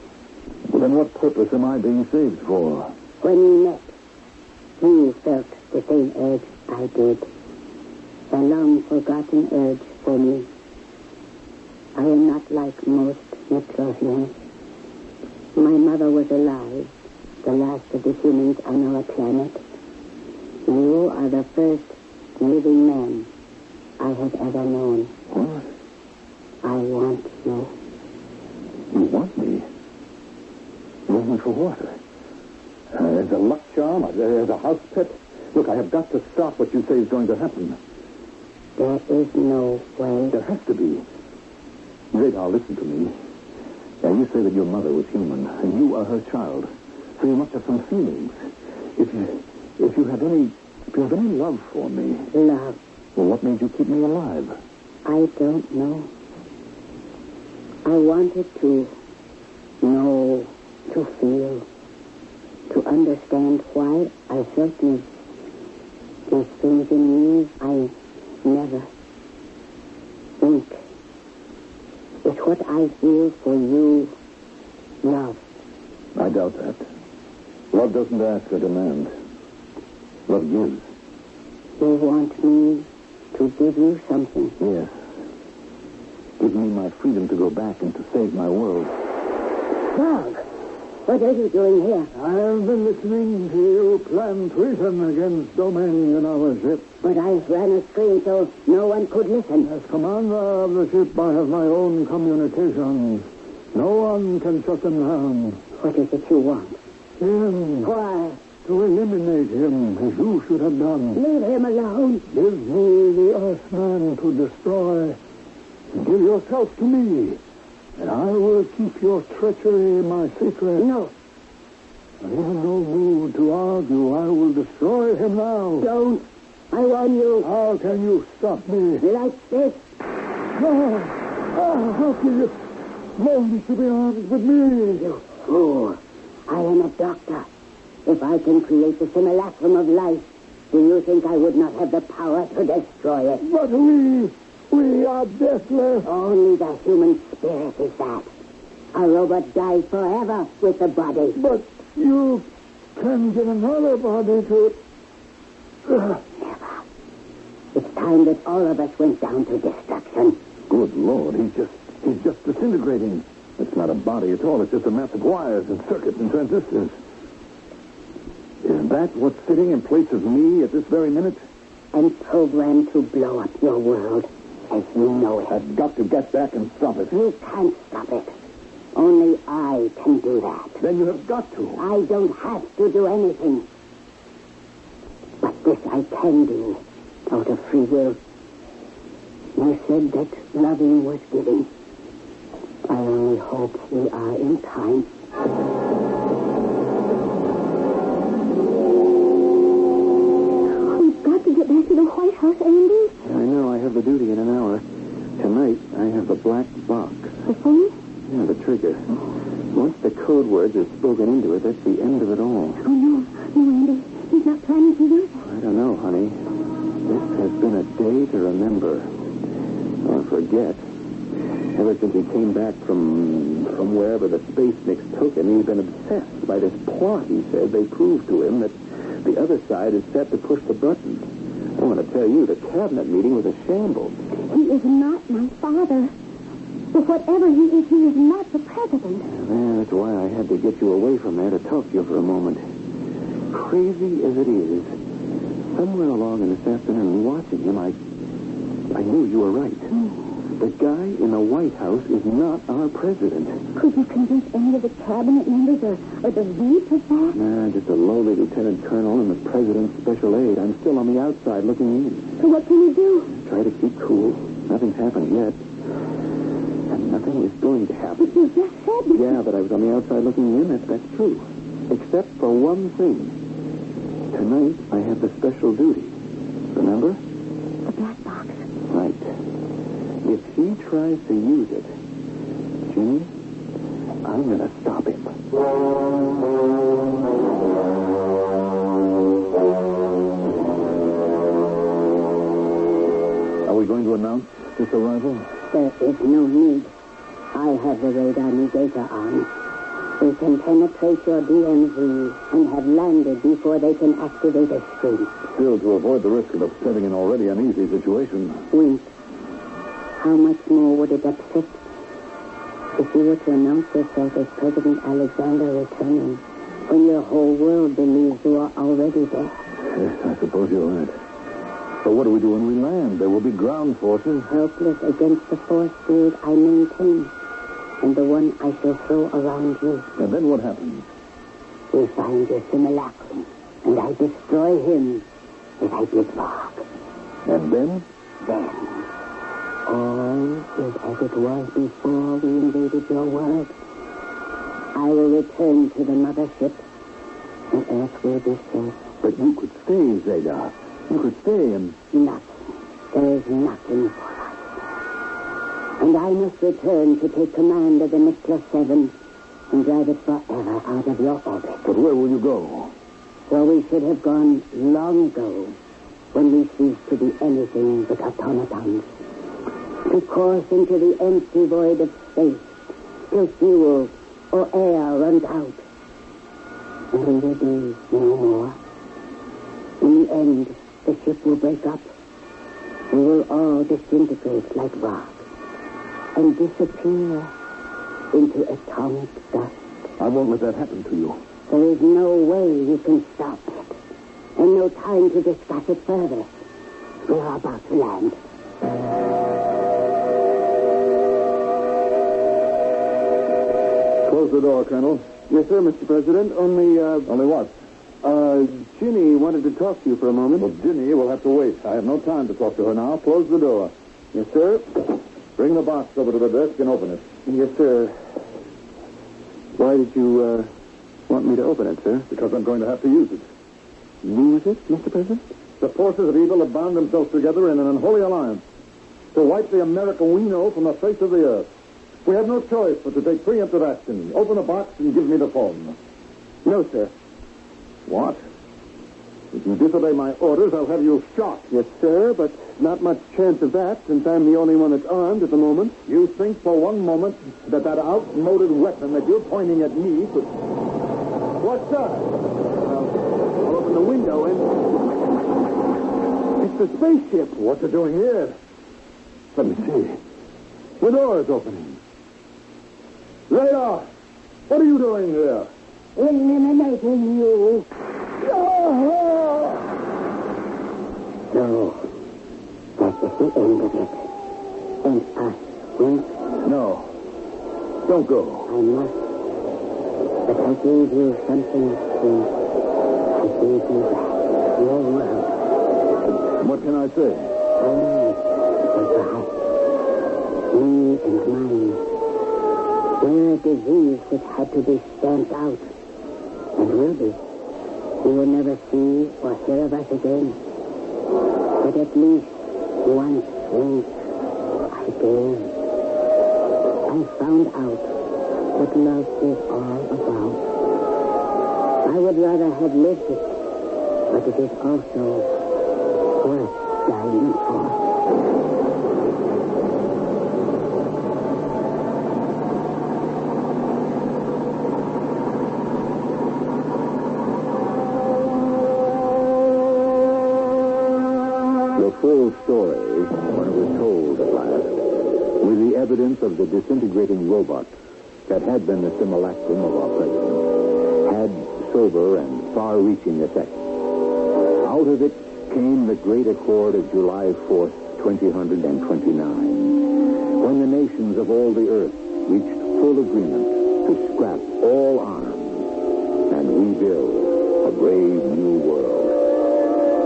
Well, then what purpose am I being saved for? When we met, you felt the same urge I did. A long-forgotten urge for me. I am not like most Metrosians. My mother was alive, the last of the humans on our planet. You are the first living man I have ever known. What? I want you. You want me? You want me for what? As a luck charm? As a house pet? Look, I have got to stop what you say is going to happen. There is no way. There has to be. Radar, listen to me. Now, you say that your mother was human, and you are her child. So you must have some feelings. If you have any love for me. Love? Well, what made you keep me alive? I don't know. I wanted to know, to feel, to understand why I felt these things in me I never think. It's what I feel for you, love. I doubt that. Love doesn't ask or demand. Love gives. You want me to give you something? Yes. Give me my freedom to go back and to save my world. Dog, what are you doing here? I have been listening to you plan treason against Domain and our ship. But I ran a screen so no one could listen. As commander of the ship, I have my own communications. No one can shut them down. What is it you want? Him. Why? To eliminate him, as you should have done. Leave him alone. Give me the Earthman to destroy. Give yourself to me, and I will keep your treachery my secret. No. I have no mood to argue. I will destroy him now. Don't. I warn you. How can you stop me? Like this. How can you mold me to be armed with me? You fool. I am a doctor. If I can create the simulacrum of life, do you think I would not have the power to destroy it? But we are deathless. Only the human spirit is that. A robot dies forever with the body. But you can get another body to... Never. It's time that all of us went down to destruction. Good Lord, he's just disintegrating. It's not a body at all. It's just a mass of wires and circuits and transistors. That's what's sitting in place of me at this very minute? And programmed to blow up your world as you know it. I've got to get back and stop it. You can't stop it. Only I can do that. Then you have got to. I don't have to do anything. But this I can do out of free will. You said that loving was giving. I only hope we are in time. We've got to get back to the White House, Andy. I know. I have the duty in an hour. Tonight, I have the black box. The phone? Yeah, the trigger. Once the code words are spoken into it, that's the end of it all. Oh, no. No, Andy. He's not planning to do that. I don't know, honey. This has been a day to remember. Or forget. Ever since he came back from wherever the space mix took him, he's been obsessed by this plot, he said. They proved to him that the other side is set to push the buttons. I want to tell you, the cabinet meeting was a shambles. He is not my father. But whatever he is not the president. Yeah, that's why I had to get you away from there to talk to you for a moment. Crazy as it is, somewhere along in this afternoon, watching him, I knew you were right. The guy in the White House is not our president. Could you convince any of the cabinet members or the VP of that? Nah, just a lowly lieutenant colonel and the president's special aide. I'm still on the outside looking in. So what can you do? Try to keep cool. Nothing's happened yet. And nothing is going to happen. But you just said that. Yeah, but I was on the outside looking in. That's true. Except for one thing. Tonight, I have the special duty. Remember? The black box. Right. If he tries to use it, Jimmy, I'm going to stop him. Are we going to announce this arrival? There is no need. I have the radar negator on. We can penetrate your DMZ and have landed before they can activate a screen. Still, to avoid the risk of upsetting an already uneasy situation. Wait. How much more would it upset if you were to announce yourself as President Alexander returning when your whole world believes you are already there? Yes, I suppose you're right. But what do we do when we land? There will be ground forces. Helpless against the force field I maintain, and the one I shall throw around you. And then what happens? We find your simulacrum, and I destroy him as I did Varg. And then? Then, all is as it was before we invaded your world. I will return to the mothership, and Earth will be safe. But you could stay, Zeta. You could stay and... Nothing. There is nothing for us. And I must return to take command of the Nicholas 7 and drive it forever out of your orbit. But where will you go? Where we should have gone long ago, when we ceased to be anything but automatons. To course into the empty void of space, till fuel or air runs out. And we will be no more. In the end, the ship will break up. We will all disintegrate like rock and disappear into atomic dust. I won't let that happen to you. There is no way you can stop it, and no time to discuss it further. We are about to land. Close the door, Colonel. Yes, sir, Mr. President. Only what? Ginny wanted to talk to you for a moment. Well, Ginny will have to wait. I have no time to talk to her now. Close the door. Yes, sir. Bring the box over to the desk and open it. Yes, sir. Why did you, want me to open it, sir? Because I'm going to have to use it. Use it, Mr. President? The forces of evil have bound themselves together in an unholy alliance to wipe the America we know from the face of the earth. We have no choice but to take preemptive action. Open the box and give me the phone. No, sir. What? If you disobey my orders, I'll have you shot. Yes, sir, but not much chance of that, since I'm the only one that's armed at the moment. You think for one moment that outmoded weapon that you're pointing at me could... What's up? I'll open the window and... It's the spaceship. What's it doing here? Let me see. The door is opening. Radar! What are you doing here? Eliminating you. No! No. That is the end of it. And us, Wink? No. Don't go. I must. But I gave you something, Wink. I gave you back your world. What can I say? And perhaps me and mine were a disease that had to be stamped out. And will be. You will never see or hear of us again. But at least once, Wink, I did. I found out what love is all about. I would rather have lived it, but it is also worth dying for. The full story, when it was told at last, with the evidence of the disintegrating robot that had been the simulacrum of our president, had sober and far-reaching effects. Out of it came the great accord of July 4th, 2029, when the nations of all the earth reached full agreement to scrap all arms and rebuild a brave new world.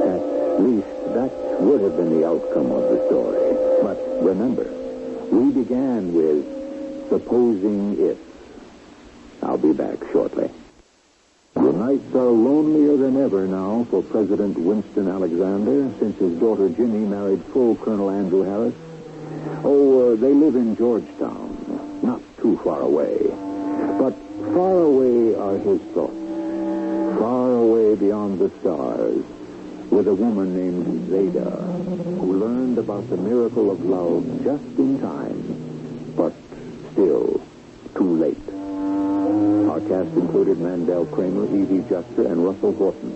At least that would have been the outcome of the story. But remember, we began with supposing if. I'll be back shortly. The nights are lonelier than ever now for President Winston Alexander since his daughter Ginny married full Colonel Andrew Harris. They live in Georgetown, not too far away. But far away are his thoughts. Far away beyond the stars, with a woman named Zeta, who learned about the miracle of love just in time, but still too late. Our cast included Mandel Kramer, Evie Juster, and Russell Horton.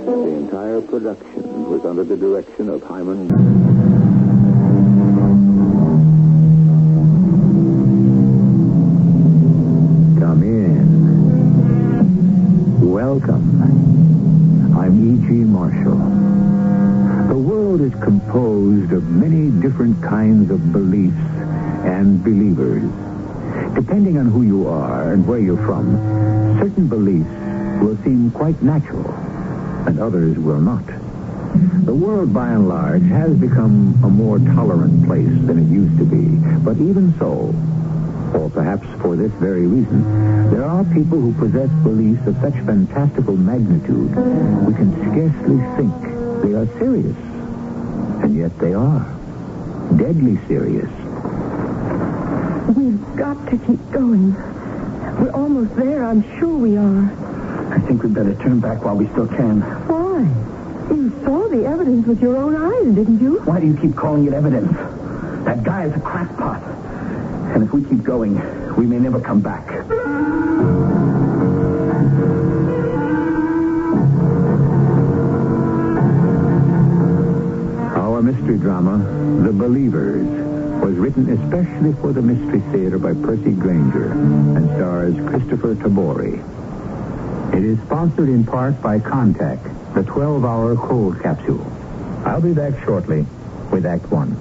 The entire production was under the direction of Hyman. Come in. Welcome. I'm E.G. Marshall. The world is composed of many different kinds of beliefs and believers. Depending on who you are and where you're from, certain beliefs will seem quite natural, and others will not. The world, by and large, has become a more tolerant place than it used to be. But even so, or perhaps for this very reason, there are people who possess beliefs of such fantastical magnitude we can scarcely think they are serious. And yet they are. Deadly serious. We've got to keep going. We're almost there, I'm sure we are. I think we'd better turn back while we still can. Why? You saw the evidence with your own eyes, didn't you? Why do you keep calling it evidence? That guy is a crackpot. And if we keep going, we may never come back. Our mystery drama, The Believers, was written especially for the Mystery Theater by Percy Granger and stars Christopher Tabori. It is sponsored in part by Contact, the 12-hour cold capsule. I'll be back shortly with Act One.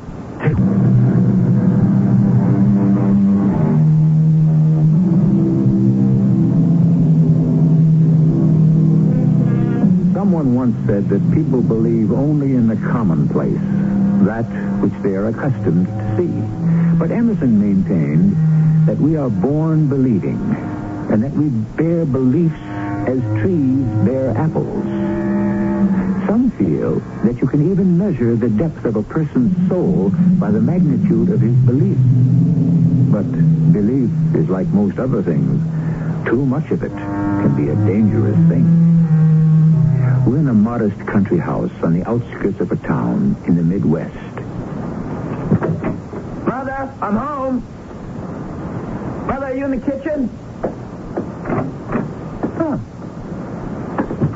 Someone once said that people believe only in the commonplace, that which they are accustomed to see. But Emerson maintained that we are born believing, and that we bear beliefs as trees bear apples. Some feel that you can even measure the depth of a person's soul by the magnitude of his belief. But belief is like most other things. Too much of it can be a dangerous thing. We're in a modest country house on the outskirts of a town in the Midwest. Mother, I'm home. Mother, are you in the kitchen? Huh.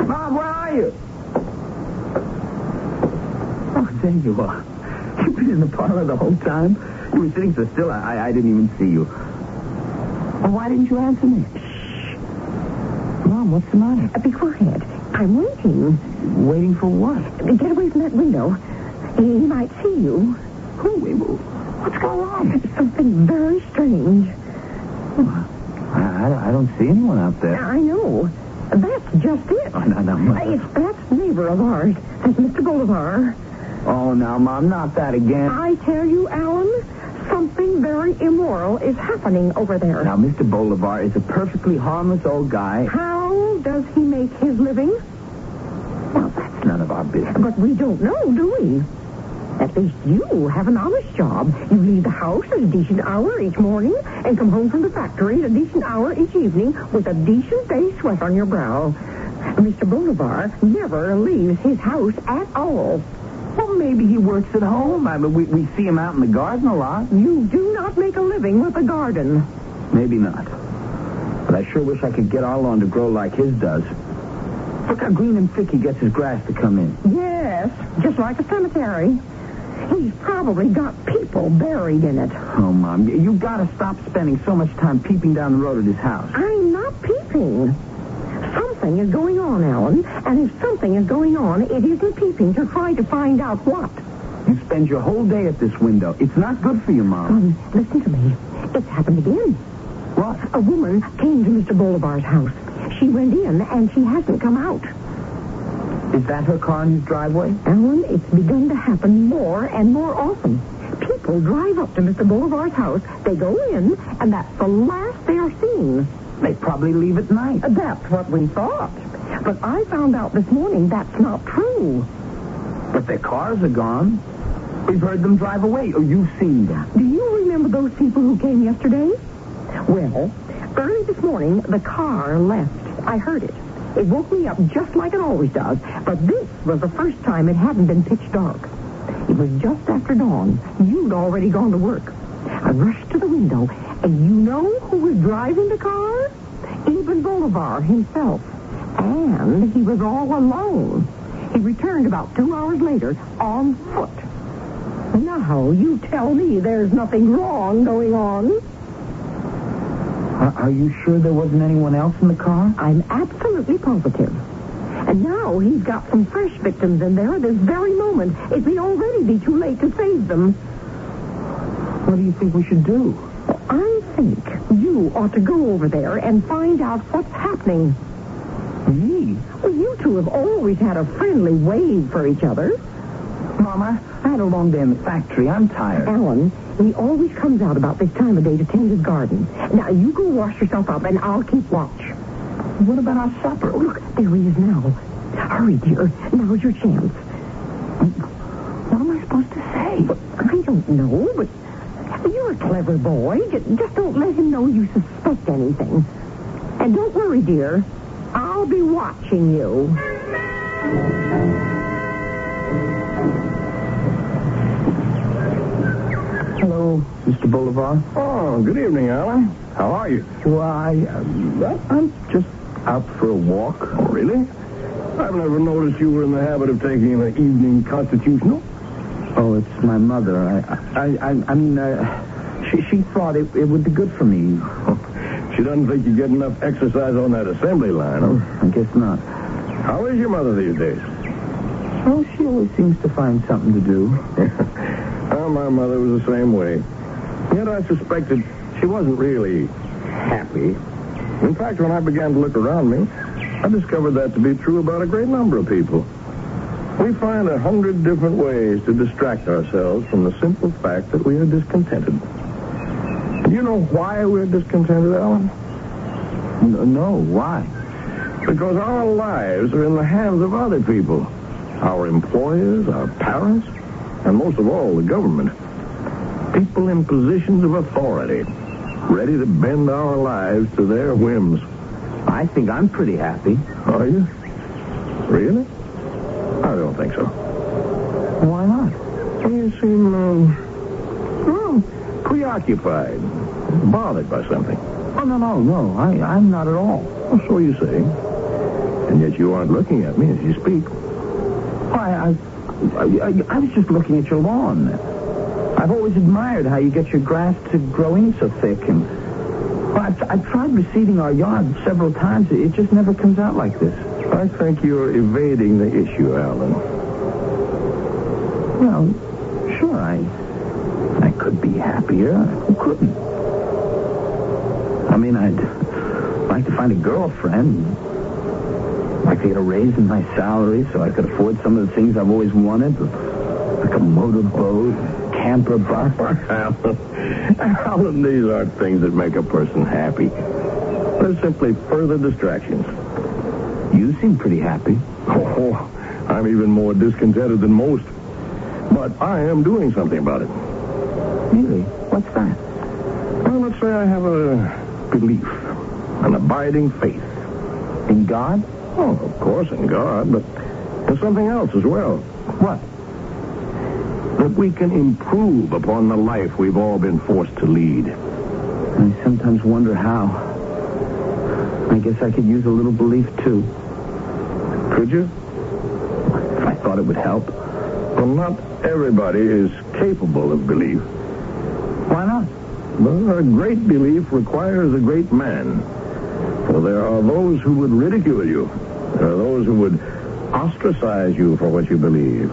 Mom, where are you? Oh, there you are. You've been in the parlor the whole time? You were sitting so still, I didn't even see you. Well, why didn't you answer me? Shh. Mom, what's the matter? Be quiet. I'm waiting. Waiting for what? Get away from that window. He might see you. Who? What's going on? Something very strange. I don't see anyone out there. I know. That's just it. Oh, no, Mother. It's that neighbor of ours. That's Mr. Bolivar. Oh, now, Mom, not that again. I tell you, Alan, something very immoral is happening over there. Now, Mr. Bolivar is a perfectly harmless old guy. How does he make his living? Well, that's none of our business. But we don't know, do we? At least you have an honest job. You leave the house at a decent hour each morning and come home from the factory at a decent hour each evening with a decent day's sweat on your brow. Mr. Bolivar never leaves his house at all. Well, maybe he works at home. I mean, we see him out in the garden a lot. You do not make a living with a garden. Maybe not. But I sure wish I could get our lawn to grow like his does. Look how green and thick he gets his grass to come in. Yes, just like a cemetery. He's probably got people buried in it. Oh, Mom, you've got to stop spending so much time peeping down the road at his house. I'm not peeping. Something is going on, Alan, and if something is going on, it isn't peeping to try to find out what. You spend your whole day at this window. It's not good for you, Mom. Listen to me. It's happened again. What? A woman came to Mr. Bolivar's house. She went in, and she hasn't come out. Is that her car in his driveway? Alan, it's begun to happen more and more often. People drive up to Mr. Bolivar's house, they go in, and that's the last they are seen. They probably leave at night. That's what we thought. But I found out this morning that's not true. But their cars are gone. We've heard them drive away, or you've seen them. Do you remember those people who came yesterday? Well, early this morning, the car left. I heard it. It woke me up just like it always does, but this was the first time it hadn't been pitch dark. It was just after dawn. You'd already gone to work. I rushed to the window, and you know who was driving the car? Eben Bolivar himself. And he was all alone. He returned about 2 hours later on foot. Now, you tell me there's nothing wrong going on. Are you sure there wasn't anyone else in the car? I'm absolutely positive. And now he's got some fresh victims in there at this very moment. It may already be too late to save them. What do you think we should do? Well, I think you ought to go over there and find out what's happening. Me? Well, you two have always had a friendly wave for each other. Mama, I had a long day in the factory. I'm tired. Alan, he always comes out about this time of day to tend his garden. Now, you go wash yourself up, and I'll keep watch. What about our supper? Oh, look, there he is now. Hurry, dear. Now's your chance. What am I supposed to say? Well, I don't know, but you're a clever boy. Just don't let him know you suspect anything. And don't worry, dear. I'll be watching you. Hello, Mr. Bolivar. Oh, good evening, Alan. How are you? Well, I'm just out for a walk. Oh, really? I've never noticed you were in the habit of taking an evening constitutional. Oh, it's my mother. She thought it would be good for me. She doesn't think you get enough exercise on that assembly line, huh? I guess not. How is your mother these days? Oh, she always seems to find something to do. Well, my mother was the same way. Yet I suspected she wasn't really happy. In fact, when I began to look around me, I discovered that to be true about a great number of people. We find 100 different ways to distract ourselves from the simple fact that we are discontented. Do you know why we're discontented, Alan? No, why? Because our lives are in the hands of other people. Our employers, our parents, and most of all, the government. People in positions of authority, ready to bend our lives to their whims. I think I'm pretty happy. Are you? Really? I don't think so. Why not? You seem, preoccupied, bothered by something. Oh, no. I'm not at all. Well, so you say. And yet you aren't looking at me as you speak. Why, I was just looking at your lawn. I've always admired how you get your grass to grow in so thick. And I've tried reseeding our yard several times. It just never comes out like this. I think you're evading the issue, Alan. Well, sure, I could be happier. Who couldn't? I mean, I'd like to find a girlfriend. I'd like to get a raise in my salary so I could afford some of the things I've always wanted, like a motorboat, camper bus. Alan, these aren't things that make a person happy. They're simply further distractions. You seem pretty happy. Oh, I'm even more discontented than most. But I am doing something about it. Really? What's that? Well, let's say I have a belief, an abiding faith. In God? Oh, of course, in God, but there's something else as well. What? That we can improve upon the life we've all been forced to lead. I sometimes wonder how. I guess I could use a little belief, too. Could you? If I thought it would help. Well, not everybody is capable of belief. Why not? Well, a great belief requires a great man. For there are those who would ridicule you. There are those who would ostracize you for what you believe.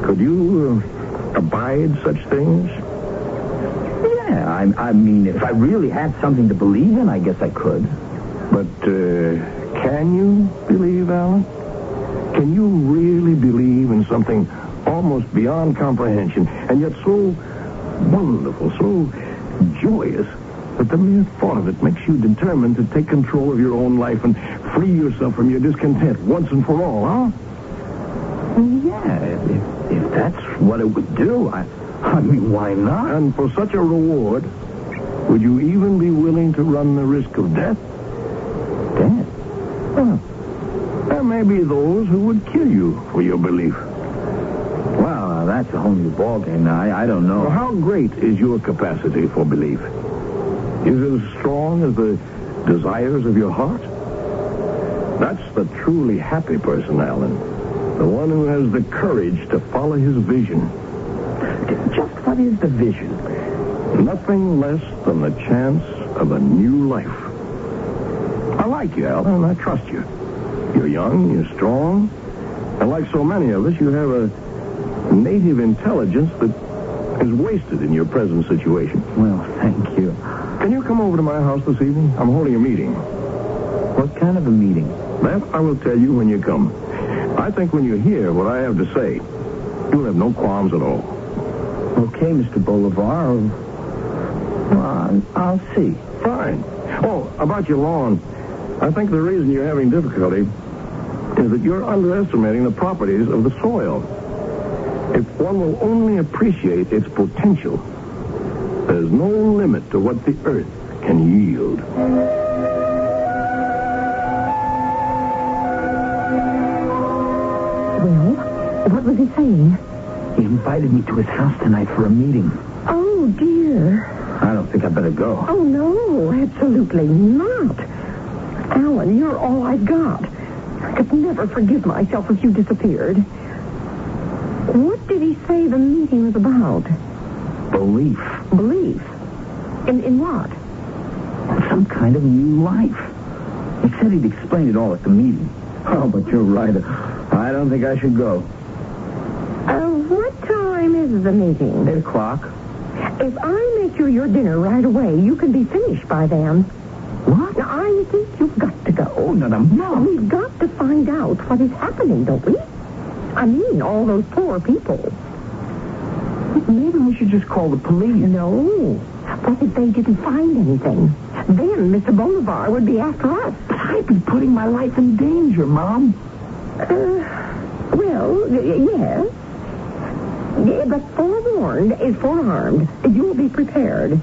Could you abide such things? Yeah, I mean, if I really had something to believe in, I guess I could. But can you believe, Alan? Can you really believe in something almost beyond comprehension, and yet so wonderful, so joyous, that the mere thought of it makes you determined to take control of your own life and free yourself from your discontent once and for all, huh? Yeah, if that's what it would do, I mean, why not? And for such a reward, would you even be willing to run the risk of death? Death? Well, there may be those who would kill you for your belief. Well, that's a whole new ballgame now. I don't know. Well, how great is your capacity for belief? Is it as strong as the desires of your heart? That's the truly happy person, Alan. The one who has the courage to follow his vision. Just what is the vision? Nothing less than the chance of a new life. I like you, Alan, and I trust you. You're young, you're strong, and like so many of us, you have a native intelligence that is wasted in your present situation. Well, thank you. Can you come over to my house this evening? I'm holding a meeting. What kind of a meeting? That I will tell you when you come. I think when you hear what I have to say, you'll have no qualms at all. Okay, Mr. Bolivar. Well, I'll see. Fine. Oh, about your lawn. I think the reason you're having difficulty is that you're underestimating the properties of the soil. If one will only appreciate its potential, there's no limit to what the earth can yield. Well, what was he saying? He invited me to his house tonight for a meeting. Oh, dear. I don't think I better go. Oh, no, absolutely not. Alan, you're all I've got. I could never forgive myself if you disappeared. What did he say the meeting was about? Belief. Belief? In what? Some kind of new life. He said he'd explain it all at the meeting. Oh, but you're right. I don't think I should go. What time is the meeting? 8 o'clock. If I make you your dinner right away, you can be finished by then. What? Now, I think you've got to go. Oh, no. We've got to find out what is happening, don't we? I mean, all those poor people. Maybe we should just call the police. No. What if they didn't find anything? Then Mr. Bolivar would be after us. But I'd be putting my life in danger, Mom. Well, yes. Yeah, but forewarned is forearmed. You'll be prepared.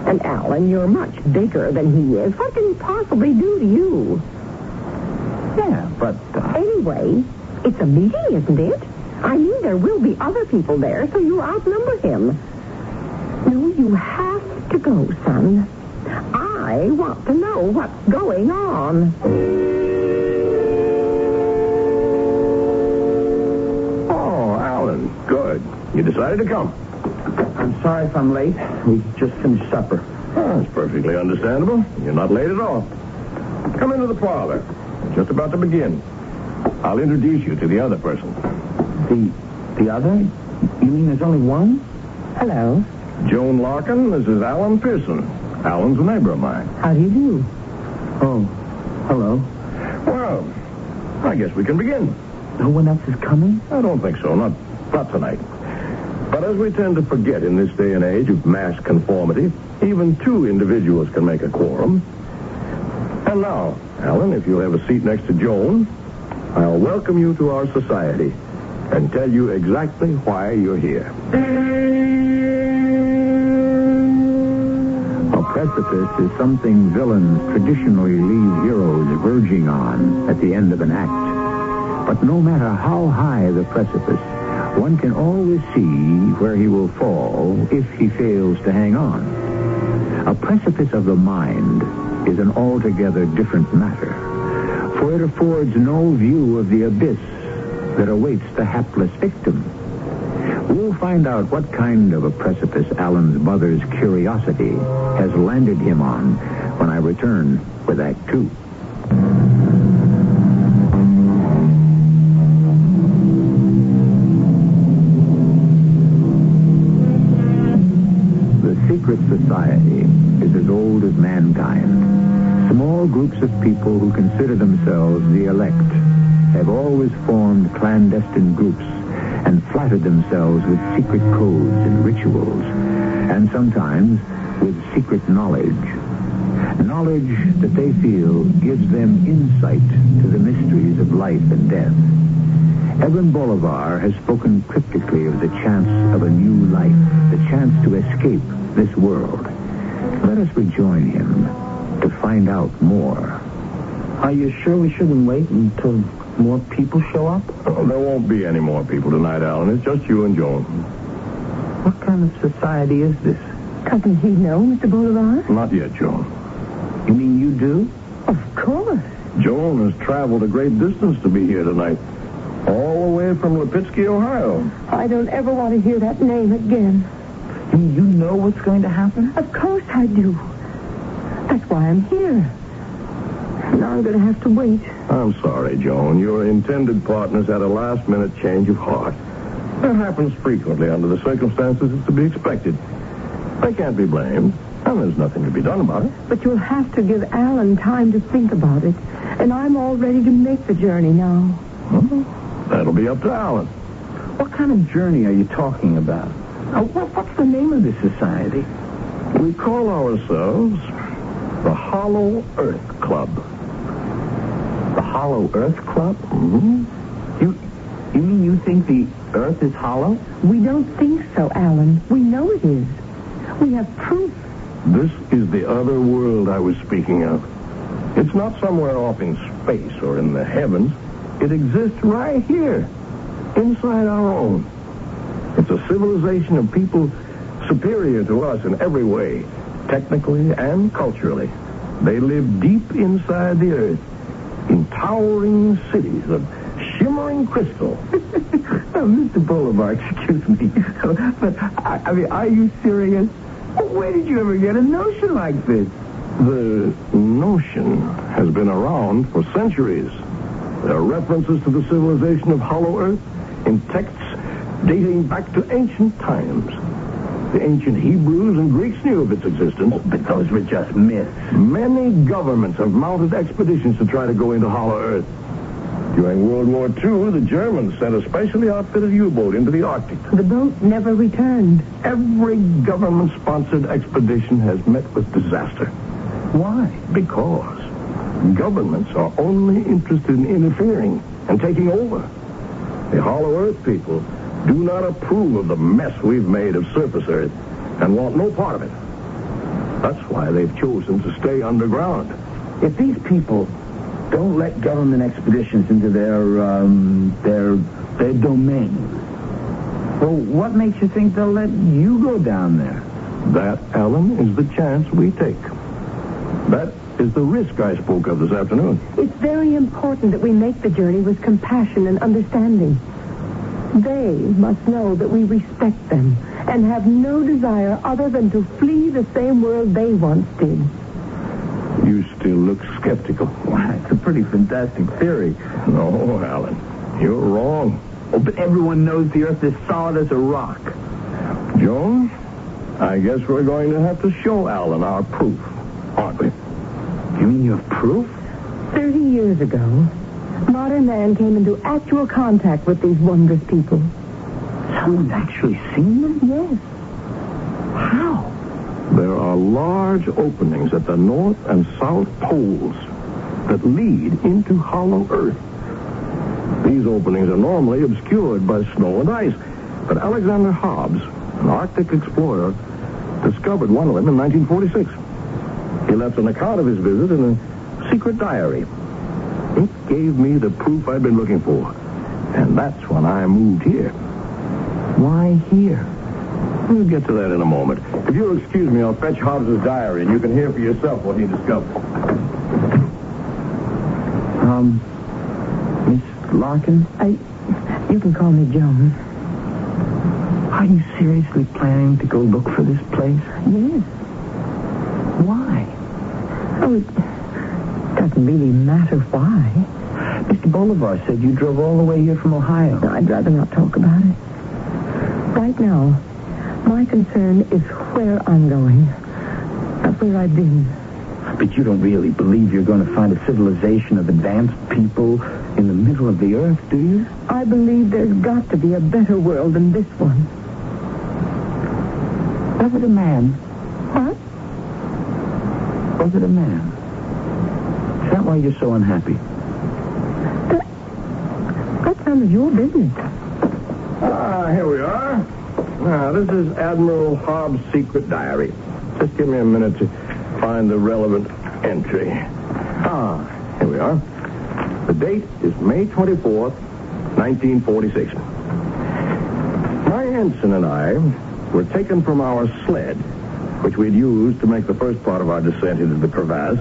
And Alan, you're much bigger than he is. What can he possibly do to you? Yeah, but... Anyway, it's a meeting, isn't it? I mean, there will be other people there, so you outnumber him. No, you have to go, son. I want to know what's going on. Oh, Alan, good. You decided to come. I'm sorry if I'm late. We just finished supper. Oh, that's perfectly understandable. You're not late at all. Come into the parlor. Just about to begin. I'll introduce you to the other person. The other? You mean there's only one? Hello. Joan Larkin, this is Alan Pearson. Alan's a neighbor of mine. How do you do? Oh, hello. Well, I guess we can begin. No one else is coming? I don't think so. Not tonight. But as we tend to forget in this day and age of mass conformity, even two individuals can make a quorum. And now, Alan, if you'll have a seat next to Joan, I'll welcome you to our society and tell you exactly why you're here. A precipice is something villains traditionally leave heroes verging on at the end of an act. But no matter how high the precipice, one can always see where he will fall if he fails to hang on. A precipice of the mind is an altogether different matter, for it affords no view of the abyss that awaits the hapless victim. We'll find out what kind of a precipice Alan's mother's curiosity has landed him on when I return with Act 2. The secret society is as old as mankind. Small groups of people who consider themselves the elect have always formed clandestine groups and flattered themselves with secret codes and rituals, and sometimes with secret knowledge. Knowledge that they feel gives them insight to the mysteries of life and death. Evan Bolivar has spoken cryptically of the chance of a new life, the chance to escape this world. Let us rejoin him to find out more. Are you sure we shouldn't wait until more people show up? Oh, there won't be any more people tonight, Alan. It's just you and Joan. What kind of society is this? Doesn't he know, Mr. Bolivar? Not yet, Joan. You mean you do? Of course. Joan has traveled a great distance to be here tonight. All the way from Lipitsky, Ohio. I don't ever want to hear that name again. You know what's going to happen? Of course I do. That's why I'm here. Now I'm going to have to wait. I'm sorry, Joan. Your intended partner's had a last-minute change of heart. That happens frequently under the circumstances. It's to be expected. They can't be blamed, and there's nothing to be done about it. But you'll have to give Alan time to think about it. And I'm all ready to make the journey now. Well, that'll be up to Alan. What kind of journey are you talking about? What's the name of this society? We call ourselves the Hollow Earth Club. The Hollow Earth Club? Mm-hmm. You mean you think the Earth is hollow? We don't think so, Alan. We know it is. We have proof. This is the other world I was speaking of. It's not somewhere off in space or in the heavens. It exists right here, inside our own. It's a civilization of people superior to us in every way, technically and culturally. They live deep inside the earth, in towering cities of shimmering crystal. Mr. Bolivar, excuse me, but, I mean, are you serious? Where did you ever get a notion like this? The notion has been around for centuries. There are references to the civilization of Hollow Earth in texts dating back to ancient times. The ancient Hebrews and Greeks knew of its existence. But those were just myths. Many governments have mounted expeditions to try to go into Hollow Earth. During World War II, the Germans sent a specially outfitted U-boat into the Arctic. The boat never returned. Every government-sponsored expedition has met with disaster. Why? Because governments are only interested in interfering and taking over. The Hollow Earth people do not approve of the mess we've made of surface Earth and want no part of it. That's why they've chosen to stay underground. If these people don't let government expeditions into their domain, well, what makes you think they'll let you go down there? That, Alan, is the chance we take. That is the risk I spoke of this afternoon. It's very important that we make the journey with compassion and understanding. They must know that we respect them and have no desire other than to flee the same world they once did. You still look skeptical. Why, it's a pretty fantastic theory. No, Alan. You're wrong. Oh, but everyone knows the Earth is solid as a rock. Joan, I guess we're going to have to show Alan our proof, aren't we? You mean you have proof? 30 years ago, modern man came into actual contact with these wondrous people. Someone's actually seen them? Yes. How? There are large openings at the north and south poles that lead into hollow Earth. These openings are normally obscured by snow and ice, but Alexander Hobbs, an Arctic explorer, discovered one of them in 1946. He left an account of his visit in a secret diary. It gave me the proof I'd been looking for, and that's when I moved here. Why here? We'll get to that in a moment. If you'll excuse me, I'll fetch Hobbs' diary, and you can hear for yourself what he discovered. Miss Larkin? You can call me Joan. Are you seriously planning to go look for this place? Yes. Why? Oh, it doesn't really matter why. Mr. Bolivar said you drove all the way here from Ohio. No, I'd rather not talk about it. Right now, my concern is where I'm going, not where I've been. But you don't really believe you're going to find a civilization of advanced people in the middle of the Earth, do you? I believe there's got to be a better world than this one. Was it a man? What? Was it a man? Is that why you're so unhappy? That's none of your business. Here we are. Now, this is Admiral Hobbs' secret diary. Just give me a minute to find the relevant entry. Here we are. The date is May 24th, 1946. My ensign and I were taken from our sled, which we'd used to make the first part of our descent into the crevasse.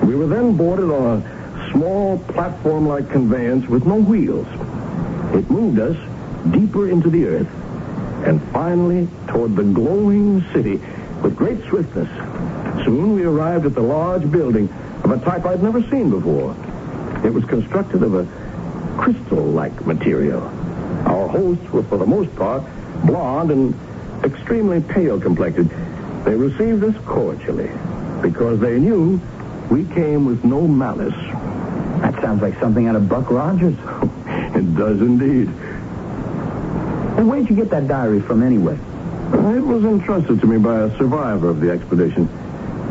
We were then boarded on a small platform-like conveyance with no wheels. It moved us deeper into the Earth and finally toward the glowing city with great swiftness. Soon we arrived at the large building of a type I'd never seen before. It was constructed of a crystal-like material. Our hosts were, for the most part, blonde and extremely pale-complected. They received us cordially because they knew we came with no malice. That sounds like something out of Buck Rogers. It does indeed. And where'd you get that diary from anyway? It was entrusted to me by a survivor of the expedition.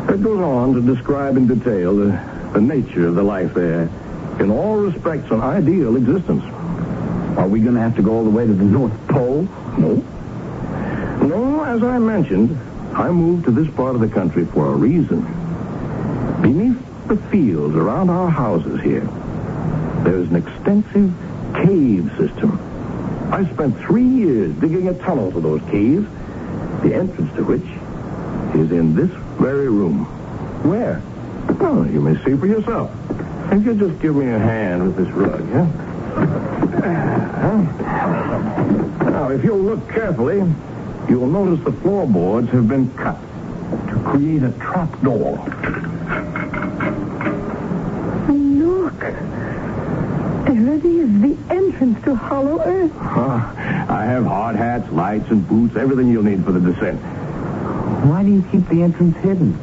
It goes on to describe in detail the nature of the life there. In all respects, an ideal existence. Are we going to have to go all the way to the North Pole? No. No, as I mentioned, I moved to this part of the country for a reason. Beneath the fields around our houses here, there's an extensive cave system. I spent 3 years digging a tunnel to those caves, the entrance to which is in this very room. Where? Well, you may see for yourself. If you just give me a hand with this rug, huh? Now, if you'll look carefully, you'll notice the floorboards have been cut to create a trap door. Look. There it is, the entrance to Hollow Earth. I have hard hats, lights, and boots, everything you'll need for the descent. Why do you keep the entrance hidden?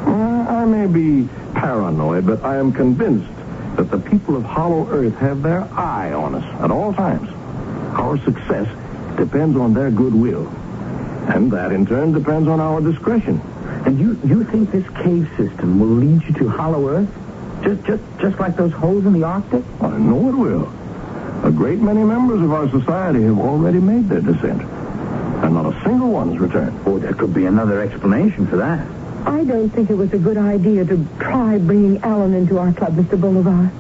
I may be paranoid, but I am convinced that the people of Hollow Earth have their eye on us at all times. Our success depends on their goodwill. And that, in turn, depends on our discretion. And you think this cave system will lead you to Hollow Earth? Just like those holes in the Arctic? I know it will. A great many members of our society have already made their descent. And not a single one has returned. Oh, there could be another explanation for that. I don't think it was a good idea to try bringing Alan into our club, Mr. Bolivar.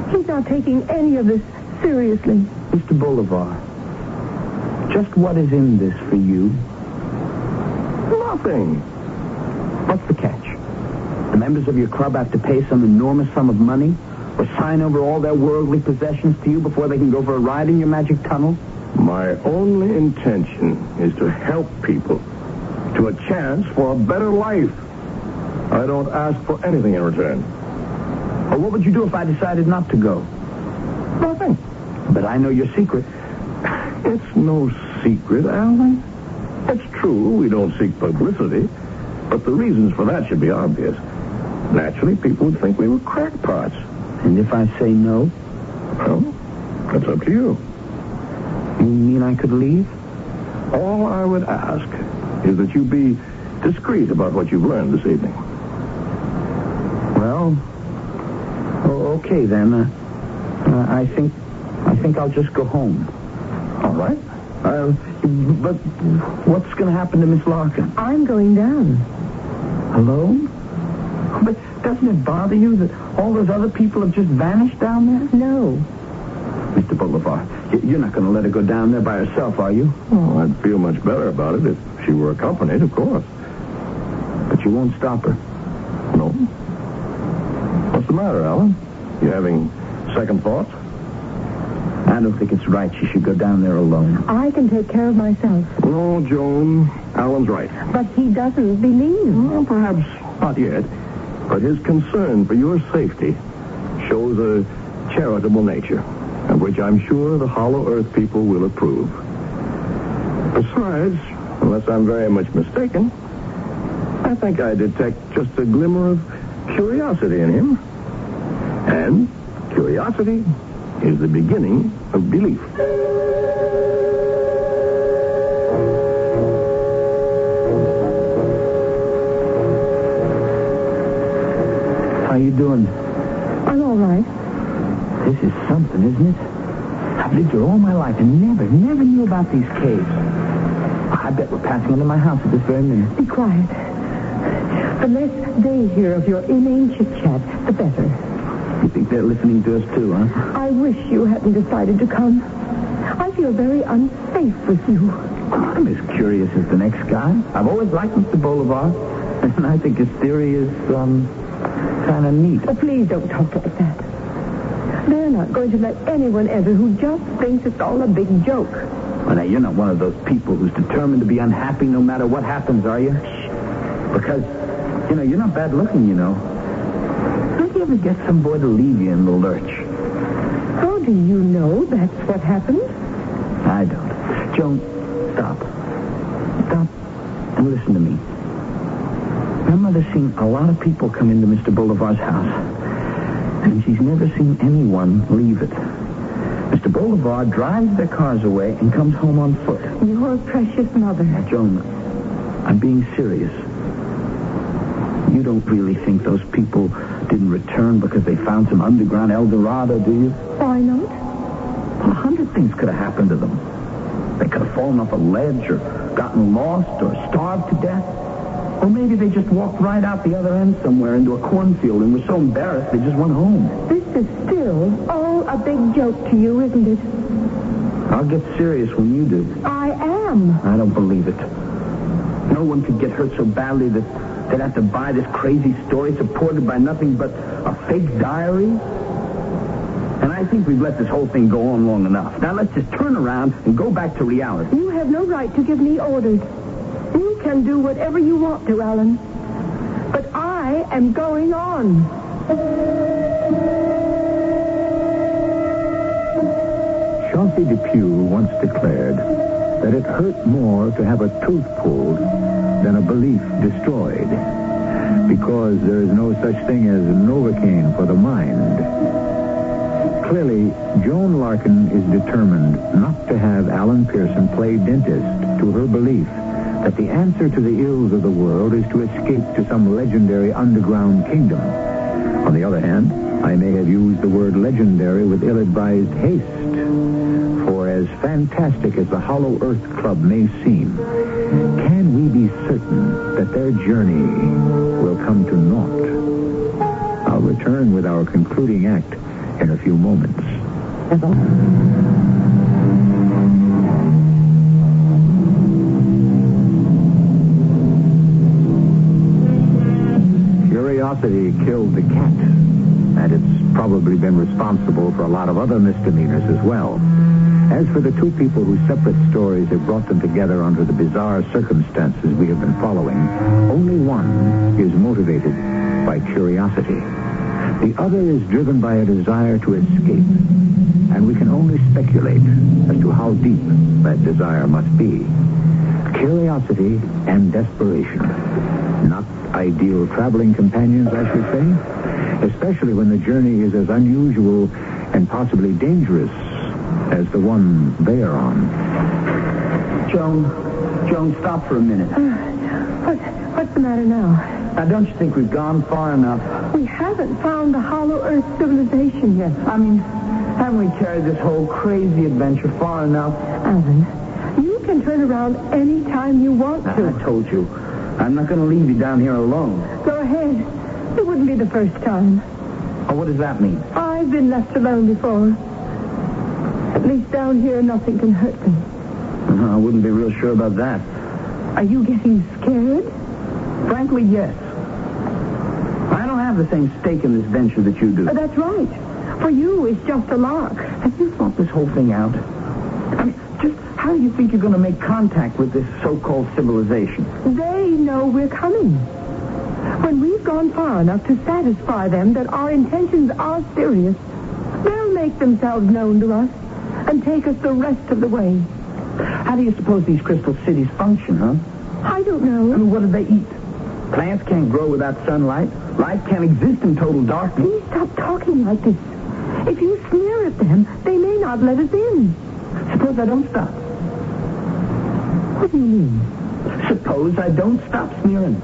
He's not taking any of this seriously. Mr. Bolivar, just what is in this for you? Nothing. What's the catch? The members of your club have to pay some enormous sum of money or sign over all their worldly possessions to you before they can go for a ride in your magic tunnel? My only intention is to help people to a chance for a better life. I don't ask for anything in return. Well, what would you do if I decided not to go? Nothing. But I know your secret. It's no secret, Alan. It's true, we don't seek publicity, but the reasons for that should be obvious. Naturally, people would think we were crackpots. And if I say no? Well, that's up to you. You mean I could leave? All I would ask is that you be discreet about what you've learned this evening. Well, okay then. I think I'll just go home. All right. But what's going to happen to Miss Larkin? I'm going down. Alone? But doesn't it bother you that all those other people have just vanished down there? No. Mr. Boulevard, you're not going to let her go down there by herself, are you? Oh, I'd feel much better about it if she were accompanied, of course. But you won't stop her? No. What's the matter, Alan? You having second thoughts? I don't think it's right she should go down there alone. I can take care of myself. No, Joan, Alan's right. But he doesn't believe. Well, perhaps not yet. But his concern for your safety shows a charitable nature, of which I'm sure the Hollow Earth people will approve. Besides, unless I'm very much mistaken, I think I detect just a glimmer of curiosity in him. And curiosity is the beginning of belief. How you doing? I'm all right. This is something, isn't it? I've lived here all my life and never knew about these caves. I bet we're passing into my house at this very minute. Be quiet. The less they hear of your inane chit-chat, the better. You think they're listening to us too, huh? I wish you hadn't decided to come. I feel very unsafe with you. I'm as curious as the next guy. I've always liked Mr. Boulevard, and I think his theory is, kind of neat. Oh, please don't talk like that. They're not going to let anyone enter who just thinks it's all a big joke. Well, now, you're not one of those people who's determined to be unhappy no matter what happens, are you? Because, you're not bad looking, Don't you ever get some boy to leave you in the lurch? How do you know that's what happened? I don't. Joan, stop. Stop and listen to me. My mother's seen a lot of people come into Mr. Boulevard's house, and she's never seen anyone leave it. Mr. Boulevard drives their cars away and comes home on foot. Your precious mother. Now, Joan, I'm being serious. You don't really think those people didn't return because they found some underground El Dorado, do you? Why not? 100 things could have happened to them. They could have fallen off a ledge or gotten lost or starved to death. Or maybe they just walked right out the other end somewhere into a cornfield and were so embarrassed they just went home. This is still all a big joke to you, isn't it? I'll get serious when you do. I am. I don't believe it. No one could get hurt so badly that they'd have to buy this crazy story supported by nothing but a fake diary. And I think we've let this whole thing go on long enough. Now let's just turn around and go back to reality. You have no right to give me orders. You can do whatever you want to, Alan. But I am going on. Chauncey Depew once declared that it hurt more to have a tooth pulled than a belief destroyed, because there is no such thing as Novocaine for the mind. Clearly, Joan Larkin is determined not to have Alan Pearson play dentist to her belief that the answer to the ills of the world is to escape to some legendary underground kingdom. On the other hand, I may have used the word legendary with ill-advised haste, for as fantastic as the Hollow Earth Club may seem, can we be certain that their journey will come to naught? I'll return with our concluding act in a few moments. Curiosity killed the cat, and it's probably been responsible for a lot of other misdemeanors as well. As for the two people whose separate stories have brought them together under the bizarre circumstances we have been following, only one is motivated by curiosity. The other is driven by a desire to escape, and we can only speculate as to how deep that desire must be. Curiosity and desperation. Not ideal traveling companions, I should say, especially when the journey is as unusual and possibly dangerous as the one they are on. Joan, stop for a minute. What's the matter now? Now, don't you think we've gone far enough? We haven't found the Hollow Earth civilization yet. I mean, haven't we carried this whole crazy adventure far enough? Alan, you can turn around any time you want to. I told you. I'm not going to leave you down here alone. Go ahead. It wouldn't be the first time. Oh, what does that mean? I've been left alone before. At least down here, nothing can hurt me. I wouldn't be real sure about that. Are you getting scared? Frankly, yes. I don't have the same stake in this venture that you do. That's right. For you, it's just a lark. Have you thought this whole thing out? I mean, just how do you think you're going to make contact with this so-called civilization? They know we're coming. When we've gone far enough to satisfy them that our intentions are serious, they'll make themselves known to us and take us the rest of the way. How do you suppose these crystal cities function, huh? I don't know. I mean, what do they eat? Plants can't grow without sunlight. Life can't exist in total darkness. Please stop talking like this. If you sneer at them, they may not let us in. Suppose I don't stop. What do you mean? Suppose I don't stop sneering.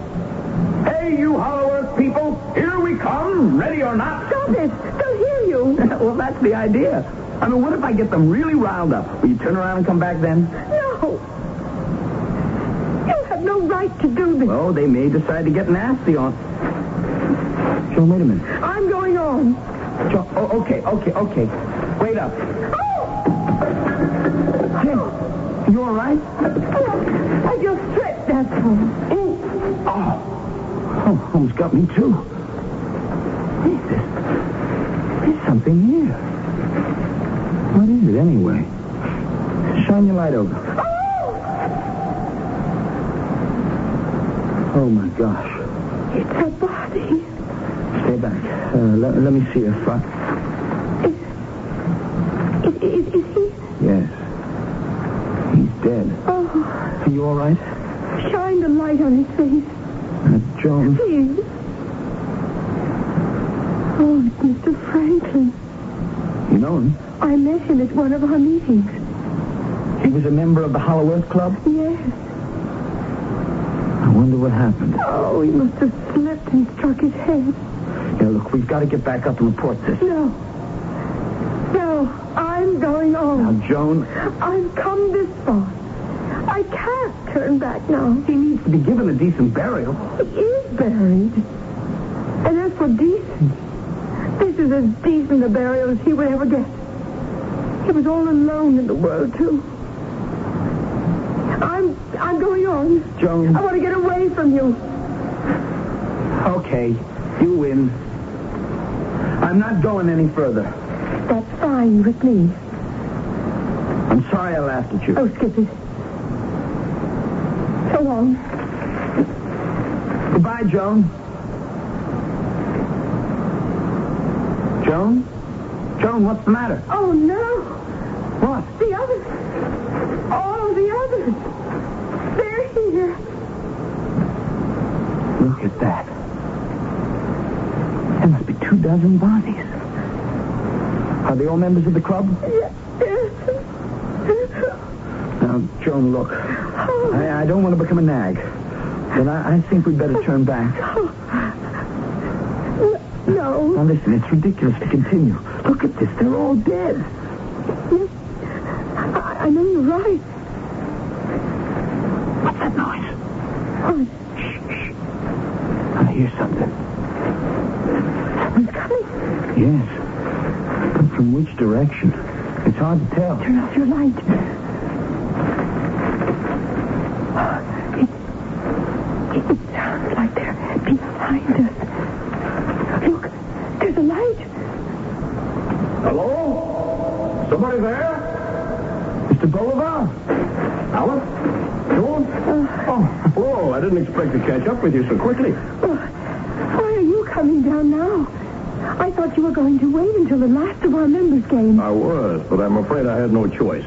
Hey, you Hollow Earth people, here we come, ready or not. Stop it! They'll hear you. Well, that's the idea. I mean, what if I get them really riled up? Will you turn around and come back then? No. You have no right to do this. Oh, they may decide to get nasty on... Joan, wait a minute. I'm going on. Joan, okay. Wait up. Oh. Hey, you all right? Oh, I just tripped, that's all. Oh, almost got me, too. Hey, there's something here. What is it, anyway? Shine your light over. Oh, my gosh. It's a body. Stay back. Let me see her front. Is he? Yes. He's dead. Oh. Are you all right? Shine the light on his face. Joan. Please. Oh, it's Mr. Franklin. You know him? I met him at one of our meetings. He was a member of the Hollow Earth Club? Yes. I wonder what happened. Oh, he must have slipped and struck his head. Yeah, look, we've got to get back up and report this. No, I'm going on. Now, Joan... I've come this far. I can't turn back now. He needs to be given a decent burial. He is buried. And as for decent, this is as decent a burial as he would ever get. He was all alone in the world, too. I'm going on. Joan. I want to get away from you. Okay, you win. I'm not going any further. That's fine with me. I'm sorry I laughed at you. Oh, skip it. So long. Goodbye, Joan. Joan? Joan, what's the matter? Oh, no. What? The others. All the others. They're here. Look at that. There must be 24 bodies. Are they all members of the club? Yes. Now, Joan, look. I don't want to become a nag. But I think we'd better turn back. No. Now, listen, it's ridiculous to continue. Look at this. They're all dead. Yes. I know you're right. What's that noise? What? Shh. I hear something. Someone's coming. Yes. But from which direction? It's hard to tell. Turn off your light. It sounds like they're behind us. Look, there's a light. Hello? Somebody there? didn't expect to catch up with you so quickly. Why are you coming down now? I thought you were going to wait until the last of our members came. I was, but I'm afraid I had no choice.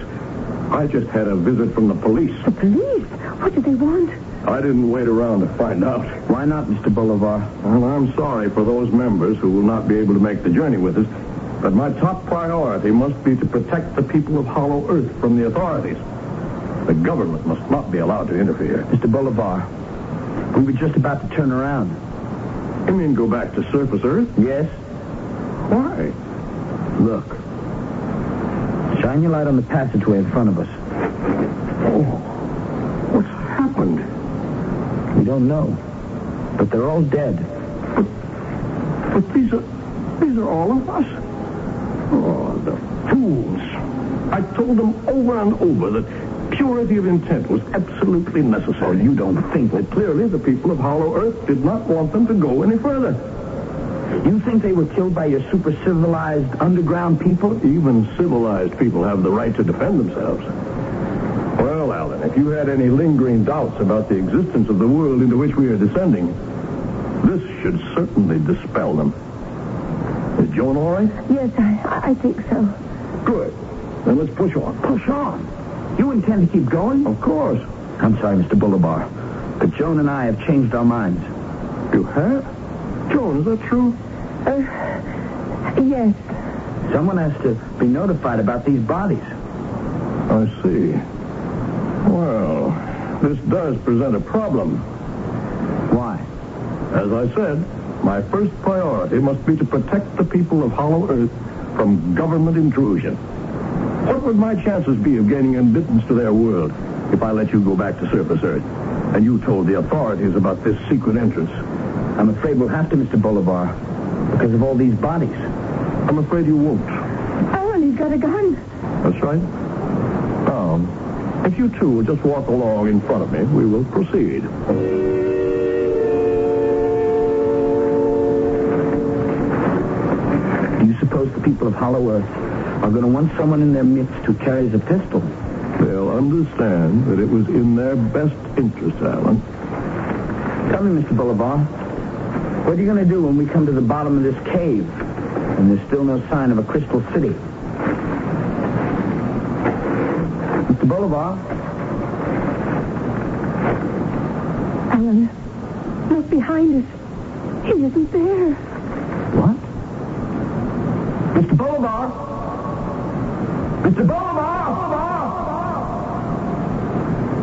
I just had a visit from the police. The police? What did they want? I didn't wait around to find out. Why not, Mr. Bolivar? Well, I'm sorry for those members who will not be able to make the journey with us, but my top priority must be to protect the people of Hollow Earth from the authorities. The government must not be allowed to interfere. Mr. Bolivar, we were just about to turn around. You mean go back to surface Earth? Yes. Why? Look. Shine your light on the passageway in front of us. Oh. What's happened? We don't know. But they're all dead. But these are all of us. Oh, the fools. I told them over and over that purity of intent was absolutely necessary. Oh, you don't think that... Clearly, the people of Hollow Earth did not want them to go any further. You think they were killed by your super civilized underground people? Even civilized people have the right to defend themselves. Well, Alan, if you had any lingering doubts about the existence of the world into which we are descending, this should certainly dispel them. Is Joan all right? Yes, I think so. Good. Then let's push on. Push on? You intend to keep going? Of course. I'm sorry, Mr. Bolivar, but Joan and I have changed our minds. You have? Joan, is that true? Yes. Someone has to be notified about these bodies. I see. Well, this does present a problem. Why? As I said, my first priority must be to protect the people of Hollow Earth from government intrusion. What would my chances be of gaining admittance to their world if I let you go back to surface Earth and you told the authorities about this secret entrance? I'm afraid we'll have to, Mr. Bolivar, because of all these bodies. I'm afraid you won't. Alan, he's got a gun. That's right. If you two will just walk along in front of me, we will proceed. Do you suppose the people of Hollow Earth are going to want someone in their midst who carries a pistol? They'll understand that it was in their best interest, Alan. Tell me, Mr. Bolivar, what are you going to do when we come to the bottom of this cave and there's still no sign of a crystal city? Mr. Bolivar? Alan, look behind us. He isn't there. What? Mr. Bolivar? Mr. Bolivar!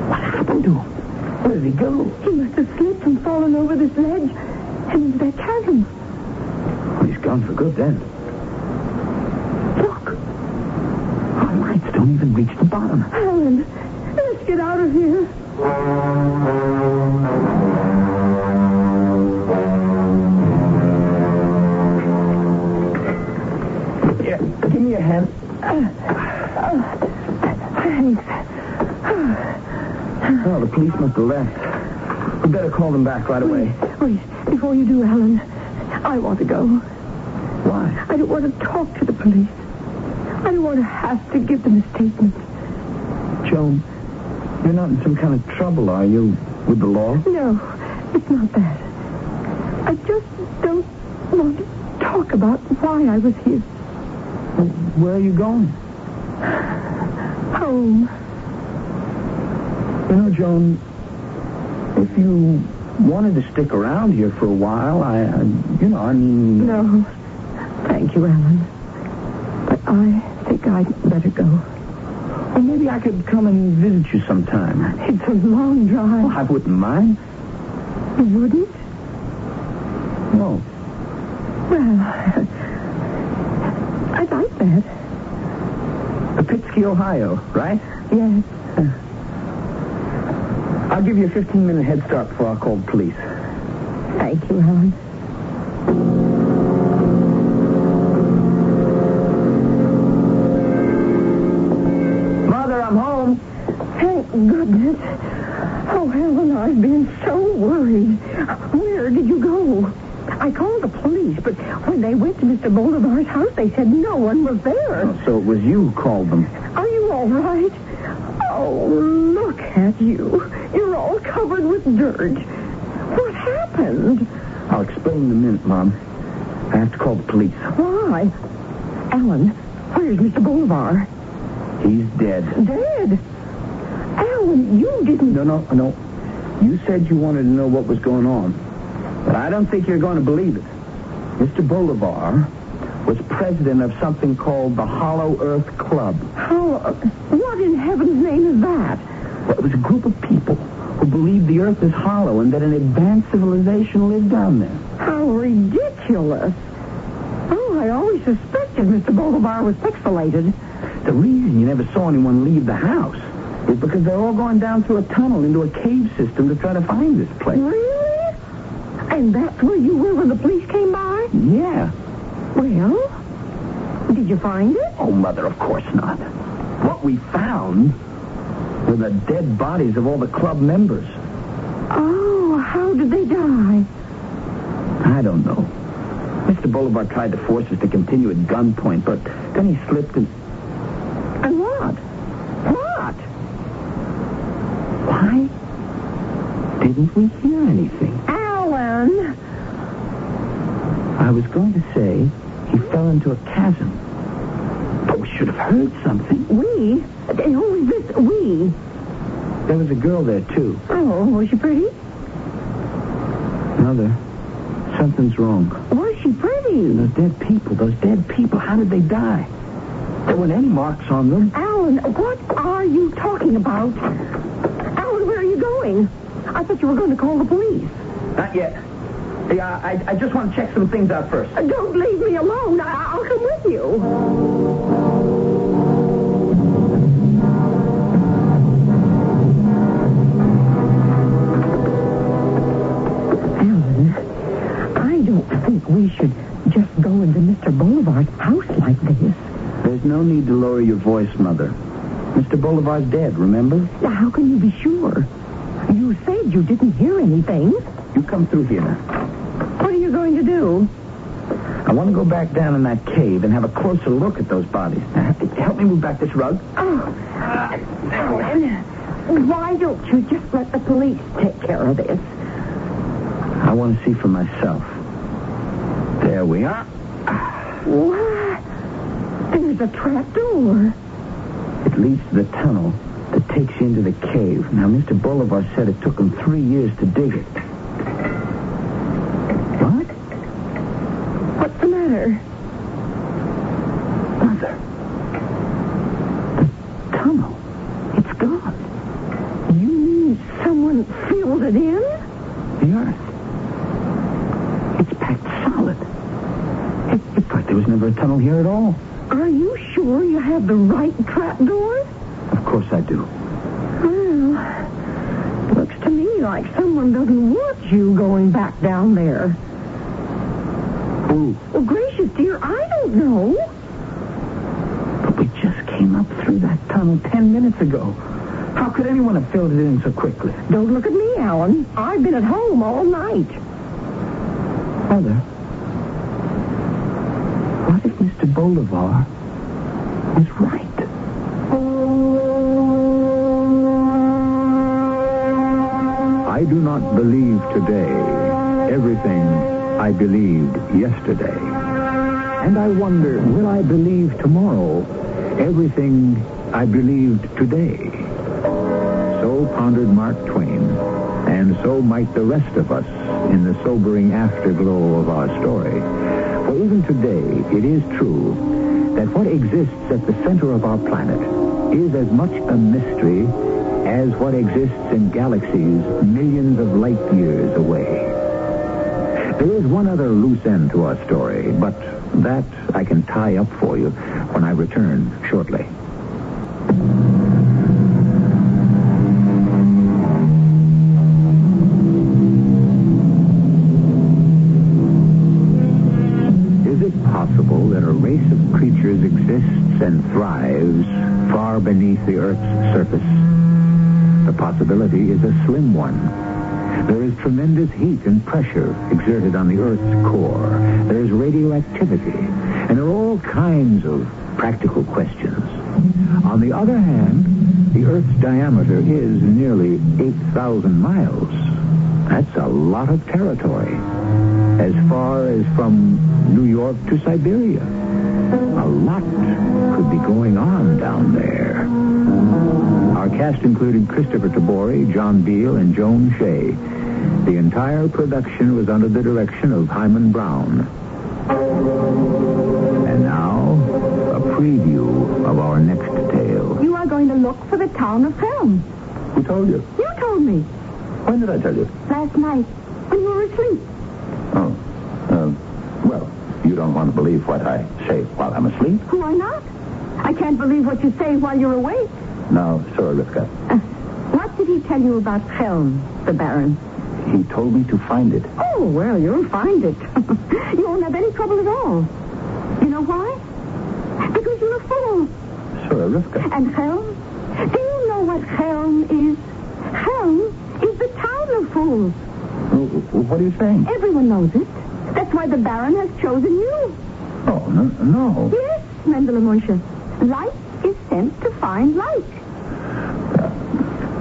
What happened to him? Where did he go? He must have slipped and fallen over this ledge and into that chasm. Oh, he's gone for good then. Look. Our lights don't even reach the bottom. Alan, let's get out of here. Yeah, give me your hand. Thanks. Oh, the police must have left. We better call them back right away. Wait. Before you do, Alan, I want to go. Why? I don't want to talk to the police. I don't want to have to give them a statement. Joan, you're not in some kind of trouble, are you, with the law? No, it's not that. I just don't want to talk about why I was here. Well, where are you going? Home. You know, Joan, if you wanted to stick around here for a while, I mean... No. Thank you, Alan. But I think I'd better go. Well, maybe I could come and visit you sometime. It's a long drive. Well, I wouldn't mind. You wouldn't? No. Well, I'd like that. Pittsky, Ohio, right? Yes. I'll give you a 15-minute head start before I call the police. Thank you, Alan. Mother, I'm home. Thank goodness. Oh, Alan, I've been so worried. Where did you go? I called the police, but when they went to Mr. Bolivar's house, they said no one was there. Oh, so it was you who called them. Are you all right? Oh, look at you. You're all covered with dirt. What happened? I'll explain in a minute, Mom. I have to call the police. Why? Alan, where's Mr. Bolivar? He's dead. Dead? Alan, you didn't... No. You said you wanted to know what was going on. But I don't think you're going to believe it. Mr. Bolivar was president of something called the Hollow Earth Club. What in heaven's name is that? Well, it was a group of people who believed the Earth is hollow and that an advanced civilization lived down there. How ridiculous. Oh, I always suspected Mr. Bolivar was pixelated. The reason you never saw anyone leave the house is because they're all going down through a tunnel into a cave system to try to find this place. Really? And that's where you were when the police came by? Yeah. Well, did you find it? Oh, Mother, of course not. What we found were the dead bodies of all the club members. Oh, how did they die? I don't know. Mr. Bolivar tried to force us to continue at gunpoint, but then he slipped and... And what? What? Why didn't we hear anything? Alan! I was going to say he fell into a chasm. But we should have heard something. We? Who is this we? There was a girl there, too. Oh, was she pretty? Mother, something's wrong. Was she pretty? Those dead people, how did they die? There weren't any marks on them. Alan, what are you talking about? Alan, where are you going? I thought you were going to call the police. Not yet. Yeah, I just want to check some things out first. Don't leave me alone. I'll come with you. Alan, I don't think we should just go into Mr. Bolivar's house like this. There's no need to lower your voice, Mother. Mr. Bolivar's dead, remember? Now, how can you be sure? You said you didn't hear anything. You come through here now. What are you going to do? I want to go back down in that cave and have a closer look at those bodies. Now, help me move back this rug. Oh, Alan, why don't you just let the police take care of this? I want to see for myself. There we are. What? There's a trap door. It leads to the tunnel that takes you into the cave. Now, Mr. Bolivar said it took him 3 years to dig it. What? What's the matter? Mother. The tunnel. It's gone. You mean someone filled it in? The earth. It's packed solid. It's like there was never a tunnel here at all. Are you sure you have the right trap door? Of course I do. Well, looks to me like someone doesn't want you going back down there. Who? Well, gracious dear, I don't know. But we just came up through that tunnel 10 minutes ago. How could anyone have filled it in so quickly? Don't look at me, Alan. I've been at home all night. Mother, what if Mr. Bolivar was right? I do not believe today everything I believed yesterday. And I wonder, will I believe tomorrow everything I believed today? So pondered Mark Twain, and so might the rest of us in the sobering afterglow of our story. For even today, it is true that what exists at the center of our planet is as much a mystery as what exists in galaxies millions of light years away. There is one other loose end to our story, but that I can tie up for you when I return shortly. Is it possible that a race of creatures exists and thrives far beneath the Earth's surface? The possibility is a slim one. There is tremendous heat and pressure exerted on the Earth's core. There is radioactivity, and there are all kinds of practical questions. On the other hand, The Earth's diameter is nearly 8,000 miles. That's a lot of territory. As far as from New York to Siberia. A lot could be going on down there. Our cast included Christopher Tabori, John Beal, and Joan Shea. The entire production was under the direction of Hyman Brown. And now, a preview of our next tale. You are going to look for the town of Helm. Who told you? You told me. When did I tell you? Last night, when you were asleep. Oh, well, you don't want to believe what I say while I'm asleep? Why not? I can't believe what you say while you're awake. Now, Sir Rivka. What did he tell you about Helm, the Baron? He told me to find it. Oh, well, you'll find it. You won't have any trouble at all. You know why? Because you're a fool. Sir Rivka. And Helm? Do you know what Helm is? Helm is the town of fools. What are you saying? Everyone knows it. That's why the Baron has chosen you. Oh, no. Yes, Mendele Moshe. Light is sent to find light.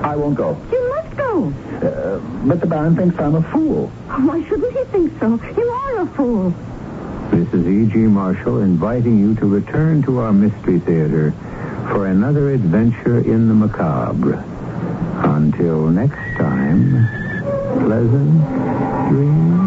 I won't go. You must go. But the Baron thinks I'm a fool. Why shouldn't he think so? You are a fool. This is E.G. Marshall inviting you to return to our Mystery Theater for another adventure in the macabre. Until next time, pleasant dreams.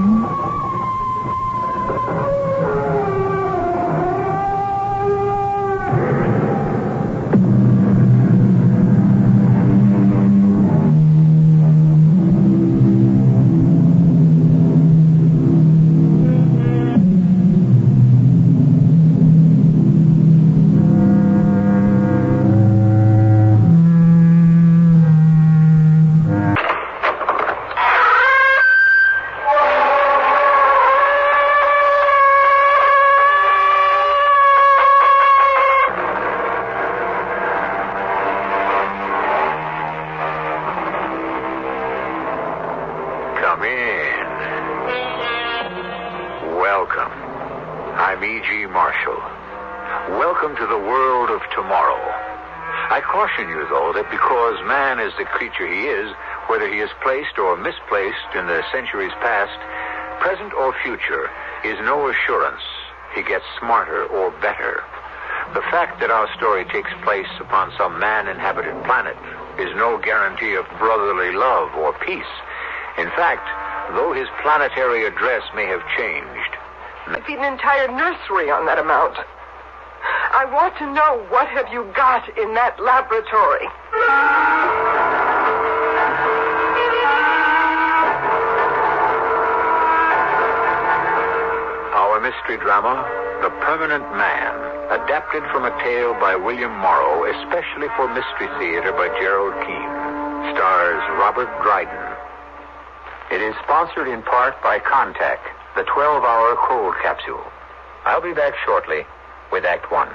Come in. Welcome. I'm E.G. Marshall. Welcome to the world of tomorrow. I caution you, though, that because man is the creature he is, whether he is placed or misplaced in the centuries past, present or future, is no assurance he gets smarter or better. The fact that our story takes place upon some man-inhabited planet is no guarantee of brotherly love or peace. In fact, though his planetary address may have changed... I'd feed an entire nursery on that amount. I want to know, what have you got in that laboratory? Our mystery drama, The Permanent Man, adapted from a tale by William Morrow, especially for Mystery Theater by Gerald Keane, stars Robert Dryden. It is sponsored in part by Contact, the 12-hour cold capsule. I'll be back shortly with Act One.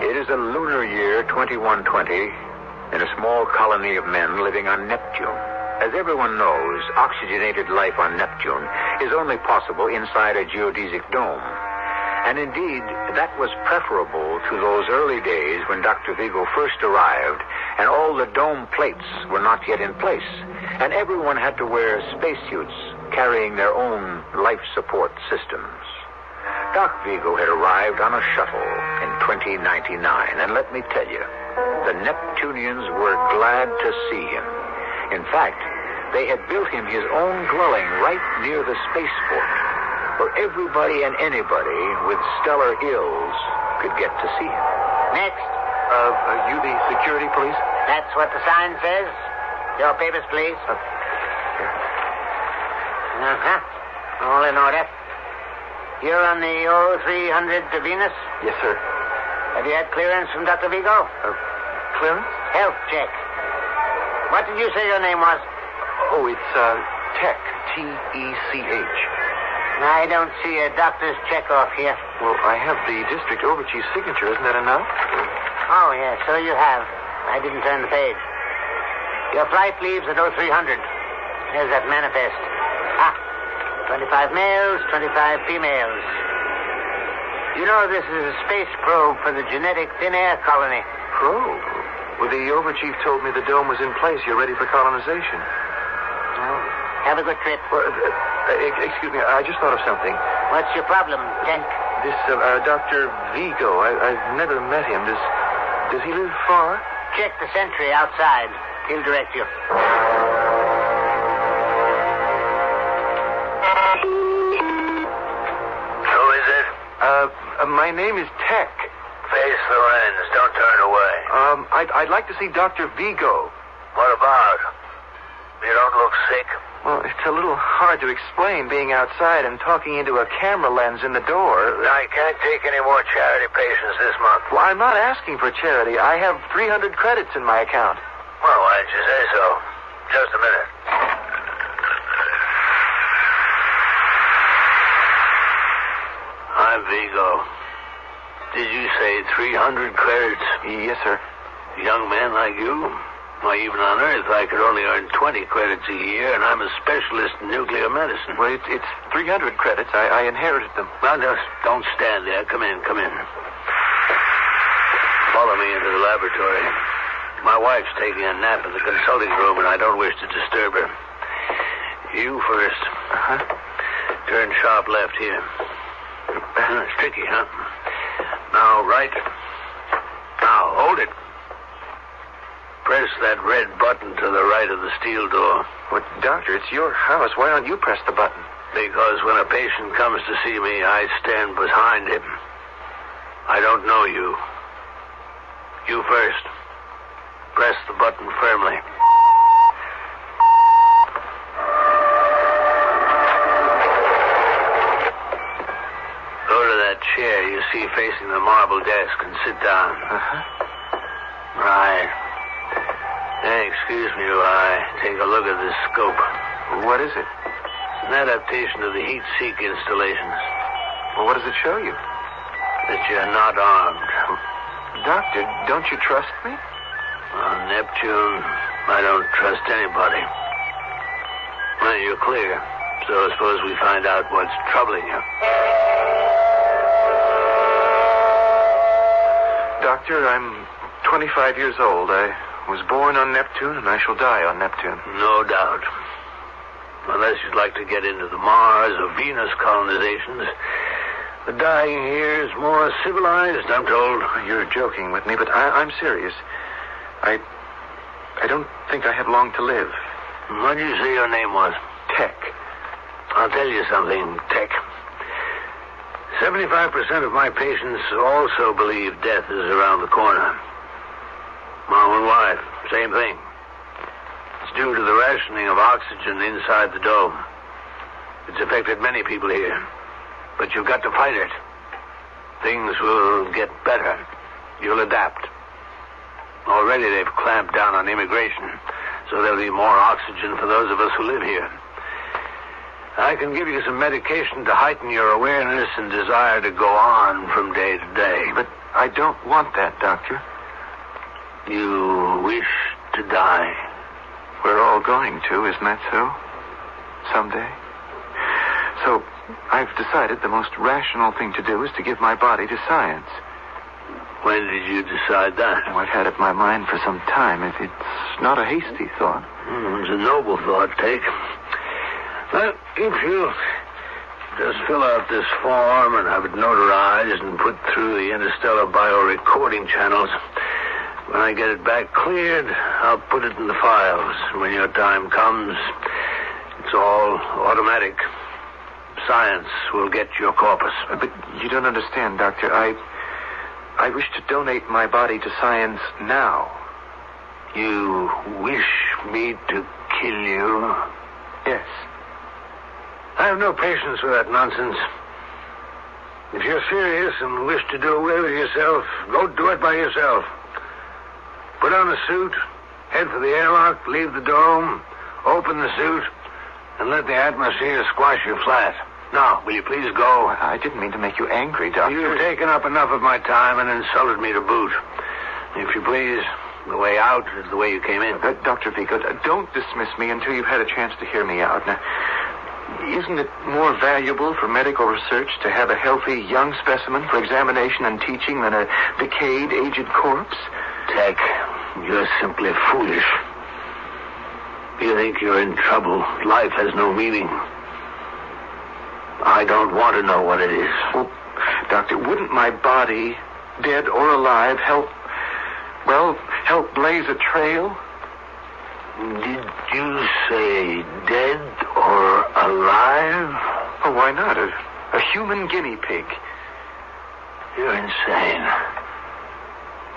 It is a lunar year 2120 in a small colony of men living on Neptune. As everyone knows, oxygenated life on Neptune is only possible inside a geodesic dome. And indeed, that was preferable to those early days when Dr. Vigo first arrived and all the dome plates were not yet in place, and everyone had to wear spacesuits carrying their own life support systems. Doc Vigo had arrived on a shuttle in 2099, and let me tell you, the Neptunians were glad to see him. In fact, they had built him his own dwelling right near the spaceport, where everybody and anybody with stellar ills could get to see him. Next. Are you the security police? That's what the sign says. Your papers, please. All in order. You're on the 0300 to Venus? Yes, sir. Have you had clearance from Dr. Vigo? Clearance? Health check. What did you say your name was? Oh, it's Tech. T-E-C-H. I don't see a doctor's check-off here. Well, I have the district overchief's signature. Isn't that enough? Oh, yes, so you have. I didn't turn the page. Your flight leaves at 0300. Here's that manifest. 25 males, 25 females. You know, this is a space probe for the genetic thin air colony. Probe? Well, the overchief told me the dome was in place. You're ready for colonization. Well, have a good trip. Well, excuse me, I just thought of something. What's your problem, Tank? This Dr. Vigo, I've never met him. Does he live far? Check the sentry outside. He'll direct you. Who is it? My name is Tech. Face the lens. Don't turn away. I'd like to see Dr. Vigo. What about? You don't look sick. Well, it's a little hard to explain being outside and talking into a camera lens in the door. I can't take any more charity patients this month. Well, I'm not asking for charity. I have 300 credits in my account. Well, why didn't you say so? Just a minute. I'm Vigo. Did you say 300 credits? Yes, sir. A young man like you? Why, even on Earth, I could only earn 20 credits a year, and I'm a specialist in nuclear medicine. Well, it's 300 credits. I inherited them. Well, just don't stand there. Come in. Follow me into the laboratory. My wife's taking a nap in the consulting room, and I don't wish to disturb her. You first. Uh-huh. Turn sharp left here. It's tricky, huh? Now, right. Now, hold it. Press that red button to the right of the steel door. Well, doctor, it's your house. Why don't you press the button? Because when a patient comes to see me, I stand behind him. I don't know you. You first. Press the button firmly. Go to that chair you see facing the marble desk and sit down. Uh-huh. Right. Hey, excuse me while I take a look at this scope. What is it? It's an adaptation of the heat-seek installations. Well, what does it show you? That you're not armed. Doctor, don't you trust me? On Neptune, I don't trust anybody. Well, you're clear. So suppose we find out what's troubling you. Doctor, I'm 25 years old. I was born on Neptune, and I shall die on Neptune. No doubt. Unless you'd like to get into the Mars or Venus colonizations. The dying here is more civilized, I'm told. You're joking with me, but I'm serious. I don't think I have long to live. What did you say your name was? Tech. I'll tell you something, Tech. 75% of my patients also believe death is around the corner. My own wife, same thing. It's due to the rationing of oxygen inside the dome. It's affected many people here. But you've got to fight it. Things will get better. You'll adapt. Already they've clamped down on immigration, so there'll be more oxygen for those of us who live here. I can give you some medication to heighten your awareness and desire to go on from day to day. But I don't want that, Doctor. You wish to die. We're all going to, isn't that so? Someday. So I've decided the most rational thing to do is to give my body to science. When did you decide that? I've had it in my mind for some time. It's not a hasty thought. It's a noble thought, Take. Well, if you just fill out this form and have it notarized and put through the interstellar biorecording channels, when I get it back cleared, I'll put it in the files. When your time comes, it's all automatic. Science will get your corpus. But you don't understand, Doctor. I wish to donate my body to science now. You wish me to kill you? Yes. I have no patience with that nonsense. If you're serious and wish to do away with yourself, go do it by yourself. Put on a suit, head for the airlock, leave the dome, open the suit, and let the atmosphere squash you flat. Now, will you please go? I didn't mean to make you angry, Doctor. You've taken up enough of my time and insulted me to boot. If you please, the way out is the way you came in. Dr. Vigo, don't dismiss me until you've had a chance to hear me out. Now, Isn't it more valuable for medical research to have a healthy young specimen for examination and teaching than a decayed, aged corpse? Tech, you're simply foolish. You think you're in trouble. Life has no meaning. I don't want to know what it is. Well, Doctor, wouldn't my body, dead or alive, help blaze a trail? Did you say dead or alive? Oh, why not? A human guinea pig. You're insane.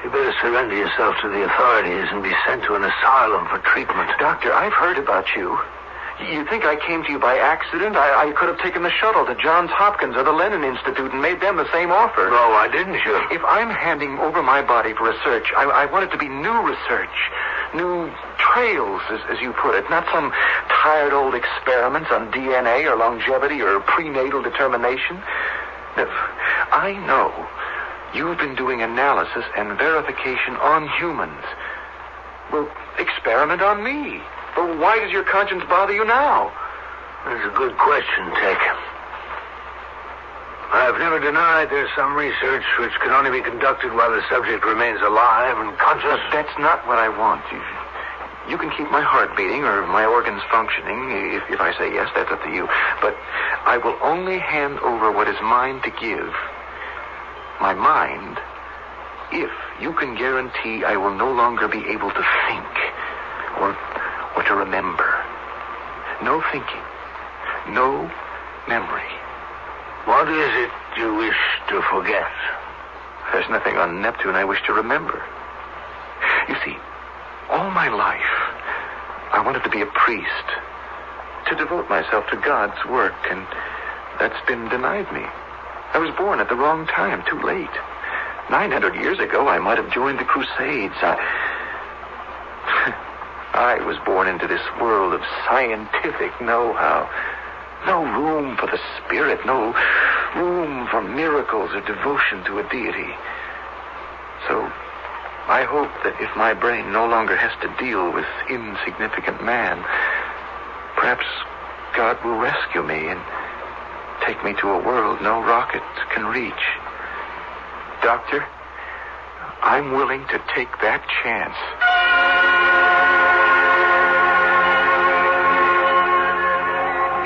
You better surrender yourself to the authorities and be sent to an asylum for treatment. Doctor, I've heard about you. You think I came to you by accident? I could have taken the shuttle to Johns Hopkins or the Lennon Institute and made them the same offer. No, why didn't you? If I'm handing over my body for research, I want it to be new research. New trails, as you put it. Not some tired old experiments on DNA or longevity or prenatal determination. I know you've been doing analysis and verification on humans. Well, experiment on me. But why does your conscience bother you now? That's a good question, Tech. I've never denied there's some research which can only be conducted while the subject remains alive and conscious. But that's not what I want. You can keep my heart beating or my organs functioning. If I say yes, that's up to you. But I will only hand over what is mine to give. My mind, if you can guarantee I will no longer be able to think or to remember. No thinking. No memory. What is it you wish to forget? There's nothing on Neptune I wish to remember. You see, all my life, I wanted to be a priest, to devote myself to God's work, and that's been denied me. I was born at the wrong time, too late. 900 years ago, I might have joined the Crusades. I was born into this world of scientific know-how. No room for the spirit, no room for miracles or devotion to a deity. So, I hope that if my brain no longer has to deal with insignificant man, perhaps God will rescue me and take me to a world no rocket can reach. Doctor, I'm willing to take that chance.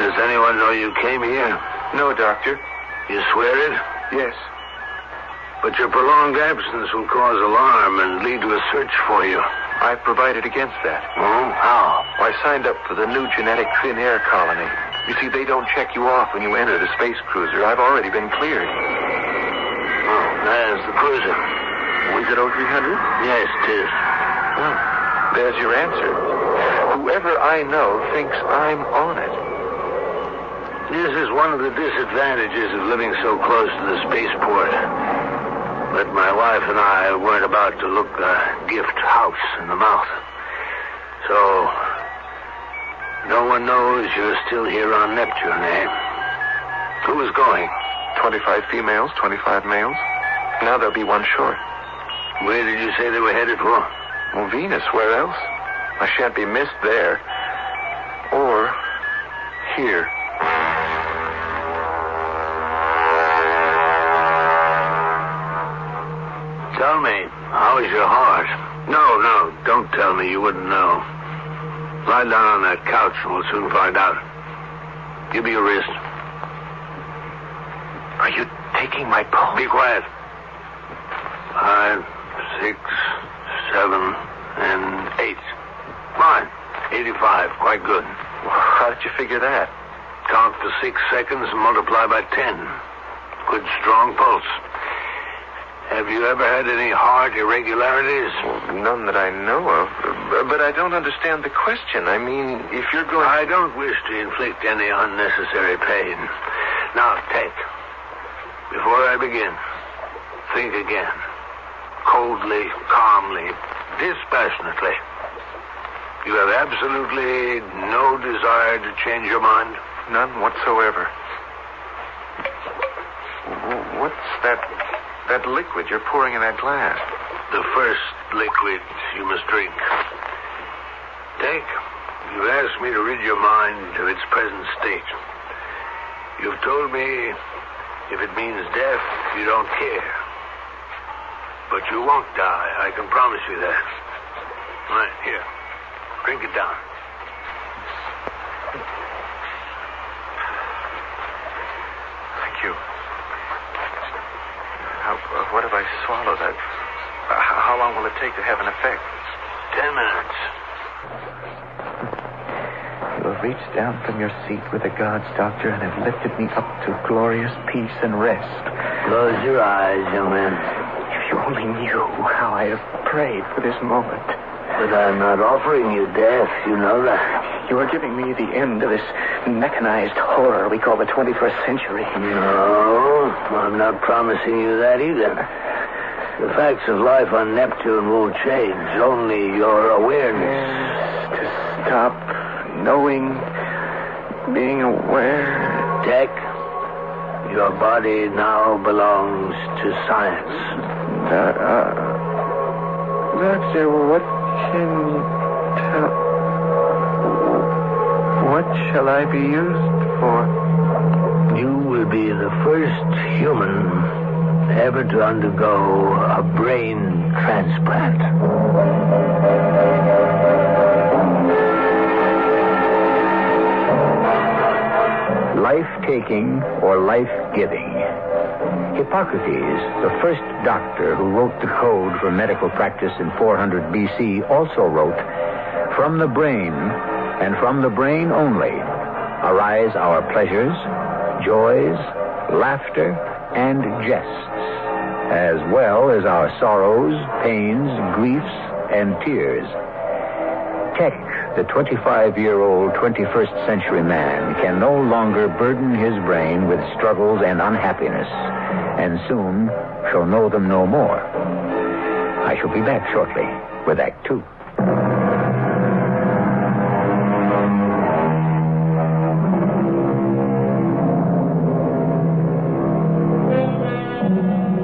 Does anyone know you came here? No, Doctor. You swear it? Yes. But your prolonged absence will cause alarm and lead to a search for you. I provided against that. Oh? How? I signed up for the new genetic thin air colony. You see, they don't check you off when you enter the space cruiser. I've already been cleared. Oh, there's the cruiser. Was it 0300? Yes, 'tis. Well, there's your answer. Whoever I know thinks I'm on it. This is one of the disadvantages of living so close to the spaceport. But my wife and I weren't about to look a gift house in the mouth. So, no one knows you're still here on Neptune, eh? Who is going? 25 females, 25 males. Now there'll be one short. Where did you say they were headed for? Well, Venus, where else? I shan't be missed there. Or here. Tell me, how is your heart? No, don't tell me. You wouldn't know. Lie down on that couch and we'll soon find out. Give me your wrist. Are you taking my pulse? Be quiet. 5, 6, 7, and 8. Fine. 85. Quite good. How did you figure that? Count for 6 seconds and multiply by 10. Good, strong pulse. Have you ever had any heart irregularities? Well, none that I know of. But I don't understand the question. I mean, if you're going... I don't wish to inflict any unnecessary pain. Now, take. Before I begin, think again. Coldly, calmly, dispassionately. You have absolutely no desire to change your mind? None whatsoever. What's that liquid you're pouring in that glass? The first liquid you must drink. Take. You've asked me to rid your mind of its present state. You've told me if it means death, you don't care. But you won't die. I can promise you that. All right, here. Drink it down. Thank you. What if I swallow that? How long will it take to have an effect? 10 minutes. You have reached down from your seat with the gods, Doctor, and have lifted me up to glorious peace and rest. Close your eyes, young man. If you only knew how I have prayed for this moment. But I'm not offering you death, you know that. You are giving me the end of this mechanized horror we call the 21st century. No, I'm not promising you that either. The facts of life on Neptune won't change, only your awareness. To stop knowing, being aware. Tech, your body now belongs to science. Doctor, what can you tell? What shall I be used for? You will be the first human ever to undergo a brain transplant. Life-taking or life-giving. Hippocrates, the first doctor who wrote the code for medical practice in 400 BC, also wrote, "From the brain, and from the brain only, arise our pleasures, joys, laughter, and jests, as well as our sorrows, pains, griefs, and tears." Tech, the 25-year-old 21st century man, can no longer burden his brain with struggles and unhappiness, and soon shall know them no more. I shall be back shortly with Act 2.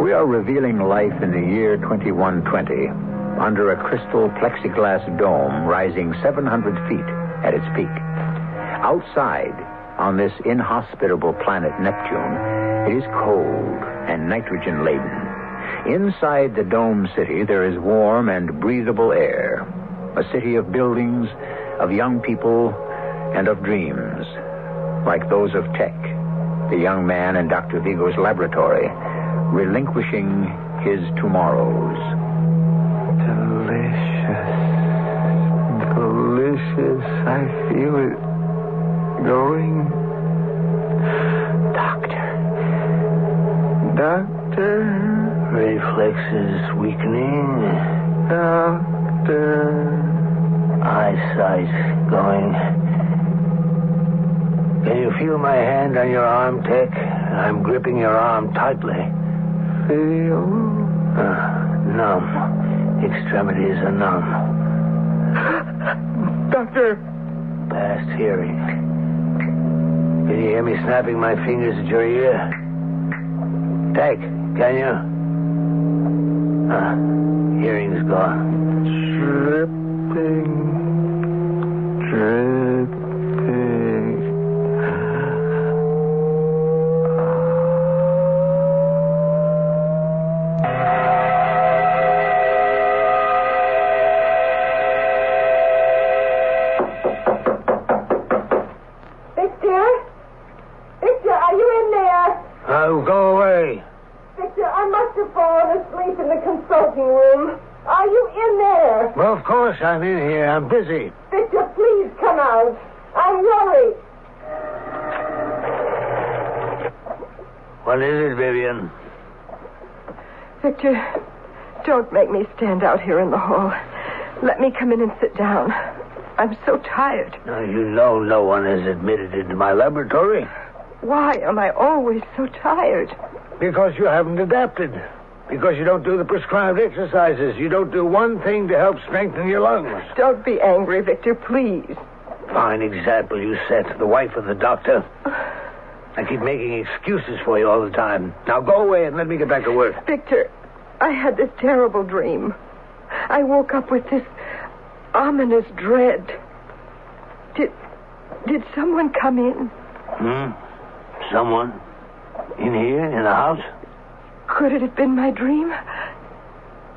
We are revealing life in the year 2120 under a crystal plexiglass dome rising 700 feet at its peak. Outside, on this inhospitable planet Neptune, it is cold and nitrogen-laden. Inside the dome city, there is warm and breathable air. A city of buildings, of young people, and of dreams, like those of Tech, the young man in Dr. Vigo's laboratory, relinquishing his tomorrows. Delicious. I feel it going. Doctor. Reflexes weakening. Doctor. Eyesight going. Can you feel my hand on your arm, Tech? I'm gripping your arm tightly. Feel? Numb. Extremities are numb. Doctor! Past hearing. Can you hear me snapping my fingers at your ear? Tech, can you? Hearing's gone. Dripping. Go away. Victor, I must have fallen asleep in the consulting room. Are you in there? Well, of course I'm in here. I'm busy. Victor, please come out. I'm worried. What is it, Vivian? Victor, don't make me stand out here in the hall. Let me come in and sit down. I'm so tired. Now, you know no one is admitted into my laboratory. Why am I always so tired? Because you haven't adapted. Because you don't do the prescribed exercises. You don't do one thing to help strengthen your lungs. Don't be angry, Victor, please. Fine example you set, the wife of the doctor. I keep making excuses for you all the time. Now go away and let me get back to work. Victor, I had this terrible dream. I woke up with this ominous dread. Did someone come in? someone in here, in the house? Could it have been my dream?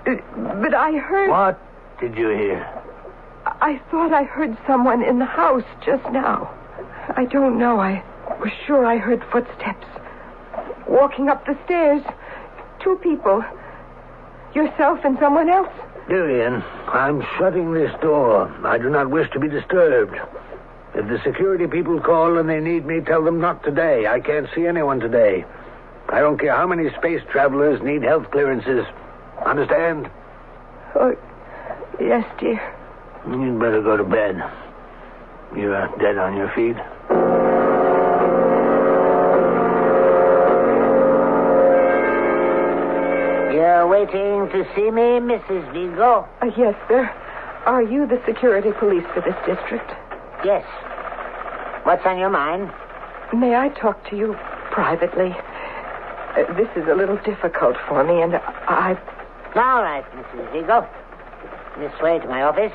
But I heard... What did you hear? I thought I heard someone in the house just now. I don't know. I was sure I heard footsteps. Walking up the stairs. 2 people. Yourself and someone else. Vivian, I'm shutting this door. I do not wish to be disturbed. If the security people call and they need me, tell them not today. I can't see anyone today. I don't care how many space travelers need health clearances. Understand? Oh, yes, dear. You'd better go to bed. You're dead on your feet. You're waiting to see me, Mrs. Vigo? Yes, sir. Are you the security police for this district? Yes. What's on your mind? May I talk to you privately? This is a little difficult for me, and I... All right, Mrs. Vigo. This way to my office.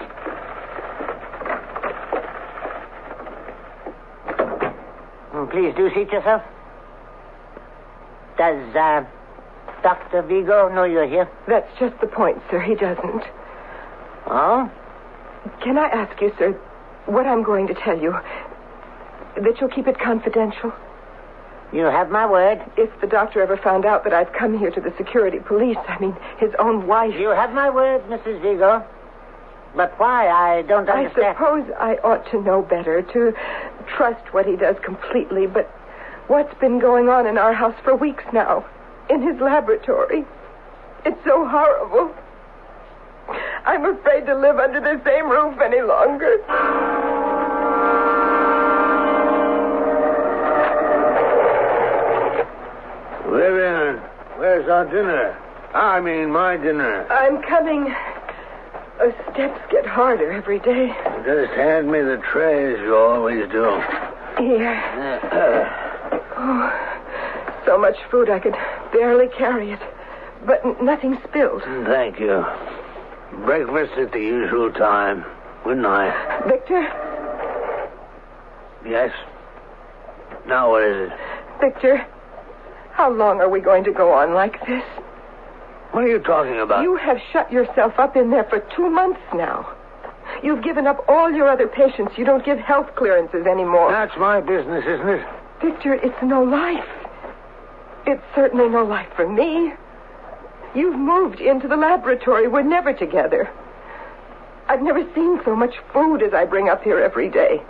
Please do seat yourself. Does, Dr. Vigo know you're here? That's just the point, sir. He doesn't. Oh? Can I ask you, sir, what I'm going to tell you, that you'll keep it confidential? You have my word. If the doctor ever found out that I've come here to the security police, I mean, his own wife... You have my word, Mrs. Vigo. But why? I don't understand. I suppose I ought to know better, to trust what he does completely, but what's been going on in our house for weeks now, in his laboratory, it's so horrible. I'm afraid to live under the same roof any longer. Vivian, where's our dinner? I mean, my dinner. I'm coming. Steps get harder every day. Just hand me the tray as you always do. Here. Oh, so much food I could barely carry it. But nothing spilled. Thank you. Breakfast at the usual time. Good night. Victor? Yes? Now what is it? Victor, how long are we going to go on like this? What are you talking about? You have shut yourself up in there for 2 months now. You've given up all your other patients. You don't give health clearances anymore. That's my business, isn't it? Victor, it's no life. It's certainly no life for me. You've moved into the laboratory. We're never together. I've never seen so much food as I bring up here every day.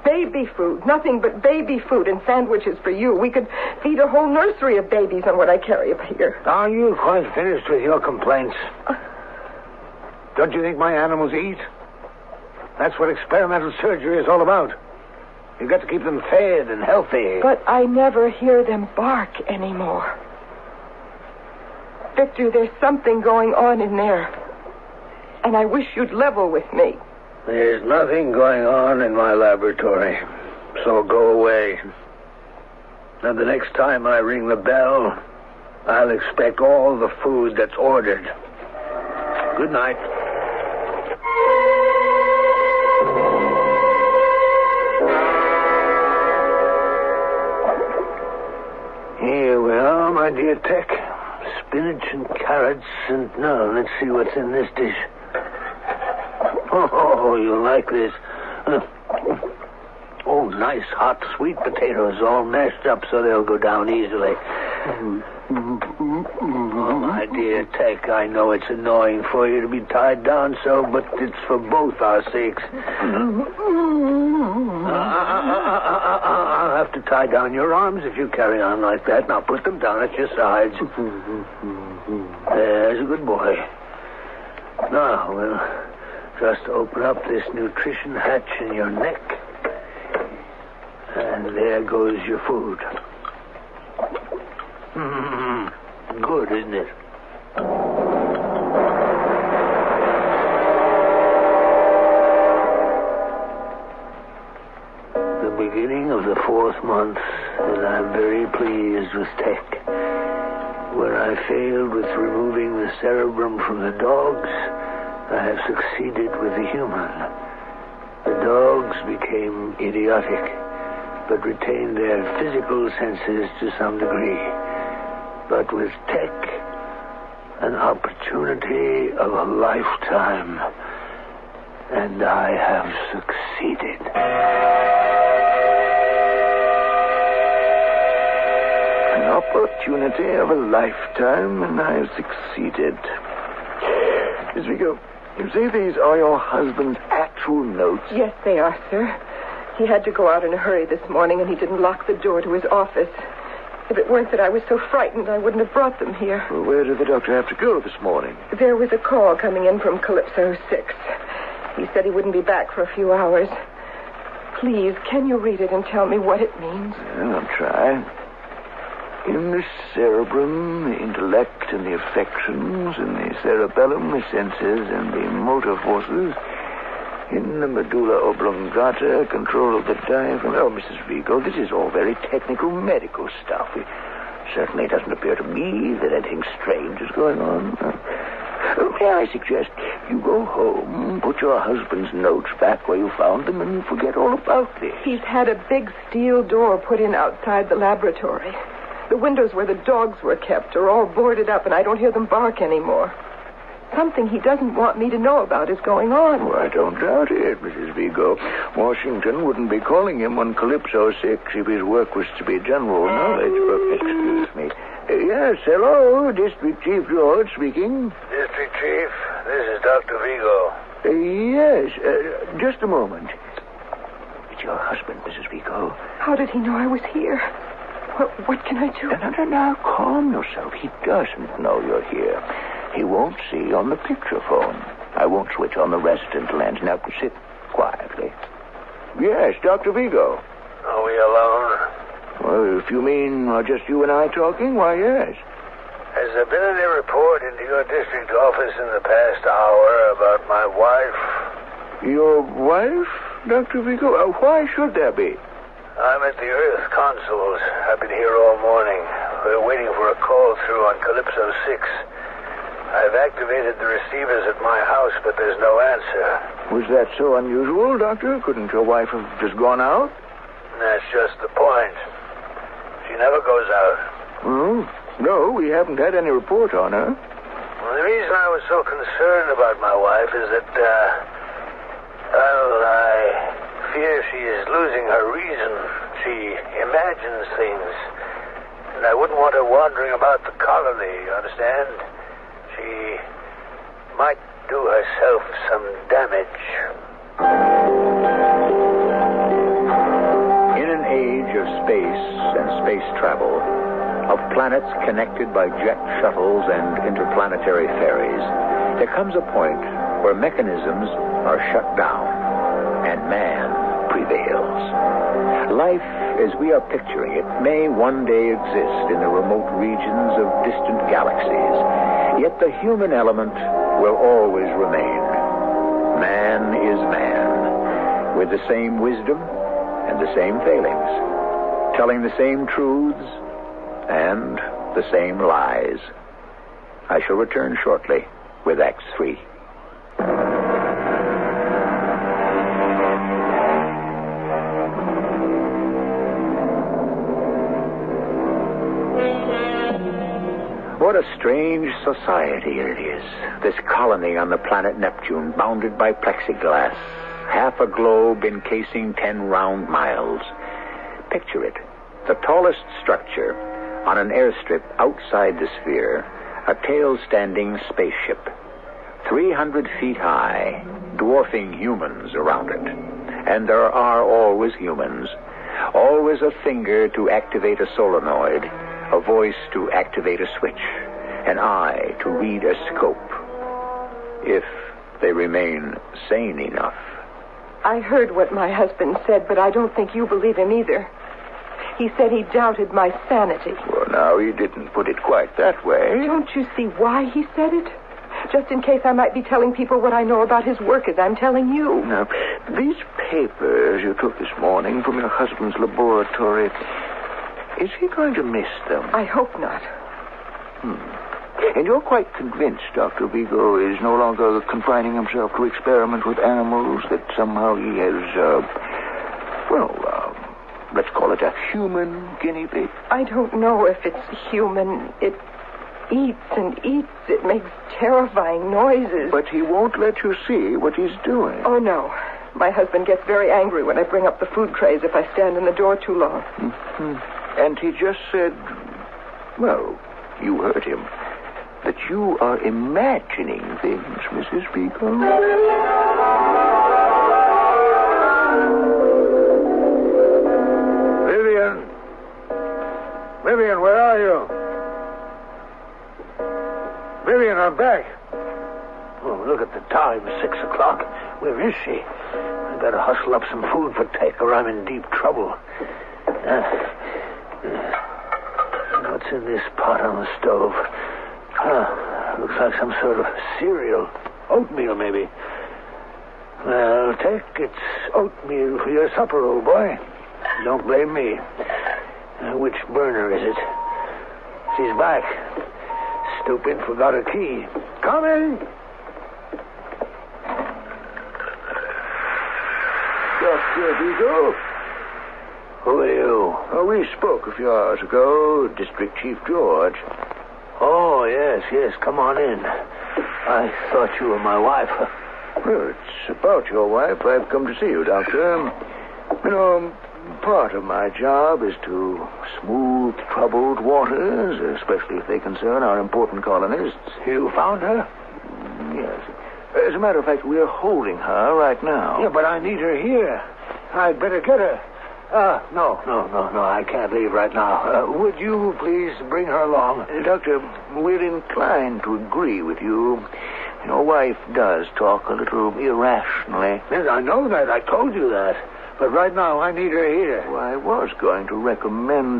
Baby food, nothing but baby food and sandwiches for you. We could feed a whole nursery of babies on what I carry up here. Are you quite finished with your complaints? Don't you think my animals eat? That's what experimental surgery is all about. You've got to keep them fed and healthy. But I never hear them bark anymore. Victor, there's something going on in there. And I wish you'd level with me. There's nothing going on in my laboratory, so go away. And the next time I ring the bell, I'll expect all the food that's ordered. Good night. Here we are, my dear Tech. Spinach and carrots and... No, let's see what's in this dish. Oh, you'll like this. Oh, nice hot sweet potatoes all mashed up so they'll go down easily. Oh, my dear Tech, I know it's annoying for you to be tied down so, but it's for both our sakes. I'll have to tie down your arms if you carry on like that. Now put them down at your sides. There's a good boy. Now, we'll just open up this nutrition hatch in your neck. And there goes your food. Good, isn't it? The beginning of the 4th month, and I'm very pleased with Tech. Where I failed with removing the cerebrum from the dogs, I have succeeded with the human. The dogs became idiotic. but retain their physical senses to some degree. But with tech, an opportunity of a lifetime. And I have succeeded. An opportunity of a lifetime, and I have succeeded. Miss Vigo, you say these are your husband's actual notes? Yes, they are, sir. He had to go out in a hurry this morning, and he didn't lock the door to his office. If it weren't that I was so frightened, I wouldn't have brought them here. Well, where did the doctor have to go this morning? There was a call coming in from Calypso 6. He said he wouldn't be back for a few hours. Please, can you read it and tell me what it means? Well, I'll try. In the cerebrum, the intellect and the affections. In the cerebellum, the senses and the motor forces. In the medulla oblongata, control of the diaphragm. Oh, Mrs. Vigo, this is all very technical medical stuff. It certainly doesn't appear to me that anything strange is going on. May I suggest you go home, put your husband's notes back where you found them, and forget all about this? He's had a big steel door put in outside the laboratory. The windows where the dogs were kept are all boarded up, and I don't hear them bark anymore. Something he doesn't want me to know about is going on. Oh, I don't doubt it, Mrs. Vigo. Washington wouldn't be calling him on Calypso 6 if his work was to be general knowledge. Oh, excuse me. Yes, hello, District Chief George speaking. District Chief, this is Dr. Vigo. Yes, just a moment. It's your husband, Mrs. Vigo. How did he know I was here? What can I do? No, calm yourself. He doesn't know you're here. He won't see on the picture phone. I won't switch on the resistant lens. Now, sit quietly. Yes, Dr. Vigo. Are we alone? Well, if you mean just you and I talking, why, yes. Has there been any report into your district office in the past hour about my wife? Your wife, Dr. Vigo? Why should there be? I'm at the Earth consuls. I've been here all morning. We're waiting for a call through on Calypso 6. I've activated the receivers at my house, but there's no answer. Was that so unusual, Doctor? Couldn't your wife have just gone out? That's just the point. She never goes out. Oh, no, we haven't had any report on her. Well, the reason I was so concerned about my wife is that, I fear she is losing her reason. She imagines things. And I wouldn't want her wandering about the colony, you understand? She might do herself some damage. In an age of space and space travel, of planets connected by jet shuttles and interplanetary ferries, there comes a point where mechanisms are shut down and man prevails. Life, as we are picturing it, may one day exist in the remote regions of distant galaxies. Yet the human element will always remain. Man is man, with the same wisdom and the same failings, telling the same truths and the same lies. I shall return shortly with Act 3. What a strange society it is, this colony on the planet Neptune, bounded by plexiglass, half a globe encasing 10 round miles. Picture it, the tallest structure on an airstrip outside the sphere, a tail-standing spaceship, 300 feet high, dwarfing humans around it. And there are always humans, always a finger to activate a solenoid, a voice to activate a switch, an eye to read a scope, if they remain sane enough. I heard what my husband said, but I don't think you believe him either. He said he doubted my sanity. Well, now, he didn't put it quite that way. Don't you see why he said it? Just in case I might be telling people what I know about his work as I'm telling you. Now, these papers you took this morning from your husband's laboratory, is he going to miss them? I hope not. And you're quite convinced Dr. Vigo is no longer confining himself to experiment with animals, that somehow he has, let's call it a human guinea pig? I don't know if it's human. It eats and eats. It makes terrifying noises. But he won't let you see what he's doing. Oh, no. My husband gets very angry when I bring up the food trays if I stand in the door too long. Mm-hmm. And he just said, well, you heard him, that you are imagining things, Mrs. Vigo. Vivian, where are you? Vivian, I'm back. Oh, look at the time, 6 o'clock. Where is she? I better hustle up some food for Tech or I'm in deep trouble. What's in this pot on the stove? Looks like some sort of cereal. Oatmeal, maybe. Well, Tech, it's oatmeal for your supper, old boy. Don't blame me. Which burner is it? She's back. Stupid, forgot her key. Coming! Dr. Vigo? Who are you? Oh, we spoke a few hours ago, District Chief George. Oh, yes, come on in. I thought you were my wife. Well, it's about your wife I've come to see you, Doctor. You know, part of my job is to smooth troubled waters, especially if they concern our important colonists. You found her? Yes. As a matter of fact, we're holding her right now. Yeah, but I need her here. I'd better get her. No, I can't leave right now. Would you please bring her along? Doctor, we're inclined to agree with you. Your wife does talk a little irrationally. Yes, I know that. I told you that. But right now, I need her here. Well, I was going to recommend...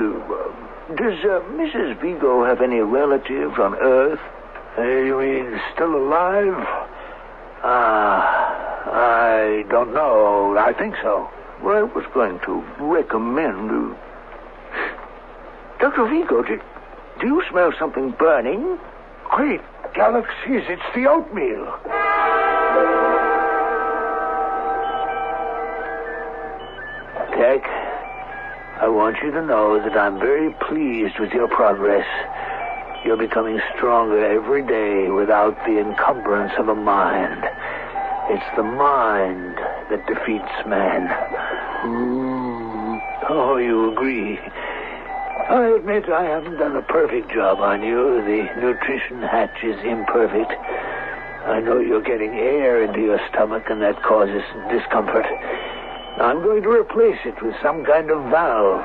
does Mrs. Vigo have any relatives on Earth? You mean still alive? I don't know. I think so. Well, I was going to recommend... Dr. Vigo, do you smell something burning? Great galaxies, it's the oatmeal. Tech, I want you to know that I'm very pleased with your progress. You're becoming stronger every day without the encumbrance of a mind. It's the mind that defeats man. Oh, you agree. I admit I haven't done a perfect job on you. The nutrition hatch is imperfect. I know you're getting air into your stomach, and that causes discomfort. I'm going to replace it with some kind of valve.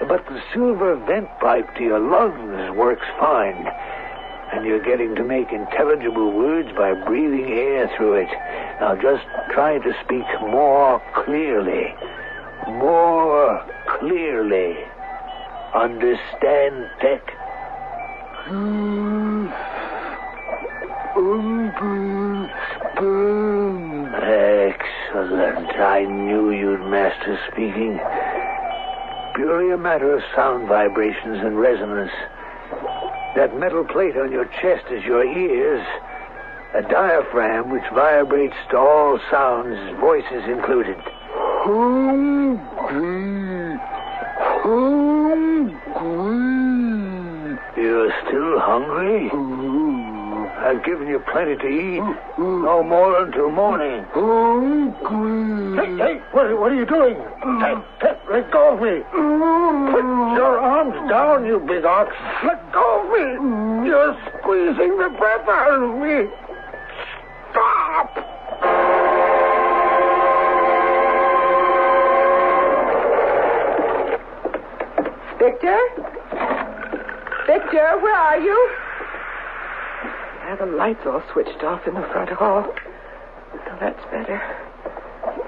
But the silver vent pipe to your lungs works fine. And you're getting to make intelligible words by breathing air through it. Now just try to speak more clearly. More clearly. Understand, Tech? Excellent. I knew you'd master speaking. Purely a matter of sound vibrations and resonance. That metal plate on your chest is your ears. A diaphragm which vibrates to all sounds, voices included. You're still hungry? I've given you plenty to eat. No more until morning. Hey, what are you doing? Hey, let go of me. Put your arms down, you big ox. Let go of me. You're squeezing the breath out of me. Stop. Victor? Victor, where are you? The lights all switched off in the front hall. Oh, that's better.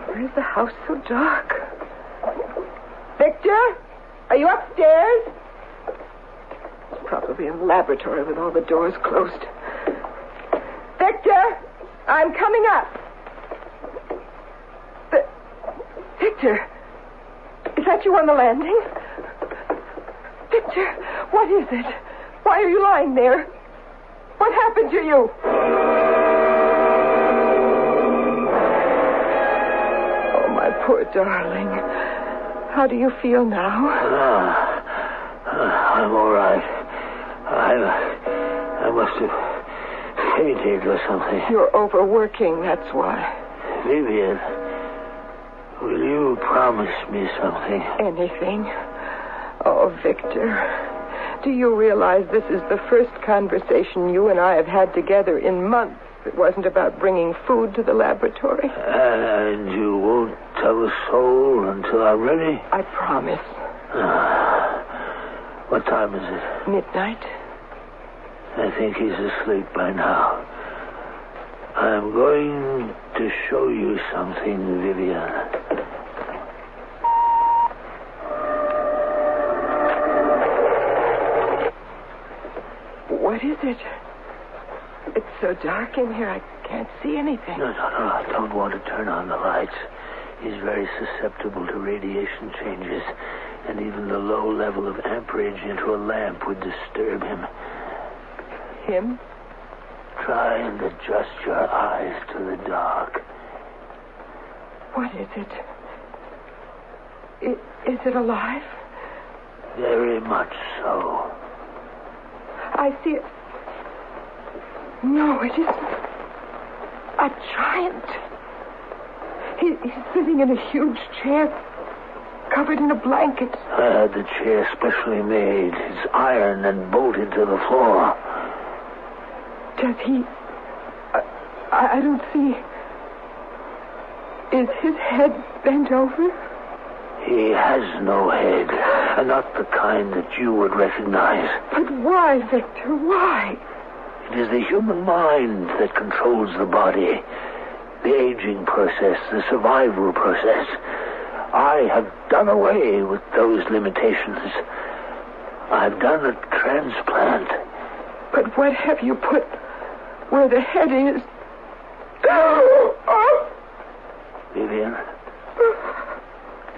Why is the house so dark? Victor? Are you upstairs? He's probably in the laboratory with all the doors closed. Victor! I'm coming up. Victor? Is that you on the landing? Victor, what is it? Why are you lying there? What happened to you? Oh, my poor darling. How do you feel now? I'm all right. I must have fainted or something. You're overworking, that's why. Vivian, will you promise me something? Anything. Oh, Victor, do you realize this is the first conversation you and I have had together in months? It wasn't about bringing food to the laboratory. And you won't tell a soul until I'm ready? I promise. What time is it? Midnight. I think he's asleep by now. I'm going to show you something, Vivian. What is it? It's so dark in here, I can't see anything. No. I don't want to turn on the lights. He's very susceptible to radiation changes, and even the low level of amperage into a lamp would disturb him. Him? Try and adjust your eyes to the dark. What is it? Is it alive? Very much so. I see it. No, it isn't. A giant. He's sitting in a huge chair, covered in a blanket. I had the chair specially made. It's iron and bolted to the floor. Does he... I don't see... Is his head bent over? He has no head, and not the kind that you would recognize. But why, Victor? Why? It is the human mind that controls the body. The aging process, the survival process. I have done away with those limitations. I've done a transplant. But what have you put where the head is? Vivian,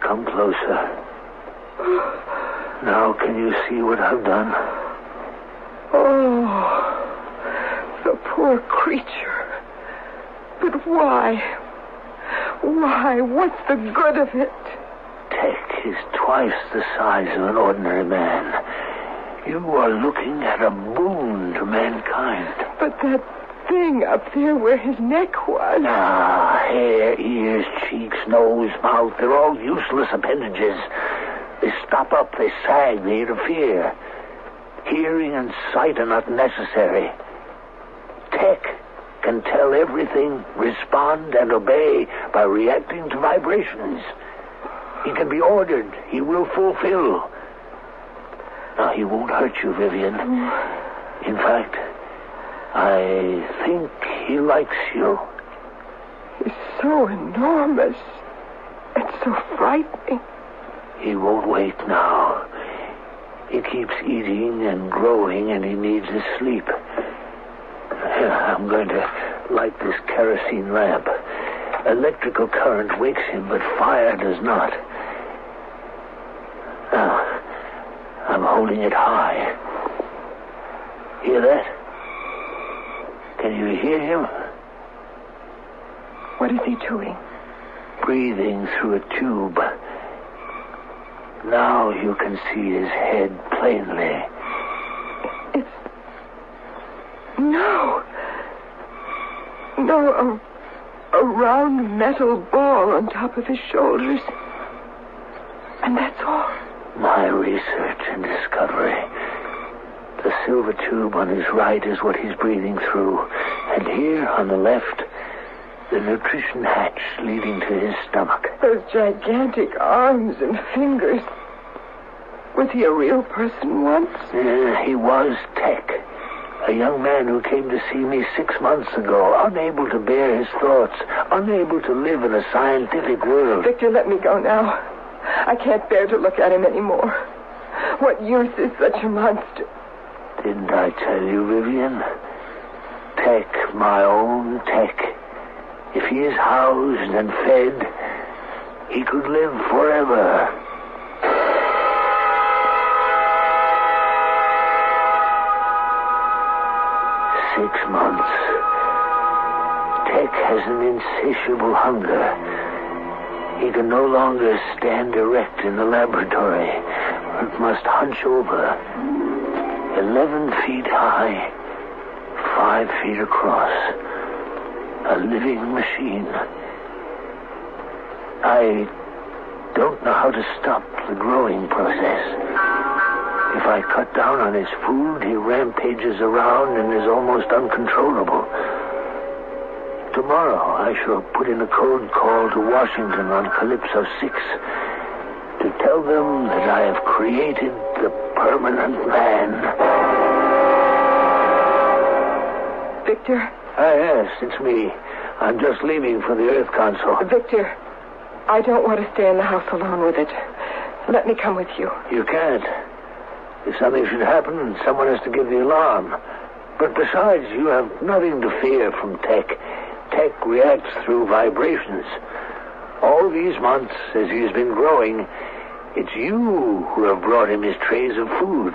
come closer. Now can you see what I've done? Oh, the poor creature. But why? Why? What's the good of it? Tech is twice the size of an ordinary man. You are looking at a boon to mankind. But that thing up there where his neck was... hair, ears, cheeks, nose, mouth, they're all useless appendages. They stop up, they sag, they interfere. Hearing and sight are not necessary. Tech can tell everything, respond and obey by reacting to vibrations. He can be ordered. He will fulfill. Now, he won't hurt you, Vivian. In fact, I think he likes you. He's so enormous. It's so frightening. He won't wait now. He keeps eating and growing, and he needs his sleep. I'm going to light this kerosene lamp. Electrical current wakes him, but fire does not. Now, I'm holding it high. Hear that? Can you hear him? What is he doing? Breathing through a tube. Now you can see his head plainly. No, a round metal ball on top of his shoulders. And that's all. My research and discovery. The silver tube on his right is what he's breathing through. And here on the left, the nutrition hatch leading to his stomach. Those gigantic arms and fingers. Was he a real person once? He was Tech. A young man who came to see me 6 months ago, unable to bear his thoughts, unable to live in a scientific world. Victor, let me go now. I can't bear to look at him anymore. What use is such a monster? Didn't I tell you, Vivian? Tech, my own Tech. If he is housed and fed, he could live forever. Six months. Tech has an insatiable hunger. He can no longer stand erect in the laboratory, but must hunch over. 11 feet high, 5 feet across. A living machine. I don't know how to stop the growing process. If I cut down on his food, he rampages around and is almost uncontrollable. Tomorrow, I shall put in a code call to Washington on Calypso 6 to tell them that I have created the permanent man. Victor? Yes, it's me. I'm just leaving for the Earth Council. Victor, I don't want to stay in the house alone with it. Let me come with you. You can't. If something should happen, someone has to give the alarm. But besides, you have nothing to fear from Tech. Tech reacts through vibrations. All these months, as he has been growing, it's you who have brought him his trays of food.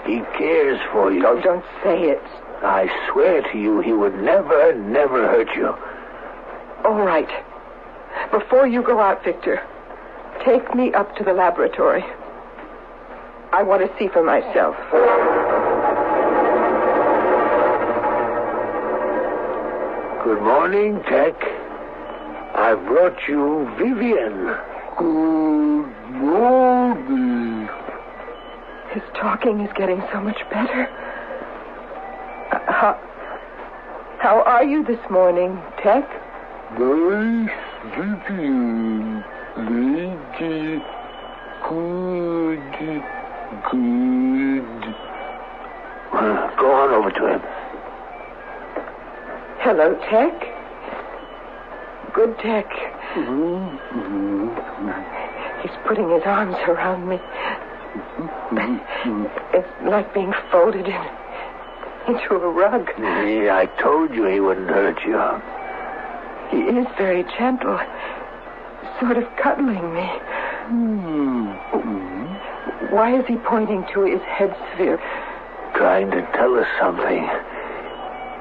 He cares for you. Don't say it. I swear to you, he would never, never hurt you. All right. Before you go out, Victor, take me up to the laboratory. I want to see for myself. Good morning, Tech. I've brought you Vivian. Good morning. His talking is getting so much better. How are you this morning, Tech? Nice Vivian, lady. Good. Go on over to him. Hello, Tech. Good Tech. He's putting his arms around me. It's like being folded into a rug. Yeah, I told you he wouldn't hurt you. He is very gentle, sort of cuddling me. Why is he pointing to his head sphere? Trying to tell us something.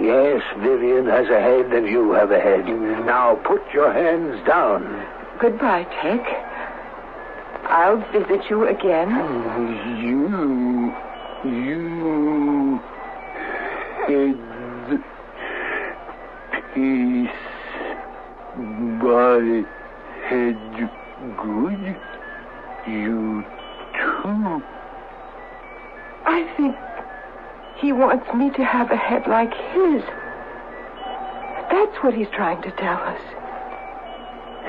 Yes, Vivian has a head and you have a head. Now put your hands down. Goodbye, Tech. I'll visit you again. You head piece by head good. You too. I think he wants me to have a head like his. That's what he's trying to tell us.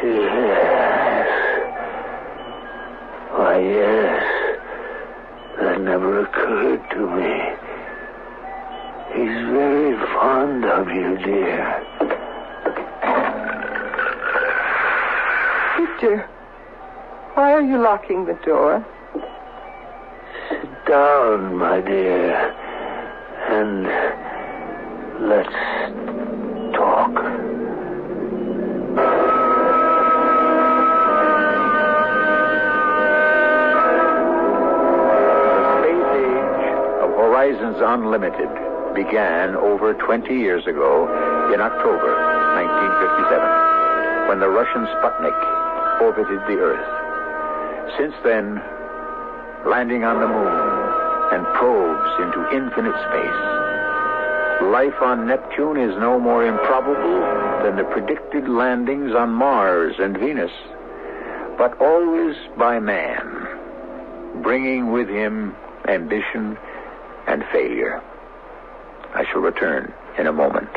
Yes. Why, yes. That never occurred to me. He's very fond of you, dear. Victor, why are you locking the door? Sit down, my dear, and let's talk. The space age of Horizons Unlimited began over 20 years ago in October 1957, when the Russian Sputnik orbited the Earth. Since then, landing on the moon and probes into infinite space, life on Neptune is no more improbable than the predicted landings on Mars and Venus, but always by man, bringing with him ambition and failure. I shall return in a moment.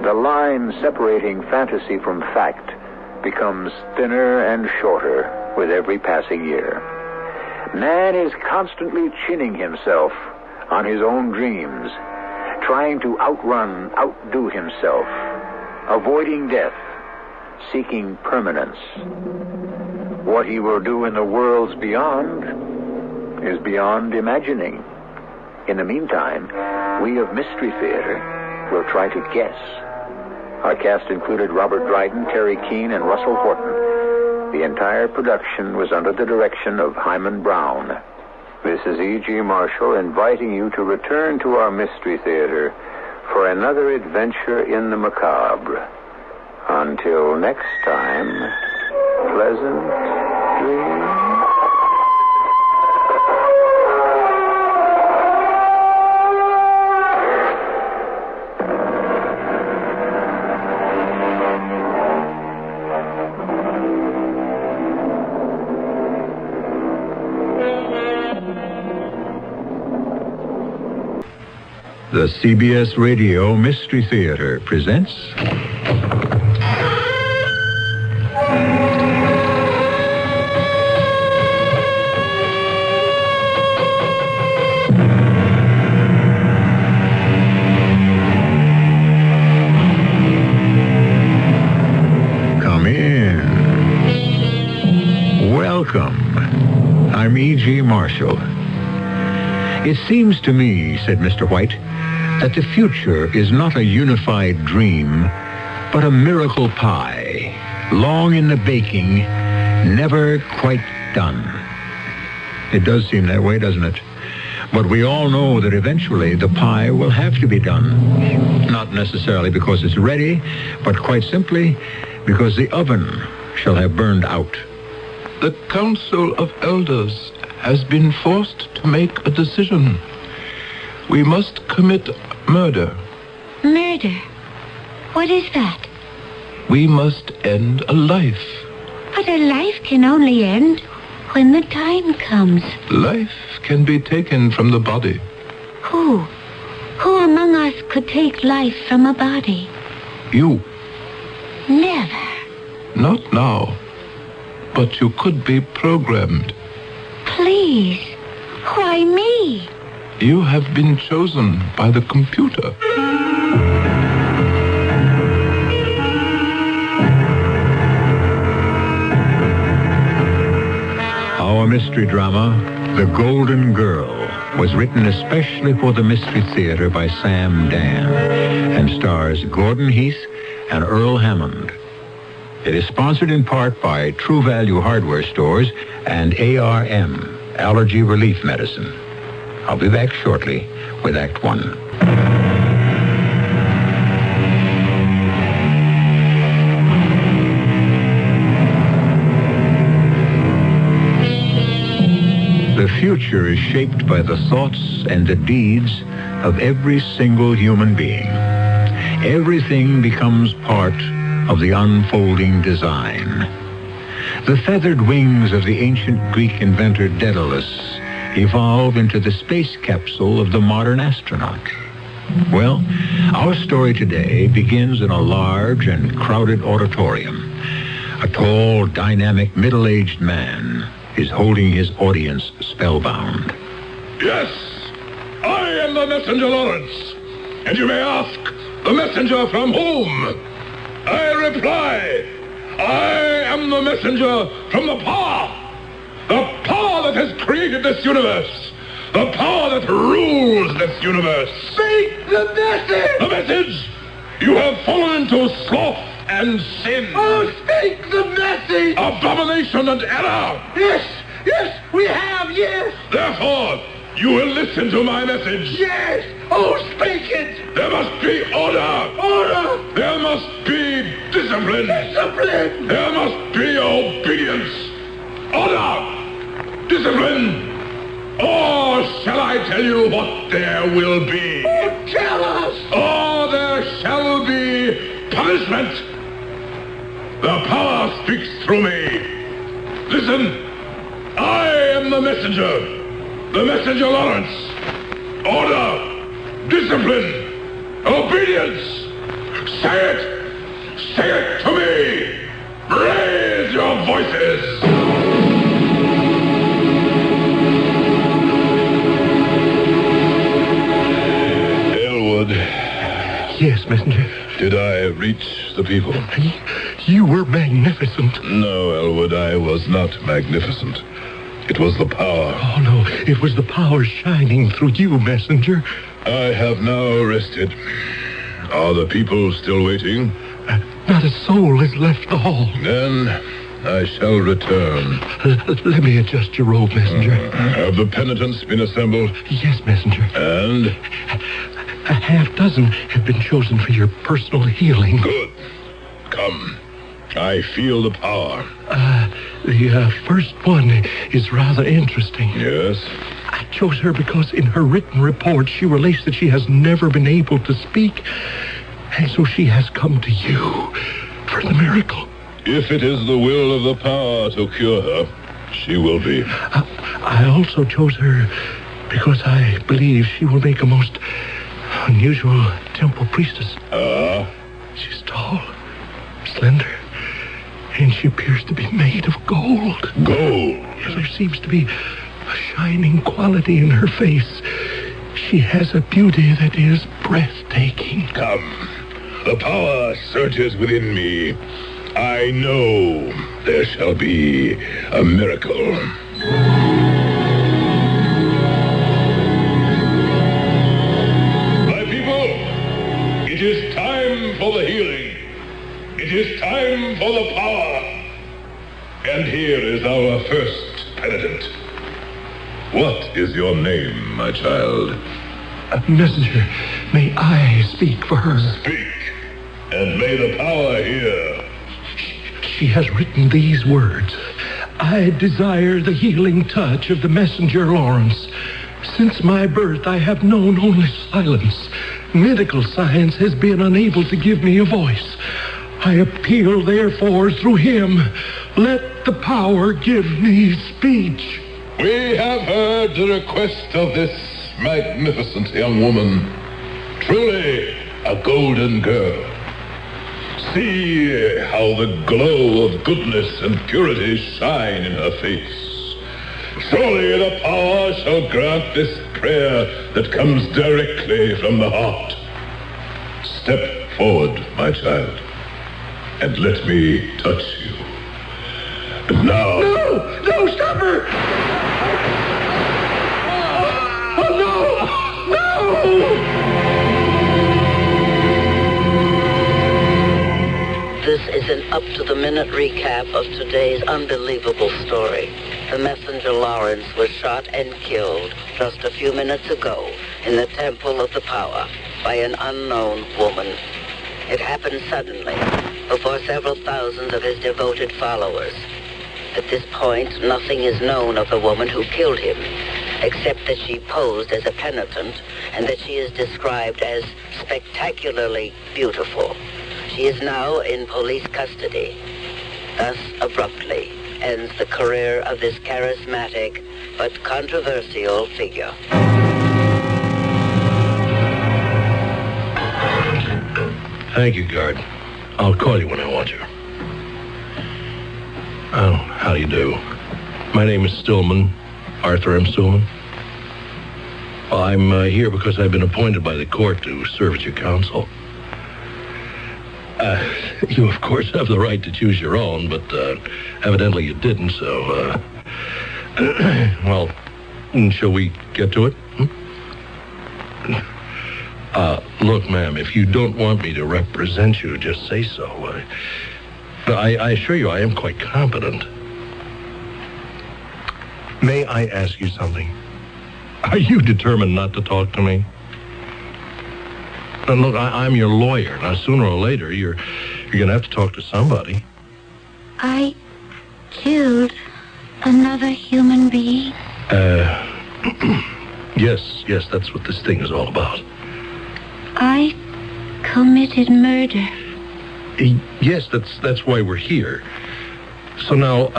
The line separating fantasy from fact becomes thinner and shorter with every passing year. Man is constantly chinning himself on his own dreams, trying to outdo himself, avoiding death, seeking permanence. What he will do in the worlds beyond is beyond imagining. In the meantime, we of Mystery Theater will try to guess. Our cast included Robert Dryden, Terry Keane, and Russell Horton. The entire production was under the direction of Hyman Brown. This is E.G. Marshall inviting you to return to our Mystery Theater for another adventure in the macabre. Until next time, pleasant dreams. The CBS Radio Mystery Theater presents... Come in. Welcome. I'm E.G. Marshall. It seems to me, said Mr. White, that the future is not a unified dream, but a miracle pie, long in the baking, never quite done. It does seem that way, doesn't it? But we all know that eventually the pie will have to be done. Not necessarily because it's ready, but quite simply because the oven shall have burned out. The Council of Elders has been forced to make a decision. We must commit murder. Murder? What is that? We must end a life. But a life can only end when the time comes. Life can be taken from the body. Who? Who among us could take life from a body? You. Never. Not now. But you could be programmed. Please. Why me? You have been chosen by the computer. Our mystery drama, The Golden Girl, was written especially for the Mystery Theater by Sam Dan and stars Gordon Heath and Earl Hammond. It is sponsored in part by True Value Hardware Stores and ARM, Allergy Relief Medicine. I'll be back shortly with Act One. The future is shaped by the thoughts and the deeds of every single human being. Everything becomes part of the unfolding design. The feathered wings of the ancient Greek inventor Daedalus evolve into the space capsule of the modern astronaut. Well, our story today begins in a large and crowded auditorium. A tall, dynamic, middle-aged man is holding his audience spellbound. Yes, I am the messenger Lawrence. And you may ask, the messenger from whom? I reply, I am the messenger from the power that has created this universe, the power that rules this universe. Speak the message! The message! You have fallen into sloth and sin. Oh, speak the message! Abomination and error. Yes, we have, yes. Therefore, you will listen to my message. Yes, oh, speak it. There must be order. Order. There must be discipline. Discipline. There must be obedience. Order. Discipline. Or shall I tell you what there will be? Oh, tell us. Or there shall be punishment. The power speaks through me. Listen, I am the messenger Lawrence. Order, discipline, obedience. Say it to me. Raise your voices. Yes, messenger. Did I reach the people? You were magnificent. No, Elwood, I was not magnificent. It was the power. Oh, no, it was the power shining through you, messenger. I have now rested. Are the people still waiting? Not a soul has left the hall. Then I shall return. Let me adjust your robe, messenger. Have the penitents been assembled? Yes, messenger. And? A half dozen have been chosen for your personal healing. Good. Come. I feel the power. The first one is rather interesting. Yes? I chose her because in her written report she relates that she has never been able to speak, and so she has come to you for the miracle. If it is the will of the power to cure her, she will be. I also chose her because I believe she will make a most unusual temple priestess. She's tall, slender, and she appears to be made of gold. Gold? There seems to be a shining quality in her face. She has a beauty that is breathtaking. Come. The power surges within me. I know there shall be a miracle. My people, it is time for the healing. It is time for the power. And here is our first penitent. What is your name, my child? Messenger, may I speak for her? Speak, and may the power hear. She has written these words. I desire the healing touch of the messenger Lawrence. Since my birth, I have known only silence. Medical science has been unable to give me a voice. I appeal, therefore, through him. Let the power give me speech. We have heard the request of this magnificent young woman. Truly a golden girl. See how the glow of goodness and purity shine in her face. Surely the power shall grant this prayer that comes directly from the heart. Step forward, my child, and let me touch you. And now... No, stop her! Oh, no! This is an up-to-the-minute recap of today's unbelievable story. The messenger Lawrence was shot and killed just a few minutes ago in the Temple of the Power by an unknown woman. It happened suddenly, before several thousands of his devoted followers. At this point, nothing is known of the woman who killed him, except that she posed as a penitent and that she is described as spectacularly beautiful. She is now in police custody. Thus, abruptly, ends the career of this charismatic but controversial figure. Thank you, guard. I'll call you when I want you. Oh, how do you do? My name is Stillman, Arthur M. Stillman. Well, I'm here because I've been appointed by the court to serve as your counsel. You, of course, have the right to choose your own, but evidently you didn't, so, well, shall we get to it? Look, ma'am, if you don't want me to represent you, just say so. I assure you I am quite competent. May I ask you something? Are you determined not to talk to me? Now, look, I'm your lawyer. Now, sooner or later, you're going to have to talk to somebody. I killed another human being. Yes, that's what this thing is all about. I committed murder. Yes, that's why we're here. So now,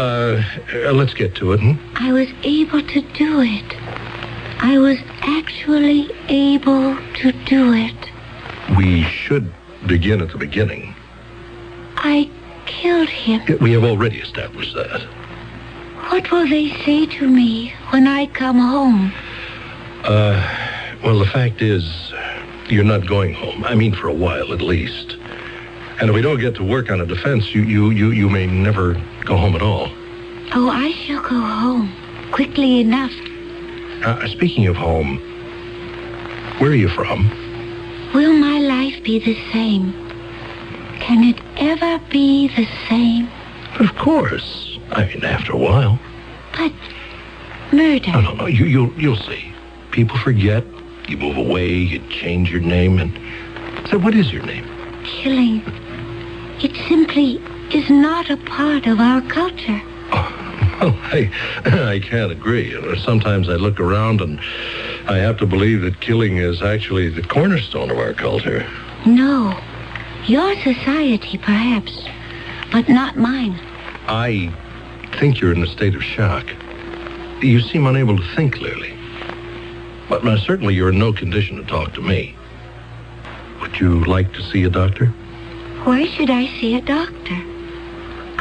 let's get to it. I was able to do it. I was actually able to do it. We should begin at the beginning. I killed him. We have already established that. What will they say to me when I come home? Well, the fact is, you're not going home. I mean, for a while, at least. And if we don't get to work on a defense, you may never go home at all. Oh, I shall go home. Quickly enough. Speaking of home, where are you from? Will my life be the same? Can it ever be the same? Of course. I mean, after a while. But murder... No. You'll see. People forget. You move away. You change your name. And so what is your name? Killing. It simply is not a part of our culture. Well, I can't agree. Sometimes I look around and I have to believe that killing is actually the cornerstone of our culture. No. Your society, perhaps, but not mine. I think you're in a state of shock. You seem unable to think clearly. But certainly you're in no condition to talk to me. Would you like to see a doctor? Why should I see a doctor?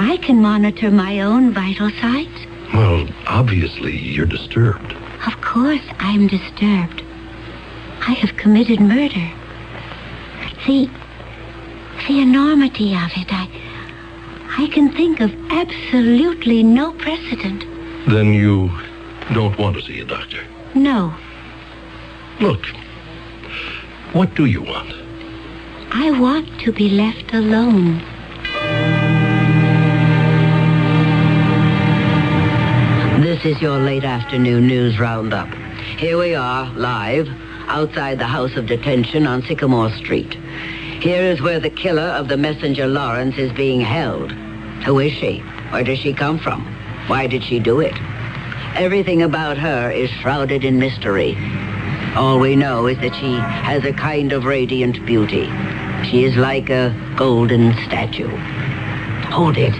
I can monitor my own vital signs. Well, obviously you're disturbed. Of course I'm disturbed. I have committed murder. The enormity of it, I can think of absolutely no precedent. Then you don't want to see a doctor? No. Look, what do you want? I want to be left alone. This is your late afternoon news roundup. Here we are, live, outside the House of Detention on Sycamore Street. Here is where the killer of the messenger Lawrence is being held. Who is she? Where does she come from? Why did she do it? Everything about her is shrouded in mystery. All we know is that she has a kind of radiant beauty. She is like a golden statue. Hold it.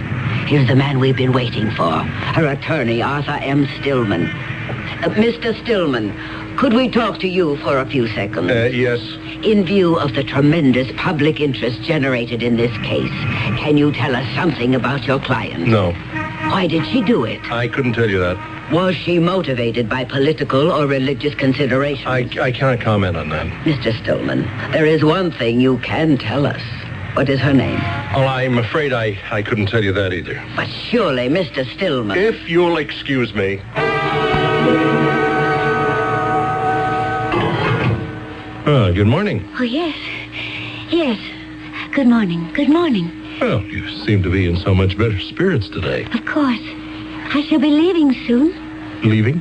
Here's the man we've been waiting for. Her attorney, Arthur M. Stillman. Mr. Stillman, could we talk to you for a few seconds? Yes. In view of the tremendous public interest generated in this case, can you tell us something about your client? No. Why did she do it? I couldn't tell you that. Was she motivated by political or religious considerations? I can't comment on that. Mr. Stillman, there is one thing you can tell us. What is her name? Well, I'm afraid I couldn't tell you that either. But surely, Mr. Stillman... If you'll excuse me. Good morning. Oh, yes. Yes. Good morning. Good morning. Well, you seem to be in so much better spirits today. Of course. I shall be leaving soon. Leaving?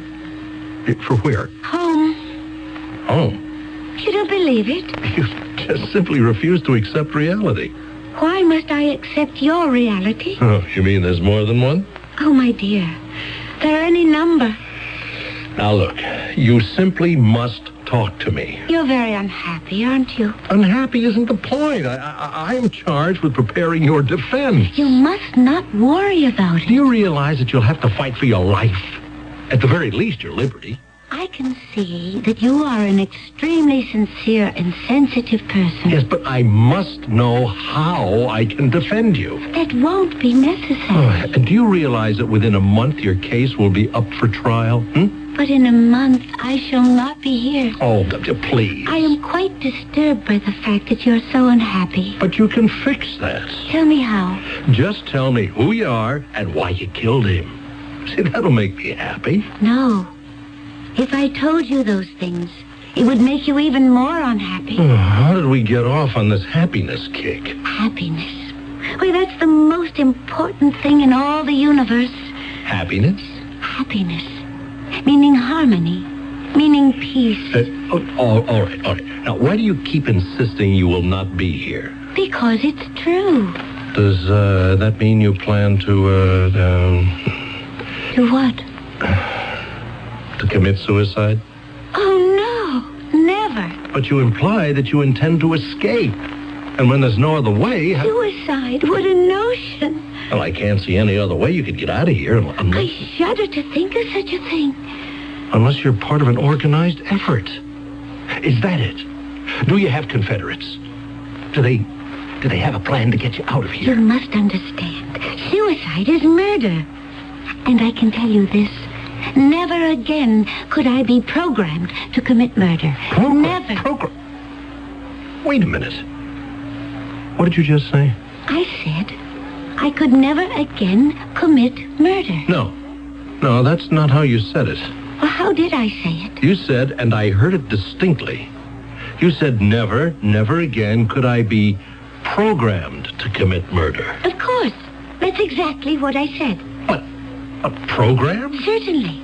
For where? Home. Home? You don't believe it? You just simply refuse to accept reality. Why must I accept your reality? Oh, you mean there's more than one? Oh, my dear. There are any number. Now, look, you simply must talk to me. You're very unhappy, aren't you? Unhappy isn't the point. I'm charged with preparing your defense. You must not worry about it. Do you realize that you'll have to fight for your life? At the very least, your liberty. I can see that you are an extremely sincere and sensitive person. Yes, but I must know how I can defend you. That won't be necessary. And do you realize that within a month your case will be up for trial? But in a month, I shall not be here. Oh, please. I am quite disturbed by the fact that you're so unhappy. But you can fix that. Tell me how. Just tell me who you are and why you killed him. See, that'll make me happy. No. If I told you those things, it would make you even more unhappy. How did we get off on this happiness kick? Happiness. Why, that's the most important thing in all the universe. Happiness? Happiness. Meaning harmony. Meaning peace. All right. Now, why do you keep insisting you will not be here? Because it's true. Does that mean you plan to, To what? To commit suicide? Oh, no. Never. But you imply that you intend to escape. And when there's no other way... Suicide? What a notion. Well, I can't see any other way you could get out of here unless... I shudder to think of such a thing. Unless you're part of an organized effort. Is that it? Do you have Confederates? Do they have a plan to get you out of here? You must understand. Suicide is murder. And I can tell you this. Never again could I be programmed to commit murder. Never. Wait a minute. What did you just say? I said I could never again commit murder. No, that's not how you said it. Well, how did I say it? You said, and I heard it distinctly, you said never again could I be programmed to commit murder. Of course. That's exactly what I said. But a program? Certainly.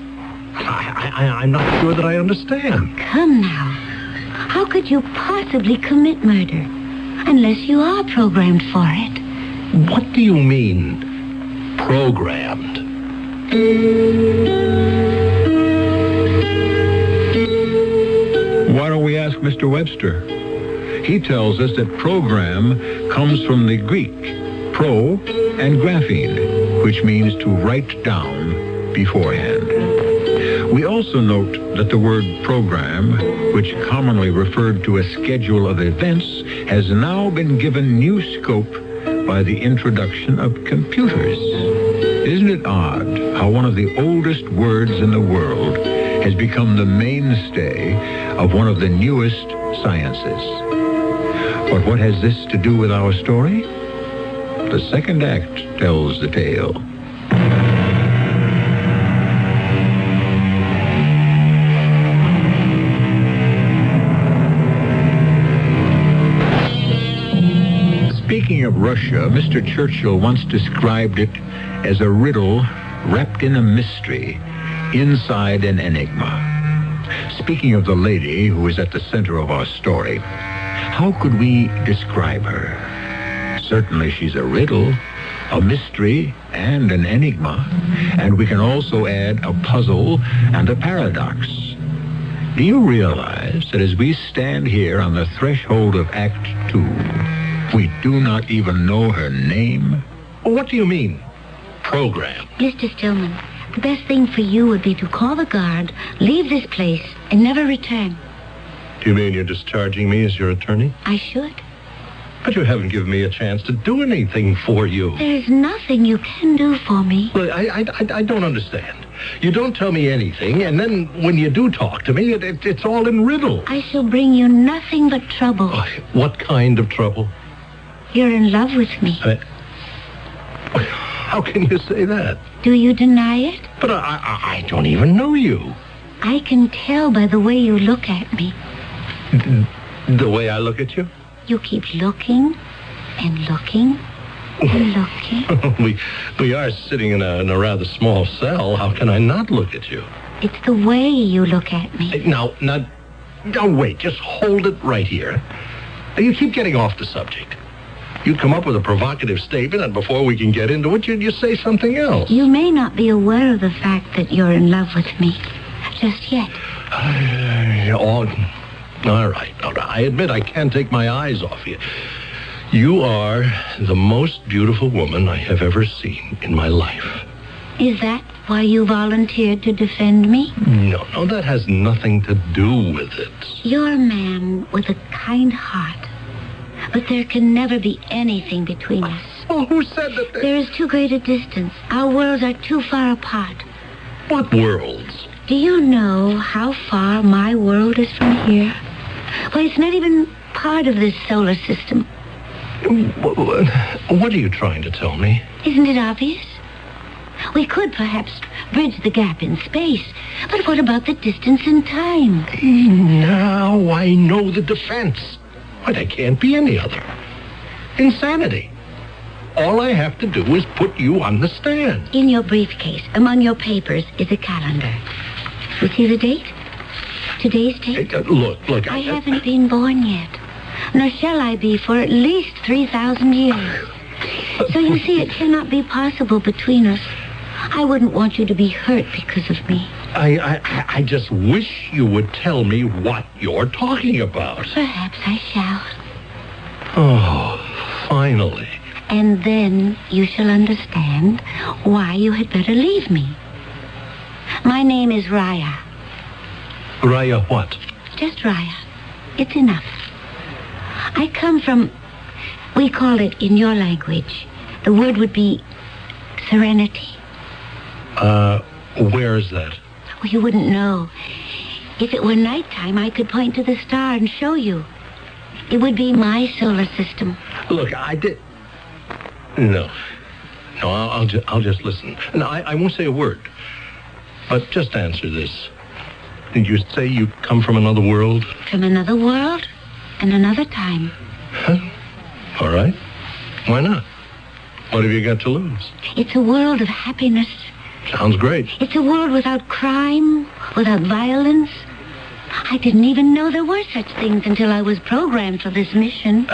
I'm not sure that I understand. Come now. How could you possibly commit murder unless you are programmed for it? What do you mean, programmed? Why don't we ask Mr. Webster? He tells us that program comes from the Greek, pro and graphene, which means to write down beforehand. We also note that the word program, which commonly referred to a schedule of events, has now been given new scope by the introduction of computers. Isn't it odd how one of the oldest words in the world has become the mainstay of one of the newest sciences? But what has this to do with our story? The second act tells the tale. Speaking of Russia, Mr. Churchill once described it as a riddle wrapped in a mystery inside an enigma. Speaking of the lady who is at the center of our story, how could we describe her? Certainly she's a riddle, a mystery, and an enigma, and we can also add a puzzle and a paradox. Do you realize that as we stand here on the threshold of Act 2, we do not even know her name? What do you mean, program? Mr. Stillman, the best thing for you would be to call the guard, leave this place, and never return. Do you mean you're discharging me as your attorney? I should. But you haven't given me a chance to do anything for you. There's nothing you can do for me. Look, I don't understand. You don't tell me anything, and then when you do talk to me, it's all in riddle. I shall bring you nothing but trouble. Oh, what kind of trouble? You're in love with me. How can you say that? Do you deny it? But I don't even know you. I can tell by the way you look at me. The way I look at you? You keep looking and looking and looking. we are sitting in a rather small cell. How can I not look at you? It's the way you look at me. Now, wait. Just hold it right here. You keep getting off the subject. You come up with a provocative statement, and before we can get into it, you say something else. You may not be aware of the fact that you're in love with me just yet. All right. I admit I can't take my eyes off you. You are the most beautiful woman I have ever seen in my life. Is that why you volunteered to defend me? No, that has nothing to do with it. You're a man with a kind heart. But there can never be anything between us. Oh, who said that? There is too great a distance. Our worlds are too far apart. What worlds? Do you know how far my world is from here? Why, it's not even part of this solar system. What are you trying to tell me? Isn't it obvious? We could perhaps bridge the gap in space, but what about the distance in time? Now I know the defense. But there can't be any other. Insanity. All I have to do is put you on the stand. In your briefcase, among your papers, is a calendar. You see the date? Today's date? Look. I haven't been born yet. Nor shall I be for at least 3,000 years. So you see, it cannot be possible between us. I wouldn't want you to be hurt because of me. I just wish you would tell me what you're talking about. Perhaps I shall. Oh, finally. And then you shall understand why you had better leave me. My name is Raya. Raya what? Just Raya. It's enough. I come from, we call it in your language, the word would be serenity. Where is that? Well, you wouldn't know. If it were nighttime, I could point to the star and show you. It would be my solar system. Look, I did... No, I'll just listen. No, I won't say a word. But just answer this. Did you say you come from another world? From another world and another time. Huh? All right. Why not? What have you got to lose? It's a world of happiness. Sounds great. It's a world without crime, without violence. I didn't even know there were such things until I was programmed for this mission.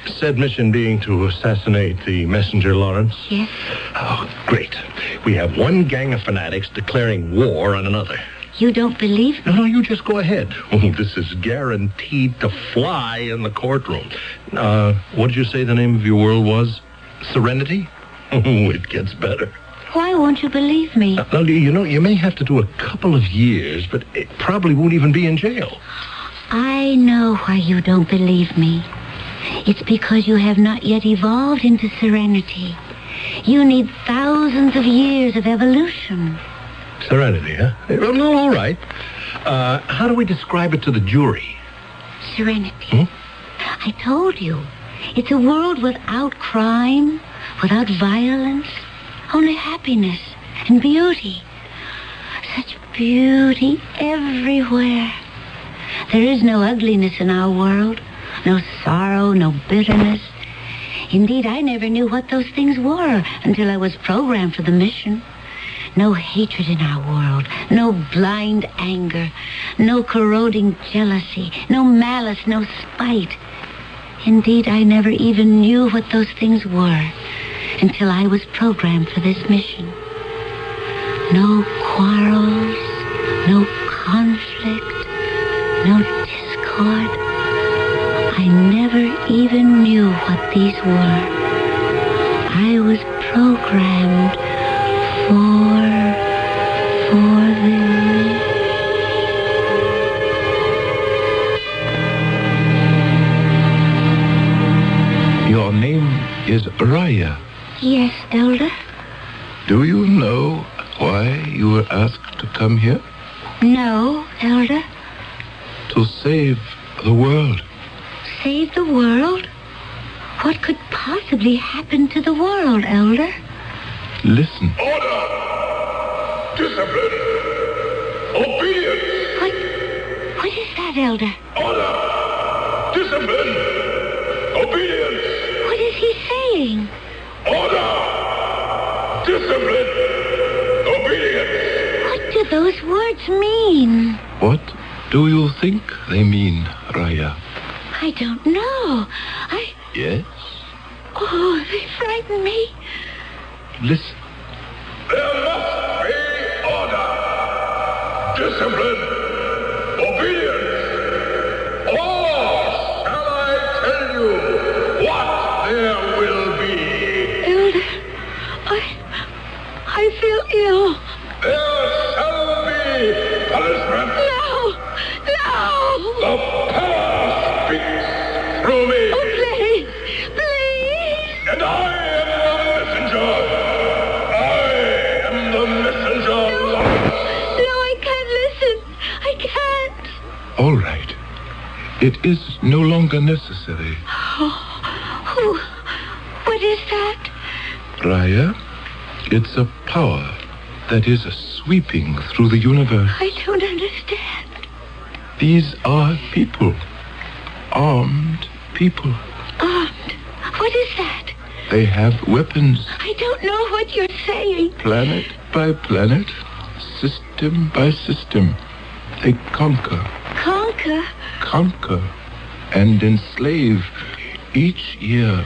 Said mission being to assassinate the messenger Lawrence? Yes. Oh, great. We have one gang of fanatics declaring war on another. You don't believe me? No, you just go ahead. Oh, this is guaranteed to fly in the courtroom. What did you say the name of your world was? Serenity? Oh, it gets better. Why won't you believe me? You may have to do a couple of years, but it probably won't even be in jail. I know why you don't believe me. It's because you have not yet evolved into serenity. You need thousands of years of evolution. Serenity, huh? No, all right. How do we describe it to the jury? Serenity. I told you. It's a world without crime, without violence, only happiness and beauty. Such beauty everywhere. There is no ugliness in our world, no sorrow, no bitterness. Indeed, I never knew what those things were until I was programmed for the mission. No hatred in our world, no blind anger, no corroding jealousy, no malice, no spite. Indeed, I never even knew what those things were until I was programmed for this mission. No quarrels, no conflict, no discord. I never even knew what these were. I was programmed for them. Your name is Raya. Yes, Elder? Do you know why you were asked to come here? No, Elder. To save the world. Save the world? What could possibly happen to the world, Elder? Listen. Order! Discipline! Obedience! What is that, Elder? Order! Discipline! Obedience! What is he saying? Order! Discipline! Obedience! What do those words mean? What do you think they mean, Raya? I don't know. Yes? Oh, they frighten me. Listen. There must be order, discipline, obedience. Or shall I tell you what there will be? Elder, I feel ill. There shall be punishment. No! The power speaks through me. Oh, please! Please! And I am the messenger. I am the messenger. No, I can't listen. I can't. All right. It is no longer necessary. What is that? Raya, it's a power that is sweeping through the universe. I don't understand. These are people. Armed people. Armed? What is that? They have weapons. I don't know what you're saying. Planet by planet, system by system. They conquer. Conquer? Conquer and enslave. Each year,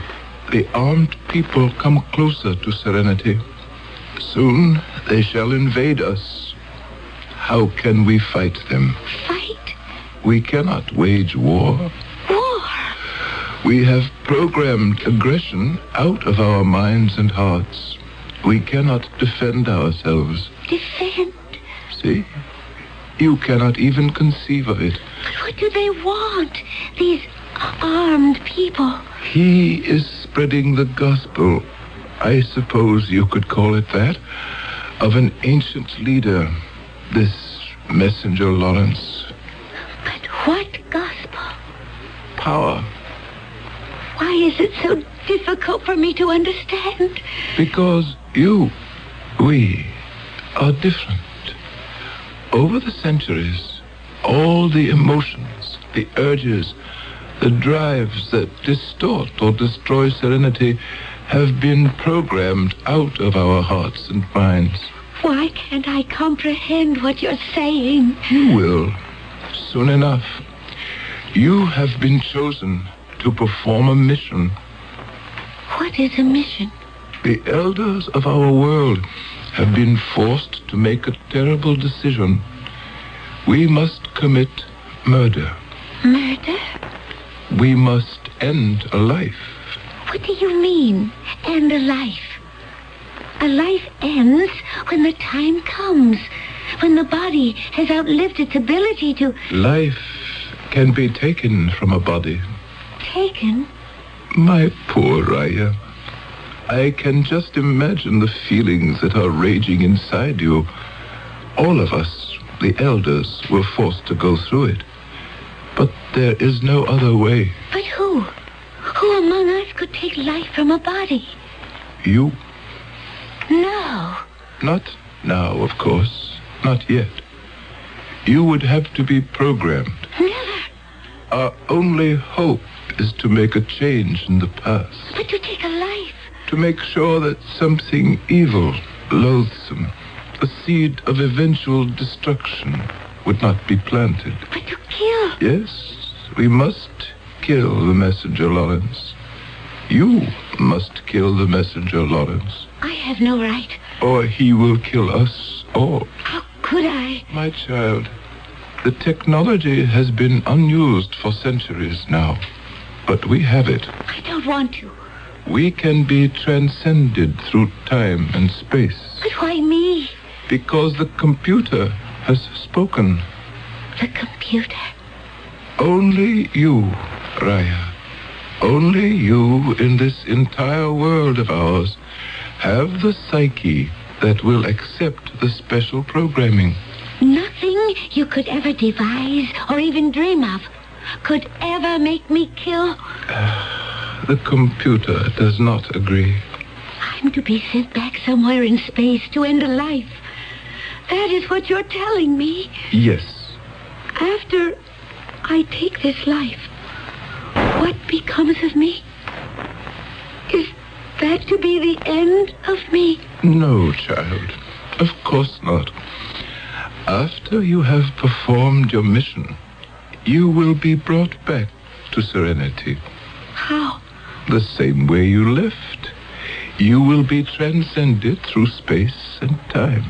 the armed people come closer to serenity. Soon they shall invade us. How can we fight them? Fight? We cannot wage war. War? We have programmed aggression out of our minds and hearts. We cannot defend ourselves. Defend? See? You cannot even conceive of it. But what do they want? These armed people. He is spreading the gospel, I suppose you could call it that, of an ancient leader, this messenger Lawrence. But what gospel? Power. Why is it so difficult for me to understand? Because we are different. Over the centuries, all the emotions, the urges, the drives that distort or destroy serenity have been programmed out of our hearts and minds. Why can't I comprehend what you're saying? You will, soon enough. You have been chosen to perform a mission. What is a mission? The elders of our world have been forced to make a terrible decision. We must commit murder. Murder? We must end a life. What do you mean, end a life? A life ends when the time comes, when the body has outlived its ability to... Life can be taken from a body. Taken? My poor Raya. I can just imagine the feelings that are raging inside you. All of us, the elders, were forced to go through it. But there is no other way. But who? Who among us could take life from a body? You. No. Not now, of course. Not yet. You would have to be programmed. Never. Our only hope is to make a change in the past. But to take a life. To make sure that something evil, loathsome, a seed of eventual destruction would not be planted. But to kill. Yes, we must kill the messenger, Lawrence. You must kill the messenger, Lawrence. I have no right. Or he will kill us all. How could I? My child, the technology has been unused for centuries now. But we have it. I don't want to. We can be transcended through time and space. But why me? Because the computer has spoken. The computer? Only you, Raya. Only you in this entire world of ours have the psyche that will accept the special programming. Nothing you could ever devise or even dream of could ever make me kill. The computer does not agree. I'm to be sent back somewhere in space to end a life. That is what you're telling me. Yes. After I take this life, what becomes of me? Is that to be the end of me? No, child. Of course not. After you have performed your mission, you will be brought back to serenity. How? The same way you left. You will be transcended through space and time.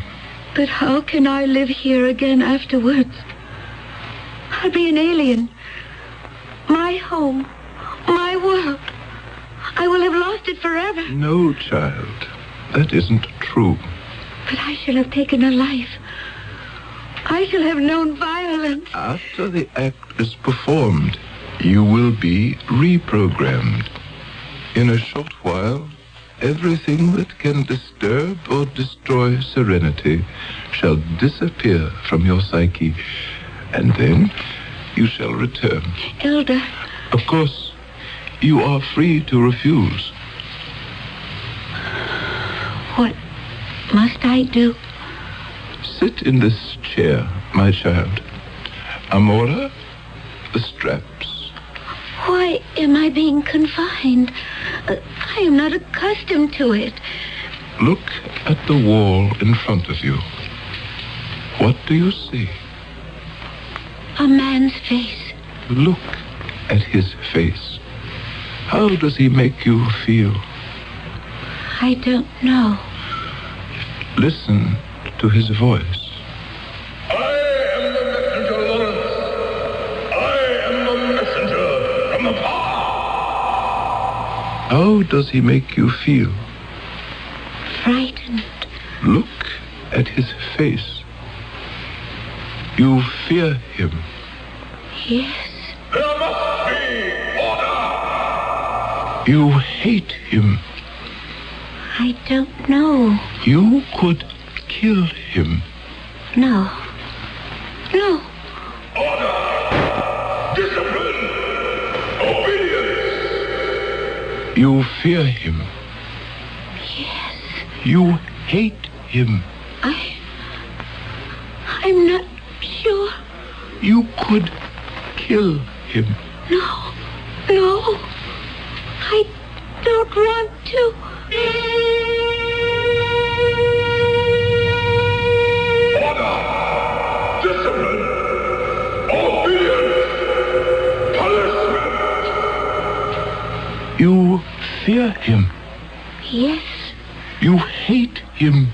But how can I live here again afterwards? I'll be an alien. My home, my world. I will have lost it forever. No, child. That isn't true. But I shall have taken a life. I shall have known violence. After the act is performed, you will be reprogrammed. In a short while, everything that can disturb or destroy serenity shall disappear from your psyche, and then you shall return. Elder. Of course, you are free to refuse. What must I do? Sit in this chair, my child. Amora, the straps. Why am I being confined? I am not accustomed to it. Look at the wall in front of you. What do you see? A man's face. Look at his face. How does he make you feel? I don't know. Listen to his voice. I am the messenger, Lawrence. I am the messenger from the past. How does he make you feel? Frightened. Look at his face. You fear him. Yes. There must be order. You hate him. I don't know. You could kill him. No. No. Order. Discipline. Obedience. You fear him. Yes. You hate him. I'm not sure. You could kill him. No. No. I don't want to. Order! Discipline! Obedience! Punishment! You fear him. Yes. You hate him.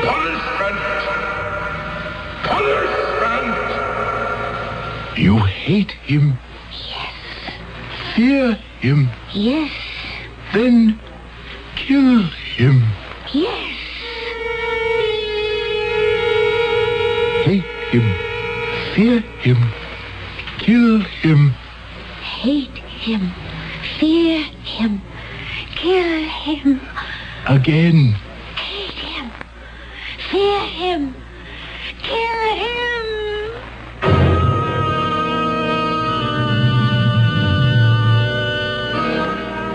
Punishment! Punishment! You hate him. Yes. Fear him. Yes. Then kill him. Yes. Hate him. Fear him. Kill him. Hate him. Fear him. Kill him. Again. Hate him. Fear him. Kill him.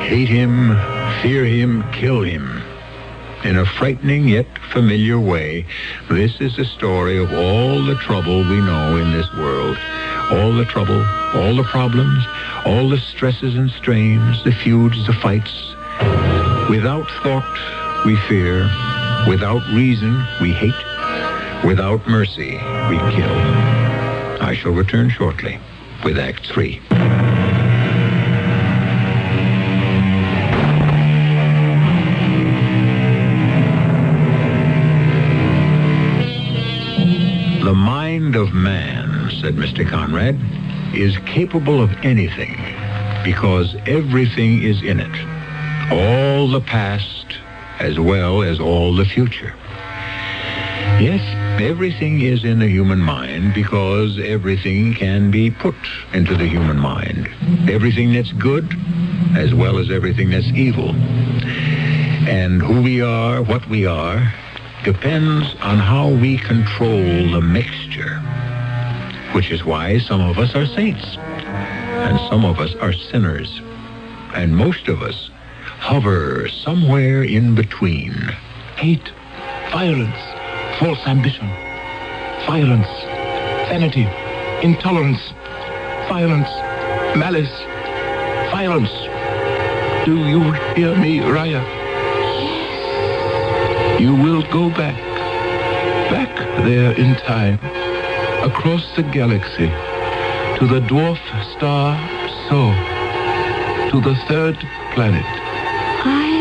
Hate him, fear him, kill him. In a frightening yet familiar way, this is the story of all the trouble we know in this world. All the trouble, all the problems, all the stresses and strains, the feuds, the fights. Without thought, we fear. Without reason, we hate. Without mercy, we kill. I shall return shortly with Act 3. The mind of man, said Mr. Conrad, is capable of anything because everything is in it. All the past as well as all the future. Yes, everything is in the human mind because everything can be put into the human mind. Everything that's good as well as everything that's evil. And who we are, what we are, depends on how we control the mixture. Which is why some of us are saints, and some of us are sinners, and most of us hover somewhere in between. Hate, violence, false ambition, violence, vanity, intolerance, violence, malice, violence. Do you hear me, Raya? You will go back there in time, across the galaxy, to the dwarf star So, to the third planet. I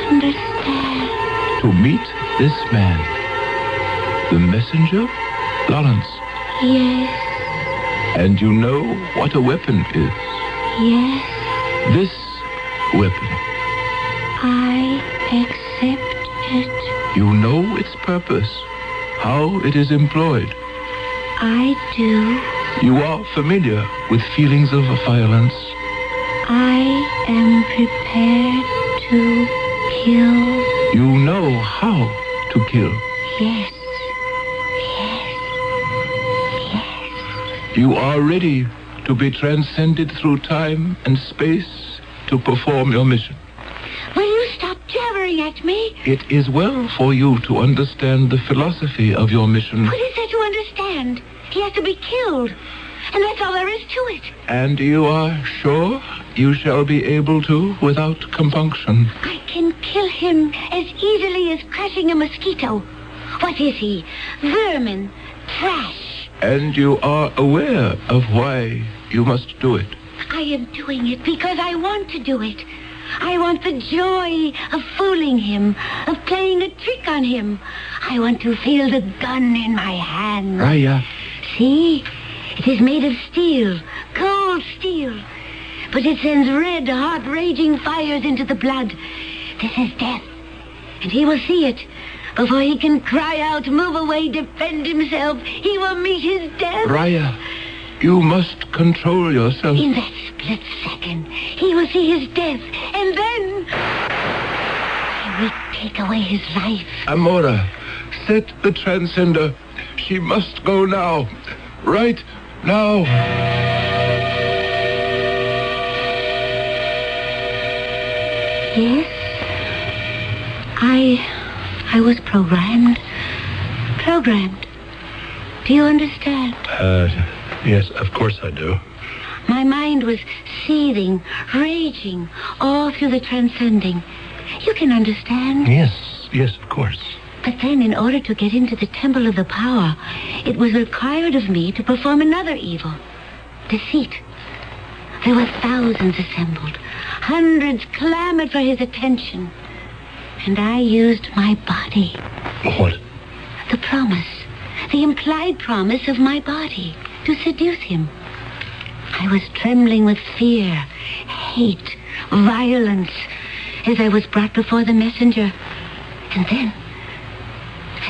understand. To meet this man, the messenger, Lawrence. Yes. And you know what a weapon is. Yes. This weapon. I accept it. You know its purpose, how it is employed. I do. You are familiar with feelings of violence. I am prepared to kill. You know how to kill. Yes. You are ready to be transcended through time and space to perform your mission. Will you stop jabbering at me? It is well for you to understand the philosophy of your mission. What is there to understand? He has to be killed. And that's all there is to it. And you are sure you shall be able to without compunction? I can kill him as easily as crushing a mosquito. What is he? Vermin. Trash. And you are aware of why you must do it. I am doing it because I want to do it. I want the joy of fooling him, of playing a trick on him. I want to feel the gun in my hand. Raya. See? It is made of steel, cold steel. But it sends red, hot, raging fires into the blood. This is death. And he will see it. Before he can cry out, move away, defend himself, he will meet his death. Raya, you must control yourself. In that split second, he will see his death. And then I will take away his life. Amora, set the transcender. She must go now. Right now. Yes. I was programmed. Programmed. Do you understand? Yes, of course I do. My mind was seething, raging, all through the transcending. You can understand. Yes, of course. But then, in order to get into the temple of the power, it was required of me to perform another evil. Deceit. There were thousands assembled. Hundreds clamored for his attention. And I used my body. What? The promise. The implied promise of my body to seduce him. I was trembling with fear, hate, violence, as I was brought before the messenger. And then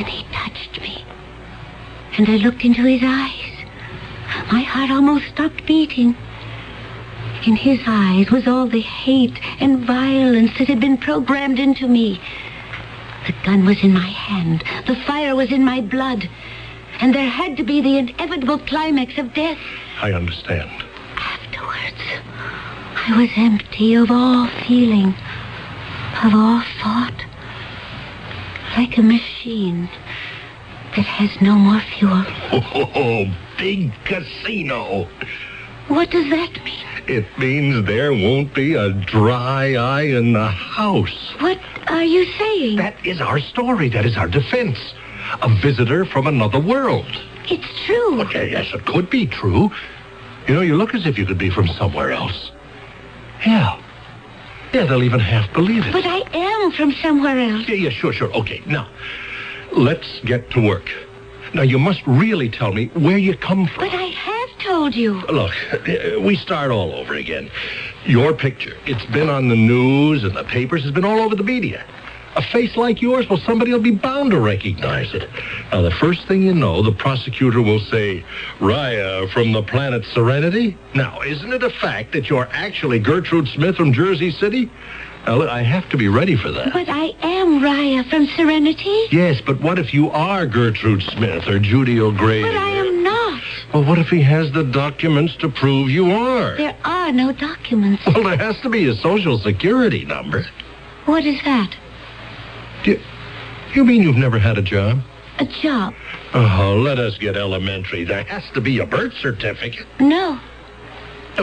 he touched me. And I looked into his eyes. My heart almost stopped beating. In his eyes was all the hate and violence that had been programmed into me. The gun was in my hand. The fire was in my blood. And there had to be the inevitable climax of death. I understand. Afterwards, I was empty of all feeling, of all thought. Like a machine that has no more fuel. Oh, big casino. What does that mean? It means there won't be a dry eye in the house. What are you saying? That is our story. That is our defense. A visitor from another world. It's true. Okay, yes, it could be true. You know, you look as if you could be from somewhere else. Yeah, they'll even half believe it. But I am from somewhere else. Yeah, sure. Okay, now, let's get to work. Now, you must really tell me where you come from. But I have told you. Look, we start all over again. Your picture, it's been on the news and the papers. It's been all over the media. A face like yours, well, somebody will be bound to recognize it. Now, the first thing you know, the prosecutor will say, Raya from the planet Serenity? Now, isn't it a fact that you're actually Gertrude Smith from Jersey City? Now, look, I have to be ready for that. But I am Raya from Serenity. Yes, but what if you are Gertrude Smith or Judy O'Grady? But I am not. Well, what if he has the documents to prove you are? There are no documents. Well, there has to be a social security number. What is that? You mean you've never had a job? A job? Oh, let us get elementary. There has to be a birth certificate. No.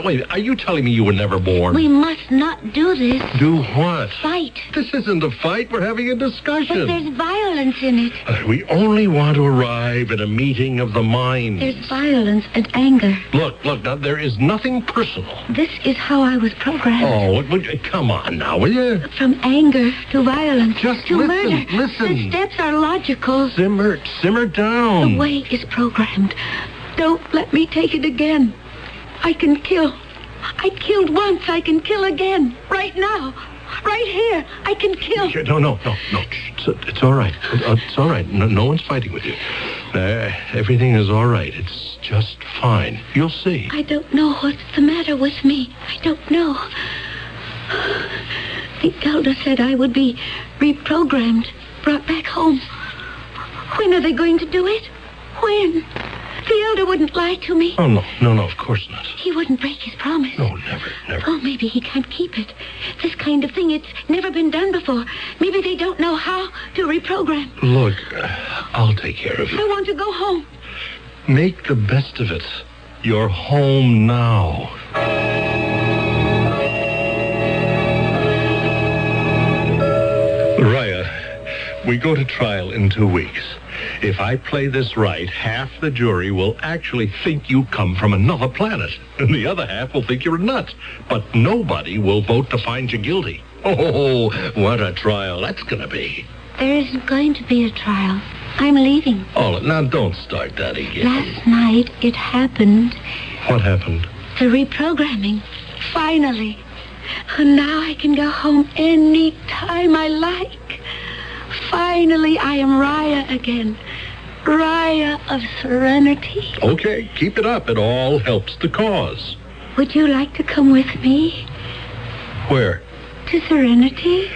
Wait, are you telling me you were never born? We must not do this. Do what? Fight. This isn't a fight. We're having a discussion. But there's violence in it. We only want to arrive at a meeting of the minds. There's violence and anger. Look, now, there is nothing personal. This is how I was programmed. Oh, come on now, will you? From anger to violence Just to murder. Listen. The steps are logical. Simmer down. The way is programmed. Don't let me take it again. I can kill. I killed once. I can kill again. Right now. Right here. I can kill. No. It's all right. It's all right. No one's fighting with you. Everything is all right. It's just fine. You'll see. I don't know what's the matter with me. I don't know. The elder said I would be reprogrammed, brought back home. When are they going to do it? When? The elder wouldn't lie to me. Oh, no, of course not. He wouldn't break his promise. No, never. Oh, maybe he can't keep it. This kind of thing, it's never been done before. Maybe they don't know how to reprogram. Look, I'll take care of you. I want to go home. Make the best of it. You're home now. Raya, we go to trial in 2 weeks. If I play this right, half the jury will actually think you come from another planet, and the other half will think you're a nut. But nobody will vote to find you guilty. Oh, what a trial that's going to be. There isn't going to be a trial. I'm leaving. Oh, now don't start that again. Last night, it happened. What happened? The reprogramming. Finally. And now I can go home any time I like. Finally, I am Raya again. Raya of Serenity. Okay, keep it up. It all helps the cause. Would you like to come with me? Where? To Serenity?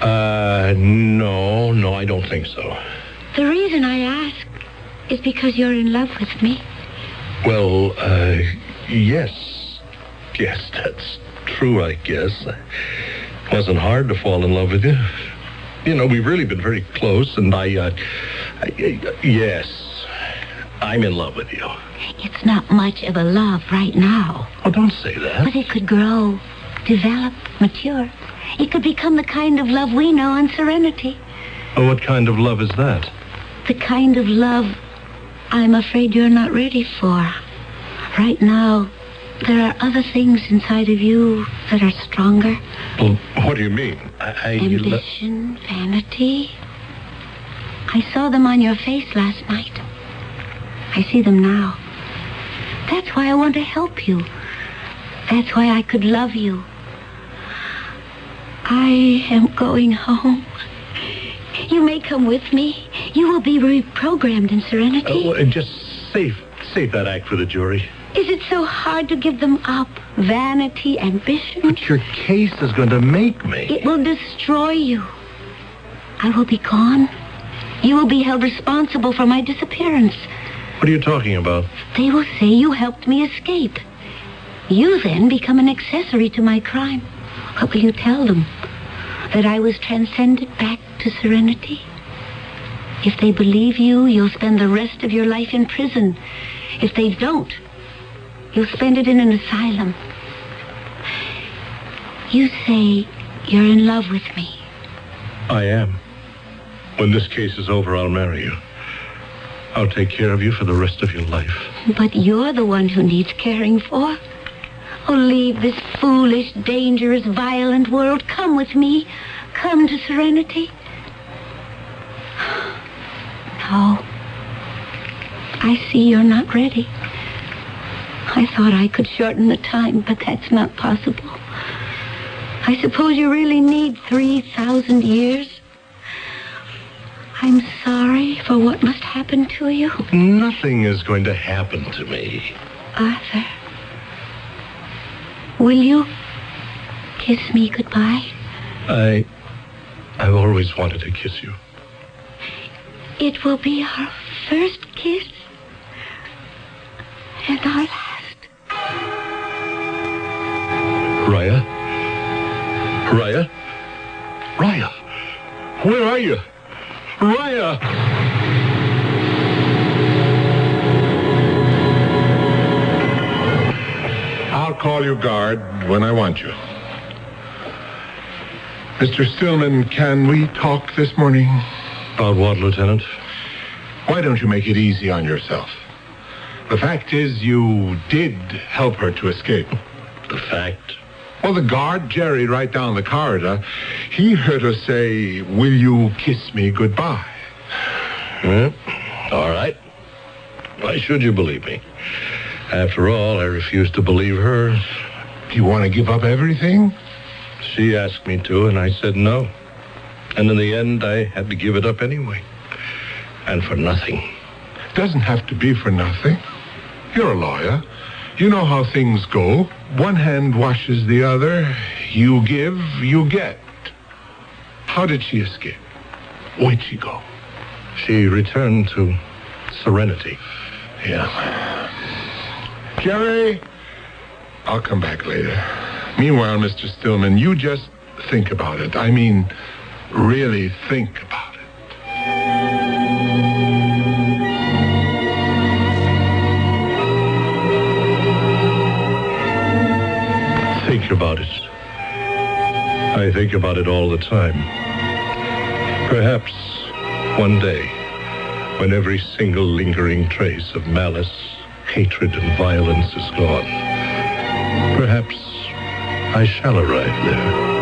No, I don't think so. The reason I ask is because you're in love with me. Well, yes. Yes, that's true, I guess. It wasn't hard to fall in love with you. You know, we've really been very close, and yes, I'm in love with you. It's not much of a love right now. Oh, don't say that. But it could grow, develop, mature. It could become the kind of love we know in Serenity. Oh, what kind of love is that? The kind of love I'm afraid you're not ready for. Right now, there are other things inside of you that are stronger. Well, what do you mean? Ambition, vanity. I saw them on your face last night. I see them now. That's why I want to help you. That's why I could love you. I am going home. You may come with me. You will be reprogrammed in Serenity. And just save that act for the jury. Is it so hard to give them up? Vanity, ambition? But your case is going to make me. It will destroy you. I will be gone. You will be held responsible for my disappearance. What are you talking about? They will say you helped me escape. You then become an accessory to my crime. What will you tell them? That I was transcended back to Serenity? If they believe you, you'll spend the rest of your life in prison. If they don't, you'll spend it in an asylum. You say you're in love with me. I am. When this case is over, I'll marry you. I'll take care of you for the rest of your life. But you're the one who needs caring for. Oh, leave this foolish, dangerous, violent world. Come with me. Come to Serenity. No. I see you're not ready. I thought I could shorten the time, but that's not possible. I suppose you really need 3,000 years. I'm sorry for what must happen to you. Nothing is going to happen to me. Arthur, will you kiss me goodbye? I've always wanted to kiss you. It will be our first kiss and our last. Raya? Raya? Raya? Where are you? Raya! I'll call you guard when I want you. Mr. Stillman, can we talk this morning? About what, Lieutenant? Why don't you make it easy on yourself? The fact is, you did help her to escape. The fact? Well, the guard, Jerry, right down the corridor, he heard her say, "Will you kiss me goodbye?" Well, all right. Why should you believe me? After all, I refused to believe her. You want to give up everything? She asked me to, and I said no. And in the end, I had to give it up anyway. And for nothing. Doesn't have to be for nothing. You're a lawyer. You know how things go. One hand washes the other. You give, you get. How did she escape? Where'd she go? She returned to Serenity. Yeah. Jerry, I'll come back later. Meanwhile, Mr. Stillman, you just think about it. I mean, really think about it. Think about it. I think about it all the time. Perhaps one day, when every single lingering trace of malice, hatred, and violence is gone, perhaps I shall arrive there.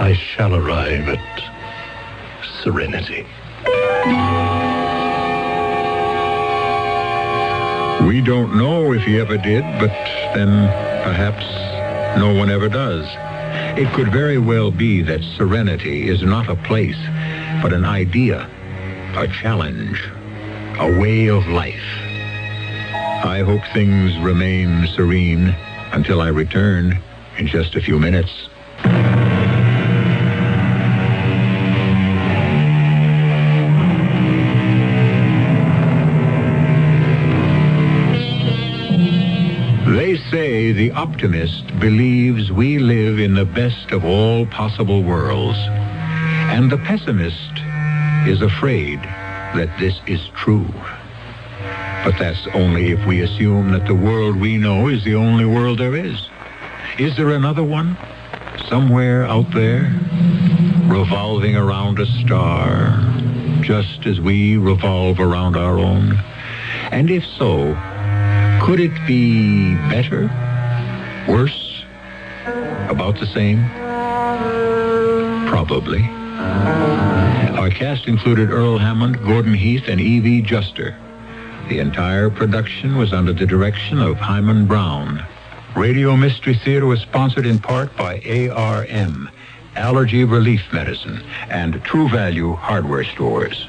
I shall arrive at Serenity. We don't know if he ever did, but then perhaps no one ever does. It could very well be that Serenity is not a place, but an idea, a challenge, a way of life. I hope things remain serene until I return in just a few minutes. They say the optimist believes we live in the best of all possible worlds, and the pessimist is afraid that this is true. But that's only if we assume that the world we know is the only world there is. Is there another one? Somewhere out there, revolving around a star, just as we revolve around our own? And if so, could it be better? Worse? About the same? Probably. Our cast included Earl Hammond, Gordon Heath, and E.V. Juster. The entire production was under the direction of Hyman Brown. Radio Mystery Theater was sponsored in part by ARM, Allergy Relief Medicine, and True Value Hardware Stores.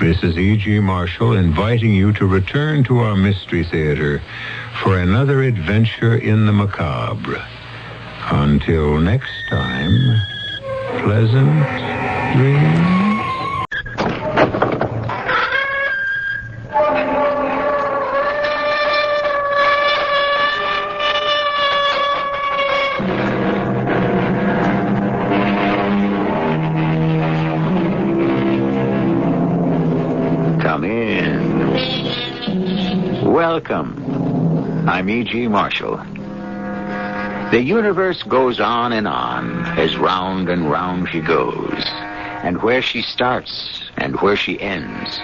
This is E.G. Marshall inviting you to return to our Mystery Theater for another adventure in the macabre. Until next time, pleasant dreams. Welcome. I'm E.G. Marshall. The universe goes on and on, as round and round she goes. And where she starts and where she ends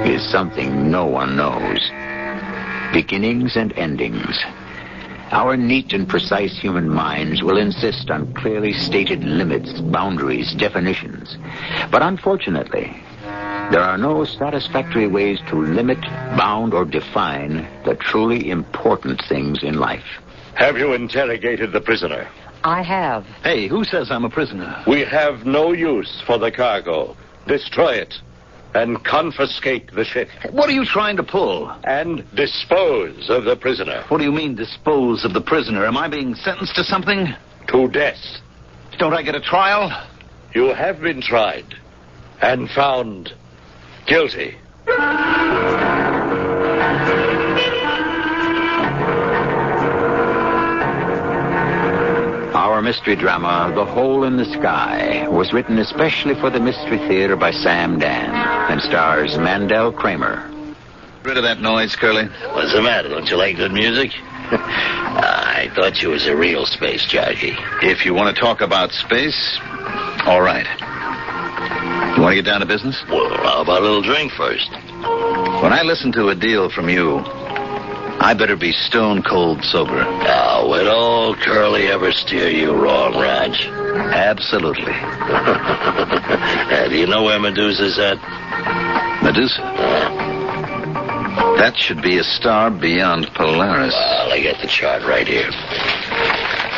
is something no one knows. Beginnings and endings. Our neat and precise human minds will insist on clearly stated limits, boundaries, definitions. But unfortunately, there are no satisfactory ways to limit, bound, or define the truly important things in life. Have you interrogated the prisoner? I have. Hey, who says I'm a prisoner? We have no use for the cargo. Destroy it and confiscate the ship. What are you trying to pull? And dispose of the prisoner. What do you mean, dispose of the prisoner? Am I being sentenced to something? To death. Don't I get a trial? You have been tried and found guilty. Our mystery drama, The Hole in the Sky, was written especially for the Mystery Theater by Sam Dan and stars Mandel Kramer. Rid of that noise, Curly. What's the matter? Don't you like good music? I thought you was a real space jockey. If you want to talk about space, all right. You want to get down to business? Well, how about a little drink first? When I listen to a deal from you, I better be stone cold sober. Now, would old Curly ever steer you wrong, Raj? Absolutely. Do you know where Medusa's at? Medusa? That should be a star beyond Polaris. Well, I got the chart right here.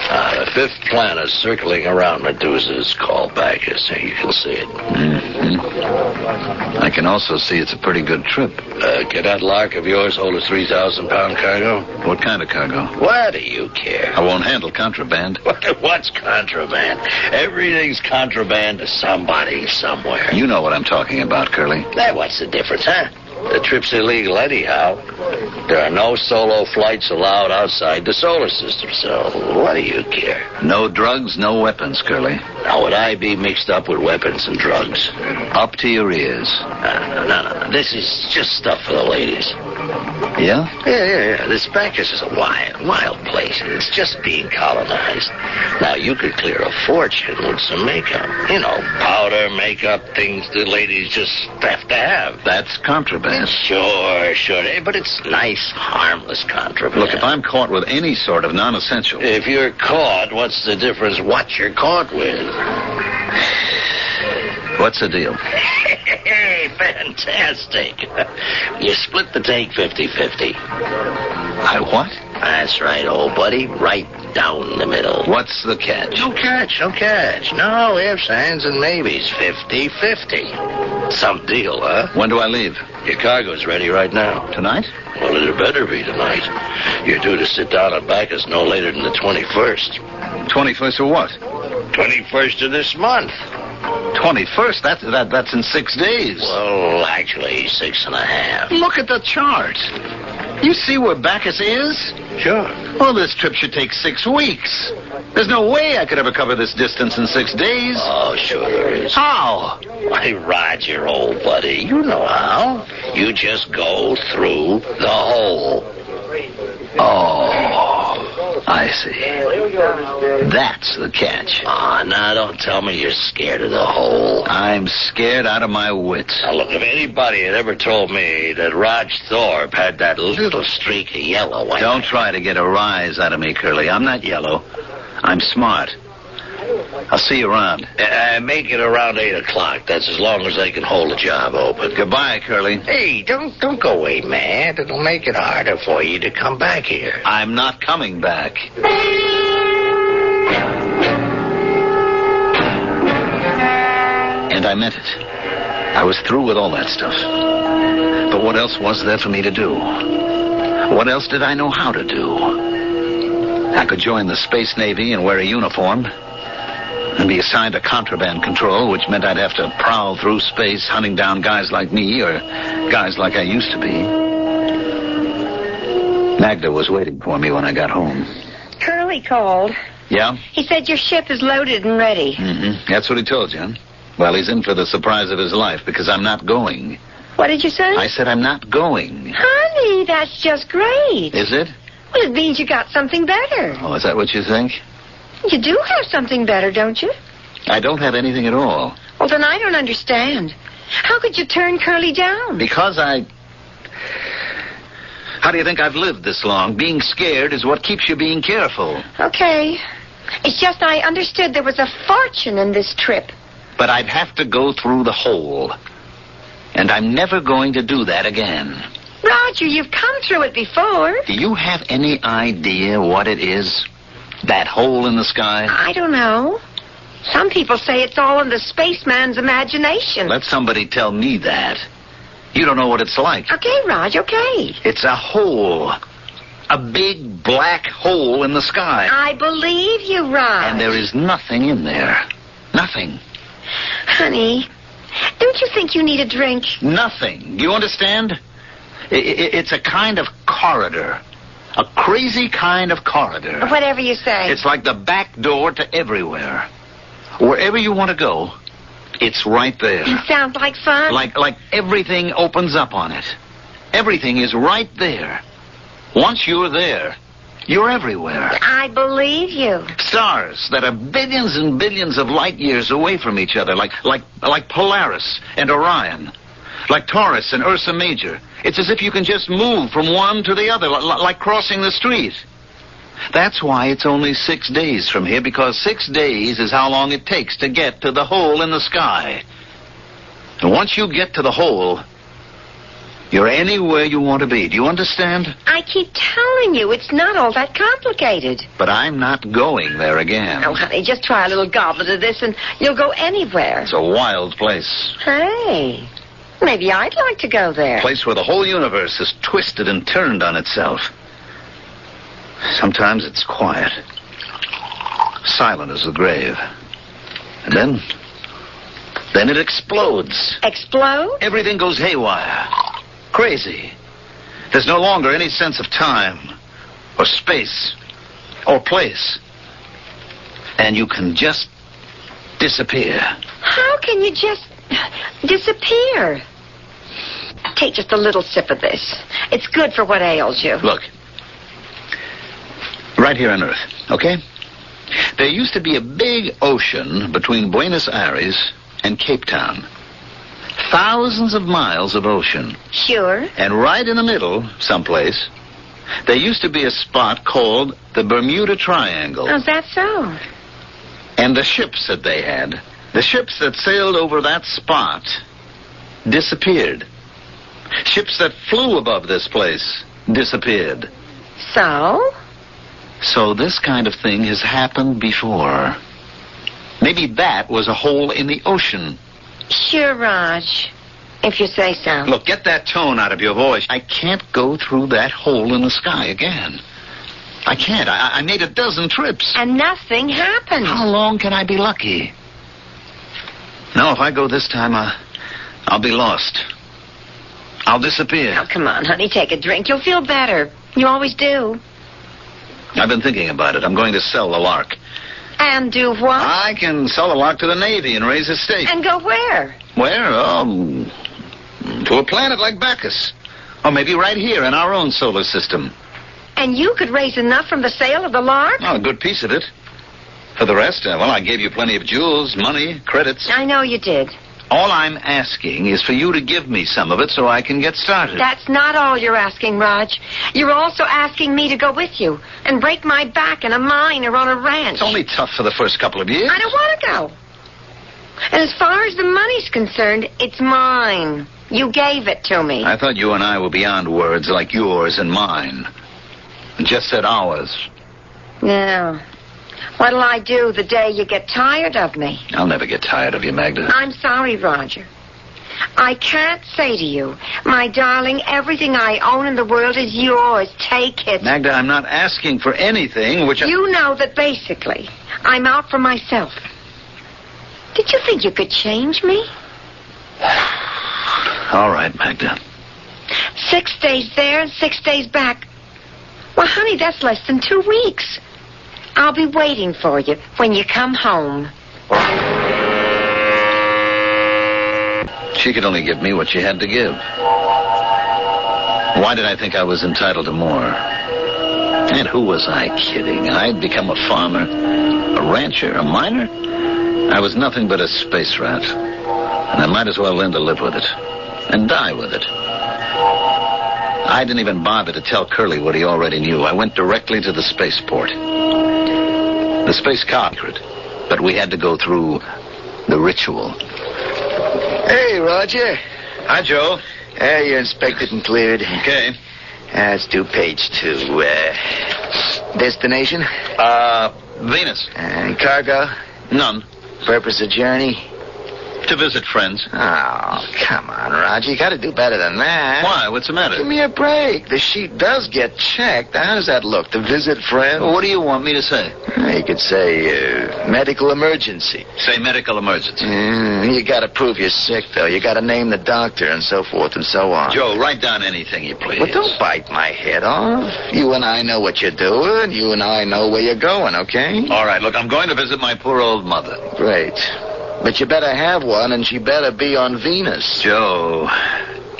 The fifth planet circling around Medusa is called Bacchus. You can see it. Mm-hmm. I can also see it's a pretty good trip. Can that lark of yours hold a 3,000-pound cargo? What kind of cargo? Why do you care? I won't handle contraband. What's contraband? Everything's contraband to somebody somewhere. You know what I'm talking about, Curly. What's the difference, huh? The trip's illegal anyhow. There are no solo flights allowed outside the solar system, so what do you care? No drugs, no weapons, Curly. Now, would I be mixed up with weapons and drugs? Up to your ears. No. This is just stuff for the ladies. Yeah? Yeah. This Bacchus is a wild place. It's just being colonized. Now, you could clear a fortune with some makeup. You know, powder, makeup, things the ladies just have to have. That's contraband. Sure. But it's nice, harmless contraband. Look, if I'm caught with any sort of non-essential... If you're caught, what's the difference what you're caught with? What's the deal? Hey, fantastic. You split the take 50-50. I what? That's right, old buddy. Right down the middle. What's the catch? No catch. No ifs, ands, and maybes. 50-50. Some deal, huh? When do I leave? Your cargo's ready right now. Tonight? Well, it better be tonight. You're due to sit down at Bacchus no later than the 21st. 21st of what? 21st of this month. 21st? That's in 6 days. Well, actually, 6.5. Look at the chart. You see where Bacchus is? Sure. Well, this trip should take 6 weeks. There's no way I could ever cover this distance in 6 days. Oh, sure there is. How? Why, Roger, old buddy, you know how. You just go through the hole. Oh, I see. That's the catch. Ah, now don't tell me you're scared of the hole. I'm scared out of my wits. Now, look, if anybody had ever told me that Rog Thorpe had that little streak of yellow... Don't try to get a rise out of me, Curly. I'm not yellow. I'm smart. I'll see you around. Make it around 8 o'clock. That's as long as they can hold the job open. Goodbye, Curly. Hey, don't go away, man. It'll make it harder for you to come back here. I'm not coming back. And I meant it. I was through with all that stuff. But what else was there for me to do? What else did I know how to do? I could join the Space Navy and wear a uniform and be assigned to contraband control, which meant I'd have to prowl through space hunting down guys like me or guys like I used to be. Magda was waiting for me when I got home. Curly called. Yeah? He said your ship is loaded and ready. Mm-hmm. That's what he told you, huh? Well, he's in for the surprise of his life because I'm not going. What did you say? I said I'm not going. Honey, that's just great. Is it? Well, it means you got something better. Oh, is that what you think? You do have something better, don't you? I don't have anything at all. Well, then I don't understand. How could you turn Curly down? Because I... How do you think I've lived this long? Being scared is what keeps you being careful. Okay. It's just I understood there was a fortune in this trip. But I'd have to go through the hole. And I'm never going to do that again. Roger, you've come through it before. Do you have any idea what it is? That hole in the sky? I don't know. Some people say it's all in the spaceman's imagination. Let somebody tell me that. You don't know what it's like. Okay, Raj, okay. It's a hole. A big black hole in the sky. I believe you, Raj. And there is nothing in there. Nothing. Honey, don't you think you need a drink? Nothing. Do you understand? It's a kind of corridor. A crazy kind of corridor. Whatever you say. It's like the back door to everywhere. Wherever you want to go, it's right there. Sounds like fun. Like everything opens up on it. Everything is right there. Once you're there, you're everywhere. I believe you. Stars that are billions and billions of light years away from each other, like Polaris and Orion. Like Taurus and Ursa Major. It's as if you can just move from one to the other, like crossing the street. That's why it's only 6 days from here, because 6 days is how long it takes to get to the hole in the sky. And once you get to the hole, you're anywhere you want to be. Do you understand? I keep telling you, it's not all that complicated. But I'm not going there again. Oh, honey, just try a little goblet of this and you'll go anywhere. It's a wild place. Hey... Maybe I'd like to go there. A place where the whole universe is twisted and turned on itself. Sometimes it's quiet. Silent as the grave. And then it explodes. Explode? Everything goes haywire. Crazy. There's no longer any sense of time or space or place. And you can just disappear. How can you just... disappear? Take just a little sip of this. It's good for what ails you. Look. Right here on Earth, okay? There used to be a big ocean between Buenos Aires and Cape Town. Thousands of miles of ocean. Sure. And right in the middle, someplace, there used to be a spot called the Bermuda Triangle. Oh, is that so? And the ships that they had... The ships that sailed over that spot disappeared. Ships that flew above this place disappeared. So? So this kind of thing has happened before. Maybe that was a hole in the ocean. Sure, Raj. If you say so. Look, get that tone out of your voice. I can't go through that hole in the sky again. I can't. I made a dozen trips. And nothing happened. How long can I be lucky? No, if I go this time, I'll be lost. I'll disappear. Oh, come on, honey, take a drink. You'll feel better. You always do. I've been thinking about it. I'm going to sell the Lark. And do what? I can sell the lock to the Navy and raise a stake. And go where? Where? To a planet like Bacchus. Or maybe right here in our own solar system. And you could raise enough from the sale of the lark? Oh, a good piece of it. For the rest, well, I gave you plenty of jewels, money, credits. I know you did. All I'm asking is for you to give me some of it so I can get started. That's not all you're asking, Raj. You're also asking me to go with you and break my back in a mine or on a ranch. It's only tough for the first couple of years. I don't want to go. And as far as the money's concerned, it's mine. You gave it to me. I thought you and I were beyond words like yours and mine. Just said ours. Yeah. What'll I do the day you get tired of me? I'll never get tired of you, Magda. I'm sorry, Roger. I can't say to you, my darling, everything I own in the world is yours. Take it. Magda, I'm not asking for anything which You know that basically, I'm out for myself. Did you think you could change me? All right, Magda. 6 days there and 6 days back. Well, honey, that's less than 2 weeks. I'll be waiting for you when you come home. She could only give me what she had to give. Why did I think I was entitled to more? And who was I kidding? I'd become a farmer, a rancher, a miner. I was nothing but a space rat. And I might as well learn to live with it. And die with it. I didn't even bother to tell Curly what he already knew. I went directly to the spaceport. The space car, but we had to go through the ritual. Hey, Roger. Hi, Joe. You're inspected and cleared. Okay. Let's do page 2. Destination? Venus. And cargo? None. Purpose of journey? To visit friends. Oh, come on, Roger. You got to do better than that. Why? What's the matter? Give me a break. The sheet does get checked. How does that look? To visit friends? Well, what do you want me to say? You could say medical emergency. Say medical emergency. You got to prove you're sick, though. You got to name the doctor and so forth and so on. Joe, write down anything you please. But don't bite my head off. You and I know what you're doing. You and I know where you're going, okay? All right, look, I'm going to visit my poor old mother. Great. But you better have one, and she better be on Venus. Joe,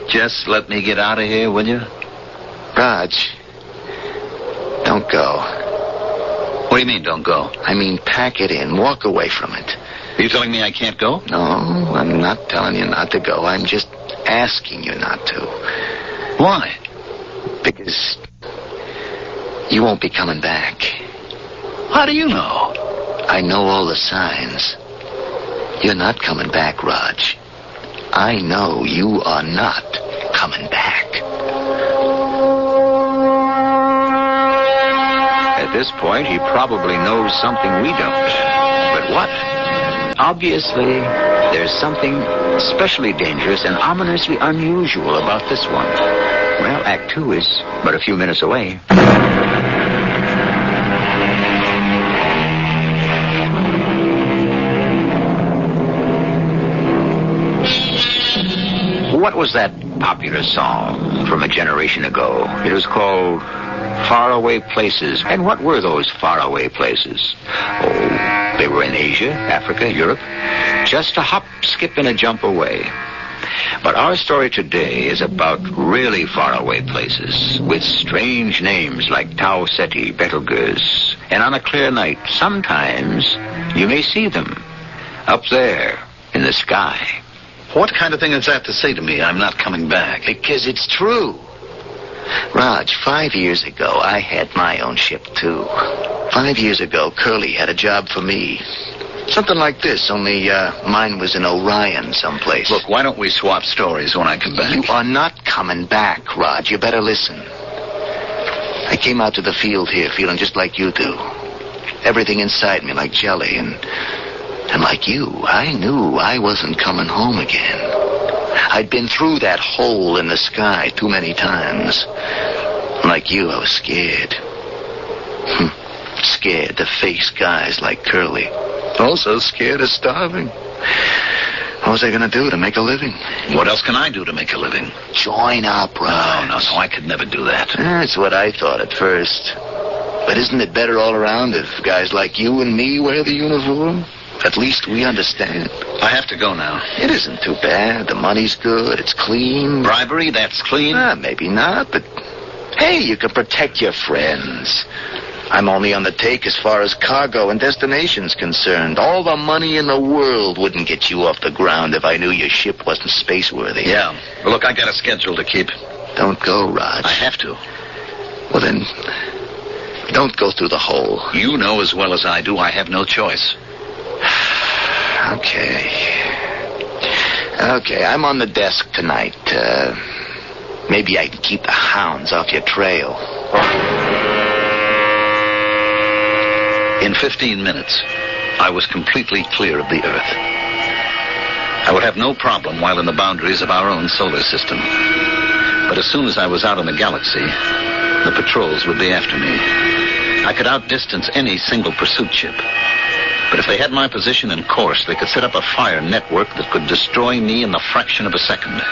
just let me get out of here, will you? Raj, don't go. What do you mean, don't go? I mean, pack it in. Walk away from it. Are you telling me I can't go? No, I'm not telling you not to go. I'm just asking you not to. Why? Because you won't be coming back. How do you know? I know all the signs. You're not coming back, Raj. I know you are not coming back. At this point, he probably knows something we don't. But what? Obviously, there's something especially dangerous and ominously unusual about this one. Well, Act 2 is but a few minutes away. What was that popular song from a generation ago? It was called Faraway Places. And what were those faraway places? Oh, they were in Asia, Africa, Europe. Just a hop, skip, and a jump away. But our story today is about really faraway places with strange names like Tau Ceti, Betelgeuse. And on a clear night, sometimes you may see them up there in the sky. What kind of thing is that to say to me? I'm not coming back. Because it's true. Raj, 5 years ago, I had my own ship, too. 5 years ago, Curly had a job for me. Something like this, only mine was in Orion someplace. Look, why don't we swap stories when I come back? You are not coming back, Raj. You better listen. I came out to the field here feeling just like you do. Everything inside me like jelly, and like you, I knew I wasn't coming home again. I'd been through that hole in the sky too many times. Like you, I was scared. Scared to face guys like Curly. Also scared of starving. What was I going to do to make a living? What else can I do to make a living? Join up, Raj. No, I could never do that. That's what I thought at first. But isn't it better all around if guys like you and me wear the uniform? At least we understand. I have to go now. It isn't too bad. The money's good. It's clean. Bribery, that's clean? Maybe not, but hey, you can protect your friends. I'm only on the take as far as cargo and destination's concerned. All the money in the world wouldn't get you off the ground if I knew your ship wasn't space-worthy. Yeah. Well, look, I got a schedule to keep. Don't go, Raj. I have to. Well, then, don't go through the hole. You know as well as I do I have no choice. Okay, I'm on the desk tonight. Maybe I can keep the hounds off your trail. In 15 minutes, I was completely clear of the Earth. I would have no problem while in the boundaries of our own solar system. But as soon as I was out in the galaxy, the patrols would be after me. I could outdistance any single pursuit ship. But if they had my position and course, they could set up a fire network that could destroy me in the fraction of a second.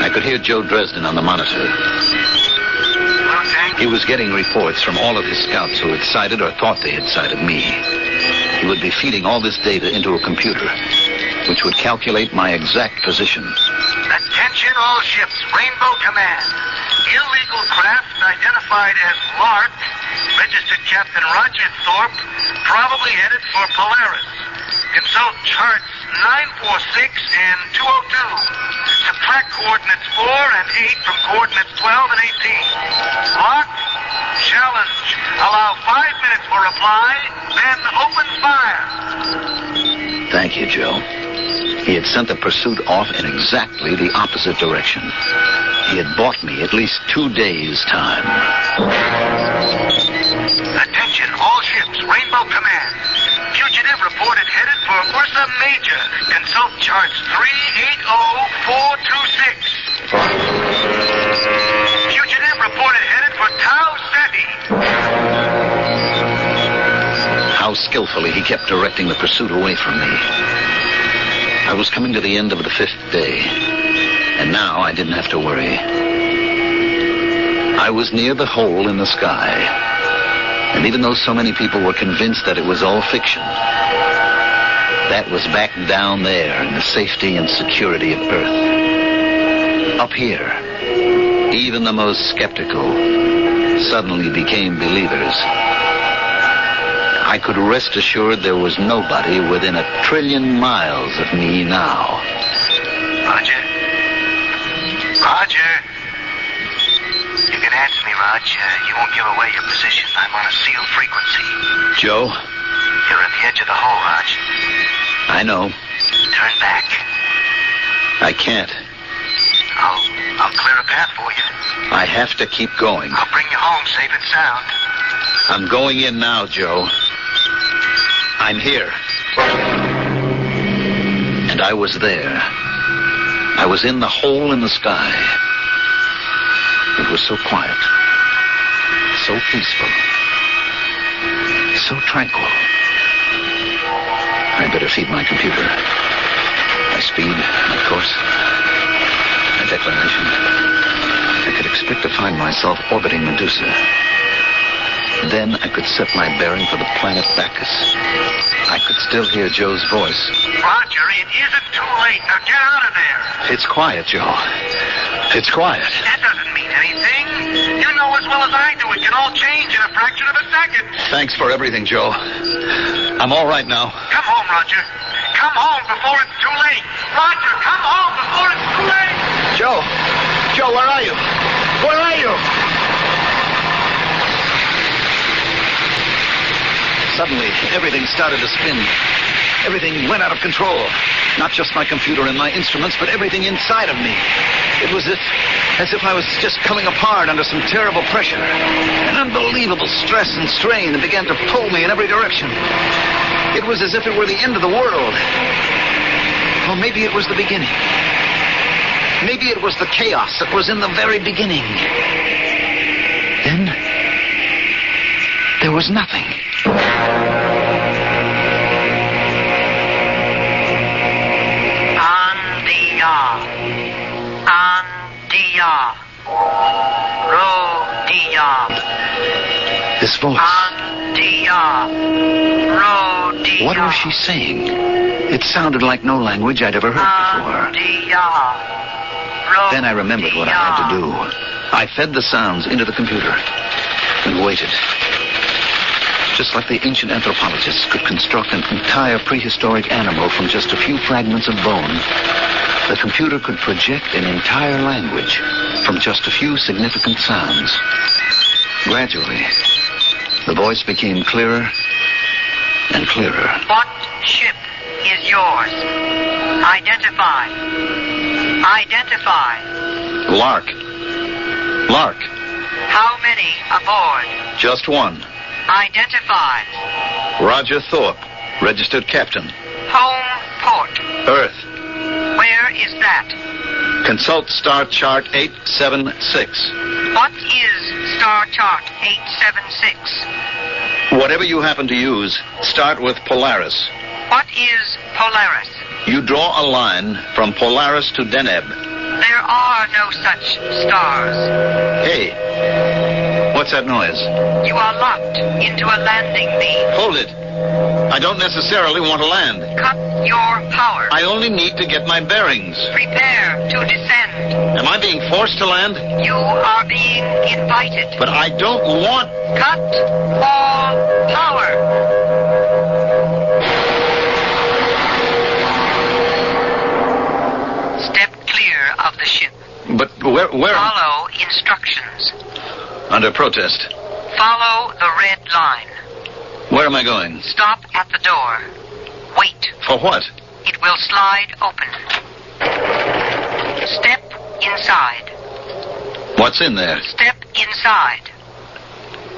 I could hear Joe Dresden on the monitor. He was getting reports from all of his scouts who had sighted or thought they had sighted me. He would be feeding all this data into a computer, which would calculate my exact position. Attention all ships, Rainbow Command. Illegal craft identified as Lark, registered Captain Roger Thorpe, probably headed for Polaris. Consult charts 946 and 202. Subtract coordinates 4 and 8 from coordinates 12 and 18. Lock, challenge. Allow 5 minutes for reply, then open fire. Thank you, Joe. He had sent the pursuit off in exactly the opposite direction. He had bought me at least 2 days' time. Attention, all ships, Rainbow Command. Fugitive reported headed for Ursa Major. Consult charts 380426. Fugitive reported headed for Tau Ceti. How skillfully he kept directing the pursuit away from me. I was coming to the end of the 5th day, and now I didn't have to worry. I was near the hole in the sky, and even though so many people were convinced that it was all fiction, that was back down there in the safety and security of Earth. Up here, even the most skeptical suddenly became believers. I could rest assured there was nobody within 1 trillion miles of me now. Roger. Roger. You can answer me, Rog. You won't give away your position. I'm on a sealed frequency. Joe? You're at the edge of the hole, Rog. I know. Turn back. I can't. I'll clear a path for you. I have to keep going. I'll bring you home safe and sound. I'm going in now, Joe. I'm here. And I was there. I was in the hole in the sky. It was so quiet. So peaceful. So tranquil. I better feed my computer. My speed, my course, my declination. I could expect to find myself orbiting Medusa. Then I could set my bearing for the planet Bacchus. I could still hear Joe's voice. Roger, it isn't too late. Now get out of there. It's quiet, Joe. It's quiet. That doesn't mean anything. You know as well as I do it can all change in a fraction of a second. Thanks for everything, Joe. I'm all right now. Come home, Roger. Come home before it's too late. Roger, come home before it's too late. Joe! Joe, where are you? Where are you? Suddenly, everything started to spin. Everything went out of control. Not just my computer and my instruments, but everything inside of me. It was as if I was just coming apart under some terrible pressure. An unbelievable stress and strain that began to pull me in every direction. It was as if it were the end of the world. Or maybe it was the beginning. Maybe it was the chaos that was in the very beginning. Then, there was nothing. This voice. What was she saying? It sounded like no language I'd ever heard before. Then I remembered what I had to do. I fed the sounds into the computer and waited. Just like the ancient anthropologists could construct an entire prehistoric animal from just a few fragments of bone, the computer could project an entire language from just a few significant sounds. Gradually, the voice became clearer and clearer. What ship is yours? Identify. Identify. Lark. Lark. How many aboard? Just one. Identify. Roger Thorpe, registered captain. Home port. Earth. Where is that? Consult Star Chart 876. What is Star Chart 876? Whatever you happen to use, start with Polaris. What is Polaris? You draw a line from Polaris to Deneb. There are no such stars. Hey, what's that noise? You are locked into a landing beam. Hold it. I don't necessarily want to land. Cut your power. I only need to get my bearings. Prepare to descend. Am I being forced to land? You are being invited. But I don't want... Cut all power. Step clear of the ship. But where... Follow instructions. Under protest. Follow the red line. Where am I going? Stop at the door. Wait. For what? It will slide open. Step inside. What's in there? Step inside.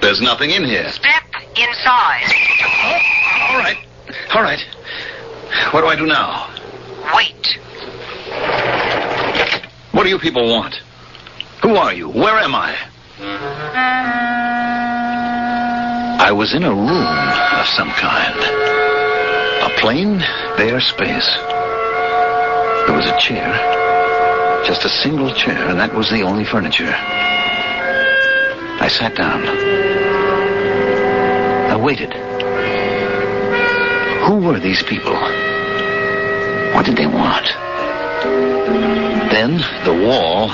There's nothing in here. Step inside. Oh, all right. All right. What do I do now? Wait. What do you people want? Who are you? Where am I? I was in a room of some kind. A plain, bare space. There was a chair. Just a single chair, and that was the only furniture. I sat down. I waited. Who were these people? What did they want? Then the wall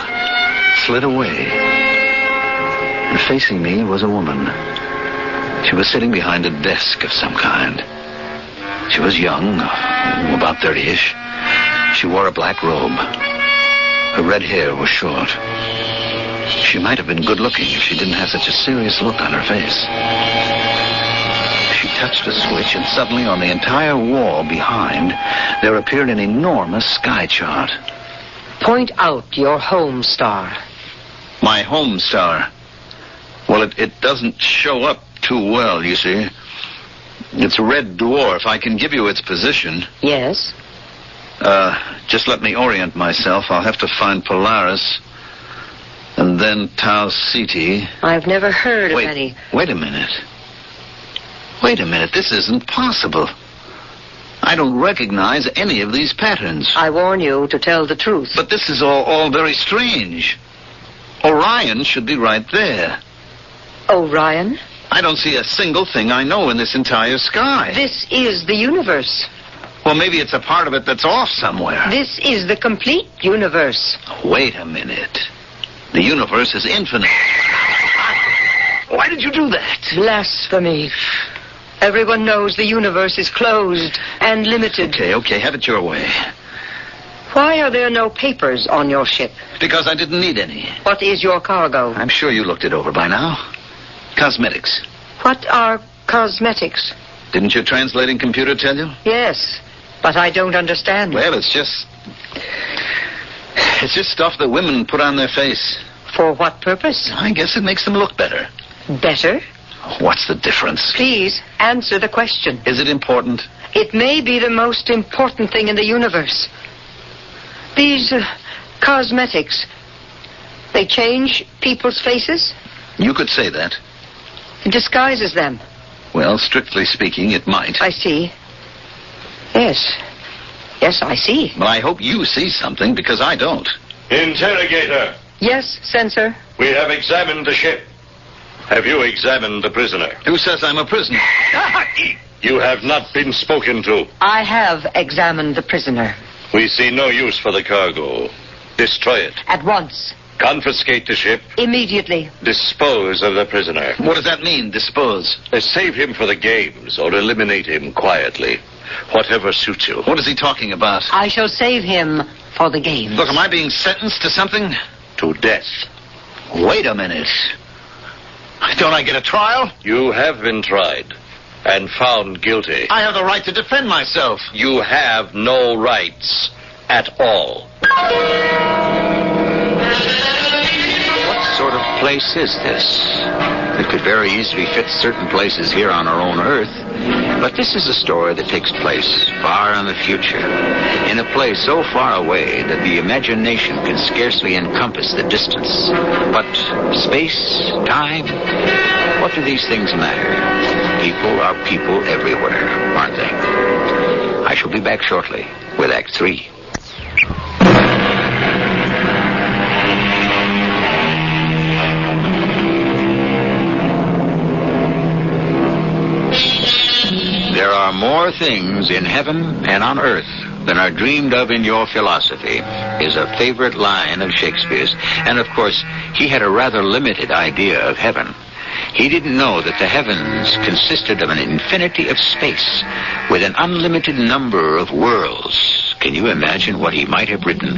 slid away. And facing me was a woman. She was sitting behind a desk of some kind. She was young, about 30-ish. She wore a black robe. Her red hair was short. She might have been good-looking if she didn't have such a serious look on her face. She touched a switch, and suddenly on the entire wall behind, there appeared an enormous sky chart. Point out your home star. My home star? Well, it doesn't show up too well, you see. It's a red dwarf. I can give you its position. Yes? Just let me orient myself. I'll have to find Polaris. And then Tau Ceti. I've never heard of any... Wait a minute. Wait a minute. This isn't possible. I don't recognize any of these patterns. I warn you to tell the truth. But this is all very strange. Orion should be right there. Orion? I don't see a single thing I know in this entire sky. This is the universe. Well, maybe it's a part of it that's off somewhere. This is the complete universe. Wait a minute. The universe is infinite. Why did you do that? Blasphemy. Everyone knows the universe is closed and limited. Okay, have it your way. Why are there no papers on your ship? Because I didn't need any. What is your cargo? I'm sure you looked it over by now. Cosmetics. What are cosmetics? Didn't your translating computer tell you? Yes, but I don't understand. Well, it's just stuff that women put on their face. For what purpose? I guess it makes them look better. Better? What's the difference? Please, answer the question. Is it important? It may be the most important thing in the universe. These cosmetics, they change people's faces? You could say that. It disguises them. Well, strictly speaking, it might. I see. Yes. Yes, I see. Well, I hope you see something, because I don't. Interrogator. Yes, censor. We have examined the ship. Have you examined the prisoner? Who says I'm a prisoner? You have not been spoken to. I have examined the prisoner. We see no use for the cargo. Destroy it. At once. Confiscate the ship. Immediately. Dispose of the prisoner. What does that mean, dispose? Save him for the games or eliminate him quietly. Whatever suits you. What is he talking about? I shall save him for the games. Look, am I being sentenced to something? To death. Wait a minute. Don't I get a trial? You have been tried and found guilty. I have the right to defend myself. You have no rights at all. What sort of place is this? It could very easily fit certain places here on our own Earth. But this is a story that takes place far in the future, in a place so far away that the imagination can scarcely encompass the distance. But space, time, what do these things matter? People are people everywhere, aren't they? I shall be back shortly with Act 3. There are more things in heaven and on earth than are dreamed of in your philosophy, is a favorite line of Shakespeare's. And of course, he had a rather limited idea of heaven. He didn't know that the heavens consisted of an infinity of space with an unlimited number of worlds. Can you imagine what he might have written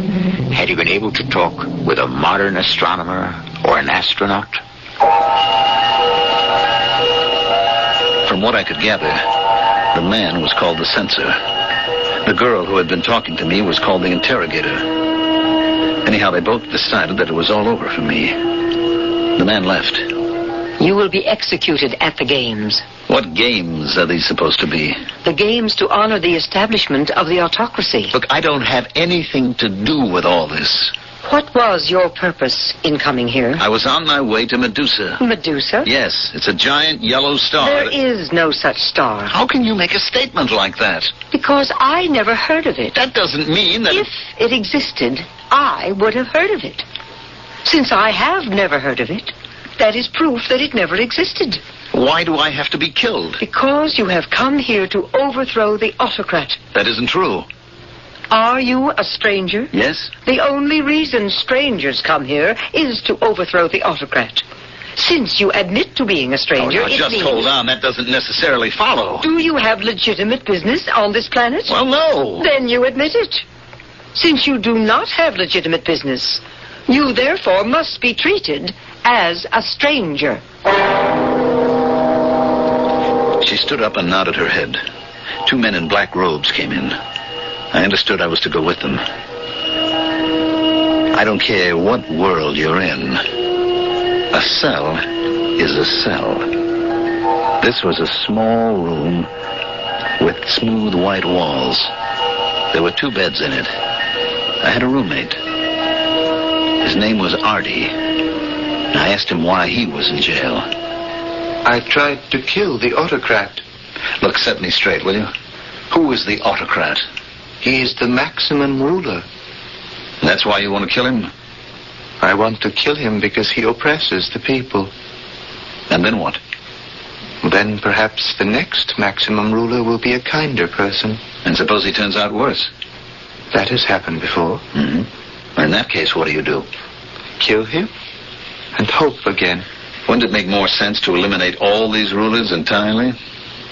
had he been able to talk with a modern astronomer or an astronaut? From what I could gather, the man was called the censor. The girl who had been talking to me was called the interrogator. Anyhow, they both decided that it was all over for me. The man left. You will be executed at the games. What games are these supposed to be? The games to honor the establishment of the autocracy. Look, I don't have anything to do with all this. What was your purpose in coming here? I was on my way to Medusa. Medusa? Yes, it's a giant yellow star. There is no such star. How can you make a statement like that? Because I never heard of it. That doesn't mean that... If it existed, I would have heard of it. Since I have never heard of it, that is proof that it never existed. Why do I have to be killed? Because you have come here to overthrow the autocrat. That isn't true. Are you a stranger? Yes. The only reason strangers come here is to overthrow the autocrat. Since you admit to being a stranger, it just means... hold on. That doesn't necessarily follow. Do you have legitimate business on this planet? Well, no. Then you admit it. Since you do not have legitimate business, you therefore must be treated as a stranger. She stood up and nodded her head. 2 men in black robes came in. I understood I was to go with them. I don't care what world you're in. A cell is a cell. This was a small room with smooth white walls. There were 2 beds in it. I had a roommate. His name was Artie. I asked him why he was in jail. I tried to kill the autocrat. Look, set me straight, will you? Who is the autocrat? He is the maximum ruler. That's why you want to kill him? I want to kill him because he oppresses the people. And then what? Then perhaps the next maximum ruler will be a kinder person. And suppose he turns out worse? That has happened before. Mm-hmm. In that case, what do you do? Kill him and hope again. Wouldn't it make more sense to eliminate all these rulers entirely?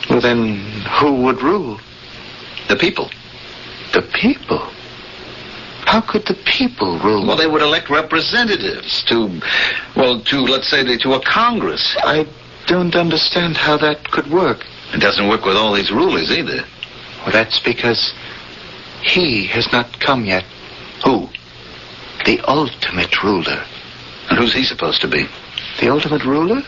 Well, then who would rule? The people. The people? How could the people rule? Well, they would elect representatives to let's say, to a Congress. I don't understand how that could work. It doesn't work with all these rulers either. Well, that's because he has not come yet. Who? The ultimate ruler. And who's he supposed to be? The ultimate ruler?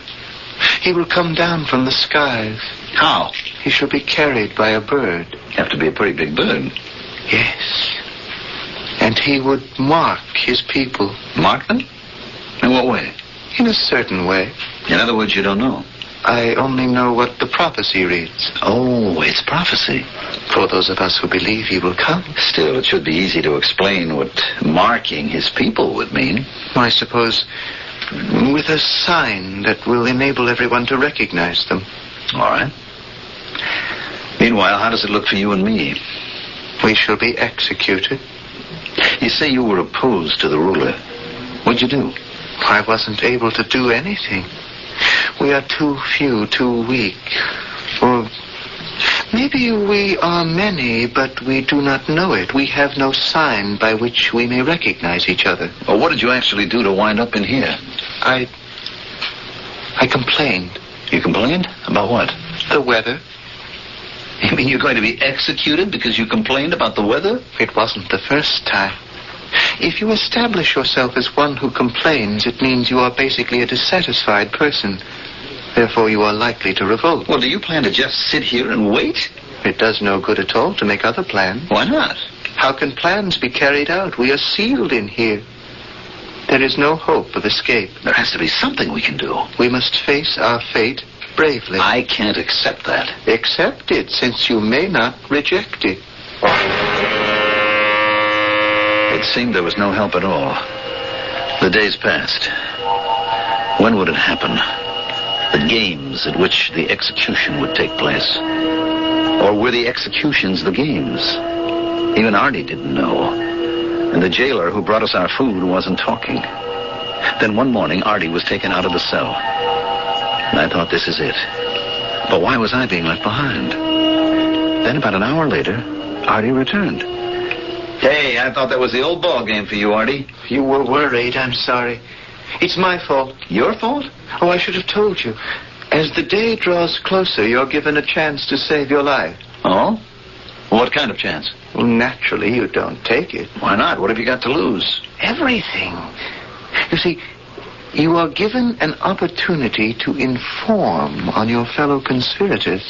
He will come down from the skies. How? He shall be carried by a bird. Have to be a pretty big bird. Yes. And he would mark his people. Mark them? In what way? In a certain way. In other words, you don't know. I only know what the prophecy reads. Oh, it's prophecy. For those of us who believe he will come. Still, it should be easy to explain what marking his people would mean. I suppose With a sign that will enable everyone to recognize them. All right. Meanwhile, how does it look for you and me? We shall be executed. You say you were opposed to the ruler. What'd you do? I wasn't able to do anything. We are too few, too weak. Or maybe we are many, but we do not know it. We have no sign by which we may recognize each other. Well, what did you actually do to wind up in here? I complained. You complained? About what? The weather. You mean you're going to be executed because you complained about the weather? It wasn't the first time. If you establish yourself as one who complains, it means you are basically a dissatisfied person. Therefore, you are likely to revolt. Well, do you plan to just sit here and wait? It does no good at all to make other plans. Why not? How can plans be carried out? We are sealed in here. There is no hope of escape. There has to be something we can do. We must face our fate bravely. I can't accept that. Accept it, since you may not reject it. It seemed there was no help at all. The days passed. When would it happen? The games at which the execution would take place? Or were the executions the games? Even Artie didn't know. And the jailer who brought us our food wasn't talking. Then one morning, Artie was taken out of the cell. And I thought, this is it. But why was I being left behind? Then about an hour later, Artie returned. Hey, I thought that was the old ball game for you, Artie. You were worried. I'm sorry. It's my fault. Your fault? Oh, I should have told you. As the day draws closer, you're given a chance to save your life. Oh? What kind of chance? Well, naturally, you don't take it. Why not? What have you got to lose? Everything. You see, you are given an opportunity to inform on your fellow conspirators.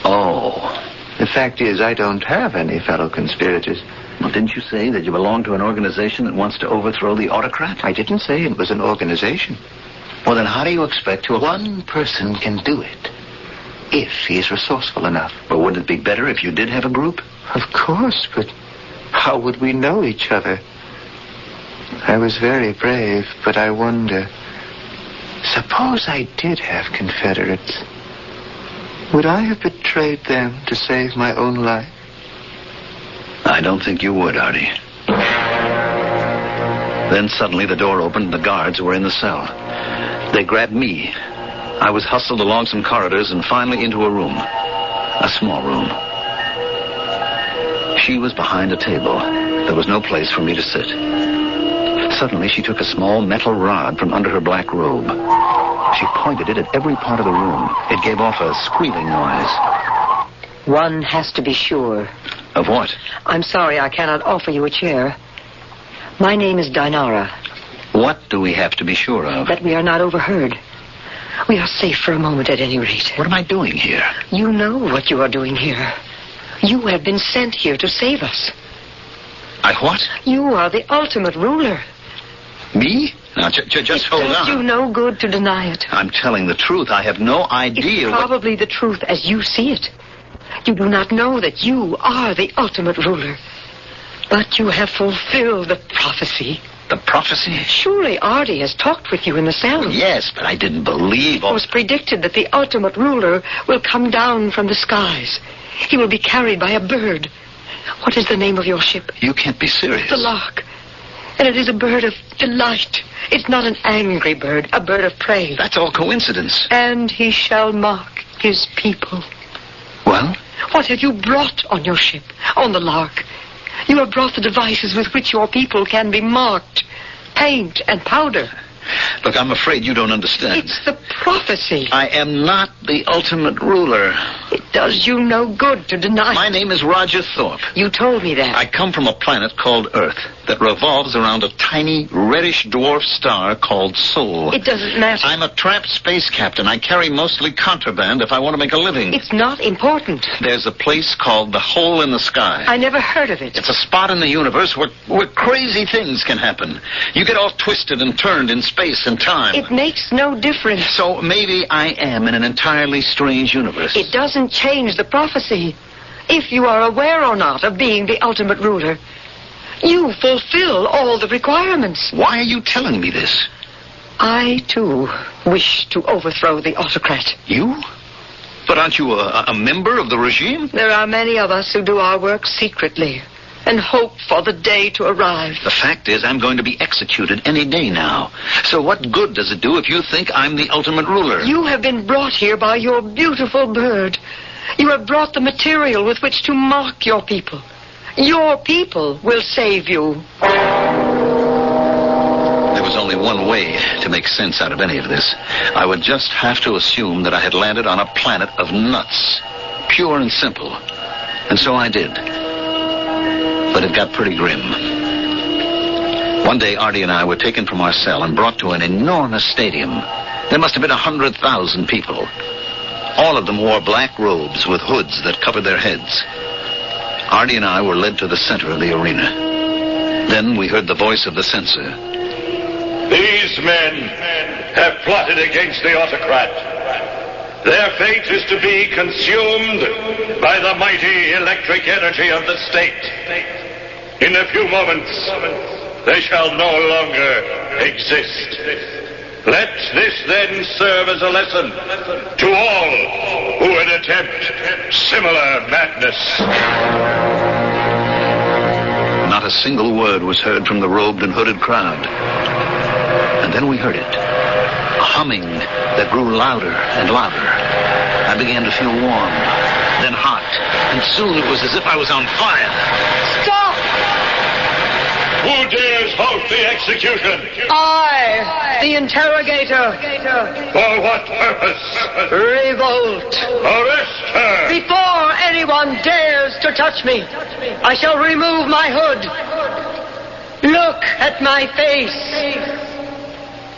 Oh. The fact is, I don't have any fellow conspirators. Well, didn't you say that you belong to an organization that wants to overthrow the autocrat? I didn't say it was an organization. Well, then how do you expect to... One person can do it, if he is resourceful enough. But wouldn't it be better if you did have a group? Of course, but how would we know each other? I was very brave, but I wonder... Suppose I did have Confederates. Would I have betrayed them to save my own life? I don't think you would, Artie. Then suddenly the door opened and the guards were in the cell. They grabbed me. I was hustled along some corridors and finally into a room. A small room. She was behind a table. There was no place for me to sit. Suddenly she took a small metal rod from under her black robe. She pointed it at every part of the room. It gave off a squealing noise. One has to be sure. Of what? I'm sorry I cannot offer you a chair. My name is Dinara. What do we have to be sure of? That we are not overheard. We are safe for a moment at any rate. What am I doing here? You know what you are doing here. You have been sent here to save us. I what? You are the ultimate ruler. Me? Now, just hold on. It does you no good to deny it. I'm telling the truth. I have no idea. It's probably the truth as you see it. You do not know that you are the ultimate ruler. But you have fulfilled the prophecy. The prophecy? Surely Artie has talked with you in the cell. Yes, but I didn't believe... It was predicted that the ultimate ruler will come down from the skies. He will be carried by a bird. What is the name of your ship? You can't be serious. The Lark. And it is a bird of delight. It's not an angry bird, a bird of prey. That's all coincidence. And he shall mark his people. Well? What have you brought on your ship, on the Lark? You have brought the devices with which your people can be marked. Paint and powder. Look, I'm afraid you don't understand. It's the prophecy. I am not the ultimate ruler. It does you no good to deny. My name is Roger Thorpe. You told me that. I come from a planet called Earth that revolves around a tiny reddish dwarf star called Sol. It doesn't matter. I'm a tramp space captain. I carry mostly contraband if I want to make a living. It's not important. There's a place called the Hole in the Sky. I never heard of it. It's a spot in the universe where crazy things can happen. You get all twisted and turned in space and time. It makes no difference. So maybe I am in an entirely strange universe. It doesn't change the prophecy. If you are aware or not of being the ultimate ruler, you fulfill all the requirements. Why are you telling me this? I, too, wish to overthrow the autocrat. You? But aren't you a member of the regime? There are many of us who do our work secretly and hope for the day to arrive. The fact is, I'm going to be executed any day now. So what good does it do if you think I'm the ultimate ruler? You have been brought here by your beautiful bird. You have brought the material with which to mock your people. Your people will save you. There was only one way to make sense out of any of this. I would just have to assume that I had landed on a planet of nuts. Pure and simple. And so I did. But it got pretty grim. One day, Artie and I were taken from our cell and brought to an enormous stadium. There must have been 100,000 people. All of them wore black robes with hoods that covered their heads. Artie and I were led to the center of the arena. Then we heard the voice of the censor. These men have plotted against the autocrat. Their fate is to be consumed by the mighty electric energy of the state. In a few moments, they shall no longer exist. Let this then serve as a lesson to all who would attempt similar madness. Not a single word was heard from the robed and hooded crowd. And then we heard it. A humming that grew louder and louder. I began to feel warm, then hot, and soon it was as if I was on fire. Stop! Who dares halt the execution? I, the interrogator. For what purpose? Revolt. Arrest her! Before anyone dares to touch me, I shall remove my hood. Look at my face.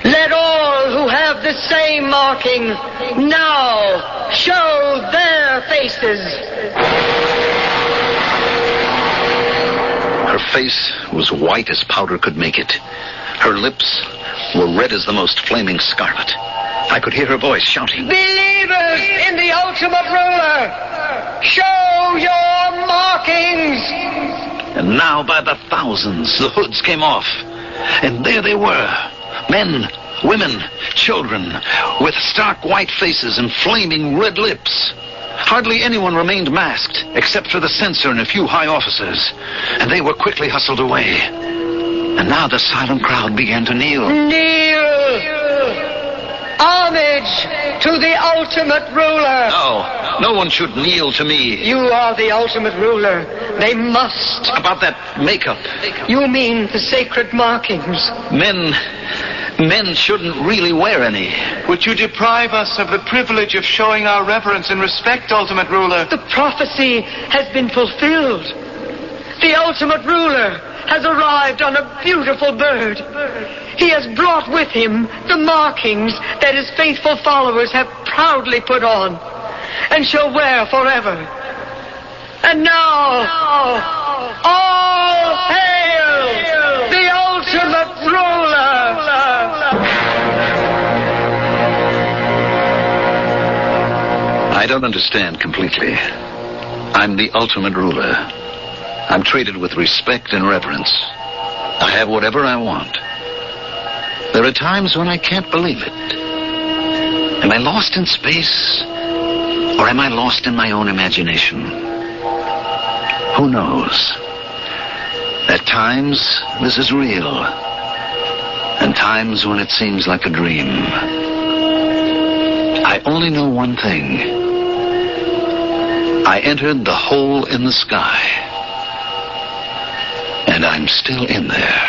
Let all who have the same marking now show their faces. Her face was white as powder could make it. Her lips were red as the most flaming scarlet. I could hear her voice shouting, Believers in the ultimate ruler, show your markings. And now by the thousands, the hoods came off. And there they were. Men, women, children, with stark white faces and flaming red lips. Hardly anyone remained masked, except for the censor and a few high officers. And they were quickly hustled away. And now the silent crowd began to kneel. Kneel! Homage to the ultimate ruler. No one should kneel to me. You are the ultimate ruler. They must. About that makeup. You mean the sacred markings. Men shouldn't really wear any. Would you deprive us of the privilege of showing our reverence and respect, ultimate ruler? The prophecy has been fulfilled. The ultimate ruler has arrived on a beautiful bird. He has brought with him the markings that his faithful followers have proudly put on and shall wear forever. And now, all hail the ultimate ruler! I don't understand completely. I'm the ultimate ruler. I'm treated with respect and reverence. I have whatever I want. There are times when I can't believe it. Am I lost in space? Or am I lost in my own imagination? Who knows? At times, this is real. And times when it seems like a dream. I only know one thing. I entered the hole in the sky. And I'm still in there.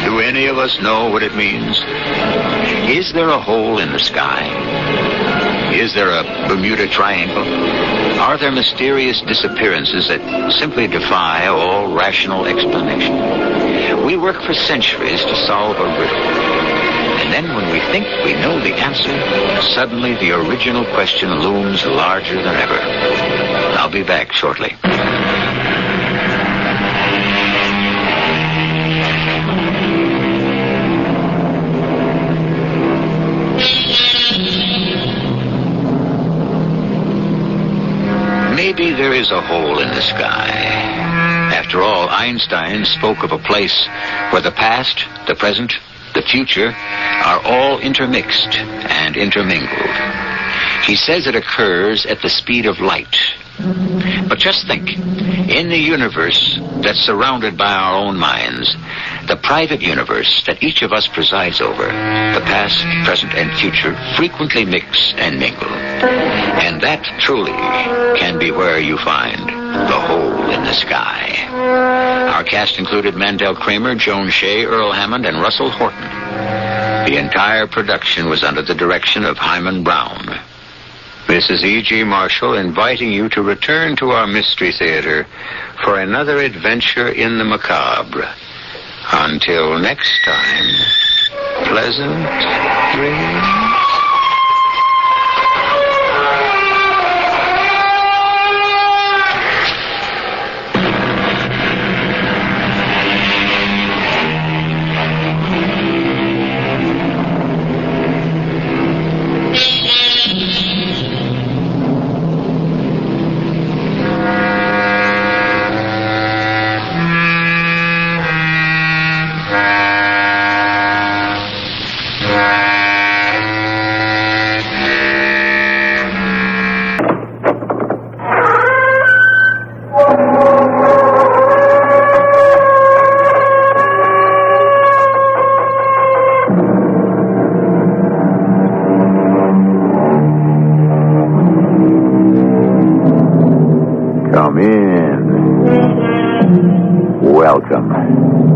Do any of us know what it means? Is there a hole in the sky? Is there a Bermuda Triangle? Are there mysterious disappearances that simply defy all rational explanation? We work for centuries to solve a riddle. And then when we think we know the answer, suddenly the original question looms larger than ever. I'll be back shortly. Maybe there is a hole in the sky. After After all, Einstein spoke of a place where the past, the present, the future are all intermixed and intermingled. He says it occurs at the speed of light. But just think, in the universe that's surrounded by our own minds, the private universe that each of us presides over, the past, present, and future frequently mix and mingle. And that truly can be where you find the hole in the sky. Our cast included Mandel Kramer, Joan Shea, Earl Hammond, and Russell Horton. The entire production was under the direction of Hyman Brown. This is E.G. Marshall inviting you to return to our Mystery Theater for another adventure in the macabre. Until next time, pleasant dreams.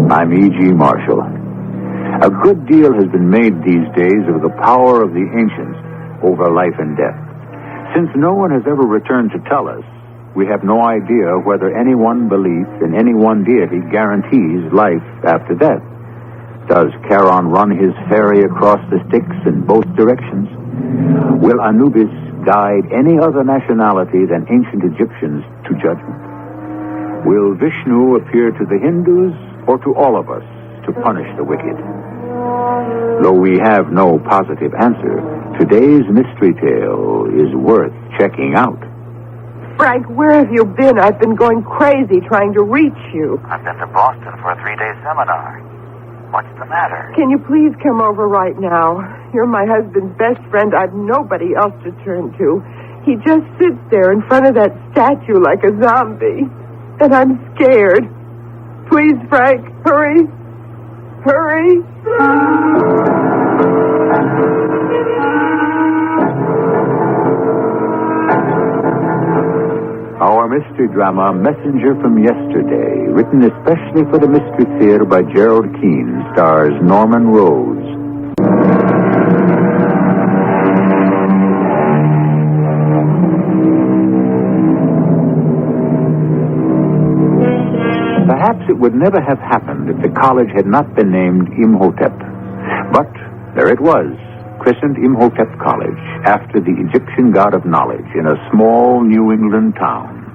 I'm E.G. Marshall. A good deal has been made these days of the power of the ancients over life and death. Since no one has ever returned to tell us, we have no idea whether any one belief in any one deity guarantees life after death. Does Charon run his ferry across the Styx in both directions? Will Anubis guide any other nationality than ancient Egyptians to judgment? Will Vishnu appear to the Hindus or to all of us to punish the wicked? Though we have no positive answer, today's mystery tale is worth checking out. Frank, where have you been? I've been going crazy trying to reach you. I've been to Boston for a 3-day seminar. What's the matter? Can you please come over right now? You're my husband's best friend. I've nobody else to turn to. He just sits there in front of that statue like a zombie. And I'm scared. Please, Frank, hurry. Hurry. Our mystery drama, Messenger from Yesterday, written especially for the Mystery Theater by Gerald Keane, stars Norman Rose. Perhaps it would never have happened if the college had not been named Imhotep. But there it was, christened Imhotep College, after the Egyptian god of knowledge in a small New England town.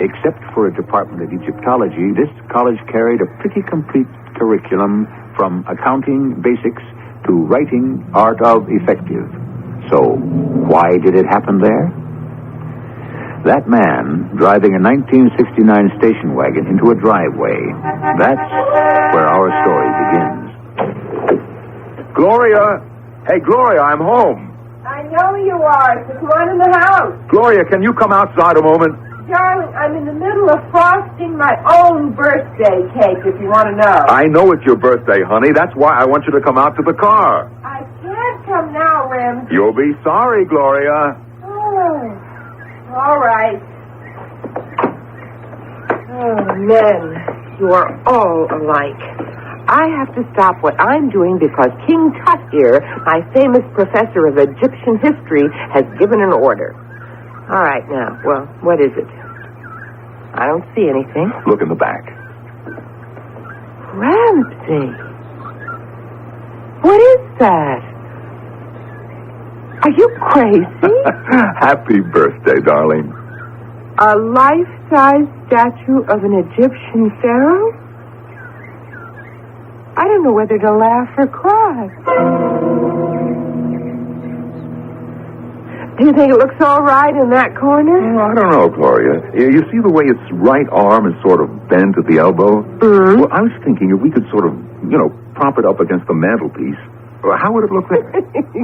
Except for a department of Egyptology, this college carried a pretty complete curriculum from accounting basics to writing art of effective. So, why did it happen there? That man driving a 1969 station wagon into a driveway. That's where our story begins. Gloria! Hey, Gloria, I'm home. I know you are, so come on in the house. Gloria, can you come outside a moment? Darling, I'm in the middle of frosting my own birthday cake, if you want to know. I know it's your birthday, honey. That's why I want you to come out to the car. I can't come now, Rem. You'll be sorry, Gloria. Oh, all right. Oh, men, you are all alike. I have to stop what I'm doing because King Tut here, my famous professor of Egyptian history, has given an order. All right, now, well, what is it? I don't see anything. Look in the back. Ramsey. What is that? Are you crazy? Happy birthday, darling. A life-size statue of an Egyptian pharaoh? I don't know whether to laugh or cry. You think it looks all right in that corner? I don't know, Gloria. You see the way its right arm is sort of bent at the elbow? Mm-hmm. Well, I was thinking if we could sort of, prop it up against the mantelpiece, how would it look there?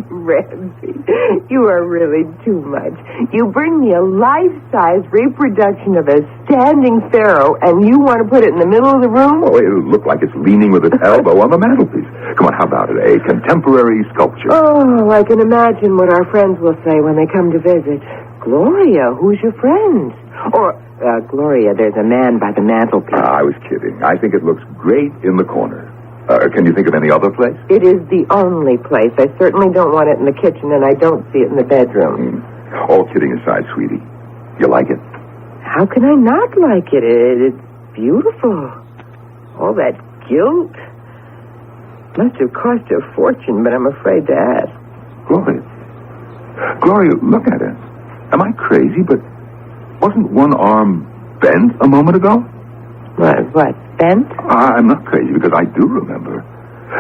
Ramsey, you are really too much. You bring me a life-size reproduction of a standing pharaoh, and you want to put it in the middle of the room? Oh, it'll look like it's leaning with its elbow on the mantelpiece. Come on, how about it? A contemporary sculpture. Oh, I can imagine what our friends will say when they come to visit. Gloria, who's your friend? Or, Gloria, there's a man by the mantelpiece. I was kidding. I think it looks great in the corner. Can you think of any other place? It is the only place. I certainly don't want it in the kitchen, and I don't see it in the bedroom. All kidding aside, sweetie. You like it? How can I not like it? It's beautiful. All that gilt. Must have cost a fortune, but I'm afraid to ask. Gloria, look at it. Am I crazy? But wasn't one arm bent a moment ago? What, bent? I'm not crazy because I do remember.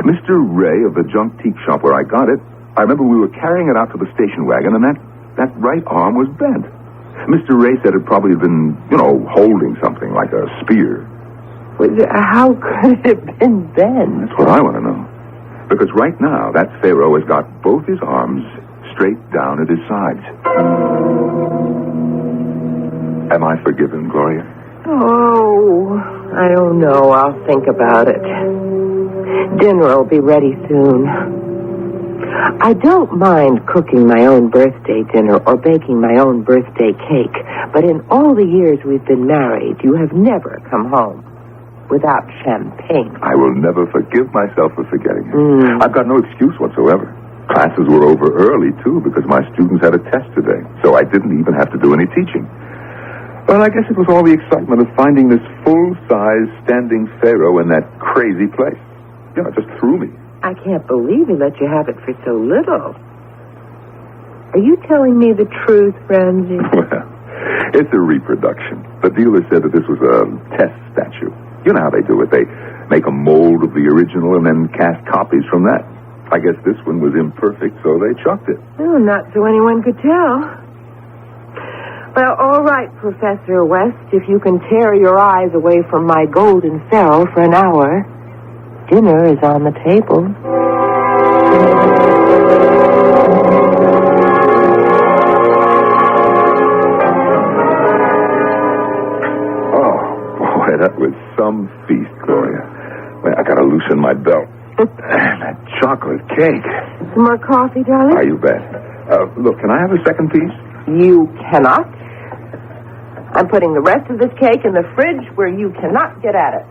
Mr. Ray of the junk teak shop where I got it, I remember we were carrying it out to the station wagon and that right arm was bent. Mr. Ray said it probably had been, holding something like a spear. How could it have been bent? That's what I want to know. Because right now, that pharaoh has got both his arms straight down at his sides. Am I forgiven, Gloria? Oh, I don't know. I'll think about it. Dinner will be ready soon. I don't mind cooking my own birthday dinner or baking my own birthday cake, but in all the years we've been married, you have never come home without champagne. I will never forgive myself for forgetting it. I've got no excuse whatsoever. Classes were over early, too, because my students had a test today, so I didn't even have to do any teaching. Well, I guess it was all the excitement of finding this full-size standing pharaoh in that crazy place. It just threw me. I can't believe he let you have it for so little. Are you telling me the truth, Ramsey? Well, it's a reproduction. The dealer said that this was a test statue. You know how they do it. They make a mold of the original and then cast copies from that. I guess this one was imperfect, so they chucked it. Oh, not so anyone could tell. Well, all right, Professor West, if you can tear your eyes away from my golden pharaoh for an hour, dinner is on the table. Oh, boy, that was some feast, Gloria. Well, I gotta loosen my belt. That chocolate cake. Some more coffee, darling? Ah, you bet. Look, can I have a second piece? You cannot. I'm putting the rest of this cake in the fridge where you cannot get at it.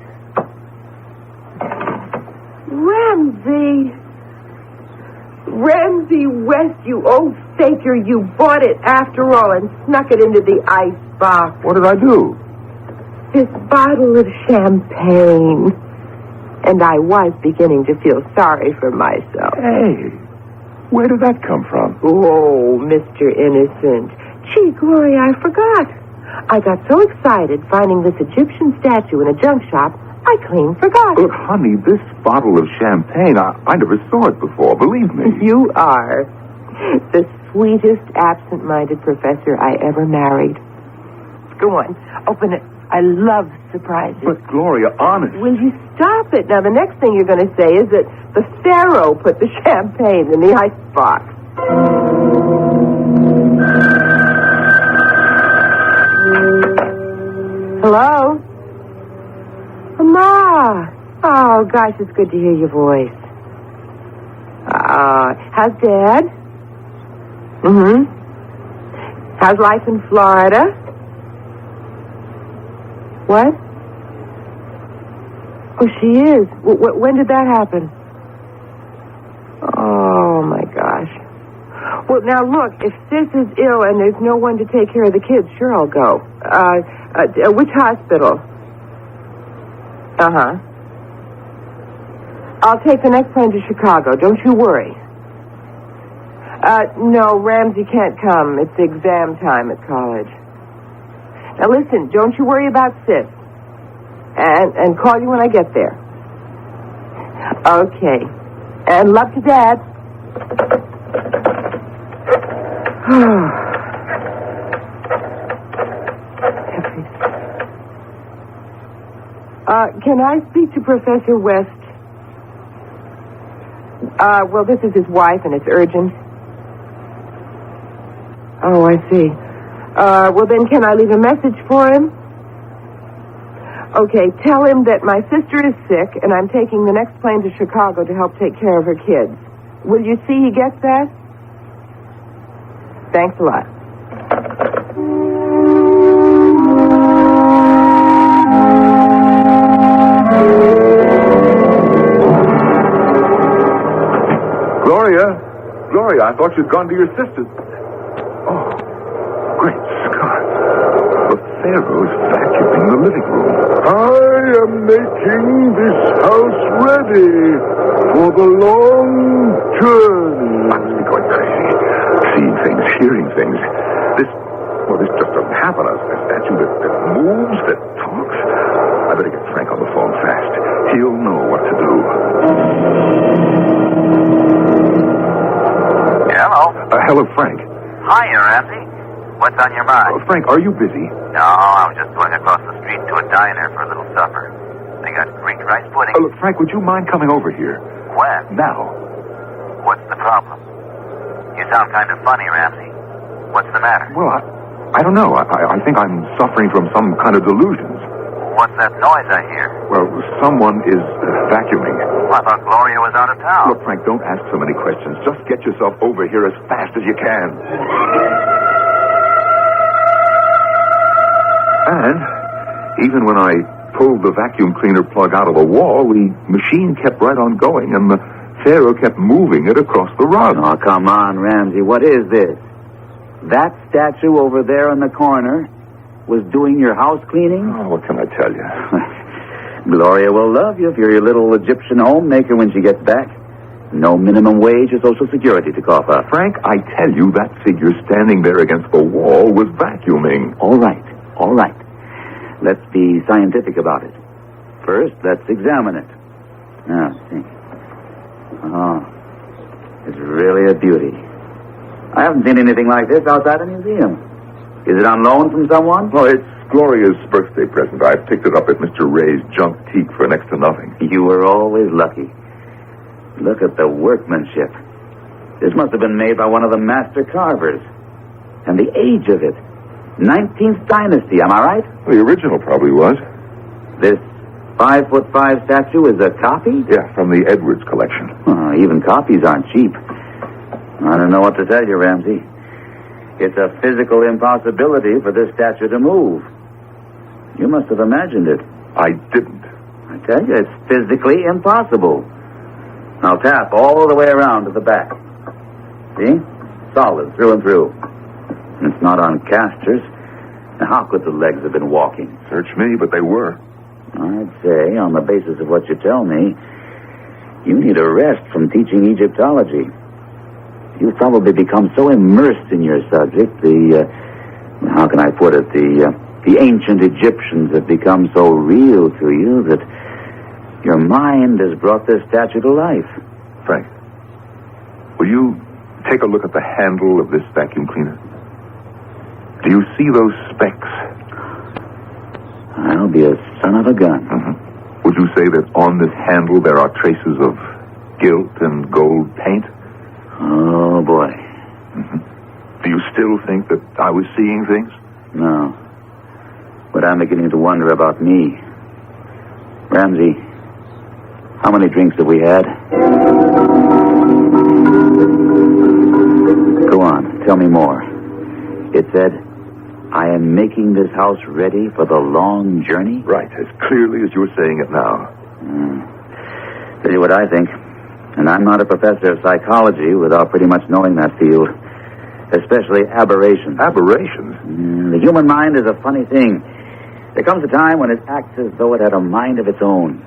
Ramsey West, you old faker, you bought it after all and snuck it into the ice box. What did I do? This bottle of champagne. And I was beginning to feel sorry for myself. Hey, where did that come from? Oh, Mr. Innocent. Gee, Gloria, I forgot. I got so excited finding this Egyptian statue in a junk shop, I clean forgot. Look, honey, this bottle of champagne, I never saw it before, believe me. You are the sweetest absent-minded professor I ever married. Go on, open it. I love surprises. But, Gloria, honest. Will you stop it? Now, the next thing you're going to say is that the pharaoh put the champagne in the icebox. Hello? Ma. Oh, gosh, it's good to hear your voice. How's Dad? Mm-hmm. How's life in Florida? What? Oh, she is. When did that happen? Oh, my gosh. Well, now, look, if Sis is ill and there's no one to take care of the kids, sure, I'll go. Which hospital? Uh-huh. I'll take the next plane to Chicago. Don't you worry. No, Ramsey can't come. It's exam time at college. Now, listen, don't you worry about Sis. And call you when I get there. Okay. And love to Dad. Can I speak to Professor West? Well, this is his wife, and it's urgent. Oh, I see. Well, then, can I leave a message for him? Okay, tell him that my sister is sick, and I'm taking the next plane to Chicago to help take care of her kids. Will you see he gets that? Thanks a lot. Gloria, I thought you'd gone to your sister's. Oh, great Scott. The Pharaoh's vacuuming the living room. I am making this house ready for the long journey. I must be going crazy. Seeing things, hearing things. This just doesn't happen. A statue that moves, that talks. I better get Frank on the phone fast. He'll know what to do. Hello. Hello, Frank. Hiya, Ramsey. What's on your mind? Frank, are you busy? No, I was just going across the street to a diner for a little supper. They got Greek rice pudding. Look, Frank, would you mind coming over here? When? Now. What's the problem? You sound kind of funny, Ramsey. What's the matter? Well, I don't know. I think I'm suffering from some kind of delusions. What's that noise I hear? Well, someone is vacuuming. Well, I thought Gloria was out of town. Look, Frank, don't ask so many questions. Just get yourself over here as fast as you can. And even when I pulled the vacuum cleaner plug out of the wall, the machine kept right on going, and the Pharaoh kept moving it across the rug. Oh, come on, Ramsey. What is this? That statue over there in the corner was doing your house cleaning? Oh, what can I tell you? Gloria will love you if you're your little Egyptian homemaker when she gets back. No minimum wage or Social Security to cough up. Frank, I tell you, that figure standing there against the wall was vacuuming. All right. Let's be scientific about it. First, let's examine it. Now, see. Oh, it's really a beauty. I haven't seen anything like this outside a museum. Is it on loan from someone? Well, it's Gloria's birthday present. I picked it up at Mr. Ray's junk teak for next to nothing. You were always lucky. Look at the workmanship. This must have been made by one of the master carvers. And the age of it. 19th dynasty, am I right? The original probably was. This 5'5" statue is a copy? Yeah, from the Edwards collection. Oh, even copies aren't cheap. I don't know what to tell you, Ramsey. It's a physical impossibility for this statue to move. You must have imagined it. I didn't. I tell you, it's physically impossible. Now tap all the way around to the back. See? Solid, through and through. It's not on casters. Now, how could the legs have been walking? Search me, but they were. I'd say, on the basis of what you tell me, you need a rest from teaching Egyptology. You've probably become so immersed in your subject, how can I put it, the ancient Egyptians have become so real to you that your mind has brought this statue to life. Frank, will you take a look at the handle of this vacuum cleaner? Do you see those specks? I'll be a son of a gun. Mm-hmm. Would you say that on this handle there are traces of gilt and gold paint? Oh, boy. Mm-hmm. Do you still think that I was seeing things? No. But I'm beginning to wonder about me. Ramsey, how many drinks have we had? Go on, tell me more. It said, I am making this house ready for the long journey? Right, as clearly as you're saying it now. Tell you what I think. And I'm not a professor of psychology without pretty much knowing that field. Especially aberrations. Aberrations? The human mind is a funny thing. There comes a time when it acts as though it had a mind of its own.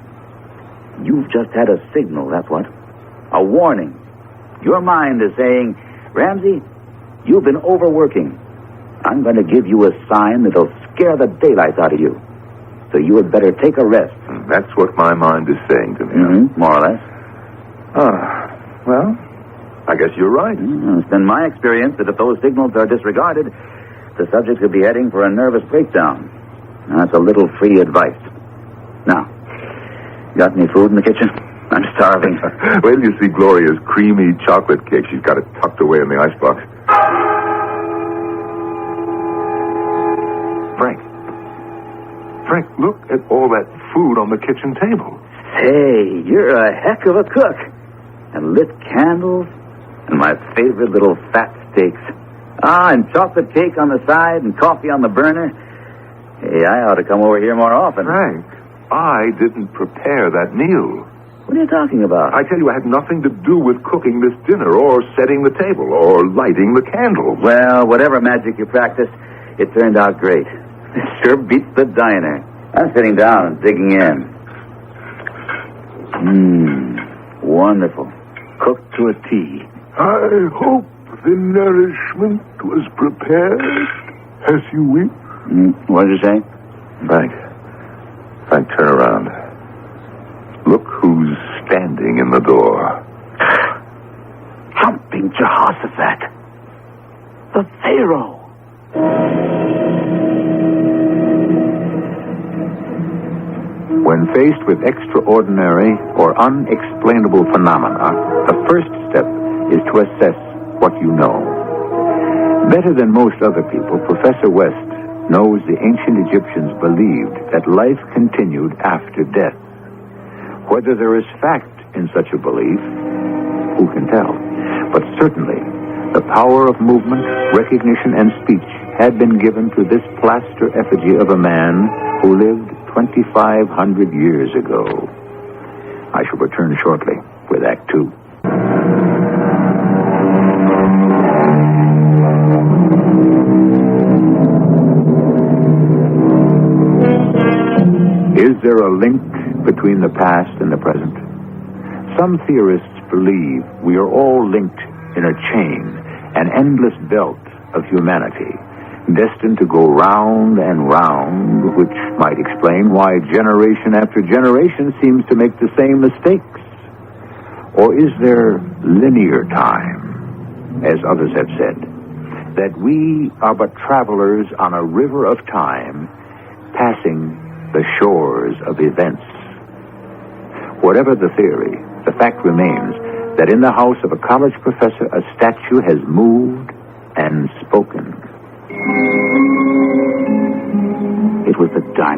You've just had a signal, that's what. A warning. Your mind is saying, Ramsey, you've been overworking. I'm going to give you a sign that'll scare the daylights out of you. So you had better take a rest. That's what my mind is saying to me. Mm-hmm, more or less. Well, I guess you're right. It's been my experience that if those signals are disregarded, the subject could be heading for a nervous breakdown. That's a little free advice. Now, Got any food in the kitchen? I'm starving. Wait till you see Gloria's creamy chocolate cake. She's got it tucked away in the icebox. Frank, look at all that food on the kitchen table. Hey, you're a heck of a cook. And lit candles, and my favorite little fat steaks. And chocolate cake on the side, and coffee on the burner. Hey, I ought to come over here more often. Frank, I didn't prepare that meal. What are you talking about? I tell you, I had nothing to do with cooking this dinner, or setting the table, or lighting the candles. Well, whatever magic you practiced, it turned out great. It sure beats the diner. I'm sitting down and digging in. Wonderful. Cooked to a T. I hope the nourishment was prepared as you wish. What did you say? Frank, turn around. Look who's standing in the door. Jumping Jehoshaphat. The Pharaoh. When faced with extraordinary or unexplainable phenomena, the first step is to assess what you know. Better than most other people, Professor West knows the ancient Egyptians believed that life continued after death. Whether there is fact in such a belief, who can tell? But certainly, the power of movement, recognition, and speech had been given to this plaster effigy of a man who lived 2,500 years ago. I shall return shortly with Act 2. Is there a link between the past and the present? Some theorists believe we are all linked in a chain, an endless belt of humanity, destined to go round and round, which might explain why generation after generation seems to make the same mistakes. Or is there linear time, as others have said, that we are but travelers on a river of time, passing the shores of events? Whatever the theory, the fact remains that in the house of a college professor, a statue has moved and spoken. It was the darndest